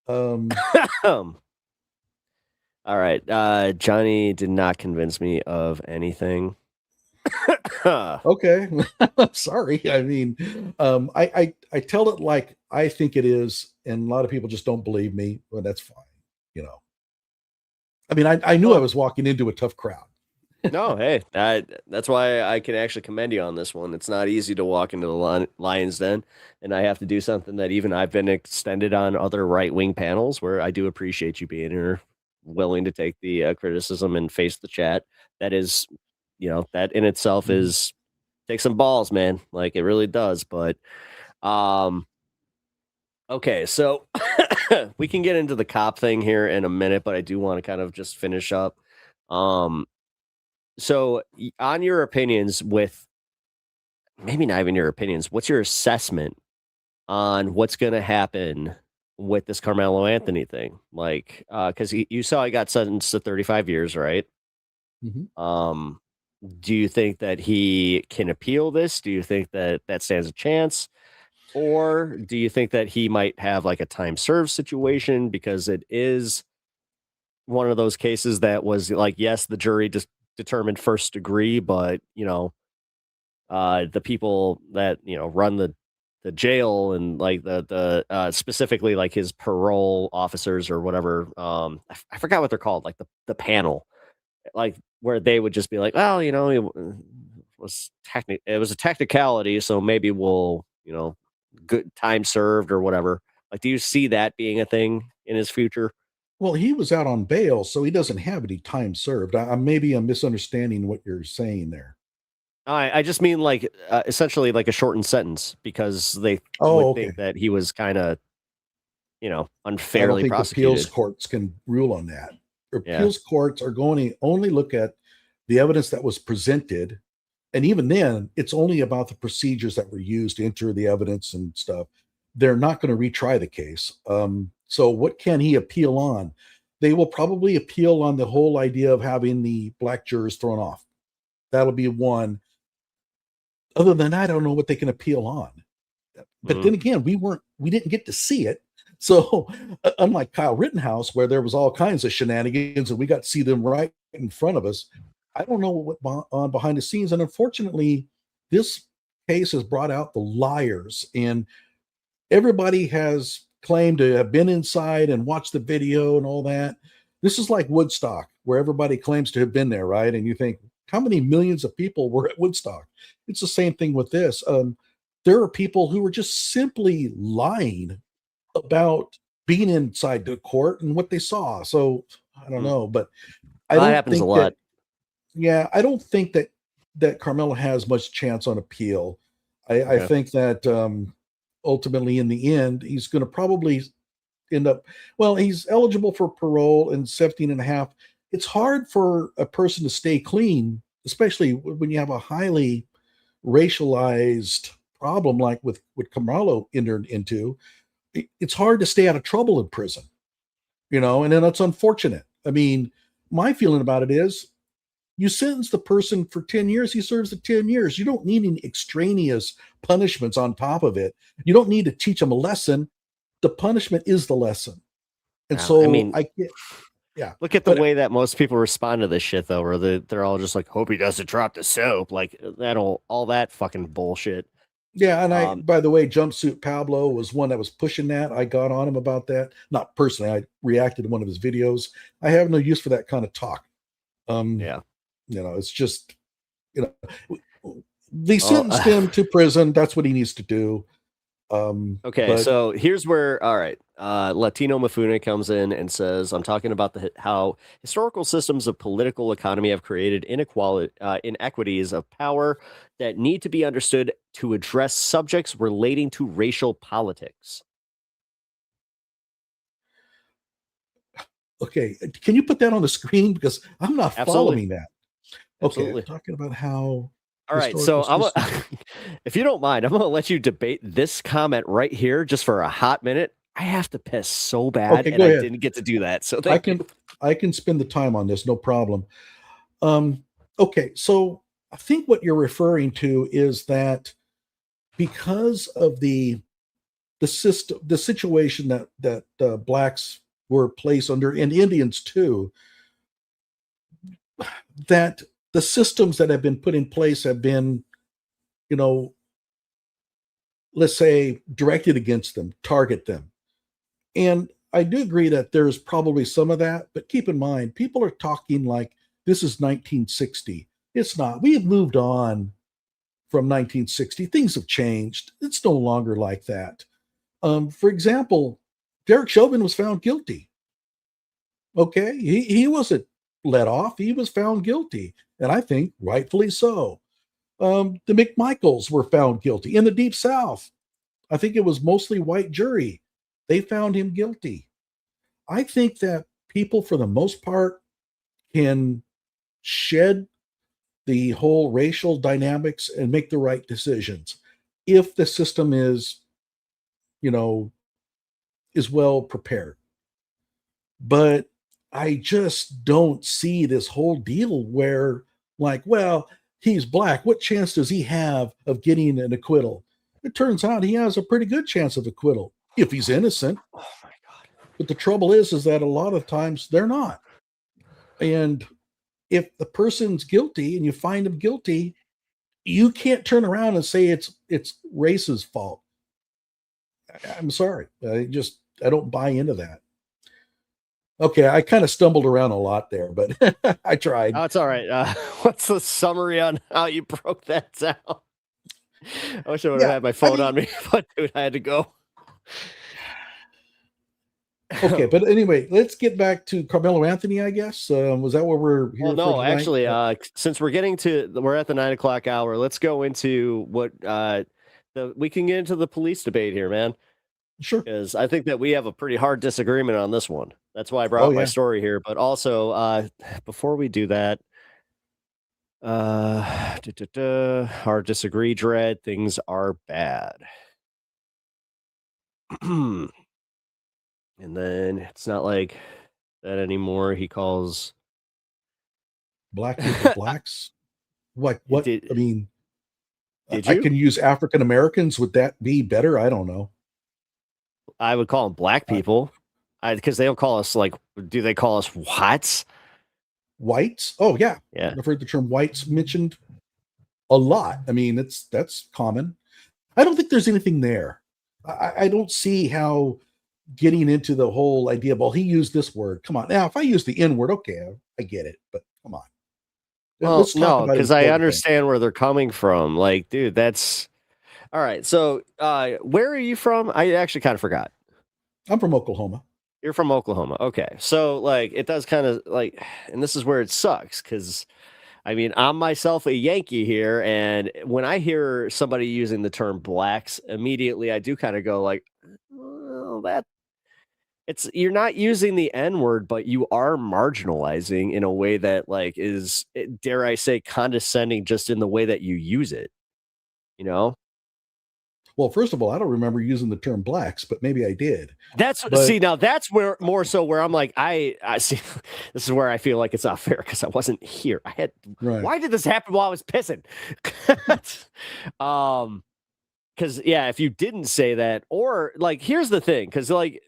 All right. Johnny did not convince me of anything. Okay. I'm sorry. I mean, I tell it like I think it is, and a lot of people just don't believe me, but that's fine. I mean, I knew I was walking into a tough crowd. No, hey, that's why I can actually commend you on this one. It's not easy to walk into the lion's den, and I have to do something that even I've been extended on other right-wing panels where I do appreciate you being here, willing to take the criticism and face the chat. That is, that in itself is take some balls, man. Like it really does. But, okay, so we can get into the cop thing here in a minute, but I do want to kind of just finish up. So on your opinions maybe not even your opinions, what's your assessment on what's going to happen with this Carmelo Anthony thing? Like, cause you saw he got sentenced to 35 years, right? Do you think that he can appeal this? Do you think that stands a chance? Or do you think that he might have like a time served situation because it is one of those cases that was like, yes, the jury just determined first degree, but the people that run the jail and like the specifically like his parole officers or whatever, I forgot what they're called, like the panel, like where they would just be like, well, it was a technicality, so maybe we'll good time served or whatever. Like, do you see that being a thing in his future? Well, he was out on bail, so he doesn't have any time served. Maybe I'm misunderstanding what you're saying there. I just mean like essentially like a shortened sentence because they would think that he was kind of, unfairly I don't think prosecuted. Appeals courts can rule on that. Appeals courts are going to only look at the evidence that was presented. And even then, it's only about the procedures that were used to enter the evidence and stuff. They're not going to retry the case. So what can he appeal on? They will probably appeal on the whole idea of having the black jurors thrown off. That'll be one. Other than that, I don't know what they can appeal on. But then again, we didn't get to see it. So unlike Kyle Rittenhouse, where there was all kinds of shenanigans and we got to see them right in front of us, I don't know what went on behind the scenes. And unfortunately, this case has brought out the liars, and everybody has claim to have been inside and watched the video and all that. This is like Woodstock, where everybody claims to have been there, right? And you think, how many millions of people were at Woodstock? It's the same thing with this. There are people who are just simply lying about being inside the court and what they saw. So I don't know, but I don't happens think a lot. I don't think that Carmelo has much chance on appeal. I think that ultimately, in the end, he's going to probably end up. Well, he's eligible for parole in 17 and a half. It's hard for a person to stay clean, especially when you have a highly racialized problem like with what Carmelo entered into. It's hard to stay out of trouble in prison, and then it's unfortunate. I mean, my feeling about it is, you sentence the person for 10 years, he serves the 10 years. You don't need any extraneous punishments on top of it. You don't need to teach them a lesson. The punishment is the lesson. And so I mean, yeah. Look at the way that most people respond to this shit, though, where they're all just like, hope he doesn't drop the soap. Like, all that fucking bullshit. Yeah, and by the way, Jumpsuit Pablo was one that was pushing that. I got on him about that. Not personally, I reacted to one of his videos. I have no use for that kind of talk. It's just, they sentenced him to prison. That's what he needs to do. Okay, so here's where, all right, Latino Mafune comes in and says, I'm talking about how historical systems of political economy have created inequities of power that need to be understood to address subjects relating to racial politics. Okay, can you put that on the screen? Because I'm not following that. Okay, Absolutely. talking about how... All right, so if you don't mind, I'm going to let you debate this comment right here just for a hot minute. I have to piss so bad, and I didn't get to do that. So I can spend the time on this, no problem. Okay, so I think what you're referring to is that because of the system, the situation that blacks were placed under, and Indians too, that the systems that have been put in place have been, let's say, directed against them, target them. And I do agree that there's probably some of that, but keep in mind, people are talking like this is 1960. It's not. We have moved on from 1960. Things have changed. It's no longer like that. For example, Derek Chauvin was found guilty. Okay, he wasn't let off. He was found guilty, and I think rightfully so. The McMichaels were found guilty in the Deep South. I think it was mostly white jury. They found him guilty. I think that people, for the most part, can shed the whole racial dynamics and make the right decisions if the system is well prepared. But I just don't see this whole deal where, like, well, he's black. What chance does he have of getting an acquittal? It turns out he has a pretty good chance of acquittal if he's innocent. Oh my God. But the trouble is that a lot of times they're not. And if the person's guilty and you find him guilty, you can't turn around and say it's race's fault. I'm sorry. I don't buy into that. Okay, I kind of stumbled around a lot there, but I tried. Oh, it's all right. What's the summary on how you broke that down? I wish I would have had my phone on me, but dude, I had to go. Okay, but anyway, let's get back to Carmelo Anthony, I guess. Was that what we're here for? No, actually, since we're at the 9 o'clock hour, let's go into what we can get into the police debate here, man. Sure. Because I think that we have a pretty hard disagreement on this one. That's why I brought my story here. But also, before we do that, hard disagree, Dread. Things are bad. And then it's not like that anymore. He calls black people blacks. What? I mean, I can use African Americans. Would that be better? I don't know. I would call them black people, because they don't call us do they call us whites? Whites? Oh yeah, yeah. I've heard the term whites mentioned a lot. I mean, that's common. I don't think there's anything there. I don't see how getting into the whole idea, well, he used this word. Come on. Now, if I use the N word, okay, I get it, but come on. Well, Let's talk no, about because I important understand where they're coming from. Like, dude, that's all right. So, where are you from? I actually kind of forgot. I'm from Oklahoma. You're from Oklahoma. Okay. So, like, it does kind of like, and this is where it sucks because, I mean, I'm myself a Yankee here. And when I hear somebody using the term blacks, immediately I do kind of go, like, well, you're not using the N word, but you are marginalizing in a way that, like, is, dare I say, condescending just in the way that you use it, you know? Well, first of all, I don't remember using the term blacks, but maybe I did. See, now that's where more so where I'm like, I see, this is where I feel like it's not fair because I wasn't here. Why did this happen while I was pissing? Because yeah, if you didn't say that, or like, here's the thing, because like,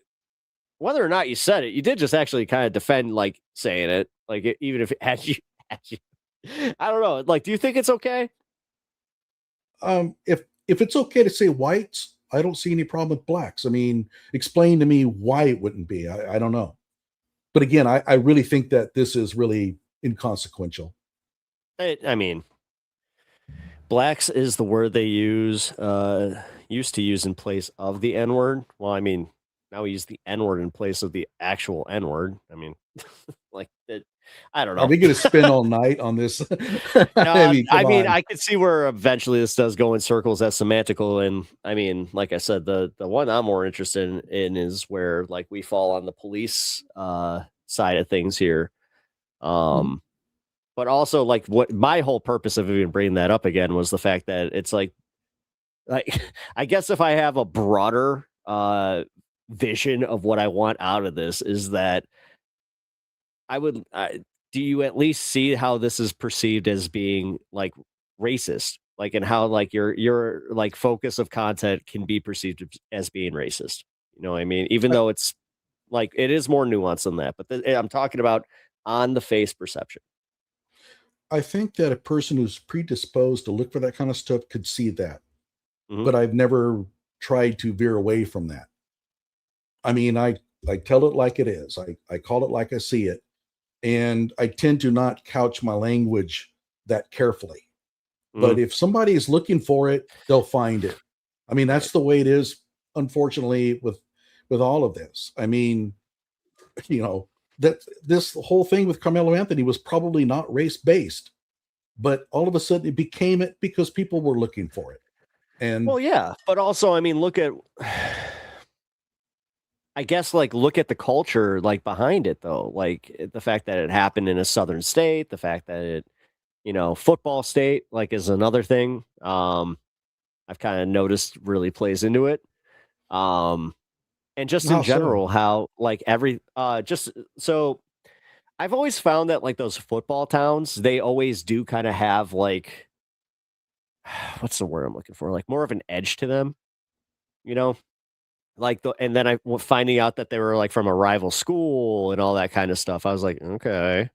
whether or not you said it, you did just actually kind of defend like saying it, like even if it had you, I don't know. Like, do you think it's okay? If it's okay to say whites, I don't see any problem with blacks. I mean, explain to me why it wouldn't be. I don't know. But again, I really think that this is really inconsequential. I mean, blacks is the word they use, used to use in place of the N word. Well, I mean, now we use the N word in place of the actual N word. I mean, like it, I don't know. Are we going to spend all night on this? I mean, I could see where eventually this does go in circles as semantical. And I mean, like I said, the one I'm more interested in is where like we fall on the police side of things here. But also like what my whole purpose of even bringing that up again was the fact that it's like I guess if I have a broader vision of what I want out of this is that do you at least see how this is perceived as being like racist, like, and how like your like focus of content can be perceived as being racist? You know what I mean? Even though it's like, it is more nuanced than that, but I'm talking about on the face perception. I think that a person who's predisposed to look for that kind of stuff could see that, Mm-hmm. but I've never tried to veer away from that. I mean, I tell it like it is. I call it like I see it. And I tend to not couch my language that carefully. But if somebody is looking for it, they'll find it. I mean, that's the way it is, unfortunately, with all of this. I mean, you know, that this whole thing with Carmelo Anthony was probably not race-based, but all of a sudden it became it because people were looking for it. And well, yeah, but also, I mean, look at I guess like look at the culture like behind it though, like the fact that it happened in a southern state, the fact that it, you know, football state like is another thing. I've kind of noticed really plays into it. And just in general, how like just so I've always found that like those football towns, they always do kind of have like what's the word I'm looking for? Like more of an edge to them, you know? Like and then I finding out that they were like from a rival school and all that kind of stuff. I was like, okay.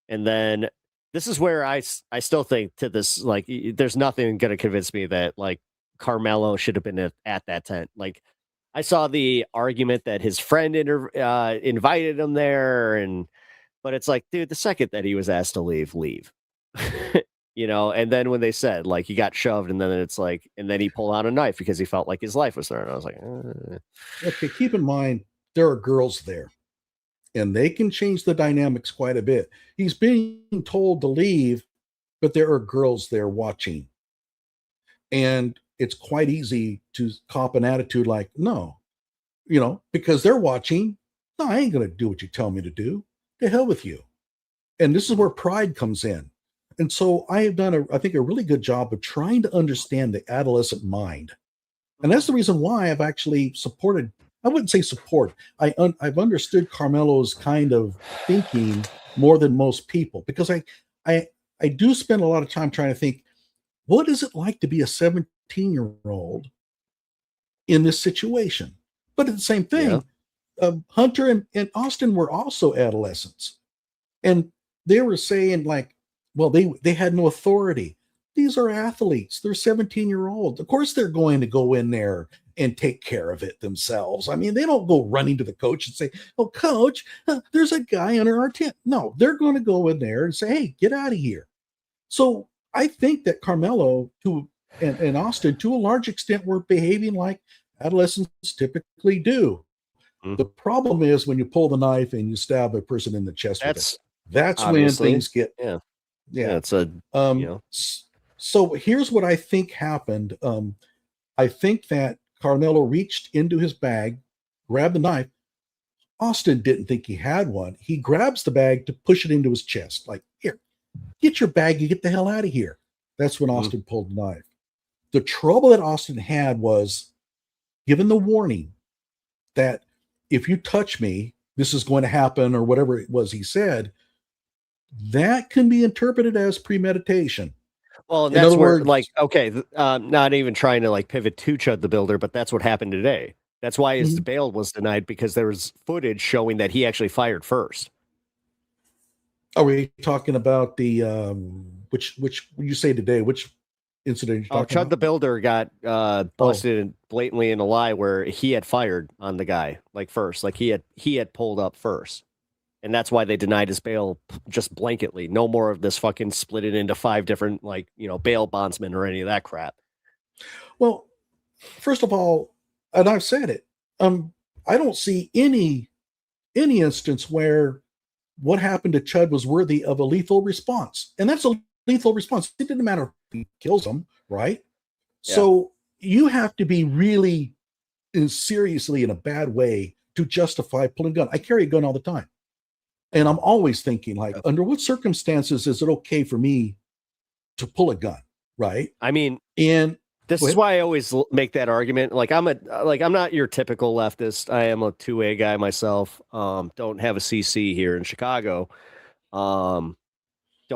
And then this is where I still think to this, like, there's nothing going to convince me that like Carmelo should have been at that tent. Like I saw the argument that his friend invited him there. But it's like, dude, the second that he was asked to leave. You know, and then when they said like he got shoved, and then it's like, and then he pulled out a knife because he felt like his life was there. And I was like, okay, keep in mind there are girls there, and they can change the dynamics quite a bit. He's being told to leave, but there are girls there watching, and it's quite easy to cop an attitude like, no, you know, because they're watching. No, I ain't gonna do what you tell me to do. To hell with you. And this is where pride comes in. And so I have done, I think, a really good job of trying to understand the adolescent mind. And that's the reason why I've actually supported, I wouldn't say support, I've understood Carmelo's kind of thinking more than most people, because I do spend a lot of time trying to think, what is it like to be a 17-year-old in this situation? But it's the same thing. Yeah. Hunter and Austin were also adolescents. And they were saying like, well, they had no authority. These are athletes. They're 17-year-olds. Of course, they're going to go in there and take care of it themselves. I mean, they don't go running to the coach and say, "Oh, coach, there's a guy under our tent." No, they're going to go in there and say, "Hey, get out of here." So I think that Carmelo and Austin, to a large extent, were behaving like adolescents typically do. The problem is when you pull the knife and you stab a person in the chest with it. That's when things get It's a So here's what I think happened. I think that Carmelo reached into his bag, grabbed the knife. Austin didn't think he had one. He grabs the bag to push it into his chest. Like, "Here, get your bag and get the hell out of here." That's when Austin pulled the knife. The trouble that Austin had was given the warning that if you touch me, this is going to happen, or whatever it was he said. That can be interpreted as premeditation. Well, and that's where, like, okay, not even trying to like pivot to Chud the Builder, but that's what happened today. That's why his bail was denied, because there was footage showing that he actually fired first. Are we talking about the which you say today? Which incident? Chud the Builder got busted blatantly in a lie where he had fired on the guy like first, like he had pulled up first. And that's why they denied his bail just blanketly. No more of this fucking split it into 5 different, like, bail bondsmen or any of that crap. Well, first of all, and I've said it, I don't see any instance where what happened to Chud was worthy of a lethal response. And that's a lethal response. It didn't matter if he kills him, right? Yeah. So you have to be really seriously in a bad way to justify pulling a gun. I carry a gun all the time. And I'm always thinking, like, under what circumstances is it okay for me to pull a gun, right? I mean, and this is why I always make that argument. I'm not your typical leftist. I am a 2A guy myself. Don't have a CC here in Chicago. Don't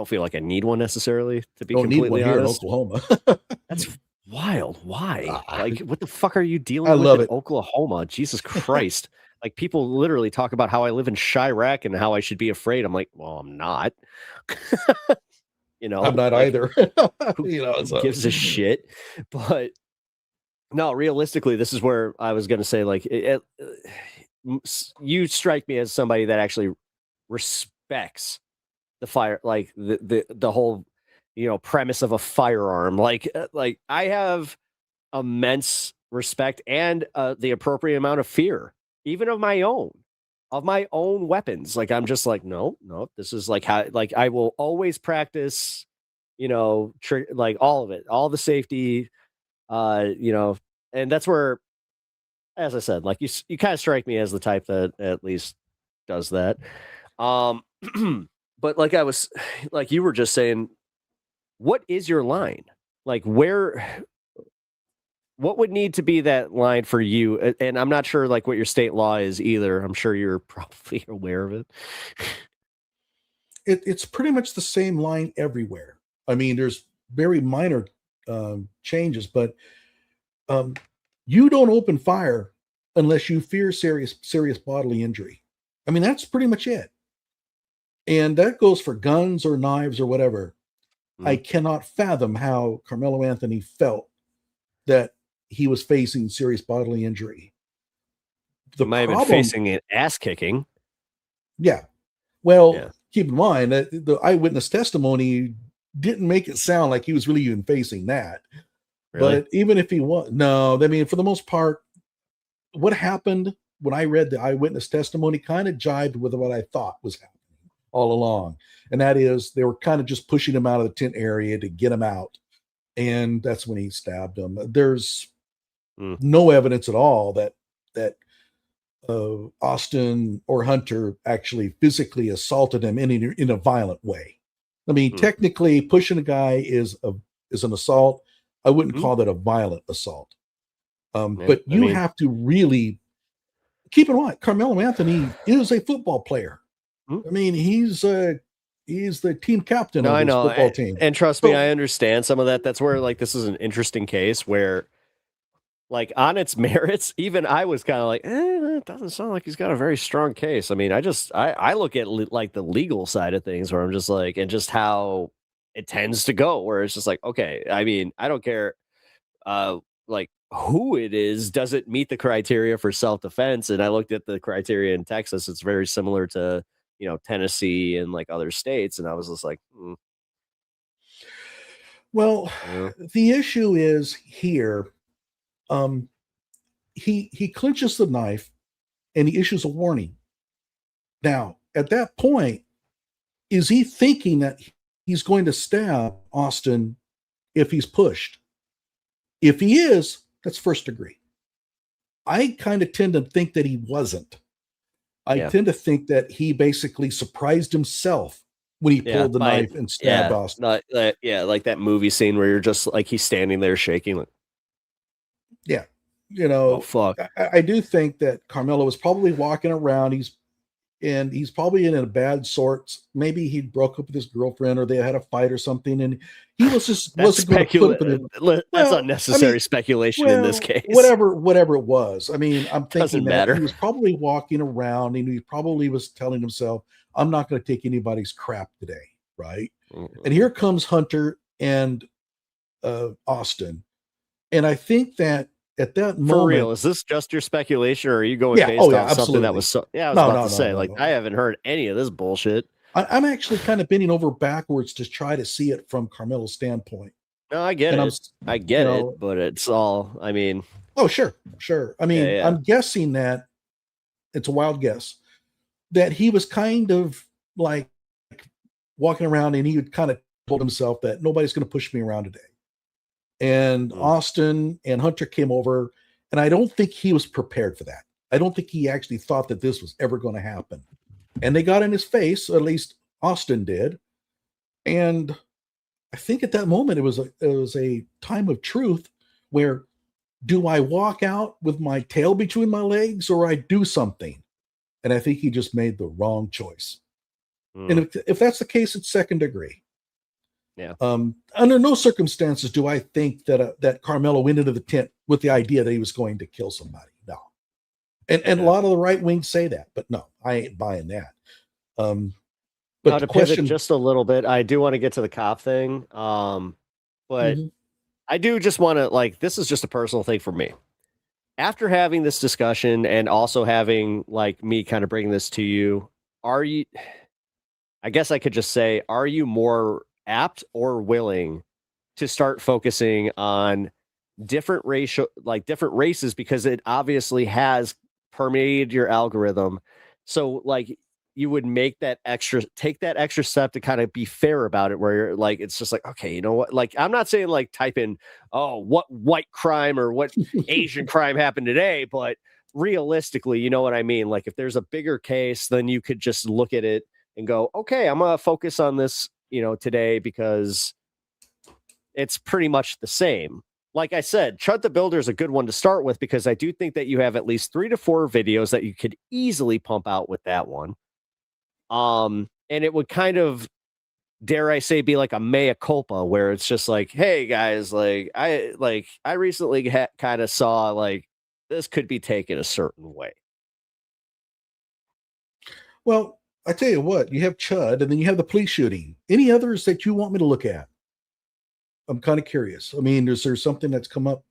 feel like I need one necessarily, to be completely honest. Here in Oklahoma. That's wild. Why? Like, what the fuck are you dealing with in Oklahoma? Jesus Christ. Like, people literally talk about how I live in Chirac and how I should be afraid. I'm like, well, I'm not. I'm not either. Who gives a shit? But no, realistically, this is where I was going to say, like, you strike me as somebody that actually respects the fire, like the whole, premise of a firearm. Like I have immense respect and the appropriate amount of fear, even of my own weapons. Like, I'm just like, no, this is like how, like, I will always practice, like all of it, all the safety, and that's where, as I said, like you kind of strike me as the type that at least does that. But like you were just saying, what is your line? Like, what would need to be that line for you? And I'm not sure like what your state law is either. I'm sure you're probably aware of it. It's pretty much the same line everywhere. I mean, there's very minor changes, but you don't open fire unless you fear serious bodily injury. I mean, that's pretty much it. And that goes for guns or knives or whatever. I cannot fathom how Carmelo Anthony felt that he was facing serious bodily injury. He might have been facing an ass kicking. Yeah. Well, keep in mind that the eyewitness testimony didn't make it sound like he was really even facing that. Really? But even if he was, no, I mean, for the most part, what happened when I read the eyewitness testimony kind of jibed with what I thought was happening all along. And that is, they were kind of just pushing him out of the tent area to get him out. And that's when he stabbed him. There's no evidence at all that Austin or Hunter actually physically assaulted him in a violent way. I mean, technically, pushing a guy is an assault. I wouldn't call that a violent assault. But you have to really keep in mind, Carmelo Anthony is a football player. I mean, he's the team captain of his football team. And trust me, I understand some of that. That's where, like, this is an interesting case where, like, on its merits, even I was kind of like, it doesn't sound like he's got a very strong case. I mean, I look at like the legal side of things where I'm just like, and just how it tends to go where it's just like, okay, I mean, I don't care like who it is, doesn't meet the criteria for self-defense. And I looked at the criteria in Texas. It's very similar to, Tennessee and like other states. And I was just like, Well, the issue is here. He clinches the knife and he issues a warning. Now, at that point, is he thinking that he's going to stab Austin if he's pushed? If he is, that's first degree. I kind of tend to think that he wasn't. I tend to think that he basically surprised himself when he pulled the knife and stabbed Austin. Like that movie scene where you're just like, he's standing there shaking. Like, yeah. Oh, fuck. I do think that Carmelo was probably walking around. He's probably in a bad sorts. Maybe he broke up with his girlfriend or they had a fight or something. And he was just wasn't going to put it. That's unnecessary speculation in this case. Whatever it was. I mean, I'm thinking Doesn't that matter. he was probably walking around and he probably was telling himself, I'm not going to take anybody's crap today. Right. And here comes Hunter and Austin. And I think that at that moment, for real, is this just your speculation, or are you going based on something that was so? Yeah, I was about to say, I haven't heard any of this bullshit. I'm actually kind of bending over backwards to try to see it from Carmelo's standpoint. No, I get it. I get it, but it's all. I mean, oh sure. I mean, I'm guessing that it's a wild guess that he was kind of like walking around and he would kind of told himself that nobody's going to push me around today. And Austin and Hunter came over, and I don't think he was prepared for that. I don't think he actually thought that this was ever going to happen. And they got in his face, at least Austin did. And I think at that moment it was a time of truth where, do I walk out with my tail between my legs or I do something? And I think he just made the wrong choice. And if that's the case, it's second degree. Yeah. Under no circumstances do I think that Carmelo went into the tent with the idea that he was going to kill somebody. No. And a lot of the right wings say that, but no, I ain't buying that. But now to pivot just a little bit, I do want to get to the cop thing. But I do just want to, this is just a personal thing for me. After having this discussion and also having me kind of bringing this to you, I guess I could just say, are you more apt or willing to start focusing on different races, because it obviously has permeated your algorithm? So you would take that extra step to kind of be fair about it, where you're it's just okay, you know what? I'm not saying type in, oh, what white crime or what Asian crime happened today, but realistically, you know what I mean? If there's a bigger case, then you could just look at it and go, okay, I'm going to focus on this, today, because it's pretty much the same. Like I said, Chud the Builder is a good one to start with, because I do think that you have at least 3 to 4 videos that you could easily pump out with that one. And it would kind of, dare I say, be like a mea culpa, where it's just hey guys, I recently kind of saw this could be taken a certain way. Well, I tell you what, you have Chud, and then you have the police shooting. Any others that you want me to look at? I'm kind of curious. I mean, is there something that's come up?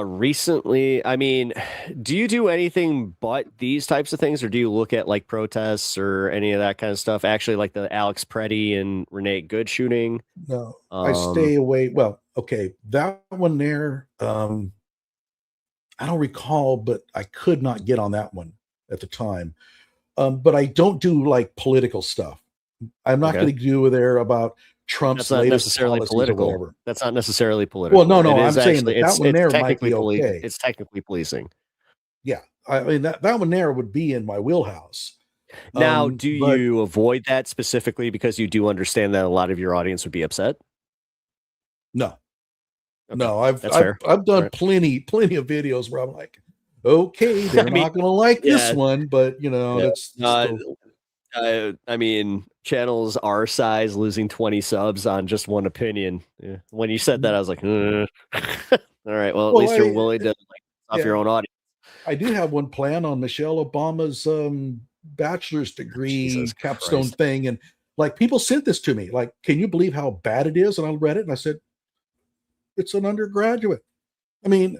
Recently, I mean, do you do anything but these types of things, or do you look at protests or any of that kind of stuff? Actually, the Alex Preddy and Renee Good shooting? No, I stay away. Well, okay, that one there, I don't recall, but I could not get on that one at the time. But I don't do political stuff. I'm not going to do there about Trump's latest necessarily political. Or whatever. That's not necessarily political. Well, no, I'm saying that one there might be okay. It's technically policing. Yeah, I mean that one there would be in my wheelhouse. Now, do you avoid that specifically because you do understand that a lot of your audience would be upset? No, no, I've done plenty of videos where I'm okay, they're not going to like this one, but that's I mean, channels our size losing 20 subs on just one opinion. Yeah. When you said that, I was like, all right, well, at least you're willing to off your own audience. I do have one plan on Michelle Obama's bachelor's degree capstone thing, and Like, people sent this to me. Like, can you believe how bad it is? And I read it and I said, it's an undergraduate. I mean,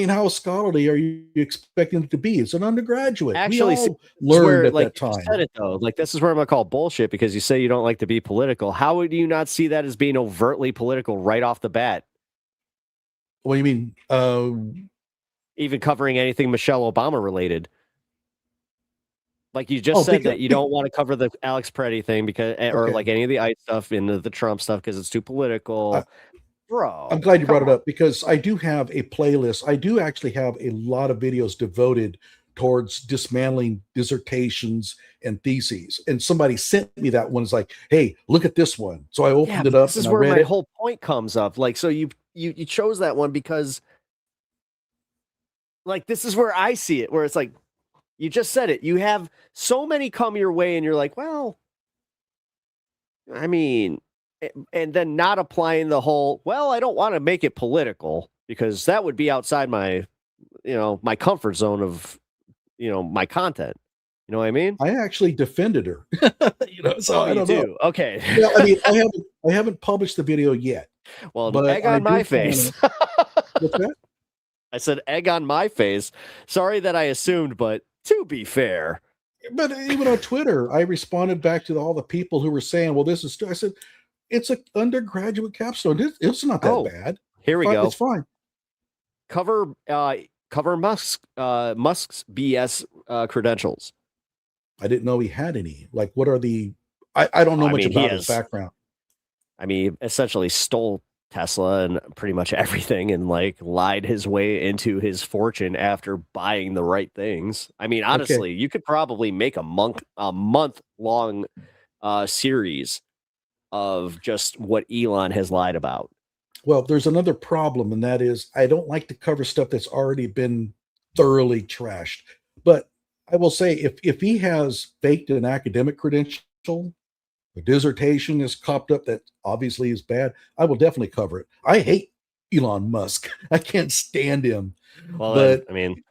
how scholarly are you expecting it to be? It's an undergraduate. Actually, we all learned at that time. You said it though. Like, this is where I'm gonna call bullshit, because you say you don't like to be political. How would you not see that as being overtly political right off the bat? What do you mean? Even covering anything Michelle Obama related. Like, you just said that you don't want to cover the Alex Preddy thing because, or like any of the ICE stuff into the Trump stuff because it's too political. Bro, I'm glad you brought it up, because I do have a playlist. I do actually have a lot of videos devoted towards dismantling dissertations and theses. And somebody sent me that one. It's like, hey, look at this one. So I opened it up. This is where my whole point comes up. Like, so you chose that one because, like, this is where I see it, where it's like, you just said it. You have so many come your way, and you're like, well, I mean, and then not applying the whole, well, I don't want to make it political because that would be outside my, my comfort zone of, my content. You know what I mean? I actually defended her. So I don't know. Okay. Yeah, I mean, I haven't published the video yet. Well, but egg on my face. What's that? I said egg on my face. Sorry that I assumed, but to be fair. But even on Twitter, I responded back to all the people who were saying, well, this is, I said, it's an undergraduate capstone. It's not that bad. Here we go. It's fine. Cover Musk's BS credentials. I didn't know he had any. Like, what are the, I don't know much about his background. I mean, he essentially stole Tesla and pretty much everything and like lied his way into his fortune after buying the right things. I mean, honestly, you could probably make a month long series of just what Elon has lied about. Well, there's another problem, and that is I don't like to cover stuff that's already been thoroughly trashed. But I will say, if he has faked an academic credential, a dissertation is copped up that obviously is bad, I will definitely cover it. I hate Elon Musk. I can't stand him. Well, but I mean,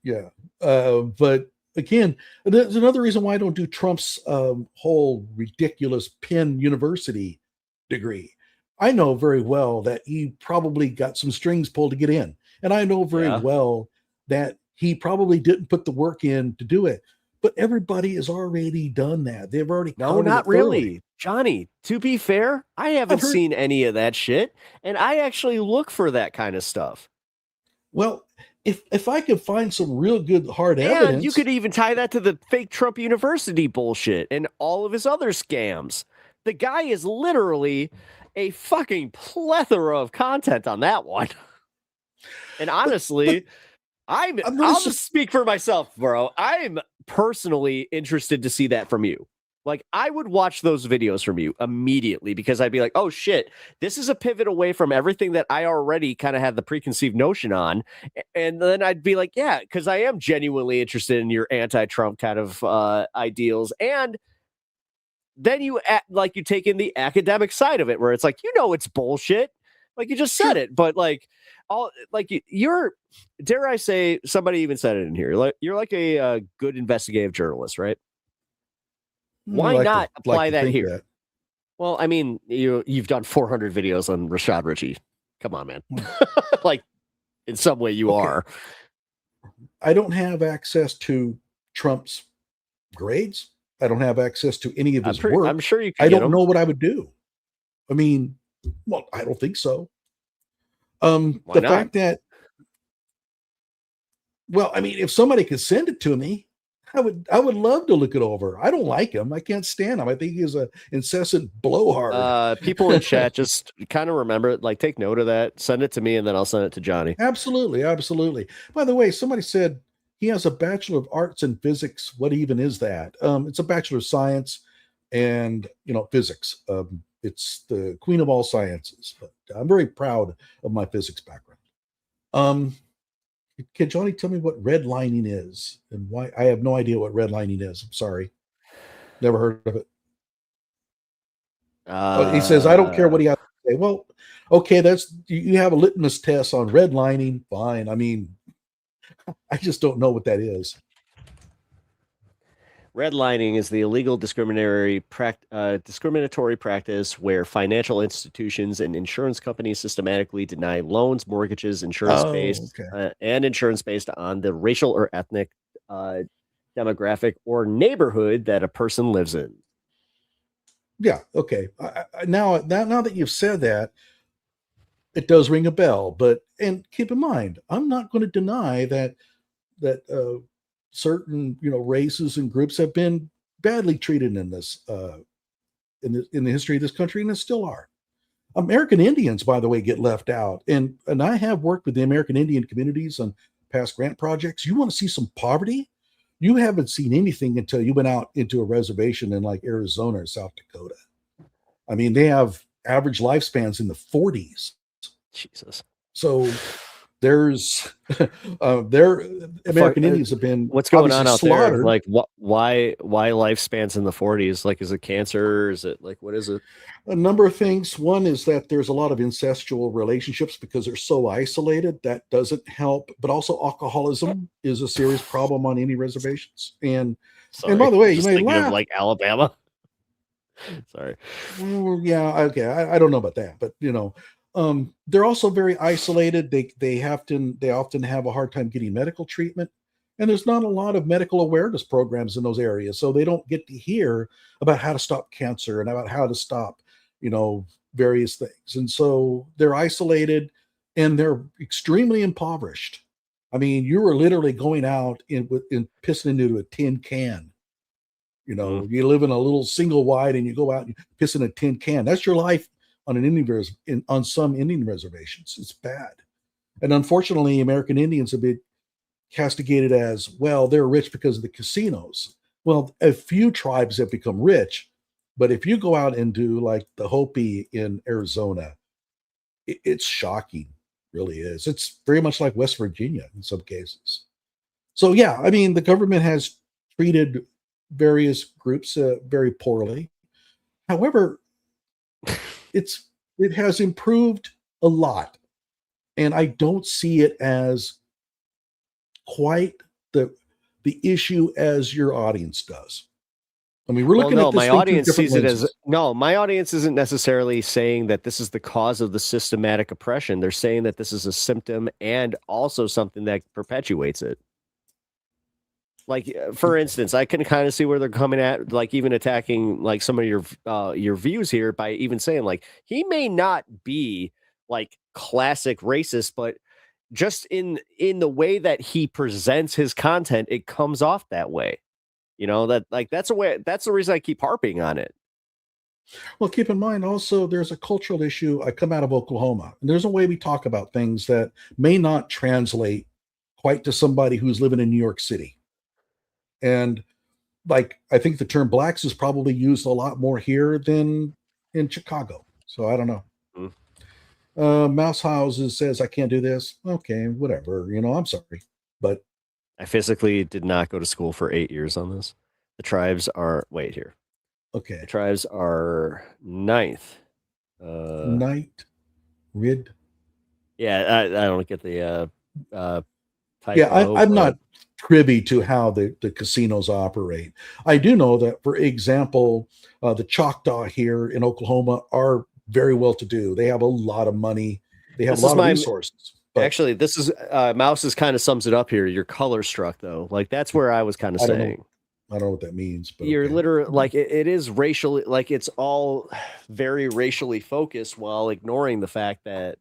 yeah. But again, there's another reason why I don't do Trump's whole ridiculous Penn University degree. I know very well that he probably got some strings pulled to get in. And I know very well that he probably didn't put the work in to do it. But everybody has already done that. They've already No, not really. Johnny, to be fair, I haven't seen any of that shit. And I actually look for that kind of stuff. Well, if I could find some real good hard evidence. You could even tie that to the fake Trump University bullshit and all of his other scams. The guy is literally a fucking plethora of content on that one. And honestly, I'll just speak for myself, bro. I'm personally interested to see that from you. Like, I would watch those videos from you immediately because I'd be like, oh shit, this is a pivot away from everything that I already kind of had the preconceived notion on. And then I'd be like, yeah, because I am genuinely interested in your anti-Trump kind of ideals. And then you take in the academic side of it where it's like, it's bullshit. Like, you just said it, but you're, dare I say, somebody even said it in here. Like, you're like a good investigative journalist, right? Why not apply that here? Well, I mean, you've done 400 videos on Rashad Richey. Come on, man. Like, in some way you are. I don't have access to Trump's grades. I don't have access to any of his work. I'm sure you can. I don't know what I would do. I mean, well, I don't think so. The fact that, well, I mean, if somebody could send it to me, I would love to look it over. I don't like him. I can't stand him. I think he's an incessant blowhard. People in chat, just kind of remember it. Like, take note of that. Send it to me, and then I'll send it to Johnny. Absolutely, absolutely. By the way, somebody said he has a Bachelor of Arts in Physics. What even is that? It's a Bachelor of Science and, physics. It's the queen of all sciences. But I'm very proud of my physics background. Can Johnny tell me what redlining is and why? I have no idea what redlining is. I'm sorry. Never heard of it. He says, I don't care what he has to say. Well, okay, you have a litmus test on redlining. Fine. I mean, I just don't know what that is. Redlining is the illegal discriminatory practice where financial institutions and insurance companies systematically deny loans, mortgages, insurance based on the racial or ethnic demographic or neighborhood that a person lives in. Yeah. Okay. Now that you've said that, it does ring a bell. And keep in mind, I'm not going to deny that certain races and groups have been badly treated in this in the history of this country, and they still are. American Indians, by the way, get left out, and I have worked with the American Indian communities on past grant projects. You want to see some poverty? You haven't seen anything until you went out into a reservation in like Arizona or South Dakota. I mean, they have average lifespans in the 40s. Jesus. So there's American Indians have been what's going on out slaughtered. there? Like why lifespans in the 40s? Like, is it cancer? Is it like, what is it? A number of things. One is that there's a lot of incestual relationships because they're so isolated. That doesn't help. But also alcoholism is a serious problem on any reservations. And by the way, you may laugh. Of like Alabama. Sorry. Yeah. Okay. I don't know about that, but they're also very isolated. They often have a hard time getting medical treatment, and there's not a lot of medical awareness programs in those areas, so they don't get to hear about how to stop cancer and about how to stop various things. And so they're isolated and they're extremely impoverished. I mean, you were literally going out and pissing into a tin can. You live in a little single wide and you go out and piss in a tin can. That's your life on some Indian reservations. It's bad. And unfortunately, American Indians have been castigated as, well, they're rich because of the casinos. Well, a few tribes have become rich, but if you go out and do like the Hopi in Arizona, it's shocking, really is. It's very much like West Virginia in some cases. So yeah, I mean, the government has treated various groups very poorly. However, it has improved a lot, and I don't see it as quite the issue as your audience does. I mean, we're looking at this. My audience sees it as my audience isn't necessarily saying that this is the cause of the systematic oppression. They're saying that this is a symptom and also something that perpetuates it. Like, for instance, I can kind of see where they're coming at, like even attacking like some of your views here by even saying like he may not be like classic racist, but just in the way that he presents his content, it comes off that way. That like that's the reason I keep harping on it. Well, keep in mind also there's a cultural issue. I come out of Oklahoma, and there's a way we talk about things that may not translate quite to somebody who's living in New York City. And like, I think the term blacks is probably used a lot more here than in Chicago. So I don't know. Mouse Houses says, I can't do this. Okay, whatever. I'm sorry. But I physically did not go to school for 8 years on this. The tribes are, wait here. Okay. The tribes are ninth. Night. Rid. Yeah, I don't get the type. Yeah, I'm not privy to how the casinos operate. I do know that, for example, the Choctaw here in Oklahoma are very well to do. They have a lot of money. They have a lot of resources. But actually, this is Mouse's kind of sums it up here. You're color struck though. Like that's where I was kind of saying. I don't know what that means, but you're literally like it is racially, like it's all very racially focused while ignoring the fact that,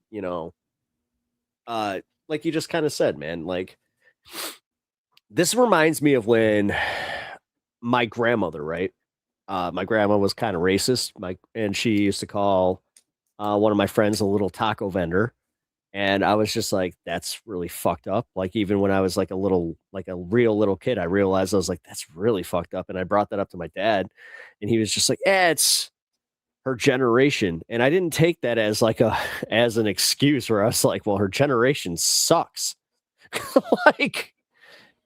like you just kind of said, man, like this reminds me of when my grandmother, right? My grandma was kind of racist, and she used to call one of my friends a little taco vendor. And I was just like, that's really fucked up. Like, even when I was like a real little kid, I realized I was like, that's really fucked up. And I brought that up to my dad, and he was just like, it's her generation. And I didn't take that as like as an excuse where I was like, well, her generation sucks. Like,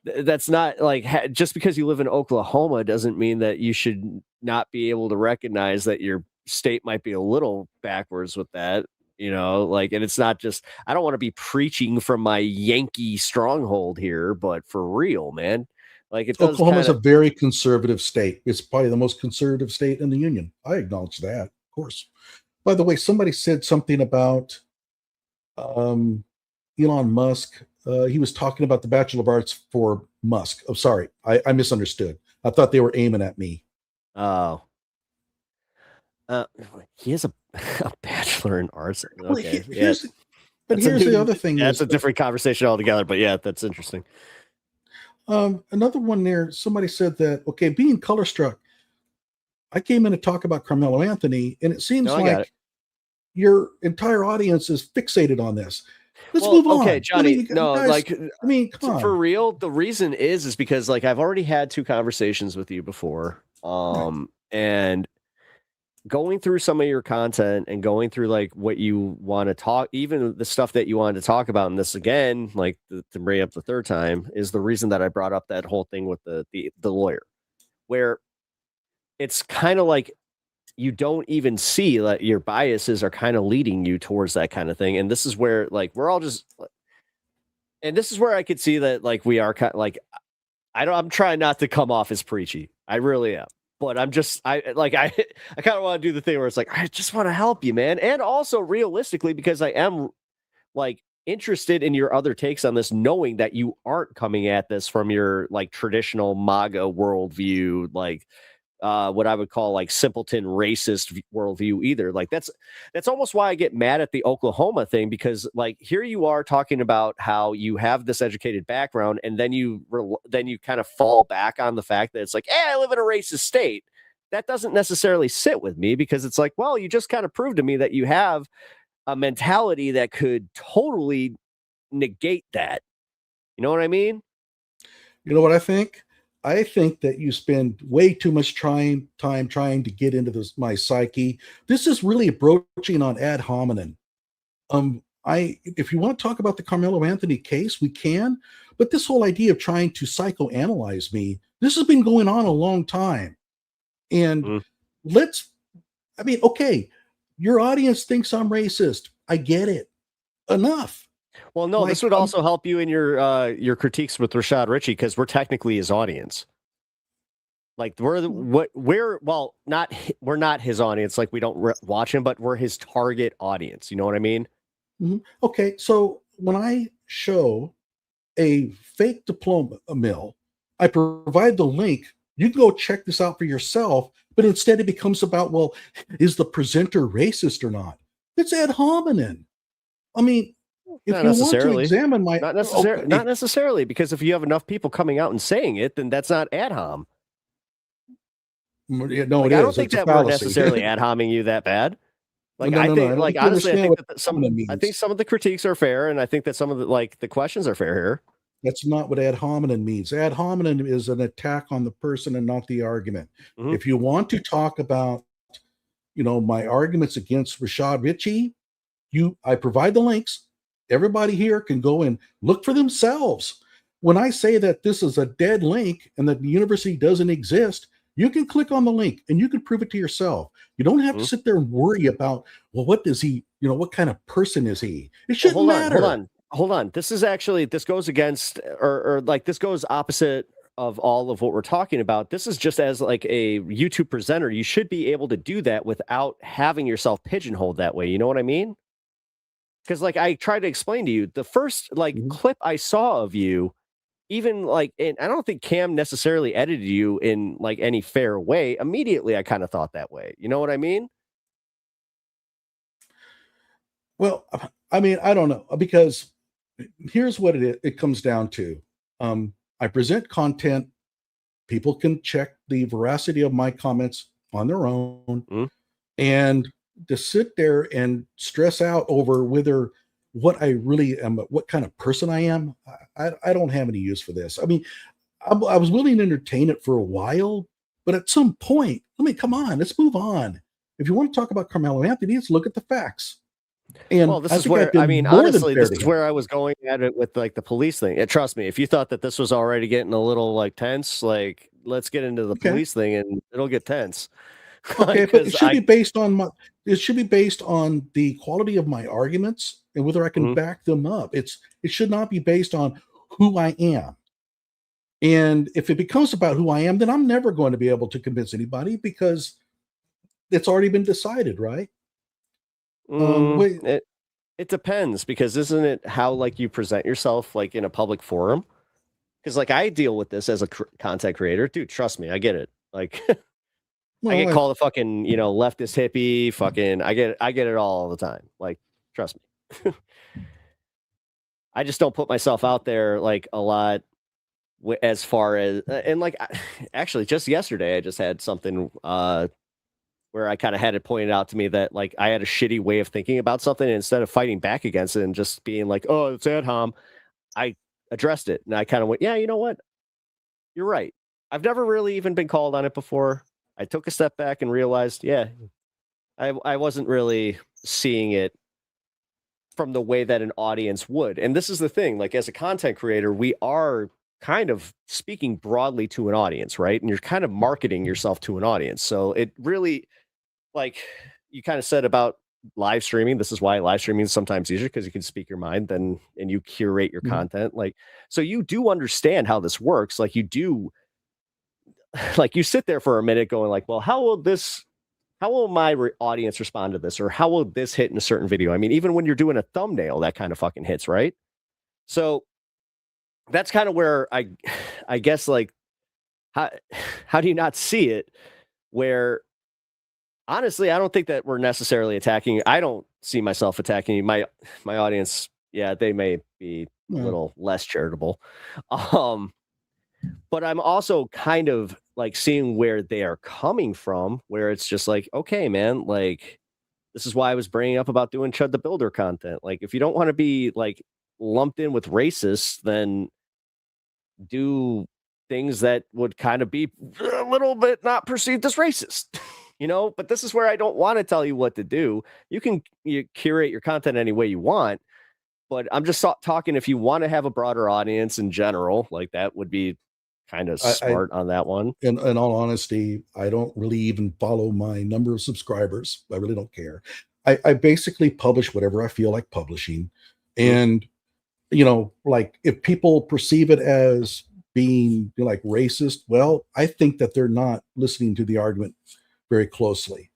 that's not like, just because you live in Oklahoma doesn't mean that you should not be able to recognize that your state might be a little backwards with that. Like, and it's not just, I don't want to be preaching from my Yankee stronghold here, but for real, man, Like it does. Oklahoma's a very conservative state. It's probably the most conservative state in the union. I acknowledge that, of course. By the way, somebody said something about Elon Musk. He was talking about the Bachelor of Arts for Musk. Oh, sorry, I misunderstood. I thought they were aiming at me. Oh. He has a bachelor in arts. Okay. Here's the other thing. That's a different conversation altogether, but yeah, that's interesting. Another one there, somebody said that, okay, being color struck, I came in to talk about Carmelo Anthony, and it seems like your entire audience is fixated on this. Let's move on. Okay, Johnny. Come on. For real, the reason is because like I've already had 2 conversations with you before. And going through some of your content and going through like what you want to talk, even the stuff that you wanted to talk about, and this again, like to bring up the 3rd time, is the reason that I brought up that whole thing with the lawyer, where it's kind of like you don't even see that your biases are kind of leading you towards that kind of thing. And this is where like we're all just, and this is where I could see that like we are kind of like, I'm trying not to come off as preachy. I really am. But I kind of want to do the thing where it's like, I just want to help you, man. And also realistically, because I am like interested in your other takes on this, knowing that you aren't coming at this from your like traditional MAGA worldview, like what I would call like simpleton racist worldview either. Like that's almost why I get mad at the Oklahoma thing, because like here you are talking about how you have this educated background, and then you kind of fall back on the fact that it's like, I live in a racist state. That doesn't necessarily sit with me, because it's like, well, you just kind of proved to me that you have a mentality that could totally negate that. You know what I mean? You know what I think? I think that you spend way too much time trying to get into my psyche. This is really broaching on ad hominem. If you want to talk about the Carmelo Anthony case, we can, but this whole idea of trying to psychoanalyze me, this has been going on a long time. And okay, your audience thinks I'm racist. I get it. Enough. Well, no, this would also help you in your critiques with Rashad Ritchie, because we're technically his audience. Like we're not his audience. Like we don't watch him, but we're his target audience. You know what I mean? Mm-hmm. Okay, so when I show a fake diploma mill, I provide the link. You can go check this out for yourself. But instead, it becomes about, well, is the presenter racist or not? It's ad hominem. I mean. If not you necessarily. Want to examine my not necessarily, because if you have enough people coming out and saying it, then that's not ad hom. No, like, it I is. don't think that we're necessarily ad homing you that bad. Like I think, like honestly, I think that some of the critiques are fair, and I think that some of the questions are fair here. That's not what ad hominem means. Ad hominem is an attack on the person and not the argument. Mm-hmm. If you want to talk about, my arguments against Rashad Ritchie, I provide the links. Everybody here can go and look for themselves. When I say that this is a dead link and that the university doesn't exist, you can click on the link and you can prove it to yourself. You don't have to sit there and worry about, well, what does he, what kind of person is he? It shouldn't matter. Hold on. This goes against, or like this goes opposite of all of what we're talking about. This is just as like a YouTube presenter. You should be able to do that without having yourself pigeonholed that way. You know what I mean? Because like I tried to explain to you, the first clip I saw of you, even and I don't think Cam necessarily edited you in like any fair way. Immediately, I kind of thought that way. You know what I mean? Well, I mean, I don't know, because here's what it comes down to. I present content. People can check the veracity of my comments on their own, and to sit there and stress out over whether what I really am, what kind of person I am, I don't have any use for this. I mean, I was willing to entertain it for a while, but at some point, come on, let's move on. If you want to talk about Carmelo Anthony, let's look at the facts. And well, this is where, I mean, honestly, this is where I was going at it with like the police thing. And trust me, if you thought that this was already getting a little like tense, like let's get into the police thing and it'll get tense. Okay, but it should be based on the quality of my arguments and whether I can back them up. It should not be based on who I am. And if it becomes about who I am, then I'm never going to be able to convince anybody because it's already been decided, right? It depends, because isn't it how like you present yourself like in a public forum? Because like I deal with this as a content creator, dude. Trust me, I get it. Like I get called a fucking leftist hippie. Fucking I get it all the time. Like trust me. I just don't put myself out there like a lot as far as and like actually just yesterday I just had something where I kind of had it pointed out to me that like I had a shitty way of thinking about something, and instead of fighting back against it and just being like, oh, it's ad hom, I addressed it. And I kind of went, yeah, you know what? You're right. I've never really even been called on it before. I took a step back and realized, yeah, I wasn't really seeing it from the way that an audience would. And this is the thing, like as a content creator, we are kind of speaking broadly to an audience, right? And you're kind of marketing yourself to an audience. So it really, like you kind of said about live streaming, this is why live streaming is sometimes easier, because you can speak your mind and you curate your content. Like, so you do understand how this works. Like you do, like you sit there for a minute going like, well, how will my audience respond to this? Or how will this hit in a certain video? I mean, even when you're doing a thumbnail, that kind of fucking hits, right? So that's kind of where I guess like, how do you not see it? Where honestly, I don't think that we're necessarily attacking. I don't see myself attacking my audience. Yeah, they may be a little less charitable. But I'm also kind of like seeing where they are coming from, where it's just like, okay, man, like this is why I was bringing up about doing Chud the Builder content. Like if you don't want to be like lumped in with racists, then do things that would kind of be a little bit not perceived as racist. But this is where I don't want to tell you what to do. You curate your content any way you want, but I'm just talking if you want to have a broader audience in general, like that would be kind of smart on that one. In all honesty, I don't really even follow my number of subscribers. I really don't care. I basically publish whatever I feel like publishing. And, like if people perceive it as being like racist, well, I think that they're not listening to the argument very closely.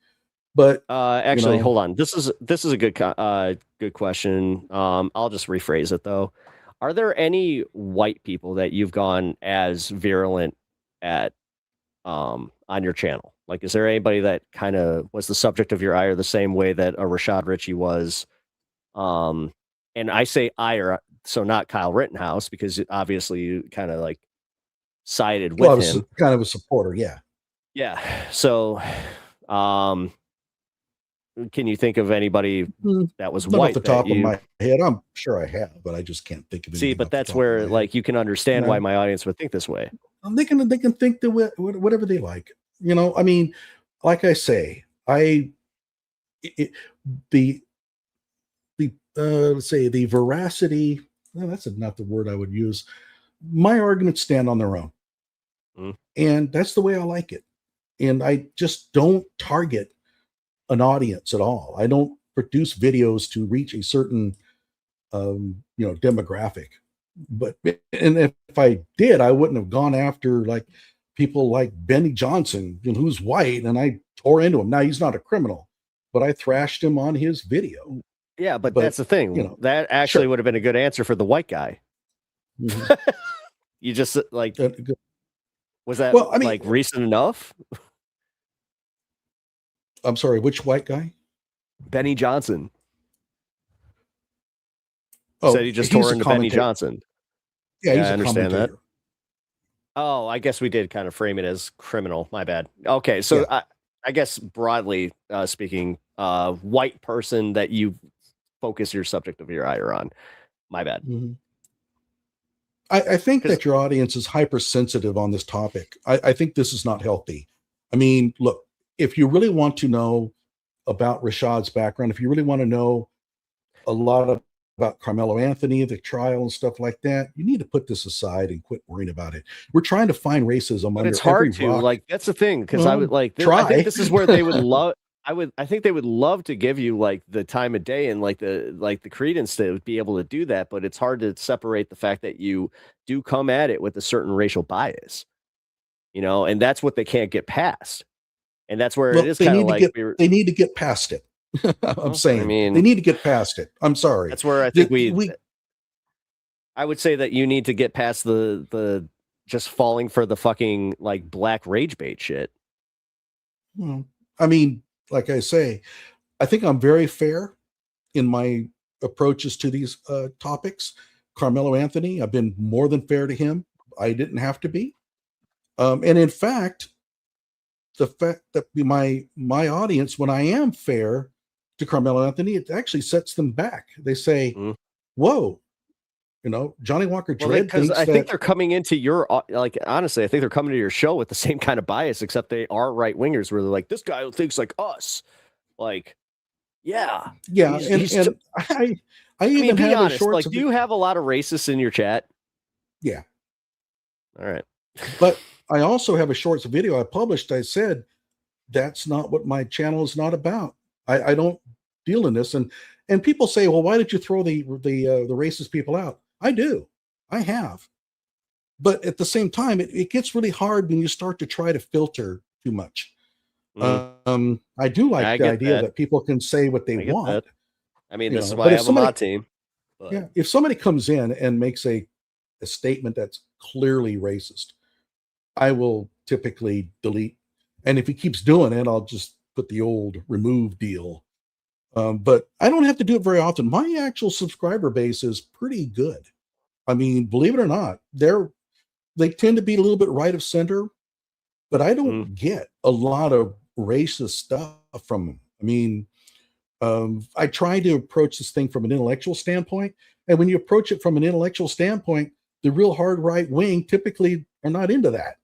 But actually, hold on. This is a good question. I'll just rephrase it though. Are there any white people that you've gone as virulent at on your channel? Like, is there anybody that kind of was the subject of your ire the same way that a Rashad Ritchie was? And I say ire, so not Kyle Rittenhouse, because obviously you kind of like sided with him. Kind of a supporter, yeah. Yeah. So, can you think of anybody that was not white? Off the top of my head, I'm sure I have, but I just can't think of it. See, but that's where like you can understand why my audience would think this way. They can think that whatever they like. I mean, like I say, let's say the veracity. Well, that's not the word I would use. My arguments stand on their own, and that's the way I like it. And I just don't target an audience at all. I don't produce videos to reach a certain, demographic. And if I did, I wouldn't have gone after like people like Benny Johnson, who's white, and I tore into him. Now he's not a criminal, but I thrashed him on his video. Yeah, but that's the thing. That actually would have been a good answer for the white guy. You just like, was that like recent enough? I'm sorry, which white guy? Benny Johnson. Said he just tore into Benny Johnson. Yeah, he's I understand that. Oh, I guess we did kind of frame it as criminal. My bad. Okay, so I guess broadly speaking, white person that you focus your subject of your ire on. My bad. I think that your audience is hypersensitive on this topic. I think this is not healthy. I mean, look, if you really want to know about Rashad's background, if you really want to know a lot about Carmelo Anthony, the trial and stuff like that, you need to put this aside and quit worrying about it. We're trying to find racism but under it's hard every to rock. Like that's the thing, because I would like I think this is where they would love I think they would love to give you like the time of day and like the credence to be able to do that, but it's hard to separate the fact that you do come at it with a certain racial bias, and that's what they can't get past. And that's where it is kind of like they need to get past it. I'm saying they need to get past it. I'm sorry. That's where I think I would say that you need to get past the just falling for the fucking like black rage bait shit. I mean, like I say, I think I'm very fair in my approaches to these topics. Carmelo Anthony, I've been more than fair to him. I didn't have to be. And in fact, the fact that my audience, when I am fair to Carmelo Anthony, it actually sets them back. They say, whoa, Johnny Walker Dread because I think they're coming into your, like, honestly, I think they're coming to your show with the same kind of bias, except they are right wingers where they're like, this guy thinks like us. Like, yeah. And I even be have honest, a short. like, do you have a lot of racists in your chat? Yeah. All right. But I also have a shorts video I published. I said, that's not what my channel is not about. I don't deal in this. And people say, well, why did you throw the racist people out? I do. I have. But at the same time, it gets really hard when you start to try to filter too much. I do like the idea that people can say what they want. That. I mean, this is why I have a mod team. But. Yeah, if somebody comes in and makes a statement that's clearly racist, I will typically delete. And if he keeps doing it, I'll just put the old remove deal. But I don't have to do it very often. My actual subscriber base is pretty good. I mean, believe it or not, they tend to be a little bit right of center, but I don't get a lot of racist stuff from them. I mean, I try to approach this thing from an intellectual standpoint. And when you approach it from an intellectual standpoint, the real hard right wing typically are not into that.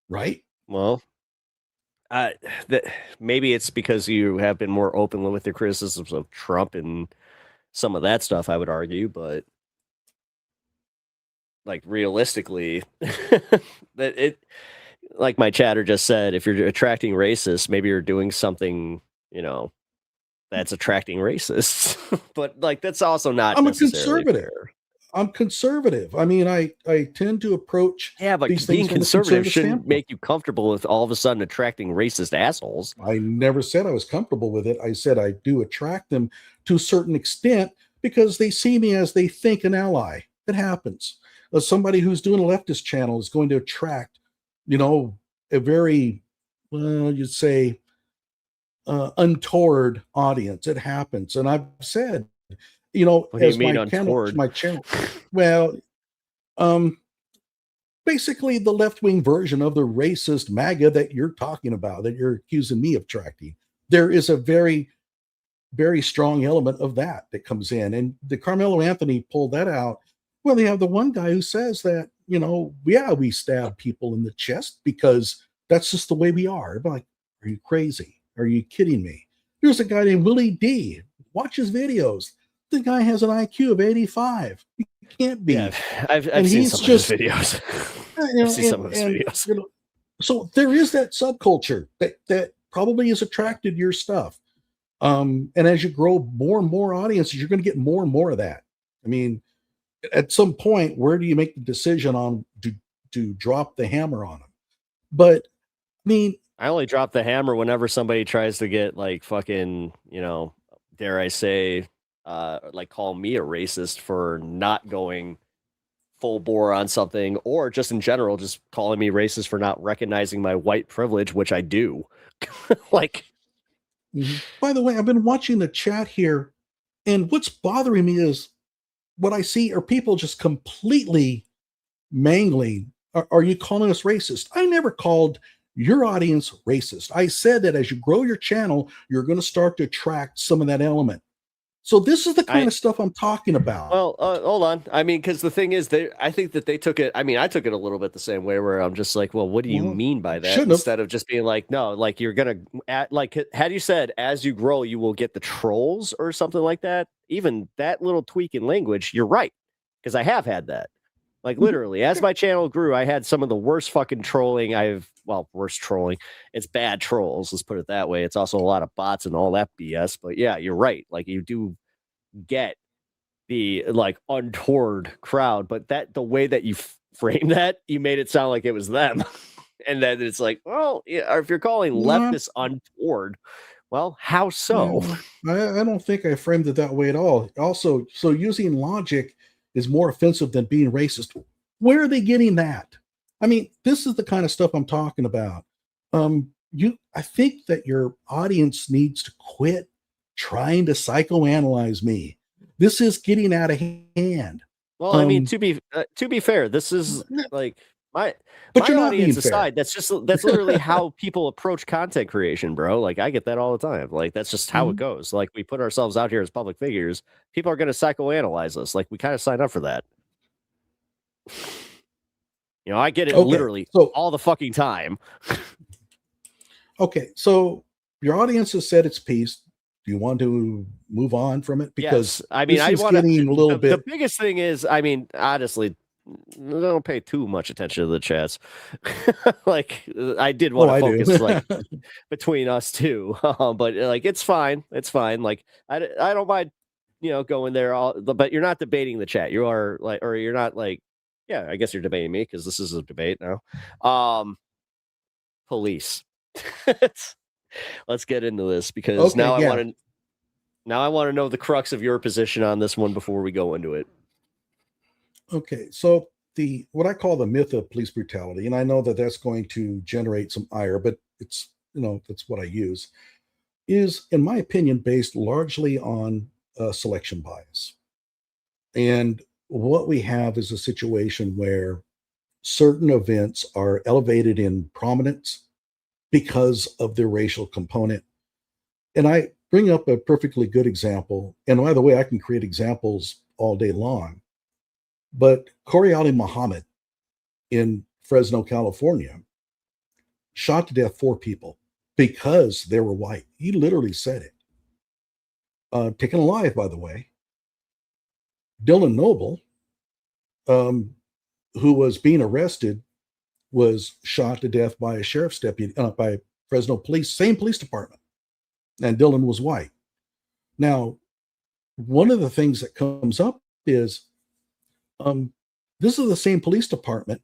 Right? Well, maybe it's because you have been more open with your criticisms of Trump and some of that stuff, I would argue, but like realistically, that it, like my chatter just said, if you're attracting racists, maybe you're doing something, that's attracting racists. But like that's also not. I'm a conservative. Fair. I'm conservative. I mean, I tend to approach but these being things conservative shouldn't make you comfortable with all of a sudden attracting racist assholes. I never said I was comfortable with it. I said I do attract them to a certain extent because they see me as they think an ally. It happens. Somebody who's doing a leftist channel is going to attract, a very, you'd say, untoward audience. It happens. And I've said, as my channel, well, basically the left-wing version of the racist MAGA that you're talking about, that you're accusing me of attracting, there is a very, very strong element of that comes in. And the Carmelo Anthony pulled that out. Well, they have the one guy who says that, we stab people in the chest because that's just the way we are. I'm like, are you crazy? Are you kidding me? There's a guy named Willie D. Watch his videos. The guy has an IQ of 85. He can't be. Yeah, I've seen some of his videos. I've seen some of his videos. So there is that subculture that probably has attracted your stuff. And as you grow more and more audiences, you're going to get more and more of that. I mean, at some point, where do you make the decision on to drop the hammer on them? But I mean, I only drop the hammer whenever somebody tries to get like fucking, dare I say, like call me a racist for not going full bore on something, or just in general, just calling me racist for not recognizing my white privilege, which I do. Like, by the way, I've been watching the chat here, and what's bothering me is what I see are people just completely mangling. Are you calling us racist? I never called your audience racist. I said that as you grow your channel, you're going to start to attract some of that element. So this is the kind of stuff I'm talking about. Well, hold on. I mean, because the thing is, I think that they took it. I mean, I took it a little bit the same way, where I'm just like, well, what do you mean by that? Instead of just being like, no, like you're gonna had you said, as you grow, you will get the trolls or something like that. Even that little tweak in language, you're right, because I have had that. Like literally, as my channel grew, I had some of the worst fucking trolling worst trolling. It's bad trolls, let's put it that way. It's also a lot of bots and all that BS. But yeah, you're right. Like you do get the like untoward crowd, but the way that you frame that, you made it sound like it was them. And then it's like, well, yeah, if you're calling leftists untoward, well, how so? I don't think I framed it that way at all. Also, so using logic is more offensive than being racist. Where are they getting that? I mean, this is the kind of stuff I'm talking about. I think that your audience needs to quit trying to psychoanalyze me. This is getting out of hand. Well, I mean, to be fair, this is like my audience aside. That's literally how people approach content creation, bro. Like I get that all the time. Like that's just how it goes. Like we put ourselves out here as public figures. People are going to psychoanalyze us. Like we kind of sign up for that. You know, I get it literally all the fucking time. Okay, so your audience has said its piece. Do you want to move on from it? Because yes. I mean, I want to. The biggest thing is, I mean, honestly, don't pay too much attention to the chats. Like, I did want to focus like between us two, but like, it's fine. It's fine. Like, I don't mind, going there. But you're not debating the chat. You are like, or you're not like, yeah. I guess you're debating me because this is a debate now. Police. Let's get into this because I want to know the crux of your position on this one before we go into it. Okay, so what I call the myth of police brutality, and I know that that's going to generate some ire, but it's that's what I use, is in my opinion based largely on selection bias. And what we have is a situation where certain events are elevated in prominence because of their racial component. And I bring up a perfectly good example. And by the way, I can create examples all day long. But Corey Ali Muhammad in Fresno, California, shot to death 4 people because they were white. He literally said it. Taken alive, by the way. Dylan Noble, who was being arrested, was shot to death by a sheriff's deputy, by Fresno police, same police department. And Dylan was white. Now, one of the things that comes up is, this is the same police department.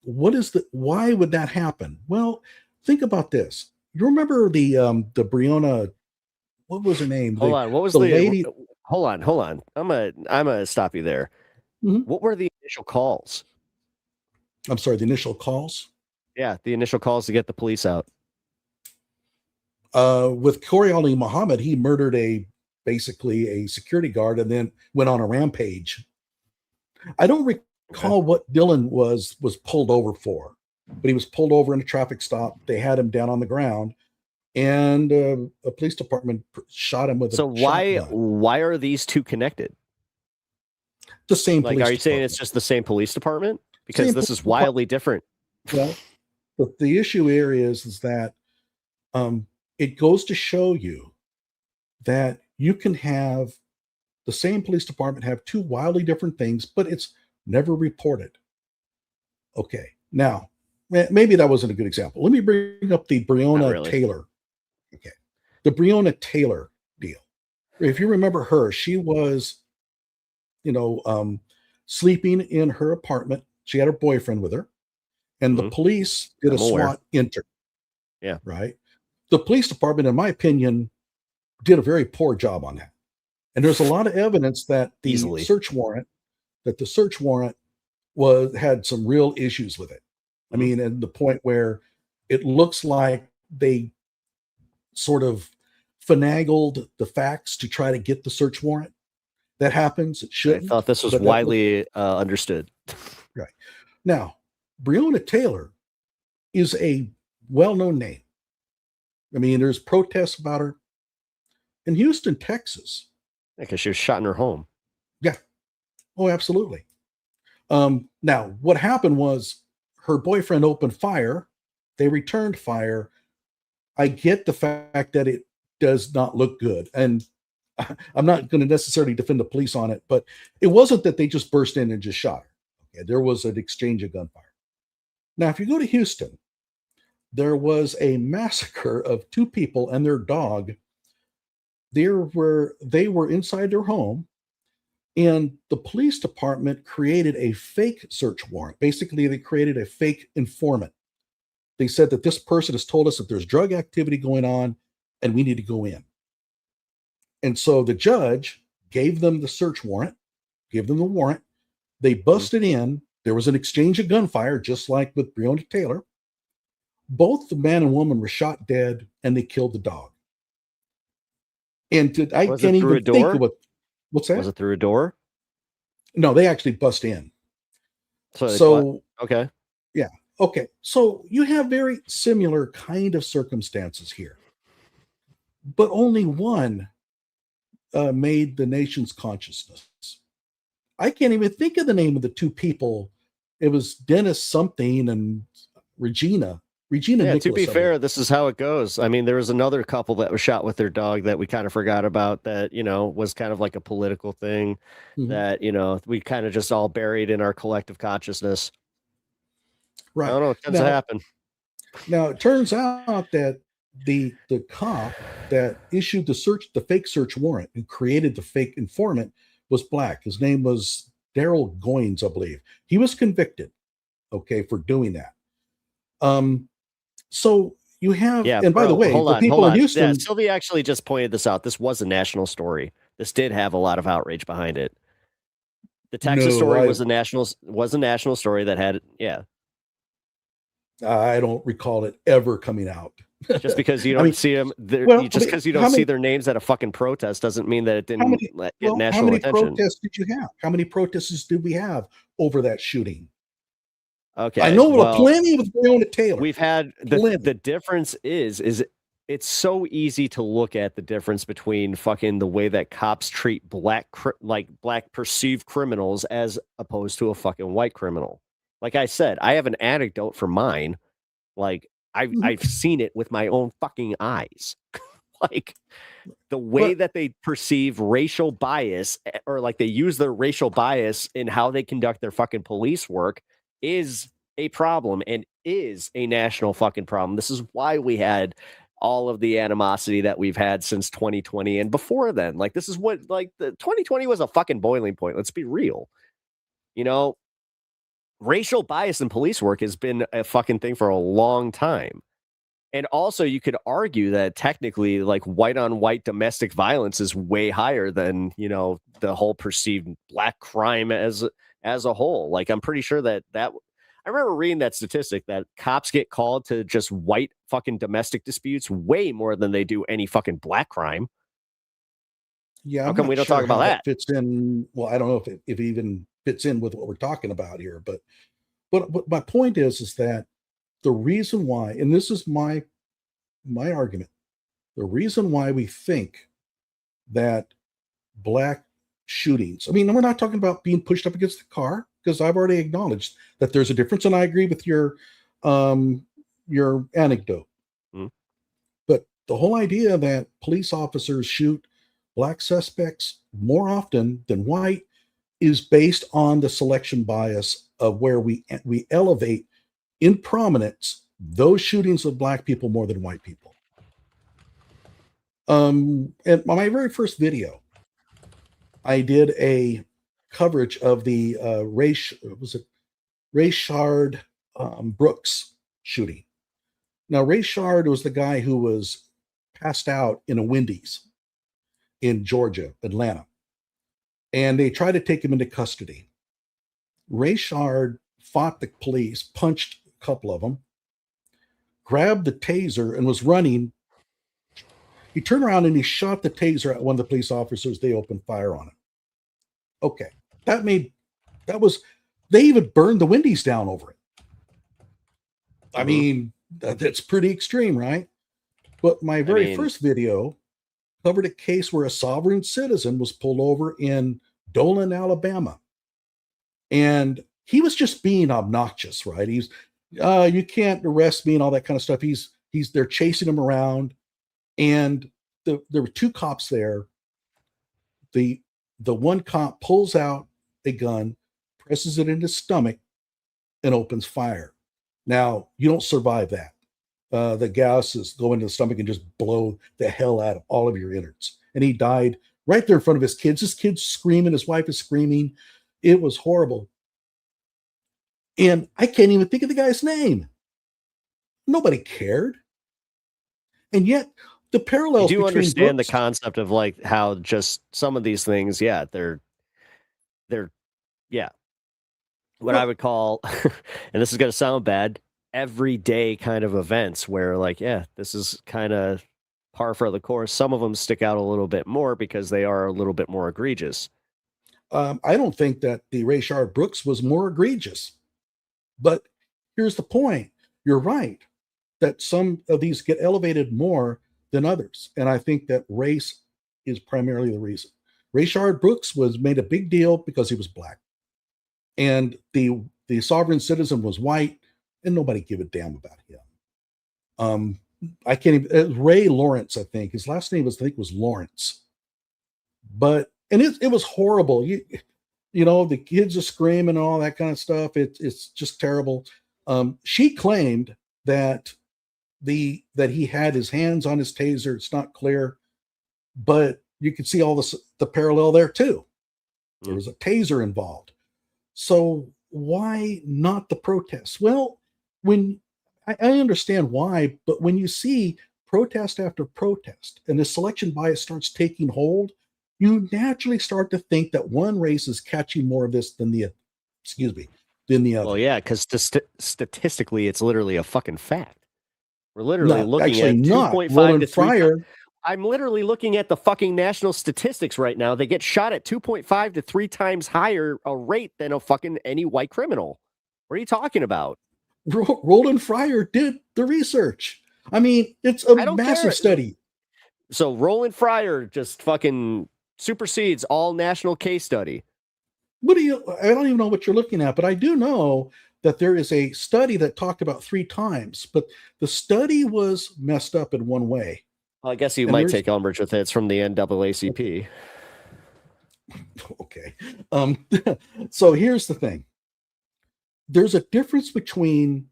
Why would that happen? Well, think about this. You remember the Breonna, what was her name? Hold on. What was the lady? Hold on. I'm gonna stop you there. Mm-hmm. What were the initial calls? I'm sorry, the initial calls? Yeah, the initial calls to get the police out. With Corey Ali Muhammad, he murdered basically a security guard and then went on a rampage. I don't recall what Dylan was pulled over for, but he was pulled over in a traffic stop. They had him down on the ground, and a police department shot him with a shotgun. Why are these two connected? The same police department. Are you saying it's just the same police department? Because this is wildly different. Well, but the issue here is that it goes to show you that you can have the same police department have 2 wildly different things, but it's never reported. Okay, now maybe that wasn't a good example. Let me bring up the Breonna Taylor. Okay, the Breonna Taylor deal. If you remember her, she was, sleeping in her apartment. She had her boyfriend with her, and the police did a SWAT enter. Yeah. Right. The police department, in my opinion, did a very poor job on that. And there's a lot of evidence that the search warrant had some real issues with it. I mean, and the point where it looks like they sort of finagled the facts to try to get the search warrant. That happens. It shouldn't. I thought this was widely understood. Right. Now, Breonna Taylor is a well-known name. I mean, there's protests about her in Houston, Texas. Because she was shot in her home. Yeah. Oh, absolutely. Now, what happened was her boyfriend opened fire. They returned fire. I get the fact that it does not look good. And I'm not going to necessarily defend the police on it, but it wasn't that they just burst in and just shot her. Okay, there was an exchange of gunfire. Now, if you go to Houston, there was a massacre of 2 people and their dog. They were inside their home, and the police department created a fake search warrant. Basically, they created a fake informant. They said that this person has told us that there's drug activity going on and we need to go in. And so the judge gave them the search warrant, gave them the warrant. They busted in. There was an exchange of gunfire, just like with Breonna Taylor. Both the man and woman were shot dead, and they killed the dog. And I can't even think of what's that? Was it through a door? No, they actually bust in. So okay. Yeah. Okay. So you have very similar kind of circumstances here, but only one made the nation's consciousness. I can't even think of the name of the 2 people. It was Dennis something and Regina. Yeah, Nicholas, to be fair, this is how it goes. I mean, there was another couple that was shot with their dog that we kind of forgot about that, was kind of like a political thing that, we kind of just all buried in our collective consciousness. Right. I don't know. It tends to happen. Now, it turns out that the cop that issued the fake search warrant and created the fake informant was black. His name was Daryl Goines, I believe. He was convicted, for doing that. So you have, and by the way, the people in Houston. Yeah, Sylvia actually just pointed this out. This was a national story. This did have a lot of outrage behind it. The Texas story was a national story that had, I don't recall it ever coming out. Just because you don't see them, just because you don't see their names at a fucking protest doesn't mean that it didn't get national attention. How many protests did you have? How many protests did we have over that shooting? Okay, I know plenty with Breonna Taylor. We've had the difference is it's so easy to look at the difference between fucking the way that cops treat black perceived criminals as opposed to a fucking white criminal. Like I said, I have an anecdote for mine. Like I've seen it with my own fucking eyes. Like the way that they perceive racial bias, or like they use their racial bias in how they conduct their fucking police work, is a problem and is a national fucking problem. This is why we had all of the animosity that we've had since 2020 and before then. Like this is what, like, the 2020 was a fucking boiling point. Let's be real. Racial bias in police work has been a fucking thing for a long time. And also you could argue that technically, like, white on white domestic violence is way higher than, the whole perceived black crime as a whole. Like, I'm pretty sure that I remember reading that statistic that cops get called to just white fucking domestic disputes way more than they do any fucking black crime. Yeah. How come we don't talk about that? Fits in. Well, I don't know if it even fits in with what we're talking about here, but my point is that the reason why, and this is my argument, the reason why we think that black shootings, I mean, we're not talking about being pushed up against the car, because I've already acknowledged that there's a difference, and I agree with your anecdote. But the whole idea that police officers shoot black suspects more often than white is based on the selection bias of where we elevate in prominence those shootings of black people more than white people. And my very first video, I did a coverage of the Rayshard Brooks shooting. Now, Rayshard was the guy who was passed out in a Wendy's in Georgia, Atlanta, and they tried to take him into custody. Rayshard fought the police, punched a couple of them, grabbed the taser, and was running. He turned around and he shot the taser at one of the police officers. They opened fire on him. Okay, they even burned the Wendy's down over it. I mean, that's pretty extreme, right? But my very first video covered a case where a sovereign citizen was pulled over in Dolan, Alabama. And he was just being obnoxious, right? He's, you can't arrest me and all that kind of stuff. They're chasing him around. And there were 2 cops there. the one cop pulls out a gun, presses it in his stomach, and opens fire. Now, you don't survive that. The gases go into the stomach and just blow the hell out of all of your innards. And he died right there in front of his kids. His kids screaming, his wife is screaming. It was horrible. And I can't even think of the guy's name. Nobody cared. And yet, the parallels. You do between understand Brooks, the concept of like how just some of these things, yeah, they're yeah, what I would call, and this is going to sound bad, everyday kind of events where like, yeah, this is kind of par for the course. Some of them stick out a little bit more because they are a little bit more egregious. I don't think that the Rayshard Brooks was more egregious. But here's the point. You're right that some of these get elevated more than others. And I think that race is primarily the reason. Rayshard Brooks was made a big deal because he was black. And the sovereign citizen was white, and nobody gave a damn about him. I can't even, Ray Lawrence, I think. His last name was Lawrence. But, and it was horrible. You know, the kids are screaming and all that kind of stuff. It's just terrible. She claimed that that he had his hands on his taser. It's not clear, but you can see all the parallel there too. There was a taser involved. So why not the protests? Well, when I understand why, but when you see protest after protest and the selection bias starts taking hold, you naturally start to think that one race is catching more of this than the other. Well, yeah, because statistically, it's literally a fucking fact. We're literally looking at 2.5 to 3. I'm literally looking at the fucking national statistics right now. They get shot at 2.5 to 3 times higher a rate than a fucking any white criminal. What are you talking about? Roland Fryer did the research. I mean, it's a massive study. So Roland Fryer just fucking supersedes all national case study. I don't even know what you're looking at, but I do know that there is a study that talked about 3 times, but the study was messed up in one way. Well, I guess you might take umbrage with it. It's from the NAACP. Okay. So here's the thing. There's a difference between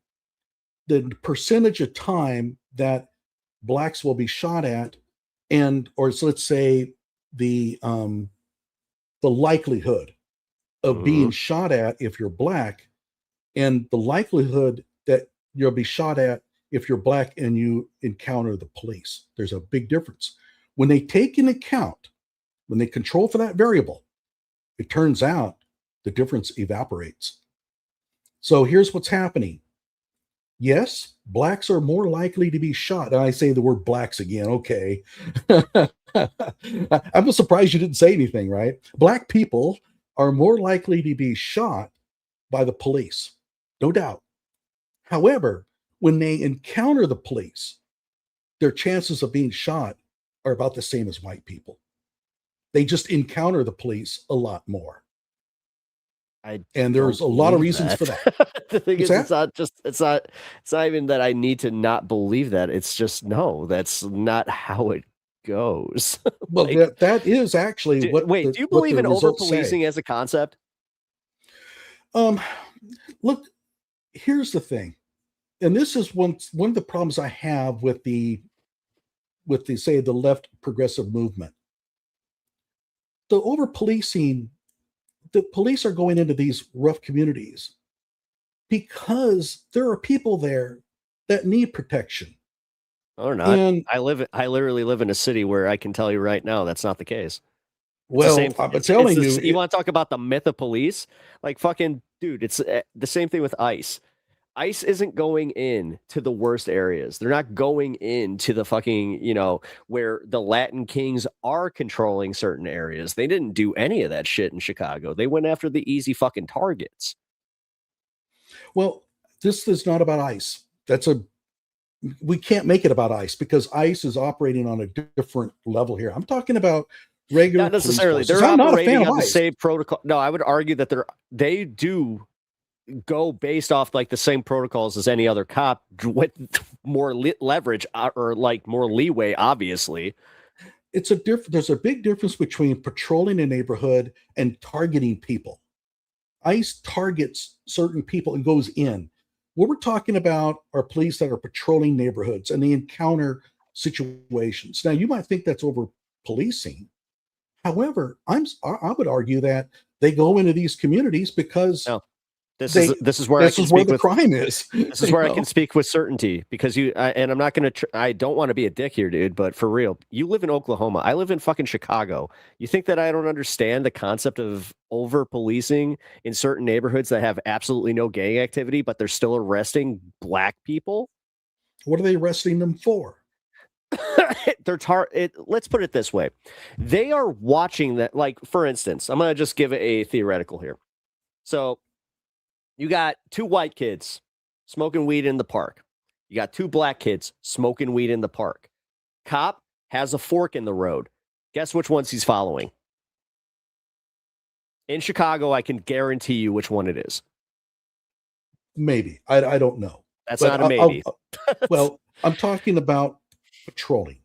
the percentage of time that blacks will be shot at or so let's say the likelihood of being shot at if you're black and the likelihood that you'll be shot at if you're black and you encounter the police. There's a big difference. When they take into account, when they control for that variable, it turns out the difference evaporates. So here's what's happening. Yes, blacks are more likely to be shot. And I say the word blacks again. Okay. I'm surprised you didn't say anything, right? Black people are more likely to be shot by the police. No doubt. However, when they encounter the police, their chances of being shot are about the same as white people. They just encounter the police a lot more. And there's a lot of reasons for that. The thing is, it's not even that I need to not believe that. It's just, no, that's not how it goes. Well, like, that is actually do you believe in over-policing as a concept? Look, here's the thing. And this is one of the problems I have with the say the left progressive movement. The over-policing, the police are going into these rough communities because there are people there that need protection. Or not. And I literally live in a city where I can tell you right now that's not the case. Well, I'm telling you. You want to talk about the myth of police? Like, fucking, dude, it's the same thing with ICE. ICE isn't going in to the worst areas. They're not going into the fucking, where the Latin Kings are controlling certain areas. They didn't do any of that shit in Chicago. They went after the easy fucking targets. Well, this is not about ICE. We can't make it about ICE because ICE is operating on a different level here. I'm talking about regular. Not necessarily. They're operating on the same protocol. No, I would argue that they do go based off like the same protocols as any other cop with more leverage or like more leeway, obviously. there's a big difference between patrolling a neighborhood and targeting people. ICE targets certain people and goes in. What we're talking about are police that are patrolling neighborhoods and they encounter situations. Now, you might think that's over policing. However, I would argue that they go into these communities because this is where the crime is. This is where I can speak with certainty because and I'm not going to. I don't want to be a dick here, dude. But for real, you live in Oklahoma. I live in fucking Chicago. You think that I don't understand the concept of over policing in certain neighborhoods that have absolutely no gang activity, but they're still arresting black people? What are they arresting them for? Let's put it this way. They are watching that. Like, for instance, I'm going to just give it a theoretical here. So you got 2 white kids smoking weed in the park. You got 2 black kids smoking weed in the park. Cop has a fork in the road. Guess which ones he's following? In Chicago, I can guarantee you which one it is. Maybe. I don't know. That's not a maybe. Well, I'm talking about patrolling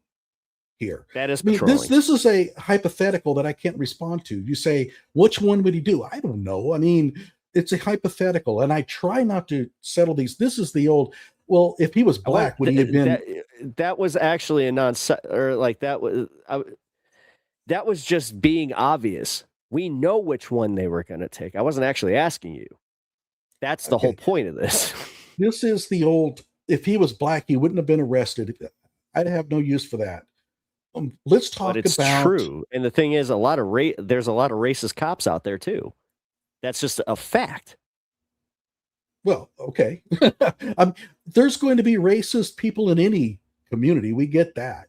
here. That is patrolling. This is a hypothetical that I can't respond to. You say, which one would he do? I don't know. I mean, it's a hypothetical, and I try not to settle these. This is the old, well, if he was black, would he have been? That was actually a that was just being obvious. We know which one they were going to take. I wasn't actually asking you. That's the whole point of this. This is the old, if he was black, he wouldn't have been arrested. I'd have no use for that. Let's talk but it's about true. And the thing is, there's a lot of racist cops out there too. That's just a fact. Well, okay. There's going to be racist people in any community. We get that.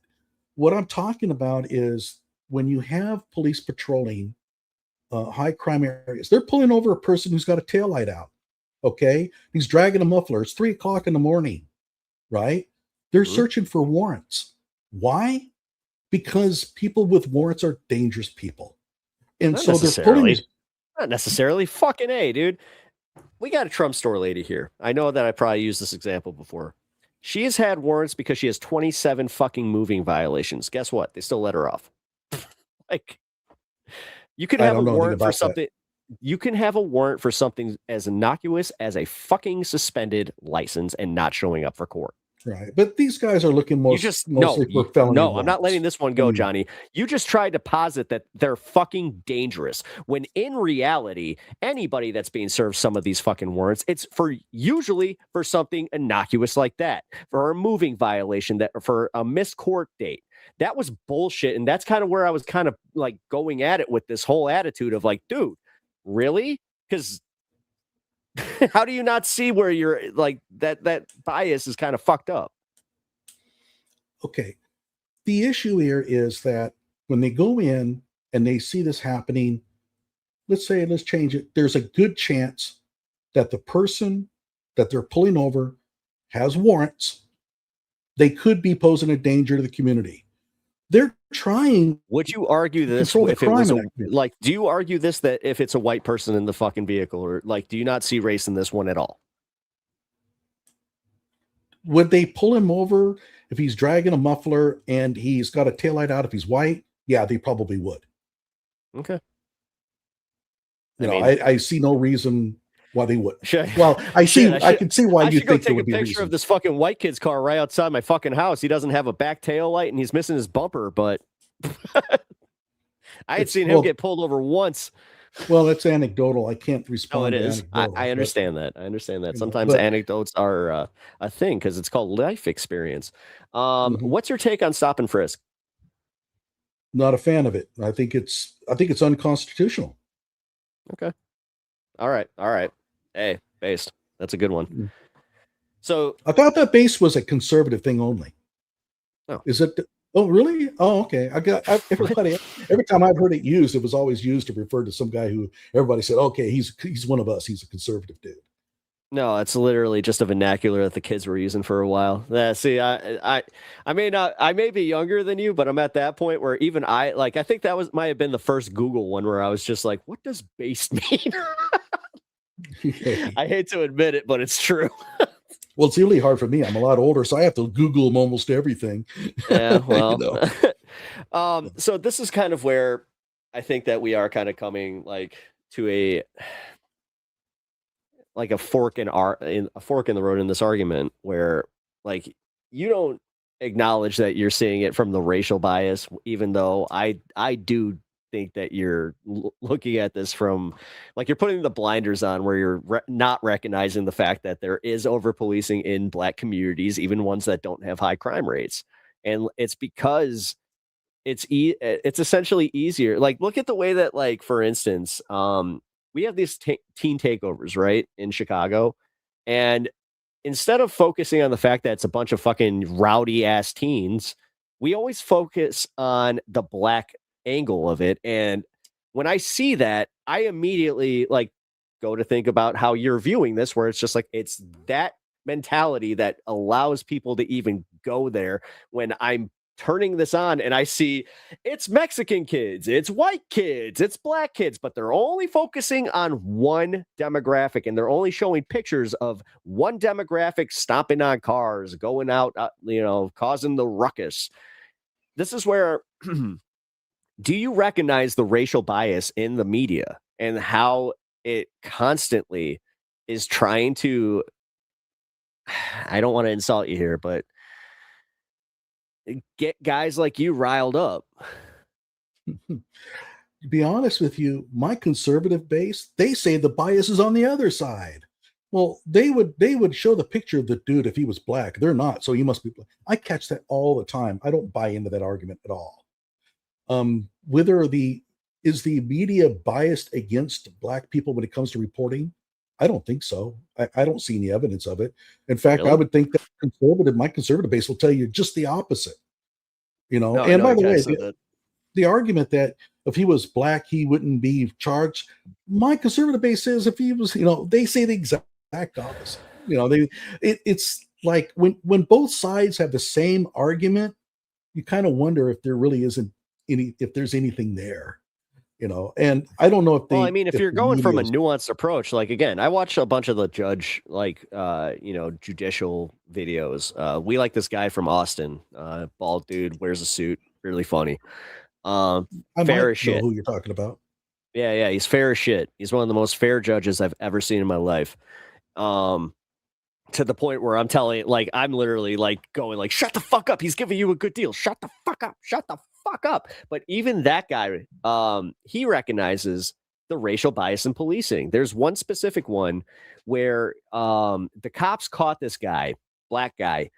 What I'm talking about is when you have police patrolling high crime areas, they're pulling over a person who's got a taillight out. Okay. He's dragging a muffler. It's 3:00 in the morning, right? They're searching for warrants. Why? Because people with warrants are dangerous people. And Not so they're pulling. Not necessarily. Fucking A, dude. We got a Trump store lady here. I know that I probably used this example before. She has had warrants because she has 27 fucking moving violations. Guess what? They still let her off. Like, you can have a warrant for something. You can have a warrant for something as innocuous as a fucking suspended license and not showing up for court. Right. But these guys are looking mostly for felony No, warrants. I'm not letting this one go, Johnny. You just tried to posit that they're fucking dangerous. When in reality, anybody that's being served some of these fucking warrants, it's usually for something innocuous like that, for a moving violation, that for a missed court date. That was bullshit. And that's kind of where I was kind of like going at it with this whole attitude of like, dude, really? Because how do you not see where you're like that bias is kind of fucked up? Okay. The issue here is that when they go in and they see this happening, let's change it. There's a good chance that the person that they're pulling over has warrants. They could be posing a danger to the community. They're trying. Would you argue this if it was do you argue this that if it's a white person in the fucking vehicle, or like, do you not see race in this one at all? Would they pull him over if he's dragging a muffler and he's got a taillight out if he's white? Yeah, they probably would. Okay. I see no reason why they would. Well, I can see why you think there would be a picture of this fucking white kid's car right outside my fucking house. He doesn't have a back tail light and he's missing his bumper, but I had seen him get pulled over once. Well, it's anecdotal. I can't respond. No, it is. I understand that. I understand that. Sometimes anecdotes are a thing because it's called life experience. What's your take on stop and frisk? Not a fan of it. I think it's unconstitutional. Okay. All right. Hey, based. That's a good one. So I thought that base was a conservative thing only. Oh, is it? Oh, really? Oh, okay. Every time I've heard it used, it was always used to refer to some guy who everybody said, okay, he's one of us. He's a conservative dude. No, it's literally just a vernacular that the kids were using for a while. See, I may be younger than you, but I'm at that point where even I think that might have been the first Google one where I was just like, what does based mean? I hate to admit it, but it's true. Well, it's really hard for me. I'm a lot older, so I have to Google almost everything. Yeah, well, So this is kind of where I think that we are kind of coming like to a fork in the road in this argument, where like you don't acknowledge that you're seeing it from the racial bias, even though I do think that you're looking at this from like you're putting the blinders on, where you're not recognizing the fact that there is over policing in Black communities, even ones that don't have high crime rates, and it's because it's essentially easier. Like, look at the way that, like, for instance, we have these teen takeovers, right, in Chicago, and instead of focusing on the fact that it's a bunch of fucking rowdy ass teens, we always focus on the Black angle of it. And when I see that, I immediately like go to think about how you're viewing this, where it's just like it's that mentality that allows people to even go there. When I'm turning this on and I see it's Mexican kids, it's white kids, it's Black kids, but they're only focusing on one demographic, and they're only showing pictures of one demographic stomping on cars, going out, causing the ruckus. This is where do you recognize the racial bias in the media and how it constantly is trying to, I don't want to insult you here, but get guys like you riled up? To be honest with you, my conservative base, they say the bias is on the other side. Well, they would show the picture of the dude if he was Black. They're not, so he must be Black. I catch that all the time. I don't buy into that argument at all. Is the media biased against Black people when it comes to reporting? I don't think so. I don't see any evidence of it. In fact, Really? I would think that my conservative base will tell you just the opposite. No, and by the way, that. the argument that if he was Black, he wouldn't be charged. My conservative base says if he was, they say the exact opposite. It's like when both sides have the same argument, you kind of wonder if there really isn't if there's anything there. And I don't know if they. Well, I mean, if you're going from a nuanced approach, like, again, I watch a bunch of the judge, judicial videos. We like this guy from Austin, bald dude, wears a suit, really funny. I fair might as shit. know who you're talking about. Yeah, he's fair as shit. He's one of the most fair judges I've ever seen in my life. To the point where I'm literally like going like, shut the fuck up. He's giving you a good deal. Shut the fuck up. Shut the fuck up. But even that guy, he recognizes the racial bias in policing. There's one specific one where the cops caught this guy, Black guy,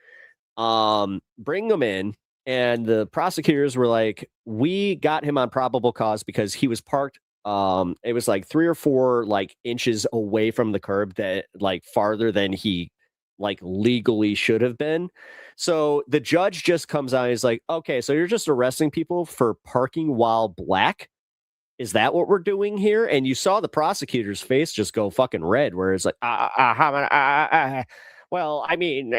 bring him in, and the prosecutors were like, we got him on probable cause because he was parked. It was like 3 or 4 inches away from the curb, that farther than he legally should have been. So the judge just comes out and he's like, okay, so you're just arresting people for parking while Black? Is that what we're doing here? And you saw the prosecutor's face just go fucking red, where it's like, well, I mean,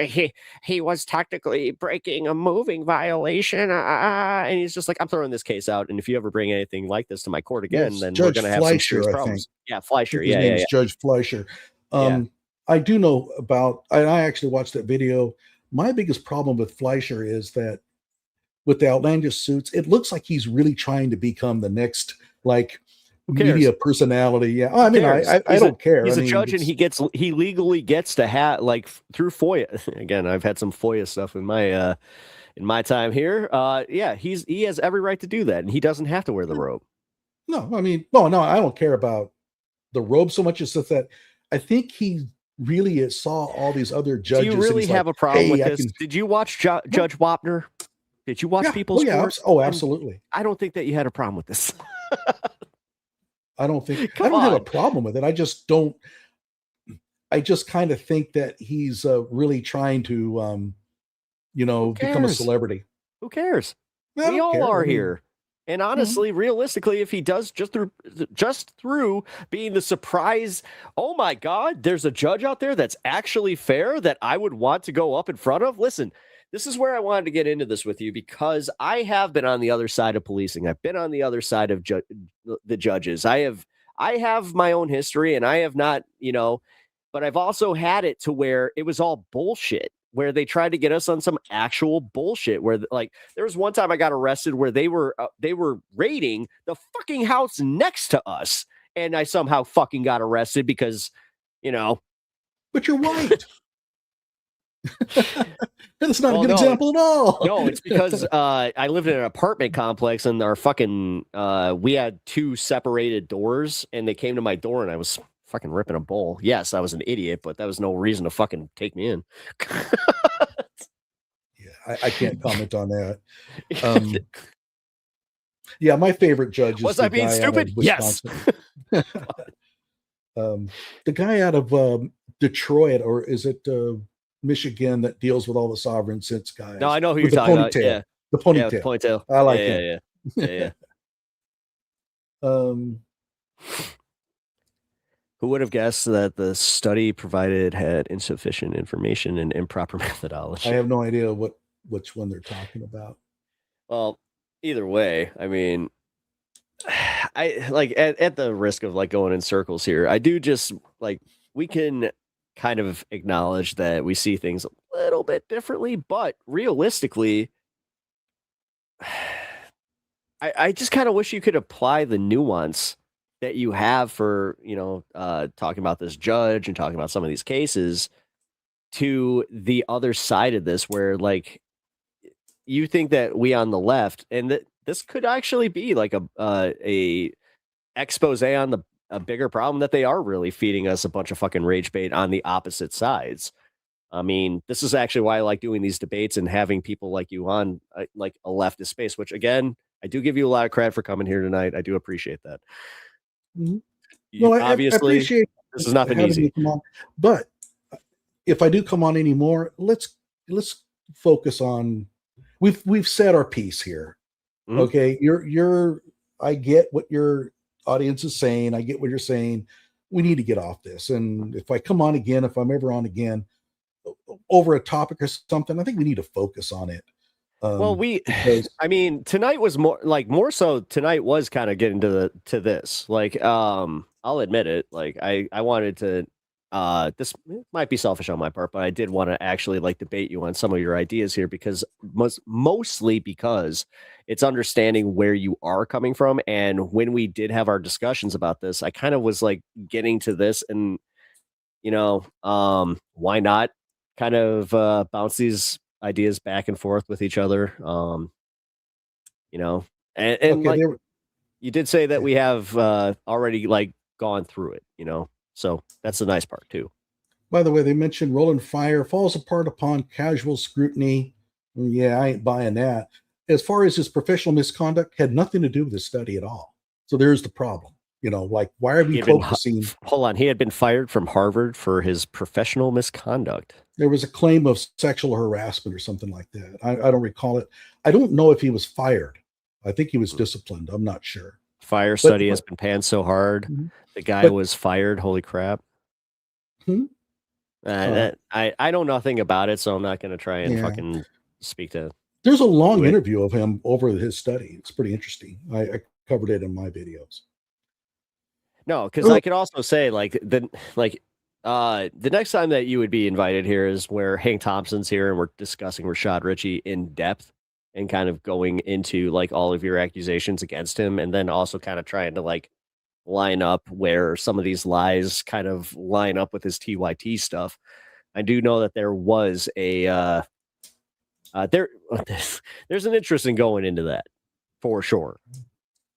he was technically breaking a moving violation. And he's just like, I'm throwing this case out. And if you ever bring anything like this to my court again, then we're going to have some serious problems. Yeah, Fleischer. His name is Judge Fleischer. I do know about, and I actually watched that video. My biggest problem with Fleischer is that with the outlandish suits, it looks like he's really trying to become the next media personality. Yeah, I mean, I don't care. He's a judge, and he legally gets to have through FOIA. Again, I've had some FOIA stuff in my time here. He has every right to do that, and he doesn't have to wear the robe. No, I mean, no, I don't care about the robe so much as that I think he really saw all these other judges. Do you really have a problem with this? Did you watch Judge Wapner? Did you watch People's Court? Oh, absolutely. I don't think that you had a problem with this. I don't have a problem with it. I just kind of think that he's really trying to, become a celebrity. Who cares? We all are here. And honestly, realistically, if he does just through being the surprise, oh my God, there's a judge out there that's actually fair that I would want to go up in front of. Listen, this is where I wanted to get into this with you, because I have been on the other side of policing. I've been on the other side of the judges. I have my own history, and I have not, but I've also had it to where it was all bullshit. where they tried to get us on some actual bullshit. Where like there was one time I got arrested where they were raiding the fucking house next to us, and I somehow fucking got arrested because, you know. But you're white. That's not a good example at all. No, it's because I lived in an apartment complex, and our fucking we had 2 separated doors, and they came to my door, and I was fucking ripping a bowl. Yes, I was an idiot, but that was no reason to fucking take me in. I can't comment on that. Yeah, my favorite judge is was I being stupid? Yes. The guy out of Detroit, or is it Michigan, that deals with all the sovereign since guys? No, I know who you're talking about. Yeah, the ponytail. Yeah, the ponytail. I like it. Yeah. Who would have guessed that the study provided had insufficient information and improper methodology? I have no idea which one they're talking about. Well, either way, I mean, I like at the risk of like going in circles here, I do just like we can kind of acknowledge that we see things a little bit differently, but realistically, I just kind of wish you could apply the nuance that you have for, you know, talking about this judge and talking about some of these cases to the other side of this, where like you think that we on the left, and that this could actually be like a expose on a bigger problem, that they are really feeding us a bunch of fucking rage bait on the opposite sides. I mean, this is actually why I like doing these debates and having people like you on like a leftist space, which again, I do give you a lot of credit for coming here tonight. I do appreciate that. Mm-hmm. No, obviously, I appreciate this is nothing easy. But if I do come on anymore, let's focus on we've said our piece here. Mm-hmm. Okay, I get what your audience is saying. I get what you're saying. We need to get off this. And if I come on again, if I'm ever on again over a topic or something, I think we need to focus on it. Well, I mean, tonight was more so tonight was kind of getting to this. Like, I'll admit it. Like, I wanted to, this might be selfish on my part, but I did want to actually like debate you on some of your ideas here, because mostly because it's understanding where you are coming from. And when we did have our discussions about this, I kind of was like getting to this, and, you know, why not kind of bounce these ideas back and forth with each other, you know, and okay, like, you did say that we have already like gone through it, you know, so that's the nice part too. By the way, they mentioned Roland Fire falls apart upon casual scrutiny. Yeah, I ain't buying that. As far as his professional misconduct, had nothing to do with the study at all. So there's the problem. You know, like, why are we focusing? Hold on, he had been fired from Harvard for his professional misconduct. There was a claim of sexual harassment or something like that. I don't recall it. I don't know if he was fired. I think he was disciplined. I'm not sure. Fire study has been panned so hard. Mm-hmm. The guy was fired. Holy crap. Hmm? I know nothing about it, so I'm not going to try and fucking speak to. There's a long interview of him over his study. It's pretty interesting. I covered it in my videos. No, because I could also say the next time that you would be invited here is where Hank Thompson's here and we're discussing Rashad Ritchie in depth and kind of going into like all of your accusations against him, and then also kind of trying to like line up where some of these lies kind of line up with his TYT stuff. I do know that there was a there's an interest in going into that for sure.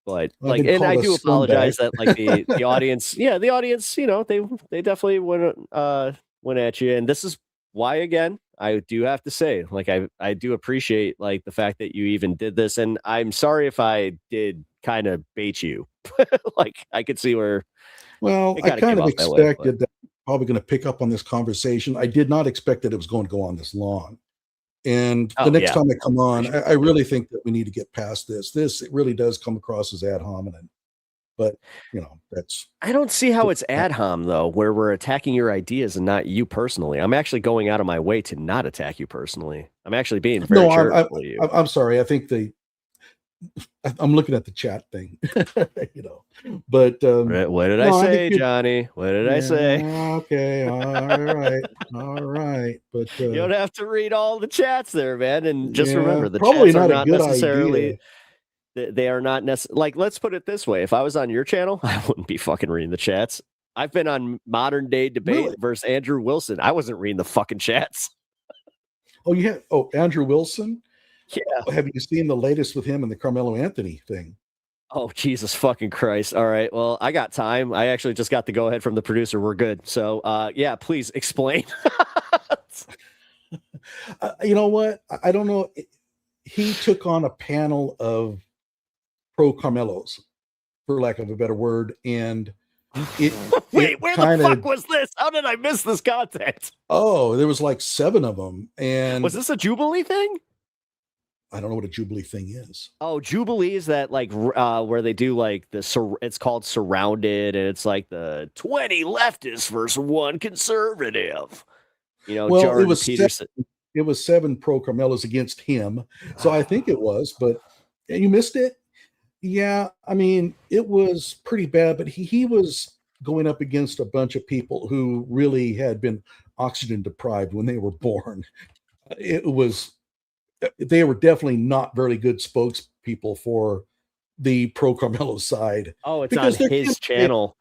But like, and I do apologize that like the audience, the audience, you know, they definitely went at you, and this is why, again, I do have to say, like, I do appreciate like the fact that you even did this, and I'm sorry if I did kind of bait you. Like, I could see where. Well, I kind of expected that I'm probably going to pick up on this conversation. I did not expect that it was going to go on this long. And the next time I come on, I really think that we need to get past this. It really does come across as ad hominem. But, you know, I don't see how it's ad hom, though, where we're attacking your ideas and not you personally. I'm actually going out of my way to not attack you personally. I'm actually being very charitable to you. I'm sorry. I think I'm looking at the chat thing, But what did I no, say, think Johnny? What did I say? Okay, all right. But You don't have to read all the chats there, man. And just yeah, remember, the probably chats are not a not good necessarily. idea. They are not necessarily. Like, let's put it this way: if I was on your channel, I wouldn't be fucking reading the chats. I've been on Modern Day Debate versus Andrew Wilson. I wasn't reading the fucking chats. Oh, you have Andrew Wilson? Yeah. Have you seen the latest with him and the Carmelo Anthony thing? Oh, Jesus fucking Christ. All right. Well, I got time. I actually just got the go ahead from the producer. We're good. So, yeah, please explain. You know what? I don't know. He took on a panel of pro Carmelos, for lack of a better word. And wait, where the fuck was this? How did I miss this content? Oh, there was like 7 of them. And was this a Jubilee thing? I don't know what a Jubilee thing is. Oh, Jubilee is that like where they do like it's called Surrounded, and it's like the 20 leftists versus 1 conservative. Well, Jordan Peterson. It was 7 pro Carmelos against him. So I think it was, but you missed it. Yeah, I mean, it was pretty bad, but he was going up against a bunch of people who really had been oxygen deprived when they were born. They were definitely not very good spokespeople for the pro Carmelo side. Oh, it's on his channel.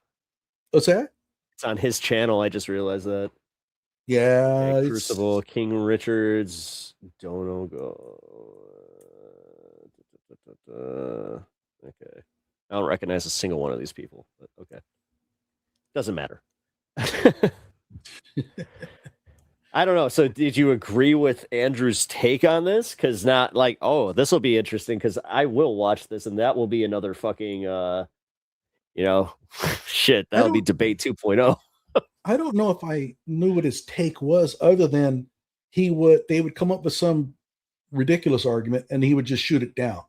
What's that? It's on his channel. I just realized that. Yeah. Crucible, King Richards, Dono go. Okay. I don't recognize a single one of these people, but okay. Doesn't matter. I don't know. So did you agree with Andrew's take on this? Because not like, oh, this will be interesting because I will watch this and that will be another fucking, shit. That'll be debate 2.0. I don't know if I knew what his take was other than they would come up with some ridiculous argument and he would just shoot it down.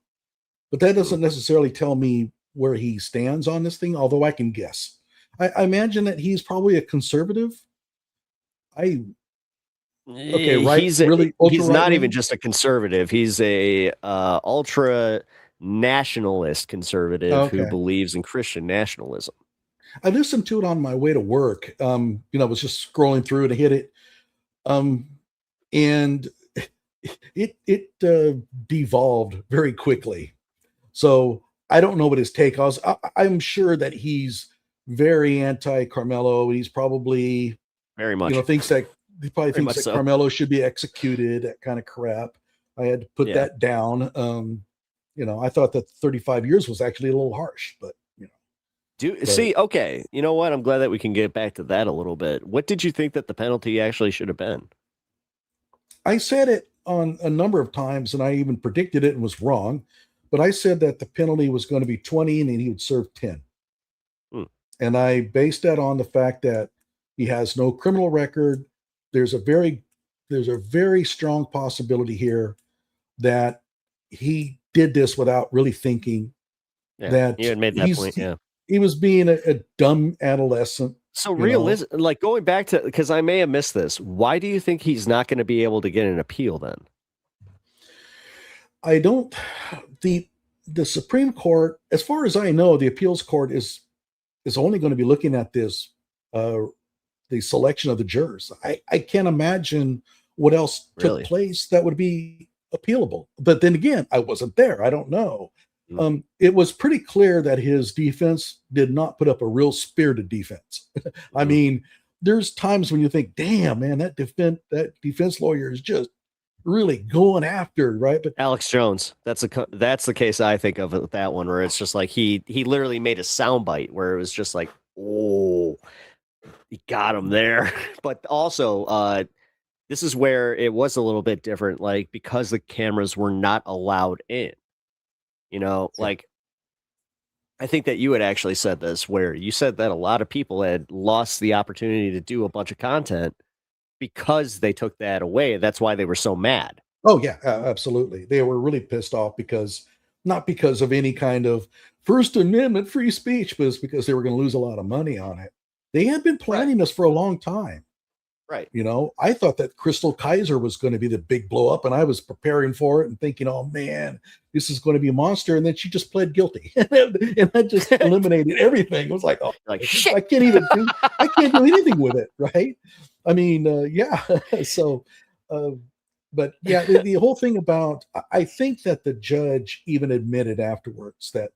But that doesn't necessarily tell me where he stands on this thing, although I can guess. I imagine that he's probably a conservative. Okay, right. He's not even just a conservative. He's a ultra nationalist conservative who believes in Christian nationalism. I listened to it on my way to work. I was just scrolling through it and hit it. And it devolved very quickly. So I don't know what his take was. I'm sure that he's very anti-Carmelo. He's probably very much thinks that Carmelo should be executed, that kind of crap. I had to put that down. I thought that 35 years was actually a little harsh, but see, okay. You know what? I'm glad that we can get back to that a little bit. What did you think that the penalty actually should have been? I said it on a number of times, and I even predicted it and was wrong. But I said that the penalty was going to be 20 and he would serve 10. And I based that on the fact that he has no criminal record. There's a very strong possibility here that he did this without really thinking. That you had made that point. Yeah. He was being a dumb adolescent. So realistic, like going back to, because I may have missed this. Why do you think he's not going to be able to get an appeal then? I don't. The Supreme Court, as far as I know, the appeals court is only going to be looking at this, the selection of the jurors. I can't imagine what else took place that would be appealable. But then again, I wasn't there. I don't know. It was pretty clear that his defense did not put up a real spirited defense. I mean, there's times when you think, damn, man, that defense lawyer is just really going after, right? But Alex Jones, that's the case I think of with that one, where it's just like he literally made a soundbite where it was just like, oh, he got him there. But also, this is where it was a little bit different, like because the cameras were not allowed in. Like I think that you had actually said this, where you said that a lot of people had lost the opportunity to do a bunch of content because they took that away. That's why they were so mad. Oh yeah, absolutely. They were really pissed off not because of any kind of First Amendment free speech, but it's because they were going to lose a lot of money on it. They had been planning this for a long time. Right. You know, I thought that Crystal Kaiser was going to be the big blow up, and I was preparing for it and thinking, oh man, this is going to be a monster. And then she just pled guilty, and that just eliminated everything. It was like, oh, like shit. I can't do anything with it, right? I mean, yeah. So, but yeah, the whole thing about, I think that the judge even admitted afterwards that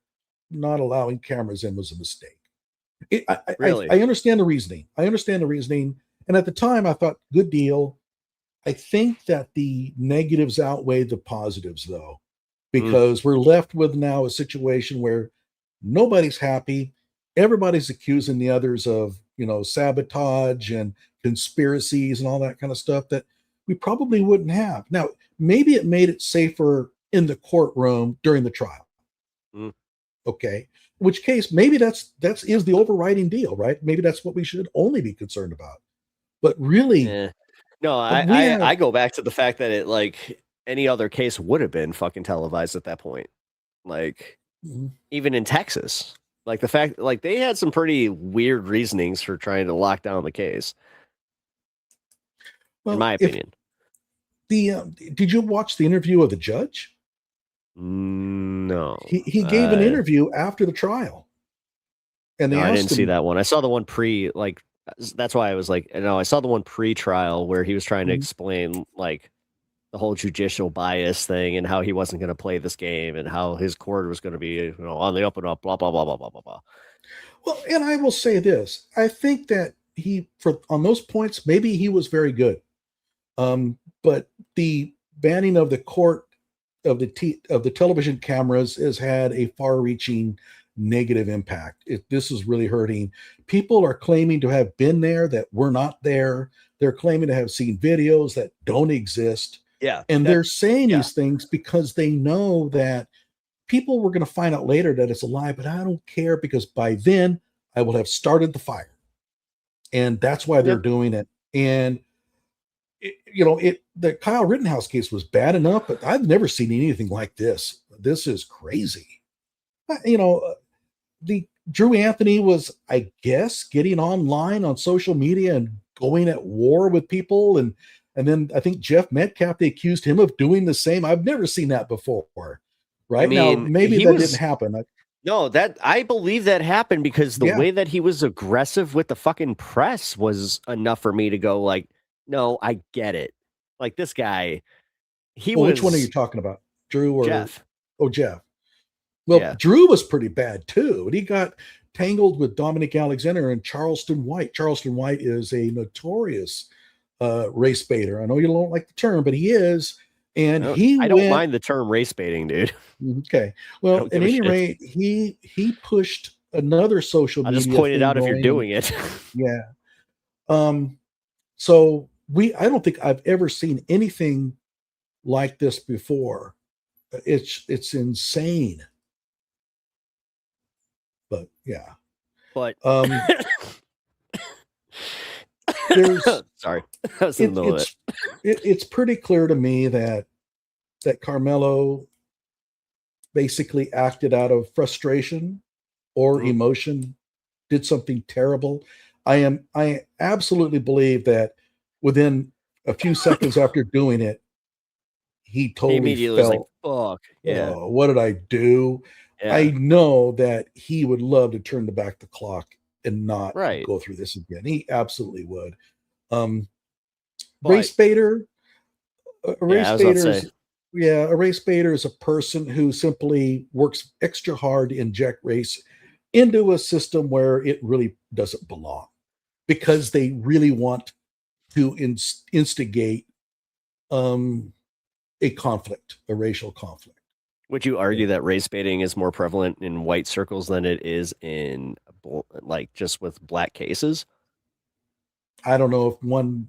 not allowing cameras in was a mistake. Really? I understand the reasoning. And at the time, I thought, good deal. I think that the negatives outweigh the positives, though, because we're left with now a situation where nobody's happy. Everybody's accusing the others of, sabotage and conspiracies and all that kind of stuff that we probably wouldn't have. Now, maybe it made it safer in the courtroom during the trial. Okay. In which case, maybe that's is the overriding deal, right? Maybe that's what we should only be concerned about. But really, no, I go back to the fact that it, like, any other case would have been fucking televised at that point. Like, even in Texas, like the fact, like they had some pretty weird reasonings for trying to lock down the case. In my opinion. Did you watch the interview of the judge? No. He gave an interview after the trial. And I didn't see that one. I saw the one that's why I was like, I saw the one pre-trial where he was trying to explain like the whole judicial bias thing and how he wasn't going to play this game and how his court was going to be, on the up and up, blah, blah, blah, blah, blah, blah, blah. Well, and I will say this. I think that on those points, maybe he was very good. But the banning of the court of the television cameras has had a far-reaching negative impact. This is really hurting. People are claiming to have been there that were not there. They're claiming to have seen videos that don't exist. Yeah. And they're saying these things because they know that people were going to find out later that it's a lie, but I don't care because by then I will have started the fire. And that's why they're doing it. And the Kyle Rittenhouse case was bad enough, but I've never seen anything like this. This is crazy. The Drew Anthony was, I guess, getting online on social media and going at war with people. And then I think Jeff Metcalf, they accused him of doing the same. I've never seen that before. Right. Now, maybe that didn't happen. No, I believe that happened because the way that he was aggressive with the fucking press was enough for me to go like, no, I get it. Like this guy, which one are you talking about? Drew or Jeff? Oh, Jeff. Well, Drew was pretty bad too. And he got tangled with Dominic Alexander and Charleston White. Charleston White is a notorious race baiter. I know you don't like the term, but he is. And I don't mind the term race baiting, dude. Okay. Well, at any rate, he pushed another social media. I just pointed out if you're doing it. Yeah. So I don't think I've ever seen anything like this before. It's insane. But yeah. But there's sorry. I was in the middle of it. It's pretty clear to me that Carmelo basically acted out of frustration or emotion, did something terrible. I absolutely believe that within a few seconds after doing it, he totally immediately felt, was like, fuck. Yeah. Oh, what did I do? Yeah. I know that he would love to turn back the clock and not go through this again. He absolutely would. Race baiter. A race baiter is a person who simply works extra hard to inject race into a system where it really doesn't belong because they really want to instigate a conflict, a racial conflict. Would you argue that race baiting is more prevalent in white circles than it is in like just with black cases? I don't know if one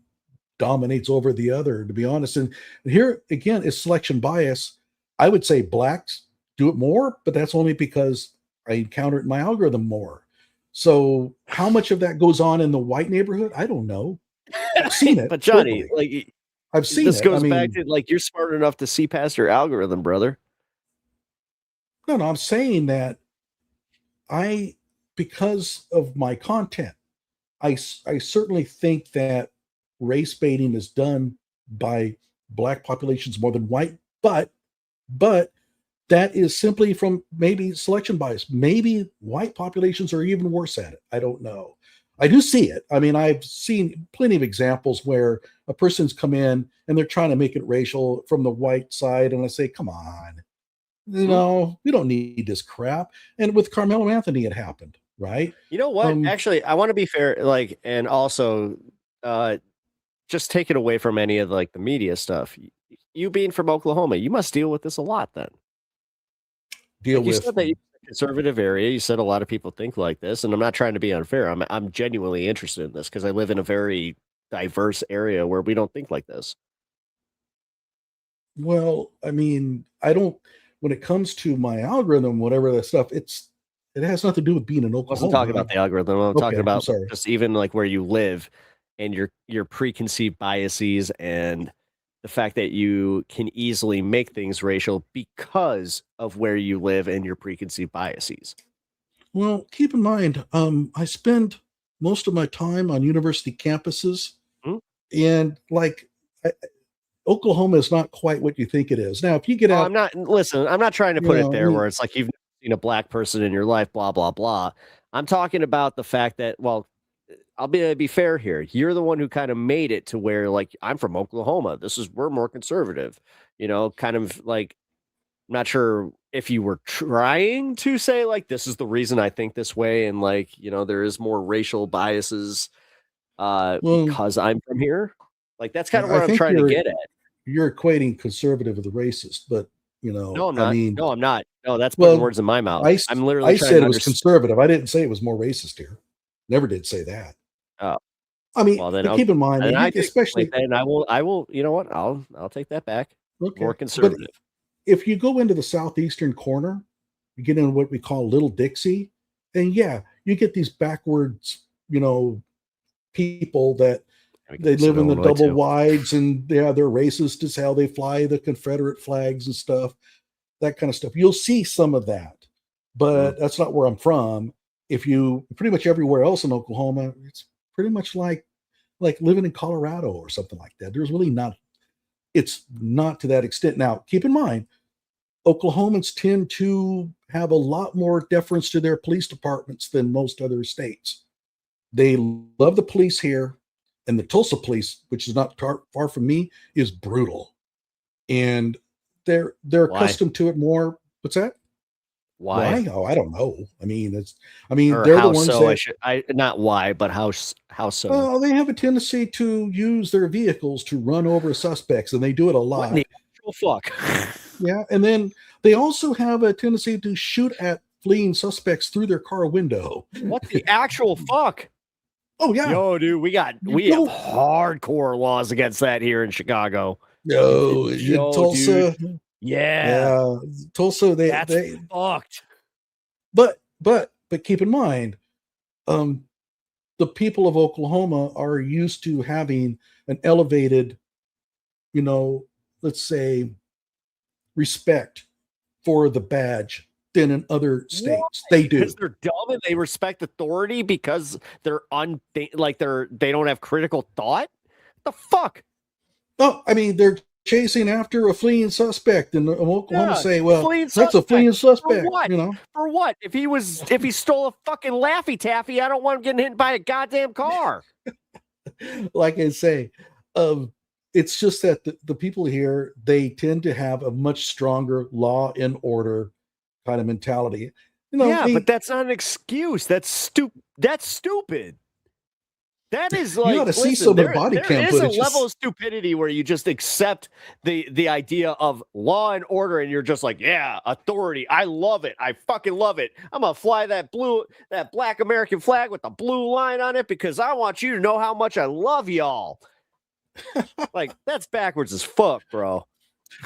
dominates over the other, to be honest. And here again is selection bias. I would say blacks do it more, but that's only because I encounter it in my algorithm more. So how much of that goes on in the white neighborhood? I don't know. I've seen it. But Johnny, like I've seen this it. goes back to like you're smart enough to see past your algorithm, brother. No, I'm saying that because of my content, I certainly think that race baiting is done by black populations more than white, but that is simply from maybe selection bias. Maybe white populations are even worse at it. I don't know. I do see it. I mean, I've seen plenty of examples where a person's come in and they're trying to make it racial from the white side, and I say, come on, you know, we don't need this crap. And with Carmelo Anthony, it happened, right? You know what? Actually, I want to be fair, like, and also just take it away from any of like the media stuff. You being from Oklahoma, you must deal with this a lot then. You said that you're a conservative area. You said a lot of people think like this, and I'm not trying to be unfair. I'm genuinely interested in this because I live in a very diverse area where we don't think like this. Well, I mean, I don't. When it comes to my algorithm, whatever that stuff, it has nothing to do with being in Oklahoma. I wasn't talking about the algorithm. I'm talking about just even like where you live and your preconceived biases and the fact that you can easily make things racial because of where you live and your preconceived biases. Well, keep in mind, I spend most of my time on university campuses, and like Oklahoma is not quite what you think it is. Now, if you get out, I'm not trying to put it there where it's like you've never seen a black person in your life, blah, blah, blah. I'm talking about the fact that, well, I'll be fair here. You're the one who kind of made it to where, like, I'm from Oklahoma. We're more conservative, you know, kind of like, I'm not sure if you were trying to say like, this is the reason I think this way. And like, you know, there is more racial biases because I'm from here. Like, that's kind of what I'm trying to get at. You're equating conservative with the racist, but you know, no, I'm not. I mean, no, I'm not. No, that's putting words in my mouth. I'm literally. I said it was conservative. I didn't say it was more racist here. Never did say that. Oh, I mean, well, then keep in mind, especially, and I will. You know what? I'll take that back. Okay. More conservative. But if you go into the southeastern corner, you get into what we call Little Dixie, and yeah, you get these backwards, you know, people that they live in the double wides, and yeah, they're racist as hell. They fly the Confederate flags and stuff, that kind of stuff. You'll see some of that, but that's not where I'm from. If you pretty much everywhere else in Oklahoma, it's pretty much like living in Colorado or something like that. There's really not, it's not to that extent. Now, keep in mind, Oklahomans tend to have a lot more deference to their police departments than most other states. They love the police here, and the Tulsa police, which is not far from me, is brutal. And they're accustomed to it more. What's that? Why? Oh, I don't know. I mean, they're the ones that not why, but how so? Oh, they have a tendency to use their vehicles to run over suspects, and they do it a lot. What the actual fuck? Yeah, and then they also have a tendency to shoot at fleeing suspects through their car window. What the actual fuck? Oh yeah. Yo, dude, we have hardcore laws against that here in Chicago. No, in Tulsa. Dude. Yeah. Tulsa, that's fucked. But keep in mind, the people of Oklahoma are used to having an elevated, you know, let's say, respect for the badge than in other states. What? They do. Because they're dumb and they respect authority because they don't have critical thought. What the fuck? No, I mean, they're chasing after a fleeing suspect, and Oklahoma say, well, that's a fleeing suspect. For what? You know, for what? If he stole a fucking Laffy Taffy, I don't want him getting hit by a goddamn car. Like I say, it's just that the people here, they tend to have a much stronger law and order kind of mentality. You know, but that's not an excuse. That's stupid. That is like, you ought to see some of the body cam footage. There is a level of stupidity where you just accept the idea of law and order, and you're just like, yeah, authority. I love it. I fucking love it. I'm gonna fly that black American flag with the blue line on it because I want you to know how much I love y'all. Like, that's backwards as fuck, bro.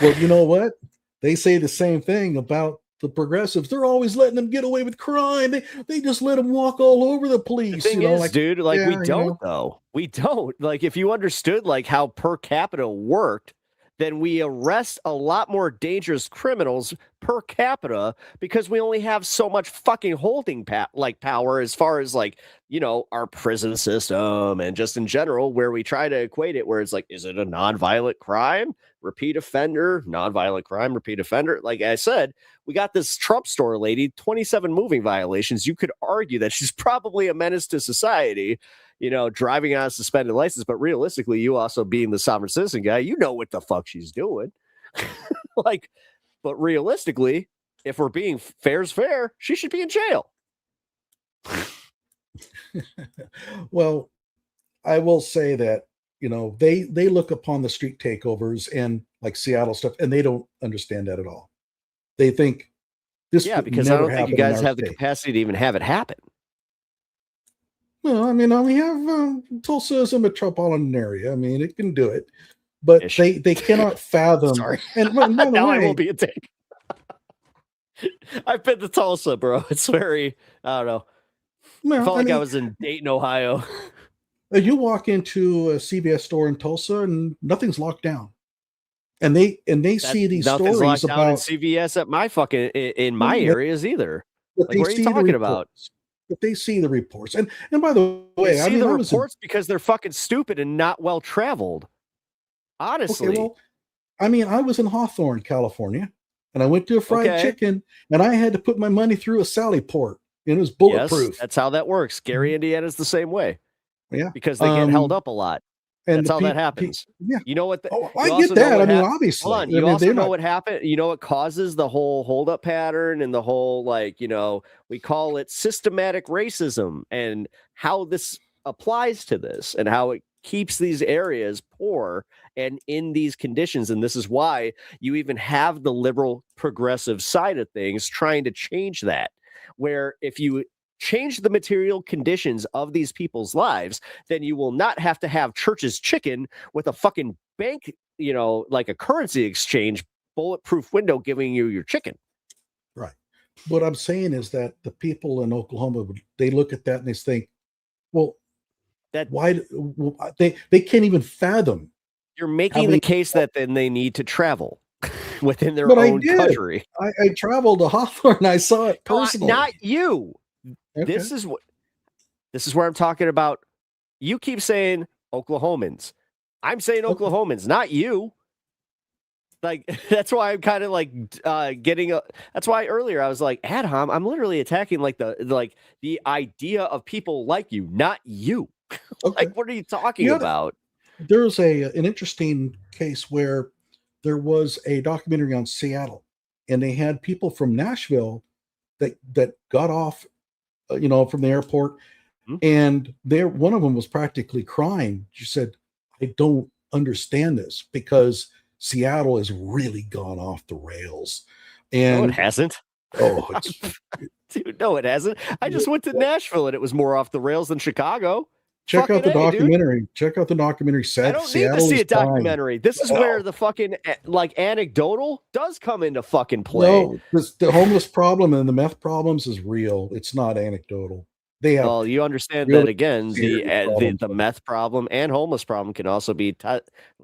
Well, you know what? They say the same thing about the progressives. They're always letting them get away with crime. They just let them walk all over the police. The thing is, like, dude, like, yeah, we don't though. We don't. Like, if you understood like how per capita worked, then we arrest a lot more dangerous criminals per capita because we only have so much fucking holding power as far as like, you know, our prison system and just in general, where we try to equate it where it's like, is it a nonviolent crime? Repeat offender, nonviolent crime, repeat offender. Like I said, we got this Trump store lady, 27 moving violations. You could argue that she's probably a menace to society, you know, driving on a suspended license. But realistically, you also being the sovereign citizen guy, you know what the fuck she's doing. Like, but realistically, if we're being fair's fair, she should be in jail. Well, I will say that, you know, they look upon the street takeovers and like Seattle stuff, and they don't understand that at all. They think this because I don't think you guys have the capacity to even have it happen. Well, I mean, we have Tulsa is a metropolitan area. I mean, it can do it, but they cannot fathom. Sorry. And by the now way, I won't be a dick. I've been to Tulsa, bro. It's very, I don't know. Well, I felt like I mean, was in Dayton, Ohio. You walk into a CVS store in Tulsa and nothing's locked down. And they see these Nothing's stories locked down in about CVS at my fucking in my areas either. But Like, what are you talking about? But they see the reports. And by the way, They see the reports because they're fucking stupid and not well traveled. Honestly. Okay, well, I mean, I was in Hawthorne, California, and I went to a fried chicken, and I had to put my money through a Sally port. And it was bulletproof. Yes, that's how that works. Gary, Indiana's the same way. Yeah, because they get held up a lot. and That's the how that happens. yeah. You know what? I get that. I mean, obviously. Hold on. You also know what happened. You know what causes the whole holdup pattern and the whole, like, you know, we call it systematic racism, and how this applies to this and how it keeps these areas poor and in these conditions. And this is why you even have the liberal progressive side of things trying to change that, where if you change the material conditions of these people's lives, then you will not have to have Church's Chicken with a fucking bank, you know, like a currency exchange bulletproof window giving you your chicken. Right. What I'm saying is that the people in Oklahoma, they look at that and they think, well, why they can't even fathom. You're making the case that then they need to travel within their But own I did. country. I traveled to Hawthorne. I saw it personally. Not you. Okay. This is where I'm talking about. You keep saying Oklahomans. I'm saying Oklahomans, not you. Like, that's why I'm kind of like that's why earlier I was like, Adham, I'm literally attacking like the idea of people like you, not you. Like, what are you talking about? There's an interesting case where there was a documentary on Seattle, and they had people from Nashville that got off, you know, from the airport, and one of them was practically crying. She said, "I don't understand this because Seattle has really gone off the rails." And no, it hasn't. Oh, it's, dude, no, it hasn't. I just went to Nashville and it was more off the rails than Chicago. Check out the documentary. Dude. Check out the documentary. I don't need to see a documentary. This is where the fucking like anecdotal does come into fucking play. No, the homeless problem and the meth problems is real. It's not anecdotal. They have. Well, you understand that again. The meth problem and homeless problem can also be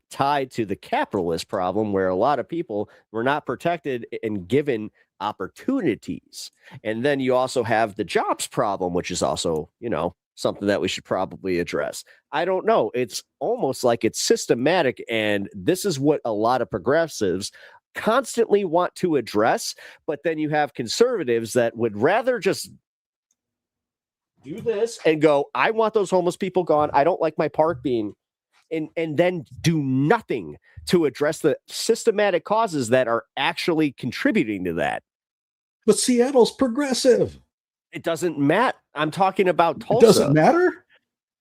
tied to the capitalist problem, where a lot of people were not protected and given opportunities, and then you also have the jobs problem, which is also, you know, something that we should probably address. I don't know. It's almost like it's systematic, and this is what a lot of progressives constantly want to address. But then you have conservatives that would rather just do this and go, I want those homeless people gone. I don't like my park being, and then do nothing to address the systematic causes that are actually contributing to that. But Seattle's progressive. It doesn't matter. I'm talking about Tulsa. It doesn't matter?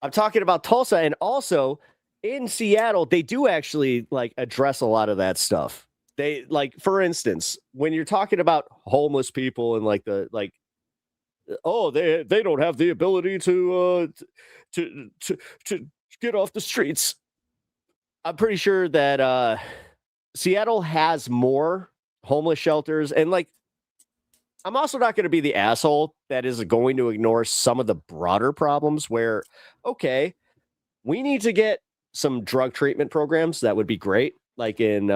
I'm talking about Tulsa. And also in Seattle, they do actually like address a lot of that stuff. They, like, for instance, when you're talking about homeless people and like oh, they don't have the ability to get off the streets. I'm pretty sure that Seattle has more homeless shelters, and like, I'm also not going to be the asshole that is going to ignore some of the broader problems where, okay, we need to get some drug treatment programs. That would be great. like in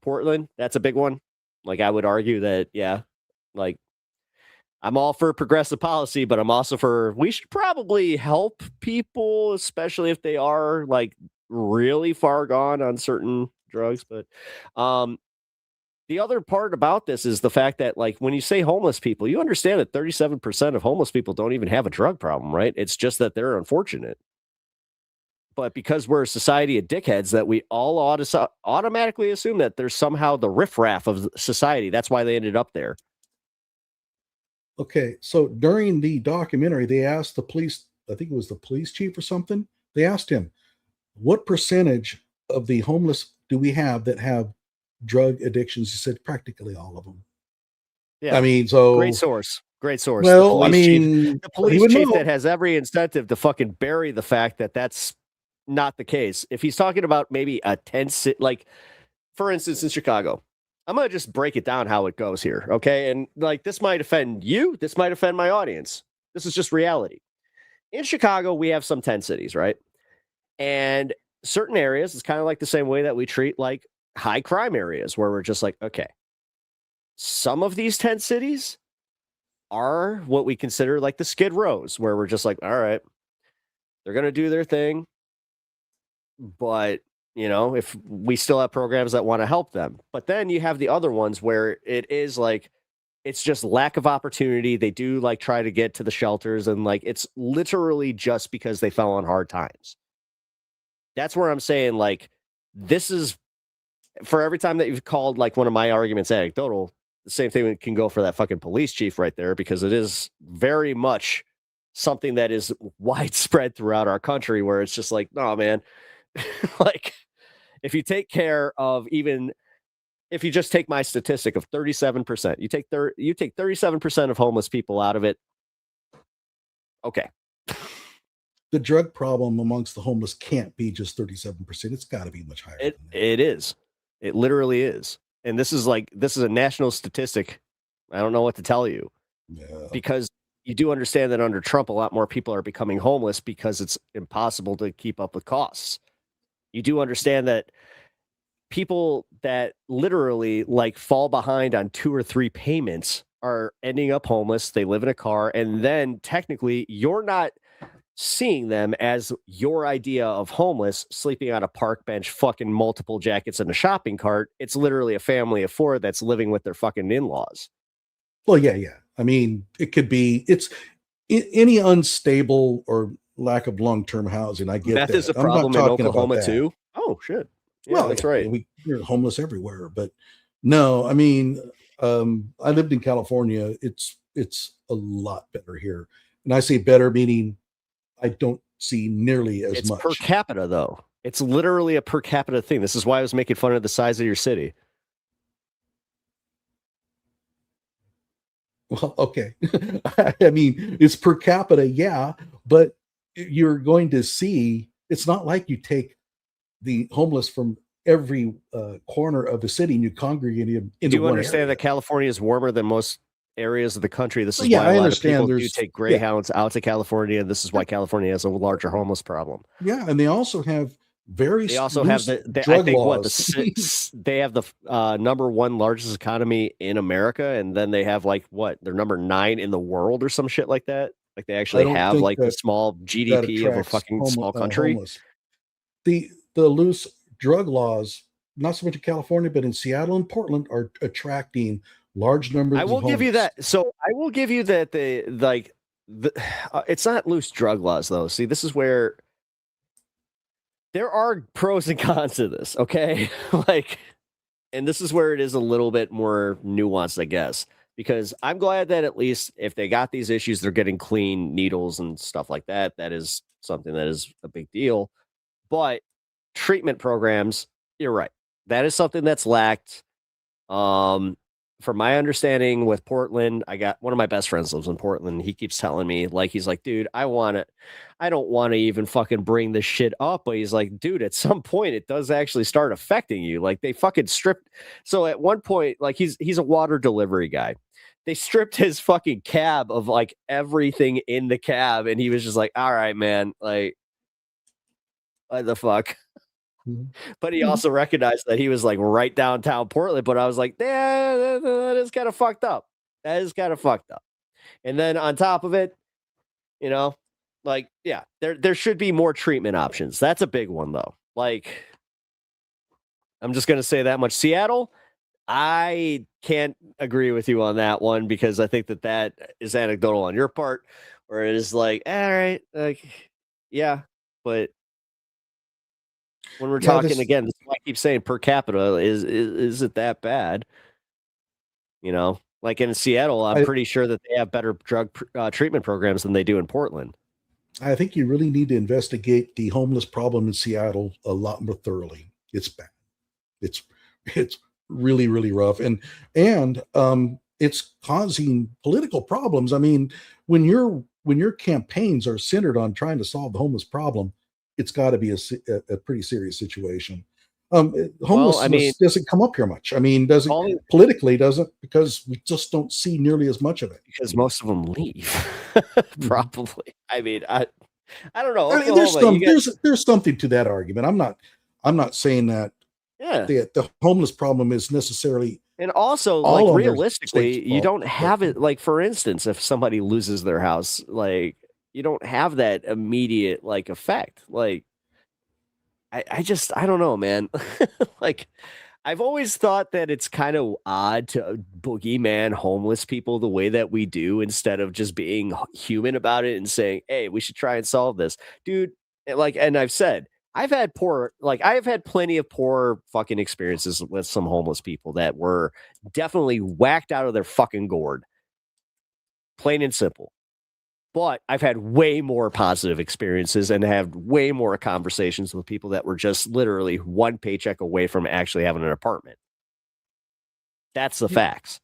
Portland, that's a big one. Like I would argue that, yeah, like I'm all for progressive policy, but I'm also for we should probably help people, especially if they are like really far gone on certain drugs. But the other part about this is the fact that, like, when you say homeless people, you understand that 37% of homeless people don't even have a drug problem, right? It's just that they're unfortunate. But because we're a society of dickheads, that we all automatically assume that there's somehow the riffraff of society. That's why they ended up there. Okay, so during the documentary, they asked the police, I think it was the police chief or something, they asked him, what percentage of the homeless do we have that have drug addictions? He said practically all of them. Yeah. I mean, so great source. Well, I mean, the police chief that has every incentive to fucking bury the fact that that's not the case. If he's talking about maybe a 10 like, for instance, in Chicago, I'm going to just break it down how it goes here. Okay. And like, this might offend you. This might offend my audience. This is just reality. In Chicago, we have some 10 cities, right? And certain areas, it's kind of like the same way that we treat like high crime areas, where we're just like, okay, some of these 10 cities are what we consider like the Skid Rows, where we're just like, all right, they're going to do their thing. But, you know, if we still have programs that want to help them. But then you have the other ones where it is like, it's just lack of opportunity. They do like try to get to the shelters, and like, it's literally just because they fell on hard times. That's where I'm saying, like, this is for every time that you've called like one of my arguments anecdotal, the same thing can go for that fucking police chief right there, because it is very much something that is widespread throughout our country, where it's just like, no, man, like, if you take care of, even if you just take my statistic of 37%, you take 37% of homeless people out of it. Okay. The drug problem amongst the homeless can't be just 37%. It's got to be much higher. It is. It literally is. And this is a national statistic. I don't know what to tell you. Yeah. Because you do understand that under Trump, a lot more people are becoming homeless because it's impossible to keep up with costs. You do understand that people that literally like fall behind on 2 or 3 payments are ending up homeless. They live in a car, and then technically you're not seeing them as your idea of homeless, sleeping on a park bench, fucking multiple jackets in a shopping cart. It's literally a family of 4 that's living with their fucking in-laws. Well, yeah. I mean, it could be, it's any unstable or lack of long-term housing. I get that. That is a problem in Oklahoma too. Oh shit. Yeah, well, that's right. You're homeless everywhere, but no, I mean, I lived in California. It's a lot better here. And I say better, meaning I don't see nearly as much. Per capita, though. It's literally a per capita thing. This is why I was making fun of the size of your city. Well, okay. I mean, it's per capita, yeah, but you're going to see, it's not like you take the homeless from every corner of the city and you congregate them into Do you one understand area. that California is warmer than most areas of the country? This is Yeah, why a I lot of people understand do take Greyhounds out to California, and this is why California has a larger homeless problem. Yeah, and they also have very They also have drug I think laws. they have the number 1 largest economy in America, and then they have like they're number 9 in the world or some shit like that. Like they actually have like the small GDP of a fucking small country. Homeless. The loose drug laws, not so much in California, but in Seattle and Portland, are attracting large numbers. I will give you that. So I will give you that it's not loose drug laws though. See, this is where there are pros and cons to this. Okay, and this is where it is a little bit more nuanced, I guess, because I'm glad that at least if they got these issues, they're getting clean needles and stuff like that. That is something that is a big deal. But treatment programs, you're right. That is something that's lacked. From my understanding with Portland, I got one of my best friends lives in Portland. He keeps telling me, like, he's like, dude, I don't want to even fucking bring this shit up. But he's like, dude, at some point it does actually start affecting you. Like they fucking stripped. So at one point, like he's a water delivery guy. They stripped his fucking cab of like everything in the cab. And he was just like, all right, man, like, what the fuck? But he also recognized that he was like right downtown Portland. But I was like, yeah, that is kind of fucked up. That is kind of fucked up. And then on top of it, you know, like, yeah, there should be more treatment options. That's a big one, though. Like, I'm just going to say that much. Seattle, I can't agree with you on that one because I think that is anecdotal on your part, where it is like, all right, like, yeah, but when we're talking again, this is why I keep saying per capita, is it that bad? You know, like in Seattle, I'm pretty sure that they have better drug treatment programs than they do in Portland. I think you really need to investigate the homeless problem in Seattle a lot more thoroughly. It's bad. It's really, really rough. And it's causing political problems. I mean, when your campaigns are centered on trying to solve the homeless problem, it's got to be a pretty serious situation. Homelessness doesn't come up here much. I mean, politically doesn't, because we just don't see nearly as much of it. Because most of them leave, probably. I mean, I don't know. I mean, there's something to that argument. I'm not saying that. Yeah, the homeless problem is necessarily, and also like realistically, you don't have it. Like, for instance, if somebody loses their house, like, you don't have that immediate like effect. Like, I don't know, man. Like, I've always thought that it's kind of odd to boogeyman homeless people the way that we do, instead of just being human about it and saying, hey, we should try and solve this, dude. Like, and I've said, I have had plenty of poor fucking experiences with some homeless people that were definitely whacked out of their fucking gourd. Plain and simple. But I've had way more positive experiences and have way more conversations with people that were just literally one paycheck away from actually having an apartment. That's the facts.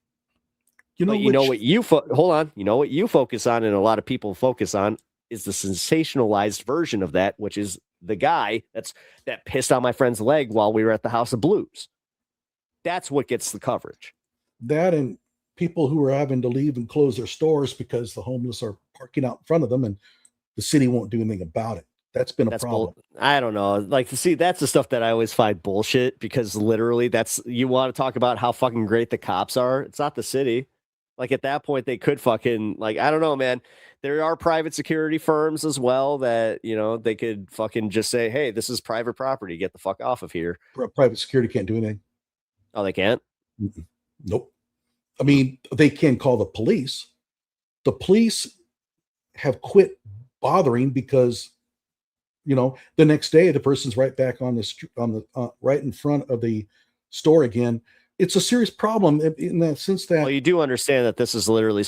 You know what you focus on, and a lot of people focus on, is the sensationalized version of that, which is the guy that pissed on my friend's leg while we were at the House of Blues. That's what gets the coverage. That, and people who are having to leave and close their stores because the homeless are parking out in front of them and the city won't do anything about it. That's been a problem. I don't know. Like, see, that's the stuff that I always find bullshit, because literally you want to talk about how fucking great the cops are. It's not the city. Like, at that point, they could fucking, like, I don't know, man. There are private security firms as well that, you know, they could fucking just say, hey, this is private property. Get the fuck off of here. Private security can't do anything. Oh, they can't? Nope. I mean, they can call the police. The police have quit bothering because, you know, the next day the person's right back on the right in front of the store again. It's a serious problem in that sense that. Well, you do understand that this is literally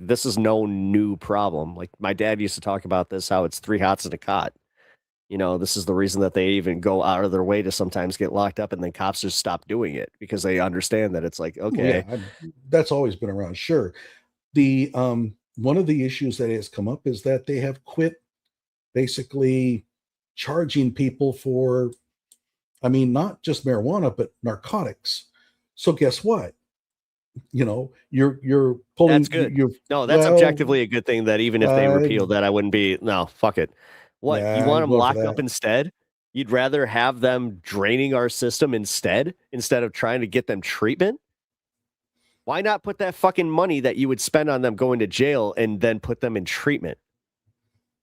this is no new problem. Like, my dad used to talk about this, how it's 3 hots and a cot. You know, this is the reason that they even go out of their way to sometimes get locked up, and then cops just stop doing it because they understand that it's like, okay. Yeah, that's always been around. Sure. The one of the issues that has come up is that they have quit basically charging people for, I mean, not just marijuana, but narcotics. So guess what? You know, you're pulling. That's good. That's objectively a good thing, that even if they repeal that, I wouldn't be, no, fuck it. What, you want them locked up instead? You'd rather have them draining our system instead of trying to get them treatment? Why not put that fucking money that you would spend on them going to jail and then put them in treatment?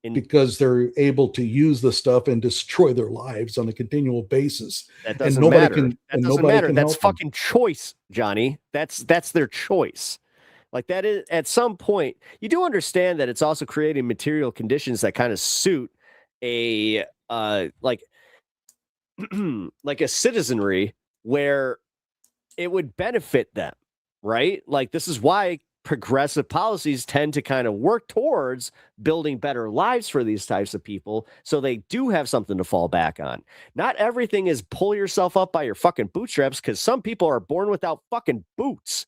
Because they're able to use the stuff and destroy their lives on a continual basis. That doesn't matter. That doesn't matter. That's fucking choice, Johnny. That's their choice. Like, that is, at some point, you do understand that it's also creating material conditions that kind of suit a like a citizenry where it would benefit them, right? Like, this is why progressive policies tend to kind of work towards building better lives for these types of people, so they do have something to fall back on. Not everything is pull yourself up by your fucking bootstraps, because some people are born without fucking boots.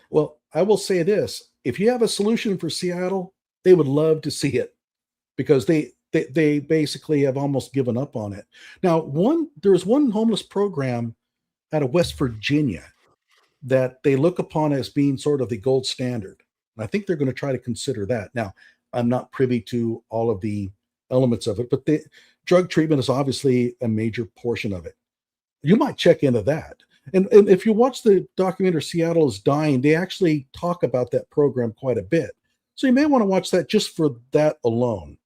Well, I will say this. If you have a solution for Seattle, they would love to see it, because they basically have almost given up on it. Now, there was one homeless program out of West Virginia that they look upon as being sort of the gold standard. And I think they're going to try to consider that. Now, I'm not privy to all of the elements of it, but drug treatment is obviously a major portion of it. You might check into that. And if you watch the documentary Seattle is Dying, they actually talk about that program quite a bit. So you may want to watch that just for that alone.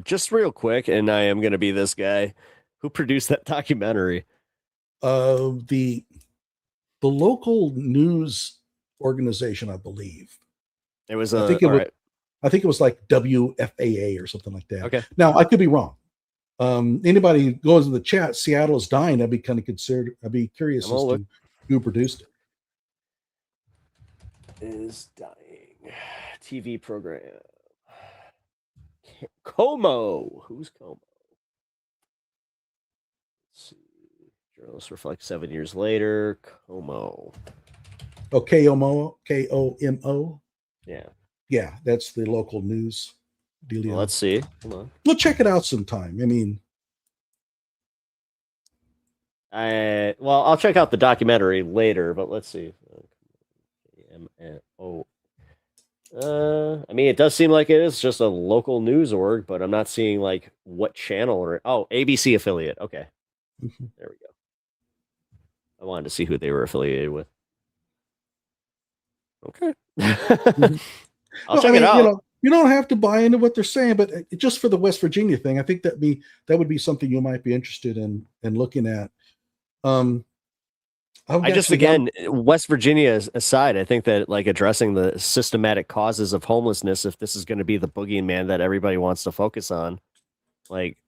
Just real quick, and I am going to be this guy who produced that documentary. The local news organization, I believe. It was I think it was like WFAA or something like that. Okay. Now I could be wrong. Anybody who goes in the chat, Seattle is Dying, I'd be kind of considered. I'd be curious as to who produced it. Is Dying TV program. Como. Who's Como? Let's see. Journalists reflect 7 years later. Como. Oh, KOMO. KOMO. Yeah. Yeah, that's the local news dealio. Well, let's see. Come on. We'll check it out sometime. I mean, I'll check out the documentary later, but let's see. I mean, it does seem like it is just a local news org, but I'm not seeing like what channel or ABC affiliate. Okay, there we go. I wanted to see who they were affiliated with. Okay, I'll check it out. You don't have to buy into what they're saying, but just for the West Virginia thing, I think that would be something you might be interested in looking at. West Virginia aside, I think that like addressing the systematic causes of homelessness, if this is going to be the boogeyman that everybody wants to focus on, like,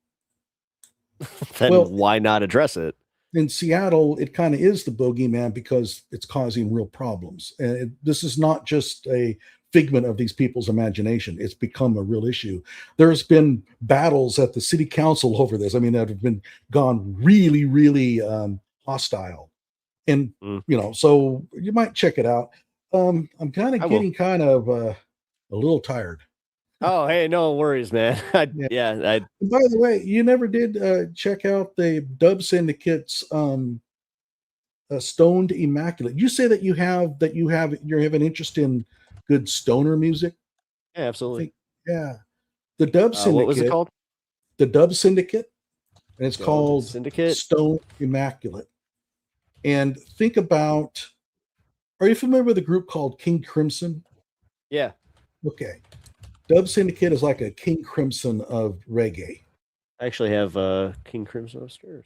then why not address it? In Seattle, it kind of is the boogeyman because it's causing real problems. And this is not just a figment of these people's imagination. It's become a real issue. There's been battles at the city council over this. I mean, that have been gone really, really hostile. And, so you might check it out. I'm kind of getting a little tired. Oh, hey, no worries, man. By the way, you never did check out the Dub Syndicate's Stoned Immaculate. You say that you have an interest in good stoner music. Yeah, absolutely. The Dub Syndicate. What was it called? The Dub Syndicate, and it's called Syndicate Stoned Immaculate. And think about, are you familiar with a group called King Crimson? Yeah. Okay. Dub Syndicate is like a King Crimson of reggae. I actually have King Crimson upstairs.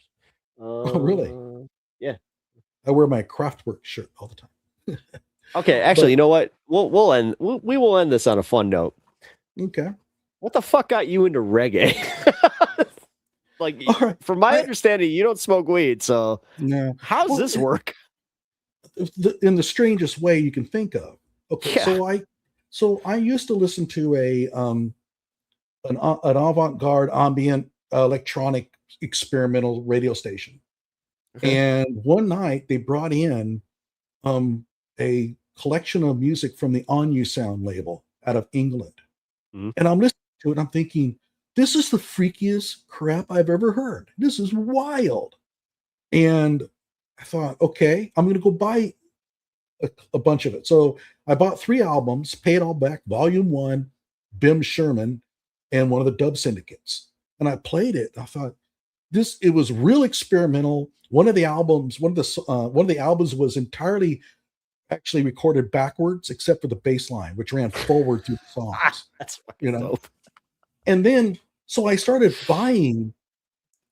Oh, really? Yeah. I wear my Kraftwerk shirt all the time. Okay, actually, you know what? We will end this on a fun note. Okay. What the fuck got you into reggae? Like, from my understanding, you don't smoke weed, so no. How's this work? In the strangest way you can think of. Okay, yeah. So I used to listen to an avant-garde ambient electronic experimental radio station, and one night they brought in a collection of music from the On You Sound label out of England, and I'm listening to it. And I'm thinking, this is the freakiest crap I've ever heard. This is wild. And I thought, okay, I'm going to go buy a bunch of it. So I bought 3 albums, paid all back, Volume 1, Bim Sherman, and one of the Dub Syndicates. And I played it. I thought it was real experimental. One of the albums was entirely actually recorded backwards, except for the bass line, which ran forward through the songs. That's dope. And then, so I started buying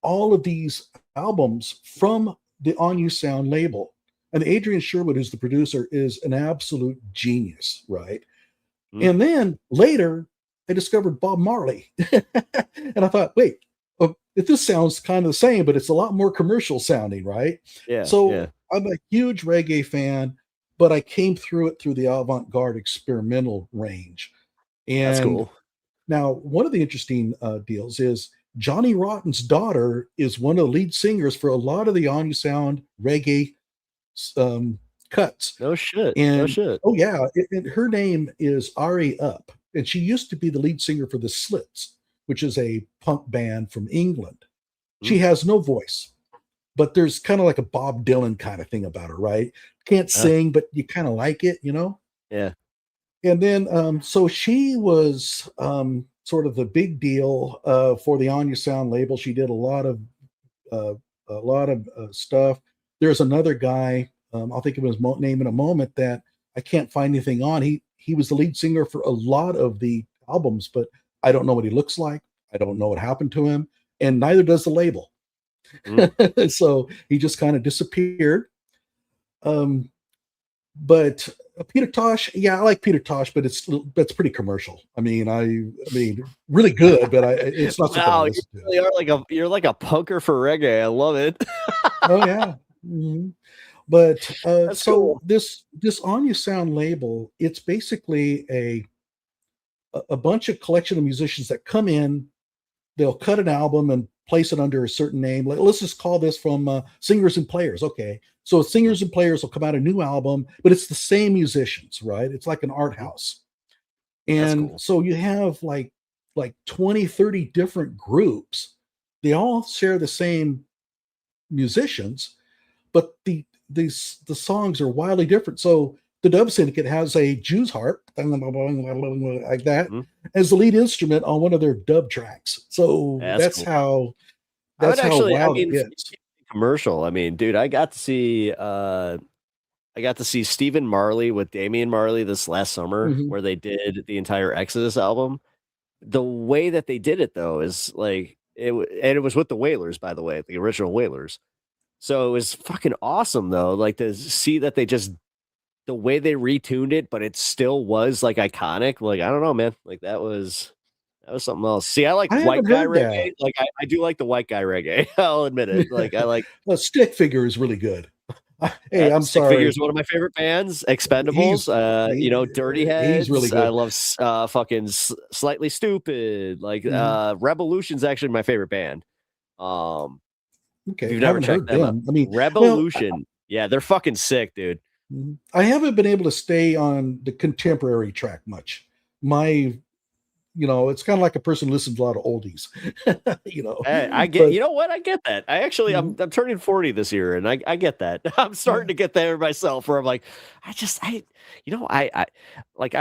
all of these albums from the On You Sound label. And Adrian Sherwood, who's the producer, is an absolute genius, right? And then later, I discovered Bob Marley. And I thought, wait, this sounds kind of the same, but it's a lot more commercial sounding, right? Yeah. So I'm a huge reggae fan, but I came through it through the avant-garde experimental range. And that's cool. Now, one of the interesting deals is Johnny Rotten's daughter is one of the lead singers for a lot of the On You Sound reggae cuts. No shit. Oh, yeah. And her name is Ari Up, and she used to be the lead singer for the Slits, which is a punk band from England. She has no voice, but there's kind of like a Bob Dylan kind of thing about her, right? Can't sing, but you kind of like it, Yeah. And then, so she was sort of the big deal for the On You Sound label. She did a lot of stuff. There's another guy, I'll think of his name in a moment, that I can't find anything on. He was the lead singer for a lot of the albums, but I don't know what he looks like. I don't know what happened to him, and neither does the label. So he just kind of disappeared. But Peter Tosh, yeah, I like Peter Tosh, but that's pretty commercial. I mean, really good, but it's not something I listen to. You really are you're like a punker for reggae. I love it. Oh yeah. But so cool. this On You Sound label, it's basically a bunch of collection of musicians that come in, they'll cut an album and place it under a certain name. Let's just call this from Singers and Players. Okay. So Singers and Players will come out a new album, but it's the same musicians, right? It's like an art house. And cool. So you have like 20, 30 different groups. They all share the same musicians, but the songs are wildly different. So the Dub Syndicate has a Jew's harp, like that, as the lead instrument on one of their dub tracks. So that's cool. That's how wild it gets. Commercial. I mean, dude, I got to see Stephen Marley with Damian Marley this last summer, where they did the entire Exodus album. The way that they did it, though, is like it was with the Wailers, by the way, the original Wailers. So it was fucking awesome, though, like to see that they just the way they retuned it, but it still was like iconic. Like, I don't know, man. Like that was something else. See, I like white guy reggae. Like I do like the white guy reggae. I'll admit it. Like I like Stick Figure is really good. Hey, I'm Stick sorry. Figure is one of my favorite bands. Expendables. Dirty Heads. He's really good. I love fucking Slightly Stupid. Like Revolution's actually my favorite band. Okay, if you've never checked them out. I mean, Revolution. Yeah, they're fucking sick, dude. I haven't been able to stay on the contemporary track much. It's kind of like a person who listens to a lot of oldies. I get. You know what? I get that. I actually, I'm turning 40 this year, and I get that. I'm starting to get there myself. Where I'm like, I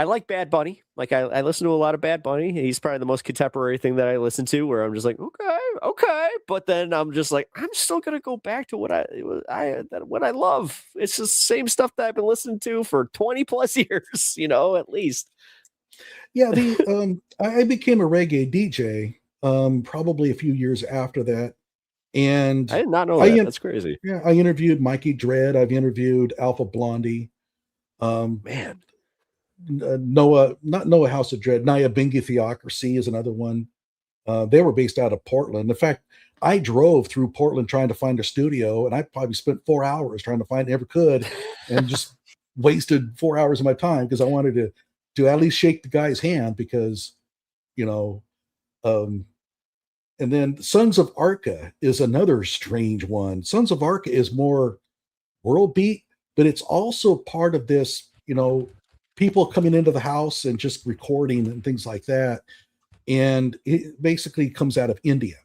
like Bad Bunny. Like I listen to a lot of Bad Bunny. He's probably the most contemporary thing that I listen to. Where I'm just like, okay, but then I'm just like, I'm still gonna go back to what I love. It's just the same stuff that I've been listening to for 20 plus years. At least. Yeah, I became a reggae DJ probably a few years after that, and I did not know that. That's crazy. Yeah, I interviewed Mikey Dread. I've interviewed Alpha Blondie. Man, Noah, not Noah House of Dread. Naya Bingy Theocracy is another one. They were based out of Portland. In fact, I drove through Portland trying to find a studio, and I probably spent 4 hours trying to find it, never could, and just wasted 4 hours of my time because I wanted to at least shake the guy's hand because, and then Sons of Arca is another strange one. Sons of Arca is more world beat, but it's also part of this, people coming into the house and just recording and things like that. And it basically comes out of India.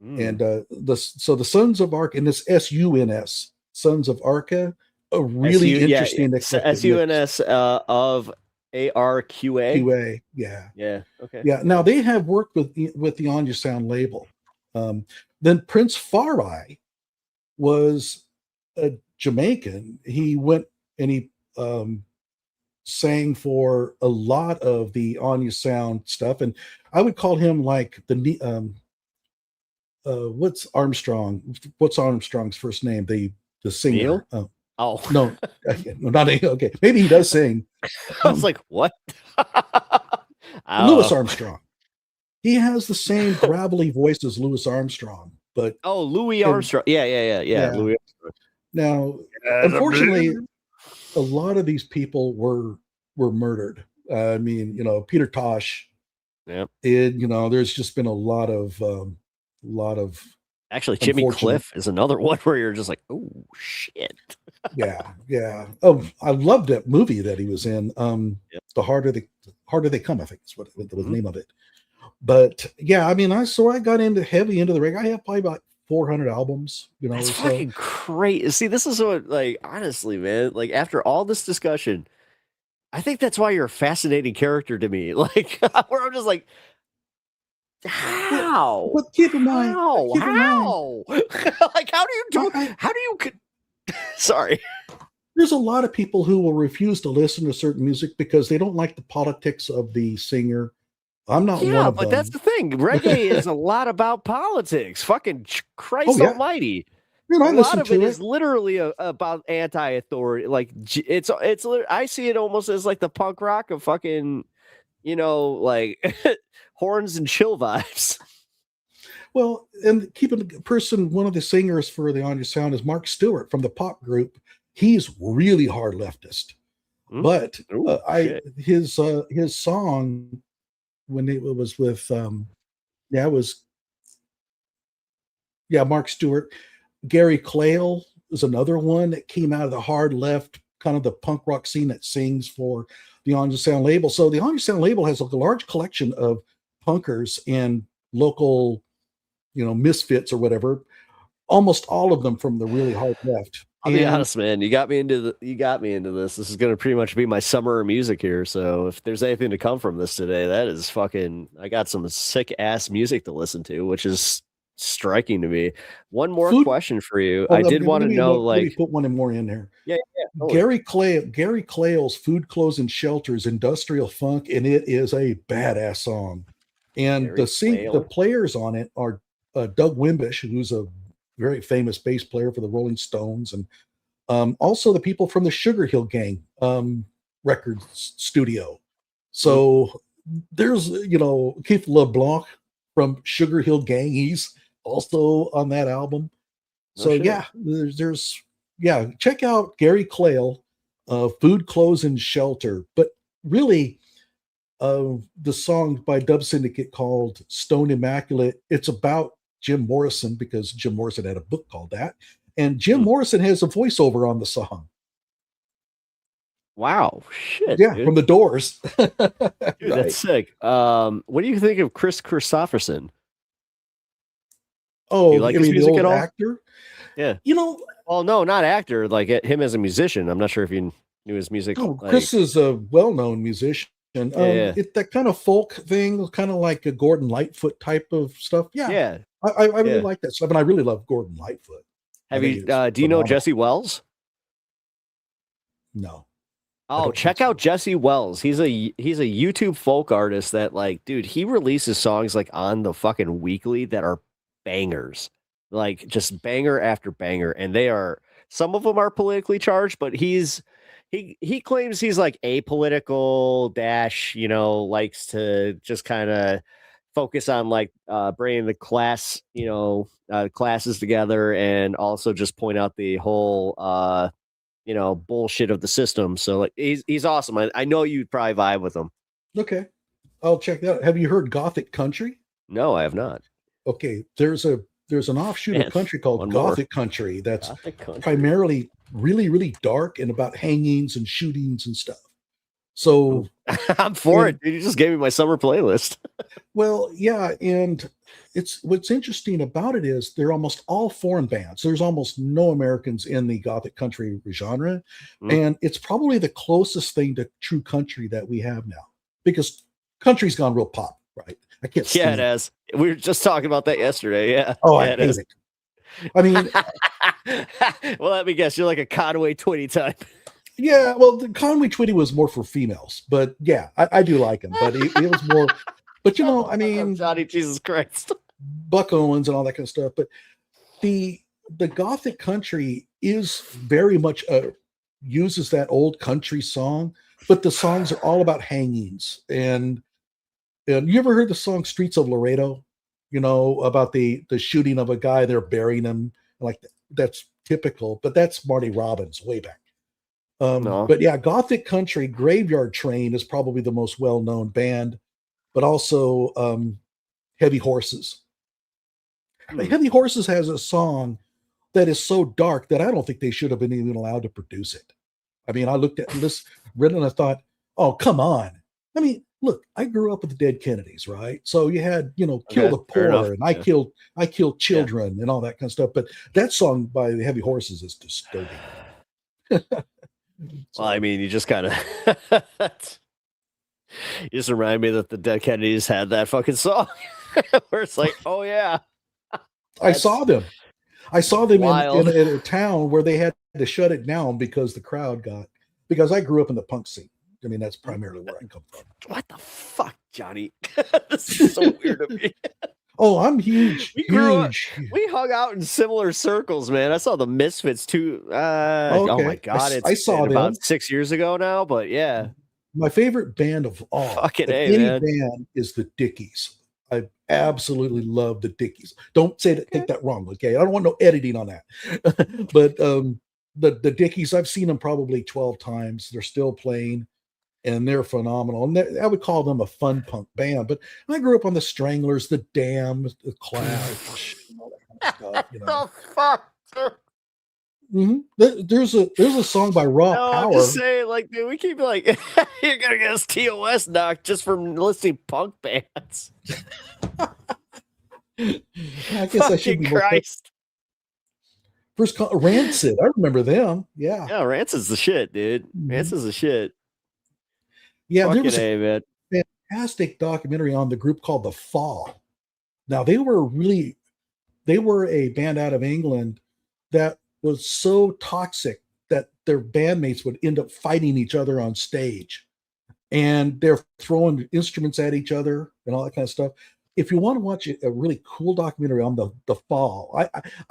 And the Sons of Arca, and this SUNS, Sons of Arca, a really interesting SUNS of ARQA. QA, yeah. Okay. Yeah. Now they have worked with the On You Sound label. Then Prince Farai was a Jamaican. He went and he sang for a lot of the On You Sound stuff, and I would call him like the what's Armstrong's first name? The singer. Neil? No, not okay. Maybe he does sing. I was like, what? Louis Armstrong. He has the same gravelly voice as Louis Armstrong, but Louis Armstrong. Yeah. Louis Armstrong. Now, unfortunately, a lot of these people were murdered. I mean, Peter Tosh. Yeah. There's just been a lot of. Actually, Jimmy Cliff is another one where you're just like, oh shit. Yeah. Oh, I loved that movie that he was in. The Harder They Come, I think is what the name of it. But yeah, I mean, I got heavy into the reggae. I have probably about 400 albums. That's fucking great. See, this is what, like, honestly, man, like after all this discussion, I think that's why you're a fascinating character to me. Like, where I'm just like, how? But keep in mind, How? keep in mind, How? Like, how do you do? How do you? Sorry. there's a lot of people who will refuse to listen to certain music because they don't like the politics of the singer. I'm not one Yeah, of but them. that's the thing. Reggae is a lot about politics. Fucking Christ Oh, yeah. Almighty. Man, I A lot listen of to it it. is literally about anti-authority. Like it's I see it almost as like the punk rock of fucking, you know, like horns and chill vibes. Well, and keep in person, one of the singers for the On Your Sound is Mark Stewart from the pop group. He's really hard leftist, but his song when it was with Mark Stewart. Gary Clayle is another one that came out of the hard left, kind of the punk rock scene that sings for the On Your Sound label. So the On Your Sound label has a large collection of punkers and local, misfits or whatever. Almost all of them from the really hard left. I'll be honest, man. You got me into this. This is going to pretty much be my summer music here. So if there's anything to come from this today, that is fucking. I got some sick ass music to listen to, which is striking to me. One more question for you. I did want to know, let me put one more in there. Yeah. Totally. Gary Clayle's "Food, Clothes, and Shelters" industrial funk, and it is a badass song. And the players on it are Doug Wimbish, who's a very famous bass player for the Rolling Stones, and also the people from the Sugar Hill Gang record studio. So there's Keith LeBlanc from Sugar Hill Gang. He's also on that album. There's check out Gary Clayle, "Food, Clothes, and Shelter." But really, the song by Dub Syndicate called "Stone Immaculate," it's about Jim Morrison, because Jim Morrison had a book called that, and Jim Morrison has a voiceover on the song. Wow, shit! Yeah, dude. from the Doors. Dude, that's sick. What do you think of Chris Christopherson? Oh, do you like his music at all? Actor? Yeah. Well, no, not actor. Like him as a musician. I'm not sure if you knew his music. Oh, Chris is a well-known musician. It's that kind of folk thing, kind of like a Gordon Lightfoot type of stuff. Yeah. I really like that stuff, and I really love Gordon Lightfoot. Have you? Do you know Jesse Wells? No. Oh, check out Jesse Wells. He's a YouTube folk artist that, like, dude, he releases songs like on the fucking weekly that are bangers, like just banger after banger, and some of them are politically charged, but he claims he's like apolitical likes to just kind of focus on like bringing the classes together, and also just point out the whole bullshit of the system. So like he's awesome. I know you'd probably vibe with him. Okay, I'll check that out. Have you heard Gothic Country? No, I have not. Okay, there's an offshoot of country called Gothic Country that's primarily really, really dark and about hangings and shootings and stuff. So I'm for it, dude. You just gave me my summer playlist. Well, yeah, and what's interesting about it is they're almost all foreign bands. There's almost no Americans in the Gothic Country genre, and it's probably the closest thing to true country that we have now, because country's gone real pop, right? I can't. Yeah, it has. We were just talking about that yesterday. Yeah. Oh, I hate it. I mean, well, let me guess. You're like a Conway Twitty type. Yeah, well, the Conway Twitty was more for females, but yeah, I do like him. But it was more. But I mean, Johnny, Jesus Christ, Buck Owens and all that kind of stuff. But the Gothic Country is very much uses that old country song, but the songs are all about hangings. And you ever heard the song "Streets of Laredo"? About the shooting of a guy, they're burying him, like that's typical. But that's Marty Robbins way back. No. But yeah, Gothic Country, Graveyard Train is probably the most well-known band, but also Heavy Horses. Heavy Horses has a song that is so dark that I don't think they should have been even allowed to produce it. I mean, I looked at this, read it, and I thought, oh, come on. I mean, look, I grew up with the Dead Kennedys, right? So you had, Kill the Poor, and I killed children and all that kind of stuff. But that song by the Heavy Horses is disturbing. Well, I mean, you just kind of you just remind me that the Dead Kennedys had that fucking song where it's like, oh yeah, I saw them. I saw them wild. in a town where they had to shut it down because the crowd got. Because I grew up in the punk scene. I mean, that's primarily where I come from. What the fuck, Johnny? This is so weird of me. Oh, I'm huge. We grew up. We hung out in similar circles, man. I saw the Misfits too. Oh my god, I saw been them about 6 years ago now, but yeah. My favorite band of all, Fucking of A, any man. band, is the Dickies. I absolutely love the Dickies. Don't say that. Take that wrong, okay? I don't want no editing on that. But the Dickies, I've seen them probably 12 times. They're still playing, and they're phenomenal. And I would call them a fun punk band. But I grew up on the Stranglers, the Damned, the Clash, and all that kind of stuff. You know. The fuck? There's a song by Raw No, Power. I'm just saying, like, dude, we keep like, you're gonna get us TOS knocked just from listening punk bands. I guess I should be more Christ. First, Rancid. I remember them. Yeah. Yeah, Rancid's the shit, dude. Rancid's the shit. Yeah, there Fucking was A, man. a fantastic documentary on the group called The Fall. Now, they were a band out of England that was so toxic that their bandmates would end up fighting each other on stage. And they're throwing instruments at each other and all that kind of stuff. If you want to watch a really cool documentary on the Fall,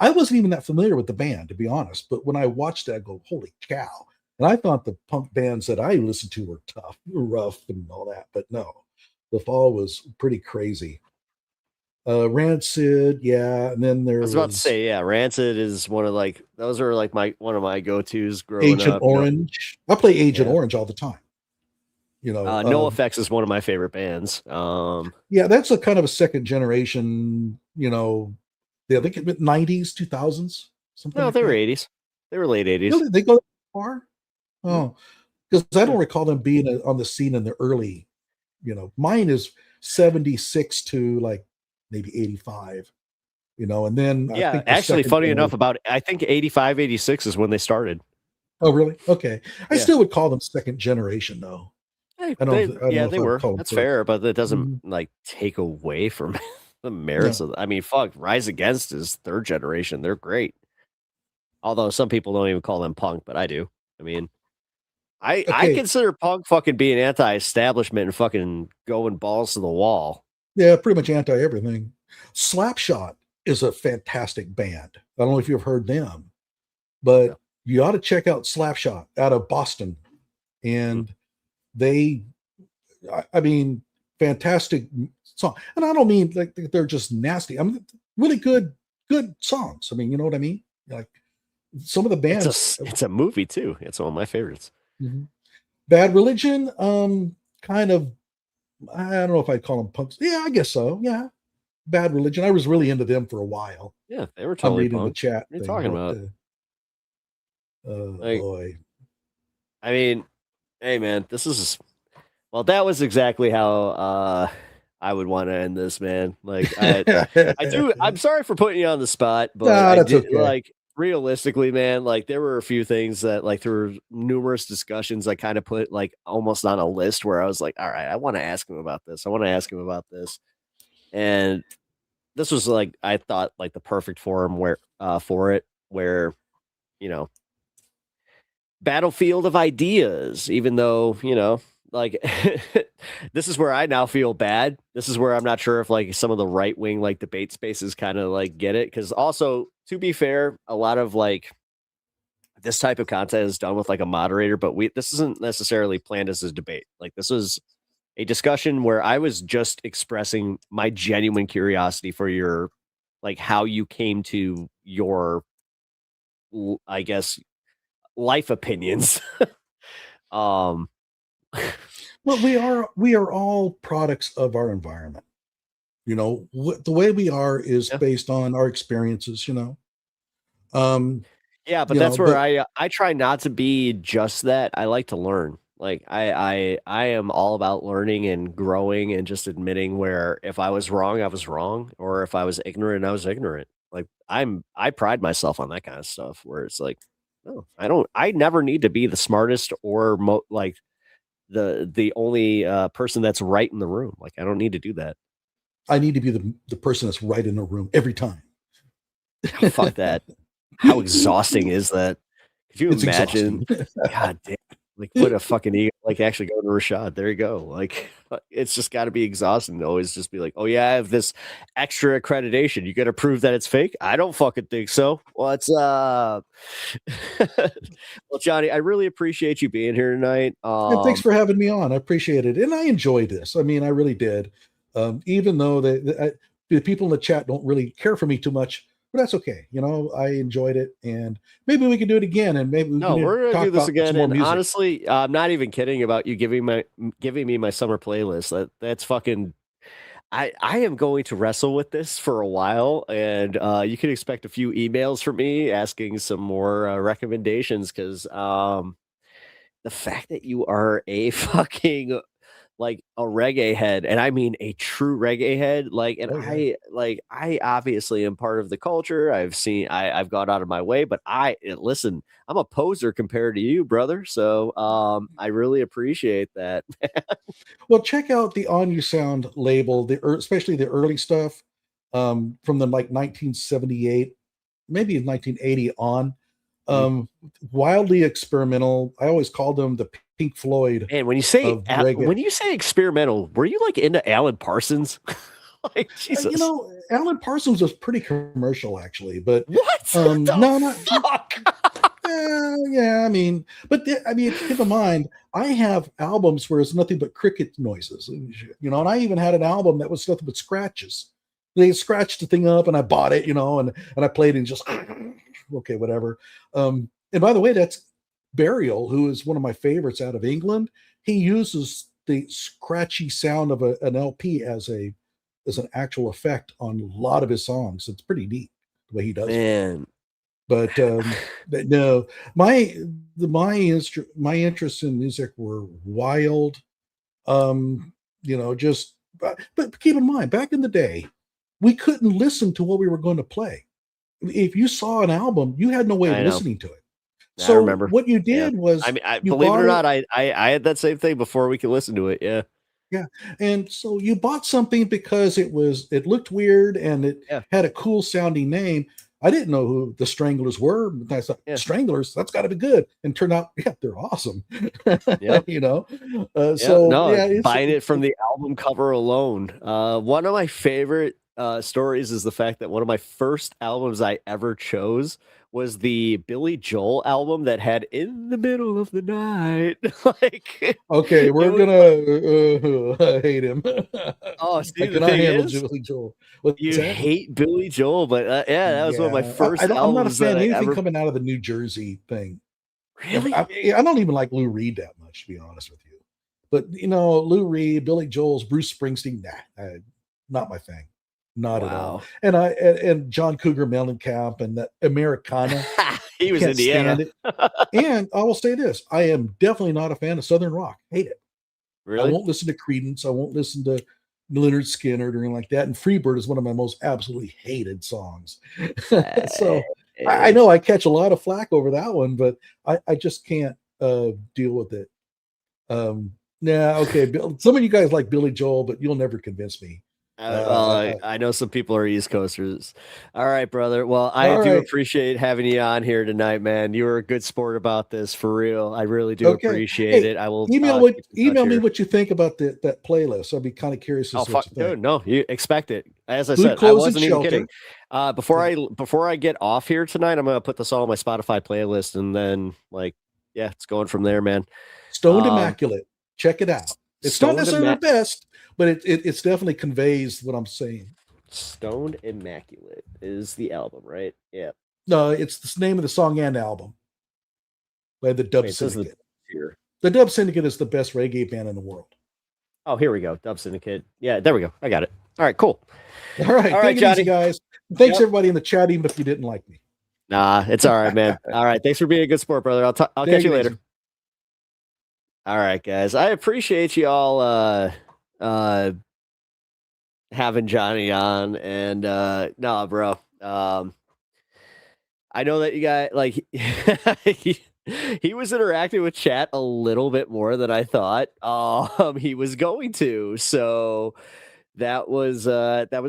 I wasn't even that familiar with the band, to be honest. But when I watched it, I go, holy cow. And I thought the punk bands that I listened to were tough, rough, and all that. But no, the Fall was pretty crazy. Rancid, yeah. And then there I was about to say, yeah, Rancid is one of like, those are like one of my go-tos growing Agent up. Orange. I play Agent Orange all the time. You know, No Effects is one of my favorite bands. Yeah, that's a kind of a second generation, you know, I think it 90s, 2000s, something. No, like they were that. 80s. They were late 80s. Really? They go that far? Oh, because I don't recall them being on the scene in the early, you know, mine is 76 to like maybe 85, you know, and then Yeah, I think actually, funny enough, I think 85, 86 is when they started. Oh, really? Okay. I Yeah. still would call them second generation, though. Hey, I don't know they if I would were. call them That's third. fair, but that doesn't like take away from the merits of. I mean, fuck, Rise Against is third generation. They're great. Although some people don't even call them punk, but I do. I mean, I Okay. consider punk fucking being anti-establishment and fucking going balls to the wall. Yeah, pretty much anti everything. Slapshot is a fantastic band. I don't know if you've heard them, but you ought to check out Slapshot out of Boston. And I mean, fantastic song. And I don't mean like they're just nasty. I mean, really good songs. I mean, you know what I mean? Like some of the bands. It's a movie too. It's one of my favorites. Mhm. Bad Religion, kind of, I don't know if I'd call them punks. Yeah, I guess so. Yeah. Bad Religion. I was really into them for a while. Yeah, they were I'm totally reading the punk. chat. What are you thing, talking but, about? Like, boy. I mean, hey man, this is that was exactly how I would want to end this, man. Like I do. I'm sorry for putting you on the spot, but Nah, that's okay. like realistically, man, like there were a few things that like there were numerous discussions I kind of put like almost on a list where I was like, all right, I want to ask him about this. I want to ask him about this. And this was like I thought like the perfect forum for it, where, you know, battlefield of ideas, even though, you know, like this is where I now feel bad. This is where I'm not sure if like some of the right wing like debate spaces kind of like get it. Cause also, to be fair, a lot of like this type of content is done with like a moderator, but this isn't necessarily planned as a debate. Like this was a discussion where I was just expressing my genuine curiosity for your, like how you came to your, I guess, life opinions. Well, we are all products of our environment. You know, the way we are is based on our experiences, you know. Yeah, but that's where I try not to be just that. I like to learn. Like I am all about learning and growing and just admitting where if I was wrong, I was wrong, or if I was ignorant, I was ignorant. Like I pride myself on that kind of stuff where it's like, No, I never need to be the smartest or like the only person that's right in the room. Like, I don't need to do that. I need to be the person that's right in the room every time. Fuck that. How exhausting is that? Could you It's imagine? exhausting. God damn. Like, what a fucking ego. Like, actually go to Rashad. There you go. Like, it's just got to be exhausting to always just be like, oh, yeah, I have this extra accreditation. You got to prove that it's fake? I don't fucking think so. What's up? Well, Johnny, I really appreciate you being here tonight. And thanks for having me on. I appreciate it. And I enjoyed this. I mean, I really did. Even though the people in the chat don't really care for me too much, but that's okay. You know, I enjoyed it, and maybe we can do it again. And maybe we're gonna do this again. And music. honestly, I'm not even kidding about you giving me my summer playlist. That's fucking. I am going to wrestle with this for a while, and you can expect a few emails from me asking some more recommendations because the fact that you are a fucking like a reggae head, and I mean a true reggae head, like, and I obviously am part of the culture. I've gone out of my way, but listen, I'm a poser compared to you, brother. So I really appreciate that. Well, check out the On You Sound label, especially the early stuff from the like 1978, maybe 1980 on. Wildly experimental. I always called them the Pink Floyd. And when you say experimental, were you like into Alan Parsons? Like, Jesus. You know, Alan Parsons was pretty commercial, actually. But what? Fuck? Yeah. I mean, keep in mind, I have albums where it's nothing but cricket noises, you know, and I even had an album that was nothing but scratches. They scratched the thing up, and I bought it, you know, and I played it and just okay, whatever. And by the way, that's Burial, who is one of my favorites out of England. He uses the scratchy sound of an LP as an actual effect on a lot of his songs. It's pretty neat the way he does it. But no, my interests in music were wild. You know, but keep in mind, back in the day, we couldn't listen to what we were going to play. If you saw an album, you had no way of listening to it. I remember. What you did was, I mean, believe it or not, I had that same thing before we could listen to it. Yeah. Yeah. And so you bought something because it looked weird and it had a cool sounding name. I didn't know who the Stranglers were, but I thought, Stranglers, that's got to be good. And turned out, they're awesome. You know? Buying it from the album cover alone. One of my favorite stories is the fact that one of my first albums I ever chose was the Billy Joel album that had "In the Middle of the Night." Like, okay, we're gonna hate him. Oh, see, I cannot handle Billy Joel. You hate Billy Joel, but that was one of my first albums. I'm not a fan of anything coming out of the New Jersey thing. Really? I don't even like Lou Reed that much, to be honest with you. But you know, Lou Reed, Billy Joel's, Bruce Springsteen, not my thing. Not at all. And John Cougar Mellencamp and that Americana. He was Indiana. And I will say this: I am definitely not a fan of Southern rock. Hate it. Really? I won't listen to Creedence. I won't listen to Leonard Skinner or anything like that. And Freebird is one of my most absolutely hated songs. So I know I catch a lot of flack over that one, but I just can't deal with it. Okay. Some of you guys like Billy Joel, but you'll never convince me. I know some people are East Coasters. All right, brother. Well, I do appreciate having you on here tonight, man. You were a good sport about this, for real. I really do appreciate it. I will email me what you think about that playlist. I'll be kind of curious as to what you think. Dude, no, you expect it. As I said, I wasn't even kidding. Before I get off here tonight, I'm gonna put this all on my Spotify playlist, and then it's going from there, man. Stoned Immaculate. Check it out. It's not necessarily the best, but it's definitely conveys what I'm saying. Stoned Immaculate is the album, right? Yeah. No, it's the name of the song and album by the Dub Syndicate. The Dub Syndicate is the best reggae band in the world. Oh, here we go. Dub Syndicate. Yeah, there we go. I got it. All right, cool. All right, take it easy, guys. Thanks everybody in the chat, even if you didn't like me. Nah, it's all right, man. All right, thanks for being a good sport, brother. I'll catch you later. Easy. All right, guys. I appreciate you all having Johnny on, and no, bro. I know that you guys like he was interacting with chat a little bit more than I thought he was going to. So that was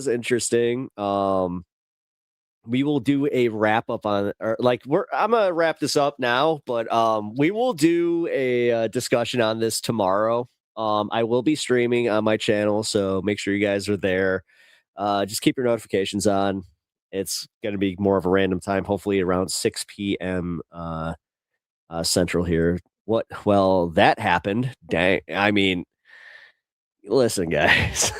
interesting. We will do a wrap up on, or like I'm gonna wrap this up now, but we will do a discussion on this tomorrow. I will be streaming on my channel, so make sure you guys are there. Just keep your notifications on. It's gonna be more of a random time, hopefully around 6 p.m. Central here. What? Well, that happened. Dang. I mean, listen, guys.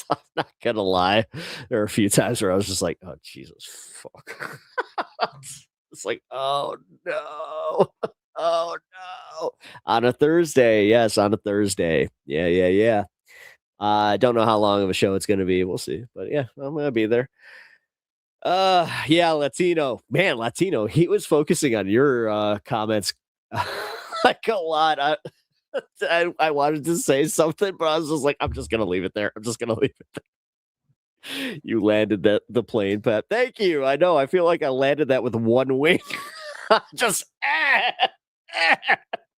I'm not gonna lie. There are a few times where I was just like, "Oh Jesus, fuck!" It's like, "Oh no, oh no!" On a Thursday, yes, on a Thursday. Yeah. I don't know how long of a show it's gonna be. We'll see, but yeah, I'm gonna be there. Yeah, Latino. Man, Latino, he was focusing on your comments like a lot. I wanted to say something, but I was just like, I'm just gonna leave it there. I'm just gonna leave it there. You landed the plane, Pep. Thank you. I know. I feel like I landed that with one wing. Just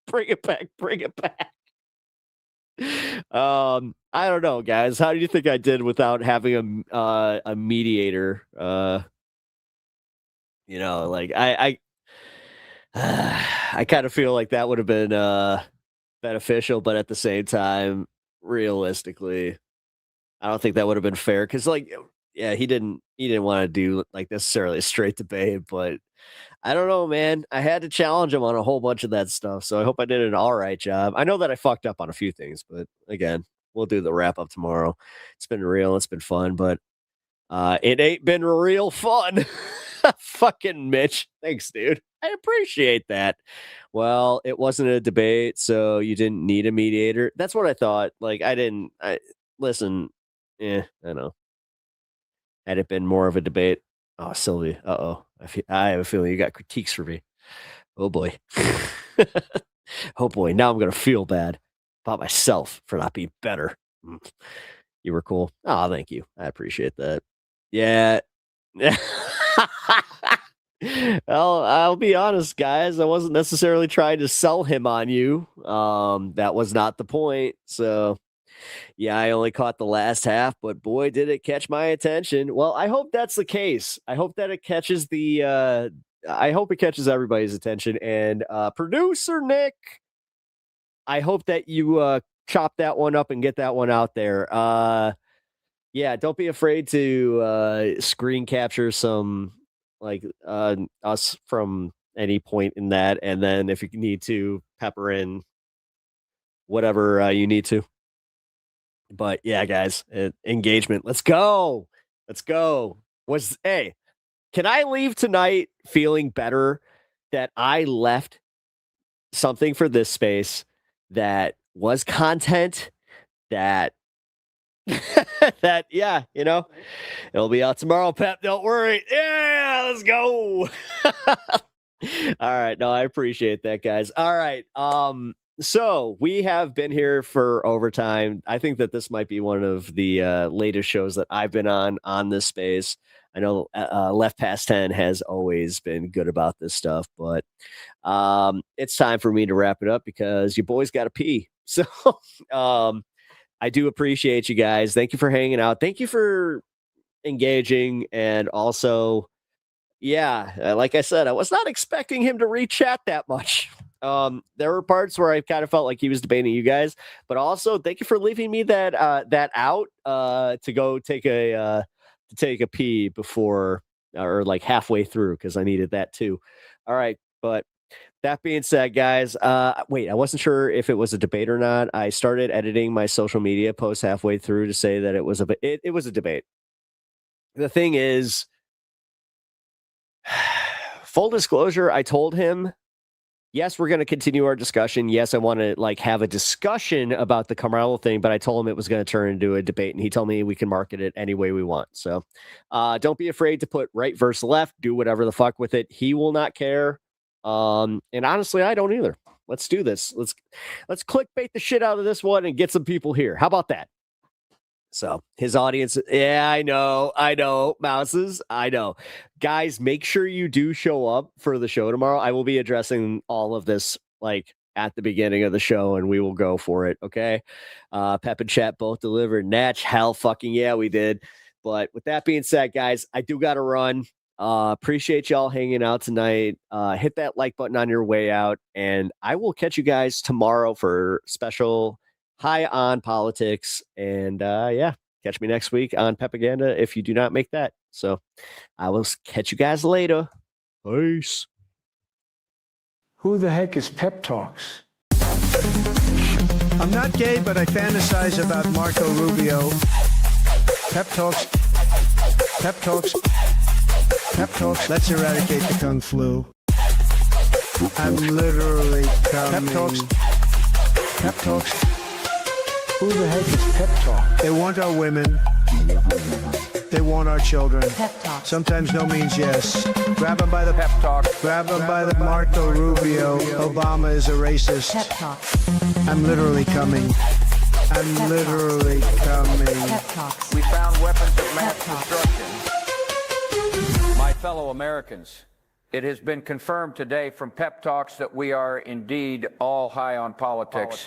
bring it back. Bring it back. I don't know, guys. How do you think I did without having a mediator? You know, like I kind of feel like that would have been beneficial, but at the same time, realistically, I don't think that would have been fair because, like, yeah, he didn't want to do like necessarily a straight debate, but I don't know, man. I had to challenge him on a whole bunch of that stuff, so I hope I did an all right job. I know that I fucked up on a few things, but again, we'll do the wrap up tomorrow. It's been real, it's been fun, but it ain't been real fun. Fucking Mitch, thanks, dude. I appreciate that. Well, it wasn't a debate, so you didn't need a mediator. That's what I thought. Like, I listen. I know. Had it been more of a debate. Oh, Sylvie. Uh-oh. I have a feeling you got critiques for me. Oh, boy. Oh, boy. Now I'm going to feel bad about myself for not being better. You were cool. Oh, thank you. I appreciate that. Yeah. Well, I'll be honest, guys. I wasn't necessarily trying to sell him on you. That was not the point. So, yeah, I only caught the last half, but boy, did it catch my attention. Well, I hope that's the case. I hope that it catches I hope it catches everybody's attention. And producer Nick, I hope that you chop that one up and get that one out there. Yeah, don't be afraid to screen capture some like us from any point in that, and then if you need to pepper in whatever you need to. But yeah, guys, engagement. Let's go. Hey, can I leave tonight feeling better that I left something for this space that was content that yeah, you know, it'll be out tomorrow, Pep. Don't worry. Yeah, let's go. All right. No, I appreciate that, guys. All right. So we have been here for overtime. I think that this might be one of the latest shows that I've been on this space. I know Left Past 10 has always been good about this stuff, but it's time for me to wrap it up because your boy's got to pee. So I do appreciate you guys. Thank you for hanging out. Thank you for engaging. And also, yeah, like I said, I was not expecting him to re-chat that much. There were parts where I kind of felt like he was debating you guys, but also thank you for leaving me that out to go take a pee before or like halfway through because I needed that too. All right, but that being said, guys, wait, I wasn't sure if it was a debate or not. I started editing my social media posts halfway through to say that it was a debate. The thing is, full disclosure, I told him, yes, we're going to continue our discussion. Yes, I want to like have a discussion about the Carmelo thing, but I told him it was going to turn into a debate, and he told me we can market it any way we want. So don't be afraid to put right versus left. Do whatever the fuck with it. He will not care. And honestly, I don't either. Let's do this. Let's clickbait the shit out of this one and get some people here. How about that? So his audience, yeah, I know, mouses, I know. Guys, make sure you do show up for the show tomorrow. I will be addressing all of this like at the beginning of the show, and we will go for it, okay? Pep and Chat both delivered. Natch, hell fucking yeah, we did. But with that being said, guys, I do got to run. Appreciate y'all hanging out tonight. Hit that like button on your way out, and I will catch you guys tomorrow for special High on Politics. And yeah, catch me next week on PEPAGANDA if you do not make that. So I will catch you guys later. Peace. Who the heck is Pep Talks? I'm not gay, but I fantasize about Marco Rubio. Pep Talks. Pep Talks. Pep Talks. Let's eradicate the Kung Flu. I'm literally coming. Pep Talks. Pep Talks. Who the heck is Pep Talk? They want our women. They want our children. Pep Talk. Sometimes no means yes. Grab them by the Pep Talk. Grab them by the Marco Rubio. Obama is a racist. Pep Talk. I'm literally coming. I'm literally coming. Pep Talks. We found weapons of mass destruction. My fellow Americans, it has been confirmed today from Pep Talks that we are indeed all high on politics.